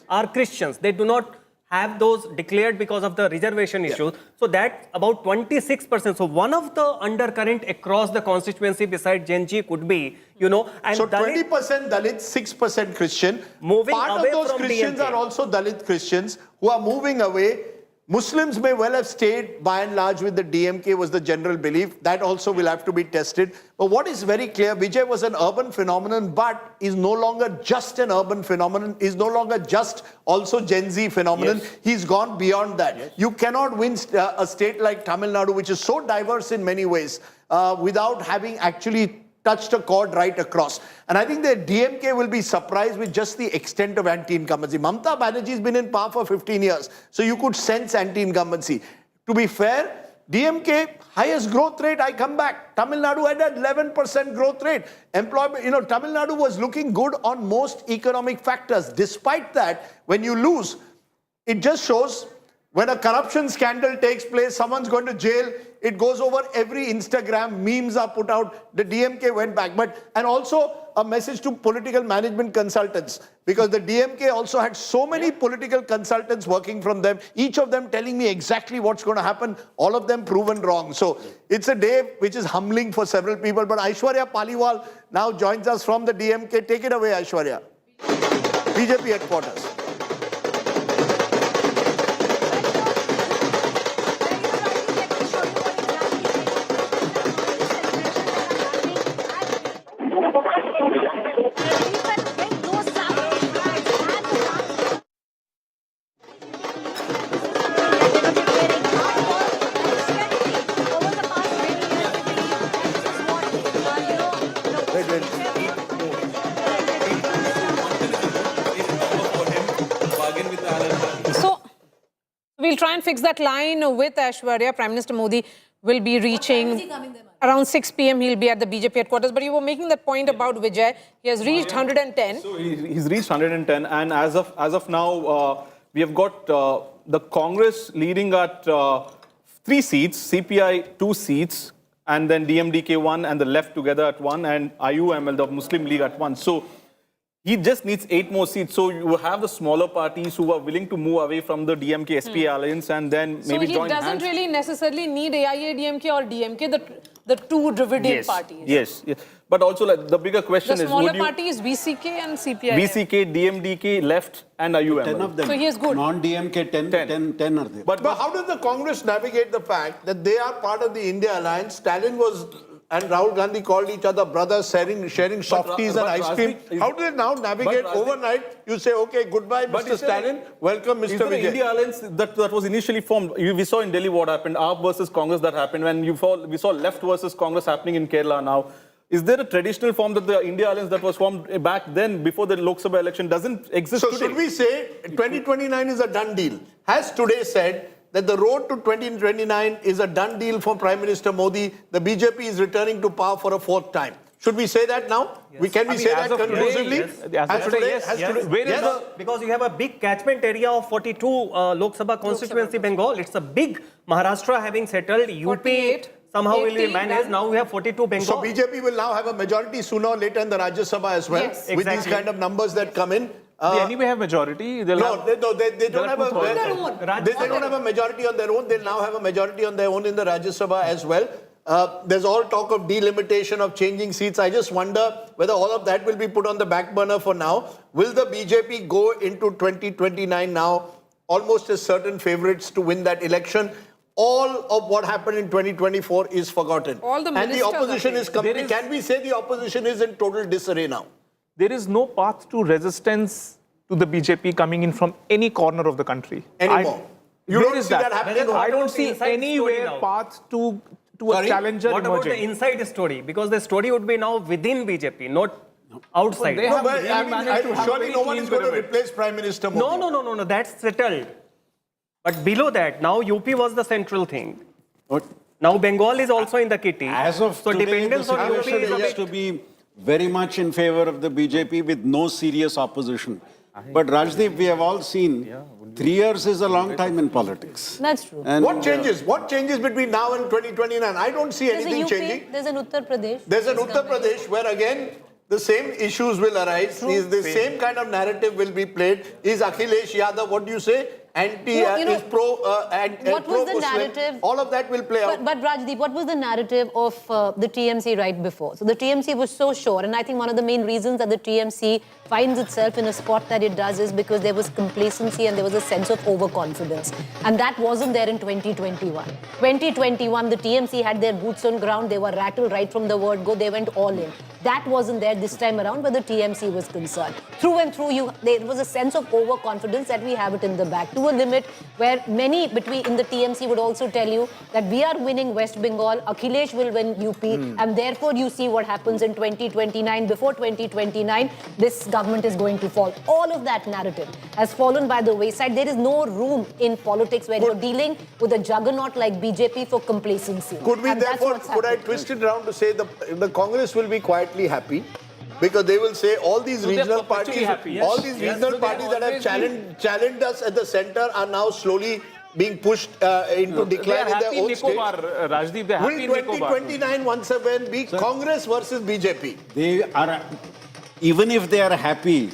are Christians. They do not have those declared because of the reservation issues. So that's about 26%. So one of the undercurrent across the constituency beside Gen Z could be, and so 20% Dalit, 6% Christian. Moving Part away of those from Christians DMK. are also Dalit Christians who are moving away. Muslims may well have stayed by and large with the DMK was the general belief. That also will have to be tested. But what is very clear, Vijay was an urban phenomenon, but is no longer just an urban phenomenon, is no longer just also Gen Z phenomenon. Yes. He's gone beyond that. Yes. You cannot win a state like Tamil Nadu, which is so diverse in many ways, without having actually touched a chord right across. And I think the DMK will be surprised with just the extent of anti-incumbency. Mamata Banerjee has been in power for 15 years, so you could sense anti-incumbency. To be fair, DMK, highest growth rate, I come back. Tamil Nadu had an 11% growth rate. Employment, Tamil Nadu was looking good on most economic factors. Despite that, when you lose, it just shows when a corruption scandal takes place, someone's going to jail, it goes over every Instagram, memes are put out, the DMK went back. And also a message to political management consultants, because the DMK also had so many political consultants working from them, each of them telling me exactly what's going to happen, all of them proven wrong. So it's a day which is humbling for several people. But Aishwarya Paliwal now joins us from the DMK. Take it away, Aishwarya. BJP headquarters. So we'll try and fix that line with Aishwarya. Prime Minister Modi will be reaching around 6 p.m. He'll be at the BJP headquarters. But you were making that point about Vijay. He has reached 110. So he's reached 110, and as of now, we have got the Congress leading at 3 seats, CPI 2 seats, and then DMDK 1, and the left together at 1, and IUML, the Muslim League, at 1. So he just needs 8 more seats. So you have the smaller parties who are willing to move away from the DMK-SP alliance and then maybe join hands. So he doesn't really necessarily need AIA-DMK or DMK, the two Dravidian parties. Yes. But also the bigger question is... The smaller parties, VCK and CPI. VCK, DMDK, left and IUML. 10 of them. So he is good. Non-DMK 10 are there. But how does the Congress navigate the fact that they are part of the India alliance? Stalin and Rahul Gandhi called each other brothers, sharing softies and ice cream. How do they now navigate overnight? You say, okay, goodbye, Mr. Stalin, welcome, Mr. Vijay. The India alliance that was initially formed, we saw in Delhi what happened, AAP versus Congress that happened, when we saw left versus Congress happening in Kerala now. Is there a traditional form that the India alliance that was formed back then, before the Lok Sabha election, doesn't exist today? So should we say 2029 is a done deal? Has today said that the road to 2029 is a done deal for Prime Minister Modi? The BJP is returning to power for a 4th time. Should we say that now? Yes. Can we say that conclusively? Yes. Because you have a big catchment area of 42 Lok Sabha constituency Bengal. It's a big Maharashtra having settled. UP somehow will be managed. Now we have 42 Bengal. So BJP will now have a majority sooner or later in the Rajya Sabha as well. Yes. With these kind of numbers that come in. They anyway have majority. They don't have a majority on their own. They'll now have a majority on their own in the Rajya Sabha as well. There's all talk of delimitation, of changing seats. I just wonder whether all of that will be put on the back burner for now. Will the BJP go into 2029 now almost as certain favourites to win that election? All of what happened in 2024 is forgotten. And the opposition is complete. Can we say the opposition is in total disarray now? There is no path to resistance to the BJP coming in from any corner of the country. Anymore. You don't see that happening? I don't see anywhere path to a challenger What about the inside story? Because the story would be now within BJP, not outside. Surely no one is going to replace Prime Minister Modi. No, that's settled. But below that, now UP was the central thing. Now Bengal is also in the kitty. As of so today, dependence on UP is to be very much in favor of the BJP with no serious opposition. But Rajdeep, we have all seen 3 years is a long time in politics. That's true. And what changes? What changes between now and 2029? I don't see anything changing. There's an Uttar Pradesh. There's an Uttar Pradesh where again the same issues will arise. The same kind of narrative will be played. Is Akhilesh Yadav, what do you say? Is pro and what was the pro-Muslim. narrative? All of that will play out. But Rajdeep, what was the narrative of the TMC right before? So the TMC was so sure, and I think one of the main reasons that the TMC finds itself in a spot that it does is because there was complacency and there was a sense of overconfidence. And that wasn't there in 2021. 2021, the TMC had their boots on ground. They were rattled right from the word go. They went all in. That wasn't there this time around where the TMC was concerned. Through and through, there was a sense of overconfidence that we have it in the back to a limit where many in the TMC would also tell you that we are winning West Bengal, Akhilesh will win UP, and therefore you see what happens in 2029. Before 2029, this government is going to fall. All of that narrative has fallen by the wayside. There is no room in politics where you're dealing with a juggernaut like BJP for complacency. Could we therefore, could I twist it around to say the Congress will be quietly happy? Because they will say all these regional parties, all these regional parties that have challenged us at the center are now slowly being pushed into decline in their own state. Rajdeep, they're happy in Will 2029 once again be Congress versus BJP? They are, even if they are happy,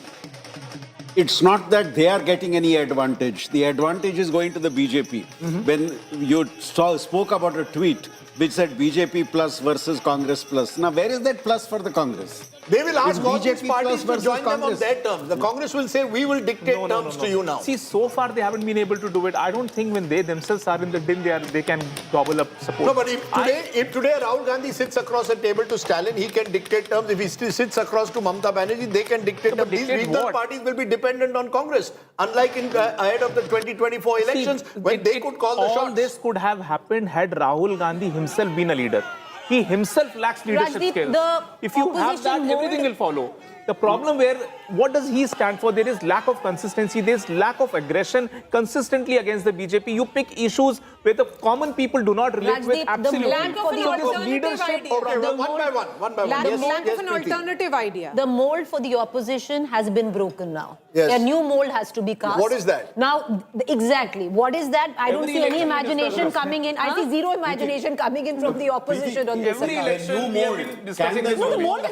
it's not that they are getting any advantage. The advantage is going to the BJP. When you spoke about a tweet which said BJP plus versus Congress plus. Now, where is that plus for the Congress? They will ask all these BJP parties to plus join them on Congress. their terms. The Congress will say, we will dictate terms to you now. See, so far they haven't been able to do it. I don't think when they themselves are in the din, they can gobble up support. No, but if today Rahul Gandhi sits across a table to Stalin, he can dictate terms. If he still sits across to Mamata Banerjee, they can dictate terms. These regional parties will be dependent on Congress, unlike ahead of the 2024 elections, when they could call the shots. All this could have happened had Rahul Gandhi himself been a leader. He himself lacks leadership Rajdeep, skills. the If you have that, opposition everything will follow. The problem where, what does he stand for? There is lack of consistency, there is lack of aggression consistently against the BJP. You pick issues where the common people do not relate with Rajdeep, absolutely. The lack of an alternative idea. Okay, well, one by one. The lack of an alternative idea. The mold for the opposition has been broken now. Yes. A new mold has to be cast. What is that? Now, exactly. What is that? I don't see any imagination coming in. I see zero imagination coming in from the opposition on this. Every election we have been discussing this. No, the mold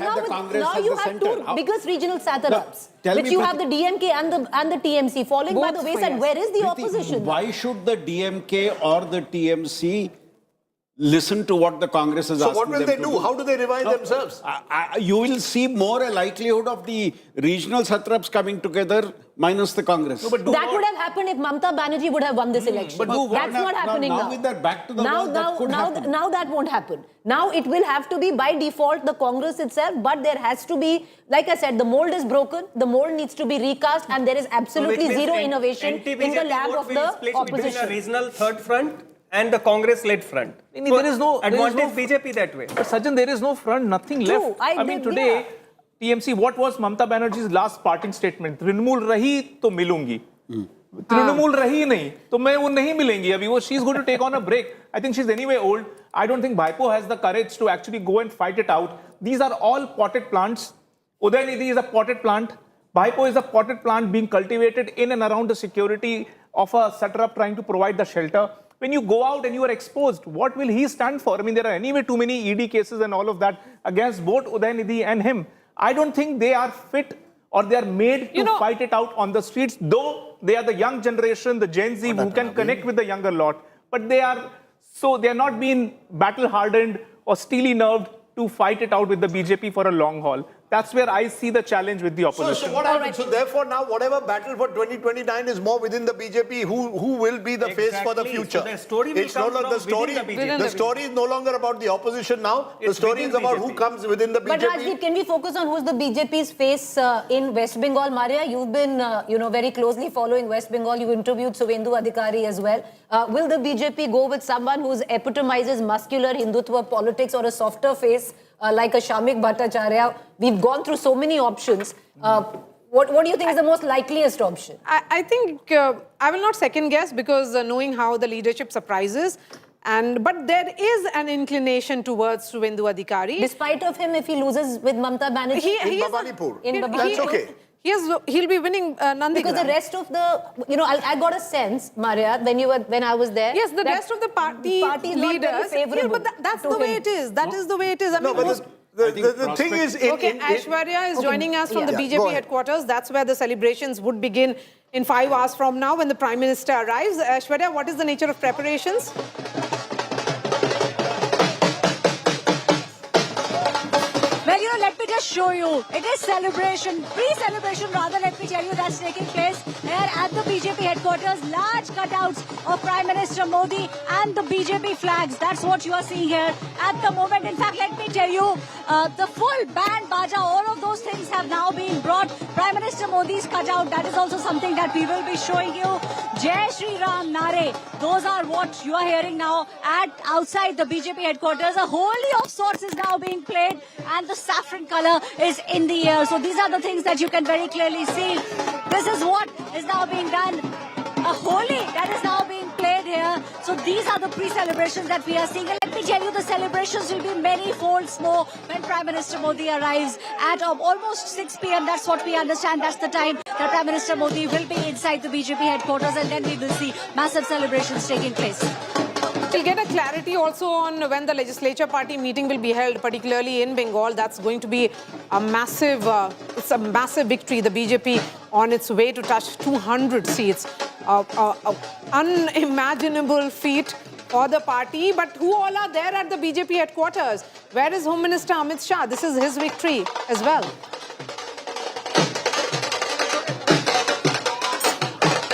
now you have two biggest regional satraps, which you have the DMK and the TMC falling by the wayside. Where is the opposition? Why should the DMK or the TMC listen to what the Congress is asking them to do? So what will they do? How do they revive themselves? You will see more a likelihood of the regional satraps coming together minus the Congress. That would have happened if Mamata Banerjee would have won this election. But that's not happening now. Now with that back to the wall, that could happen. Now that won't happen. Now it will have to be by default the Congress itself, but there has to be, like I said, the mold is broken, the mold needs to be recast, and there is absolutely zero innovation in the lab of the opposition. Between a regional third front and the Congress-led front. There is no advantage BJP that way. But Sajjan, there is no front, nothing left. I mean, today, TMC, what was Mamata Banerjee's last parting statement? Trinamool rahi to milungi. Trinamool rahi nahi, to main wo nahi milengi. Abhi she's going to take on a break. I think she's anyway old. I don't think Bhaipo has the courage to actually go and fight it out. These are all potted plants. Udaynidhi is a potted plant. Bhaipo is a potted plant being cultivated in and around the security of a satrap trying to provide the shelter. When you go out and you are exposed, what will he stand for? I mean, there are anyway too many ED cases and all of that against both Udaynidhi and him. I don't think they are fit or they are made to fight it out on the streets, though they are the young generation, the Gen Z who can connect with the younger lot. But they are not being battle-hardened or steely-nerved to fight it out with the BJP for a long haul. That's where I see the challenge with the opposition. So what happens? So therefore now whatever battle for 2029 is more within the BJP, who will be the face for the future? So the story will come from within the BJP. The story is no longer about the opposition now. The story is about who comes within the BJP. But Rajdeep, can we focus on who's the BJP's face in West Bengal? Maria, you've been very closely following West Bengal. You interviewed Suvendu Adhikari as well. Will the BJP go with someone who epitomizes muscular Hindutva politics or a softer face like a Shamik Bhattacharya? We've gone through so many options. What do you think is the most likeliest option? I think I will not second guess because knowing how the leadership surprises. But there is an inclination towards Suvendu Adhikari. Despite of him, if he loses with Mamata Banerjee? In Bhabanipur. That's okay. He'll be winning Nandigram. Because the rest of the, I got a sense, Maria, when I was there. Yes, the rest of the party leaders. But that's the way it is. That is the way it is. I mean, the thing is... Okay, Aishwarya is joining us from the BJP headquarters. That's where the celebrations would begin in 5 hours from now when the Prime Minister arrives. Aishwarya, what is the nature of preparations? Well, let me just show you. It is celebration, pre-celebration rather, let me tell you, that's taking place here at the BJP headquarters. Large cutouts of Prime Minister Modi and the BJP flags. That's what you are seeing here at the moment. In fact, let me tell you, the full band, baja, all of those things have now been brought. Prime Minister Modi's cutout, that is also something that we will be showing you. Jai Shri Ram Nare, those are what you are hearing now outside the BJP headquarters. A holi of sorts is now being played and the saffron color is in the air. So these are the things that you can very clearly see. This is what is now being done. A holi that is now being played here. So these are the pre-celebrations that we are seeing. And let me tell you, the celebrations will be many folds more when Prime Minister Modi arrives at almost 6 p.m. That's what we understand. That's the time that Prime Minister Modi will be inside the BJP headquarters, and then we will see massive celebrations taking place. We'll get a clarity also on when the legislature party meeting will be held, particularly in Bengal. That's going to be a massive, it's a massive victory. The BJP on its way to touch 200 seats. Unimaginable feat for the party. But who all are there at the BJP headquarters? Where is Home Minister Amit Shah? This is his victory as well.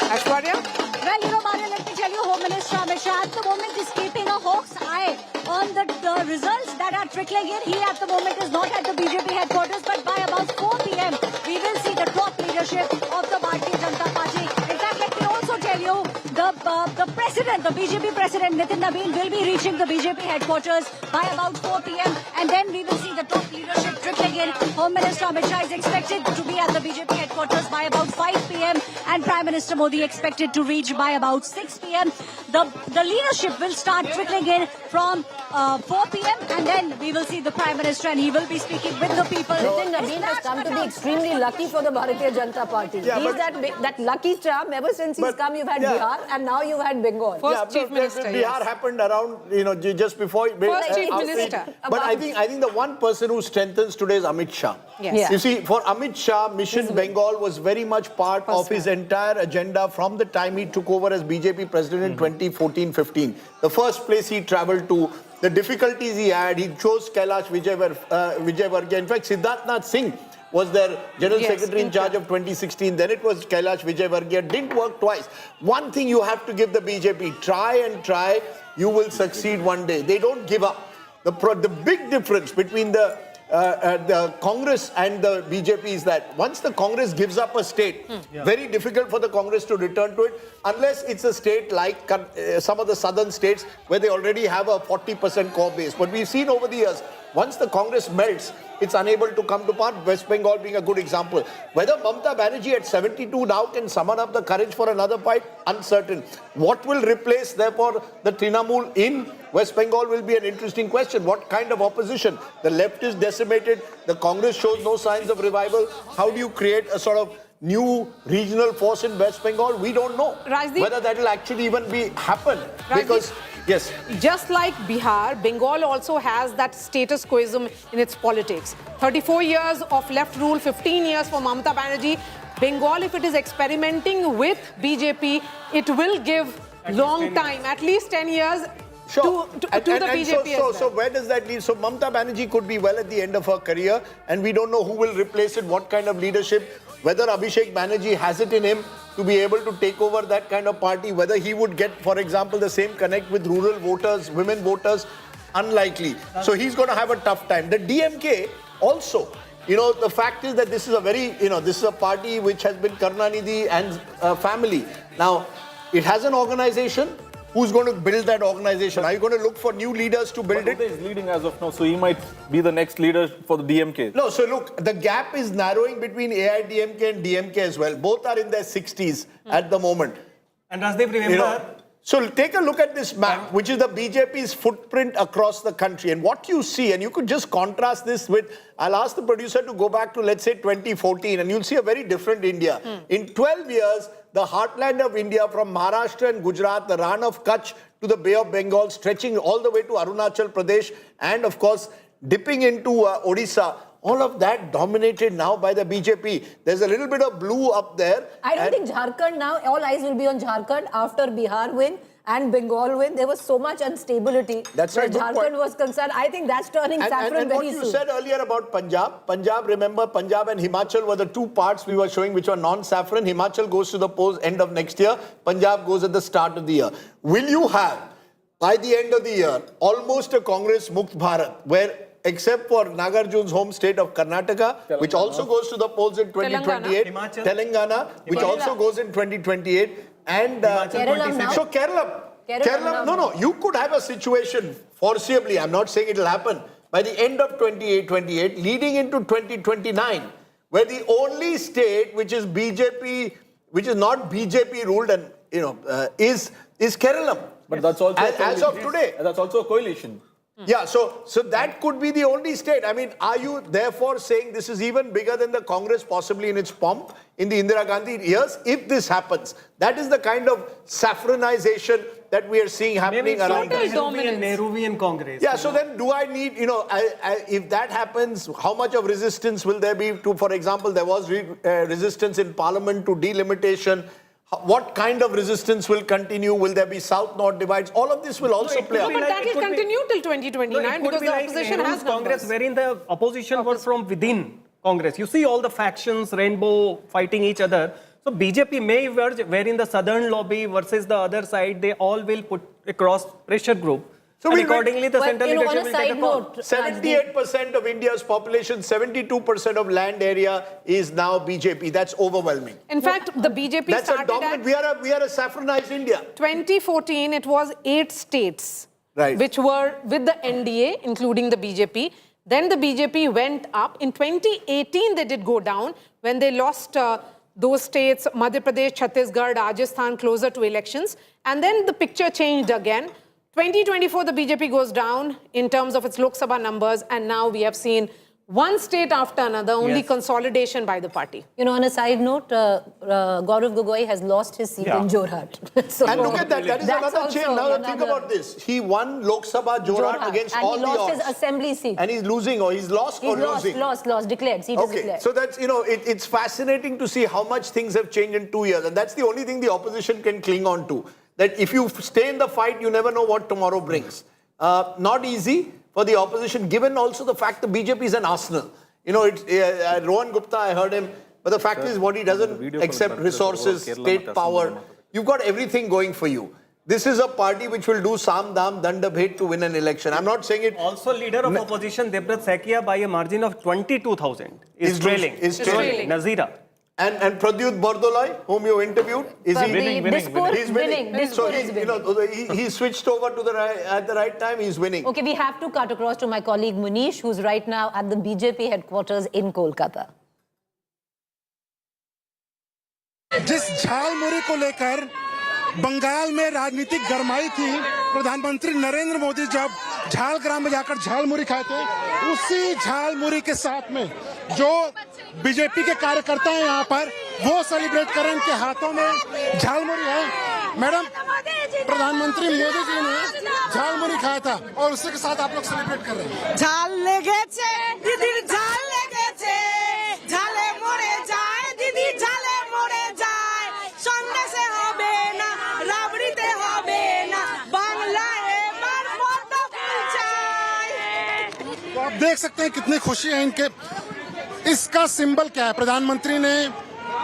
Aishwarya? Well, Maria, let me tell you, Home Minister Amit Shah at the moment is keeping a hawk's eye on the results that are trickling in. He at the moment is not at the BJP headquarters, but by about 4 p.m. we will see the top leadership of the Bharatiya Janata Party. In fact, let me also tell you, the president, the BJP president, Nitin Nabin, will be reaching the BJP headquarters by about 4 p.m. and then we will see the top leadership trickling in. Home Minister Amit Shah is expected to be at the BJP headquarters by about 5 p.m. and Prime Minister Modi expected to reach by about 6 p.m. The leadership will start trickling in from 4 p.m. and then we will see the Prime Minister and he will be speaking with the people. Nitin Nabin has come to be extremely lucky for the Bharatiya Janata Party. Yeah, He's that lucky charm. Ever since he's come, you've had Bihar and now you've had Bengal. First Chief Minister, Bihar happened around, just before. First Chief Minister. But I think the one person who strengthens today is Amit Shah. Yes. Yeah. You see, for Amit Shah, Mission Bengal was very much part of his entire agenda from the time he took over as BJP president in 2014-15. The first place he travelled to, the difficulties he had, he chose Kailash Vijay. In fact, Siddharth Nath Singh was their General Secretary in charge of 2016. Then it was Kailash Vijay. Didn't work twice. One thing you have to give the BJP, try and try, you will succeed one day. They don't give up. The big difference between the Congress and the BJP is that once the Congress gives up a state, very difficult for the Congress to return to it unless it's a state like some of the southern states where they already have a 40% core base. But we've seen over the years, once the Congress melts, it's unable to come to part, West Bengal being a good example. Whether Mamata Banerjee at 72 now can summon up the courage for another fight, uncertain. What will replace, therefore, the Trinamool in West Bengal will be an interesting question. What kind of opposition? The left is decimated, the Congress shows no signs of revival. How do you create a sort of new regional force in West Bengal? We don't know whether that will actually even happen. Because yes. Just like Bihar, Bengal also has that status quoism in its politics. 34 years of left rule, 15 years for Mamata Banerjee. Bengal, if it is experimenting with BJP, it will give long time, at least 10 years to the BJP as well. So where does that lead? So Mamata Banerjee could be well at the end of her career and we don't know who will replace it, what kind of leadership, whether Abhishek Banerjee has it in him to be able to take over that kind of party, whether he would get, for example, the same connect with rural voters, women voters, unlikely. So he's going to have a tough time. The DMK also, the fact is that this is a very, this is a party which has been Karunanidhi and family. Now, it has an organization. Who's going to build that organization? Are you going to look for new leaders to build it? Is leading as of now, so he might be the next leader for the DMK. No, so look, the gap is narrowing between AIDMK and DMK as well. Both are in their 60s at the moment. And Rasdev, remember... So take a look at this map, which is the BJP's footprint across the country. And what you see, and you could just contrast this with, I'll ask the producer to go back to, let's say, 2014, and you'll see a very different India. In 12 years, the heartland of India, from Maharashtra and Gujarat, the Rann of Kutch to the Bay of Bengal, stretching all the way to Arunachal Pradesh, and of course, dipping into Odisha. All of that dominated now by the BJP. There's a little bit of blue up there. I don't think Jharkhand now, all eyes will be on Jharkhand after Bihar win and Bengal win. There was so much instability That's where right, good Jharkhand point. was concerned. I think that's turning saffron and what very you soon. said earlier about Punjab, remember Punjab and Himachal were the two parts we were showing which were non-saffron. Himachal goes to the polls end of next year. Punjab goes at the start of the year. Will you have, by the end of the year, almost a Congress Mukt Bharat, where except for Nagarjun's home state of Karnataka, which also goes to the polls in 2028, Telangana, which also goes in 2028, and so Kerala, no, you could have a situation foreseeably, I'm not saying it'll happen, by the end of 2028, leading into 2029, where the only state which is BJP, which is not BJP ruled, and is Kerala. But that's also as of today. That's also a coalition. Yeah, so that could be the only state. I mean, are you therefore saying this is even bigger than the Congress possibly in its pomp in the Indira Gandhi years? If this happens, that is the kind of saffronization that we are seeing happening around us. Nehruvian Congress. Yeah, so then do I need, if that happens, how much of resistance will there be to, for example, there was resistance in Parliament to delimitation. What kind of resistance will continue? Will there be South-North divides? All of this will also play out. But that will continue till 2029 because the opposition has Congress, numbers. wherein the opposition was from within Congress. You see all the factions, rainbow, fighting each other. So BJP may emerge wherein the southern lobby versus the other side, they all will put a cross pressure group. So and accordingly, the central leadership will take a call. 78% of India's population, 72% of land area is now BJP. That's overwhelming. In fact, the BJP That's started a dominant. We are a saffronized India. 2014, it was 8 states which were with the NDA, including the BJP. Then the BJP went up. In 2018, they did go down when they lost those states, Madhya Pradesh, Chhattisgarh, Rajasthan, closer to elections. And then the picture changed again. 2024, the BJP goes down in terms of its Lok Sabha numbers, and now we have seen one state after another, only consolidation by the party. On a side note, Gaurav Gogoi has lost his seat in Jorhat. And look at that, that is another change. Now think about this. He won Lok Sabha Jorhat against all the odds. And he lost his assembly seat. And he's losing, or he's lost or losing? Lost, declared, seat is declared. So that's, it's fascinating to see how much things have changed in 2 years. And that's the only thing the opposition can cling on to. That if you stay in the fight, you never know what tomorrow brings. Not easy for the opposition, given also the fact the BJP is an arsenal. Rohan Gupta, I heard him, but the fact is what he doesn't accept resources, state power. You've got everything going for you. This is a party which will do Sam Dam Danda Bhet to win an election. I'm not saying it. Also, leader of opposition, Debrat Sakia, by a margin of 22,000, is trailing. Nazira. And Pradyut Bordoloi, whom you interviewed, is he winning? He's winning. So he switched over to at the right time. He's winning. Okay, we have to cut across to my colleague Munish, who's right now at the BJP headquarters in Kolkata. जिस झालमुरी को लेकर बंगाल में राजनीतिक गरमाई थी, प्रधानमंत्री नरेंद्र मोदी जब झालग्राम में जाकर झालमुरी खाए थे, उसी झालमुरी के साथ में जो बीजेपी के कार्यकर्ता हैं यहाँ पर, वो सेलिब्रेट करें, इनके हाथों में झालमुरी है। मैडम, प्रधानमंत्री मोदी जी ने झालमुरी खाया था और उसी के साथ आप लोग सेलिब्रेट कर रहे हैं। झाल लेगे छे दीदी, झाल लेगे छे, झाले मोड़े जाए दीदी, झाले मोड़े जाए, सन्ने से होबे ना, राबड़ीते होबे ना, बांग्लाए बार फोटो खिंचाए। तो आप देख सकते हैं कितनी खुशी है इनके। इसका सिंबल क्या है? प्रधानमंत्री ने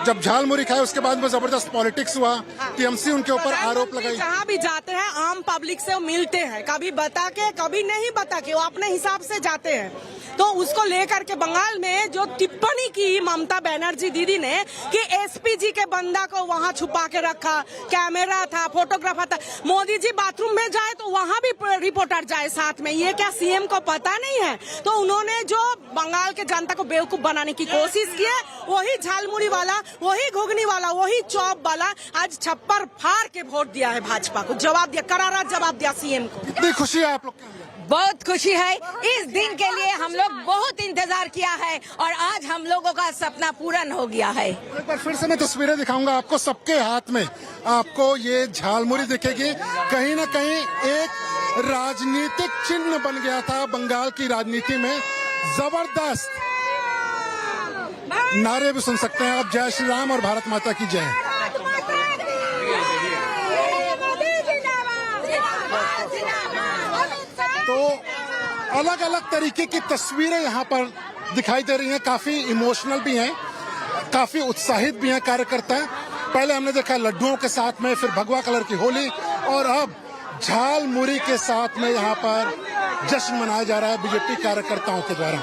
जब झालमुरी खाए उसके बाद में जबरदस्त पॉलिटिक्स हुआ, टीएमसी उनके ऊपर आरोप लगाई। जहाँ भी जाते हैं आम पब्लिक से मिलते हैं, कभी बता के कभी नहीं बता के, वो अपने हिसाब से जाते हैं। तो उसको लेकर के बंगाल में जो टिप्पणी की ममता बनर्जी दीदी ने कि एसपीजी के बंदा को वहां छुपा के रखा, कैमरा था, फोटोग्राफर था, मोदी जी बाथरूम में जाए तो वहां भी रिपोर्टर जाए साथ में, ये क्या सीएम को पता नहीं है? तो उन्होंने जो बंगाल के जनता को बेवकूफ बनाने की कोशिश की है, वही झालमुड़ी वाला, वही घुगनी वाला, वही चॉप वाला आज पर फाड़ के वोट दिया है भाजपा को, जवाब दिया, करारा जवाब दिया सीएम को। कितनी खुशी है आप लोग के अंदर? बहुत खुशी है, इस दिन के लिए हम लोग बहुत इंतजार किया है और आज हम लोगों का सपना पूर्ण हो गया है। एक बार फिर से मैं तस्वीरें दिखाऊंगा आपको, सबके हाथ में आपको ये झालमुरी दिखेगी। कहीं ना कहीं एक राजनीतिक चिन्ह बन गया था बंगाल की राजनीति में। जबरदस्त नारे भी सुन सकते हैं आप, जय श्री राम और भारत माता की जय। तो अलग अलग तरीके की तस्वीरें यहाँ पर दिखाई दे रही हैं, काफी इमोशनल भी हैं, काफी उत्साहित भी हैं कार्यकर्ता। पहले हमने देखा लड्डुओं के साथ में, फिर भगवा कलर की होली, और अब झालमुरी के साथ में यहाँ पर जश्न मनाया जा रहा है बीजेपी कार्यकर्ताओं के द्वारा।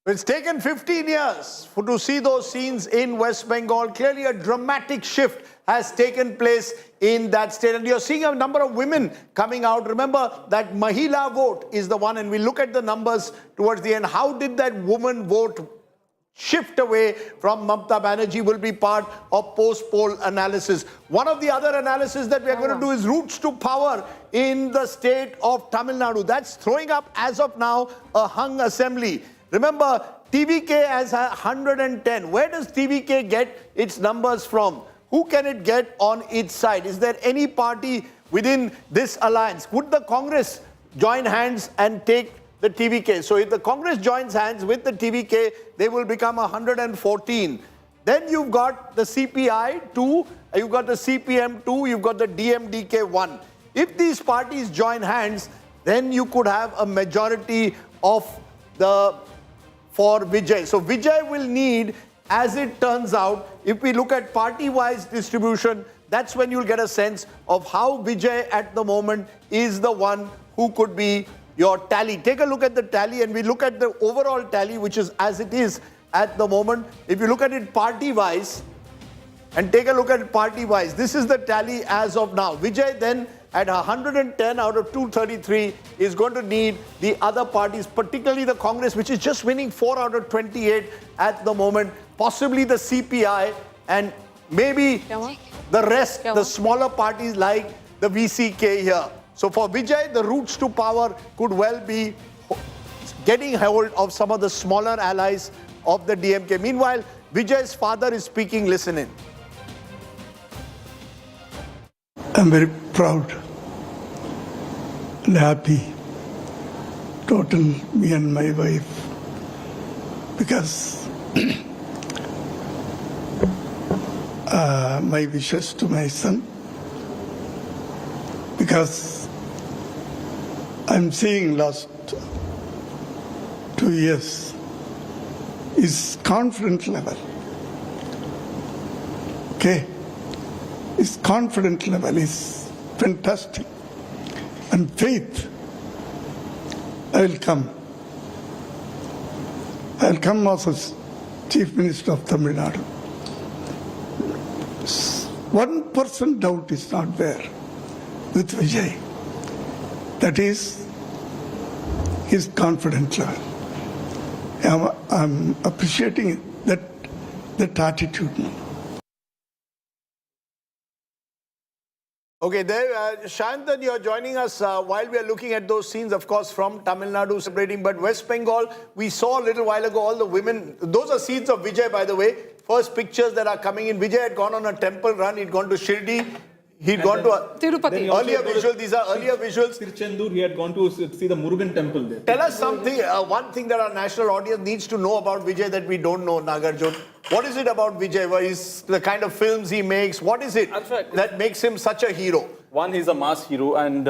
It's taken 15 years to see those scenes in West Bengal. Clearly a dramatic shift has taken place in that state. And you're seeing a number of women coming out. Remember that Mahila vote is the one, and we look at the numbers towards the end. How did that woman vote shift away from Mamata Banerjee will be part of post-poll analysis. One of the other analysis that we're going to do is routes to power in the state of Tamil Nadu. That's throwing up, as of now, a hung assembly. Remember, TVK has 110. Where does TVK get its numbers from? Who can it get on its side? Is there any party within this alliance? Would the Congress join hands and take the TVK? So if the Congress joins hands with the TVK, they will become 114. Then you've got the CPI 2, you've got the CPM 2, you've got the DMDK 1. If these parties join hands, then you could have a majority of for Vijay. So Vijay will need, as it turns out, if we look at party-wise distribution, that's when you'll get a sense of how Vijay at the moment is the one who could be your tally. Take a look at the tally, and we look at the overall tally, which is as it is at the moment. If you look at it party-wise, and take a look at it party-wise, this is the tally as of now. Vijay then at 110 out of 233 is going to need the other parties, particularly the Congress, which is just winning 4 out of 28 at the moment, possibly the CPI, and maybe the rest, the smaller parties like the VCK here. So for Vijay, the routes to power could well be getting hold of some of the smaller allies of the DMK. Meanwhile, Vijay's father is speaking. Listen in. I'm very proud and happy, total, me and my wife, because my wishes to my son, because I'm seeing last 2 years is confidence level. Okay. His confidence level is fantastic, and faith. I will come as Chief Minister of Tamil Nadu. 1% doubt is not there with Vijay. That is his confidence level. I'm appreciating that attitude now. Okay, there, Shantan, you're joining us while we are looking at those scenes, of course, from Tamil Nadu celebrating. But West Bengal, we saw a little while ago all the women. Those are scenes of Vijay, by the way. First pictures that are coming in. Vijay had gone on a temple run. He'd gone to Shirdi. He'd gone to Tirupati. Earlier visuals. These are earlier visuals. Tirchendur, he had gone to see the Murugan temple there. Tell us something, one thing that our national audience needs to know about Vijay that we don't know, Nagarjun. What is it about Vijay? What is the kind of films he makes? What is it that makes him such a hero? One, he's a mass hero, and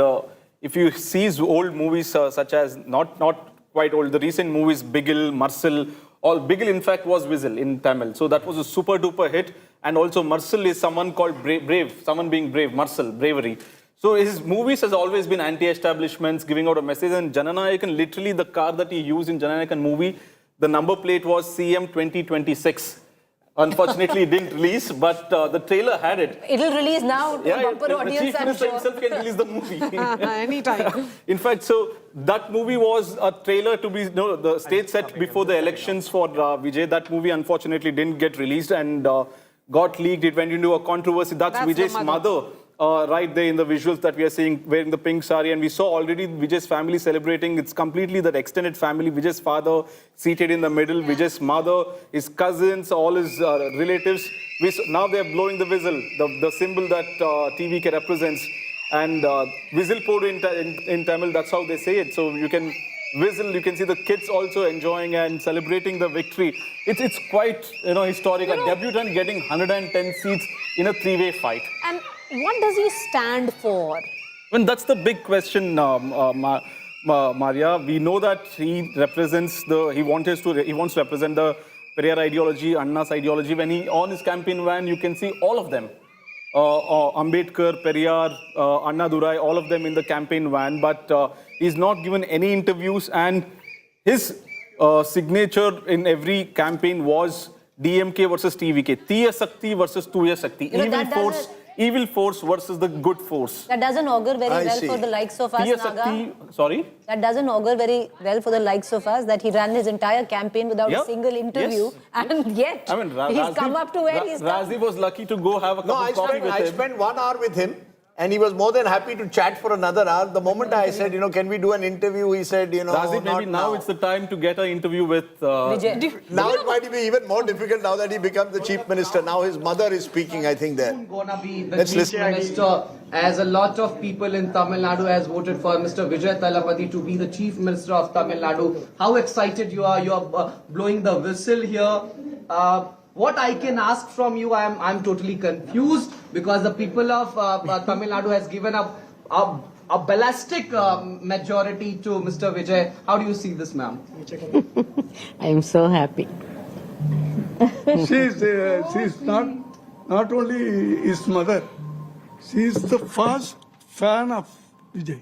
if you see his old movies, such as, not quite old, the recent movies, Bigil, Marcel, Bigil in fact was Whistle in Tamil. So that was a super duper hit. And also Marcel is someone called brave, someone being brave, Marcel, bravery. So his movies has always been anti-establishments, giving out a message. And Jananayakan, literally the car that he used in Jananayakan movie, the number plate was CM 2026. Unfortunately, it didn't release, but the trailer had it. It'll release now to a bumper the audience, Chief I'm Minister sure. himself can release the movie. Anytime. In fact, so that movie was a trailer to be, the stage set before the elections for Vijay. That movie unfortunately didn't get released, and got leaked. It went into a controversy. That's Vijay's mother. Right there in the visuals that we are seeing, wearing the pink sari, and we saw already Vijay's family celebrating. It's completely that extended family. Vijay's father seated in the middle, Vijay's mother, his cousins, all his relatives. Now they are blowing the whistle, the symbol that TVK represents. And whistle poured in Tamil, that's how they say it. So you can whistle, you can see the kids also enjoying and celebrating the victory. It's quite historic. A debutant getting 110 seats in a three-way fight. And what does he stand for? Well, that's the big question, Maria. We know that he represents he wants to represent the Periyar ideology, Anna's ideology. When on his campaign van, you can see all of them. Ambedkar, Periyar, Anna Durai, all of them in the campaign van. But he's not given any interviews, and his signature in every campaign was DMK versus TVK. Tiya Sakti versus Tuya Sakti. Evil force versus the good force. That doesn't augur very well for the likes of us, Naga. Sorry? That doesn't augur very well for the likes of us, that he ran his entire campaign without a single interview. And yet, he's come up to where he's come. Razi was lucky to go have a cup of coffee with him. I spent 1 hour with him. And he was more than happy to chat for another hour. The moment I said, can we do an interview? He said, Razi, maybe now it's the time to get an interview with Vijay. Now it might be even more difficult now that he becomes the chief minister. Now his mother is speaking, I think, there. Gonna be the chief minister, as a lot of people in Tamil Nadu has voted for Mr. Vijay Thalapathy to be the chief minister of Tamil Nadu. How excited you are? You are blowing the whistle here. What I can ask from you, I'm totally confused, because the people of Tamil Nadu has given up a ballistic majority to Mr. Vijay. How do you see this, ma'am? I am so happy. She's not only his mother, she is the first fan of Vijay.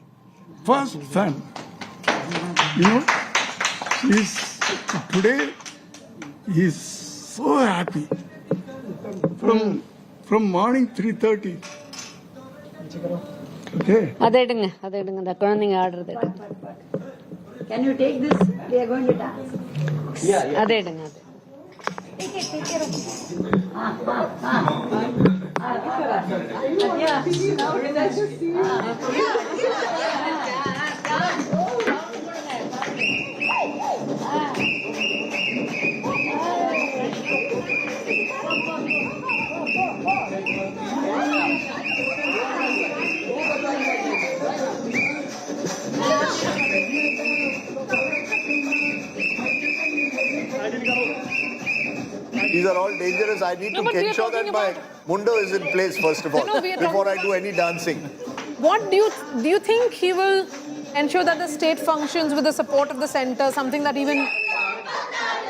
First fan. Today he's so happy. From morning 3:30. Okay. Can you take this? We are going to dance. Yeah. Take it. These are all dangerous. I need to ensure that my mundo is in place, first of all, before I do any dancing. What do you think he will ensure that the state functions with the support of the centre, something that even...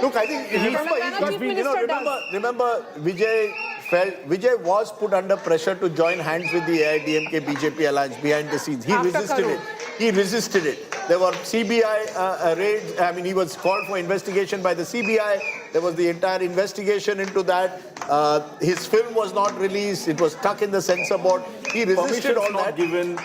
Look, I think, remember Vijay was put under pressure to join hands with the AIDMK BJP alliance behind the scenes. He resisted it. There were CBI raids. I mean, he was called for investigation by the CBI. There was the entire investigation into that. His film was not released. It was stuck in the censor board. He resisted all that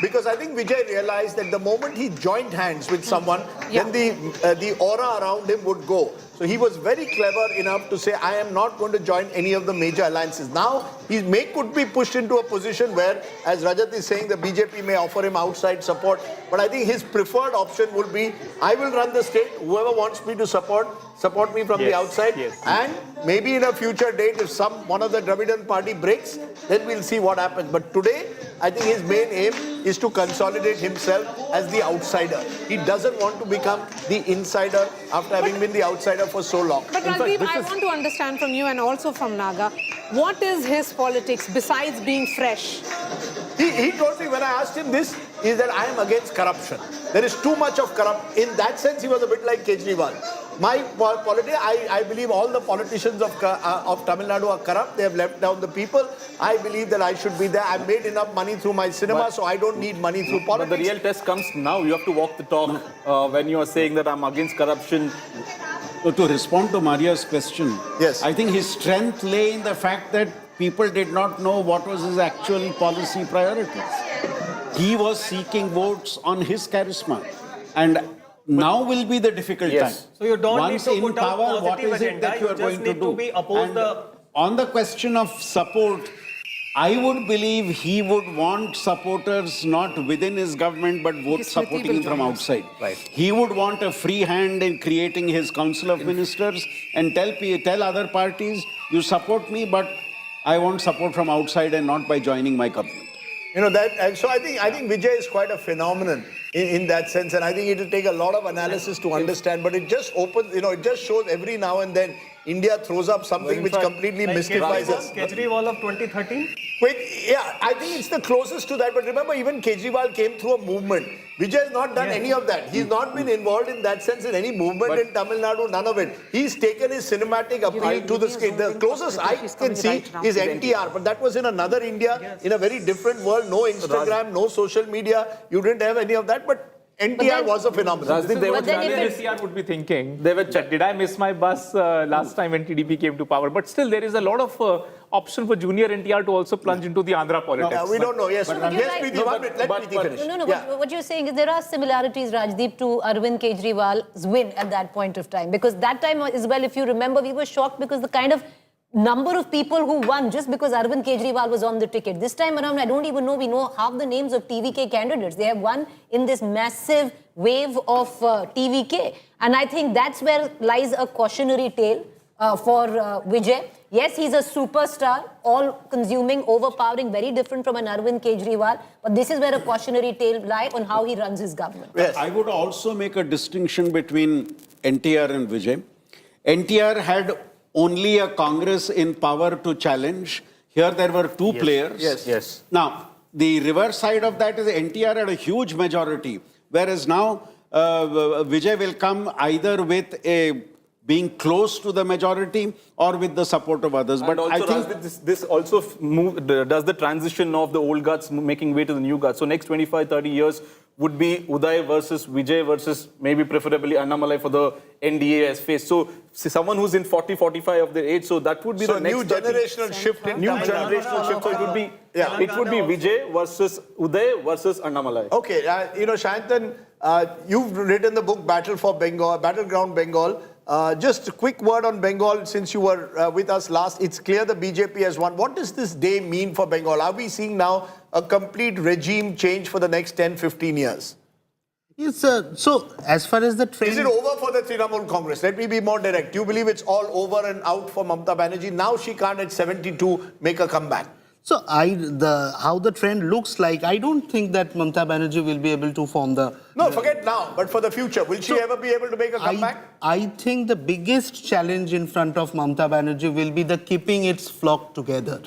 because I think Vijay realized that the moment he joined hands with someone, then the aura around him would go. So he was very clever enough to say, I am not going to join any of the major alliances. Now, he could be pushed into a position where, as Rajat is saying, the BJP may offer him outside support. But I think his preferred option would be, I will run the state. Whoever wants me to support me from the outside. And maybe in a future date, if one of the Dravidian party breaks, then we'll see what happens. But today, I think his main aim is to consolidate himself as the outsider. He doesn't want to become the insider after having been the outsider for so long. But Rajdeep, I want to understand from you and also from Naga, what is his politics besides being fresh? He told me when I asked him this, is that I am against corruption. There is too much of corruption. In that sense, he was a bit like Kejriwal. My politics, I believe all the politicians of Tamil Nadu are corrupt. They have left down the people. I believe that I should be there. I've made enough money through my cinema, so I don't need money through politics. But the real test comes now. You have to walk the talk when you are saying that I'm against corruption. So to respond to Maria's question, yes, I think his strength lay in the fact that people did not know what was his actual policy priorities. He was seeking votes on his charisma. And now will be the difficult time. So you don't Once need to in put out power, what positive is it agenda. that you are going to do? Oppose the on the question of support, I would believe he would want supporters not within his government, but vote supporting him from outside. Right. He would want a free hand in creating his council of ministers and tell other parties, you support me, but I want support from outside and not by joining my government. You know that, and so I think Vijay is quite a phenomenon in that sense, and I think it will take a lot of analysis to understand. But it just opens, it just shows every now and then India throws up something which completely mystifies us. Kejriwal of 2013? Yeah, I think it's the closest to that. But remember, even Kejriwal came through a movement. Vijay has not done any of that. He's not been involved in that sense in any movement in Tamil Nadu, none of it. He's taken his cinematic appeal to the screen. The closest I can see is NTR, but that was in another India, in a very different world. No Instagram, no social media. You didn't have any of that, but NTR was a phenomenon. NTR would be thinking, did I miss my bus last time when TDP came to power? But still, there is a lot of option for junior NTR to also plunge into the Andhra politics. We don't know. Yes, Preeti, let Preeti finish. No. What you're saying is there are similarities, Rajdeep, to Arvind Kejriwal's win at that point of time. Because that time as well, if you remember, we were shocked because the kind of number of people who won just because Arvind Kejriwal was on the ticket. This time around, I don't even know, we know half the names of TVK candidates. They have won in this massive wave of TVK. And I think that's where lies a cautionary tale for Vijay. Yes, he's a superstar, all-consuming, overpowering, very different from an Arvind Kejriwal. But this is where a cautionary tale lies on how he runs his government. Yes. I would also make a distinction between NTR and Vijay. NTR had only a Congress in power to challenge. Here there were two players. Yes. Now, the reverse side of that is NTR had a huge majority, whereas now Vijay will come either with being close to the majority or with the support of others. But also, I think this also does the transition of the old guards making way to the new guards. So next 25, 30 years would be Uday versus Vijay versus maybe preferably Annamalai for the NDA as face. So someone who's in 40, 45 of their age. So that would be the next new generational shift. New generational shift. So it would be Vijay versus Uday versus Annamalai. Okay, Shantan, you've written the book Battleground Bengal. Just a quick word on Bengal since you were with us last. It's clear the BJP has won. What does this day mean for Bengal? Are we seeing now a complete regime change for the next 10, 15 years? Yes, so as far as the trend... Is it over for the Trinamool Congress? Let me be more direct. Do you believe it's all over and out for Mamata Banerjee? Now she can't at 72 make a comeback. So how the trend looks like, I don't think that Mamata Banerjee will be able to form the... No, forget now, but for the future, will she ever be able to make a comeback? I think the biggest challenge in front of Mamata Banerjee will be the keeping its flock together.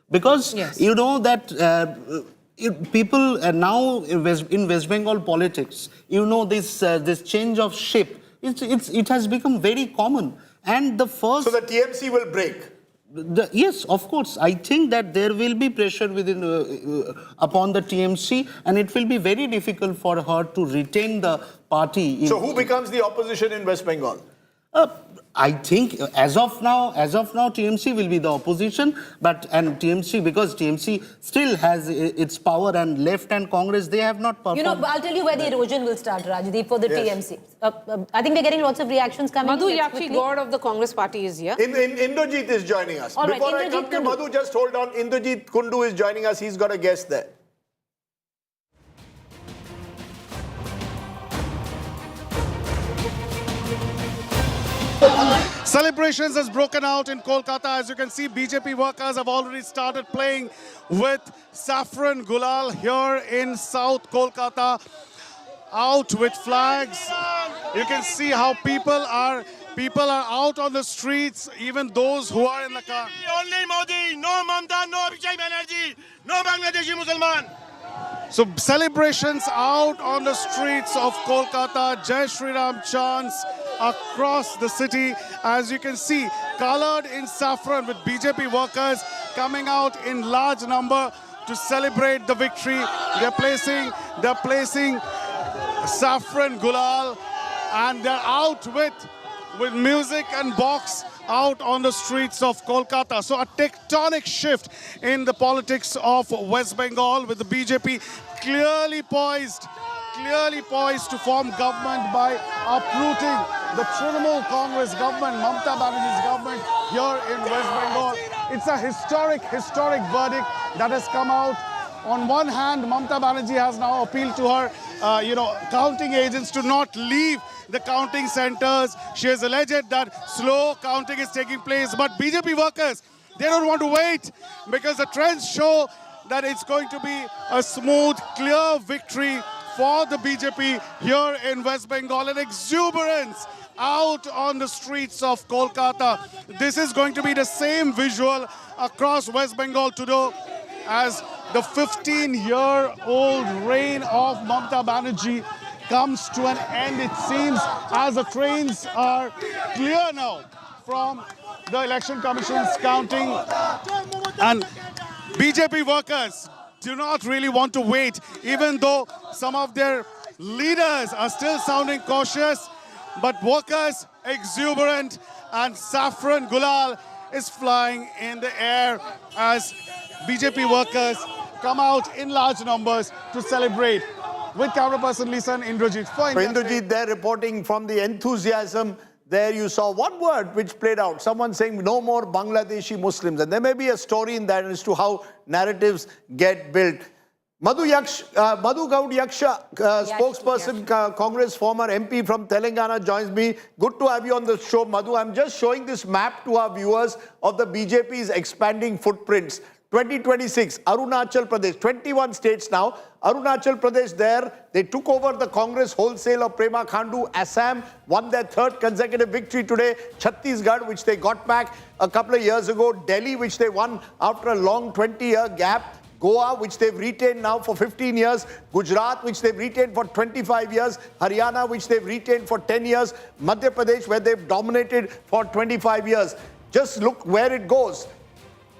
Because you know that people now in West Bengal politics, you know this change of ship, it has become very common. And the first... So the TMC will break? Yes, of course. I think that there will be pressure within upon the TMC, and it will be very difficult for her to retain the party. So who becomes the opposition in West Bengal? I think as of now, TMC will be the opposition, and TMC, because TMC still has its power, and left and Congress, they have not performed. I'll tell you where the erosion will start, Rajdeep, for the TMC. I think we're getting lots of reactions coming. Madhu Yakshi, God of the Congress party, is here. Indrajit is joining us. All right, Before I come to Madhu, just hold on. Indrajit Kundu is joining us. He's got a guest there. Celebrations has broken out in Kolkata. As you can see, BJP workers have already started playing with saffron gulal here in South Kolkata. Out with flags. You can see how people are out on the streets, even those who are in the car. Only Modi, no Mamata, no Vijay Banerjee, no Bangladeshi Musliman. So celebrations out on the streets of Kolkata, Jai Shri Ram chants across the city. As you can see, colored in saffron, with BJP workers coming out in large number to celebrate the victory. They're placing saffron gulal, and they're out with music and box out on the streets of Kolkata. So a tectonic shift in the politics of West Bengal, with the BJP clearly poised clearly poised to form government by uprooting the Trinamool Congress government, Mamata Banerjee's government here in West Bengal. It's a historic verdict that has come out. On one hand, Mamata Banerjee has now appealed to her, counting agents to not leave the counting centers. She has alleged that slow counting is taking place. But BJP workers, they don't want to wait because the trends show that it's going to be a smooth, clear victory for the BJP here in West Bengal. An exuberance out on the streets of Kolkata. This is going to be the same visual across West Bengal today as the 15-year-old reign of Mamata Banerjee comes to an end, it seems, as the trains are clear now from the Election Commission's counting. And BJP workers do not really want to wait, even though some of their leaders are still sounding cautious. But workers exuberant, and saffron gulal is flying in the air as BJP workers come out in large numbers to celebrate. With camera person Lisa and Indrajit. Indrajit, they're reporting from the enthusiasm. There you saw one word which played out. Someone saying no more Bangladeshi Muslims. And there may be a story in that as to how narratives get built. Madhu Gaud Yaksha, spokesperson, Congress former MP from Telangana, joins me. Good to have you on the show, Madhu. I'm just showing this map to our viewers of the BJP's expanding footprints. 2026, Arunachal Pradesh, 21 states now. Arunachal Pradesh there, they took over the Congress wholesale of Prema Khandu. Assam won their third consecutive victory today. Chhattisgarh, which they got back a couple of years ago. Delhi, which they won after a long 20-year gap. Goa, which they've retained now for 15 years. Gujarat, which they've retained for 25 years. Haryana, which they've retained for 10 years. Madhya Pradesh, where they've dominated for 25 years. Just look where it goes.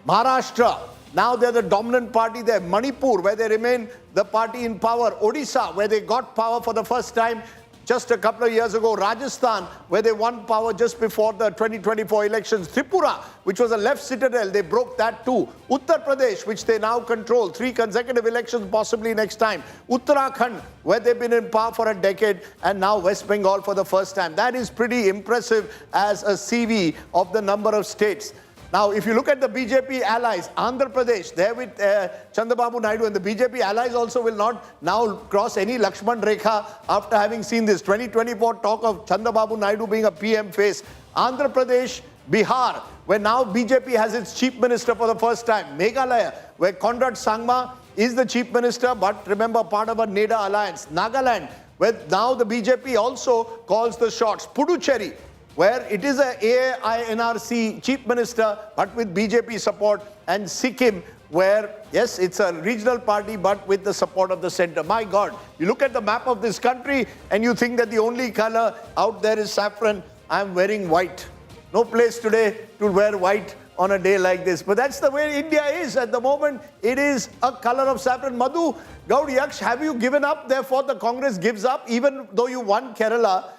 Maharashtra, now they're the dominant party there. Manipur, where they remain the party in power. Odisha, where they got power for the first time just a couple of years ago. Rajasthan, where they won power just before the 2024 elections. Tripura, which was a left citadel, they broke that too. Uttar Pradesh, which they now control, 3 consecutive elections possibly next time. Uttarakhand, where they've been in power for a decade, and now West Bengal for the first time. That is pretty impressive as a CV of the number of states. Now, if you look at the BJP allies, Andhra Pradesh, there with Chandrababu Naidu, and the BJP allies also will not now cross any Lakshman Rekha after having seen this 2024 talk of Chandrababu Naidu being a PM face. Andhra Pradesh, Bihar, where now BJP has its chief minister for the first time. Meghalaya, where Conrad Sangma is the chief minister, but remember, part of a NEDA alliance. Nagaland, where now the BJP also calls the shots. Puducherry, where it is a AINRC chief minister, but with BJP support. And Sikkim, where, yes, it's a regional party, but with the support of the center. My God, you look at the map of this country and you think that the only color out there is saffron. I'm wearing white. No place today to wear white on a day like this. But that's the way India is at the moment. It is a color of saffron. Madhu Gaud Yaksh, have you given up? Therefore, the Congress gives up, even though you won Kerala.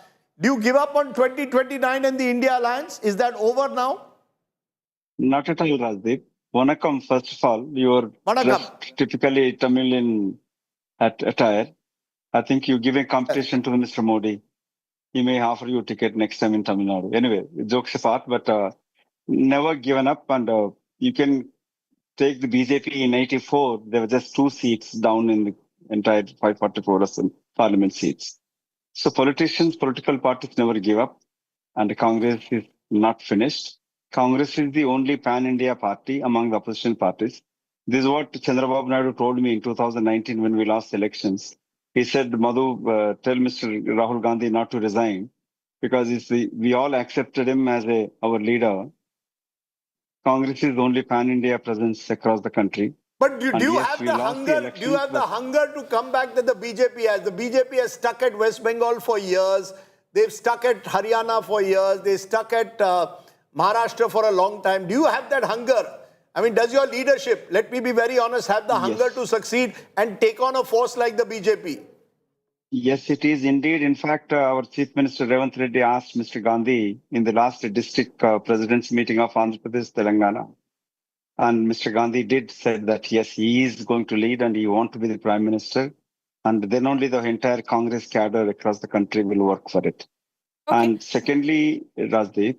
Do you give up on 2029 and the India alliance? Is that over now? Not at all, Rajdeep. Vanakkam, first of all, you are dressed typically Tamil in attire. I think you give a competition to Mr. Modi. He may offer you a ticket next time in Tamil Nadu. Anyway, jokes apart, but never given up. And you can take the BJP in 84. There were just 2 seats down in the entire 544 parliament seats. So political parties never give up, and Congress is not finished. Congress is the only pan-India party among the opposition parties. This is what Chandrababu Naidu told me in 2019 when we lost elections. He said, Madhu, tell Mr. Rahul Gandhi not to resign, because we all accepted him as our leader. Congress is the only pan-India presence across the country. But do you have the hunger? Do you have the hunger to come back that the BJP has? The BJP has stuck at West Bengal for years. They've stuck at Haryana for years. They stuck at Maharashtra for a long time. Do you have that hunger? I mean, does your leadership, let me be very honest, have the hunger to succeed and take on a force like the BJP? Yes, it is indeed. In fact, our Chief Minister Revanth Reddy asked Mr. Gandhi in the last district president's meeting of Andhra Pradesh, Telangana. And Mr. Gandhi did say that, yes, he is going to lead and he wants to be the Prime Minister. And then only the entire Congress cadre across the country will work for it. Okay. And secondly, Rajdeep,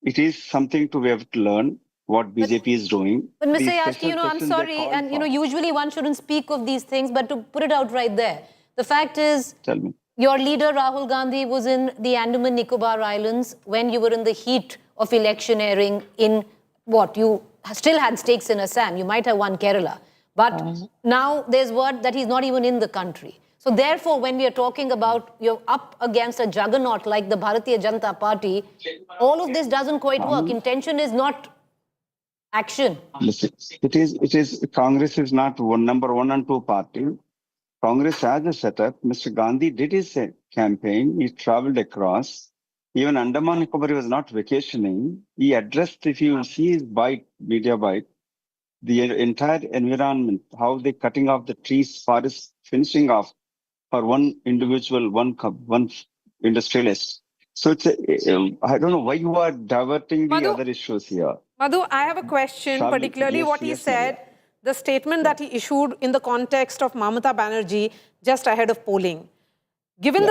it is something to we have to learn what BJP is doing. But Mr. The Yashki, special I'm session they sorry, called and for- usually one shouldn't speak of these things, but to put it out right there, the fact is, Tell me. your leader Rahul Gandhi was in the Andaman Nicobar Islands when you were in the heat of electioneering in what? You still had stakes in Assam. You might have won Kerala. But now there's word that he's not even in the country. So therefore, when we are talking about you're up against a juggernaut like the Bharatiya Janata Party, all of this doesn't quite work. Intention is not action. Listen, it is Congress is not number 1 and 2 party. Congress has a setup. Mr. Gandhi did his campaign. He traveled across. Even Andaman Nicobar was not vacationing. He addressed, if you see his media bite, the entire environment, how they cutting off the trees, forests, finishing off for one individual, one industrialist. So I don't know why you are diverting the other issues here. Madhu, I have a question, particularly what he said, the statement that he issued in the context of Mamata Banerjee just ahead of polling. Given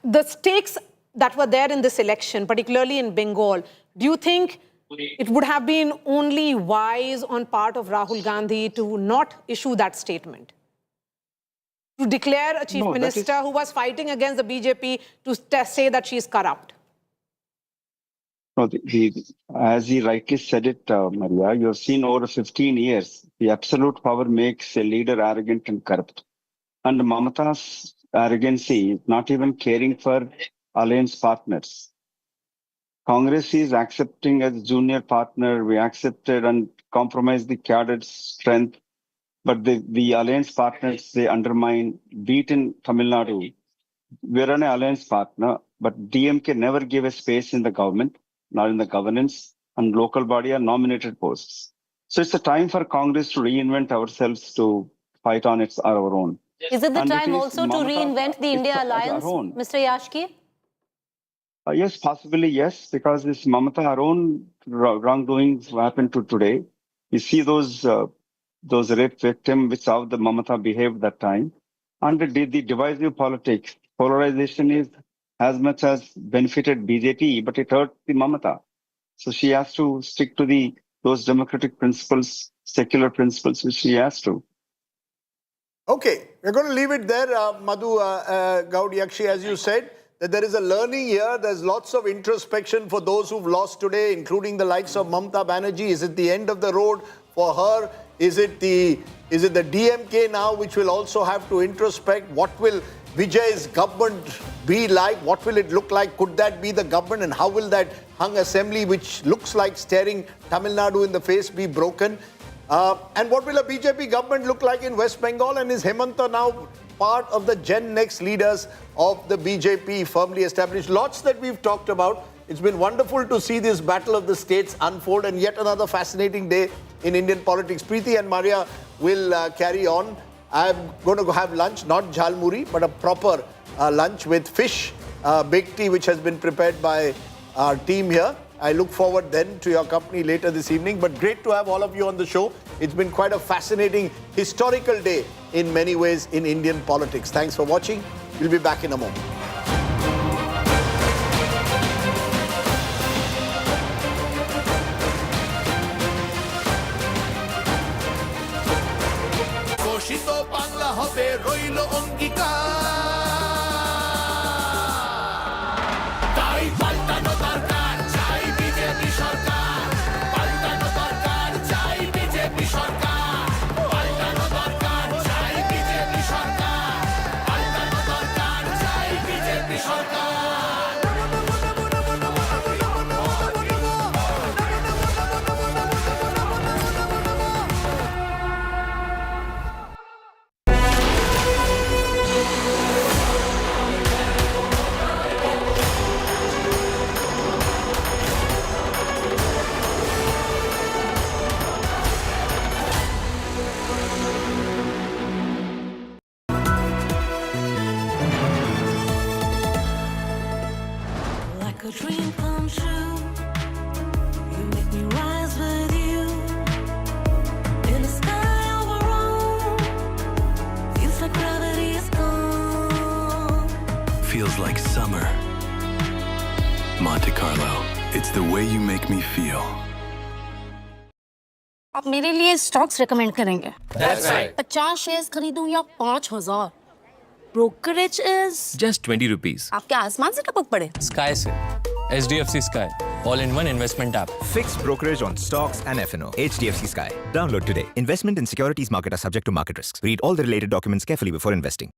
the stakes that were there in this election, particularly in Bengal, do you think it would have been only wise on part of Rahul Gandhi to not issue that statement? To declare a chief minister who was fighting against the BJP to say that she is corrupt? No, as he rightly said it, Maria, you have seen over 15 years, the absolute power makes a leader arrogant and corrupt. And Mamata's arrogancy, not even caring for alliance partners. Congress is accepting as junior partner. We accepted and compromised the cadre's strength. But the alliance partners, they undermine, beat in Tamil Nadu. We're an alliance partner, but DMK never gave a space in the government, not in the governance, and local body are nominated posts. So it's a time for Congress to reinvent ourselves to fight on our own. Is it the time also to reinvent the India alliance, Mr. Yashki? Yes, possibly yes, because this Mamata, our own wrongdoings happened to today. You see those rape victims, which how the Mamata behaved that time. And the divisive politics, polarization is as much as benefited BJP, but it hurt the Mamata. So she has to stick to those democratic principles, secular principles, which she has to. Okay, we're going to leave it there, Madhu Gaudiakshi, as you said, that there is a learning here. There's lots of introspection for those who've lost today, including the likes of Mamata Banerjee. Is it the end of the road for her? Is it the DMK now, which will also have to introspect? What will Vijay's government be like? What will it look like? Could that be the government? And how will that hung assembly, which looks like staring Tamil Nadu in the face, be broken? And what will a BJP government look like in West Bengal? And is Hemanta now part of the Gen Next leaders of the BJP firmly established? Lots that we've talked about. It's been wonderful to see this battle of the states unfold, and yet another fascinating day in Indian politics. Preeti and Maria will carry on. I'm going to go have lunch, not jhalmuri, but a proper lunch with fish, baked tea, which has been prepared by our team here. I look forward then to your company later this evening. But great to have all of you on the show. It's been quite a fascinating, historical day in many ways in Indian politics. Thanks for watching. We'll be back in a moment. Like a dream come true, you make me rise with you in the sky over Rome. Feels like summer. Monte Carlo. It's the way you make me feel. आप मेरे लिए stocks recommend करेंगे? That's right. 50 shares खरीदूं या 5000? Brokerage is Just 20 rupees. आपके आसमान से टपक पड़े? Sky se. HDFC Sky. All-in-one investment app. Fixed brokerage on stocks and F&O. HDFC Sky. Download today. Investment in securities market are subject to market risks. Read all the related documents carefully before investing.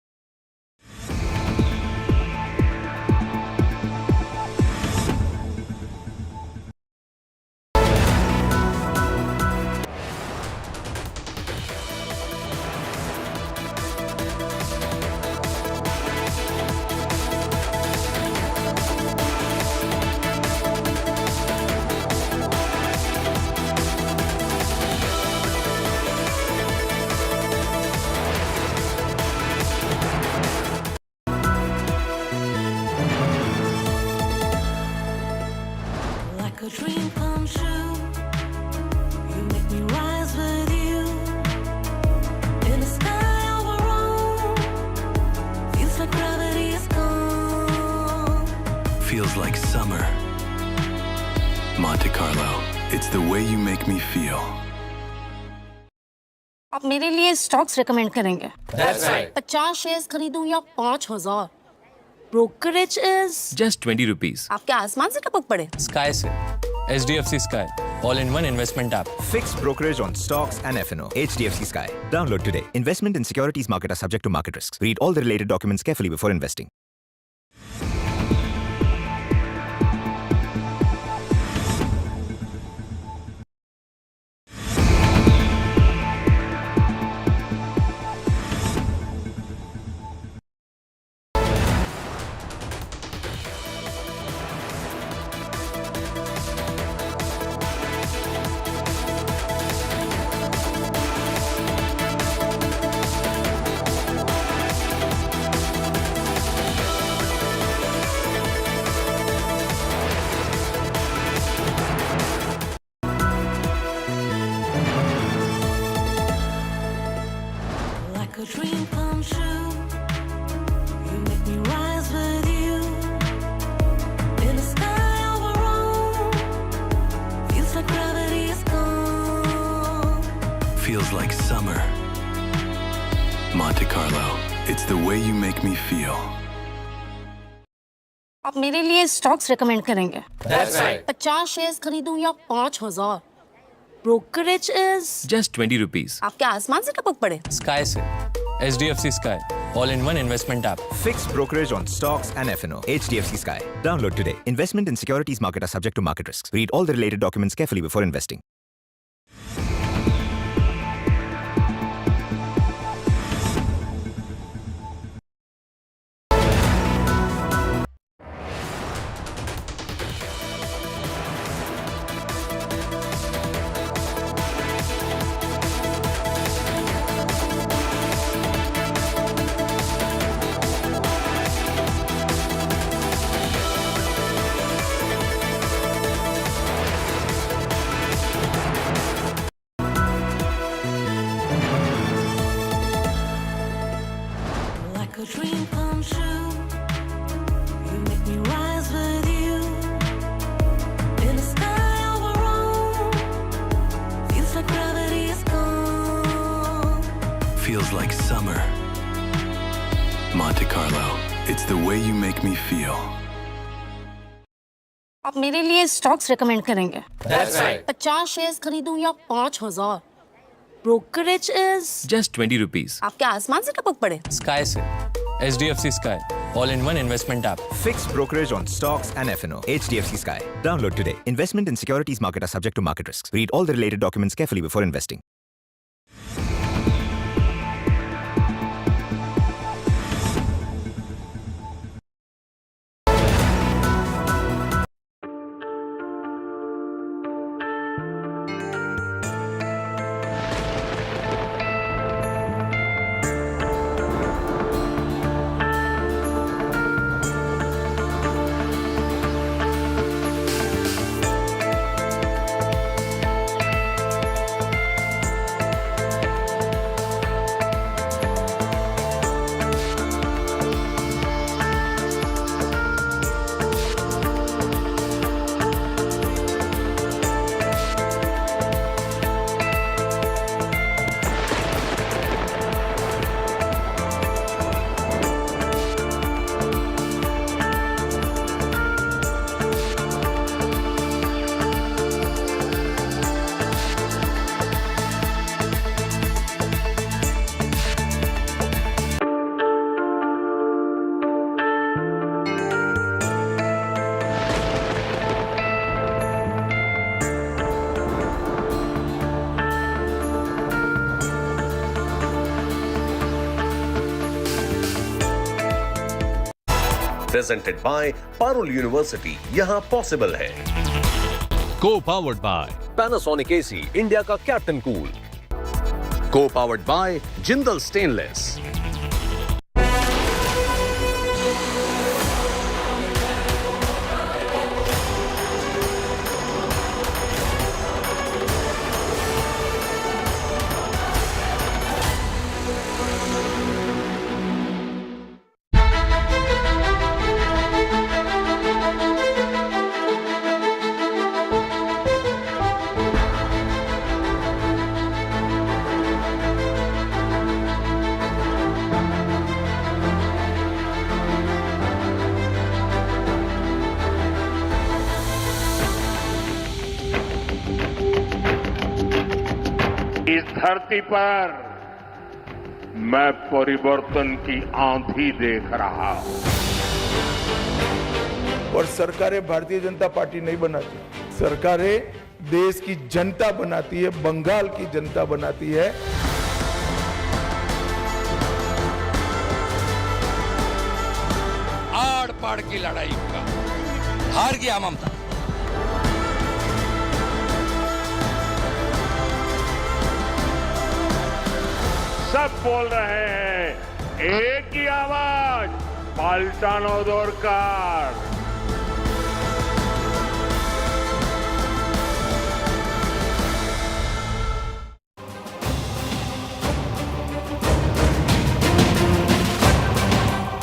Like a dream come true, you make me rise with you. In the sky of our own, feels like gravity is gone. Feels like summer. Monte Carlo. It's the way you make me feel. आप मेरे लिए stocks recommend करेंगे? That's right. 50 shares खरीदूं या 5000? Brokerage is Just 20 rupees. आपके आसमान से टपक पड़े? Sky se. HDFC Sky. All-in-one investment app. Fixed brokerage on stocks and F&O. HDFC Sky. Download today. Investment in securities market are subject to market risks. Read all the related documents carefully before investing. Like a dream come true, you make me rise with you. In the sky of our own, feels like gravity is gone. Feels like summer. Monte Carlo. It's the way you make me feel. आप मेरे लिए stocks recommend करेंगे? That's right. 50 shares खरीदूं या 5000? Brokerage is Just 20 rupees. आपके आसमान से टपक पड़े? Sky se. HDFC Sky. All-in-one investment app. Fixed brokerage on stocks and F&O. HDFC Sky. Download today. Investment in securities market are subject to market risks. Read all the related documents carefully before investing. Like a dream come true, you make me rise with you. In the sky of our own, feels like gravity is gone. Feels like summer. Monte Carlo. It's the way you make me feel. आप मेरे लिए stocks recommend करेंगे? That's right. 50 shares खरीदूं या 5000? Brokerage is Just 20 rupees. आपके आसमान से टपक पड़े? Sky se. HDFC Sky. All-in-one investment app. Fixed brokerage on stocks and F&O. HDFC Sky. Download today. Investment in securities market are subject to market risks. Read all the related documents carefully before investing. Presented by Parul University. यहाँ possible है. Co-powered by Panasonic AC, India का Captain Cool. Co-powered by Jindal Stainless. इस धरती पर मैं परिवर्तन की आंधी देख रहा हूं। और सरकारें भारतीय जनता पार्टी नहीं बनाती, सरकारें देश की जनता बनाती है, बंगाल की जनता बनाती है। आड़ पाड़ की लड़ाई का हार गया ममता। सब बोल रहे हैं एक ही आवाज, पाल्टानो दरकार।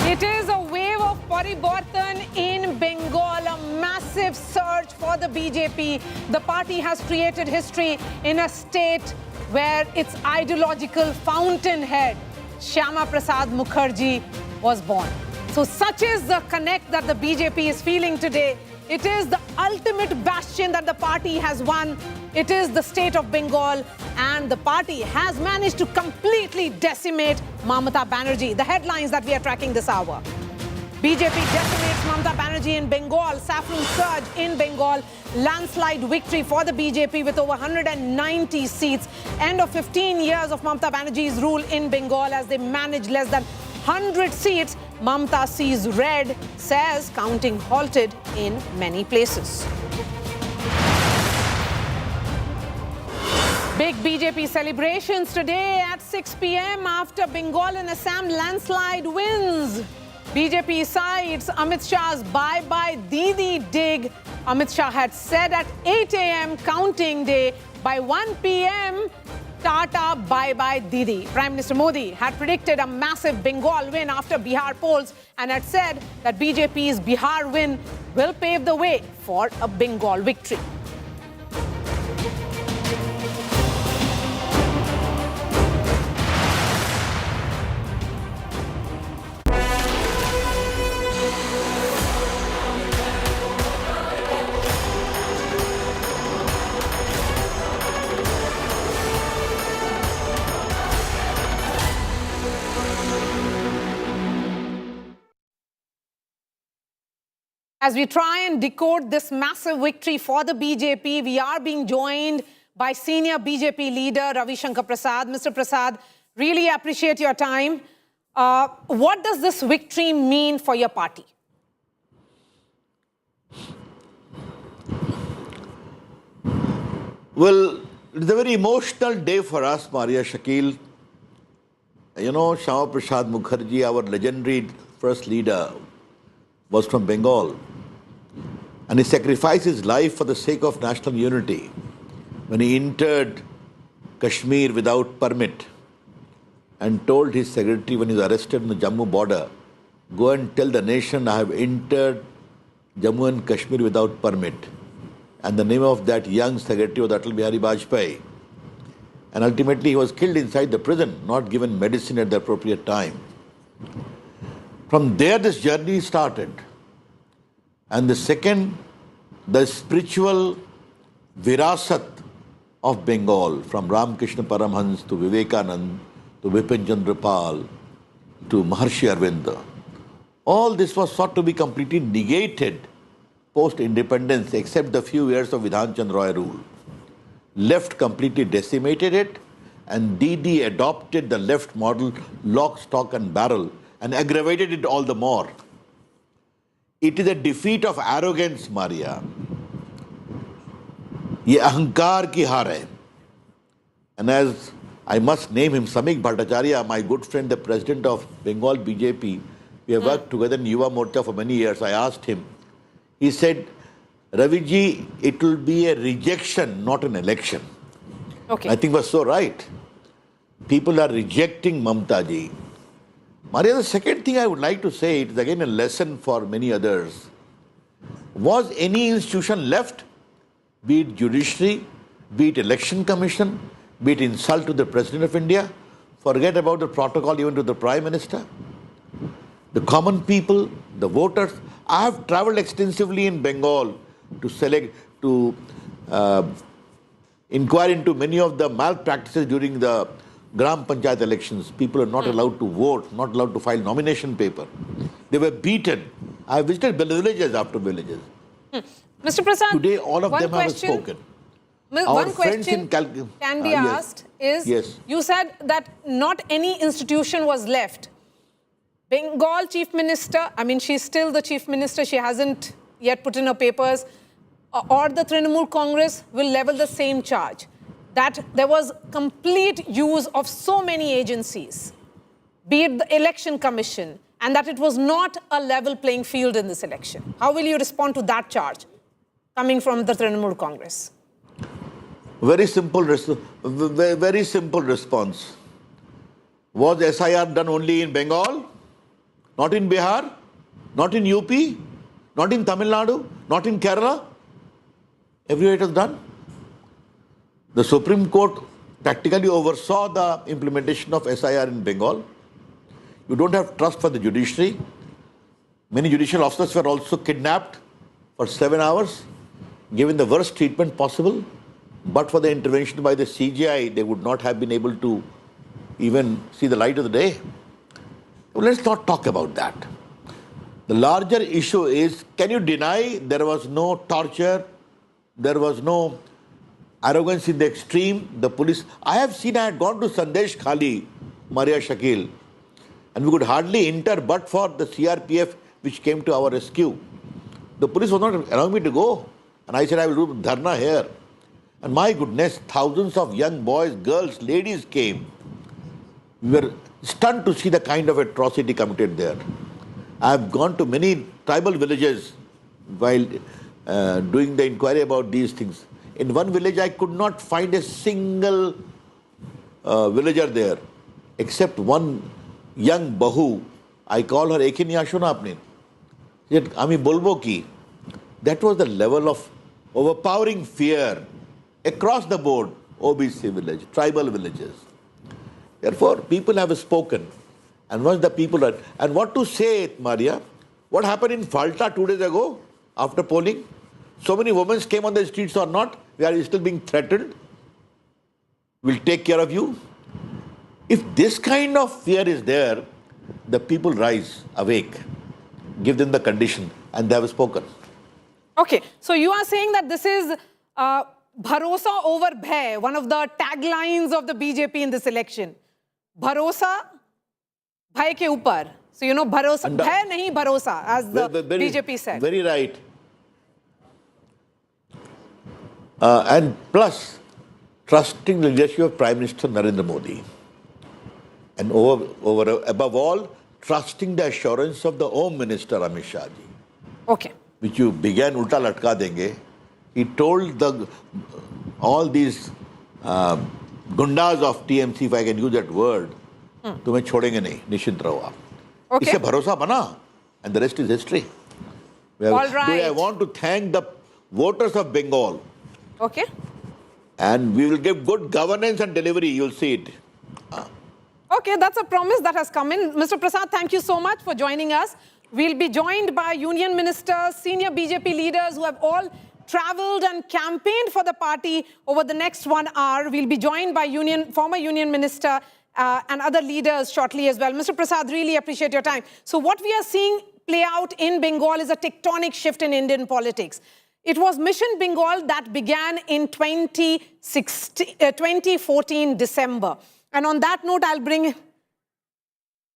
It is a wave of Parivartan in Bengal, a massive surge for the BJP. The party has created history in a state where its ideological fountainhead, Shyama Prasad Mukherjee, was born. So such is the connect that the BJP is feeling today. It is the ultimate bastion that the party has won. It is the state of Bengal, and the party has managed to completely decimate Mamata Banerjee. The headlines that we are tracking this hour. BJP decimates Mamata Banerjee in Bengal. Saffron surge in Bengal. Landslide victory for the BJP with over 190 seats. End of 15 years of Mamata Banerjee's rule in Bengal as they manage less than 100 seats. Mamata sees red, says counting halted in many places. Big BJP celebrations today at 6 p.m. after Bengal and Assam landslide wins. BJP cites Amit Shah's bye-bye Didi dig. Amit Shah had said at 8 a.m. counting day, by 1 p.m. Tata bye-bye Didi. Prime Minister Modi had predicted a massive Bengal win after Bihar polls and had said that BJP's Bihar win will pave the way for a Bengal victory. As we try and decode this massive victory for the BJP, we are being joined by senior BJP leader Ravi Shankar Prasad. Mr. Prasad, really appreciate your time. What does this victory mean for your party? Well, it's a very emotional day for us, Maria Shakil. You know, Shyama Prasad Mukherjee, our legendary first leader, was from Bengal. And he sacrificed his life for the sake of national unity when he entered Kashmir without permit and told his secretary when he was arrested on the Jammu border, go and tell the nation I have entered Jammu and Kashmir without permit. And the name of that young secretary was Atal Bihari Vajpayee. And ultimately he was killed inside the prison, not given medicine at the appropriate time. From there this journey started. And the second, the spiritual virasat of Bengal, from Ramakrishna Paramhans to Vivekanand to Vipin Chandra Pal to Maharshi Arvinda. All this was thought to be completely negated post-independence, except the few years of Vidhan Chandra Roy rule. Left completely decimated it, and Didi adopted the left model, lock, stock and barrel, and aggravated it all the more. It is a defeat of arrogance, Maria. ये अहंकार की हार है. And as I must name him, Samik Bhattacharya, my good friend, the president of Bengal BJP, we have worked together in Yuva Morcha for many years. I asked him, he said, Raviji, it will be a rejection, not an election. Okay. I think was so right. People are rejecting Mamata ji. Maria, the second thing I would like to say, it is again a lesson for many others. Was any institution left, be it judiciary, be it election commission, be it insult to the President of India, forget about the protocol even to the Prime Minister, the common people, the voters. I have travelled extensively in Bengal to inquire into many of the malpractices during the Gram Panchayat elections. People are not allowed to vote, not allowed to file nomination paper. They were beaten. I visited villages after villages. Mr. Prasad, today all of them have question. spoken. One question can be asked is, you said that not any institution was left. Bengal Chief Minister, I mean, she's still the Chief Minister, she hasn't yet put in her papers, or the Trinamool Congress will level the same charge, that there was complete use of so many agencies, be it the Election Commission, and that it was not a level playing field in this election. How will you respond to that charge coming from the Trinamool Congress? Very simple response. Was SIR done only in Bengal? Not in Bihar? Not in UP? Not in Tamil Nadu? Not in Kerala? Everywhere it was done. The Supreme Court practically oversaw the implementation of SIR in Bengal. You don't have trust for the judiciary. Many judicial officers were also kidnapped for 7 hours, given the worst treatment possible. But for the intervention by the CGI, they would not have been able to even see the light of the day. Well, let's not talk about that. The larger issue is, can you deny there was no torture, there was no arrogance in the extreme, the police? I had gone to Sandesh Khali, Maria Shakil, and we could hardly enter but for the CRPF which came to our rescue. The police was not allowing me to go. And I said, I will do dharna here. And my goodness, thousands of young boys, girls, ladies came. We were stunned to see the kind of atrocity committed there. I have gone to many tribal villages while doing the inquiry about these things. In one village, I could not find a single villager there, except one young bahu. I call her Ekin Yashona apne. She said, Ami bolbo ki. That was the level of overpowering fear across the board, OBC village, tribal villages. Therefore, people have spoken. And once the people are... And what to say, Maria? What happened in Falta 2 days ago after polling? So many women came on the streets or not? We are still being threatened. We'll take care of you. If this kind of fear is there, the people rise, awake, give them the condition, and they have spoken. Okay, so you are saying that this is Bharosa over Bhay, one of the taglines of the BJP in this election. Bharosa, Bhay ke upar. So, you know, Bharosa, Bhay nahi Bharosa, as the BJP said. Very right. And plus, trusting the leadership of Prime Minister Narendra Modi. And above all, trusting the assurance of the Home Minister Amit Shah ji. Okay. Which you began ulta latka denge. He told all these gundas of TMC, if I can use that word, tumhe chhodenge nahi, nishint raho aap. Okay. Isse bharosa bana, and the rest is history. All right. I want to thank the voters of Bengal. Okay. And we will give good governance and delivery, you'll see it. Okay, that's a promise that has come in. Mr. Prasad, thank you so much for joining us. We'll be joined by union ministers, senior BJP leaders who have all travelled and campaigned for the party over the next 1 hour. We'll be joined by former union minister and other leaders shortly as well. Mr. Prasad, really appreciate your time. So what we are seeing play out in Bengal is a tectonic shift in Indian politics. It was Mission Bengal that began in 2014 December. And on that note, I'll bring...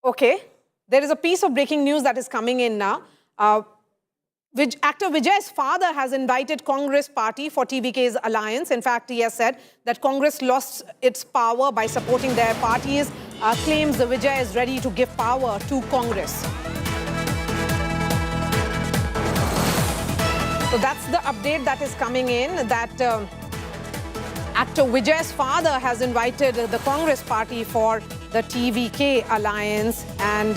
Okay, there is a piece of breaking news that is coming in now. Actor Vijay's father has invited Congress party for TVK's alliance. In fact, he has said that Congress lost its power by supporting their parties. Claims that Vijay is ready to give power to Congress. So that's the update that is coming in, that actor Vijay's father has invited the Congress party for the TVK alliance, and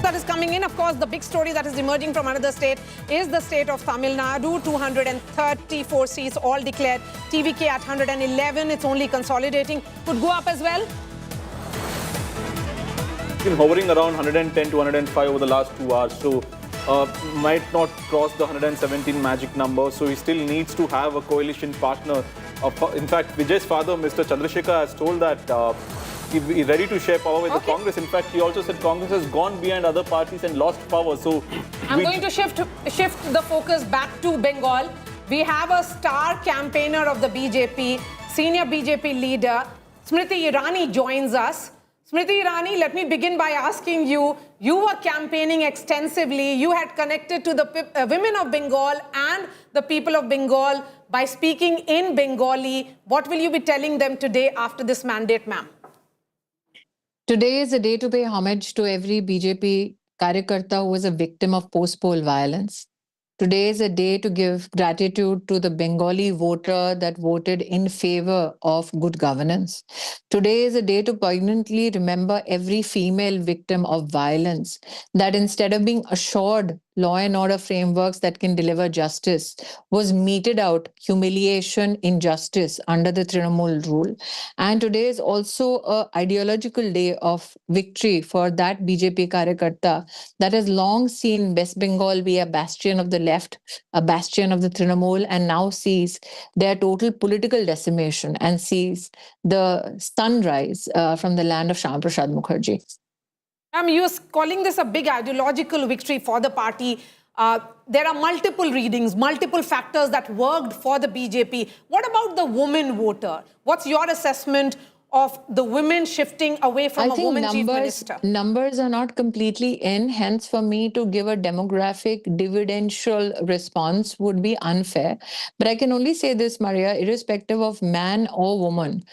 that is coming in. Of course, the big story that is emerging from another state is the state of Tamil Nadu. 234 seats all declared. TVK at 111. It's only consolidating. Could go up as well. Been hovering around 110 to 105 over the last 2 hours, so might not cross the 117 magic number. So he still needs to have a coalition partner. In fact, Vijay's father, Mr. Chandrasekhar, has told that he's ready to share power with the Congress. In fact, he also said Congress has gone behind other parties and lost power. So I'm going to shift the focus back to Bengal. We have a star campaigner of the BJP, senior BJP leader, Smriti Irani joins us. Smriti Irani, let me begin by asking you, you were campaigning extensively. You had connected to the women of Bengal and the people of Bengal by speaking in Bengali. What will you be telling them today after this mandate, ma'am? Today is a day to pay homage to every BJP Karyakarta who was a victim of post-poll violence. Today is a day to give gratitude to the Bengali voter that voted in favor of good governance. Today is a day to poignantly remember every female victim of violence, that instead of being assured law and order frameworks that can deliver justice, was meted out humiliation, injustice under the Trinamool rule. And today is also an ideological day of victory for that BJP Karyakarta that has long seen West Bengal be a bastion of the left, a bastion of the Trinamool, and now sees their total political decimation and sees the sunrise from the land of Shyama Prasad Mukherjee. You're calling this a big ideological victory for the party. There are multiple readings, multiple factors that worked for the BJP. What about the woman voter? What's your assessment of the women shifting away from a woman chief minister? Numbers are not completely in. Hence, for me to give a demographic dividential response would be unfair. But I can only say this, Maria, irrespective of man or woman,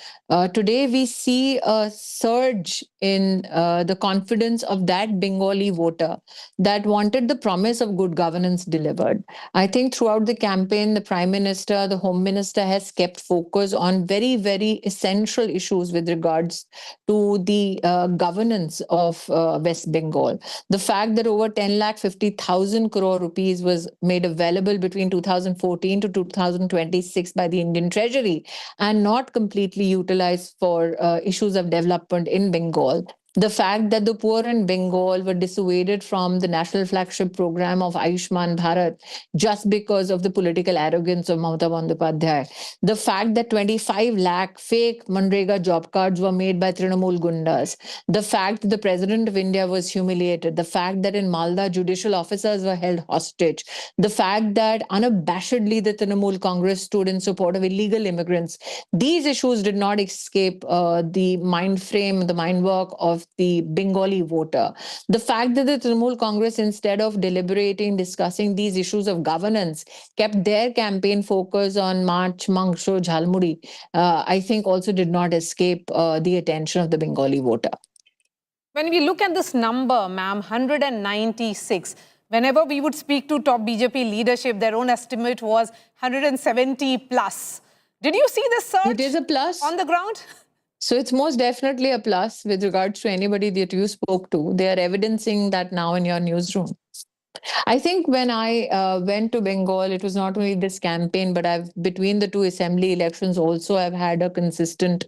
today we see a surge in the confidence of that Bengali voter that wanted the promise of good governance delivered. I think throughout the campaign, the Prime Minister, the Home Minister has kept focus on very, very essential issues with regards to the governance of West Bengal. The fact that over 10,50,000 crore rupees was made available between 2014 to 2026 by the Indian Treasury and not completely utilized for issues of development in Bengal. The fact that the poor in Bengal were dissuaded from the national flagship program of Ayushman Bharat just because of the political arrogance of Mamata Bandyopadhyay. The fact that 25 lakh fake Manrega job cards were made by Trinamool Gundas. The fact that the President of India was humiliated. The fact that in Malda, judicial officers were held hostage. The fact that unabashedly the Trinamool Congress stood in support of illegal immigrants. These issues did not escape the mind frame, the mind work of the Bengali voter. The fact that the Trinamool Congress, instead of deliberating, discussing these issues of governance, kept their campaign focus on March, Mangsho, Jhalmuri, I think also did not escape the attention of the Bengali voter. When we look at this number, ma'am, 196, whenever we would speak to top BJP leadership, their own estimate was 170 plus. Did you see this surge? It is a plus on the ground? So it's most definitely a plus with regards to anybody that you spoke to. They are evidencing that now in your newsroom. I think when I went to Bengal, it was not only this campaign, but between the two assembly elections also, I've had a consistent,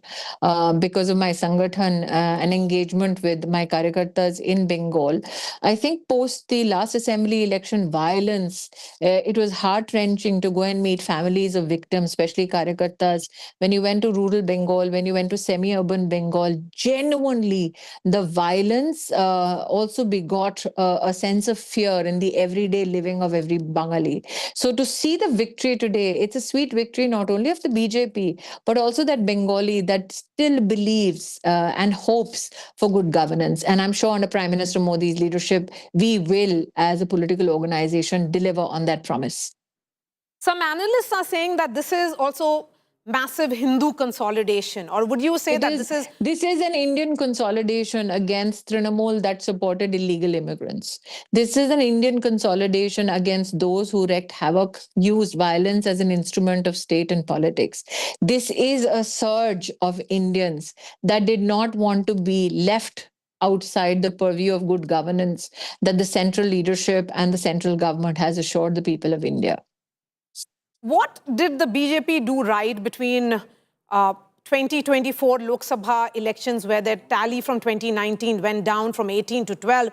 because of my Sangathan, an engagement with my Karyakartas in Bengal. I think post the last assembly election violence, it was heart-wrenching to go and meet families of victims, especially Karyakartas. When you went to rural Bengal, when you went to semi-urban Bengal, genuinely the violence also begot a sense of fear in in the everyday living of every Bengali. So to see the victory today, it's a sweet victory not only of the BJP, but also that Bengali that still believes and hopes for good governance. And I'm sure under Prime Minister Modi's leadership, we will, as a political organization, deliver on that promise. Some analysts are saying that this is also massive Hindu consolidation, or would you say this is... This is an Indian consolidation against Trinamool that supported illegal immigrants. This is an Indian consolidation against those who wreaked havoc, used violence as an instrument of state and politics. This is a surge of Indians that did not want to be left outside the purview of good governance that the central leadership and the central government has assured the people of India. What did the BJP do right between 2024 Lok Sabha elections, where their tally from 2019 went down from 18 to 12,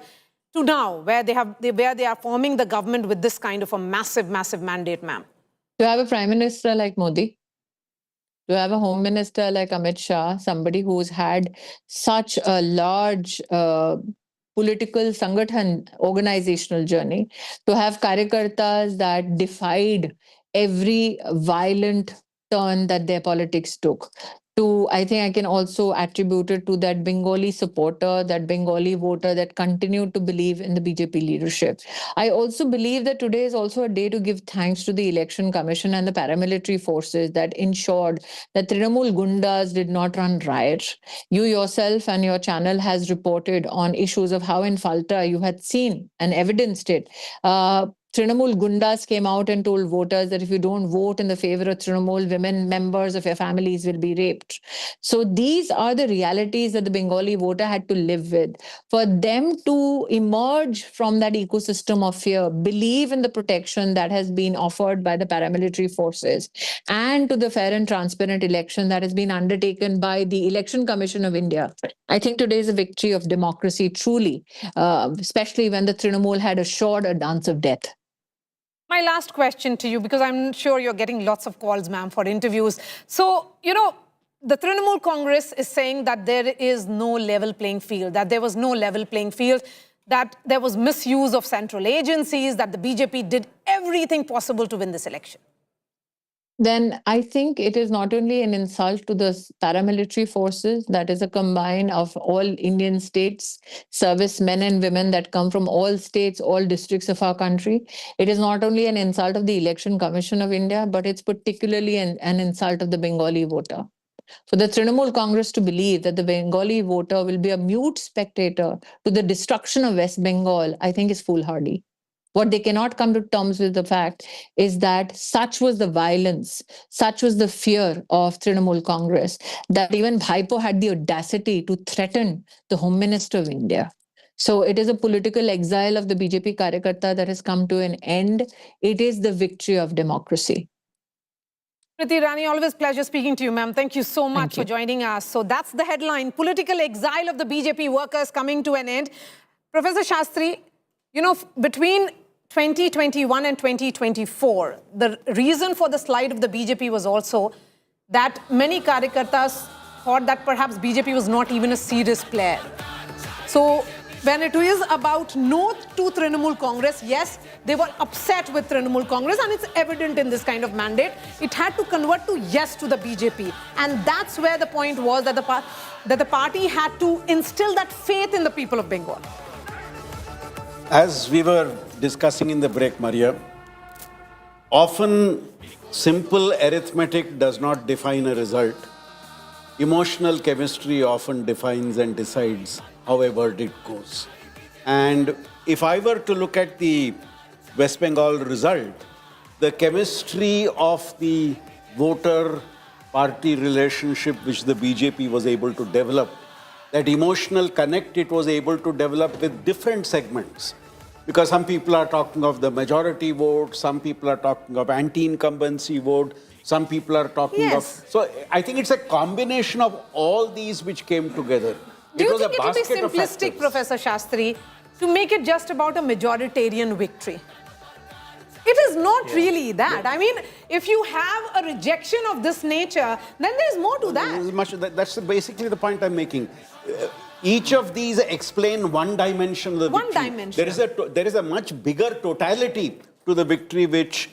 to now, where they are forming the government with this kind of a massive, massive mandate, ma'am? To have a prime minister like Modi, to have a home minister like Amit Shah, somebody who's had such a large political Sangathan organizational journey, to have Karyakartas that defied every violent turn that their politics took. I think I can also attribute it to that Bengali supporter, that Bengali voter that continued to believe in the BJP leadership. I also believe that today is also a day to give thanks to the Election Commission and the paramilitary forces that ensured that Trinamool Gundas did not run riot. You yourself and your channel has reported on issues of how in Falta you had seen and evidenced it. Trinamool Gundas came out and told voters that if you don't vote in the favor of Trinamool, women members of your families will be raped. So these are the realities that the Bengali voter had to live with. For them to emerge from that ecosystem of fear, believe in the protection that has been offered by the paramilitary forces, and to the fair and transparent election that has been undertaken by the Election Commission of India, I think today is a victory of democracy, truly, especially when the Trinamool had assured a dance of death. My last question to you, because I'm sure you're getting lots of calls, ma'am, for interviews. So, you know, the Trinamool Congress is saying that there is no level playing field, that there was no level playing field, that there was misuse of central agencies, that the BJP did everything possible to win this election. Then I think it is not only an insult to the paramilitary forces, that is a combine of all Indian states, servicemen and women that come from all states, all districts of our country. It is not only an insult of the Election Commission of India, but it's particularly an insult of the Bengali voter. For the Trinamool Congress to believe that the Bengali voter will be a mute spectator to the destruction of West Bengal, I think is foolhardy. What they cannot come to terms with the fact is that such was the violence, such was the fear of Trinamool Congress, that even Bhaipo had the audacity to threaten the Home Minister of India. So it is a political exile of the BJP Karyakarta that has come to an end. It is the victory of democracy. Priti Rani, always pleasure speaking to you, ma'am. Thank you so much for joining us. So that's the headline, political exile of the BJP workers coming to an end. Professor Shastri, you know, between 2021 and 2024, the reason for the slide of the BJP was also that many Karyakartas thought that perhaps BJP was not even a serious player. So when it is about no to Trinamool Congress, yes, they were upset with Trinamool Congress, and it's evident in this kind of mandate. It had to convert to yes to the BJP. And that's where the point was, that the party had to instill that faith in the people of Bengal. As we were discussing in the break, Maria, often simple arithmetic does not define a result. Emotional chemistry often defines and decides how a verdict goes. And if I were to look at the West Bengal result, the chemistry of the voter-party relationship which the BJP was able to develop, that emotional connect it was able to develop with different segments. Because some people are talking of the majority vote, some people are talking of anti-incumbency vote, some people are talking of... So I think it's a combination of all these which came together. Do you think it would be simplistic, Professor Shastri, to make it just about a majoritarian victory? It is not really that. I mean, if you have a rejection of this nature, then there's more to that. That's basically the point I'm making. each of these explain one dimension of the victory. One dimension. There is a much bigger totality to the victory which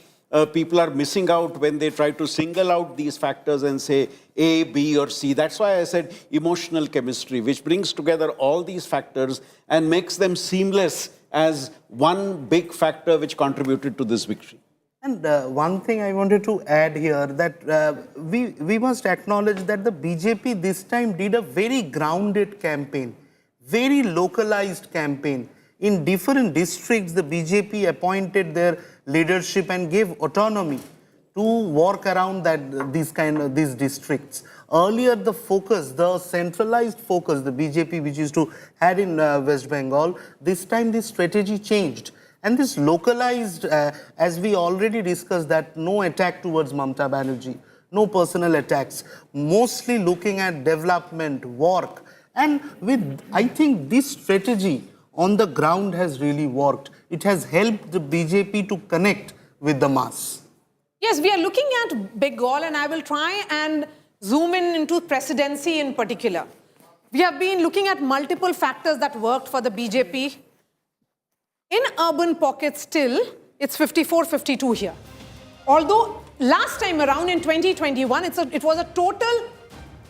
people are missing out when they try to single out these factors and say A, B or C. That's why I said emotional chemistry, which brings together all these factors and makes them seamless as one big factor which contributed to this victory. And one thing I wanted to add here, that we must acknowledge that the BJP this time did a very grounded campaign, very localized campaign. In different districts, the BJP appointed their leadership and gave autonomy to work around these districts. Earlier, the focus, the centralized focus, the BJP which used to had in West Bengal, this time the strategy changed. And this localized, as we already discussed, that no attack towards Mamata Banerjee, no personal attacks, mostly looking at development, work. And with, I think this strategy on the ground has really worked. It has helped the BJP to connect with the mass. Yes, we are looking at Bengal, and I will try and zoom in into presidency in particular. We have been looking at multiple factors that worked for the BJP. In urban pockets still, it's 54-52 here. Although last time around in 2021, it was a total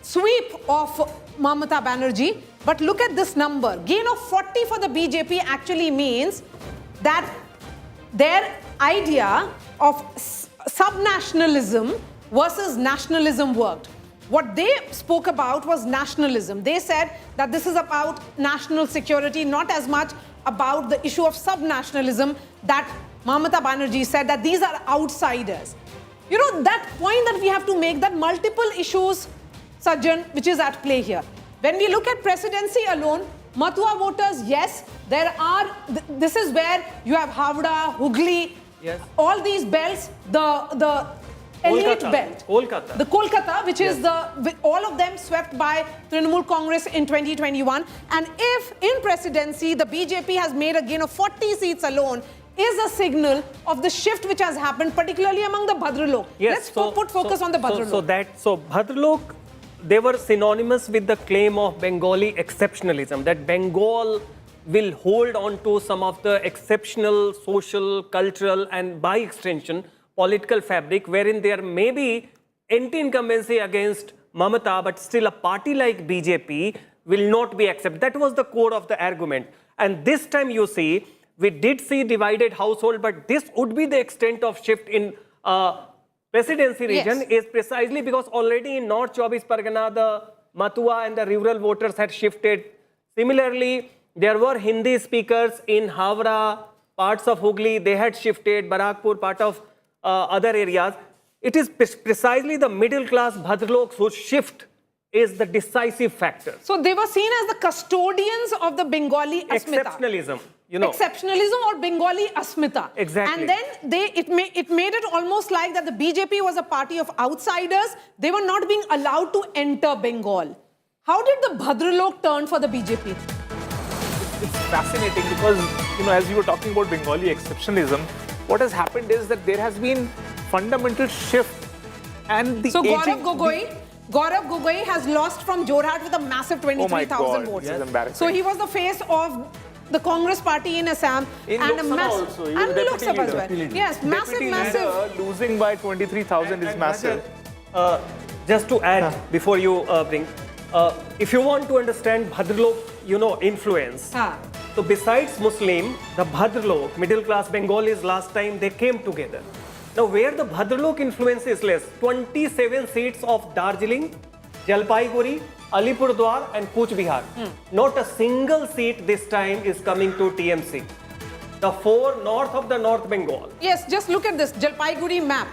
sweep of Mamata Banerjee. But look at this number. Gain of 40 for the BJP actually means that their idea of subnationalism versus nationalism worked. What they spoke about was nationalism. They said that this is about national security, not as much about the issue of subnationalism that Mamata Banerjee said that these are outsiders. You know, that point that we have to make, that multiple issues, Sajjan, which is at play here. When we look at presidency alone, Mathua voters, yes, there are, this is where you have Havda, Hooghly, yes, all these belts, the elite belt. Kolkata. The Kolkata, which is all of them swept by Trinamool Congress in 2021. And if in presidency, the BJP has made a gain of 40 seats alone, is a signal of the shift which has happened, particularly among the Bhadralok. Yes, Let's put focus on the Bhadralok. So Bhadralok, they were synonymous with the claim of Bengali exceptionalism, that Bengal will hold on to some of the exceptional social, cultural, and by extension, political fabric, wherein there may be anti-incumbency against Mamata, but still a party like BJP will not be accepted. That was the core of the argument. And this time you see, we did see divided household, but this would be the extent of shift in presidency region, is precisely because already in North Chobis Pargana, the Mathua and the rural voters had shifted. Similarly, there were Hindi speakers in Havra, parts of Hooghly, they had shifted, Barakpur, part of other areas. It is precisely the middle class Bhadraloks whose shift is the decisive factor. So they were seen as the custodians of the Bengali Asmita. Exceptionalism. You know. Exceptionalism or Bengali Asmita. Exactly. And then it made it almost like that the BJP was a party of outsiders. They were not being allowed to enter Bengal. How did the Bhadralok turn for the BJP? It's fascinating because, you know, as you were talking about Bengali exceptionalism, what has happened is that there has been fundamental shift and the So Gaurav Gogoi has lost from Jorhat with a massive 23,000 votes. Yes. So he was the face of the Congress party in Assam in and Lok Sabha also. And Lok Sabha as well. Yes, massive. Losing by 23,000 is massive. Just to add before you bring, if you want to understand Bhadralok, you know, influence. So besides Muslim, the Bhadralok, middle class Bengalis last time, they came together. Now where the Bhadralok influence is less, 27 seats of Darjeeling, Jalpaiguri, Alipurdwar and Cooch Behar. Not a single seat this time is coming to TMC. The 4 north of the North Bengal. Yes, just look at this Jalpaiguri map.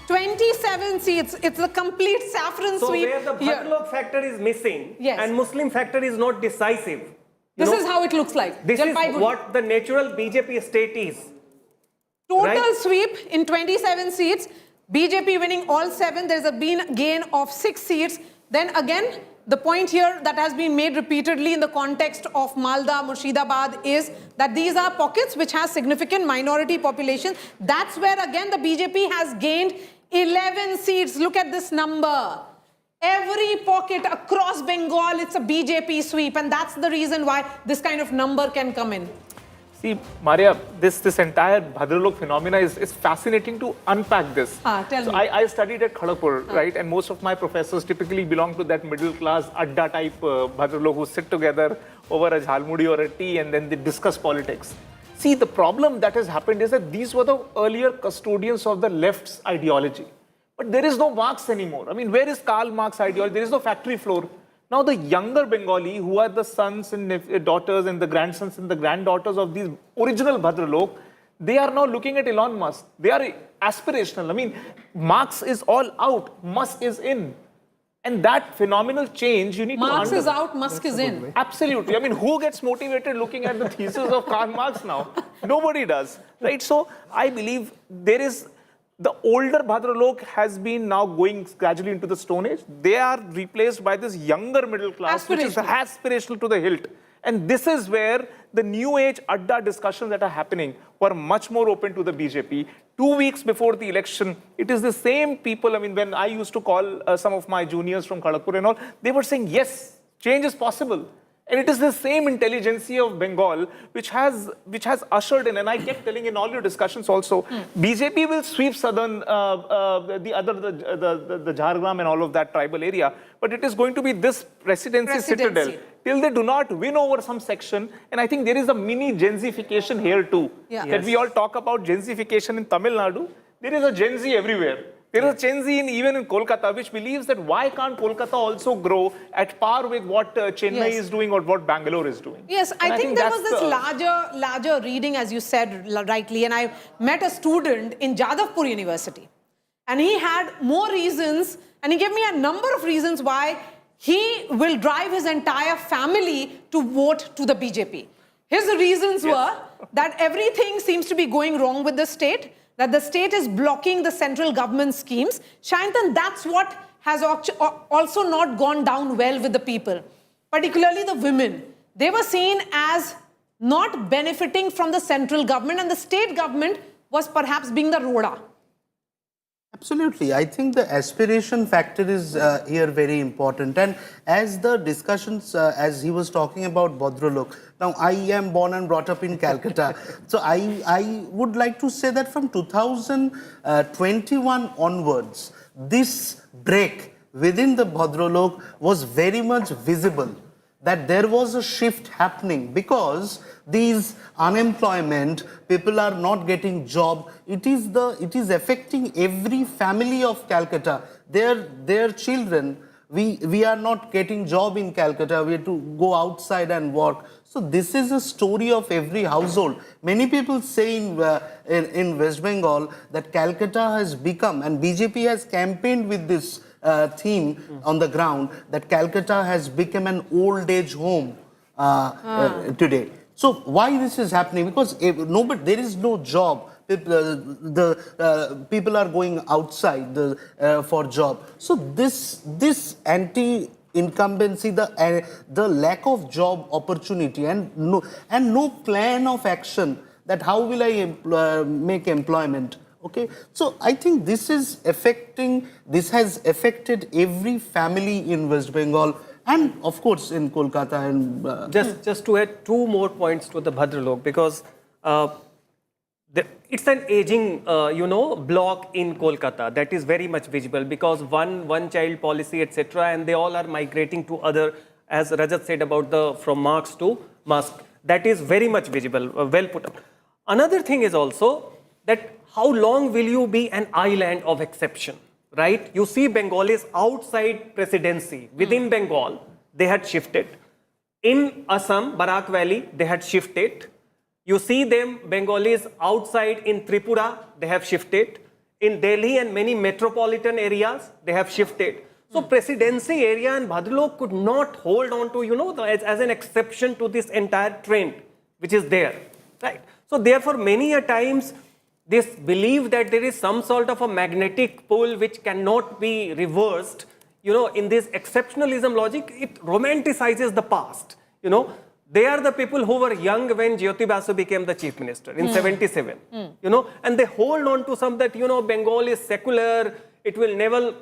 27 seats. It's a complete saffron so sweep. So where the Bhadralok factor is missing and Muslim factor is not decisive. This is how it looks like. This is what the natural BJP state is. Total sweep in 27 seats. BJP winning all 7. There's been a gain of 6 seats. Then again, the point here that has been made repeatedly in the context of Malda, Murshidabad is that these are pockets which has significant minority population. That's where again the BJP has gained 11 seats. Look at this number. Every pocket across Bengal, it's a BJP sweep, and that's the reason why this kind of number can come in. See, Maria, this entire Bhadralok phenomena is fascinating to unpack this. Tell me. I studied at Kharagpur, right? And most of my professors typically belong to that middle class Adda type Bhadralok who sit together over a jhalmudi or a tea and then they discuss politics. See, the problem that has happened is that these were the earlier custodians of the left's ideology. But there is no Marx anymore. I mean, where is Karl Marx ideology? There is no factory floor. Now, the younger Bengali, who are the sons and daughters and the grandsons and the granddaughters of these original Bhadralok, they are now looking at Elon Musk. They are aspirational. I mean, Marx is all out, Musk is in. And that phenomenal change, you need Marx to is out, Musk is in. Absolutely. I mean, who gets motivated looking at the thesis of Karl Marx now? Nobody does, right? So, I believe there is... The older Bhadralok has been now going gradually into the Stone Age. They are replaced by this younger middle class, which is aspirational to the hilt. And this is where the new age Adda discussions that are happening were much more open to the BJP. 2 weeks before the election, it is the same people. I mean, when I used to call some of my juniors from Kharagpur and all, they were saying, yes, change is possible. And it is the same intelligentsia of Bengal which has ushered in, and I kept telling in all your discussions also, BJP will sweep southern, the Jhargram and all of that tribal area, but it is going to be this presidency citadel till they do not win over some section. And I think there is a mini Genzification here too. Yeah. That we all talk about Genzification in Tamil Nadu. There is a Gen Z everywhere. There is a Gen Z even in Kolkata, which believes that why can't Kolkata also grow at par with what Chennai is doing or what Bangalore is doing? Yes, I think there was this larger reading, as you said rightly, and I met a student in Jadavpur University, and he had more reasons, and he gave me a number of reasons why he will drive his entire family to vote to the BJP. His reasons were that everything seems to be going wrong with the state, that the state is blocking the central government schemes. Shayantan, that's what has also not gone down well with the people, particularly the women. They were seen as not benefiting from the central government, and the state government was perhaps being the Roda. Absolutely. I think the aspiration factor is here very important. And as the discussions, as he was talking about Bhadralok, now I am born and brought up in Calcutta. So I would like to say that from 2021 onwards, this break within the Bhadralok was very much visible, that there was a shift happening because these unemployment, people are not getting job. It is affecting every family of Calcutta. Their children, we are not getting job in Calcutta. We have to go outside and work. So this is a story of every household. Many people say in West Bengal that Calcutta has become, and BJP has campaigned with this theme on the ground, that Calcutta has become an old age home today. So why this is happening? Because there is no job. People are going outside for job. So this anti-incumbency, the lack of job opportunity, and no plan of action that how will I make employment. Okay, so I think this has affected every family in West Bengal and of course in Kolkata. And just to add 2 more points to the Bhadralok, because it's an aging block in Kolkata that is very much visible, because one child policy, etc., and they all are migrating to other, as Rajat said about from Marx to Musk. That is very much visible, well put up. Another thing is also that how long will you be an island of exception, right? You see Bengalis outside presidency. Within Bengal, they had shifted. In Assam, Barak Valley, they had shifted. You see them, Bengalis outside in Tripura, they have shifted. In Delhi and many metropolitan areas, they have shifted. So presidency area and Bhadralok could not hold on to, as an exception to this entire trend, which is there, right? So therefore, many a times, this belief that there is some sort of a magnetic pull which cannot be reversed, in this exceptionalism logic, it romanticizes the past. They are the people who were young when Jyoti Basu became the chief minister in 77, and they hold on to some that, Bengal is secular, it will never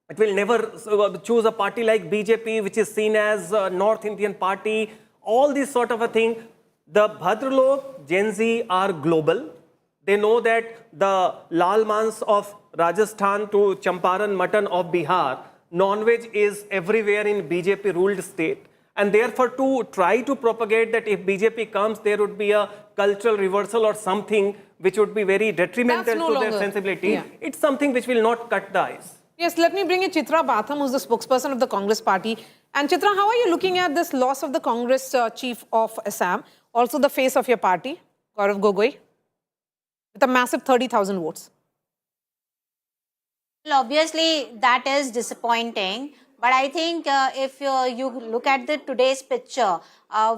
It will never choose a party like BJP, which is seen as a North Indian party, all this sort of a thing. The Bhadralok Gen Z are global. They know that the Lal Mans of Rajasthan to Champaran Mutton of Bihar, non-veg is everywhere in BJP-ruled state. And therefore, to try to propagate that if BJP comes, there would be a cultural reversal or something which would be very detrimental to their sensibility. Yeah. It's something which will not cut the ice. Yes, let me bring in Chitra Batham, who's the spokesperson of the Congress party. And Chitra, how are you looking at this loss of the Congress chief of Assam, also the face of your party, Gaurav Gogoi, with a massive 30,000 votes? Well, obviously, that is disappointing. But I think if you look at today's picture,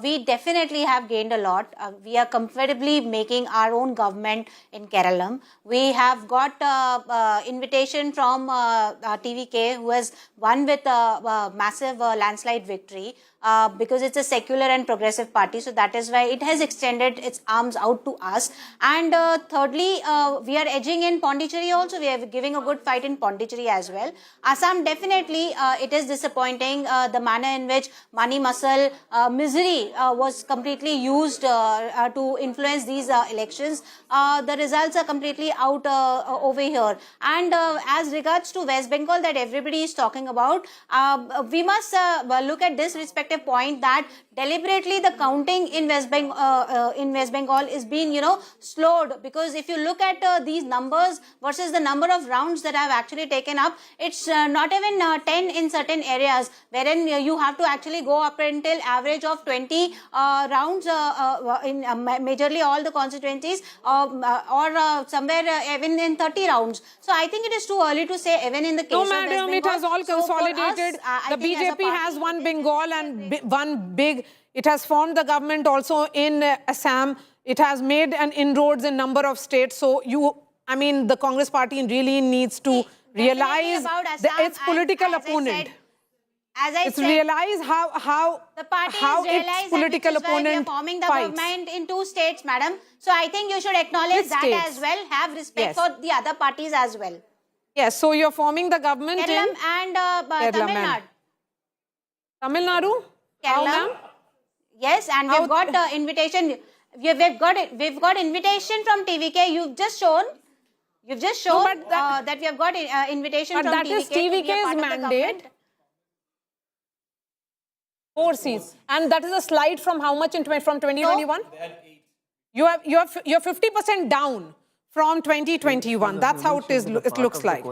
we definitely have gained a lot. We are comfortably making our own government in Kerala. We have got invitation from TVK, who has won with a massive landslide victory. Because it's a secular and progressive party, so that is why it has extended its arms out to us. And thirdly, we are edging in Pondicherry also. We are giving a good fight in Pondicherry as well. Assam, definitely, it is disappointing the manner in which money, muscle, misery was completely used to influence these elections. The results are completely out over here. And as regards to West Bengal that everybody is talking about, we must look at this respect point that deliberately the counting in West Bengal is being, slowed, because if you look at these numbers versus the number of rounds that have actually taken up, it's not even 10 in certain areas, wherein you have to actually go up until average of 20 rounds in majorly all the constituencies, or somewhere even in 30 rounds. So I think it is too early to say even in the case of West Bengal. It has all consolidated. The BJP has won Bengal and one big. It has formed the government also in Assam. It has made an inroads in number of states. So the Congress party really needs to realize its political opponent. Realize how the party its political opponent we are forming the fights. government in 2 states, madam. So I think you should acknowledge that as well. Have respect for the other parties as well. Yes. So you're forming the government Kerala in and Tamil Nadu. Tamil Nadu. Kerala. Yes, and we've got invitation. We've got invitation from TVK. You've just shown that we have got invitation from TVK. But that is TVK's mandate. 4 seats, and that is a slide from how much from 2021? No. You're 50% down from 2021. That's how it is. It looks like.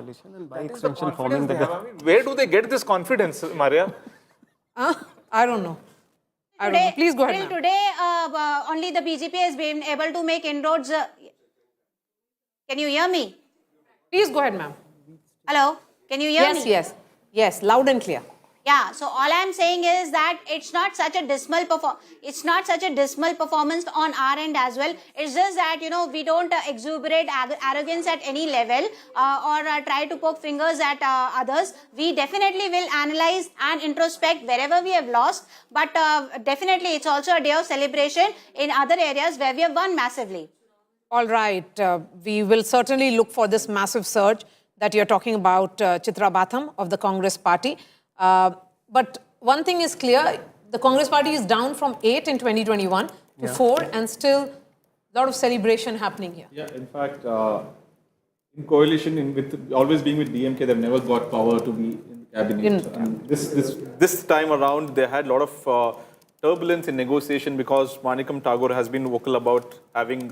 By extension, forming the government. Where do they get this confidence, Maria? I don't know. Today, Please go ahead. Till today, only the BJP has been able to make inroads. Can you hear me? Please go ahead, ma'am. Hello? Can you hear me? Yes, loud and clear. Yeah, so all I'm saying is that it's not such a dismal performance on our end as well. It's just that, we don't exuberate arrogance at any level or try to poke fingers at others. We definitely will analyze and introspect wherever we have lost, but definitely it's also a day of celebration in other areas where we have won massively. All right, we will certainly look for this massive surge that you're talking about, Chitra Batham of the Congress party. But one thing is clear, the Congress party is down from 8 in 2021 to 4, and still a lot of celebration happening here. Yeah, in fact, in coalition, with always being with DMK, they've never got power to be in the cabinet. And this time around, they had a lot of turbulence in negotiation because Manikam Tagore has been vocal about having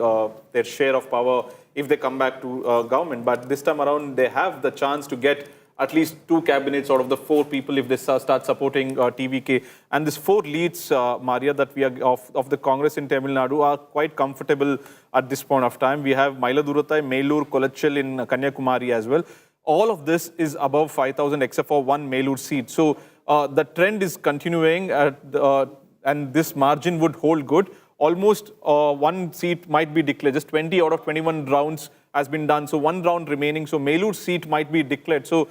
their share of power if they come back to government. But this time around, they have the chance to get at least 2 cabinets out of the 4 people if they start supporting TVK. And these 4 leads, Maria, that we are of the Congress in Tamil Nadu are quite comfortable at this point of time. We have Mailadurai, Melur, Kolachal in Kanyakumari as well. All of this is above 5,000 except for 1 Melur seat. So the trend is continuing and this margin would hold good. Almost 1 seat might be declared. Just 20 out of 21 rounds has been done. So 1 round remaining. So Melur seat might be declared. So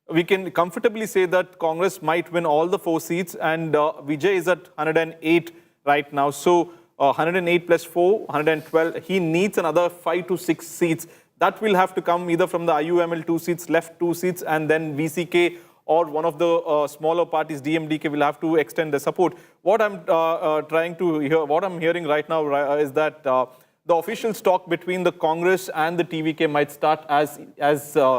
we can comfortably say that Congress might win all the 4 seats, and Vijay is at 108 right now. So 108 plus 4, 112. He needs another 5 to 6 seats. That will have to come either from the IUML 2 seats, left 2 seats, and then VCK or one of the smaller parties, DMDK, will have to extend their support. What I'm hearing right now is that the official talk between the Congress and the TVK might start as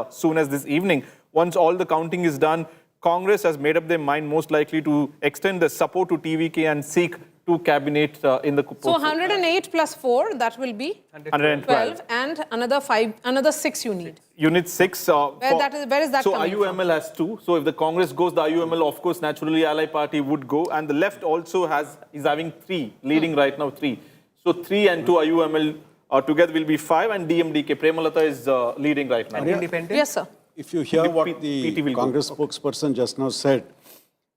soon as this evening. Once all the counting is done, Congress has made up their mind most likely to extend the support to TVK and seek two cabinet in the So 108 plus 4, that will be 112. And another 6 you need. You need 6. Where is that so coming IUML from? has 2. So if the Congress goes, the IUML, of course, naturally Ally Party would go. And the left also is having 3, leading right now 3. So 3 and 2 IUML together will be 5, and DMDK, Premalata is leading right now. Independent? Yes, sir. If you hear what the Congress spokesperson just now said,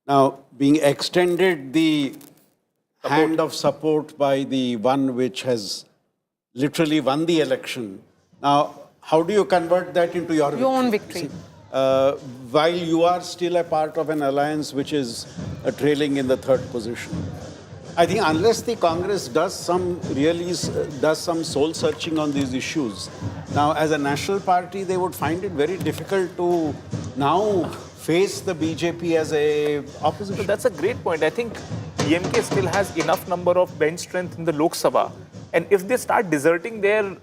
now being extended the hand of support by the one which has literally won the election. Now, how do you convert that into your own victory? While you are still a part of an alliance which is trailing in the 3rd position. I think unless the Congress does some soul searching on these issues, now as a national party, they would find it very difficult to now face the BJP as a opposition. So that's a great point. I think DMK still has enough number of bench strength in the Lok Sabha. And if they start deserting their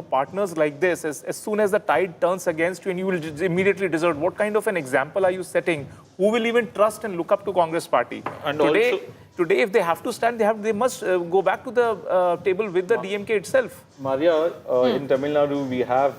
partners like this, as soon as the tide turns against you and you will immediately desert, what kind of an example are you setting? Who will even trust and look up to Congress party? And today, if they have to stand, they must go back to the table with the DMK itself. Maria, in Tamil Nadu, we have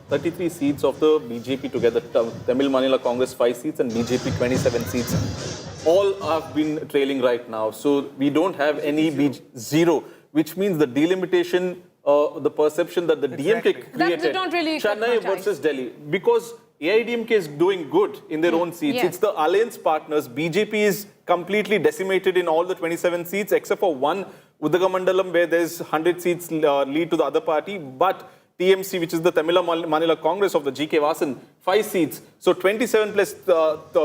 33 seats of the BJP together. Tamil Maanila Congress 5 seats and BJP 27 seats. All have been trailing right now. So we don't have any zero, which means the delimitation, the perception that the DMK created, not really Chennai versus Delhi, because AIDMK is doing good in their own seats. Yes. It's the alliance partners. BJP is completely decimated in all the 27 seats, except for one, Udagamandalam, where there's 100 seats lead to the other party. But TMC, which is the Tamil Maanila Congress of the GK Vasan, 5 seats. So 27 plus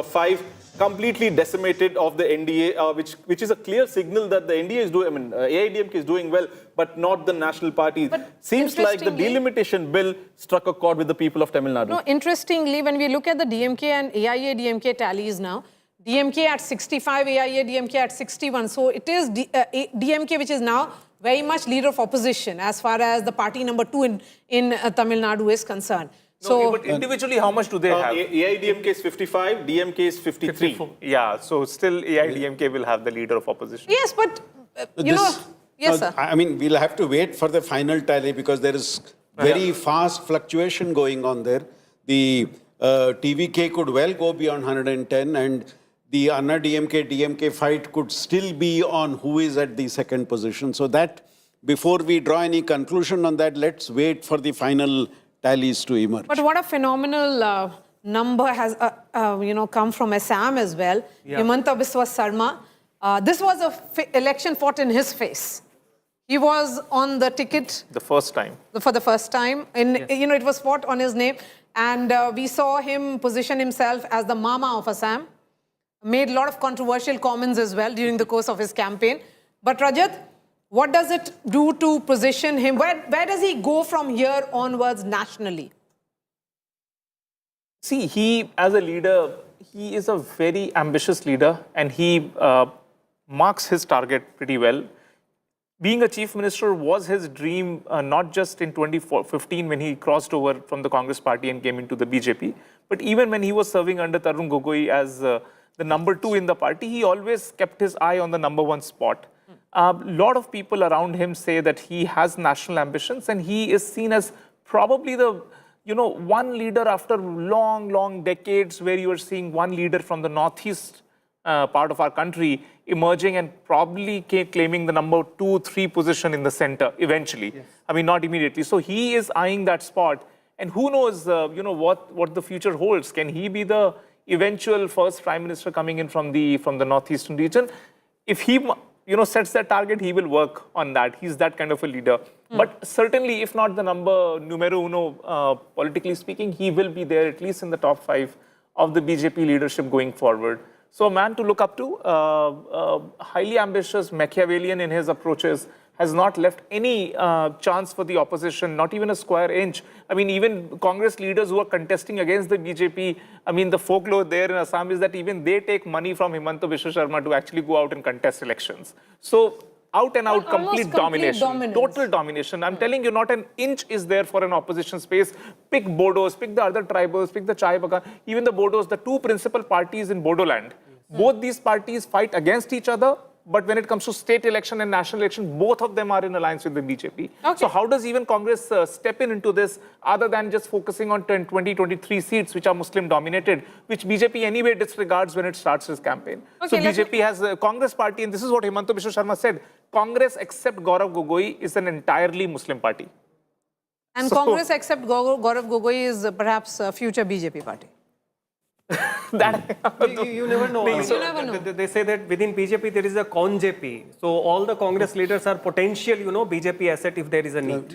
5, completely decimated of the NDA, which is a clear signal that the NDA is doing, AIDMK is doing well, but not the national party. But seems like the delimitation bill struck a chord with the people of Tamil Nadu. No, interestingly, when we look at the DMK and AIA-DMK tallies now, DMK at 65, AIA-DMK at 61. So it is DMK which is now very much leader of opposition as far as the party number 2 in Tamil Nadu is concerned. No, but individually, how much do they have? AIDMK is 55, DMK is 53. 54. Yeah, so still AIDMK will have the leader of opposition. Yes, but yes, sir. I mean, we'll have to wait for the final tally because there is very fast fluctuation going on there. The TVK could well go beyond 110 and the Anna DMK fight could still be on who is at the 2nd position. So that, before we draw any conclusion on that, let's wait for the final tallies to emerge. But what a phenomenal number has come from Assam as well. Yeah. Himanta Biswa Sarma. This was an election fought in his face. He was on the ticket. The first time. For the first time. It was fought on his name. And we saw him position himself as the Mama of Assam. Made a lot of controversial comments as well during the course of his campaign. But Rajat, what does it do to position him? Where does he go from here onwards nationally? See, he, as a leader, he is a very ambitious leader and he marks his target pretty well. Being a chief minister was his dream, not just in 2015 when he crossed over from the Congress party and came into the BJP, but even when he was serving under Tarun Gogoi as the number 2 in the party, he always kept his eye on the number 1 spot. A lot of people around him say that he has national ambitions and he is seen as probably the, one leader after long decades where you are seeing one leader from the northeast part of our country emerging and probably claiming the number 2, 3 position in the center eventually. Yes. I mean, not immediately. So he is eyeing that spot. And who knows, what the future holds. Can he be the eventual first prime minister coming in from the northeastern region? If he sets that target, he will work on that. He's that kind of a leader. But certainly, if not the numero uno, politically speaking, he will be there at least in the top 5 of the BJP leadership going forward. So a man to look up to, highly ambitious, Machiavellian in his approaches, has not left any chance for the opposition, not even a square inch. I mean, even Congress leaders who are contesting against the BJP, I mean, the folklore there in Assam is that even they take money from Himanta Biswa Sharma to actually go out and contest elections. So, out and out, complete domination, total domination. I'm telling you, not an inch is there for an opposition space. Pick Bodos, pick the other tribals, pick the Chai Bagan, even the Bodos, the two principal parties in Bodoland. Both these parties fight against each other, but when it comes to state election and national election, both of them are in alliance with the BJP. So how does even Congress step into this other than just focusing on 2023 seats, which are Muslim dominated, which BJP anyway disregards when it starts its campaign. So BJP has a Congress party, and this is what Himanta Biswa Sharma said, Congress except Gaurav Gogoi is an entirely Muslim party. And Congress except Gaurav Gogoi is perhaps a future BJP party. You never know. They say that within BJP there is a con-JP. So all the Congress leaders are potential, BJP asset if there is a need.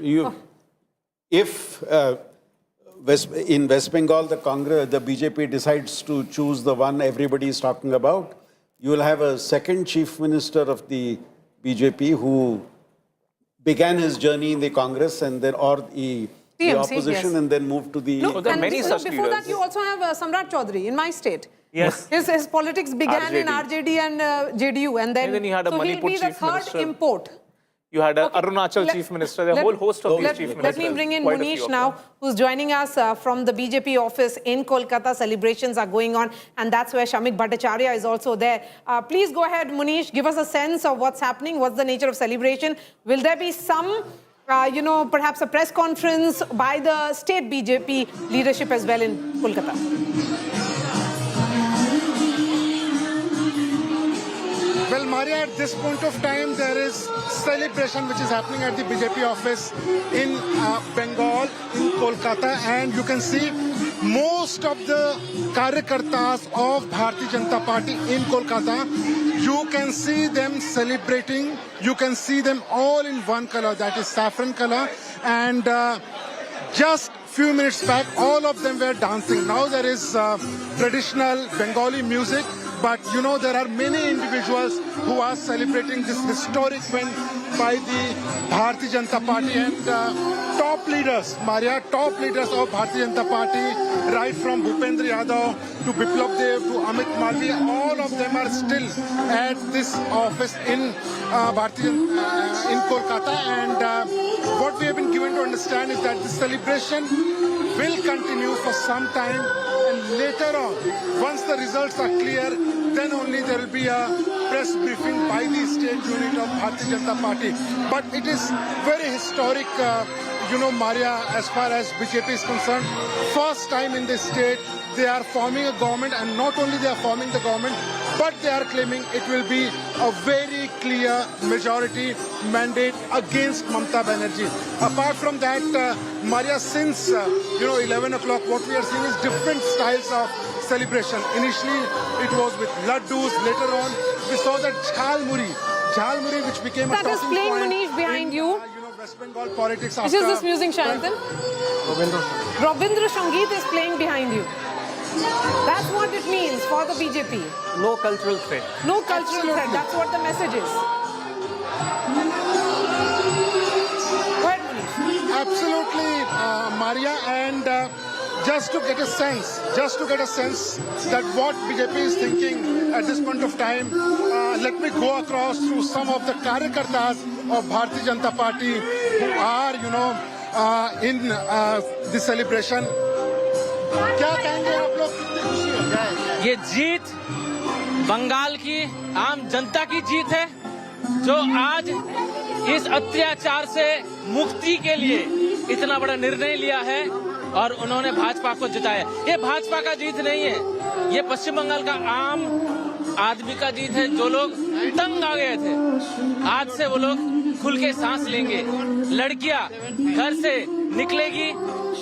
If in West Bengal the BJP decides to choose the one everybody is talking about, you will have a second chief minister of the BJP who began his journey in the Congress and then the opposition and then moved to the... No, there are many such before that you also have Samrat Chaudhary in my state. Yes. His politics began in RJD and JDU, and then he had a so he'll be the third import. You had an Arunachal chief minister, a whole host of these chief ministers. Let me bring in Munish now, who's joining us from the BJP office in Kolkata. Celebrations are going on, and that's where Shamik Bhattacharya is also there. Please go ahead, Munish, give us a sense of what's happening. What's the nature of celebration? Will there be some... perhaps a press conference by the state BJP leadership as well in Kolkata? Well, Maria, at this point of time, there is celebration which is happening at the BJP office in Bengal, in Kolkata, and you can see most of the Karyakartas of Bharatiya Janata Party in Kolkata. You can see them celebrating. You can see them all in one color, that is saffron color. And just few minutes back, all of them were dancing. Now there is traditional Bengali music. But there are many individuals who are celebrating this historic win by the Bharatiya Janata Party and top leaders, Maria, top leaders of Bharatiya Janata Party, right from Bhupendra Yadav to Biplab Dev to Amit Malviya, all of them are still at this office in in Kolkata. And what we have been given to understand is that the celebration will continue for some time, and later on, once the results are clear, then only there will be a press briefing by the state unit of Bharatiya Janata Party. But it is very historic, Maria, as far as BJP is concerned. First time in this state, they are forming a government, and not only they are forming the government, but they are claiming it will be a very clear majority mandate against Mamata Banerjee. Apart from that, Maria, since 11 o'clock, what we are seeing is different styles of celebration. Initially, it was with laddus. Later on, we saw that jhalmuri, which became a talking point. That is playing Munish behind you. West Bengal politics. Which is this music, Shantan? Rabindra Sangeet is playing behind you. That's what it means for the BJP. No cultural threat. No cultural threat. That's what the message is. Go ahead, Munish. Absolutely, Maria, and just to get a sense that what BJP is thinking at this point of time, let me go across through some of the Karyakartas of Bharatiya Janata Party who are, in the celebration. क्या कहेंगे आप लोग, कितनी खुशी है? ये जीत बंगाल की आम जनता की जीत है, जो आज इस अत्याचार से मुक्ति के लिए इतना बड़ा निर्णय लिया है और उन्होंने भाजपा को जिताया। ये भाजपा का जीत नहीं है, ये पश्चिम बंगाल का आम आदमी का जीत है, जो लोग तंग आ गए थे। आज से वो लोग खुल के सांस लेंगे। लड़कियां घर से निकलेगी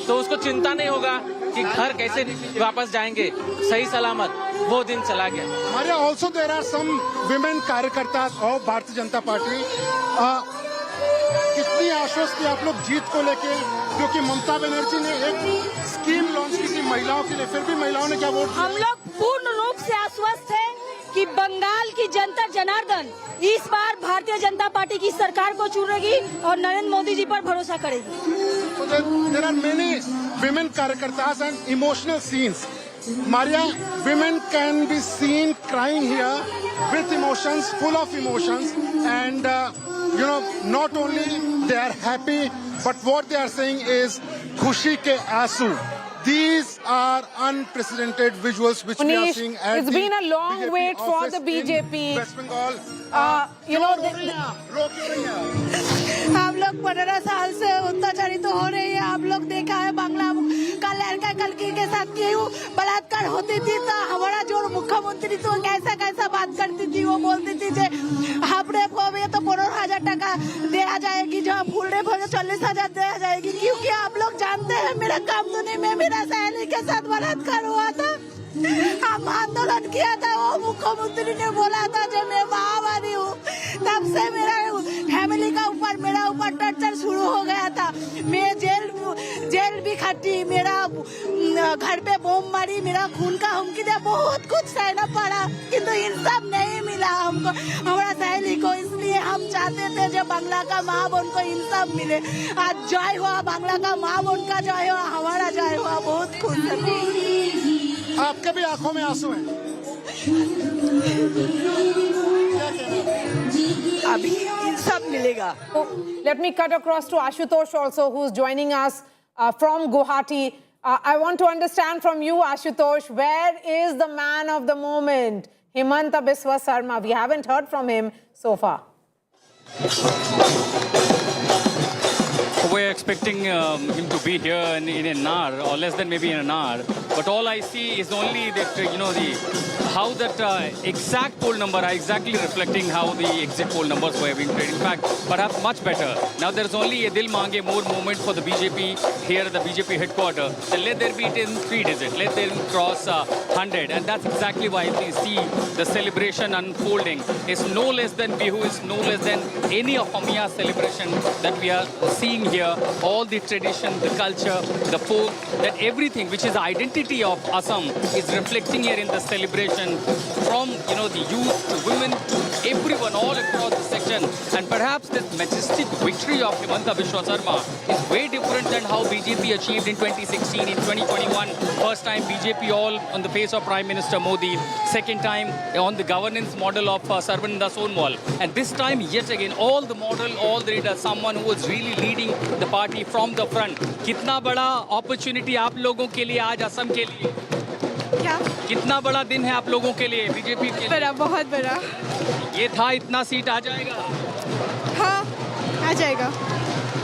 तो उसको चिंता नहीं होगा कि घर कैसे वापस जाएंगे, सही सलामत। वो दिन चला गया। Maria, also there are some women कार्यकर्ता of भारतीय जनता पार्टी। कितनी आश्वस्त थी आप लोग जीत को लेके, क्योंकि ममता बनर्जी ने एक स्कीम लॉन्च की थी महिलाओं के लिए, फिर भी महिलाओं ने क्या वोट? हम लोग पूर्ण रूप से आश्वस्त हैं कि बंगाल की जनता जनार्दन इस बार भारतीय जनता पार्टी की सरकार को चुनेगी और नरेंद्र मोदी जी पर भरोसा करेगी। So there are many women karyakartas and emotional scenes. Maria, women can be seen crying here with emotions, full of emotions, and not only they are happy, but what they are saying is "Khushi ke aasu." These are unprecedented visuals which we are seeing at it's the been a long BJP wait for the office BJP. in West Bengal. हम लोग 15 साल से अत्याचारित हो रहे हैं। आप लोग देखा है बांग्ला का लड़का कलकी के साथ क्यों बलात्कार होती थी, तो हमारा जो मुख्यमंत्री तो कैसा कैसा बात करती थी। वो बोलती थी जे हाफ रेप हो गया तो 15,000 टका दिया जाएगी, जो फुल रेप हो गया 40,000 दिया जाएगी। क्योंकि आप लोग जानते हैं मेरा कामधुनी में मेरा सहेली के साथ बलात्कार हुआ था। हम आंदोलन किया था, वो मुख्यमंत्री ने बोला था जब मैं महामारी हूँ, तब से मेरा फैमिली का ऊपर मेरा ऊपर टॉर्चर शुरू हो गया था। मैं जेल भी खटी, मेरा घर पे बम मारी, मेरा खून का हुमकी दिया, बहुत कुछ सहना पड़ा, किंतु इंसाफ नहीं मिला हमको, हमारा सहेली को। इसलिए हम चाहते थे जब बांग्ला का माँ बहन को इंसाफ मिले। आज जय हुआ, बांग्ला का माँ बहन का जय हुआ, हमारा जय हुआ, बहुत खुश है। आपके भी आंखों में आंसू हैं। अभी इंसाफ मिलेगा। Let me cut across to Ashutosh also, who's joining us from Guwahati. I want to understand from you, Ashutosh, where is the man of the moment, Himanta Biswa Sarma? We haven't heard from him so far. We're expecting him to be here in an hour or less than maybe in an hour. But all I see is only that, how that exact poll number are exactly reflecting how the exit poll numbers were being played. In fact, perhaps much better. Now there's only a Dil Mange more movement for the BJP here at the BJP headquarters. Then let there be it in 3 digits. Let them cross 100. And that's exactly why we see the celebration unfolding. It's no less than Bihu, it's no less than any of Amiya celebration that we are seeing here. All the tradition, the culture, the folk, that everything which is the identity of Assam is reflecting here in the celebration from, the youth to women to everyone all across the section. And perhaps this majestic victory of Himanta Biswa Sarma is way different than how BJP achieved in 2016, in 2021. First time BJP all on the face of Prime Minister Modi. Second time on the governance model of Sarvananda Sonwal. And this time, yet again, all the model, all the leaders, someone who was really leading the party from the front. कितना बड़ा opportunity आप लोगों के लिए आज असम के लिए? क्या? कितना बड़ा दिन है आप लोगों के लिए बीजेपी के लिए? बड़ा, बहुत बड़ा। ये था इतना सीट आ जाएगा? हाँ, आ जाएगा।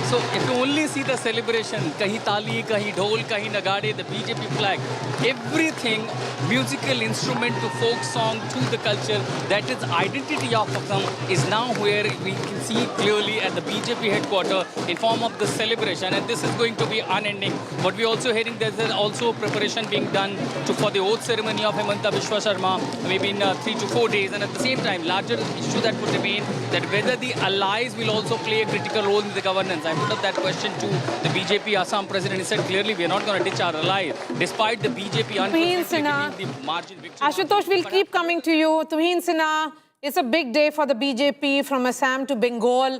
So if you only see the celebration, kahin tali, kahin dhol, kahin nagade, the BJP flag, everything, musical instrument to folk song to the culture, that is identity of Assam is now where we can see clearly at the BJP headquarters in form of the celebration, and this is going to be unending. But we're also hearing there's also preparation being done for the oath ceremony of Himanta Biswa Sarma, maybe in 3 to 4 days, and at the same time, larger issue that would remain that whether the allies will also play a critical role in the governance. I put up that question to the BJP Assam president. He said clearly we are not going to ditch our allies, despite the BJP unfortunately the margin victory. Ashutosh, we'll keep coming to you. Tuhin Sinha, it's a big day for the BJP from Assam to Bengal.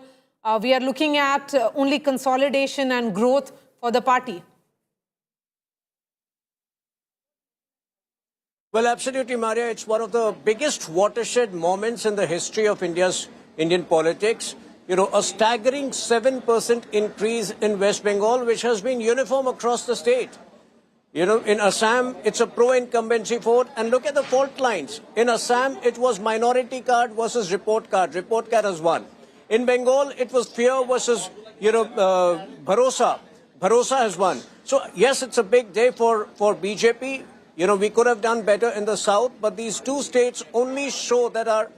We are looking at only consolidation and growth for the party. Well, absolutely, Maria. It's one of the biggest watershed moments in the history of Indian politics. A staggering 7% increase in West Bengal, which has been uniform across the state. In Assam, it's a pro-incumbency vote. And look at the fault lines. In Assam, it was minority card versus report card. Report card has won. In Bengal, it was fear versus, bharosa. Bharosa has won. So, yes, it's a big day for BJP. We could have done better in the south, but these two states only show that our,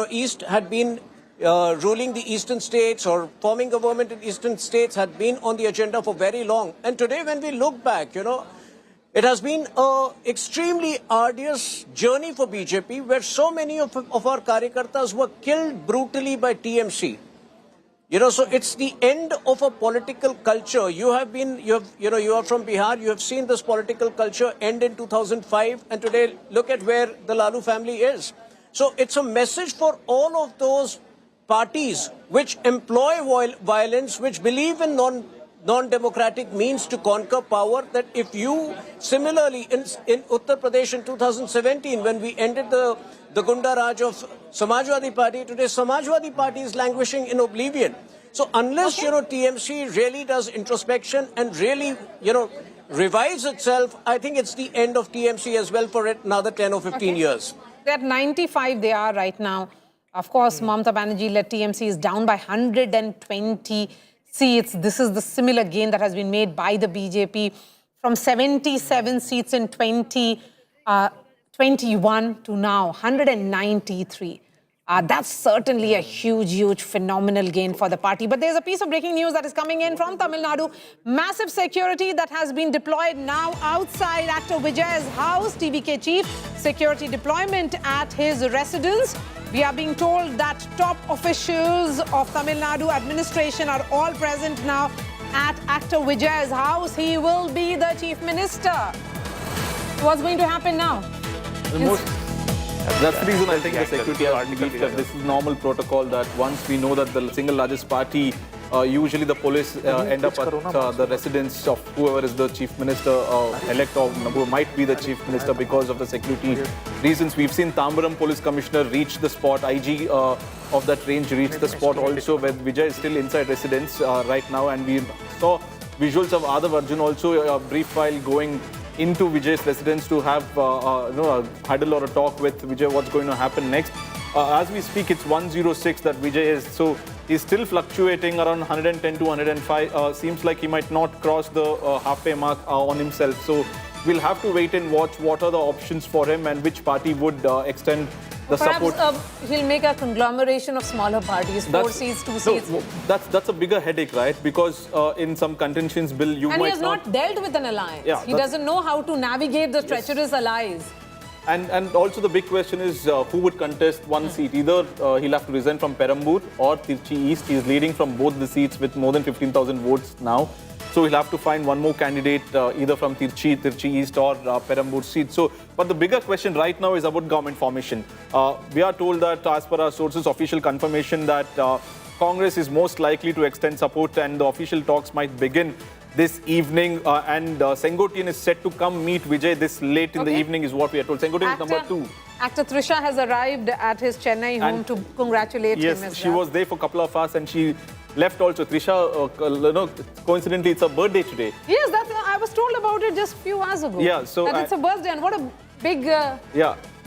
East had been ruling the eastern states or forming government in eastern states had been on the agenda for very long. And today when we look back, it has been an extremely arduous journey for BJP where so many of our karyakartas were killed brutally by TMC. So it's the end of a political culture. You are from Bihar, you have seen this political culture end in 2005 and today look at where the Lalu family is. So it's a message for all of those parties which employ violence, which believe in non-democratic means to conquer power, that if you similarly in Uttar Pradesh in 2017, when we ended the Gunda Raj of Samajwadi Party, today Samajwadi Party is languishing in oblivion. So unless, TMC really does introspection and really, revives itself, I think it's the end of TMC as well for another 10 or 15 years. They're at 95 they are right now. Of course, Mamata Banerjee-led TMC is down by 120 seats. This is the similar gain that has been made by the BJP from 77 seats in 2021 to now 193. That's certainly a huge, phenomenal gain for the party. But there's a piece of breaking news that is coming in from Tamil Nadu. Massive security that has been deployed now outside actor Vijay's house. TVK chief, security deployment at his residence. We are being told that top officials of Tamil Nadu administration are all present now at actor Vijay's house. He will be the chief minister. What's going to happen now? That's the reason I think the security has believed that this is normal protocol, that once we know that the single largest party, usually the police end up at the residence of whoever is the chief minister elect or who might be the chief minister because of the security reasons. We've seen Tambaram police commissioner reach the spot, IG of that range reach the spot also, where Vijay is still inside residence right now, and we saw visuals of Adav Arjun also a brief while going into Vijay's residence to have a huddle or a talk with Vijay, what's going to happen next. As we speak, it's 106 that Vijay is. So he's still fluctuating around 110 to 105. Seems like he might not cross the halfway mark on himself. So we'll have to wait and watch what are the options for him and which party would extend the support. Perhaps he'll make a conglomeration of smaller parties, 4 seats, 2 seats. That's a bigger headache, right? Because in some contentions bill, you might not... And he has not dealt with an alliance. Yeah, he doesn't know how to navigate the treacherous allies. And also the big question is who would contest one seat. Either he'll have to resign from Perambur or Tirchi East. He's leading from both the seats with more than 15,000 votes now. So he'll have to find one more candidate either from Tirchi East or Perambur seat. So, but the bigger question right now is about government formation. We are told that as per our sources, official confirmation that Congress is most likely to extend support and the official talks might begin this evening. And Sengotian is set to come meet Vijay this late in the evening is what we are told. Sengotian is number 2. Actor Trisha has arrived at his Chennai home to congratulate him as well. Yes, she was there for a couple of hours and she left also. Trisha, coincidentally, it's her birthday today. Yes, I was told about it just a few hours ago. Yeah, so that it's a birthday, and what a big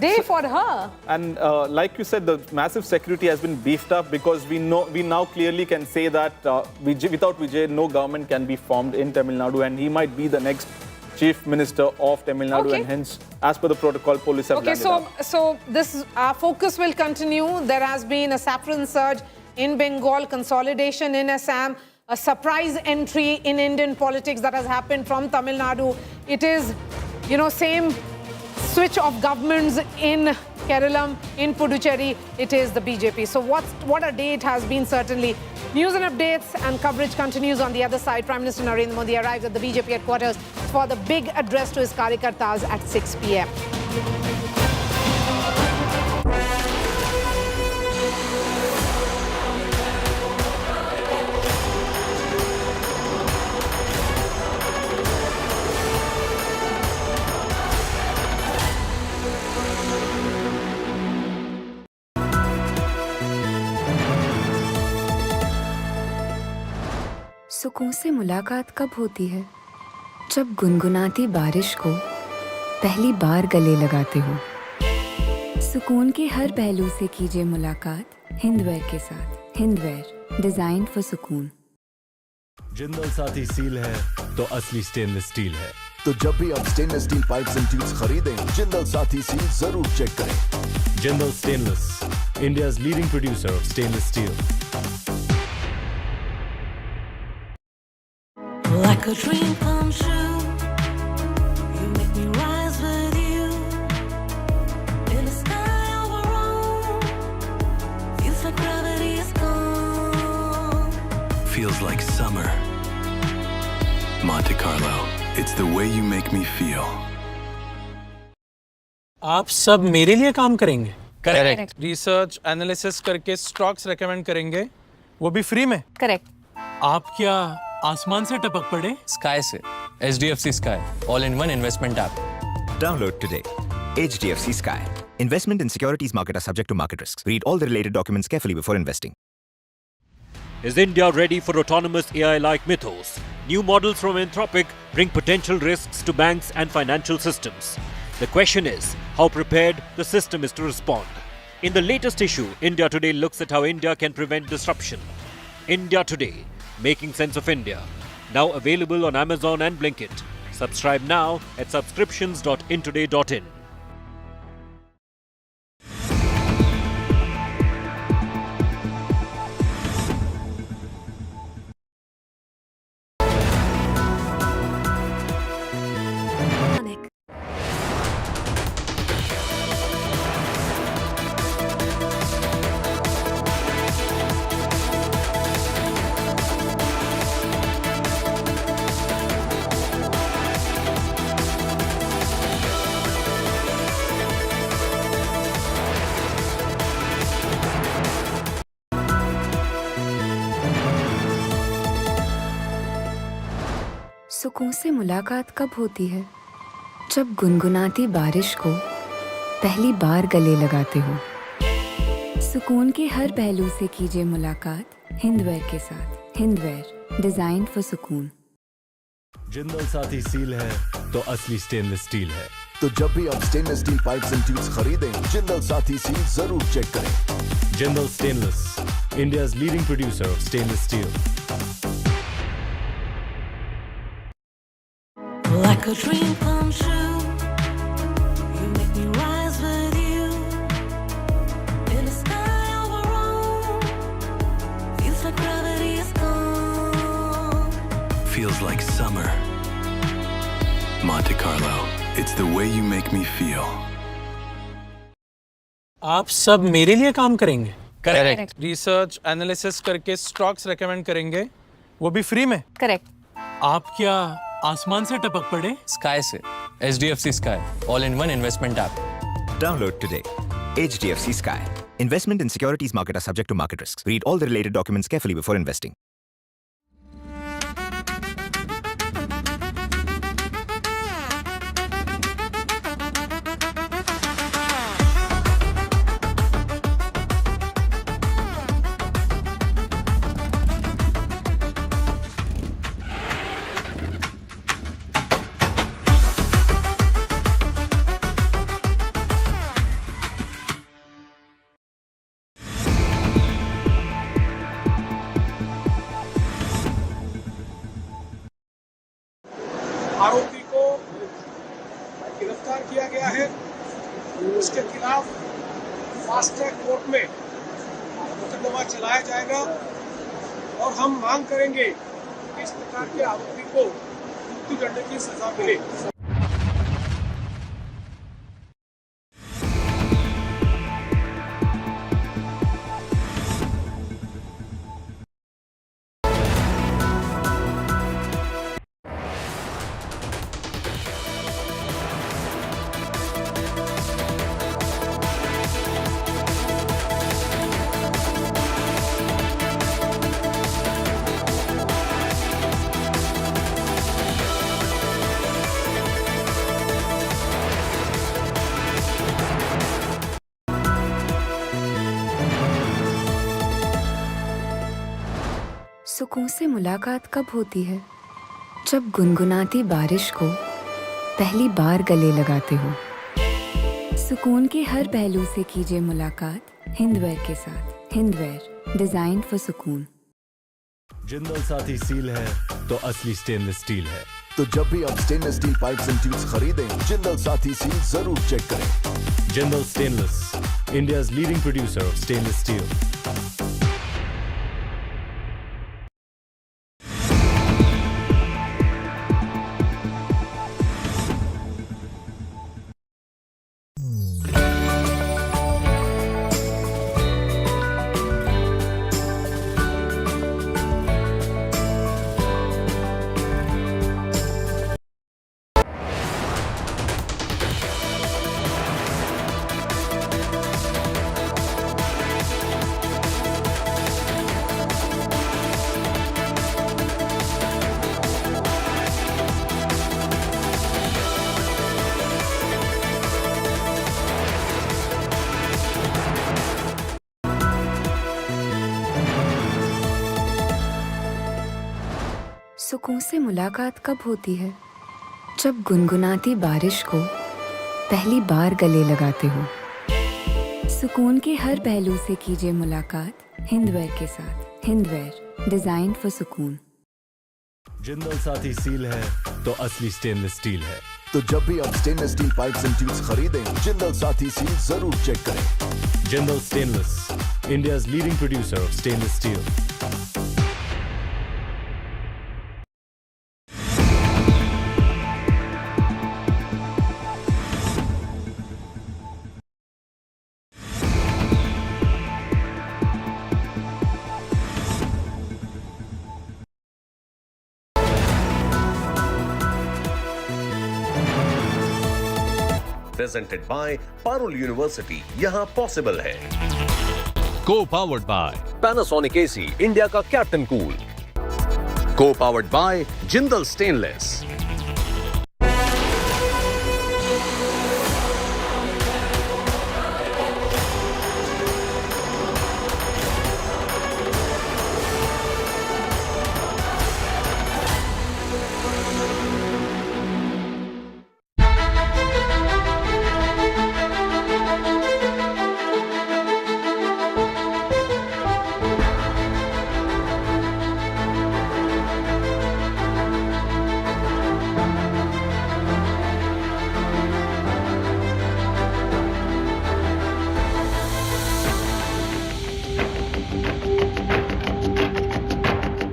day for her. And like you said, the massive security has been beefed up because we now clearly can say that without Vijay, no government can be formed in Tamil Nadu, and he might be the next Chief Minister of Tamil Nadu, and hence, as per the protocol, police have landed up. So our focus will continue. There has been a saffron surge in Bengal, consolidation in Assam, a surprise entry in Indian politics that has happened from Tamil Nadu. It is, same switch of governments in Kerala, in Puducherry. It is the BJP. So what a day it has been, certainly. News and updates and coverage continues on the other side. Prime Minister Narendra Modi arrives at the BJP headquarters for the big address to his Karyakartas at 6 p.m. सुकून से मुलाकात कब होती है? जब गुनगुनाती बारिश को पहली बार गले लगाते हो। सुकून के हर पहलू से कीजिए मुलाकात हिंदवेयर के साथ। हिंदवेयर, डिजाइन फॉर सुकून। जिंदल साथी सील है तो असली स्टेनलेस स्टील है। तो जब भी आप stainless steel pipes and tubes खरीदें, जिंदल साथी सील जरूर चेक करें। Jindal stainless, India's leading producer of stainless steel. Like a dream come true, you make me rise with you. In the sky of our own, feels like gravity is gone. Feels like summer. Monte Carlo, it's the way you make me feel. आप सब मेरे लिए काम करेंगे? Correct. Research analysis करके stocks recommend करेंगे, वो भी फ्री में। करेक्ट। आप क्या आसमान से टपक पड़े? स्काई से, HDFC Sky, all-in-one investment app. Download today. HDFC Sky. Investment in securities market are subject to market risks. Read all the related documents carefully before investing. Is India ready for autonomous AI-like mythos? New models from Anthropic bring potential risks to banks and financial systems. The question is, how prepared the system is to respond. In the latest issue, India Today looks at how India can prevent disruption. India Today, Making Sense of India. Now available on Amazon and Blinkit. Subscribe now at subscriptions.intoday.in. सुकून से मुलाकात कब होती है? जब गुनगुनाती बारिश को पहली बार गले लगाते हो। सुकून के हर पहलू से कीजिए मुलाकात हिंदवेयर के साथ। हिंदवेयर, डिजाइन फॉर सुकून। जिंदल साथी सील है तो असली स्टेनलेस स्टील है। तो जब भी आप stainless steel pipes and tubes खरीदें, जिंदल साथी सील जरूर चेक करें। Jindal stainless, India's leading producer of stainless steel. Like a dream come true, you make me rise with you. In the sky of our own, feels like gravity is gone. Feels like summer. Monte Carlo, it's the way you make me feel. आप सब मेरे लिए काम करेंगे। Correct. Research analysis करके stocks recommend करेंगे, वो भी फ्री में। करेक्ट। आप क्या आसमान से टपक पड़े? Sky से, HDFC Sky, all-in-one investment app. Download today. HDFC Sky. Investment in securities market are subject to market risks. Read all the related documents carefully before investing. आरोपी को गिरफ्तार किया गया है। उसके खिलाफ फास्ट ट्रैक कोर्ट में मुकदमा चलाया जाएगा और हम मांग करेंगे कि इस प्रकार के आरोपी को मृत्युदंड की सजा मिले। सुकून से मुलाकात कब होती है? जब गुनगुनाती बारिश को पहली बार गले लगाते हो। सुकून के हर पहलू से कीजिए मुलाकात हिंदवेयर के साथ। हिंदवेयर, डिजाइन फॉर सुकून। जिंदल साथी सील है तो असली स्टेनलेस स्टील है। तो जब भी आप stainless steel pipes and tubes खरीदें, जिंदल साथी सील जरूर चेक करें। Jindal stainless, India's leading producer of stainless steel. सुकून से मुलाकात कब होती है? जब गुनगुनाती बारिश को पहली बार गले लगाते हो। सुकून के हर पहलू से कीजिए मुलाकात हिंदवेयर के साथ। हिंदवेयर, डिजाइन फॉर सुकून। जिंदल साथी सील है तो असली स्टेनलेस स्टील है। तो जब भी आप stainless steel pipes and tubes खरीदें, जिंदल साथी सील जरूर चेक करें। Jindal stainless, India's leading producer of stainless steel. Presented by Parul University, यहाँ पॉसिबल है। Co-powered by Panasonic AC, India का captain cool. Co-powered by Jindal Stainless।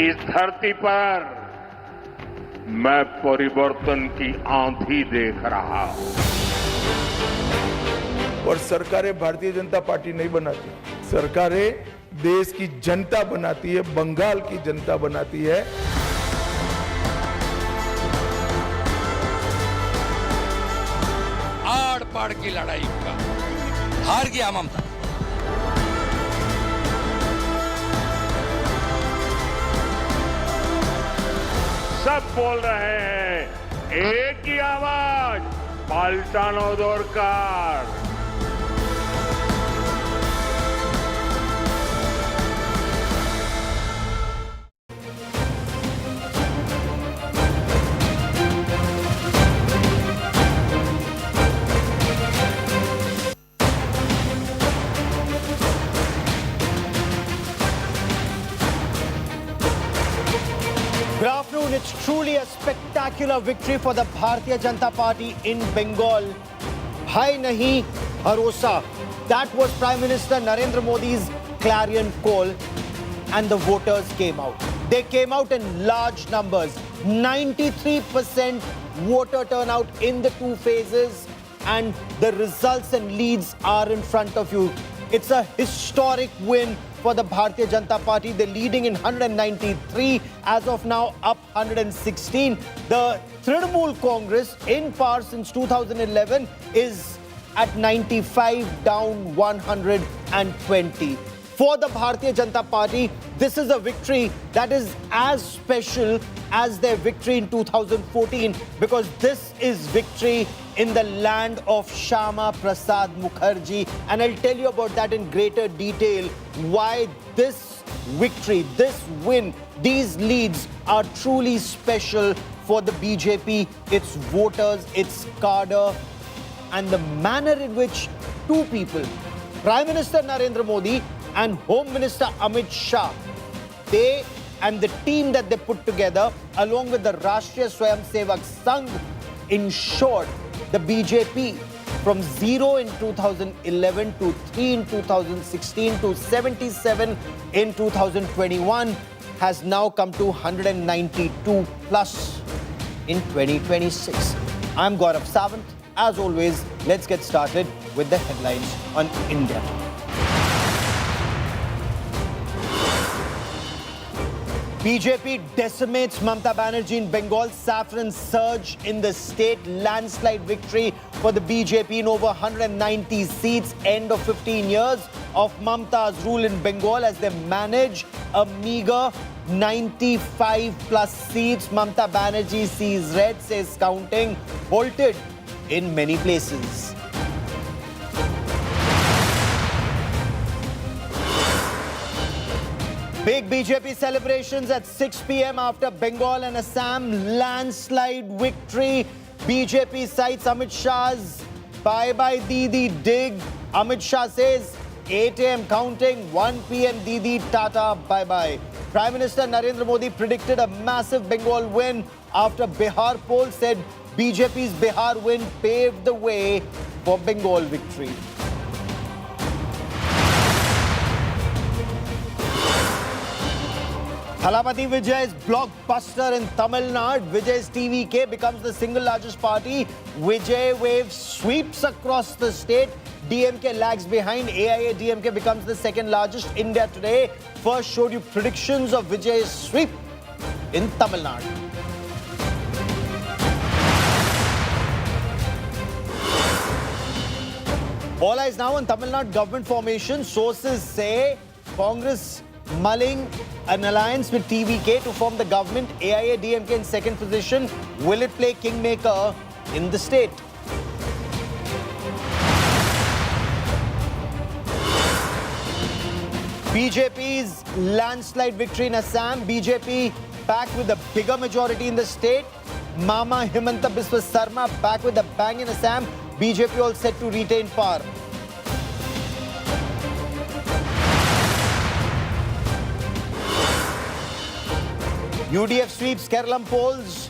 इस धरती पर मैं परिवर्तन की आंधी देख रहा हूं। और सरकारें भारतीय जनता पार्टी नहीं बनाती, सरकारें देश की जनता बनाती है, बंगाल की जनता बनाती है। आड़ पाड़ की लड़ाई का हार गया ममता। सब बोल रहे हैं एक ही आवाज, पाल्टानो दरकार। Good afternoon. It's truly a spectacular victory for the Bharatiya Janata Party in Bengal. Bhai nahi bharosa. That was Prime Minister Narendra Modi's clarion call, and the voters came out. They came out in large numbers. 93% voter turnout in the two phases, and the results and leads are in front of you. It's a historic win for the Bharatiya Janata Party. They're leading in 193, as of now up 116. The Trinamool Congress, in power since 2011, is at 95, down 120. For the Bharatiya Janata Party, this is a victory that is as special as their victory in 2014, because this is victory in the land of Shyama Prasad Mukherjee. And I'll tell you about that in greater detail, why this victory, this win, these leads are truly special for the BJP, its voters, its cadre, and the manner in which two people, Prime Minister Narendra Modi and Home Minister Amit Shah, they and the team that they put together, along with the Rashtriya Swayamsevak Sangh, ensured the BJP from 0 in 2011 to 3 in 2016 to 77 in 2021 has now come to 192 plus in 2026. I'm Gaurav Sawant. As always, let's get started with the headlines on India. BJP decimates Mamata Banerjee in Bengal. Saffron surge in the state. Landslide victory for the BJP in over 190 seats. End of 15 years of Mamata's rule in Bengal as they manage a meager 95 plus seats. Mamata Banerjee sees red, says counting. Halted in many places. Big BJP celebrations at 6 p.m. after Bengal and Assam landslide victory. BJP cites Amit Shah's bye-bye Didi dig. Amit Shah says 8 a.m. counting, 1 p.m. Didi Tata bye-bye. Prime Minister Narendra Modi predicted a massive Bengal win after Bihar poll said BJP's Bihar win paved the way for Bengal victory. Thalapathy Vijay's blockbuster in Tamil Nadu. Vijay's TVK becomes the single largest party. Vijay wave sweeps across the state. DMK lags behind. AIA DMK becomes the second largest. India Today first showed you predictions of Vijay's sweep in Tamil Nadu. All eyes now on Tamil Nadu government formation. Sources say Congress mulling an alliance with TVK to form the government. AIA DMK in second position. Will it play kingmaker in the state? BJP's landslide victory in Assam. BJP back with a bigger majority in the state. Mama Himanta Biswa Sarma back with a bang in Assam. BJP all set to retain power. UDF sweeps Kerala polls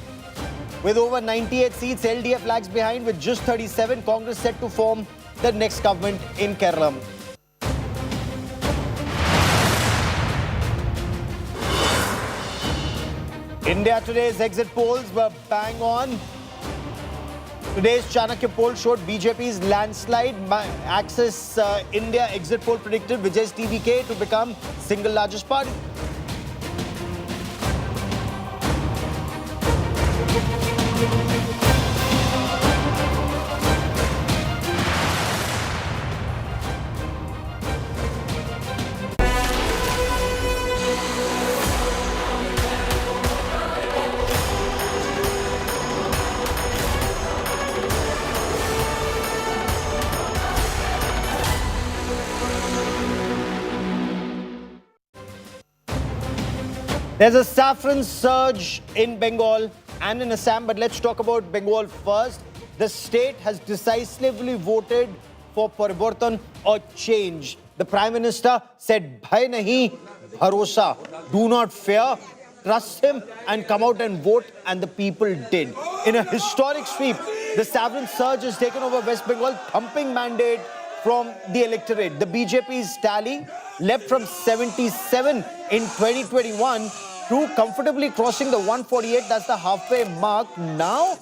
with over 98 seats. LDF lags behind with just 37. Congress set to form the next government in Kerala. India Today's exit polls were bang on. Today's Chanakya poll showed BJP's landslide. Axis India exit poll predicted Vijay's TVK to become single largest party. There's a saffron surge in Bengal and in Assam, but let's talk about Bengal first. The state has decisively voted for Parivartan or change. The Prime Minister said, Bhai nahi, bharosa. Do not fear, trust him and come out and vote, and the people did. In a historic sweep, the saffron surge has taken over West Bengal, thumping mandate from the electorate. The BJP's tally leapt from 77 in 2021 to comfortably crossing the 148, that's the halfway mark. Now,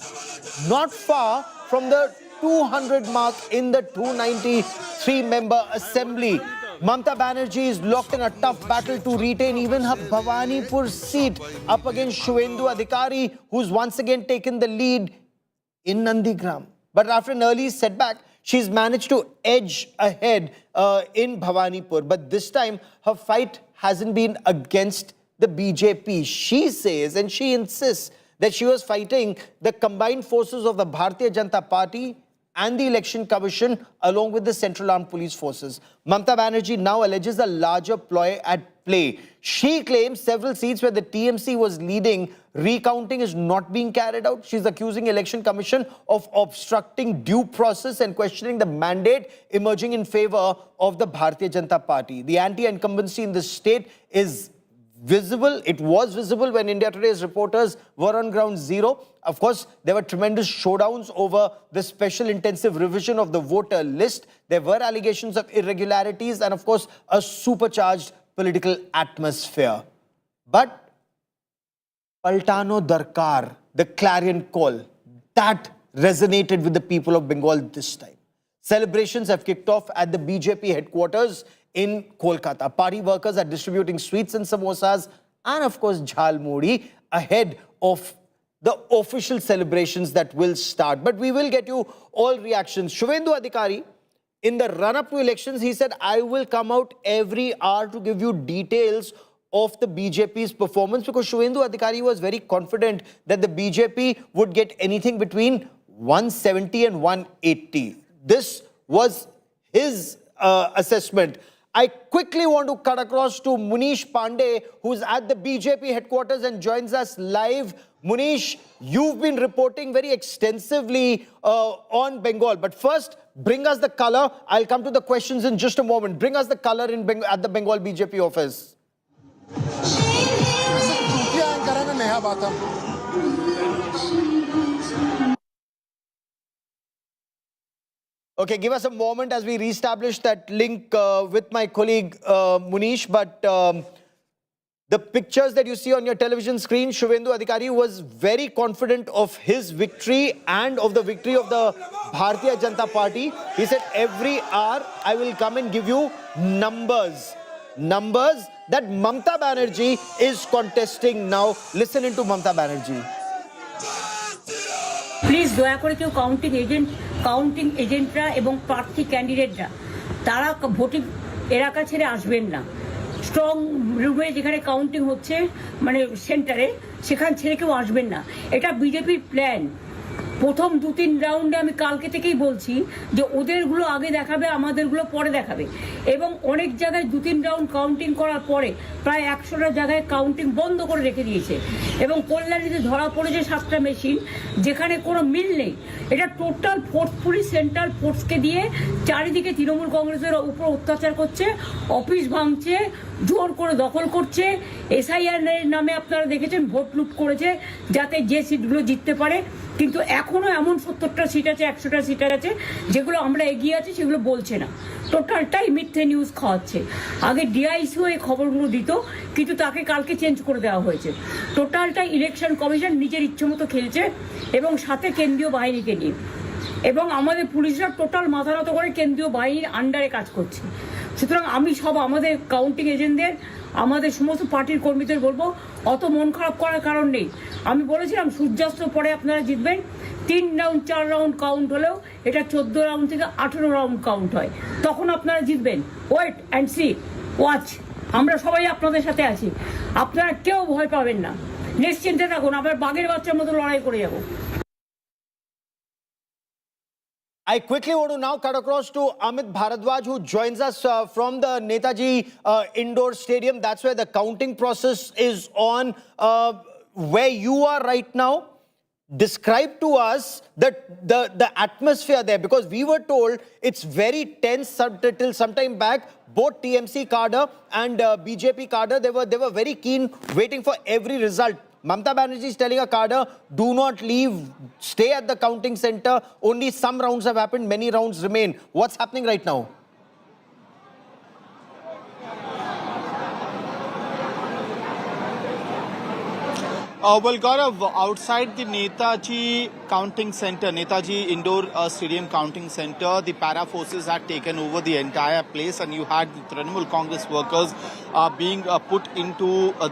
not far from the 200 mark in the 293-member assembly. Mamata Banerjee is locked in a tough battle to retain even her Bhawanipur seat up against Shuvendu Adhikari, who's once again taken the lead in Nandigram. But after an early setback, she's managed to edge ahead in Bhawanipur. But this time, her fight hasn't been against the BJP. She says and she insists that she was fighting the combined forces of the Bharatiya Janata Party and the Election Commission along with the Central Armed Police Forces. Mamata Banerjee now alleges a larger ploy at play. She claims several seats where the TMC was leading, recounting is not being carried out. She's accusing Election Commission of obstructing due process and questioning the mandate emerging in favor of the Bharatiya Janata Party. The anti-incumbency in the state is visible. It was visible when India Today's reporters were on ground zero. Of course, there were tremendous showdowns over the special intensive revision of the voter list. There were allegations of irregularities and, of course, a supercharged political atmosphere. But Paltano Darkar, the clarion call, that resonated with the people of Bengal this time. Celebrations have kicked off at the BJP headquarters in Kolkata. Party workers are distributing sweets and samosas and, of course, jhalmuri ahead of the official celebrations that will start. But we will get you all reactions. Shuvendu Adhikari, in the run-up to elections, he said, I will come out every hour to give you details of the BJP's performance, because Shuvendu Adhikari was very confident that the BJP would get anything between 170 and 180. This was his assessment. I quickly want to cut across to Munish Pandey, who's at the BJP headquarters and joins us live. Munish, you've been reporting very extensively on Bengal, but first, bring us the color. I'll come to the questions in just a moment. Bring us the color at the Bengal BJP office. Okay, give us a moment as we reestablish that link with my colleague Munish. But the pictures that you see on your television screen, Shubhendu Adhikari was very confident of his victory and of the victory of the Bharatiya Janata Party. He said, every hour I will come and give you numbers. Numbers that Mamata Banerjee is contesting now. Listen into Mamata Banerjee. Please দয়া করে কেউ counting এজেন্টরা এবং প্রার্থী ক্যান্ডিডেটরা তারা voting এলাকা ছেড়ে আসবেন না। স্ট্রং রুমে যেখানে কাউন্টিং হচ্ছে মানে সেন্টারে সেখান ছেড়ে কেউ আসবেন না। এটা বিজেপির প্ল্যান। প্রথম 2-3 রাউন্ডে আমি কালকে থেকেই বলছি যে ওদেরগুলো আগে দেখাবে, আমাদেরগুলো পরে দেখাবে। এবং অনেক জায়গায় 2-3 রাউন্ড কাউন্টিং করার পরে প্রায় 100টা জায়গায় কাউন্টিং বন্ধ করে রেখে দিয়েছে। এবং কল্যাণীতে ধরা পড়েছে 7টা মেশিন যেখানে কোনো মিল নেই। এটা টোটাল ফোর্স পুলিশ সেন্ট্রাল ফোর্সকে দিয়ে চারিদিকে তৃণমূল কংগ্রেসের উপর অত্যাচার করছে, অফিস ভাঙছে, জোর করে দখল করছে। এসআইআর নামে আপনারা দেখেছেন ভোট লুট করেছে যাতে যে সিটগুলো জিততে পারে। কিন্তু এখনো এমন 70টা সিট আছে, 100টা সিট আছে যেগুলো আমরা এগিয়ে আছি সেগুলো বলছে না। টোটালটাই মিথ্যে নিউজ খাওয়াচ্ছে। আগে ডিআইসিও এই খবরগুলো দিত, কিন্তু তাকে কালকে চেঞ্জ করে দেওয়া হয়েছে। টোটালটাই ইলেকশন কমিশন নিজের ইচ্ছেমতো খেলছে এবং সাথে কেন্দ্রীয় বাহিনীকে নিয়ে। এবং আমাদের পুলিশরা টোটাল মাথা নত করে কেন্দ্রীয় বাহিনীর আন্ডারে কাজ করছে। সুতরাং আমি সব আমাদের কাউন্টিং এজেন্টদের, আমাদের সমস্ত পার্টির কর্মীদের বলবো অত মন খারাপ করার কারণ নেই। আমি বলেছিলাম সূর্যাস্তের পরে আপনারা জিতবেন। 3 রাউন্ড 4 রাউন্ড কাউন্ট হলেও এটা 14 রাউন্ড থেকে 18 রাউন্ড কাউন্ট হয়, তখন আপনারা জিতবেন। Wait and see, watch. আমরা সবাই আপনাদের সাথে আছি, আপনারা কেউ ভয় পাবেন না, নিশ্চিন্তে থাকুন। আমরা বাঘের বাচ্চার মতো লড়াই করে যাব। I quickly want to now cut across to Amit Bharadwaj, who joins us from the Netaji indoor stadium. That's where the counting process is on. Where you are right now, describe to us the atmosphere there, because we were told it's very tense till some time back. Both TMC cadre and BJP cadre, they were very keen, waiting for every result. Mamata Banerjee is telling a cadre, do not leave, stay at the counting center. Only some rounds have happened, many rounds remain. What's happening right now? Well, Gaurav, outside the Netaji counting center, Netaji indoor stadium counting center, the para forces had taken over the entire place, and you had the Trinamool Congress workers being put into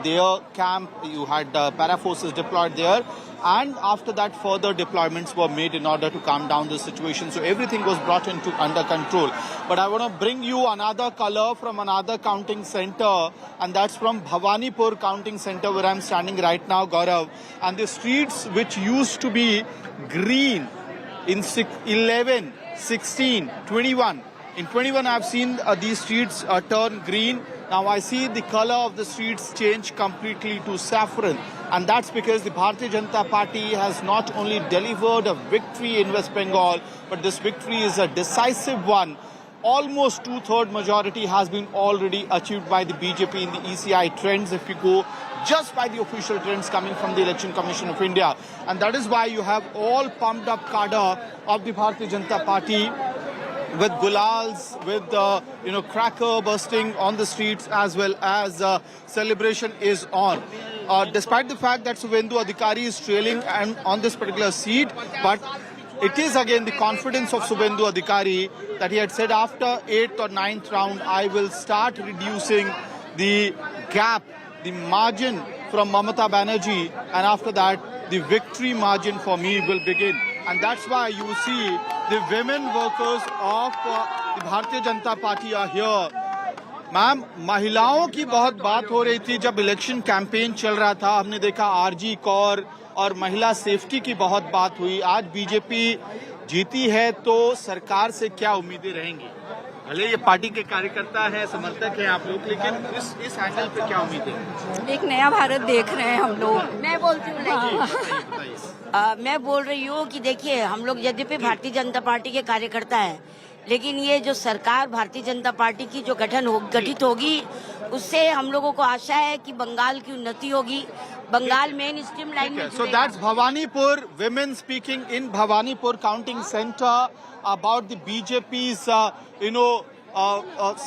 their camp. You had para forces deployed there, and after that further deployments were made in order to calm down the situation. So everything was brought into under control. But I want to bring you another color from another counting center, and that's from Bhawanipur counting center, where I'm standing right now, Gaurav. And the streets which used to be green in 11, 16, 21. In 21, I've seen these streets turn green. Now I see the color of the streets change completely to saffron. And that's because the Bharatiya Janata Party has not only delivered a victory in West Bengal, but this victory is a decisive one. Almost 2/3 majority has been already achieved by the BJP in the ECI trends, if you go just by the official trends coming from the Election Commission of India. And that is why you have all pumped up cadre of the Bharatiya Janata Party with gulals, with cracker bursting on the streets, as well as celebration is on. Despite the fact that Shubhendu Adhikari is trailing on this particular seat, but it is again the confidence of Shubhendu Adhikari that he had said after 8th or 9th round, I will start reducing the gap, the margin from Mamata Banerjee, and after that, the victory margin for me will begin. And that's why you see the women workers of the Bharatiya Janata Party are here. Ma'am, महिलाओं की बहुत बात हो रही थी जब election campaign चल रहा था। हमने देखा आरजी कौर और महिला सेफ्टी की बहुत बात हुई। आज बीजेपी जीती है तो सरकार से क्या उम्मीदें रहेंगी? भले ये पार्टी के कार्यकर्ता है, समर्थक हैं आप लोग, लेकिन इस एंगल पे क्या उम्मीद है? एक नया भारत देख रहे हैं हम लोग। मैं बोलती हूँ मैं बोल रही हूँ कि देखिए, हम लोग यद्यपि भारतीय जनता पार्टी के कार्यकर्ता हैं, लेकिन ये जो सरकार भारतीय जनता पार्टी की जो गठित होगी, उससे हम लोगों को आशा है कि बंगाल की उन्नति होगी, बंगाल मेन स्ट्रीम लाइन में So that's Bhawanipur, women speaking in Bhawanipur counting center about the BJP's,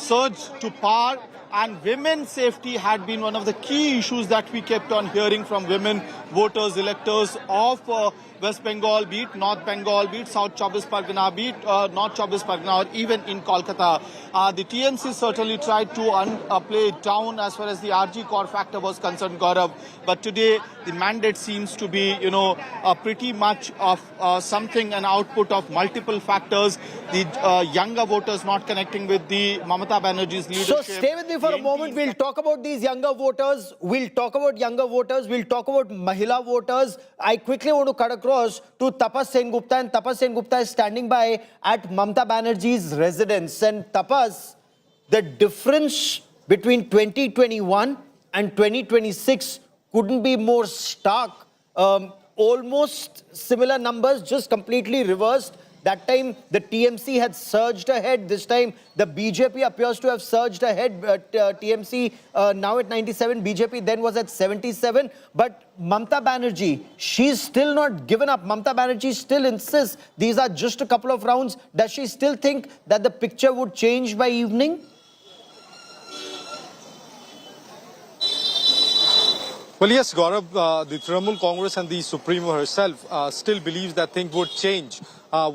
surge to power, and women's safety had been one of the key issues that we kept on hearing from women voters, electors of West Bengal, be it North Bengal, be it South Chobis Pargana, be it North Chobis Pargana, or even in Kolkata. The TMC certainly tried to play it down as far as the RG core factor was concerned, Gaurav. But today, the mandate seems to be, pretty much of something, an output of multiple factors. The younger voters not connecting with the Mamata Banerjee's leadership. So stay with me for a moment. We'll talk about these younger voters. We'll talk about Mahila voters. I quickly want to cut across to Tapas Sengupta, and Tapas Sengupta is standing by at Mamata Banerjee's residence. And Tapas, the difference between 2021 and 2026 couldn't be more stark. Almost similar numbers, just completely reversed. That time, the TMC had surged ahead. This time, the BJP appears to have surged ahead. TMC now at 97, BJP then was at 77. But Mamata Banerjee, she's still not given up. Mamata Banerjee still insists these are just a couple of rounds. Does she still think that the picture would change by evening? Well, yes, Gaurav, the Trinamool Congress and the Supremo herself still believes that things would change.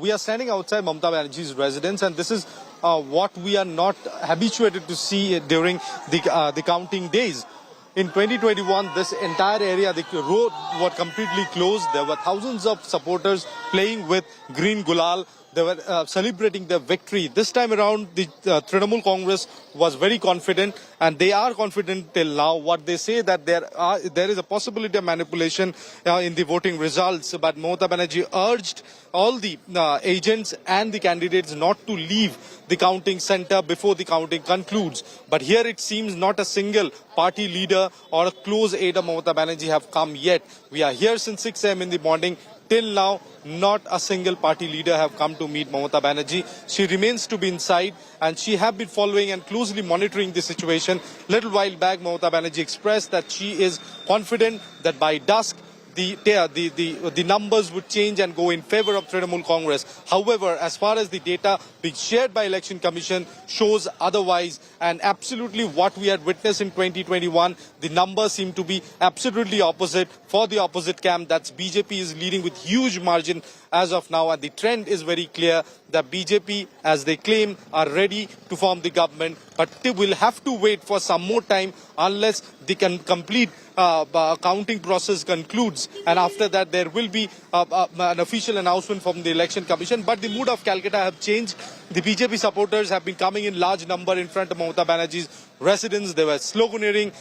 We are standing outside Mamata Banerjee's residence, and this is what we are not habituated to see during the counting days. In 2021, this entire area, the road was completely closed. There were thousands of supporters playing with green gulal. They were celebrating their victory. This time around, the Trinamool Congress was very confident, and they are confident till now. What they say that there is a possibility of manipulation in the voting results, but Mamata Banerjee urged all the agents and the candidates not to leave the counting center before the counting concludes. But here it seems not a single party leader or a close aide of Mamata Banerjee have come yet. We are here since 6 a.m. in the morning. Till now, not a single party leader have come to meet Mamata Banerjee. She remains to be inside, and she have been following and closely monitoring the situation. Little while back, Mamata Banerjee expressed that she is confident that by dusk, the numbers would change and go in favor of Trinamool Congress. However, as far as the data being shared by Election Commission shows otherwise, and absolutely what we had witnessed in 2021, the numbers seem to be absolutely opposite for the opposite camp. That's BJP is leading with huge margin as of now, and the trend is very clear that BJP, as they claim, are ready to form the government, but they will have to wait for some more time unless they can complete counting process concludes, and after that there will be an official announcement from the Election Commission. But the mood of Calcutta have changed. The BJP supporters have been coming in large number in front of Mamata Banerjee's residence. They were sloganeering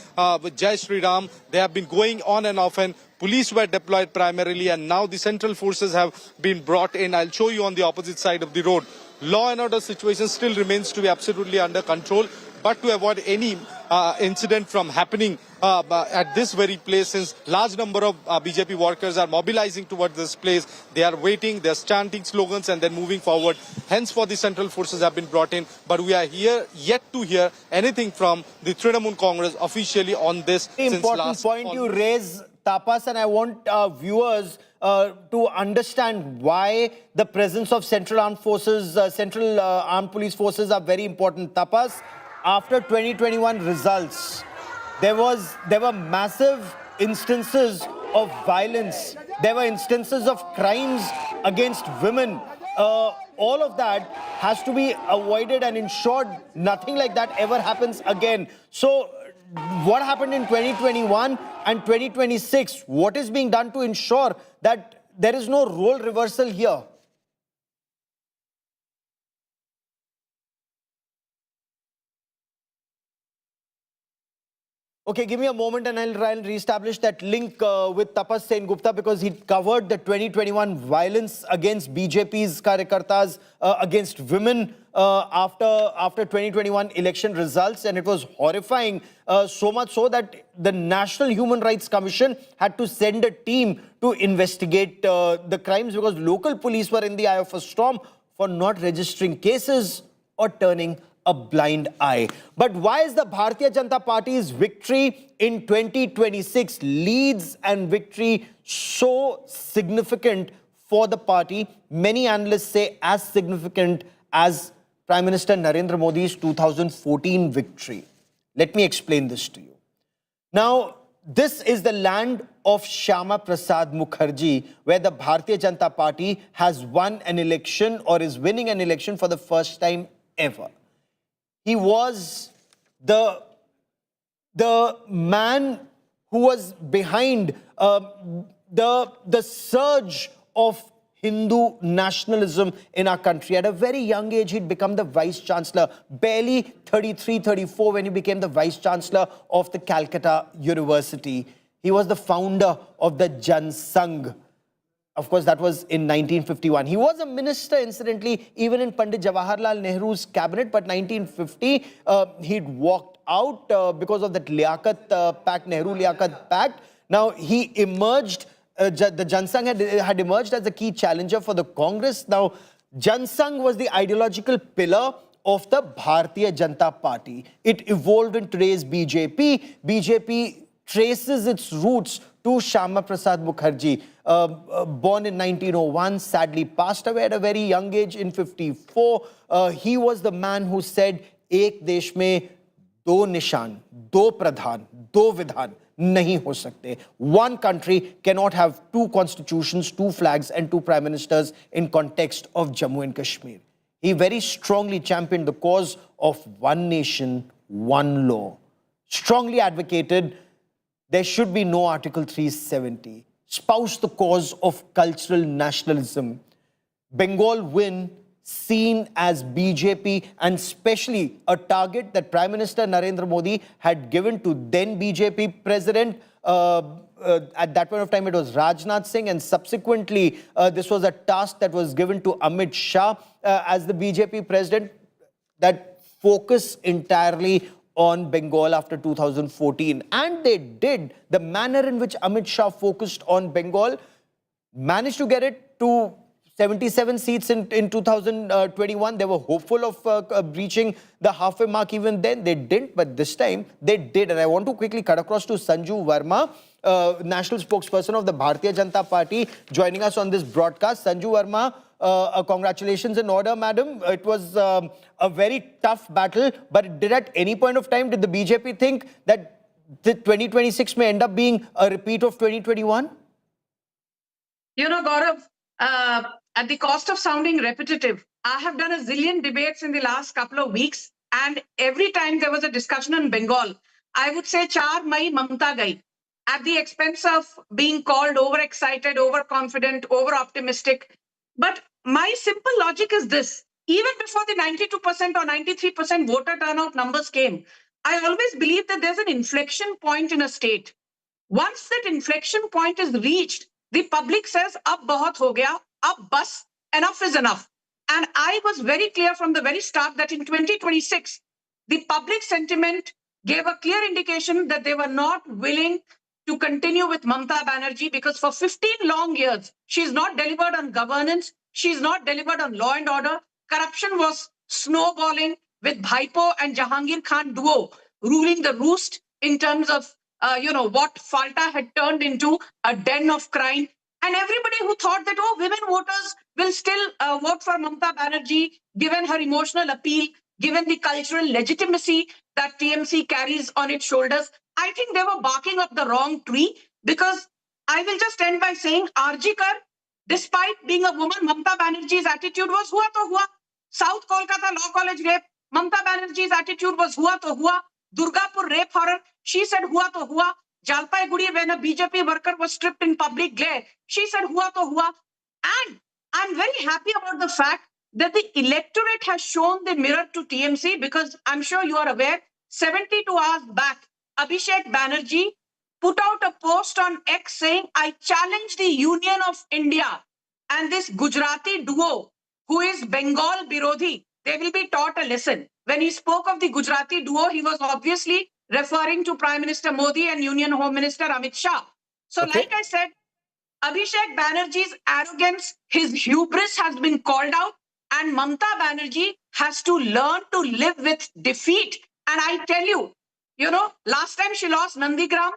with Jai Shri Ram. They have been going on and off, and police were deployed primarily, and now the central forces have been brought in. I'll show you on the opposite side of the road. Law and order situation still remains to be absolutely under control, but to avoid any incident from happening at this very place, since large number of BJP workers are mobilizing towards this place, they are waiting, they are chanting slogans and then moving forward. Hence, for the central forces have been brought in, but we are here yet to hear anything from the Trinamool Congress officially on this. Important point you raise, Tapas, and I want viewers to understand why the presence of central armed forces, central armed police forces are very important. Tapas, after 2021 results, there were massive instances of violence. There were instances of crimes against women. All of that has to be avoided and ensured nothing like that ever happens again. So what happened in 2021 and 2026? What is being done to ensure that there is no role reversal here? Okay, give me a moment and I'll try and reestablish that link with Tapas Sen Gupta, because he covered the 2021 violence against BJP's Karyakartas, against women after 2021 election results, and it was horrifying, so much so that the National Human Rights Commission had to send a team to investigate the crimes, because local police were in the eye of a storm for not registering cases or turning a blind eye. But why is the Bharatiya Janata Party's victory in 2026 leads and victory so significant for the party? Many analysts say as significant as Prime Minister Narendra Modi's 2014 victory. Let me explain this to you. Now, this is the land of Shyama Prasad Mukherjee, where the Bharatiya Janata Party has won an election or is winning an election for the first time ever. He was the man who was behind the surge of Hindu nationalism in our country. At a very young age, he'd become the Vice Chancellor, barely 33, 34 when he became the Vice Chancellor of the Calcutta University. He was the founder of the Jan Sangh. Of course, that was in 1951. He was a minister, incidentally, even in Pandit Jawaharlal Nehru's cabinet, but 1950, he'd walked out because of that Liaquat Pact, Nehru Liaquat Pact. Now, he emerged, the Jan Sangh had emerged as a key challenger for the Congress. Now, Jan Sangh was the ideological pillar of the Bharatiya Janata Party. It evolved in today's BJP. BJP traces its roots to Shyama Prasad Mukherjee, born in 1901, sadly passed away at a very young age in 54. He was the man who said, "Ek desh mein do nishan, do pradhan, do vidhan nahi ho sakte." One country cannot have two constitutions, two flags and two prime ministers in context of Jammu and Kashmir. He very strongly championed the cause of one nation, one law. Strongly advocated there should be no Article 370. Espoused the cause of cultural nationalism. Bengal win seen as BJP and especially a target that Prime Minister Narendra Modi had given to then BJP President. At that point of time, it was Rajnath Singh, and subsequently, this was a task that was given to Amit Shah as the BJP President, that focus entirely on Bengal after 2014. And they did. The manner in which Amit Shah focused on Bengal, managed to get it to 77 seats in 2021. They were hopeful of breaching the halfway mark even then. They didn't, but this time they did. And I want to quickly cut across to Sanju Verma, national spokesperson of the Bharatiya Janata Party, joining us on this broadcast. Sanju Verma, congratulations in order, madam. It was a very tough battle, but did at any point of time, did the BJP think that the 2026 may end up being a repeat of 2021? You know, Gaurav, at the cost of sounding repetitive, I have done a zillion debates in the last couple of weeks, and every time there was a discussion on Bengal, I would say 4 Mai Mamata gai, at the expense of being called overexcited, overconfident, over-optimistic. But my simple logic is this. Even before the 92% or 93% voter turnout numbers came, I always believed that there's an inflection point in a state. Once that inflection point is reached, the public says, ab bahut ho gaya, ab bas, enough is enough. And I was very clear from the very start that in 2026, the public sentiment gave a clear indication that they were not willing to continue with Mamata Banerjee, because for 15 long years, she's not delivered on governance, she's not delivered on law and order. Corruption was snowballing with Bhaipo and Jahangir Khan duo ruling the roost in terms of, what Falta had turned into a den of crime. And everybody who thought that, women voters will still vote for Mamata Banerjee, given her emotional appeal, given the cultural legitimacy that TMC carries on its shoulders, I think they were barking up the wrong tree. Because I will just end by saying, RG Kar, despite being a woman, Mamata Banerjee's attitude was hua to hua. South Kolkata Law College rape, Mamata Banerjee's attitude was hua to hua. Durgapur rape horror, she said hua to hua. Jalpaiguri, when a BJP worker was stripped in public glare, she said hua to hua. And I'm very happy about the fact that the electorate has shown the mirror to TMC, because I'm sure you are aware, 72 hours back, Abhishek Banerjee put out a post on X saying, I challenge the Union of India and this Gujarati duo who is Bengal Birodhi. They will be taught a lesson. When he spoke of the Gujarati duo, he was obviously referring to Prime Minister Modi and Union Home Minister Amit Shah. So like I said, Abhishek Banerjee's arrogance, his hubris has been called out, and Mamata Banerjee has to learn to live with defeat. And I tell you, last time she lost Nandigram,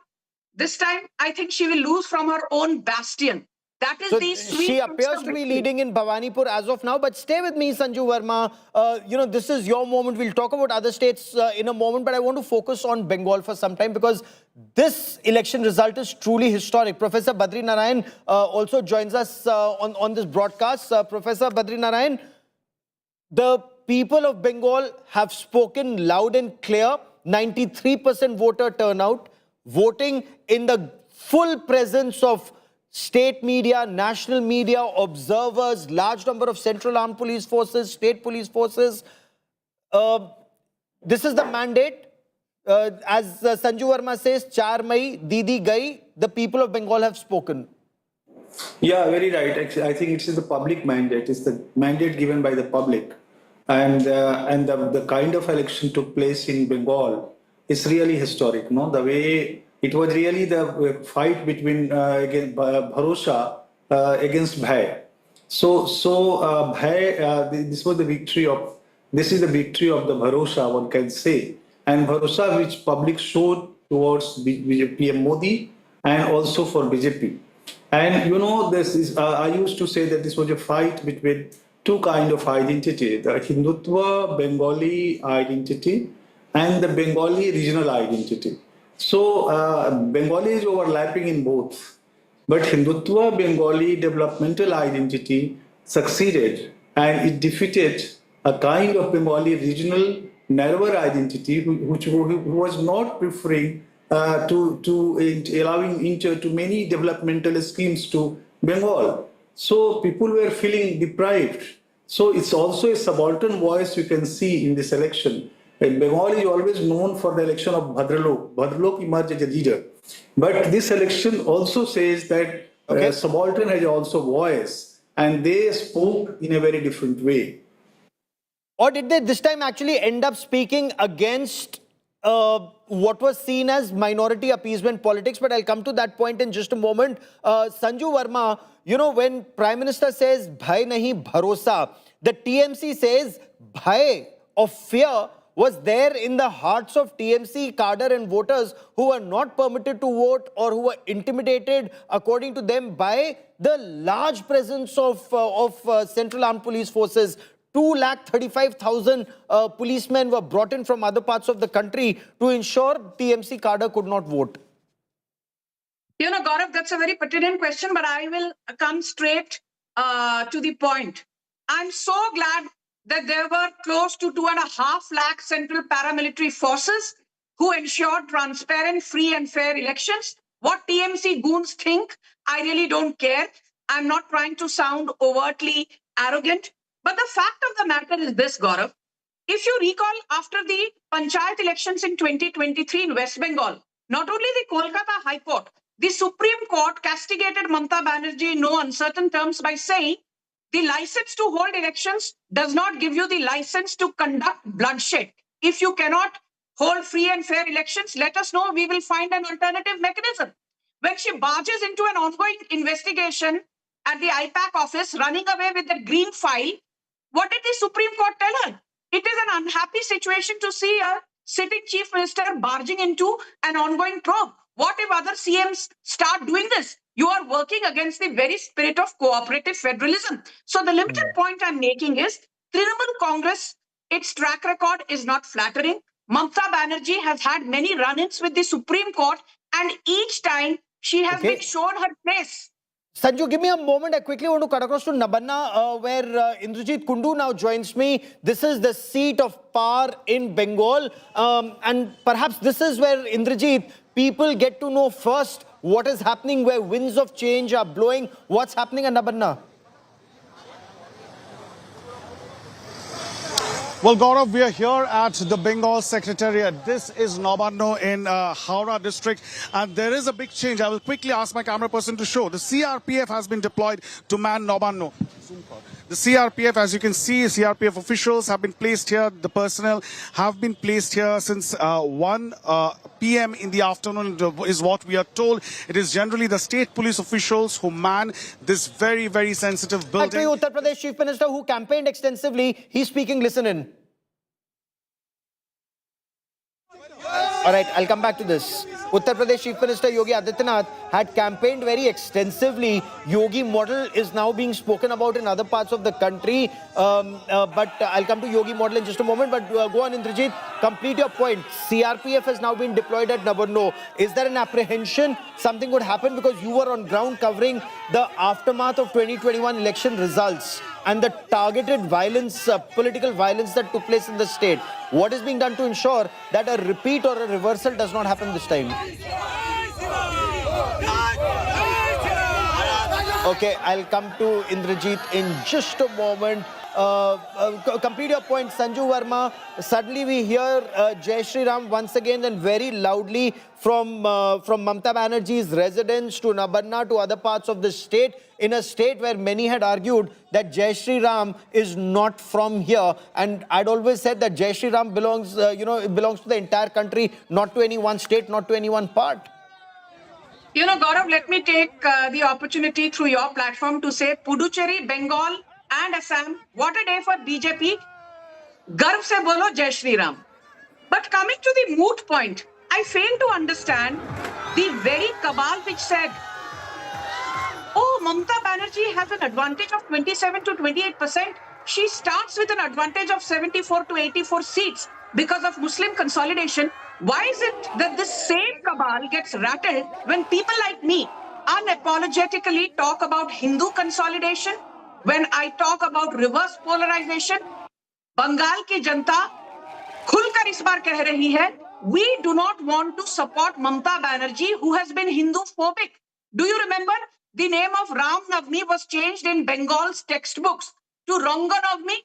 this time I think she will lose from her own bastion. That is the sweet. She appears to be leading in Bhawanipur as of now, but stay with me, Sanju Verma. This is your moment. We'll talk about other states in a moment, but I want to focus on Bengal for some time because this election result is truly historic. Professor Badri Narayan also joins us on this broadcast. Professor Badri Narayan, the people of Bengal have spoken loud and clear. 93% voter turnout, voting in the full presence of state media, national media, observers, large number of central armed police forces, state police forces. This is the mandate. As Sanju Verma says, 4 Mai, Didi Gai, the people of Bengal have spoken. Yeah, very right. Actually, I think it is the public mandate. It's the mandate given by the public. And the kind of election took place in Bengal is really historic. No, the way it was really the fight between Bharosa against Bhai. So Bhai, this was the victory of. This is the victory of the Bharosa, one can say, and Bharosa which public showed towards PM Modi and also for BJP. And this is. I used to say that this was a fight between two kinds of identity: the Hindutva Bengali identity and the Bengali regional identity. So Bengali is overlapping in both, but Hindutva Bengali developmental identity succeeded and it defeated a kind of Bengali regional narrower identity who was not preferring to allowing into too many developmental schemes to Bengal. So people were feeling deprived. So it's also a subaltern voice you can see in this election. And Bengal is always known for the election of Bhadralok. Bhadralok emerged as a leader. But this election also says that subaltern has also voice and they spoke in a very different way. Or did they this time actually end up speaking against what was seen as minority appeasement politics? But I'll come to that point in just a moment. Sanju Verma, when Prime Minister says, Bhai nahi bharosa, the TMC says, Bhai of fear was there in the hearts of TMC cadre and voters who were not permitted to vote or who were intimidated, according to them, by the large presence of Central Armed Police Forces. 235,000 policemen were brought in from other parts of the country to ensure TMC cadre could not vote. Gaurav, that's a very pertinent question, but I will come straight to the point. I'm so glad that there were close to 2.5 lakh central paramilitary forces who ensured transparent, free and fair elections. What TMC goons think, I really don't care. I'm not trying to sound overtly arrogant. But the fact of the matter is this, Gaurav. If you recall, after the Panchayat elections in 2023 in West Bengal, not only the Kolkata High Court, the Supreme Court castigated Mamata Banerjee in no uncertain terms by saying, the license to hold elections does not give you the license to conduct bloodshed. If you cannot hold free and fair elections, let us know. We will find an alternative mechanism. When she barges into an ongoing investigation at the IPAC office, running away with the green file, what did the Supreme Court tell her? It is an unhappy situation to see a sitting chief minister barging into an ongoing probe. What if other CMs start doing this? You are working against the very spirit of cooperative federalism. So the limited point I'm making is Trinamool Congress, its track record is not flattering. Mamata Banerjee has had many run-ins with the Supreme Court and each time she has been shown her face. Sanju, give me a moment. I quickly want to cut across to Nabanna, where Indrajit Kundu now joins me. This is the seat of power in Bengal. And perhaps this is where, Indrajit, people get to know first what is happening, where winds of change are blowing. What's happening at Nabanna? Well, Gaurav, we are here at the Bengal Secretariat. This is Nabanno in Howrah district, and there is a big change. I will quickly ask my camera person to show. The CRPF has been deployed to man Nabanno. The CRPF, as you can see, CRPF officials have been placed here. The personnel have been placed here since 1 p.m. in the afternoon is what we are told. It is generally the state police officials who man this very, very sensitive building. Actually, Uttar Pradesh Chief Minister who campaigned extensively, he's speaking, listen in. All right, I'll come back to this. Uttar Pradesh Chief Minister Yogi Adityanath had campaigned very extensively. Yogi model is now being spoken about in other parts of the country. But I'll come to Yogi model in just a moment. But go on, Indrajit. Complete your point. CRPF has now been deployed at Nabanno. Is there an apprehension something would happen? Because you were on ground covering the aftermath of 2021 election results and the targeted violence, political violence that took place in the state. What is being done to ensure that a repeat or a reversal does not happen this time? Okay, I'll come to Indrajit in just a moment. Complete your point, Sanju Verma. Suddenly we hear Jai Shri Ram once again and very loudly from Mamata Banerjee's residence to Nabanna to other parts of the state, in a state where many had argued that Jai Shri Ram is not from here. And I'd always said that Jai Shri Ram belongs, it belongs to the entire country, not to any one state, not to any one part. You know, Gaurav, let me take the opportunity through your platform to say Puducherry, Bengal and Assam, what a day for BJP. Garv se bolo Jai Shri Ram. But coming to the moot point, I fail to understand the very cabal which said, oh, Mamata Banerjee has an advantage of 27 to 28%. She starts with an advantage of 74 to 84 seats because of Muslim consolidation. Why is it that this same cabal gets rattled when people like me unapologetically talk about Hindu consolidation? When I talk about reverse polarization, Bengal ki janta khulkar is baar keh rahi hai, we do not want to support Mamata Banerjee, who has been Hindu phobic. Do you remember the name of Ram Navami was changed in Bengal's textbooks to Ranga Navami?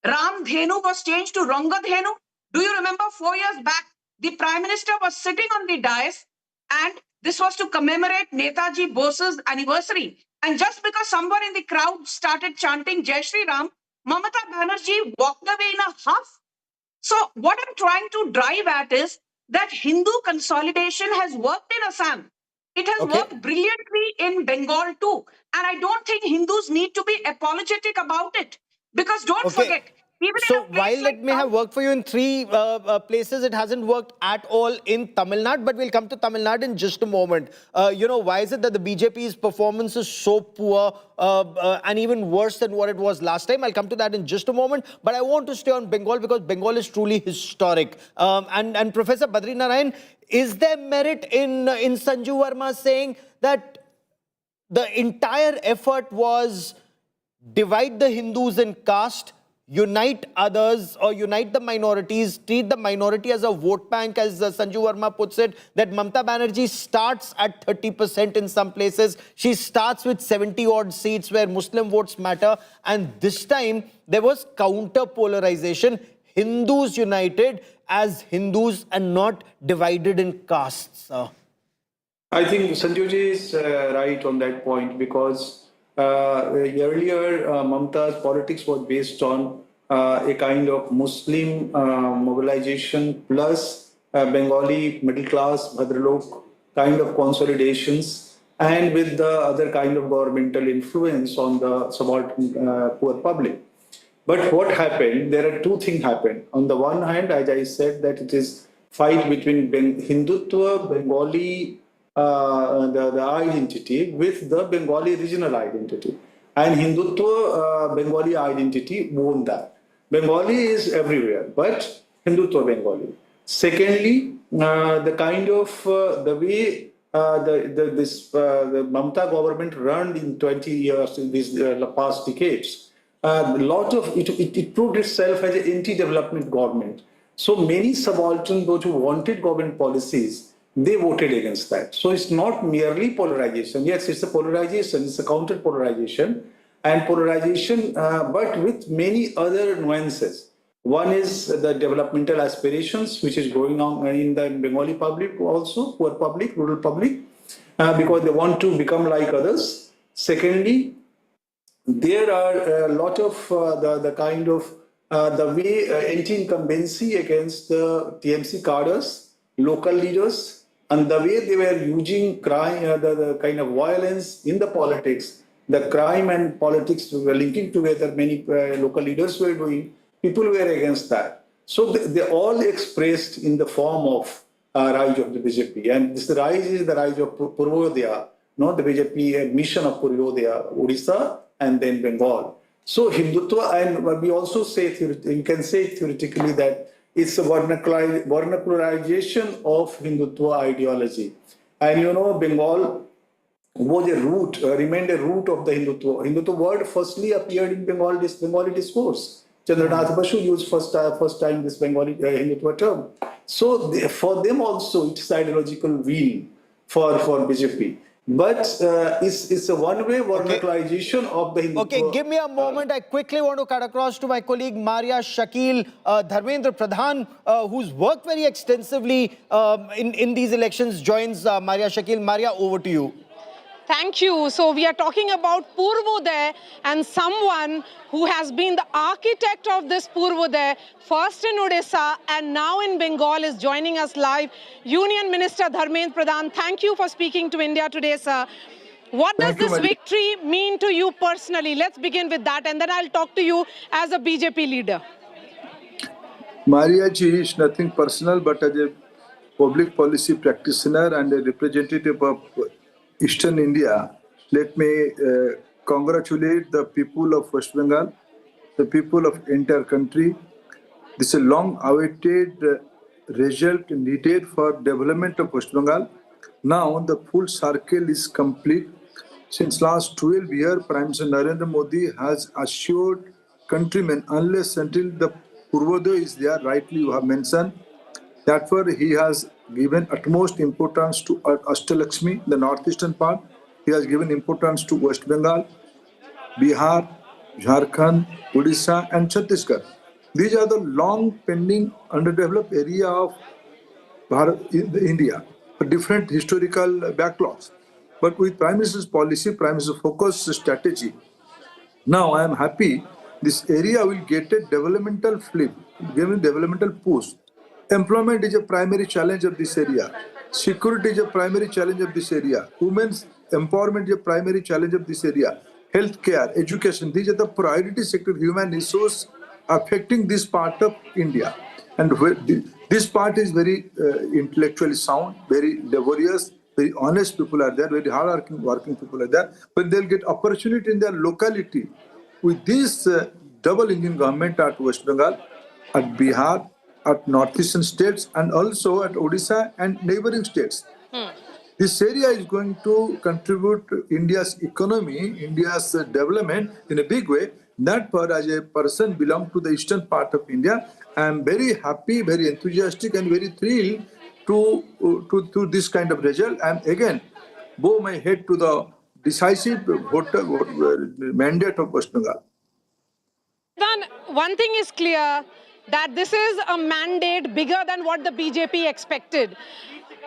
Ram Dhenu was changed to Ranga Dhenu. Do you remember 4 years back, the Prime Minister was sitting on the dais and this was to commemorate Netaji Bose's anniversary. And just because someone in the crowd started chanting Jai Shri Ram, Mamata Banerjee walked away in a huff. So what I'm trying to drive at is that Hindu consolidation has worked in Assam. It has worked brilliantly in Bengal too. And I don't think Hindus need to be apologetic about it. Because don't forget, even so while it may have worked for you in 3 places, it hasn't worked at all in Tamil Nadu. But we'll come to Tamil Nadu in just a moment. Why is it that the BJP's performance is so poor and even worse than what it was last time? I'll come to that in just a moment. But I want to stay on Bengal because Bengal is truly historic. And Professor Badri Narayan, is there merit in Sanju Verma saying that the entire effort was divide the Hindus in caste, unite others or unite the minorities, treat the minority as a vote bank, as Sanju Verma puts it, that Mamata Banerjee starts at 30% in some places. She starts with 70-odd seats where Muslim votes matter. And this time, there was counter-polarization. Hindus united as Hindus and not divided in castes. I think Sanjuji is right on that point because earlier, Mamata's politics was based on a kind of Muslim mobilization plus Bengali middle class, Bhadralok kind of consolidations, and with the other kind of governmental influence on the subaltern poor public. But what happened? There are 2 things happened. On the one hand, as I said, that it is fight between Hindutva, Bengali, the identity with the Bengali regional identity. And Hindutva, Bengali identity won that. Bengali is everywhere, but Hindutva Bengali. Secondly, the kind of the way the Mamata government run in 20 years in these past decades, it proved itself as an anti-development government. So many subalterns, those who wanted government policies, they voted against that. So it's not merely polarization. Yes, it's a polarization, it's a counter-polarization and polarization, but with many other nuances. One is the developmental aspirations, which is going on in the Bengali public also, poor public, rural public, because they want to become like others. Secondly, there are a lot of the kind of the way anti-incumbency against the TMC cadres, local leaders, and the way they were using crime, the kind of violence in the politics, the crime and politics were linking together. Many local leaders were doing. People were against that. So they all expressed in the form of rise of the BJP, and this rise is the rise of Purvodaya, not the BJP mission of Purvodaya, Odisha, and then Bengal. So Hindutva, and we also say, you can say theoretically that it's a vernacularization of Hindutva ideology. And you know, Bengal was a root, remained a root of the Hindutva. Hindutva word firstly appeared in Bengali discourse. Chandranath Basu used first time this Bengali Hindutva term. So for them also, it's ideological win for BJP. But it's a one-way vernacularization of the Hindutva. Okay, give me a moment. I quickly want to cut across to my colleague Maria Shakil, Dharmendra Pradhan, who's worked very extensively in these elections, joins Maria Shakil. Maria, over to you. Thank you. So we are talking about Purvodaya, and someone who has been the architect of this Purvodaya, first in Odisha and now in Bengal, is joining us live. Union Minister Dharmendra Pradhan, thank you for speaking to India today, sir. What does this victory mean to you personally? Let's begin with that, and then I'll talk to you as a BJP leader. Maria ji, is nothing personal, but as a public policy practitioner and a representative of Eastern India, let me congratulate the people of West Bengal, the people of entire country. This is a long-awaited result needed for development of West Bengal. Now the full circle is complete. Since last 12 years, Prime Minister Narendra Modi has assured countrymen, unless until the Purvodaya is there, rightly you have mentioned, therefore he has given utmost importance to Ashtalakshmi, the northeastern part. He has given importance to West Bengal, Bihar, Jharkhand, Odisha and Chhattisgarh. These are the long pending underdeveloped area of India, different historical backlogs. But with Prime Minister's policy, Prime Minister's focused strategy, now I am happy this area will get a developmental flip, given developmental push. Employment is a primary challenge of this area. Security is a primary challenge of this area. Women's empowerment is a primary challenge of this area. Healthcare, education, these are the priority sector human resource affecting this part of India. And this part is very intellectually sound, very laborious, very honest people are there, very hard working people are there. But they'll get opportunity in their locality. With this double engine government at West Bengal, at Bihar, at northeastern states and also at Odisha and neighboring states. This area is going to contribute to India's economy, India's development in a big way. That part, as a person belong to the eastern part of India, I am very happy, very enthusiastic and very thrilled to this kind of result. And again, bow my head to the decisive voter mandate of West Bengal. One thing is clear, that this is a mandate bigger than what the BJP expected.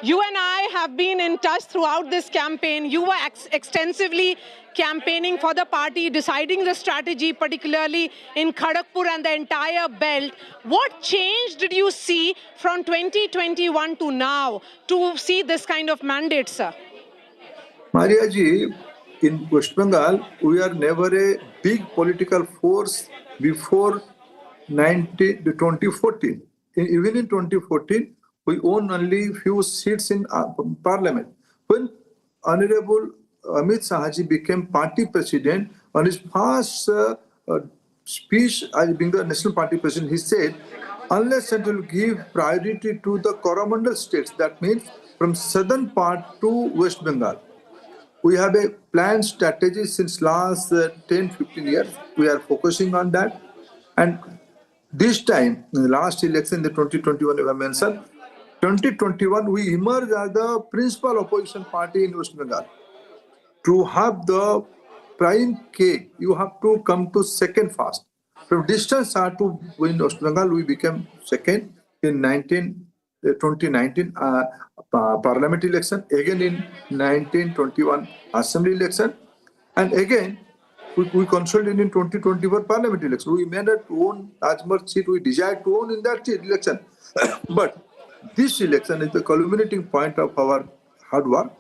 You and I have been in touch throughout this campaign. You were extensively campaigning for the party, deciding the strategy, particularly in Kharagpur and the entire belt. What change did you see from 2021 to now to see this kind of mandate, sir? Maria ji, in West Bengal, we are never a big political force before 2014. Even in 2014, we own only few seats in parliament. When Honorable Amit Sahaji became party president, on his first speech as being the national party president, he said, unless and will give priority to the Coromandel states, that means from southern part to West Bengal. We have a planned strategy since last 10-15 years. We are focusing on that. And this time, in the last election, the 2021 I mentioned, 2021 we emerged as the principal opposition party in West Bengal. To have the prime cake, you have to come to second first. From distance to in West Bengal, we became second in 2019 parliament election, again in 1921 assembly election, and again we consolidated in 2024 parliament election. We managed to own as much seat we desired to own in that election. But this election is the culminating point of our hard work.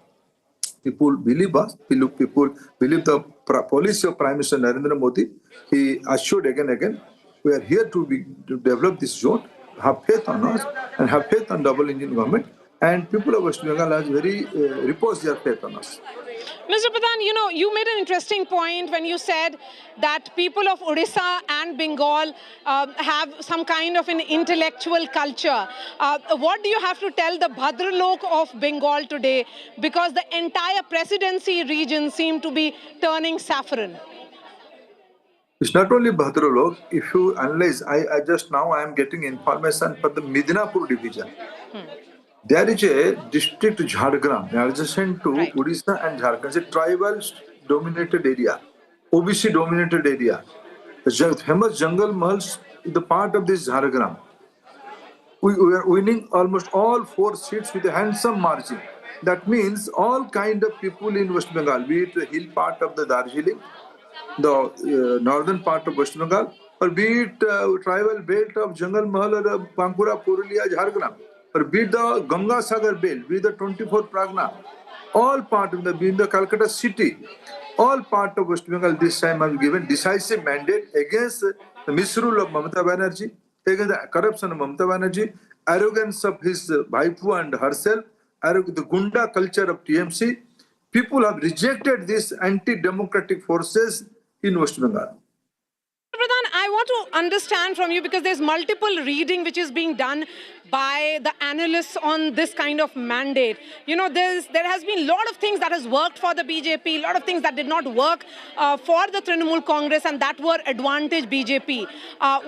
People believe us. People believe the policy of Prime Minister Narendra Modi. He assured again and again, we are here to develop this zone, have faith on us, and have faith on double engine government. And people of West Bengal has very reposed their faith on us. Mr. Pradhan, you made an interesting point when you said that people of Odisha and Bengal have some kind of an intellectual culture. What do you have to tell the Bhadralok of Bengal today? Because the entire presidency region seemed to be turning saffron. It's not only Bhadralok. If you analyze, I just now I am getting information for the Midnapur division. There is a district Jhargram adjacent to Odisha and Jharkhand. It's a tribal dominated area, OBC dominated area. The famous Jungle Mahals is the part of this Jhargram. We are winning almost all 4 seats with a handsome margin. That means all kind of people in West Bengal, be it the hill part of the Darjeeling, the northern part of West Bengal, or be it tribal belt of Jungle Mahal or Bankura, Purulia, Jhargram, or be it the Ganga Sagar belt, be it the 24 Pragna, all part of be in the Calcutta city, all part of West Bengal this time have given decisive mandate against the misrule of Mamata Banerjee, against the corruption of Mamata Banerjee, arrogance of his Bhaipu and herself, the Gunda culture of TMC. People have rejected these anti-democratic forces in West Bengal. Pradhan, I want to understand from you, because there's multiple reading which is being done by the analysts on this kind of mandate. There has been a lot of things that has worked for the BJP, a lot of things that did not work for the Trinamool Congress, and that were advantage BJP.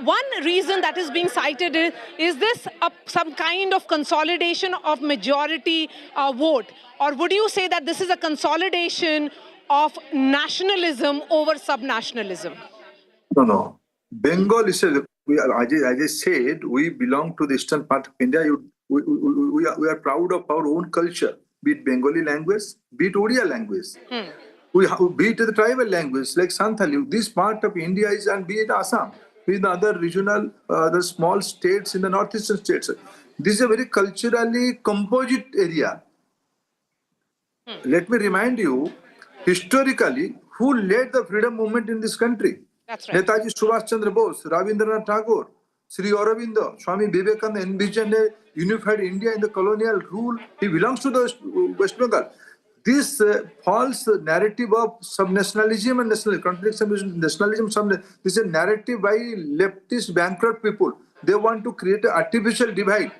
One reason that is being cited is this some kind of consolidation of majority vote? Or would you say that this is a consolidation of nationalism over subnationalism? No. Bengal is, as I said, we belong to the eastern part of India. We are proud of our own culture, be it Bengali language, be it Odia language. Be it the tribal language like Santali. This part of India is, and be it Assam, be it the other regional, the small states in the northeastern states. This is a very culturally composite area. Let me remind you, historically, who led the freedom movement in this country? That's right. Netaji Subhash Chandra Bose, Rabindranath Tagore, Sri Aurobindo, Swami Vivekananda envisioned a unified India in the colonial rule. He belongs to the West Bengal. This false narrative of subnationalism and nationalism, contradiction between nationalism, this is a narrative by leftist bankrupt people. They want to create an artificial divide.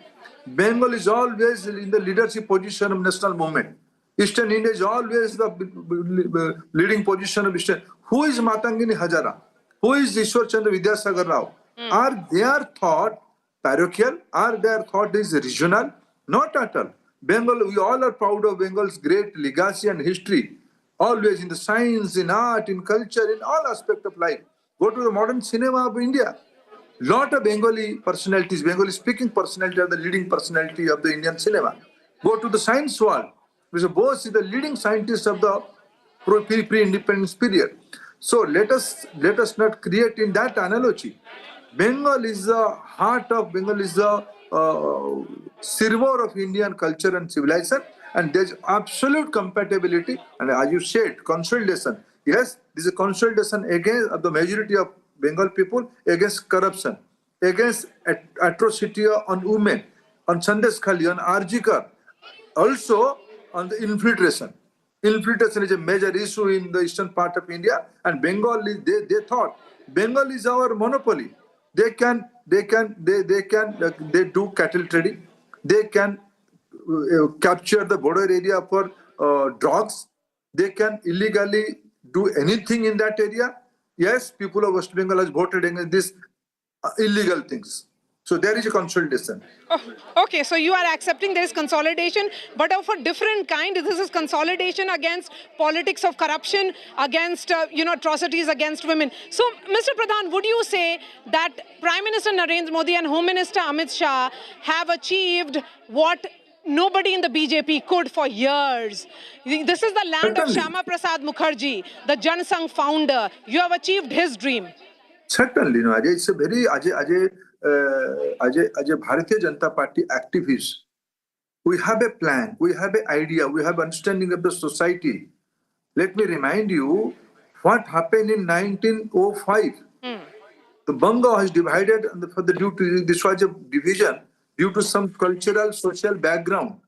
Bengal is always in the leadership position of national movement. Eastern India is always the leading position of Eastern. Who is Matangini Hazara? Who is Ishwar Chandra Vidyasagar Rao? Are their thought parochial? Are their thought is regional? Not at all. Bengal, we all are proud of Bengal's great legacy and history. Always in the science, in art, in culture, in all aspects of life. Go to the modern cinema of India. Lot of Bengali personalities, Bengali speaking personality are the leading personality of the Indian cinema. Go to the science world. Mr. Bose is the leading scientist of the pre-independence period. So let us not create in that analogy. Bengal is the heart of Bengal, is the server of Indian culture and civilization, and there's absolute compatibility. And as you said, consolidation. Yes, this is a consolidation against the majority of Bengal people against corruption, against atrocity on women, on Sandesh Khali, on Arjikar, also on the infiltration. Infiltration is a major issue in the eastern part of India, and Bengal is, they thought Bengal is our monopoly. They do cattle trading. They can capture the border area for drugs. They can illegally do anything in that area. Yes, people of West Bengal has voted against these illegal things. So there is a consolidation. Oh, okay, so you are accepting there is consolidation, but of a different kind. This is consolidation against politics of corruption, against atrocities against women. So, Mr. Pradhan, would you say that Prime Minister Narendra Modi and Home Minister Amit Shah have achieved what nobody in the BJP could for years? This is the land of Shyama Prasad Mukherjee, the Jan Sangh founder. You have achieved his dream. Certainly, Ajay, it's a very Ajay Bharatiya Janata Party activists. We have a plan, we have an idea, we have understanding of the society. Let me remind you what happened in 1905. The Banga was divided this was a division due to some cultural, social background.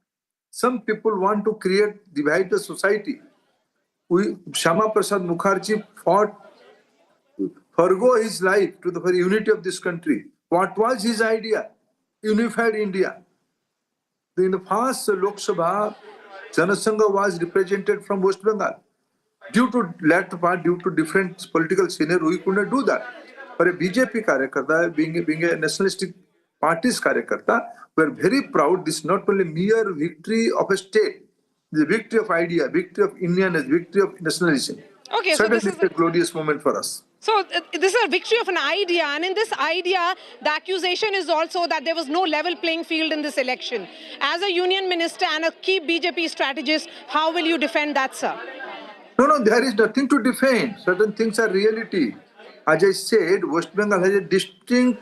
Some people want to divide the society. Shyama Prasad Mukherjee fought, forgo his life to the very unity of this country. What was his idea? Unified India. In the first Lok Sabha, Janasangha was represented from West Bengal. Due to latter part, due to different political scenario, we could not do that. For a BJP Karyakarta, being a nationalistic party's Karyakarta, we are very proud. This is not only mere victory of a state, the victory of idea, victory of Indianness, victory of nationalism. Okay, Certainly so this is a glorious moment for us. So this is a victory of an idea, and in this idea, the accusation is also that there was no level playing field in this election. As a union minister and a key BJP strategist, how will you defend that, sir? No, there is nothing to defend. Certain things are reality. As I said, West Bengal has a distinct,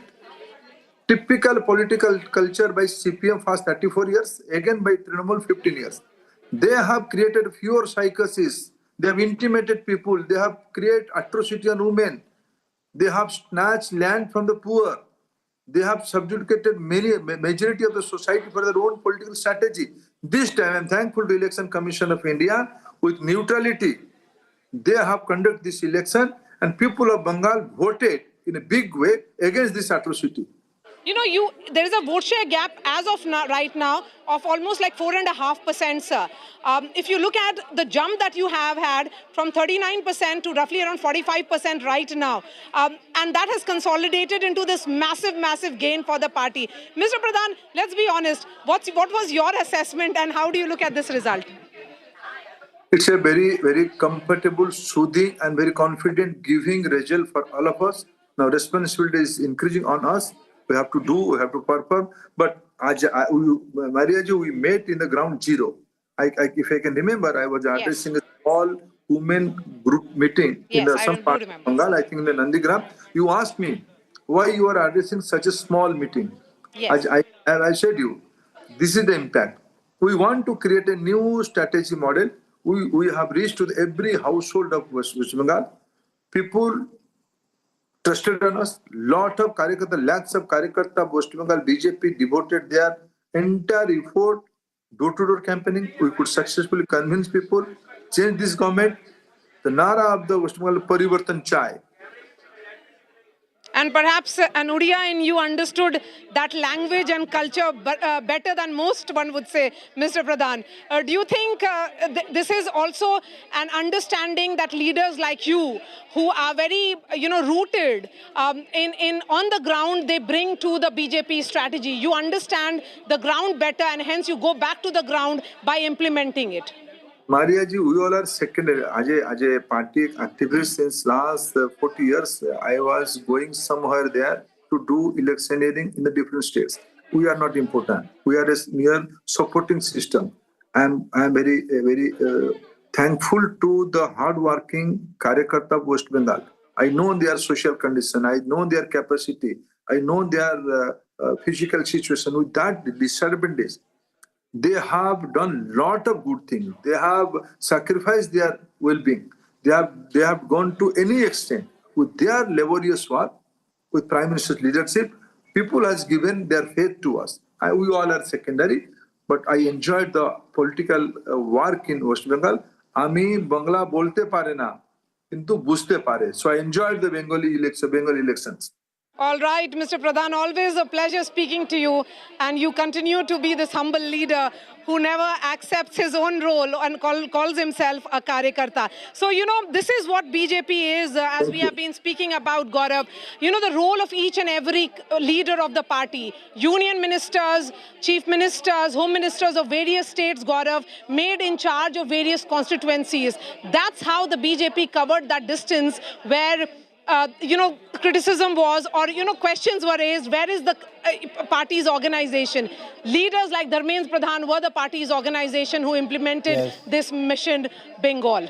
typical political culture by CPM for 34 years, again by Trinamool 15 years. They have created fewer psychosis. They have intimidated people. They have created atrocity on women. They have snatched land from the poor. They have subjugated majority of the society for their own political strategy. This time, I am thankful to Election Commission of India with neutrality. They have conducted this election, and people of Bengal voted in a big way against this atrocity. You know, there is a vote share gap as of now, right now, of almost like 4.5%, sir. If you look at the jump that you have had from 39% to roughly around 45% right now, and that has consolidated into this massive, massive gain for the party. Mr. Pradhan, let's be honest. What was your assessment, and how do you look at this result? It's a very, very comfortable, soothing, and very confident giving result for all of us. Now, responsibility is increasing on us. We have to do, we have to perform. But Mariaji, we met in the ground zero. If I can remember, I was addressing a small women group meeting in some part of Bengal, I think in the Nandigram. You asked me why you are addressing such a small meeting. Yes. I said you, this is the impact. We want to create a new strategy model. We have reached to every household of West Bengal. People trusted on us. Lot of Karyakarta, lakhs of Karyakarta of West Bengal BJP devoted their entire effort, door-to-door campaigning. We could successfully convince people, change this government. The Nara of the West Bengal, Parivartan Chai. And perhaps Anuria and you understood that language and culture better than most, one would say, Mr. Pradhan. Do you think this is also an understanding that leaders like you, who are very, rooted on the ground, they bring to the BJP strategy? You understand the ground better, and hence you go back to the ground by implementing it. Mariaji, we all are secondary. As a party activist since last 40 years, I was going somewhere there to do electioneering in the different states. We are not important. We are a mere supporting system. I am very thankful to the hard-working Karyakarta of West Bengal. I know their social condition. I know their capacity. I know their physical situation. With that disadvantage, they have done lot of good things. They have sacrificed their well-being. They have gone to any extent with their laborious work, with Prime Minister's leadership. People has given their faith to us. We all are secondary, but I enjoyed the political work in West Bengal. Ami Bangla bolte pare na, kintu bujhte pare. So I enjoyed the Bengali elections. All right, Mr. Pradhan, always a pleasure speaking to you. And you continue to be this humble leader who never accepts his own role and calls himself a karyakarta. So, this is what BJP is, as we have been speaking about, Gaurav. The role of each and every leader of the party, union ministers, chief ministers, home ministers of various states, Gaurav, made in charge of various constituencies. That's how the BJP covered that distance where criticism was, or, questions were raised. Where is the party's organization? Leaders like Dharmendra Pradhan were the party's organization who implemented this mission Bengal.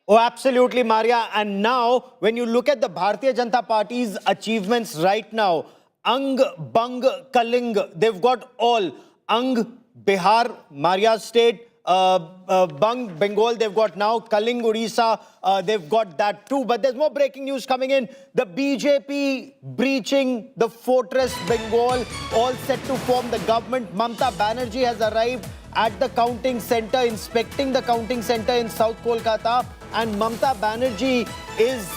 Oh, absolutely, Maria. And now, when you look at the Bharatiya Janata Party's achievements right now, Ang, Bang, Kaling, they've got all. Ang, Bihar, Maria's state. Bang, Bengal, they've got now. Kaling, Odisha, they've got that too. But there's more breaking news coming in. The BJP breaching the fortress Bengal, all set to form the government. Mamata Banerjee has arrived at the counting center, inspecting the counting center in South Kolkata. And Mamata Banerjee is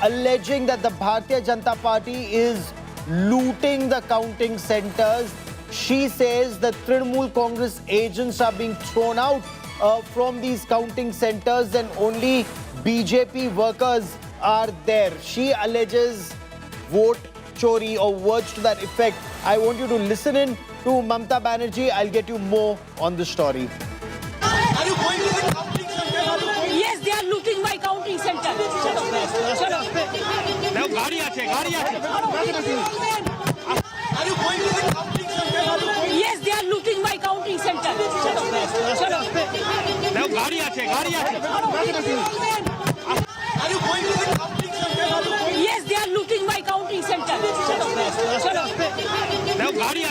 alleging that the Bharatiya Janata Party is looting the counting centers. She says that Trinamool Congress agents are being thrown out from these counting centers and only BJP workers are there. She alleges vote chori or words to that effect. I want you to listen in to Mamata Banerjee. I'll get you more on the story. Are you going to the counting center? Yes, they are looting my counting center. Now, Gari are you going to the counting center? Yes, they are looting my counting center. Now, Gari are you going to the counting center? Yes, they are looting my counting center. Now, Gari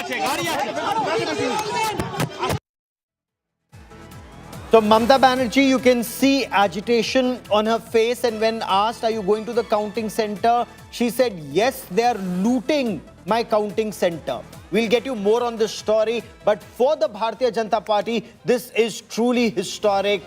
So Mamata Banerjee, you can see agitation on her face, and when asked, are you going to the counting center? She said, yes, they are looting my counting center. We'll get you more on this story, but for the Bharatiya Janata Party, this is truly historic.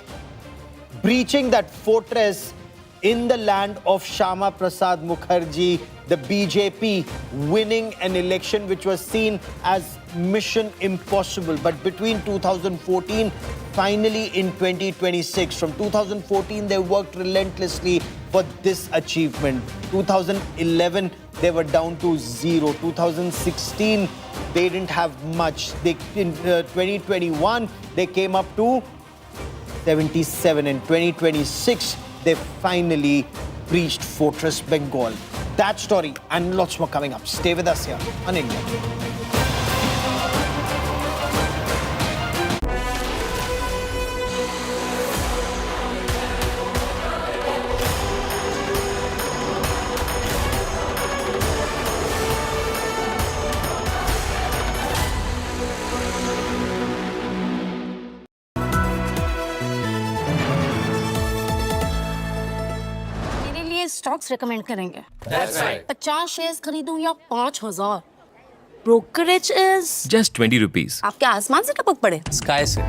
Breaching that fortress in the land of Shyama Prasad Mukherjee, the BJP winning an election which was seen as mission impossible. But between 2014, finally in 2026, from 2014, they worked relentlessly for this achievement. 2011, they were down to 0. 2016, they didn't have much. In 2021, they came up to 77. In 2026, they finally breached Fortress Bengal. That story and lots more coming up. Stay with us here on India. Stocks recommend करेंगे That's right. 50 shares खरीदूं या 5000 brokerage is Just 20 rupees. आपके आसमान से टपक पड़े Sky से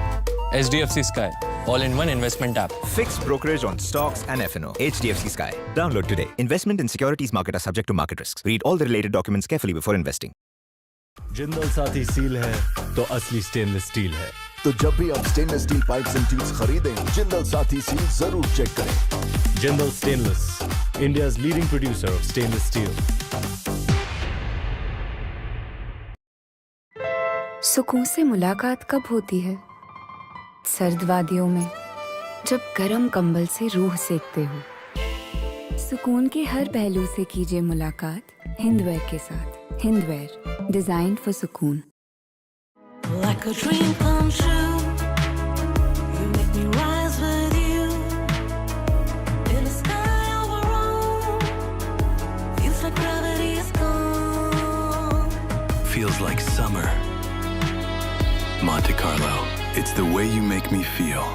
HDFC Sky, all-in-one investment app. Fixed brokerage on stocks and F&O. HDFC Sky. Download today. Investment in securities market are subject to market risks. Read all the related documents carefully before investing. Jindal साथी seal है तो असली stainless steel है. तो जब भी आप stainless steel pipes and tubes खरीदें, जिंदल साथी सील जरूर चेक करें. Jindal stainless, India's leading producer of stainless steel. सुकून से मुलाकात कब होती है? सर्द वादियों में, जब गर्म कंबल से रूह सेकते हो. सुकून के हर पहलू से कीजिए मुलाकात हिंदवेयर के साथ. हिंदवेयर, डिजाइन फॉर सुकून. Like a dream come true, you make me rise with you. In the sky of our own, feels like gravity is gone. Feels like summer. Monte Carlo, it's the way you make me feel.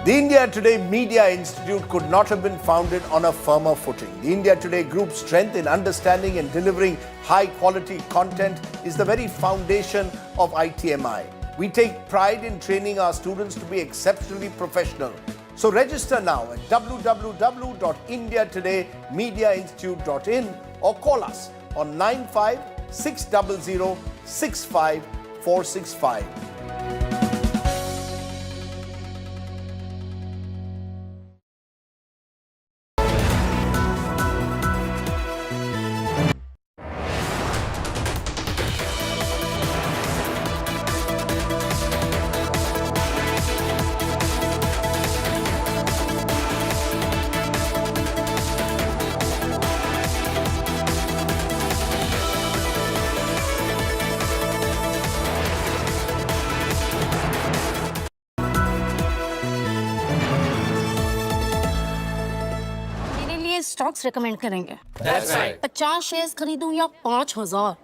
The India Today Media Institute could not have been founded on a firmer footing. The India Today Group's strength in understanding and delivering high-quality content is the very foundation of ITMI. We take pride in training our students to be exceptionally professional, So register now at www.indiatodaymediainstitute.in or call us on 95 600 65465. मेरे लिए stocks recommend करेंगे। That's right. 50 shares खरीदूं या 5000?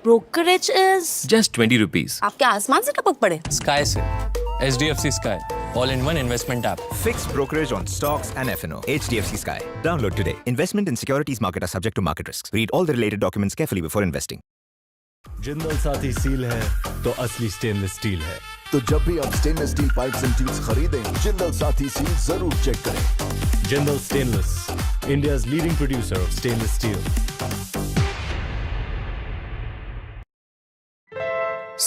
Brokerage is Just 20 rupees. आपके आसमान से टपक पड़े। Sky से HDFC Sky, all-in-one investment app. Fixed brokerage on stocks and F&O. HDFC Sky. Download today. Investment in securities market are subject to market risks. Read all the related documents carefully before investing. Jindal साथी seal है तो असली stainless steel है। तो जब भी आप stainless steel pipes and tubes खरीदें, जिंदल साथी सील जरूर चेक करें। Jindal stainless, India's leading producer of stainless steel.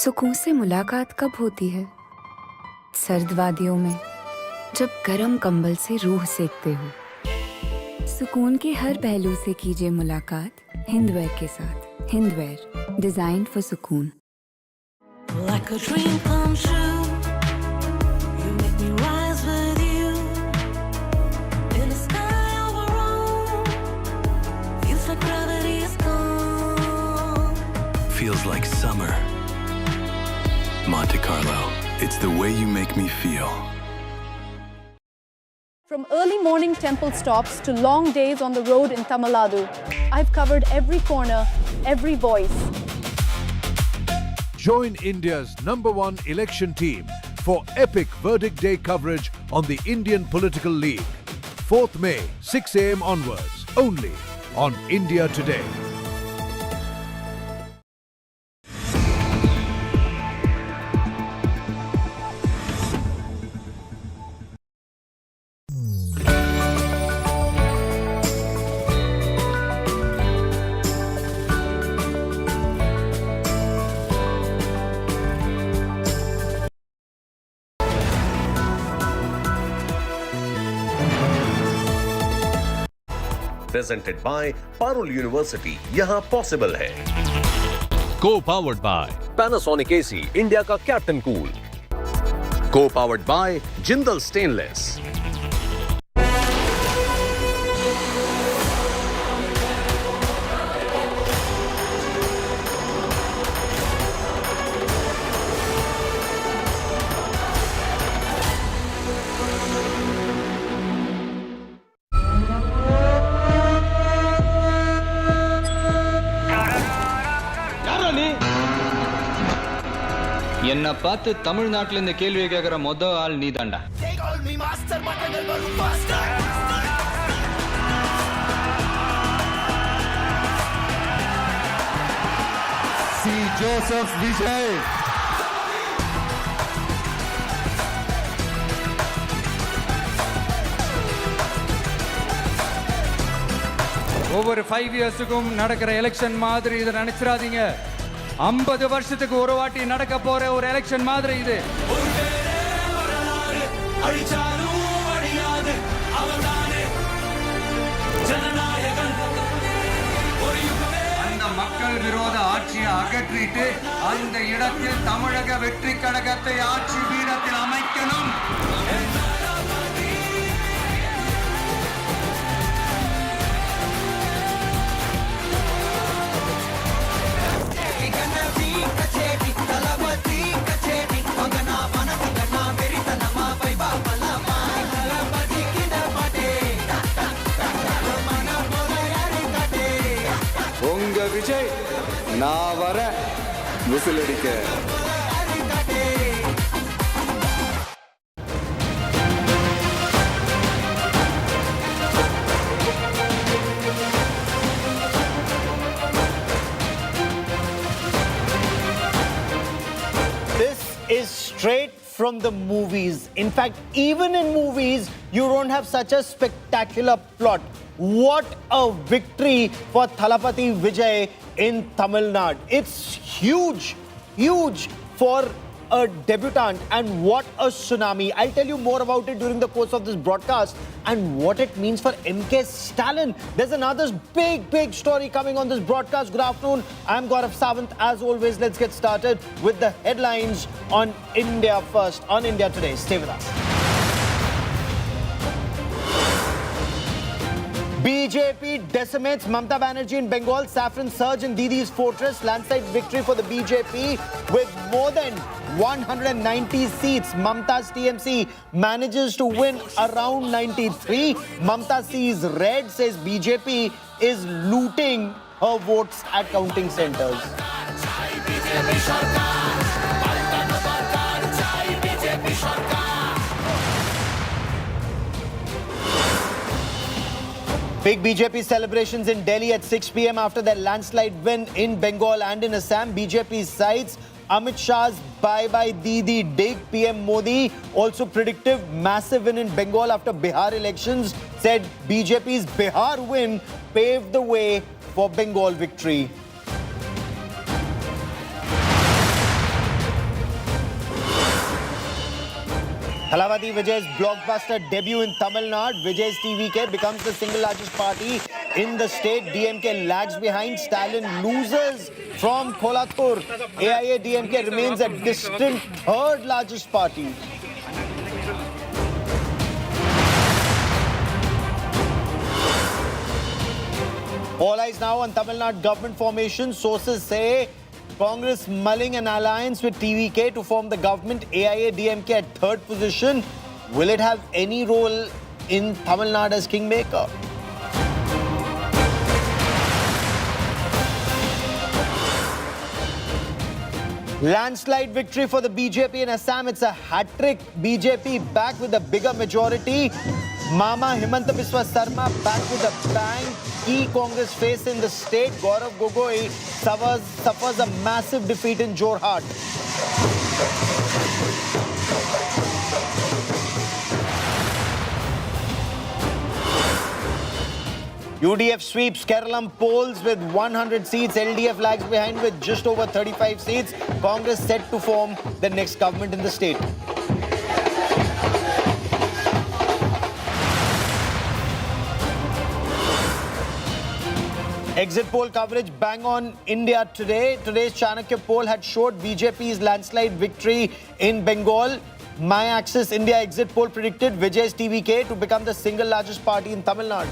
सुकून से मुलाकात कब होती है? सर्द वादियों में, जब गर्म कंबल से रूह सेकते हो। सुकून के हर पहलू से कीजिए मुलाकात हिंदवेयर के साथ। हिंदवेयर, डिजाइन फॉर सुकून। Like a dream come true, you make me rise with you. In the sky over Rome, feels like gravity is gone. Feels like summer. Monte Carlo. It's the way you make me feel. From early morning temple stops to long days on the road in Tamil Nadu, I've covered every corner, every voice. Join India's #1 election team for epic verdict day coverage on the Indian Political League. 4th May, 6 a.m. onwards, only on India Today. Presented by Parul University, यहाँ possible है। Co-powered by Panasonic AC, India का captain cool. Co-powered by Jindal Stainless। என்ன பார்த்து தமிழ்நாட்டுல இந்த கேள்வியை கேட்கிற மொத ஆள் நீதான்டா. C. Joseph Vijay. ஒவ்வொரு 5 இயர்ஸுக்கும் நடக்கிற எலெக்ஷன் மாதிரி இதை நினைச்சிடாதீங்க. 50 வருஷத்துக்கு ஒரு வாட்டி நடக்க போற ஒரு எலெக்ஷன் மாதிரி இது. அந்த மக்கள் விரோத ஆட்சியை அகற்றிட்டு அந்த இடத்தில் தமிழக வெற்றி கழகத்தை ஆட்சி பீடத்தில் அமைக்கணும். உங்க விஜய் நான் வர விசிலடிக்க. This is straight from the movies. In fact, even in movies, you don't have such a spectacular plot. What a victory for Thalapathy Vijay in Tamil Nadu. It's huge, huge for a debutant, and what a tsunami. I'll tell you more about it during the course of this broadcast and what it means for MK Stalin. There's another big story coming on this broadcast. Good afternoon. I'm Gaurav Sawant. As always, let's get started with the headlines on India First, on India Today. Stay with us. BJP decimates Mamata Banerjee in Bengal. Saffron surge in Didi's fortress. Landslide victory for the BJP with more than 190 seats. Mamata's TMC manages to win around 93. Mamata sees red, says BJP is looting her votes at counting centers. Big BJP celebrations in Delhi at 6 p.m. after their landslide win in Bengal and in Assam. BJP cites Amit Shah's bye-bye Didi dig. PM Modi also predictive massive win in Bengal after Bihar elections. Said BJP's Bihar win paved the way for Bengal victory. Thalapathy Vijay's blockbuster debut in Tamil Nadu. Vijay's TVK becomes the single largest party in the state. DMK lags behind. Stalin loses from Kolathur. AIA DMK remains a distant third largest party. All eyes now on Tamil Nadu government formation. Sources say Congress mulling an alliance with TVK to form the government. AIA DMK at third position. Will it have any role in Tamil Nadu as kingmaker? Landslide victory for the BJP in Assam. It's a hat-trick. BJP back with a bigger majority. Mama Himanta Biswa Sarma back with a bang. Key Congress face in the state. Gaurav Gogoi suffers a massive defeat in Jorhat. UDF sweeps Kerala polls with 100 seats. LDF lags behind with just over 35 seats. Congress set to form the next government in the state. Exit poll coverage bang on India Today. Today's Chanakya poll had showed BJP's landslide victory in Bengal. My Axis India exit poll predicted Vijay's TVK to become the single largest party in Tamil Nadu.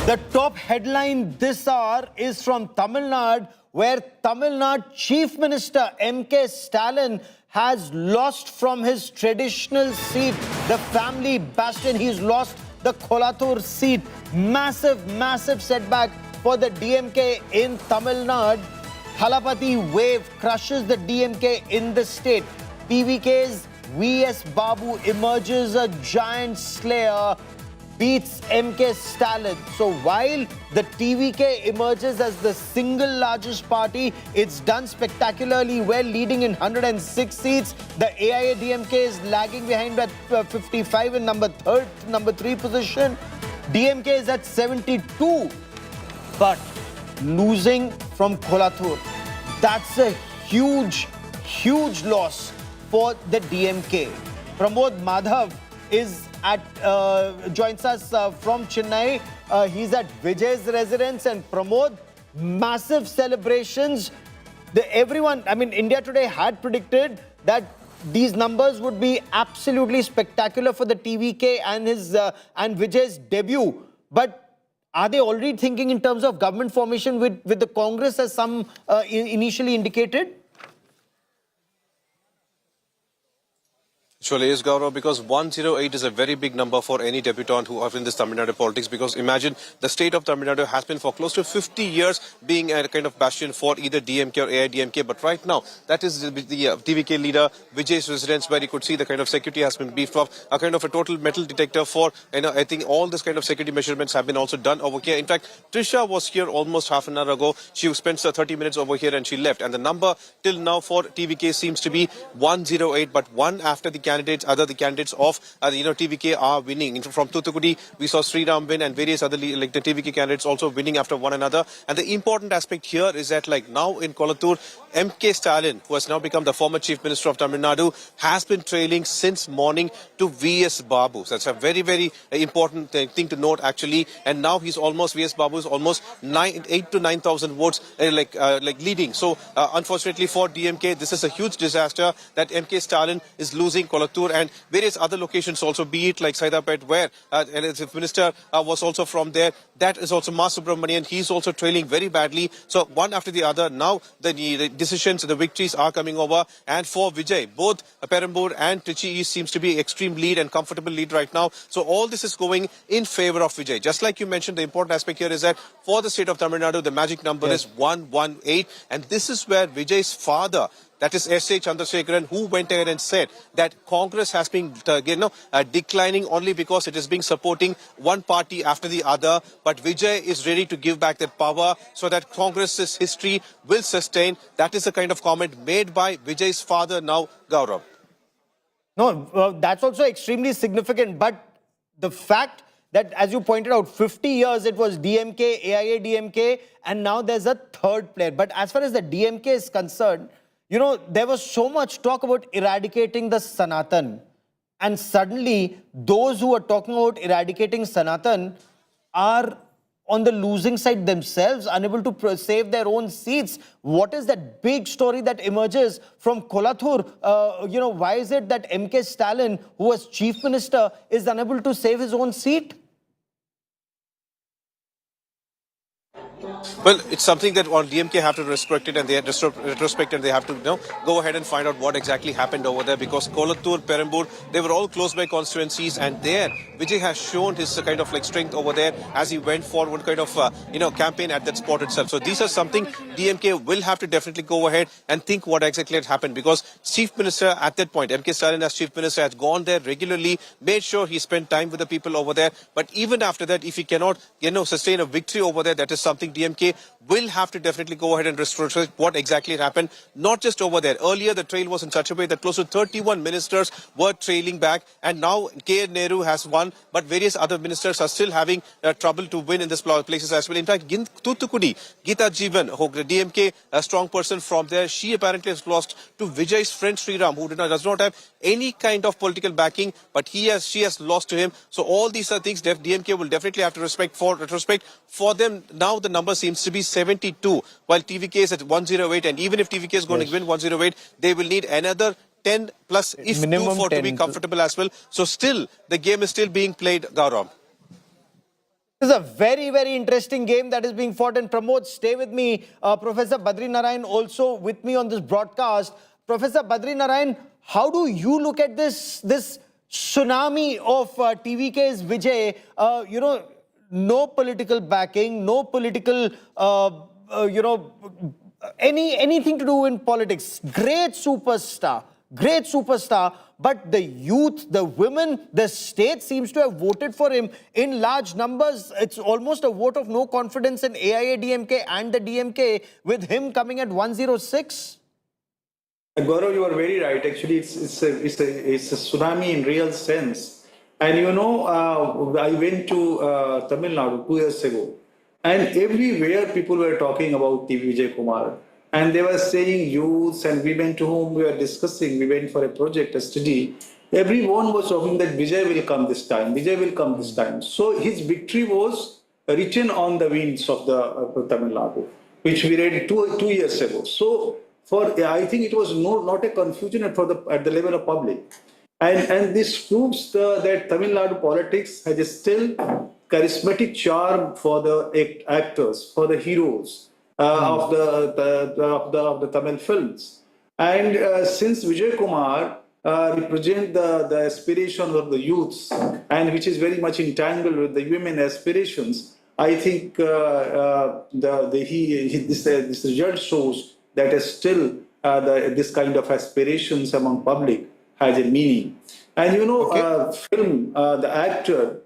The top headline this hour is from Tamil Nadu, where Tamil Nadu Chief Minister MK Stalin has lost from his traditional seat, the family bastion. He's lost the Kolathur seat. Massive setback for the DMK in Tamil Nadu. Thalapathy wave crushes the DMK in the state. TVK's VS Babu emerges a giant slayer, beats MK Stalin. So while the TVK emerges as the single largest party, it's done spectacularly well, leading in 106 seats. The AIA DMK is lagging behind at 55 in number 3 position. DMK is at 72, but losing from Kolathur. That's a huge loss for the DMK. Pramod Madhav is joins us from Chennai. He's at Vijay's residence, and Pramod, massive celebrations. Everyone, India Today had predicted that these numbers would be absolutely spectacular for the TVK and and Vijay's debut. But are they already thinking in terms of government formation with the Congress, as some initially indicated? Surely is, Gaurav, because 108 is a very big number for any debutant who are in this Tamil Nadu politics, because imagine the state of Tamil Nadu has been for close to 50 years being a kind of bastion for either DMK or AIDMK, but right now that is the TVK leader Vijay's residence, where you could see the kind of security has been beefed up, a kind of a total metal detector for, I think all this kind of security measurements have been also done over here. In fact, Trisha was here almost half an hour ago. She spent 30 minutes over here and she left, and the number till now for TVK seems to be 108, but one after the candidates of TVK are winning. From Thoothukudi, we saw Sriram win and various other the TVK candidates also winning after one another. And the important aspect here is that now in Kolattur, MK Stalin, who has now become the former Chief Minister of Tamil Nadu, has been trailing since morning to VS Babu. So that's a very, very important thing to note actually. And now VS Babu is almost 8 to 9,000 votes leading. So unfortunately for DMK, this is a huge disaster that MK Stalin is losing Kolattur and various other locations also, be it like Saidapet, where the Chief Minister was also from there. That is also Mas Subramanian. He's also trailing very badly. So one after the other, now the decisions, the victories are coming over. And for Vijay, both Perambur and Trichy East seems to be extreme lead and comfortable lead right now. So all this is going in favor of Vijay. Just like you mentioned, the important aspect here is that for the state of Tamil Nadu, the magic number is 118. And this is where Vijay's father, that is S.A. Chandrasekharan, who went ahead and said that Congress has been declining only because it is being supporting one party after the other. But Vijay is ready to give back that power so that Congress's history will sustain. That is the kind of comment made by Vijay's father now, Gaurav. No, that's also extremely significant. But the fact that, as you pointed out, 50 years it was DMK, AIADMK, and now there's a third player. But as far as the DMK is concerned, there was so much talk about eradicating the Sanatan. And suddenly, those who are talking about eradicating Sanatan are on the losing side themselves, unable to save their own seats. What is that big story that emerges from Kolattur? Why is it that MK Stalin, who was chief minister, is unable to save his own seat? Well, it's something that on DMK have to respect it, and they retrospect, and they have to go ahead and find out what exactly happened over there, because Kolattur, Perambur, they were all close by constituencies, and there Vijay has shown his kind of strength over there as he went forward, kind of campaign at that spot itself. So these are something DMK will have to definitely go ahead and think what exactly had happened, because Chief Minister at that point, MK Stalin as Chief Minister, has gone there regularly, made sure he spent time with the people over there. But even after that, if he cannot sustain a victory over there, that is something DMK will have to definitely go ahead and restructure what exactly happened. Not just over there. Earlier, the trail was in such a way that close to 31 ministers were trailing back, and now K. Nehru has won, but various other ministers are still having trouble to win in these places as well. In fact, Thoothukudi, Geeta Jeevan, DMK, a strong person from there, she apparently has lost to Vijay's friend Sriram, who does not have any kind of political backing, but she has lost to him. So all these are things that DMK will definitely have to retrospect. For them, now the number seems to be 72, while TVK is at 108, and even if TVK is going to win 108, they will need another 10 plus, if minimum 2 for 10 to be comfortable as well. So still, the game is still being played, Gaurav. This is a very, very interesting game that is being fought. And Pramod, stay with me. Professor Badri Narayan also with me on this broadcast. Professor Badri Narayan, how do you look at this tsunami of TVK's Vijay? No political backing, no political, anything to do in politics. Great superstar, but the youth, the women, the state seems to have voted for him in large numbers. It's almost a vote of no confidence in AIADMK and the DMK, with him coming at 106. Gaurav, you are very right. Actually, it's a tsunami in real sense. And I went to Tamil Nadu 2 years ago, and everywhere people were talking about TV Vijay Kumar. And they were saying youths and women to whom we were discussing, we went for a project, a study. Everyone was talking that Vijay will come this time, Vijay will come this time. So his victory was written on the winds of the Tamil Nadu, which we read two years ago. So I think it was not a confusion at the level of public. And this proves that Tamil Nadu politics has a still charismatic charm for the actors, for the heroes of the Tamil films. And since Vijay Kumar represent the aspirations of the youths and which is very much entangled with the women aspirations, I think this result shows that still this kind of aspirations among public has a meaning. And you know, film, the actor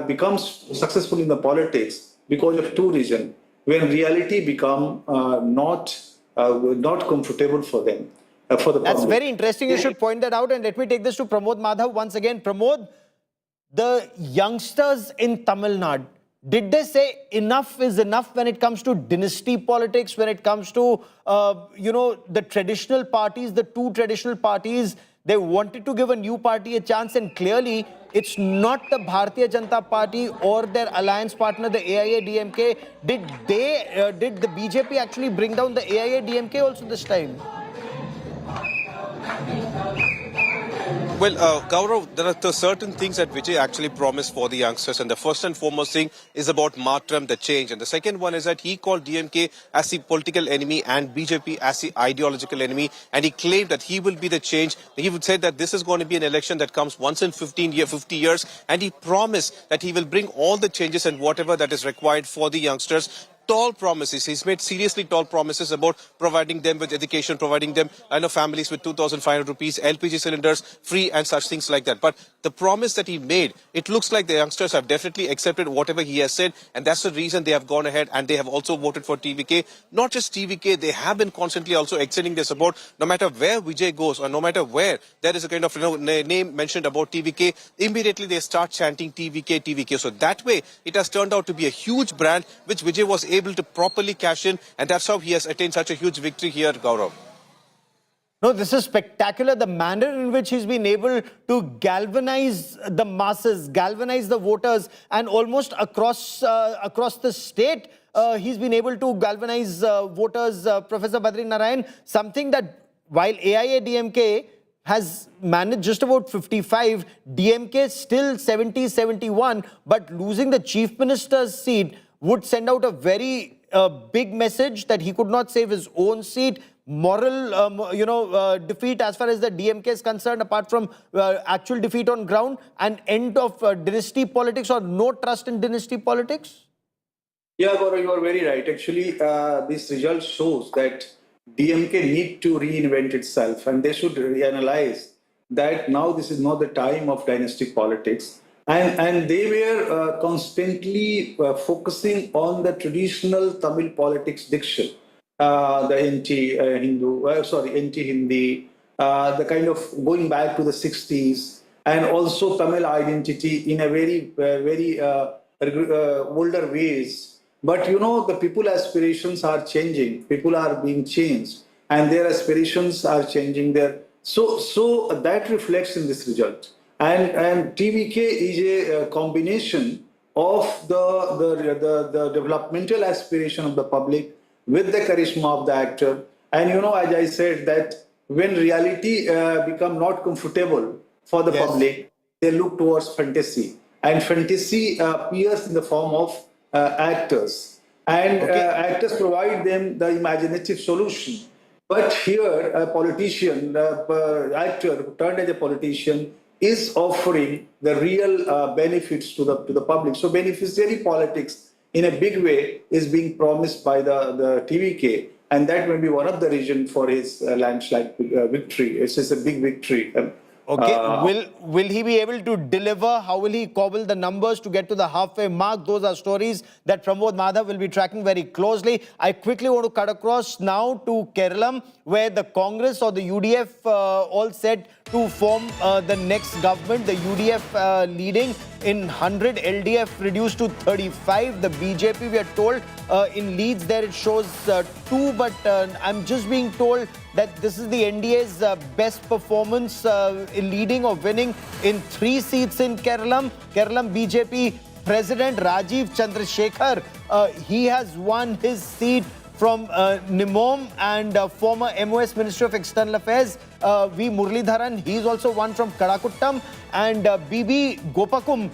becomes successful in the politics because of two reasons. When reality become not comfortable for them, for the That's public. very interesting. You should point that out. And let me take this to Pramod Madhav once again. Pramod, the youngsters in Tamil Nadu, did they say enough is enough when it comes to dynasty politics, when it comes to, the traditional parties, the two traditional parties? They wanted to give a new party a chance, and clearly it's not the Bharatiya Janata Party or their alliance partner, the AIA-DMK. Did the BJP actually bring down the AIA-DMK also this time? Well, Gaurav, there are certain things that Vijay actually promised for the youngsters. And the first and foremost thing is about Matram, the change. And the second one is that he called DMK as the political enemy and BJP as the ideological enemy. And he claimed that he will be the change. He would say that this is going to be an election that comes once in 50 years. And he promised that he will bring all the changes and whatever that is required for the youngsters. Tall promises. He's made seriously tall promises about providing them with education, providing them, families with 2,500 rupees, LPG cylinders, free and such things like that. But the promise that he made, it looks like the youngsters have definitely accepted whatever he has said. And that's the reason they have gone ahead and they have also voted for TVK. Not just TVK, they have been constantly also extending their support. No matter where Vijay goes or no matter where there is a kind of name mentioned about TVK, immediately they start chanting TVK, TVK. So that way, it has turned out to be a huge brand which Vijay was able to properly cash in, and that's how he has attained such a huge victory here, Gaurav. No, this is spectacular. The manner in which he's been able to galvanize the masses, galvanize the voters, and almost across the state, he's been able to galvanize voters, Professor Badri Narayan, something that while AIA-DMK has managed just about 55, DMK still 70, 71, but losing the chief minister's seat would send out a very big message that he could not save his own seat. Moral, defeat as far as the DMK is concerned, apart from actual defeat on ground, and end of dynasty politics or no trust in dynasty politics? Yeah, Gaurav, you are very right. Actually, this result shows that DMK need to reinvent itself, and they should reanalyze that now this is not the time of dynasty politics. And they were constantly focusing on the traditional Tamil politics diction, the anti-Hindi, the kind of going back to the 60s, and also Tamil identity in a very older ways. But you know, the people aspirations are changing. People are being changed, and their aspirations are changing. So that reflects in this result. And TVK is a combination of the developmental aspiration of the public with the charisma of the actor. And you know, as I said, that when reality become not comfortable for the public, they look towards fantasy. And fantasy appears in the form of actors. And actors provide them the imaginative solution. But here, a politician, actor who turned as a politician, is offering the real benefits to the public. So beneficiary politics in a big way is being promised by the TVK, and that may be one of the reasons for his landslide victory. It's just a big victory. Will he be able to deliver? How will he cobble the numbers to get to the halfway mark? Those are stories that Pramod Madhav will be tracking very closely. I quickly want to cut across now to Kerala, where the Congress or the UDF all set to form the next government. The UDF leading in 100, LDF reduced to 35. The BJP, we are told, in Leeds there it shows 2, but I'm just being told that this is the NDA's best performance in leading or winning in 3 seats in Kerala. Kerala BJP President Rajiv Chandrasekhar, he has won his seat from Nimom, and former MOS Minister of External Affairs V. Muralidharan, he's also won from Kadakuttam, and B. Gopakumar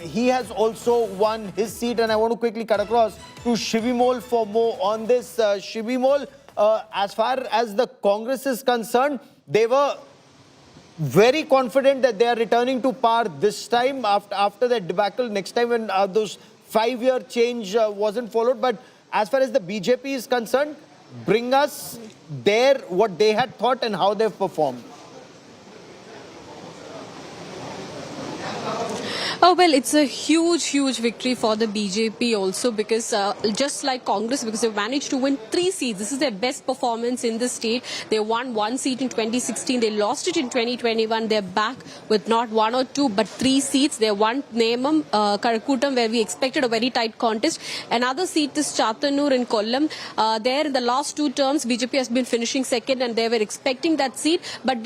he has also won his seat. And I want to quickly cut across to Shivimol for more on this. Shivimol, as far as the Congress is concerned, they were very confident that they are returning to power this time after that debacle next time when those 5-year change wasn't followed. But as far as the BJP is concerned, bring us there what they had thought and how they've performed. Oh, well, it's a huge victory for the BJP also because just like Congress, because they've managed to win 3 seats. This is their best performance in the state. They won 1 seat in 2016. They lost it in 2021. They're back with not 1 or 2, but 3 seats. They won Nemam, Karakutam, where we expected a very tight contest. Another seat is Chatanur in Kollam. There in the last 2 terms, BJP has been finishing second and they were expecting that seat. But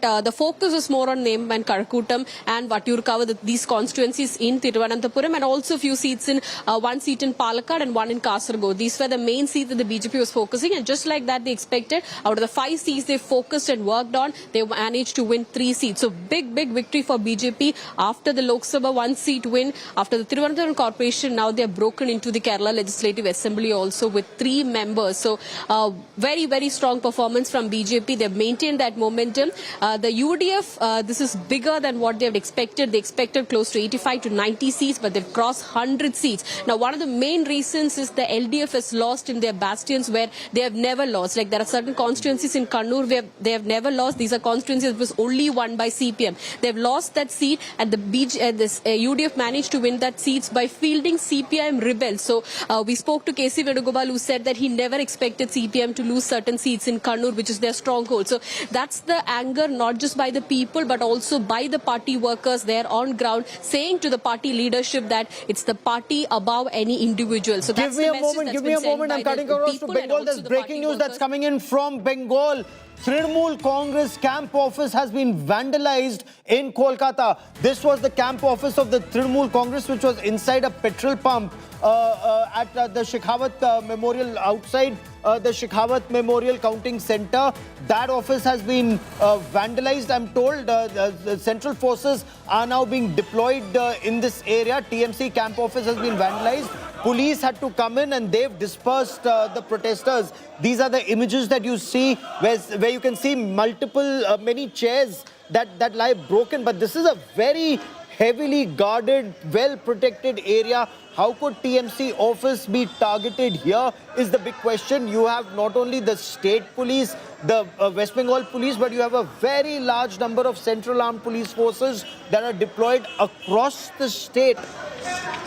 the focus is more on Nemam and Karakutam and Vatturkava, these constituencies in Thiruvananthapuram, and also a few seats in 1 seat in Palakkad and 1 in Kasaragod. These were the main seats that the BJP was focusing, and just like that they expected, out of the 5 seats they focused and worked on, they managed to win 3 seats. So big victory for BJP after the Lok Sabha 1 seat win, after the Thiruvananthapuram Corporation. Now they are broken into the Kerala Legislative Assembly also with 3 members. So very strong performance from BJP. They've maintained that momentum. The UDF, this is bigger than what they had expected. They expected close to 85 to 90 seats, but they've crossed 100 seats. Now, one of the main reasons is the LDF has lost in their bastions where they have never lost. Like there are certain constituencies in Kannur where they have never lost. These are constituencies that was only won by CPM. They've lost that seat, and the UDF managed to win that seats by fielding CPM rebels. So we spoke to KC Venugopal, who said that he never expected CPM to lose certain seats in Kannur, which is their stronghold. So that's the anger, not just by the people, but also by the party workers there on ground, saying to the party leadership that it's the party above any individual. So give me a moment. I'm cutting across to Bengal. There's breaking news that's coming in from Bengal. Trinamool Congress camp office has been vandalized in Kolkata. This was the camp office of the Trinamool Congress, which was inside a petrol pump at the Shekhawat Memorial, outside the Shekhawat Memorial Counting Center. That office has been vandalized, I'm told. The central forces are now being deployed in this area. TMC camp office has been vandalized. Police had to come in and they've dispersed the protesters. These are the images that you see where you can see many chairs that lie broken. But this is a very heavily guarded, well-protected area. How could TMC office be targeted here is the big question. You have not only the state police, the West Bengal police, but you have a very large number of central armed police forces that are deployed across the state.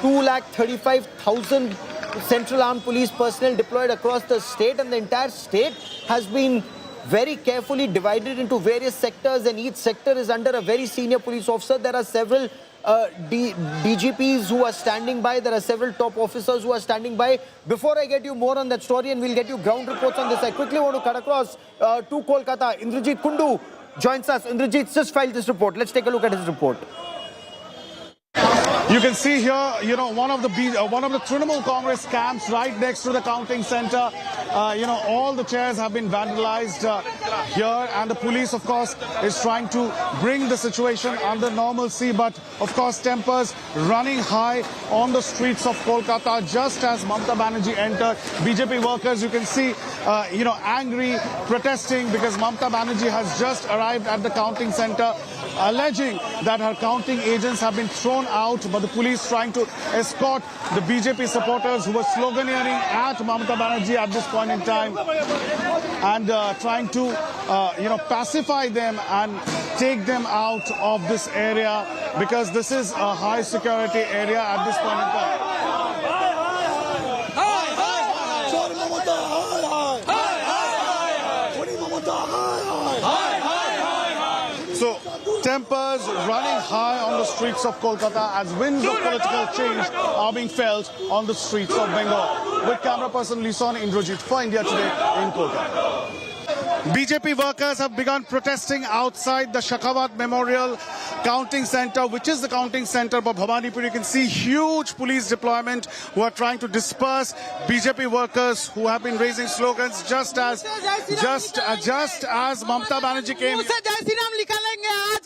235,000 central armed police personnel deployed across the state, and the entire state has been very carefully divided into various sectors, and each sector is under a very senior police officer. There are several DGPs who are standing by. There are several top officers who are standing by. Before I get you more on that story, and we'll get you ground reports on this, I quickly want to cut across to Kolkata. Indrajit Kundu joins us. Indrajit just filed this report. Let's take a look at his report. You can see here, one of the Trinamool Congress camps right next to the counting center. All the chairs have been vandalized here, and the police, of course, is trying to bring the situation under normalcy. But, of course, tempers running high on the streets of Kolkata just as Mamata Banerjee entered. BJP workers, you can see, angry, protesting because Mamata Banerjee has just arrived at the counting center, alleging that her counting agents have been thrown out, but the police trying to escort the BJP supporters who were sloganeering at Mamata Banerjee at this point in time, and trying to pacify them and take them out of this area, because this is a high security area at this point in time. So, tempers running high on the streets of Kolkata as winds of political change are being felt on the streets of Bengal. With camera person Lison Indrajit for India Today in Kolkata. BJP workers have begun protesting outside the Shakawat Memorial Counting Center, which is the counting center of Bhawanipur. You can see huge police deployment who are trying to disperse BJP workers who have been raising slogans just as Mamata Banerjee came. जय श्री राम निकालेंगे आज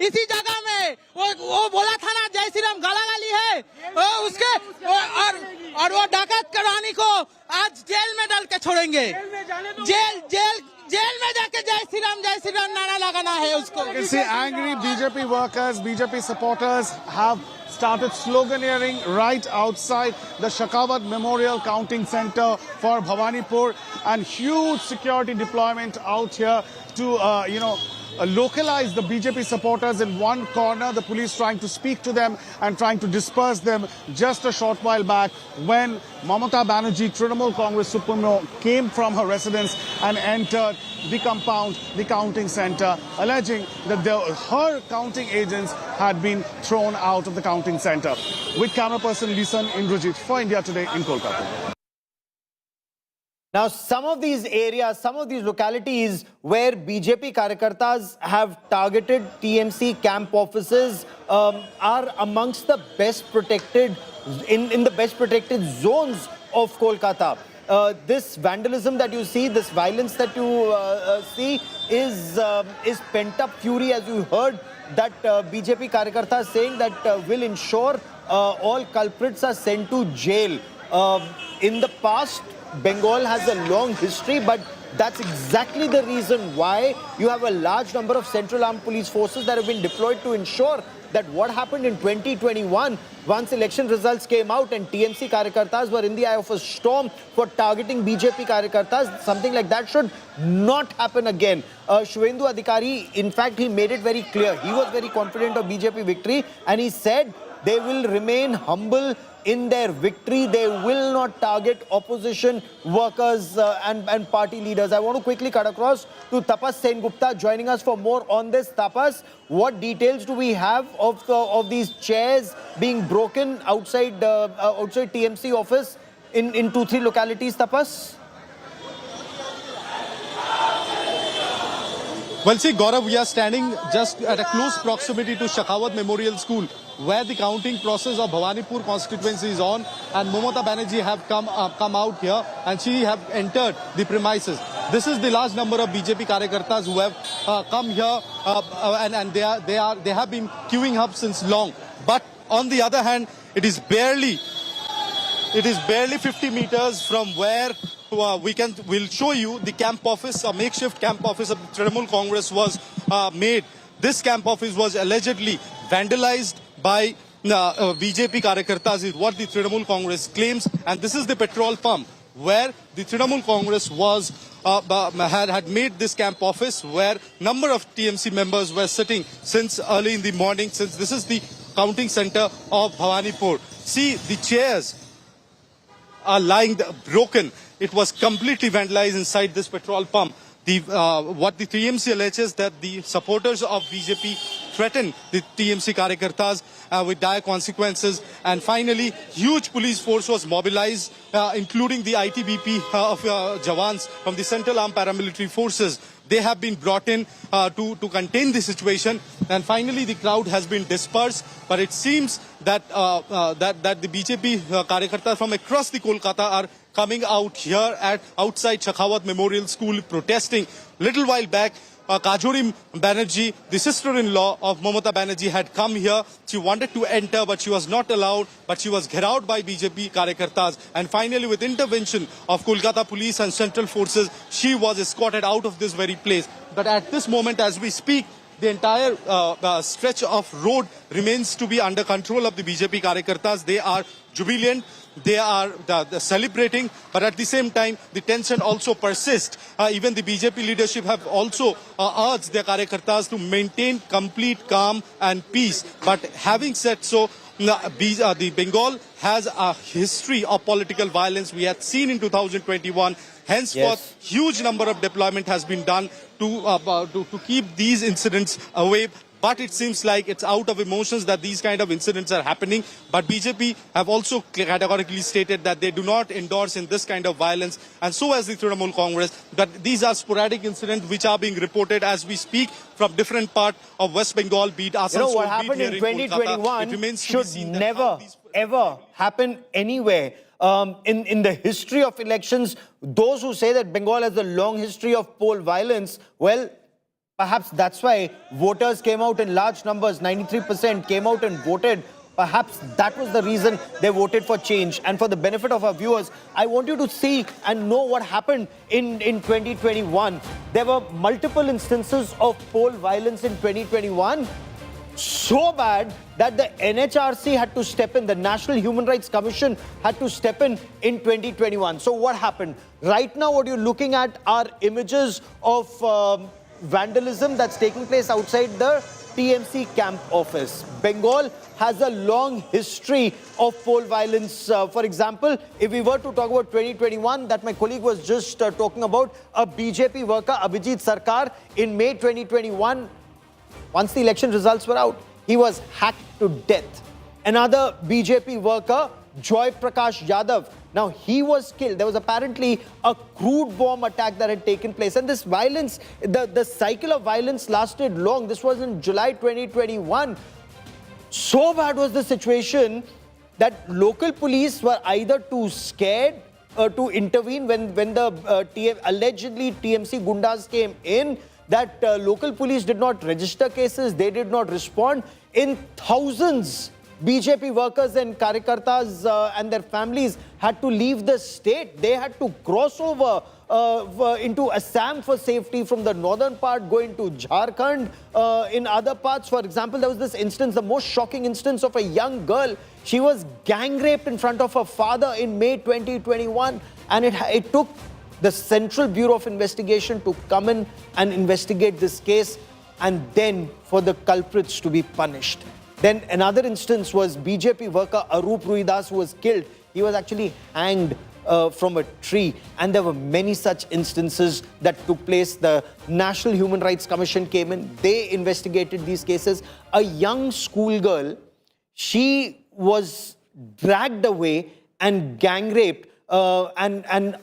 इसी जगह में वो बोला था ना जय श्री राम गाली है उसके और वो डाकत करानी को आज जेल में डाल के छोड़ेंगे जेल में जाके जय श्री राम नारा लगाना है उसको. You can see angry BJP workers, BJP supporters have started sloganeering right outside the Shakawat Memorial Counting Center for Bhawanipur, and huge security deployment out here to localize the BJP supporters in one corner. The police trying to speak to them and trying to disperse them. Just a short while back, when Mamata Banerjee, Trinamool Congress Supremo, came from her residence and entered the compound, the counting center, alleging that her counting agents had been thrown out of the counting center. With camera person Lisan Indrajit for India Today in Kolkata. Now, some of these areas, some of these localities where BJP Karyakartas have targeted TMC camp offices are amongst the best protected, in the best protected zones of Kolkata. This vandalism that you see, this violence that you see is pent-up fury, as you heard, that BJP Karyakartas saying that will ensure all culprits are sent to jail. In the past, Bengal has a long history, but that's exactly the reason why you have a large number of Central Armed Police forces that have been deployed to ensure that what happened in 2021, once election results came out and TMC Karyakartas were in the eye of a storm for targeting BJP Karyakartas, something like that should not happen again. Shwendu Adhikari, in fact, he made it very clear. He was very confident of BJP victory, and he said they will remain humble in their victory. They will not target opposition workers and party leaders. I want to quickly cut across to Tapas Sengupta joining us for more on this. Tapas, what details do we have of these chairs being broken outside TMC office in 2-3 localities, Tapas? Well, see, Gaurav, we are standing just at a close proximity to Shakawat Memorial School, where the counting process of Bhawanipur constituency is on, and Mamata Banerjee have come out here, and she have entered the premises. This is the large number of BJP Karyakartas who have come here, and they have been queuing up since long. But on the other hand, it is barely 50 meters from where we'll show you the camp office, a makeshift camp office of the Trinamool Congress was made. This camp office was allegedly vandalized by BJP Karyakartas, is what the Trinamool Congress claims, and this is the petrol pump where the Trinamool Congress was had made this camp office, where number of TMC members were sitting since early in the morning, since this is the counting center of Bhawanipur. See, the chairs are lying broken. It was completely vandalized inside this petrol pump. What the TMC alleges that the supporters of BJP threatened the TMC Karyakartas with dire consequences, and finally huge police force was mobilized, including the ITBP of Jawans from the Central Armed Paramilitary Forces. They have been brought in to contain the situation, and finally the crowd has been dispersed. But it seems that that the BJP Karyakartas from across the Kolkata are coming out here outside Shakawat Memorial School protesting. Little while back, Kajori Banerjee, the sister-in-law of Mamata Banerjee, had come here. She wanted to enter, but she was not allowed. But she was gherraud by BJP Karyakartas. And finally, with intervention of Kolkata police and central forces, she was escorted out of this very place. But at this moment, as we speak, the entire stretch of road remains to be under control of the BJP Karyakartas. They are jubilant. They are celebrating, but at the same time, the tension also persists. Even the BJP leadership have also urged their Karyakartas to maintain complete calm and peace. But having said so, the Bengal has a history of political violence. We had seen in 2021. Henceforth, huge number of deployment has been done to keep these incidents away. But it seems like it's out of emotions that these kind of incidents are happening. But BJP have also categorically stated that they do not endorse in this kind of violence, and so has the Trinamool Congress. But these are sporadic incidents which are being reported as we speak from different parts of West Bengal, be it Assam, what happened in 2021 should never, ever happen anywhere. In the history of elections, those who say that Bengal has a long history of poll violence, well, perhaps that's why voters came out in large numbers, 93% came out and voted. Perhaps that was the reason they voted for change. And for the benefit of our viewers, I want you to see and know what happened in 2021. There were multiple instances of poll violence in 2021. So bad that the NHRC had to step in, the National Human Rights Commission had to step in 2021. So what happened? Right now what you're looking at are images of vandalism that's taking place outside the TMC camp office. Bengal has a long history of poll violence. For example, if we were to talk about 2021, that my colleague was just talking about, a BJP worker, Abhijit Sarkar, in May 2021, once the election results were out, he was hacked to death. Another BJP worker, Joy Prakash Yadav, now he was killed. There was apparently a crude bomb attack that had taken place. And this violence, the cycle of violence lasted long. This was in July 2021. So bad was the situation that local police were either too scared to intervene when the allegedly TMC Gundas came in, that local police did not register cases, they did not respond. In thousands, BJP workers and Karyakartas and their families had to leave the state. They had to cross over into Assam for safety from the northern part, going to Jharkhand. In other parts, for example, there was this instance, the most shocking instance of a young girl. She was gang raped in front of her father in May 2021. And it took the Central Bureau of Investigation to come in and investigate this case, and then for the culprits to be punished. Then another instance was BJP worker Arup Ruidas, who was killed. He was actually hanged from a tree. And there were many such instances that took place. The National Human Rights Commission came in. They investigated these cases. A young schoolgirl, she was dragged away and gang raped. And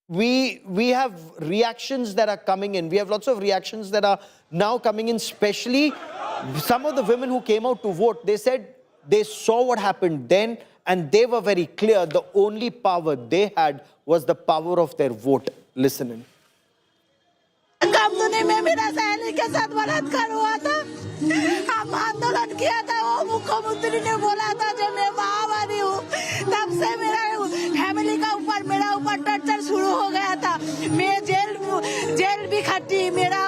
we have reactions that are coming in. We have lots of reactions that are now coming in, especially some of the women who came out to vote. They said they saw what happened then, and they were very clear. The only power they had was the power of their vote. Listen in. कामधुनी में मेरा सहेली के साथ बलात्कार हुआ था। हम आंदोलन किया था, वो मुख्यमंत्री ने बोला था जब मैं माओवादी हूँ, तब से मेरा फैमिली का ऊपर मेरा ऊपर टॉर्चर शुरू हो गया था। मैं जेल भी खटी, मेरा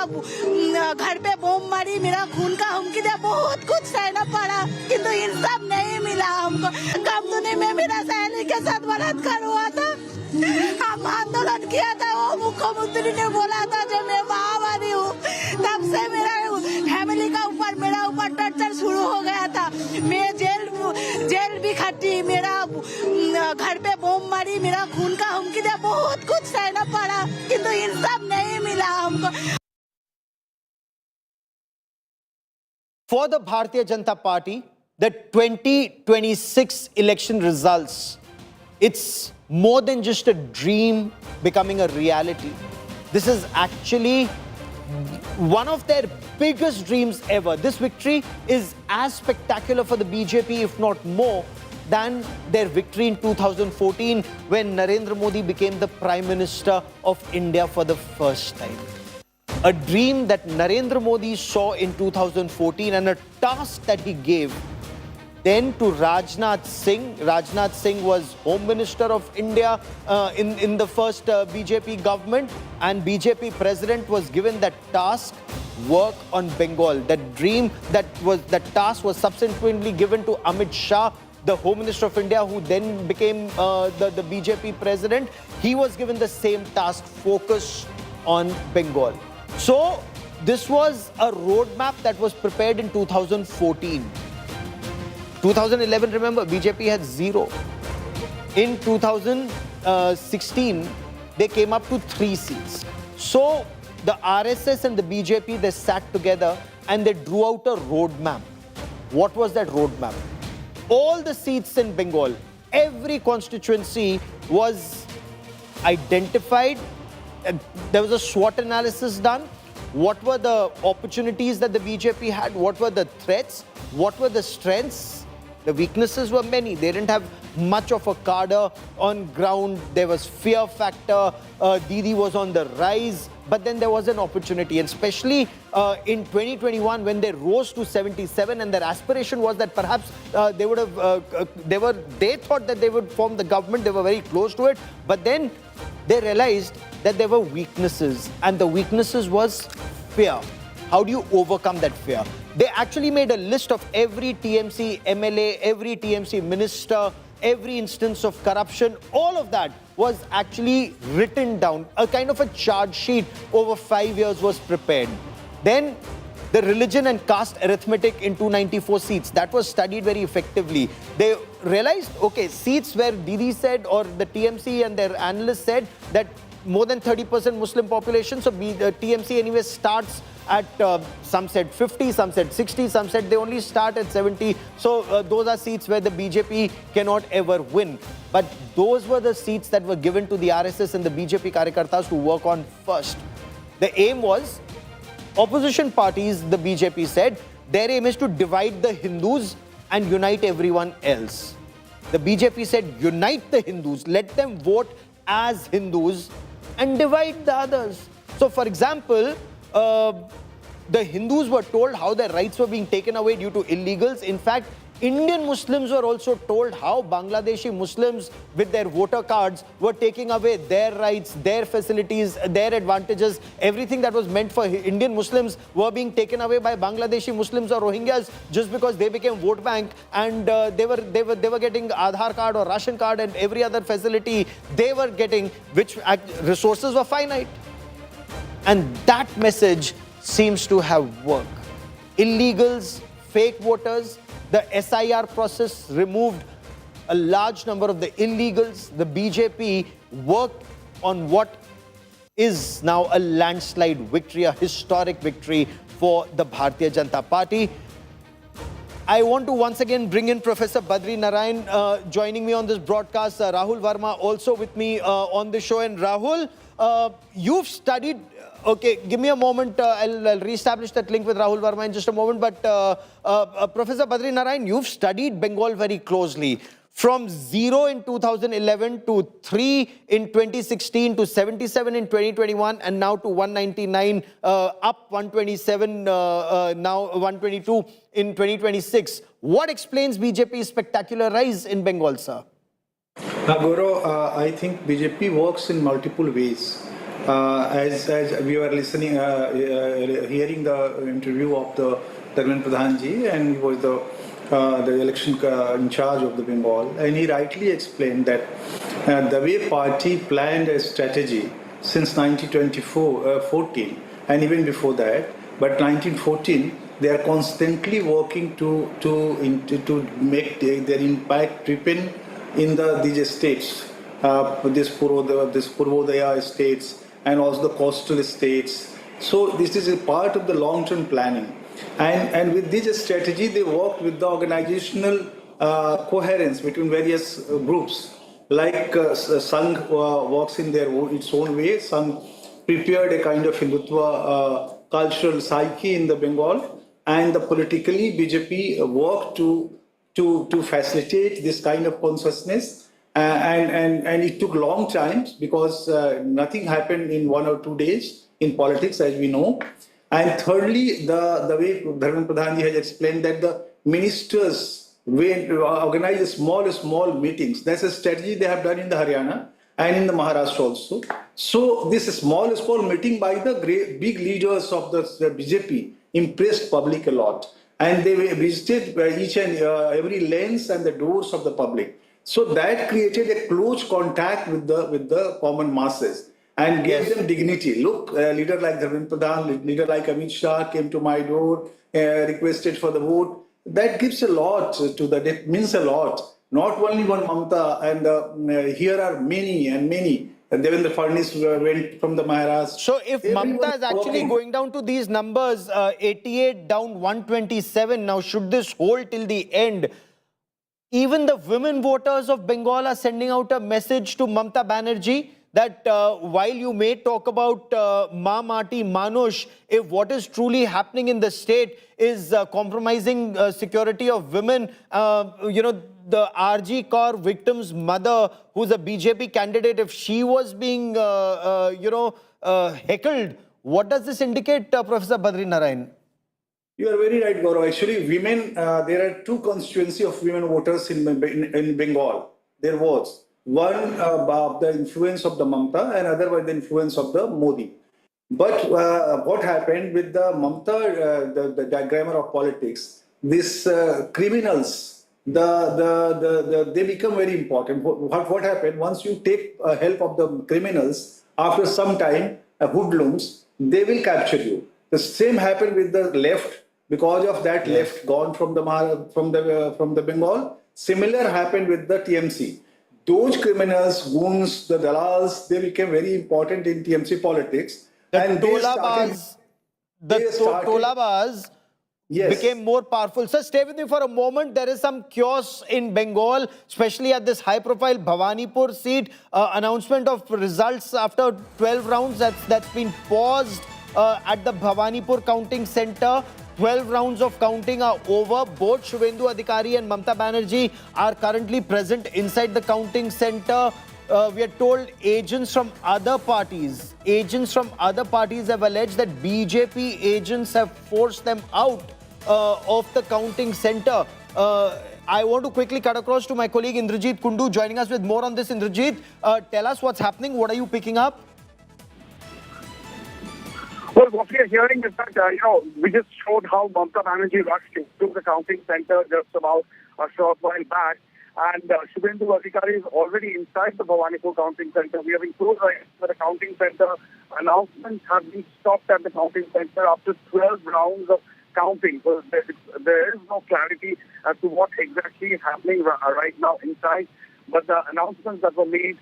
घर पे बम मारी, मेरा खून का हुमकी दिया, बहुत कुछ सहना पड़ा, किंतु इंसाफ नहीं मिला हमको। कामधुनी में मेरा सहेली के साथ बलात्कार हुआ था। हम आंदोलन किया था, वो मुख्यमंत्री ने बोला था जब मैं माओवादी हूँ, तब से मेरा फैमिली का ऊपर मेरा ऊपर टॉर्चर शुरू हो गया था। मैं जेल भी खटी, मेरा घर पे बम मारी, मेरा खून का हुमकी दिया, बहुत कुछ सहना पड़ा, किंतु इंसाफ नहीं मिला हमको। For the Bharatiya Janata Party, the 2026 election results, it's more than just a dream becoming a reality. This is actually one of their biggest dreams ever. This victory is as spectacular for the BJP, if not more, than their victory in 2014 when Narendra Modi became the Prime Minister of India for the first time. A dream that Narendra Modi saw in 2014, and a task that he gave then to Rajnath Singh. Rajnath Singh was Home Minister of India in the first BJP government, and BJP President was given that task, work on Bengal. That task was subsequently given to Amit Shah, the Home Minister of India, who then became the BJP President. He was given the same task, focus on Bengal. So this was a roadmap that was prepared in 2014. 2011, remember, BJP had 0. In 2016, they came up to 3 seats. So the RSS and the BJP, they sat together and they drew out a roadmap. What was that roadmap? All the seats in Bengal, every constituency was identified. There was a SWOT analysis done. What were the opportunities that the BJP had? What were the threats? What were the strengths? The weaknesses were many. They didn't have much of a cadre on ground. There was fear factor. Didi was on the rise. But then there was an opportunity, and especially in 2021 when they rose to 77, and their aspiration was that perhaps they thought that they would form the government. They were very close to it. But then they realized that there were weaknesses, and the weaknesses was fear. How do you overcome that fear? They actually made a list of every TMC MLA, every TMC minister, every instance of corruption. All of that was actually written down. A kind of a charge sheet over 5 years was prepared. Then the religion and caste arithmetic in 294 seats, that was studied very effectively. They realized, okay, seats where Didi said, or the TMC and their analysts said that more than 30% Muslim population, so the TMC anyway starts at, some said 50, some said 60, some said they only start at 70. So those are seats where the BJP cannot ever win. But those were the seats that were given to the RSS and the BJP Karyakartas to work on first. The aim was, opposition parties, the BJP said, their aim is to divide the Hindus and unite everyone else. The BJP said, unite the Hindus, let them vote as Hindus and divide the others. So for example, the Hindus were told how their rights were being taken away due to illegals. In fact, Indian Muslims were also told how Bangladeshi Muslims with their voter cards were taking away their rights, their facilities, their advantages. Everything that was meant for Indian Muslims were being taken away by Bangladeshi Muslims or Rohingyas just because they became vote bank, and they were getting Aadhaar card or ration card and every other facility they were getting, which resources were finite. And that message seems to have worked. Illegals, fake voters, the SIR process removed a large number of the illegals. The BJP worked on what is now a landslide victory, a historic victory for the Bharatiya Janata Party. I want to once again bring in Professor Badri Narayan joining me on this broadcast. Rahul Verma also with me on the show. And Rahul, you've studied... Okay, give me a moment. I'll reestablish that link with Rahul Verma in just a moment. But Professor Badri Narayan, you've studied Bengal very closely. From 0 in 2011 to 3 in 2016 to 77 in 2021 and now to 199, up 127, now 122 in 2026. What explains BJP's spectacular rise in Bengal, sir? Gaurav, I think BJP works in multiple ways. As we were listening, hearing the interview of the Dharmendra Pradhan ji, and he was the election in charge of the Bengal, and he rightly explained that the way party planned a strategy since 1914 and even before that, but 1914 they are constantly working to make their impact ripen in these states, this Purvodaya states, and also the coastal states. So this is a part of the long-term planning. And with this strategy, they worked with the organizational coherence between various groups. Like Sangh works in its own way. Sangh prepared a kind of Hindutva cultural psyche in the Bengal, and politically BJP worked to facilitate this kind of consciousness. And it took long time because nothing happened in 1 or 2 days in politics, as we know. And thirdly, the way Dharmendra Pradhan ji has explained that the ministers organize small meetings. That's a strategy they have done in the Haryana and in the Maharashtra also. So this small meeting by the big leaders of the BJP impressed public a lot. And they visited each and every lanes and the doors of the public. So that created a close contact with the common masses and gave them dignity. Look, a leader like Dharmendra Pradhan, leader like Amit Shah came to my door, requested for the vote. That gives a lot it means a lot. Not only one Mamata, and here are many and many. Devendra Fadnavis went from the Maharashtra. So if Mamata is actually going down to these numbers, 88 down 127, now should this hold till the end? Even the women voters of Bengal are sending out a message to Mamata Banerjee that while you may talk about Ma Mati Manush, if what is truly happening in the state is compromising security of women, the RG Kaur victim's mother, who's a BJP candidate, if she was being, heckled, what does this indicate, Professor Badri Narayan? You are very right, Gaurav. Actually, women, there are two constituencies of women voters in Bengal. There was one by the influence of the Mamata and other by the influence of the Modi. But what happened with the Mamata, the diagrammer of politics, these criminals, they become very important. What happened, once you take help of the criminals, after some time, hoodlums, they will capture you. The same happened with the left. Because of that, left gone from the Bengal. Similar happened with the TMC. Those criminals, goons, the dalals, they became very important in TMC politics. Tolabas became more powerful. So stay with me for a moment. There is some chaos in Bengal, especially at this high-profile Bhawanipur seat. Announcement of results after 12 rounds that's been paused at the Bhawanipur counting center. 12 rounds of counting are over. Both Shubhendu Adhikari and Mamata Banerjee are currently present inside the counting center. We are told agents from other parties have alleged that BJP agents have forced them out of the counting center. I want to quickly cut across to my colleague Indrajit Kundu joining us with more on this. Indrajit, tell us what's happening. What are you picking up? Well, what we are hearing is that, we just showed how Mamata Banerjee rushed into the counting center just about a short while back. And Shubhendu Adhikari is already inside the Bhawanipur counting center. We have been told that the counting center announcements have been stopped at the counting center after 12 rounds of counting. So there is no clarity as to what exactly is happening right now inside. But the announcements that were made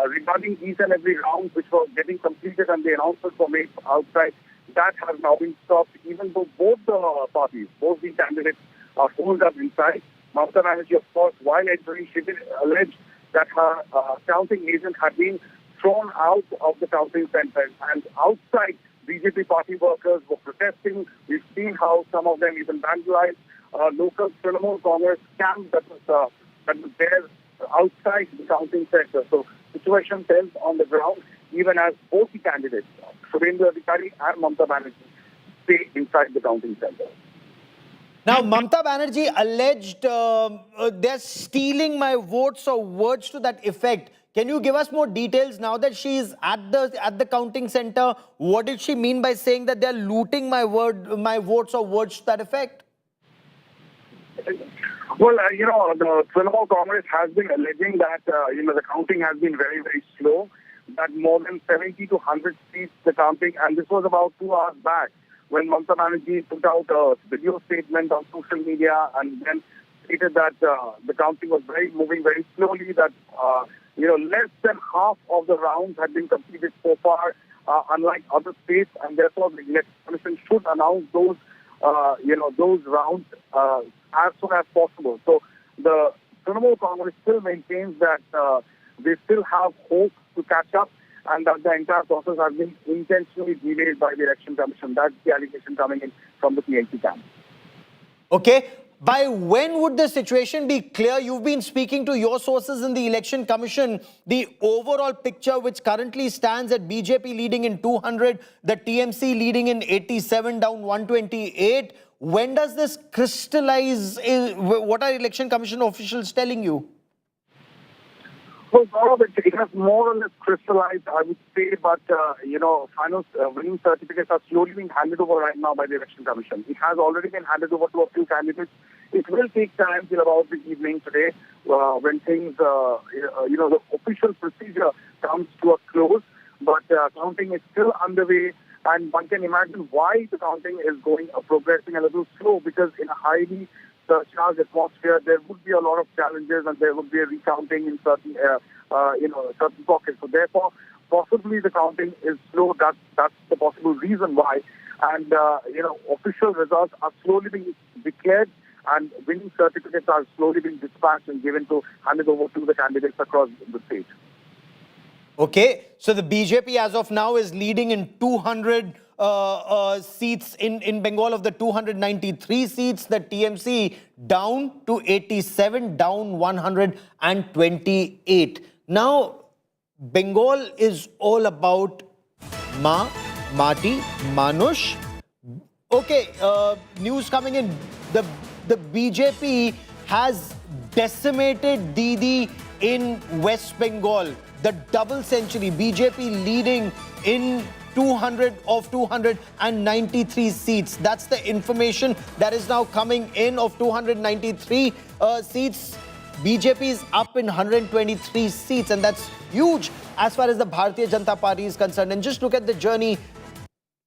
regarding each and every round which were getting completed and the announcements were made outside, that has now been stopped, even though both the parties, both the candidates are holed up inside. Mamata Banerjee, of course, while entering, she did allege that her counting agent had been thrown out of the counting center. And outside, BJP party workers were protesting. We've seen how some of them even vandalized local Trinamool Congress camp that was there outside the counting center. So situation tense on the ground, even as both the candidates, Shubhendu Adhikari and Mamata Banerjee, stay inside the counting center. Now, Mamata Banerjee alleged they're stealing my votes or words to that effect. Can you give us more details now that she is at the counting center? What did she mean by saying that they're looting my votes or words to that effect? Well, the Trinamool Congress has been alleging that, the counting has been very, very slow, that more than 70 to 100 seats the counting, and this was about 2 hours back when Mamata Banerjee put out a video statement on social media and then stated that the counting was moving very slowly, that, less than half of the rounds had been completed so far, unlike other states, and therefore the Election Commission should announce those rounds as soon as possible. So the Trinamool Congress still maintains that they still have hope to catch up and that the entire process has been intentionally delayed by the Election Commission. That's the allegation coming in from the PNC camp. Okay. By when would the situation be clear? You've been speaking to your sources in the Election Commission. The overall picture, which currently stands at BJP leading in 200, the TMC leading in 87 down 128. When does this crystallize? What are Election Commission officials telling you? Well, all of it has more or less crystallized, I would say, but, final winning certificates are slowly being handed over right now by the Election Commission. It has already been handed over to a few candidates. It will take time till about the evening today when things, the official procedure comes to a close, but counting is still underway. And one can imagine why the counting is progressing a little slow, because in a highly charged atmosphere, there would be a lot of challenges and there would be a recounting in certain certain pockets. So therefore, possibly the counting is slow. That's the possible reason why. And official results are slowly being declared, and winning certificates are slowly being dispatched and handed over to the candidates across the state. Okay, so the BJP as of now is leading in 200 seats in Bengal. Of the 293 seats, the TMC down to 87, down 128. Now, Bengal is all about Ma, Mati, Manush. Okay, news coming in. The BJP has decimated Didi in West Bengal. The double century, BJP leading in 200 of 293 seats. That's the information that is now coming in. Of 293 seats, BJP is up in 123 seats, and that's huge as far as the Bharatiya Janata Party is concerned. And just look at the journey.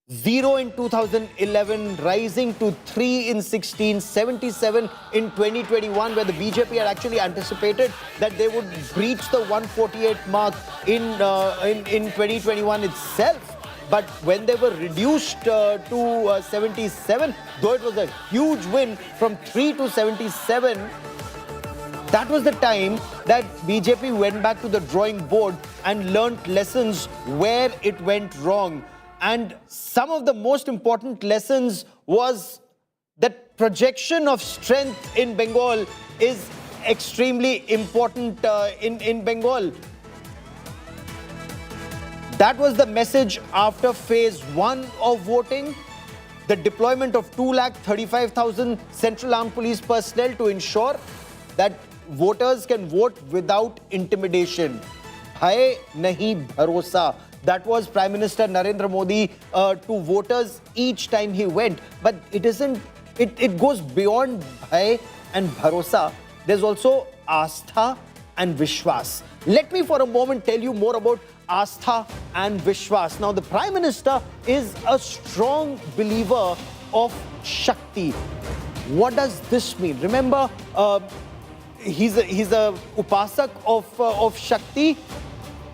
0 in 2011, rising to 3 in 16, 77 in 2021, where the BJP had actually anticipated that they would breach the 148 mark in 2021 itself. But when they were reduced to 77, though it was a huge win from 3 to 77, that was the time that BJP went back to the drawing board and learnt lessons where it went wrong. And some of the most important lessons was that projection of strength in Bengal is extremely important in Bengal. That was the message after phase 1 of voting. The deployment of 235,000 Central Armed Police personnel to ensure that voters can vote without intimidation. Bhai nahi bharosa. That was Prime Minister Narendra Modi to voters each time he went. But it goes beyond bhai and bharosa. There's also astha and vishwas. Let me for a moment tell you more about astha and vishwas. Now, the Prime Minister is a strong believer of Shakti. What does this mean? Remember, he's a upasak of Shakti.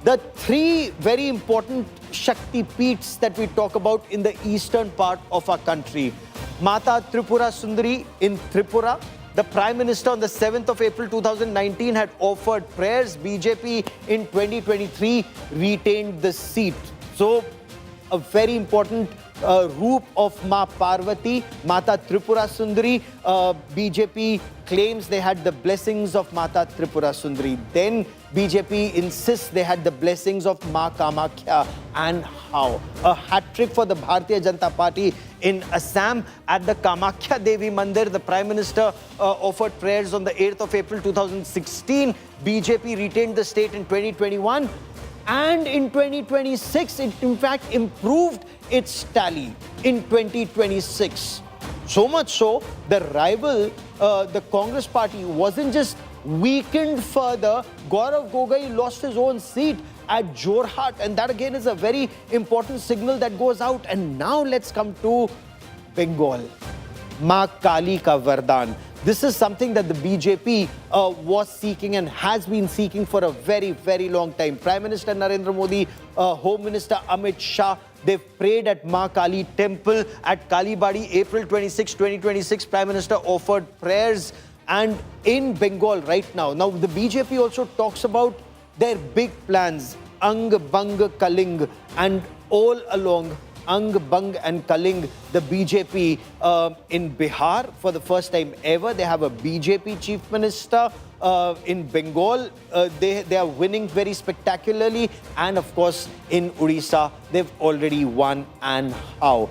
The 3 very important Shakti Peeths that we talk about in the eastern part of our country. Mata Tripura Sundari in Tripura. The Prime Minister on the 7th of April 2019 had offered prayers. BJP in 2023 retained the seat. So, a very important roop of Ma Parvati, Mata Tripura Sundari. BJP claims they had the blessings of Mata Tripura Sundari. Then BJP insists they had the blessings of Ma Kamakhya. And how? A hat-trick for the Bharatiya Janata Party in Assam. At the Kamakhya Devi Mandir, the Prime Minister offered prayers on the 8th of April 2016. BJP retained the state in 2021. And in 2026, it in fact improved its tally in 2026. So much so, the rival, the Congress party, wasn't just weakened further. Gaurav Gogai lost his own seat at Jorhat, and that again is a very important signal that goes out. And now let's come to Bengal. Ma Kali ka Vardhan. This is something that the BJP was seeking and has been seeking for a very, very long time. Prime Minister Narendra Modi, Home Minister Amit Shah, they've prayed at Ma Kali Temple at Kalibadi, April 26, 2026. Prime Minister offered prayers. And in Bengal right now, the BJP also talks about their big plans, Ang, Bang, Kaling, and all along Ang, Bang and Kaling, the BJP in Bihar, for the first time ever, they have a BJP chief minister. In Bengal, they are winning very spectacularly. And of course, in Odisha, they've already won. And how?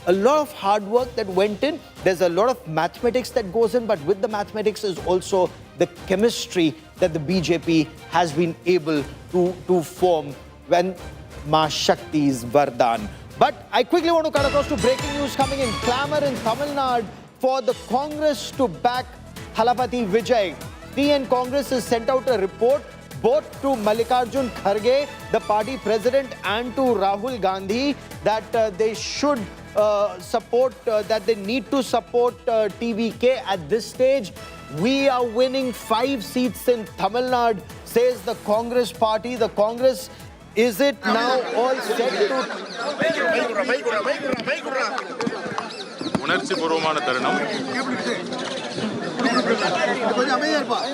A lot of hard work that went in. There's a lot of mathematics that goes in, but with the mathematics is also the chemistry that the BJP has been able to form when Ma Shakti's Vardhan. But I quickly want to cut across to breaking news coming in. Clamor in Tamil Nadu for the Congress to back Thalapathy Vijay. TN Congress has sent out a report both to Mallikarjun Kharge, the party president, and to Rahul Gandhi that they should support, that they need to support TVK at this stage. We are winning 5 seats in Tamil Nadu, says the Congress party. The Congress, is it now all set to... உணர்ச்சி பூர்வமான தருணம்.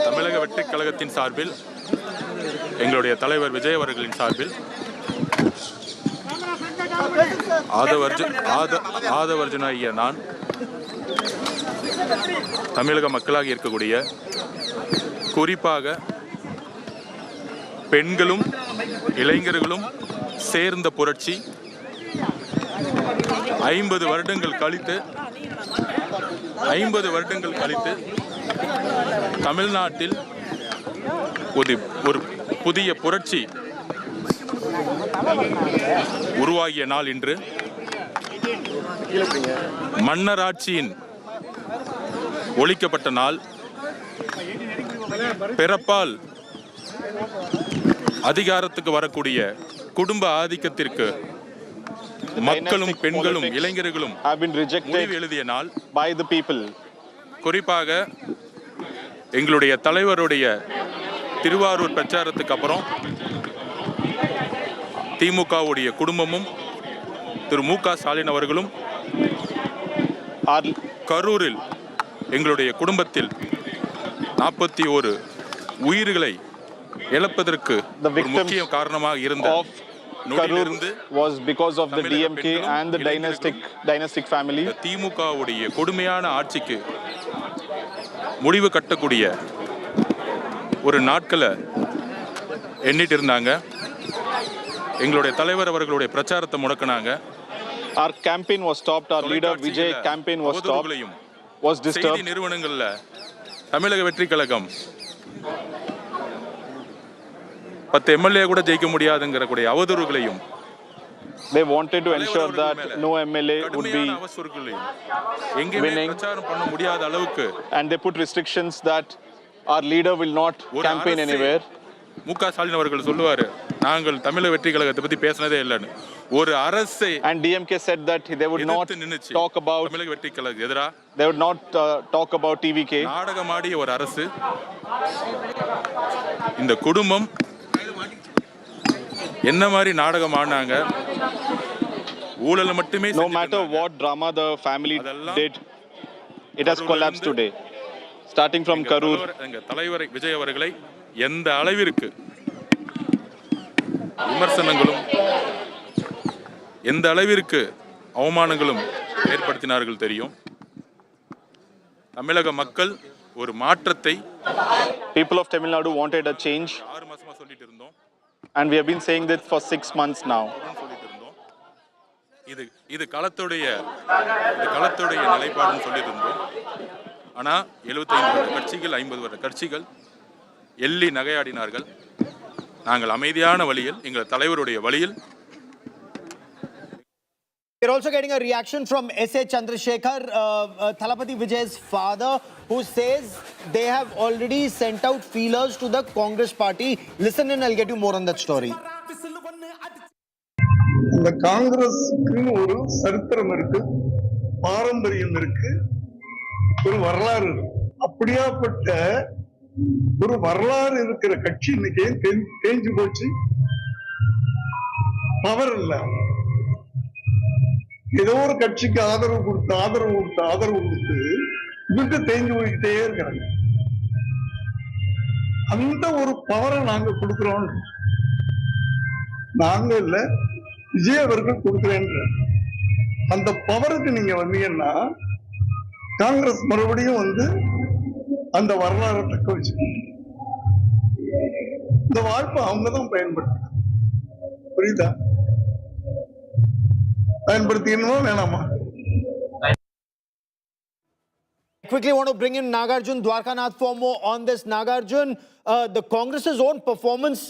தமிழக வெற்றிக் கழகத்தின் சார்பில், எங்களுடைய தலைவர் விஜய் அவர்களின் சார்பில், ஆதவர்ஜுனாகிய நான் தமிழக மக்களாக இருக்கக்கூடிய குறிப்பாக பெண்களும் இளைஞர்களும் சேர்ந்த புரட்சி 50 வருடங்கள் கழித்து தமிழ்நாட்டில் ஒரு புதிய புரட்சி உருவாகிய நாள் இன்று. மன்னராட்சியின் ஒழிக்கப்பட்ட நாள். பிறப்பால் அதிகாரத்துக்கு வரக்கூடிய குடும்ப ஆதிக்கத்திற்கு மக்களும் பெண்களும் இளைஞர்களும் முடிவு எழுதிய நாள். by the people. குறிப்பாக எங்களுடைய தலைவருடைய திருவாரூர் பிரச்சாரத்துக்கு அப்புறம் திமுகவுடைய குடும்பமும் திரு மு.க. ஸ்டாலின் அவர்களும் கரூரில் எங்களுடைய குடும்பத்தில் 41 உயிர்களை இழப்பதற்கு முக்கிய காரணமாக இருந்த was because of the DMK and the dynastic family. திமுகவுடைய கொடுமையான ஆட்சிக்கு முடிவு கட்டக்கூடிய ஒரு நாட்களை எண்ணிட்டு இருந்தாங்க. எங்களுடைய தலைவர் அவர்களுடைய பிரச்சாரத்தை முடக்கினாங்க. Our campaign was stopped. Our leader Vijay campaign was stopped. Was disturbed. செய்தி நிறுவனங்கள்ல தமிழக வெற்றி கழகம் 10 எம்எல்ஏ கூட ஜெயிக்க முடியாதுங்கிற கூடிய அவதூறுகளையும், they wanted to ensure that no MLA would be winning, பிரச்சாரம் பண்ண முடியாத அளவுக்கு, and they put restrictions that our leader will not campaign anywhere. மு.க. ஸ்டாலின் அவர்கள் சொல்லுவாரு, நாங்கள் தமிழக வெற்றி கழகத்தை பத்தி பேசினதே இல்லைன்னு. ஒரு அரசை and DMK said that they would not talk about தமிழக வெற்றி கழகத்துக்கு எதிரா, they would not talk about TVK. நாடகமாடிய ஒரு அரசு. இந்த குடும்பம் என்ன மாதிரி நாடகம் ஆடினாங்க, ஊழல் மட்டுமே. No matter what drama the family did, it has collapsed today. Starting from Karur. எங்க தலைவர் விஜய் அவர்களை எந்த அளவிற்கு விமர்சனங்களும் எந்த அளவிற்கு அவமானங்களும் ஏற்படுத்தினார்கள் தெரியும். தமிழக மக்கள் ஒரு மாற்றத்தை, people of Tamil Nadu wanted a change, 6 மாசமா சொல்லிட்டு இருந்தோம், and we have been saying this for 6 months now. இது களத்துடைய நிலைப்பாடுன்னு சொல்லிட்டு இருந்தோம். ஆனா 75 வருட கட்சிகள், 50 வருட கட்சிகள் எள்ளி நகையாடினார்கள். நாங்கள் அமைதியான வழியில், எங்கள் தலைவருடைய வழியில். We're also getting a reaction from S.A. Chandrasekhar, Thalapathy Vijay's father, who says they have already sent out feelers to the Congress party. Listen and I'll get you more on that story. இந்த காங்கிரஸுக்கு ஒரு சரித்திரம் இருக்கு, பாரம்பரியம் இருக்கு, ஒரு வரலாறு இருக்கு. அப்படியாப்பட்ட ஒரு வரலாறு இருக்கிற கட்சி இன்னைக்கு தேஞ்சு போச்சு. பவர் இல்ல. ஏதோ ஒரு கட்சிக்கு ஆதரவு கொடுத்து இவங்க தேஞ்சு போய்கிட்டே இருக்கிறாங்க. அந்த ஒரு பவரை நாங்க கொடுக்கிறோம். நாங்க இல்ல, விஜய் அவர்கள் கொடுக்கிறேன்ற அந்த பவருக்கு நீங்க வந்தீங்கன்னா காங்கிரஸ் மறுபடியும் அந்த வரலாறு தக்க வச்சுக்கணும். இந்த வாய்ப்பை அவங்கதான் பயன்படுத்த, புரியுதா? பயன்படுத்திக்கணுமா வேணாமா? Quickly want to bring in Nagarjun Dwarkanath for more on this. Nagarjun, the Congress's own performance,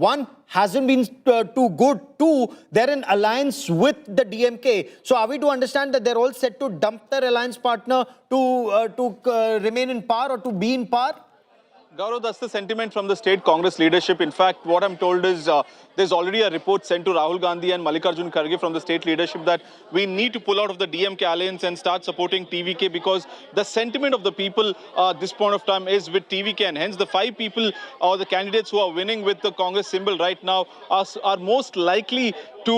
one, hasn't been too good. Two, they're in alliance with the DMK. So are we to understand that they're all set to dump their alliance partner to remain in power or to be in power? Gaurav, that's the sentiment from the state Congress leadership. In fact, what I'm told is there's already a report sent to Rahul Gandhi and Mallikarjun Kharge from the state leadership that we need to pull out of the DMK alliance and start supporting TVK, because the sentiment of the people at this point of time is with TVK, and hence the 5 people or the candidates who are winning with the Congress symbol right now are most likely to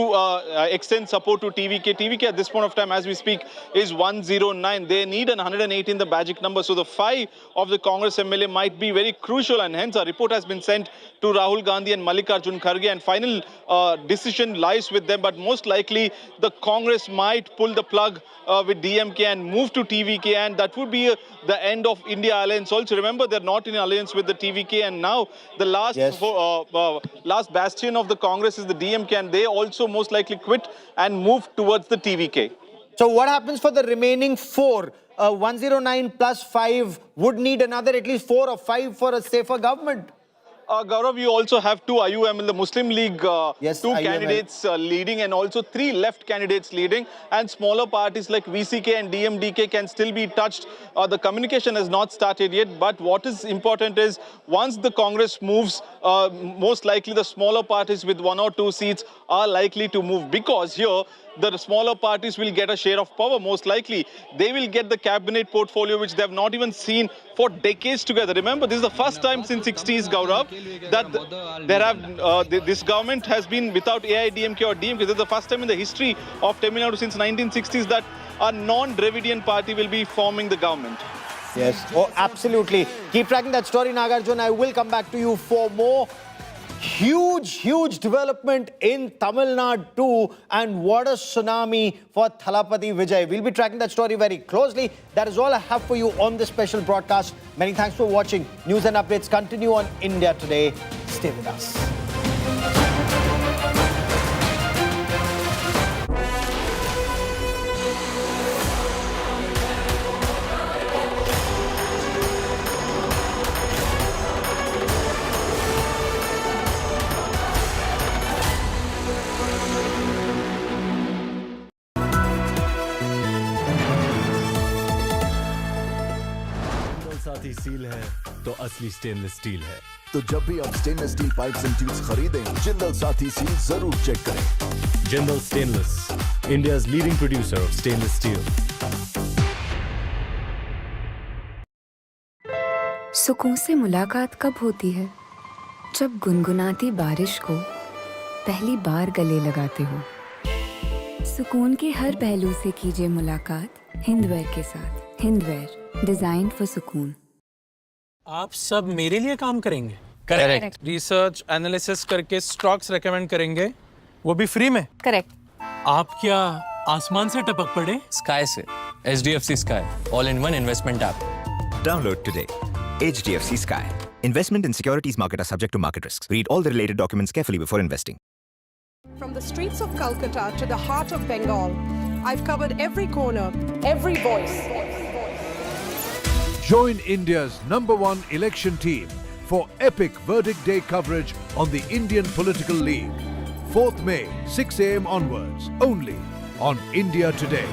extend support to TVK. TVK at this point of time, as we speak, is 109. They need an 118, the magic number. So the 5 of the Congress MLA might be very crucial, and hence a report has been sent to Rahul Gandhi and Mallikarjun Kharge, and final decision lies with them. But most likely the Congress might pull the plug with DMK and move to TVK, and that would be the end of India alliance. Also remember, they're not in alliance with the TVK, and now the last last bastion of the Congress is the DMK, and they also most likely quit and move towards the TVK. So what happens for the remaining 4? 109 plus 5 would need another at least 4 or 5 for a safer government. Gaurav, you also have 2 IUML, the Muslim League, 2 IUML. candidates leading, and also 3 left candidates leading, and smaller parties like VCK and DMDK can still be touched. The communication has not started yet, but what is important is once the Congress moves, most likely the smaller parties with 1 or 2 seats are likely to move, because here the smaller parties will get a share of power. Most likely they will get the cabinet portfolio which they have not even seen for decades together. Remember, this is the first time since 60s, Gaurav, that this government has been without AIDMK or DMK. This is the first time in the history of Tamil Nadu since 1960s that a non-Dravidian party will be forming the government. Yes, oh, absolutely. Keep tracking that story, Nagarjun. I will come back to you for more. Huge development in Tamil Nadu too, and what a tsunami for Thalapathy Vijay. We'll be tracking that story very closely. That is all I have for you on this special broadcast. Many thanks for watching. News and updates continue on India Today. Stay with us. साथी seal है तो असली stainless steel है। तो जब भी आप stainless steel pipes and tubes खरीदें, जिंदल साथी सील जरूर चेक करें। Jindal stainless, India's leading producer of stainless steel. सुकून से मुलाकात कब होती है? जब गुनगुनाती बारिश को पहली बार गले लगाते हो। सुकून के हर पहलू से कीजिए मुलाकात हिंदवेयर के साथ। हिंदवेयर, डिजाइन फॉर सुकून। आप सब मेरे लिए काम करेंगे? करेक्ट। रिसर्च एनालिसिस करके स्टॉक्स रेकमेंड करेंगे, वो भी फ्री में? करेक्ट। आप क्या आसमान से टपक पड़े? स्काई से। HDFC Sky, all-in-one investment app. Download today. HDFC Sky. Investment in securities market are subject to market risks. Read all the related documents carefully before investing. From the streets of Calcutta to the heart of Bengal, I've covered every corner, every voice. Join India's #1 election team for epic verdict day coverage on the Indian Political League. 4th May, 6 a.m. onwards, only on India Today.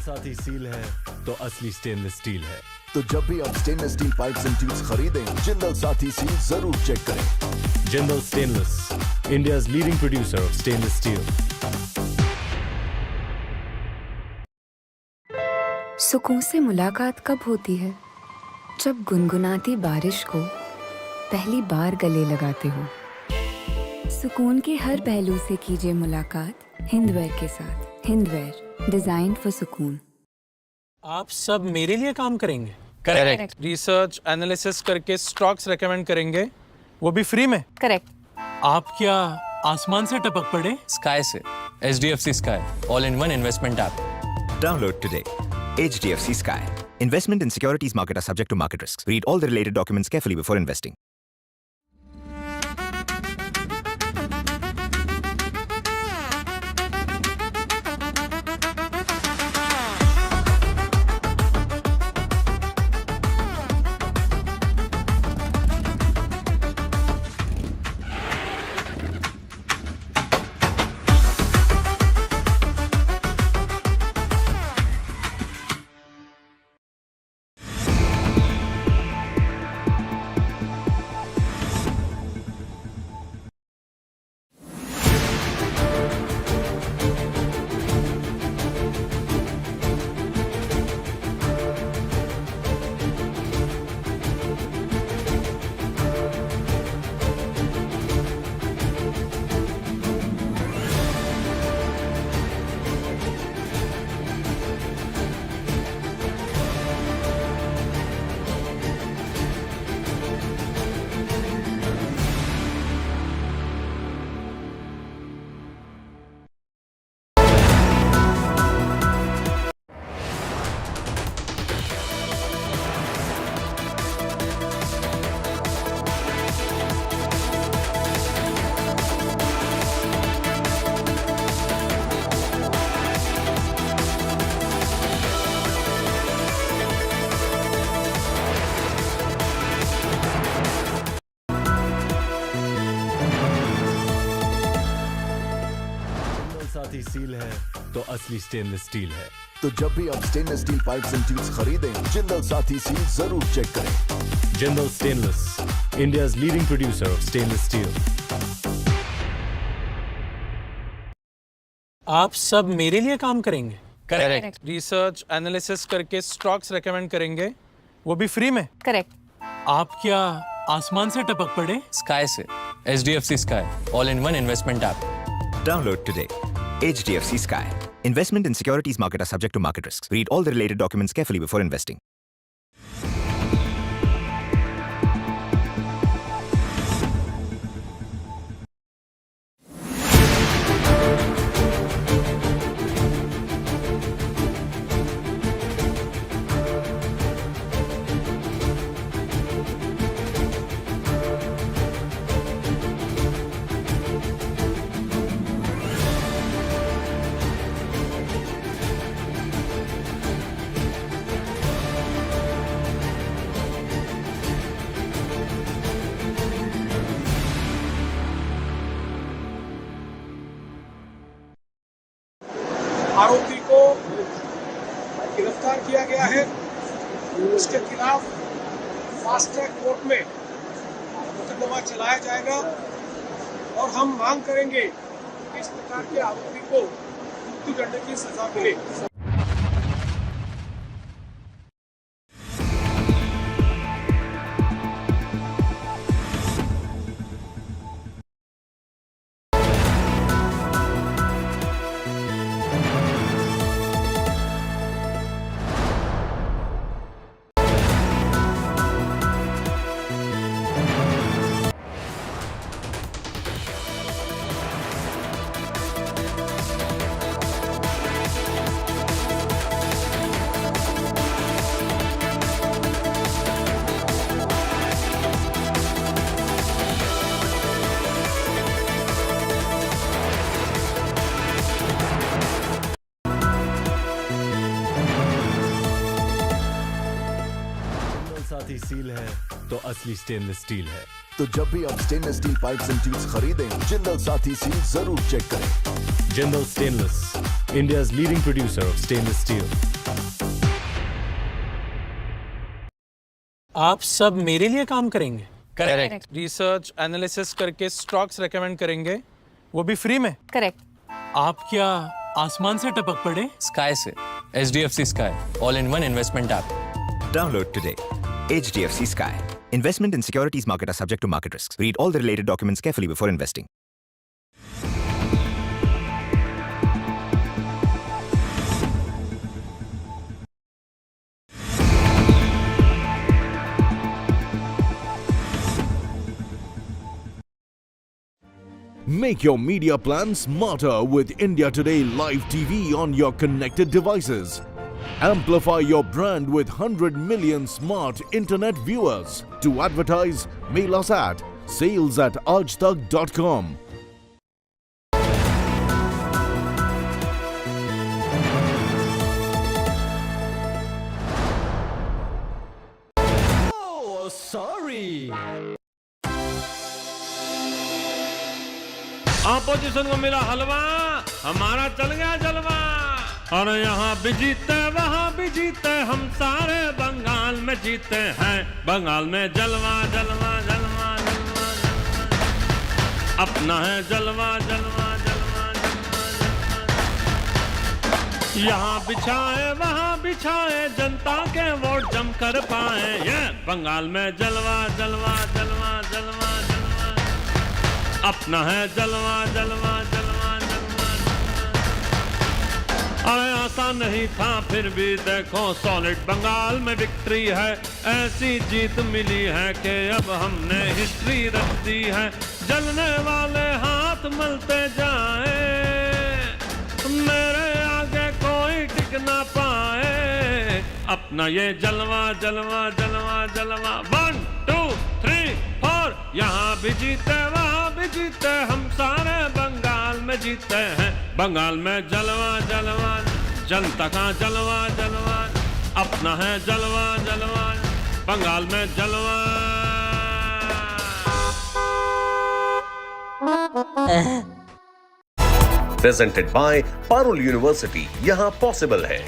साथी seal है तो असली stainless steel है। तो जब भी आप stainless steel pipes and tubes खरीदें, जिंदल साथी सील जरूर चेक करें। Jindal stainless, India's leading producer of stainless steel. सुकून से मुलाकात कब होती है? जब गुनगुनाती बारिश को पहली बार गले लगाते हो। सुकून के हर पहलू से कीजिए मुलाकात हिंदवेयर के साथ। हिंदवेयर, डिजाइन फॉर सुकून। आप सब मेरे लिए काम करेंगे? करेक्ट। रिसर्च एनालिसिस करके स्टॉक्स रेकमेंड करेंगे, वो भी फ्री में? करेक्ट। आप क्या आसमान से टपक पड़े? स्काई से। HDFC Sky, all-in-one investment app. Download today. HDFC Sky. Investment in securities market are subject to market risks. Read all the related documents carefully before investing. साथी सील है तो असली स्टेनलेस स्टील है। तो जब भी आप stainless steel pipes and tubes खरीदें, जिंदल साथी सील जरूर चेक करें। Jindal stainless, India's leading producer of stainless steel. आप सब मेरे लिए काम करेंगे? करेक्ट। रिसर्च एनालिसिस करके स्टॉक्स रेकमेंड करेंगे, वो भी फ्री में? करेक्ट। आप क्या आसमान से टपक पड़े? स्काई से। HDFC Sky, all-in-one investment app. Download today. HDFC Sky. Investment in securities market are subject to market risks. Read all the related documents carefully before investing. आरोपी को गिरफ्तार किया गया है। उसके खिलाफ फास्ट ट्रैक कोर्ट में मुकदमा चलाया जाएगा और हम मांग करेंगे कि इस प्रकार के आरोपी को मृत्युदंड की सजा मिले। साथी सील है तो असली स्टेनलेस स्टील है। तो जब भी आप stainless steel pipes and tubes खरीदें, जिंदल साथी सील जरूर चेक करें। Jindal stainless, India's leading producer of stainless steel. आप सब मेरे लिए काम करेंगे? करेक्ट। रिसर्च एनालिसिस करके स्टॉक्स रेकमेंड करेंगे, वो भी फ्री में? करेक्ट। आप क्या आसमान से टपक पड़े? स्काई से। HDFC Sky, all-in-one investment app. Download today. HDFC Sky. Investment in securities market are subject to market risks. Read all the related documents carefully before investing. Make your media plan smarter with India Today Live TV on your connected devices. Amplify your brand with 100 million smart internet viewers. To advertise, mail us at sales@aajtak.com. Oh, sorry. Opposition को मिला हलवा, हमारा चल गया जलवा। और यहाँ भी जीते वहाँ भी जीते, हम सारे बंगाल में जीते हैं। बंगाल में जलवा जलवा जलवा जलवा जलवा, अपना है जलवा जलवा जलवा जलवा जलवा। यहाँ बिछाए वहाँ बिछाए, जनता के वोट जम कर पाए। ये बंगाल में जलवा जलवा जलवा जलवा जलवा, अपना है जलवा जलवा जलवा जलवा। अरे आसान नहीं था फिर भी देखो, सॉलिड बंगाल में विक्ट्री है। ऐसी जीत मिली है कि अब हमने हिस्ट्री रच दी है। जलने वाले हाथ मलते जाए, मेरे आगे कोई टिक ना पाए। अपना ये जलवा जलवा जलवा जलवा। 1 2 3 4, यहाँ भी जीते वहाँ भी जीते, हम सारे बंगाल में जीते हैं। बंगाल में जलवा जलवा, जनता का जलवा जलवा, अपना है जलवा जलवा, बंगाल में जलवा। प्रेजेंटेड बाय पारुल यूनिवर्सिटी, यहाँ पॉसिबल है।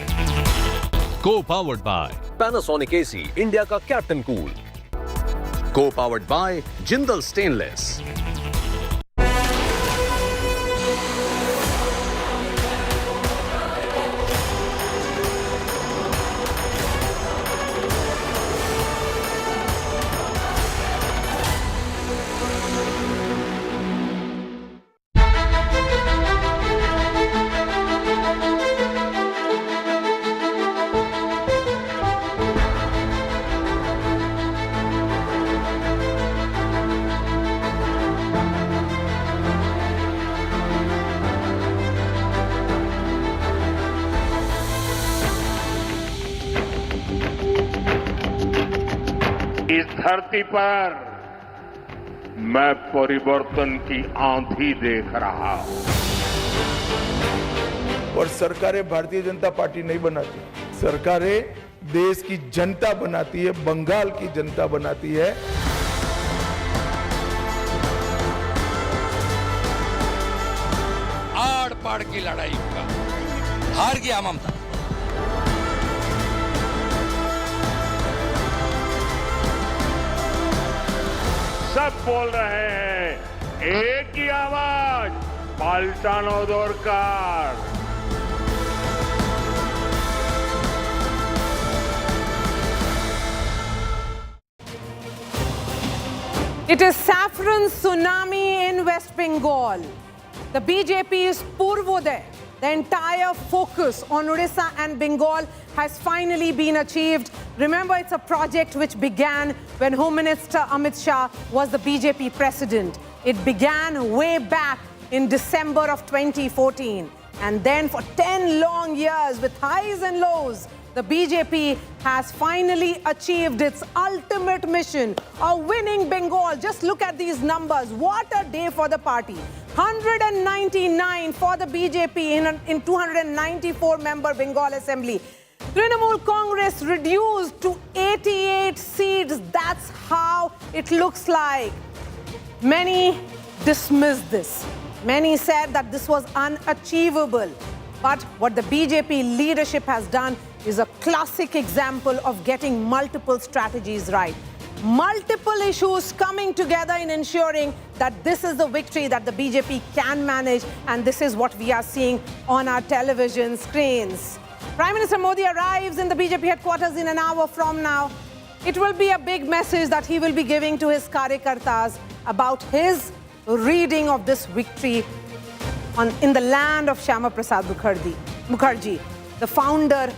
Co-powered by Panasonic AC, India का captain cool. Co-powered by Jindal Stainless. इस धरती पर मैं परिवर्तन की आंधी देख रहा हूं। और सरकारें भारतीय जनता पार्टी नहीं बनाती, सरकारें देश की जनता बनाती है, बंगाल की जनता बनाती है। आड़ पाड़ की लड़ाई का हार गया ममता। सब बोल रहे हैं एक ही आवाज, पाल्टानो दरकार। It is saffron tsunami in West Bengal. The BJP's Purvodaya, the entire focus on Odisha and Bengal has finally been achieved. Remember, it's a project which began when Home Minister Amit Shah was the BJP president. It began way back in December of 2014. And then for 10 long years with highs and lows, the BJP has finally achieved its ultimate mission of winning Bengal. Just look at these numbers. What a day for the party. 199 for the BJP in 294-member Bengal Assembly. Trinamool Congress reduced to 88 seats. That's how it looks like. Many dismissed this. Many said that this was unachievable. But what the BJP leadership has done is a classic example of getting multiple strategies right. Multiple issues coming together in ensuring that this is the victory that the BJP can manage, and this is what we are seeing on our television screens. Prime Minister Modi arrives in the BJP headquarters in an hour from now. It will be a big message that he will be giving to his karyakartas about his reading of this victory in the land of Shyama Prasad Mukherjee, the founder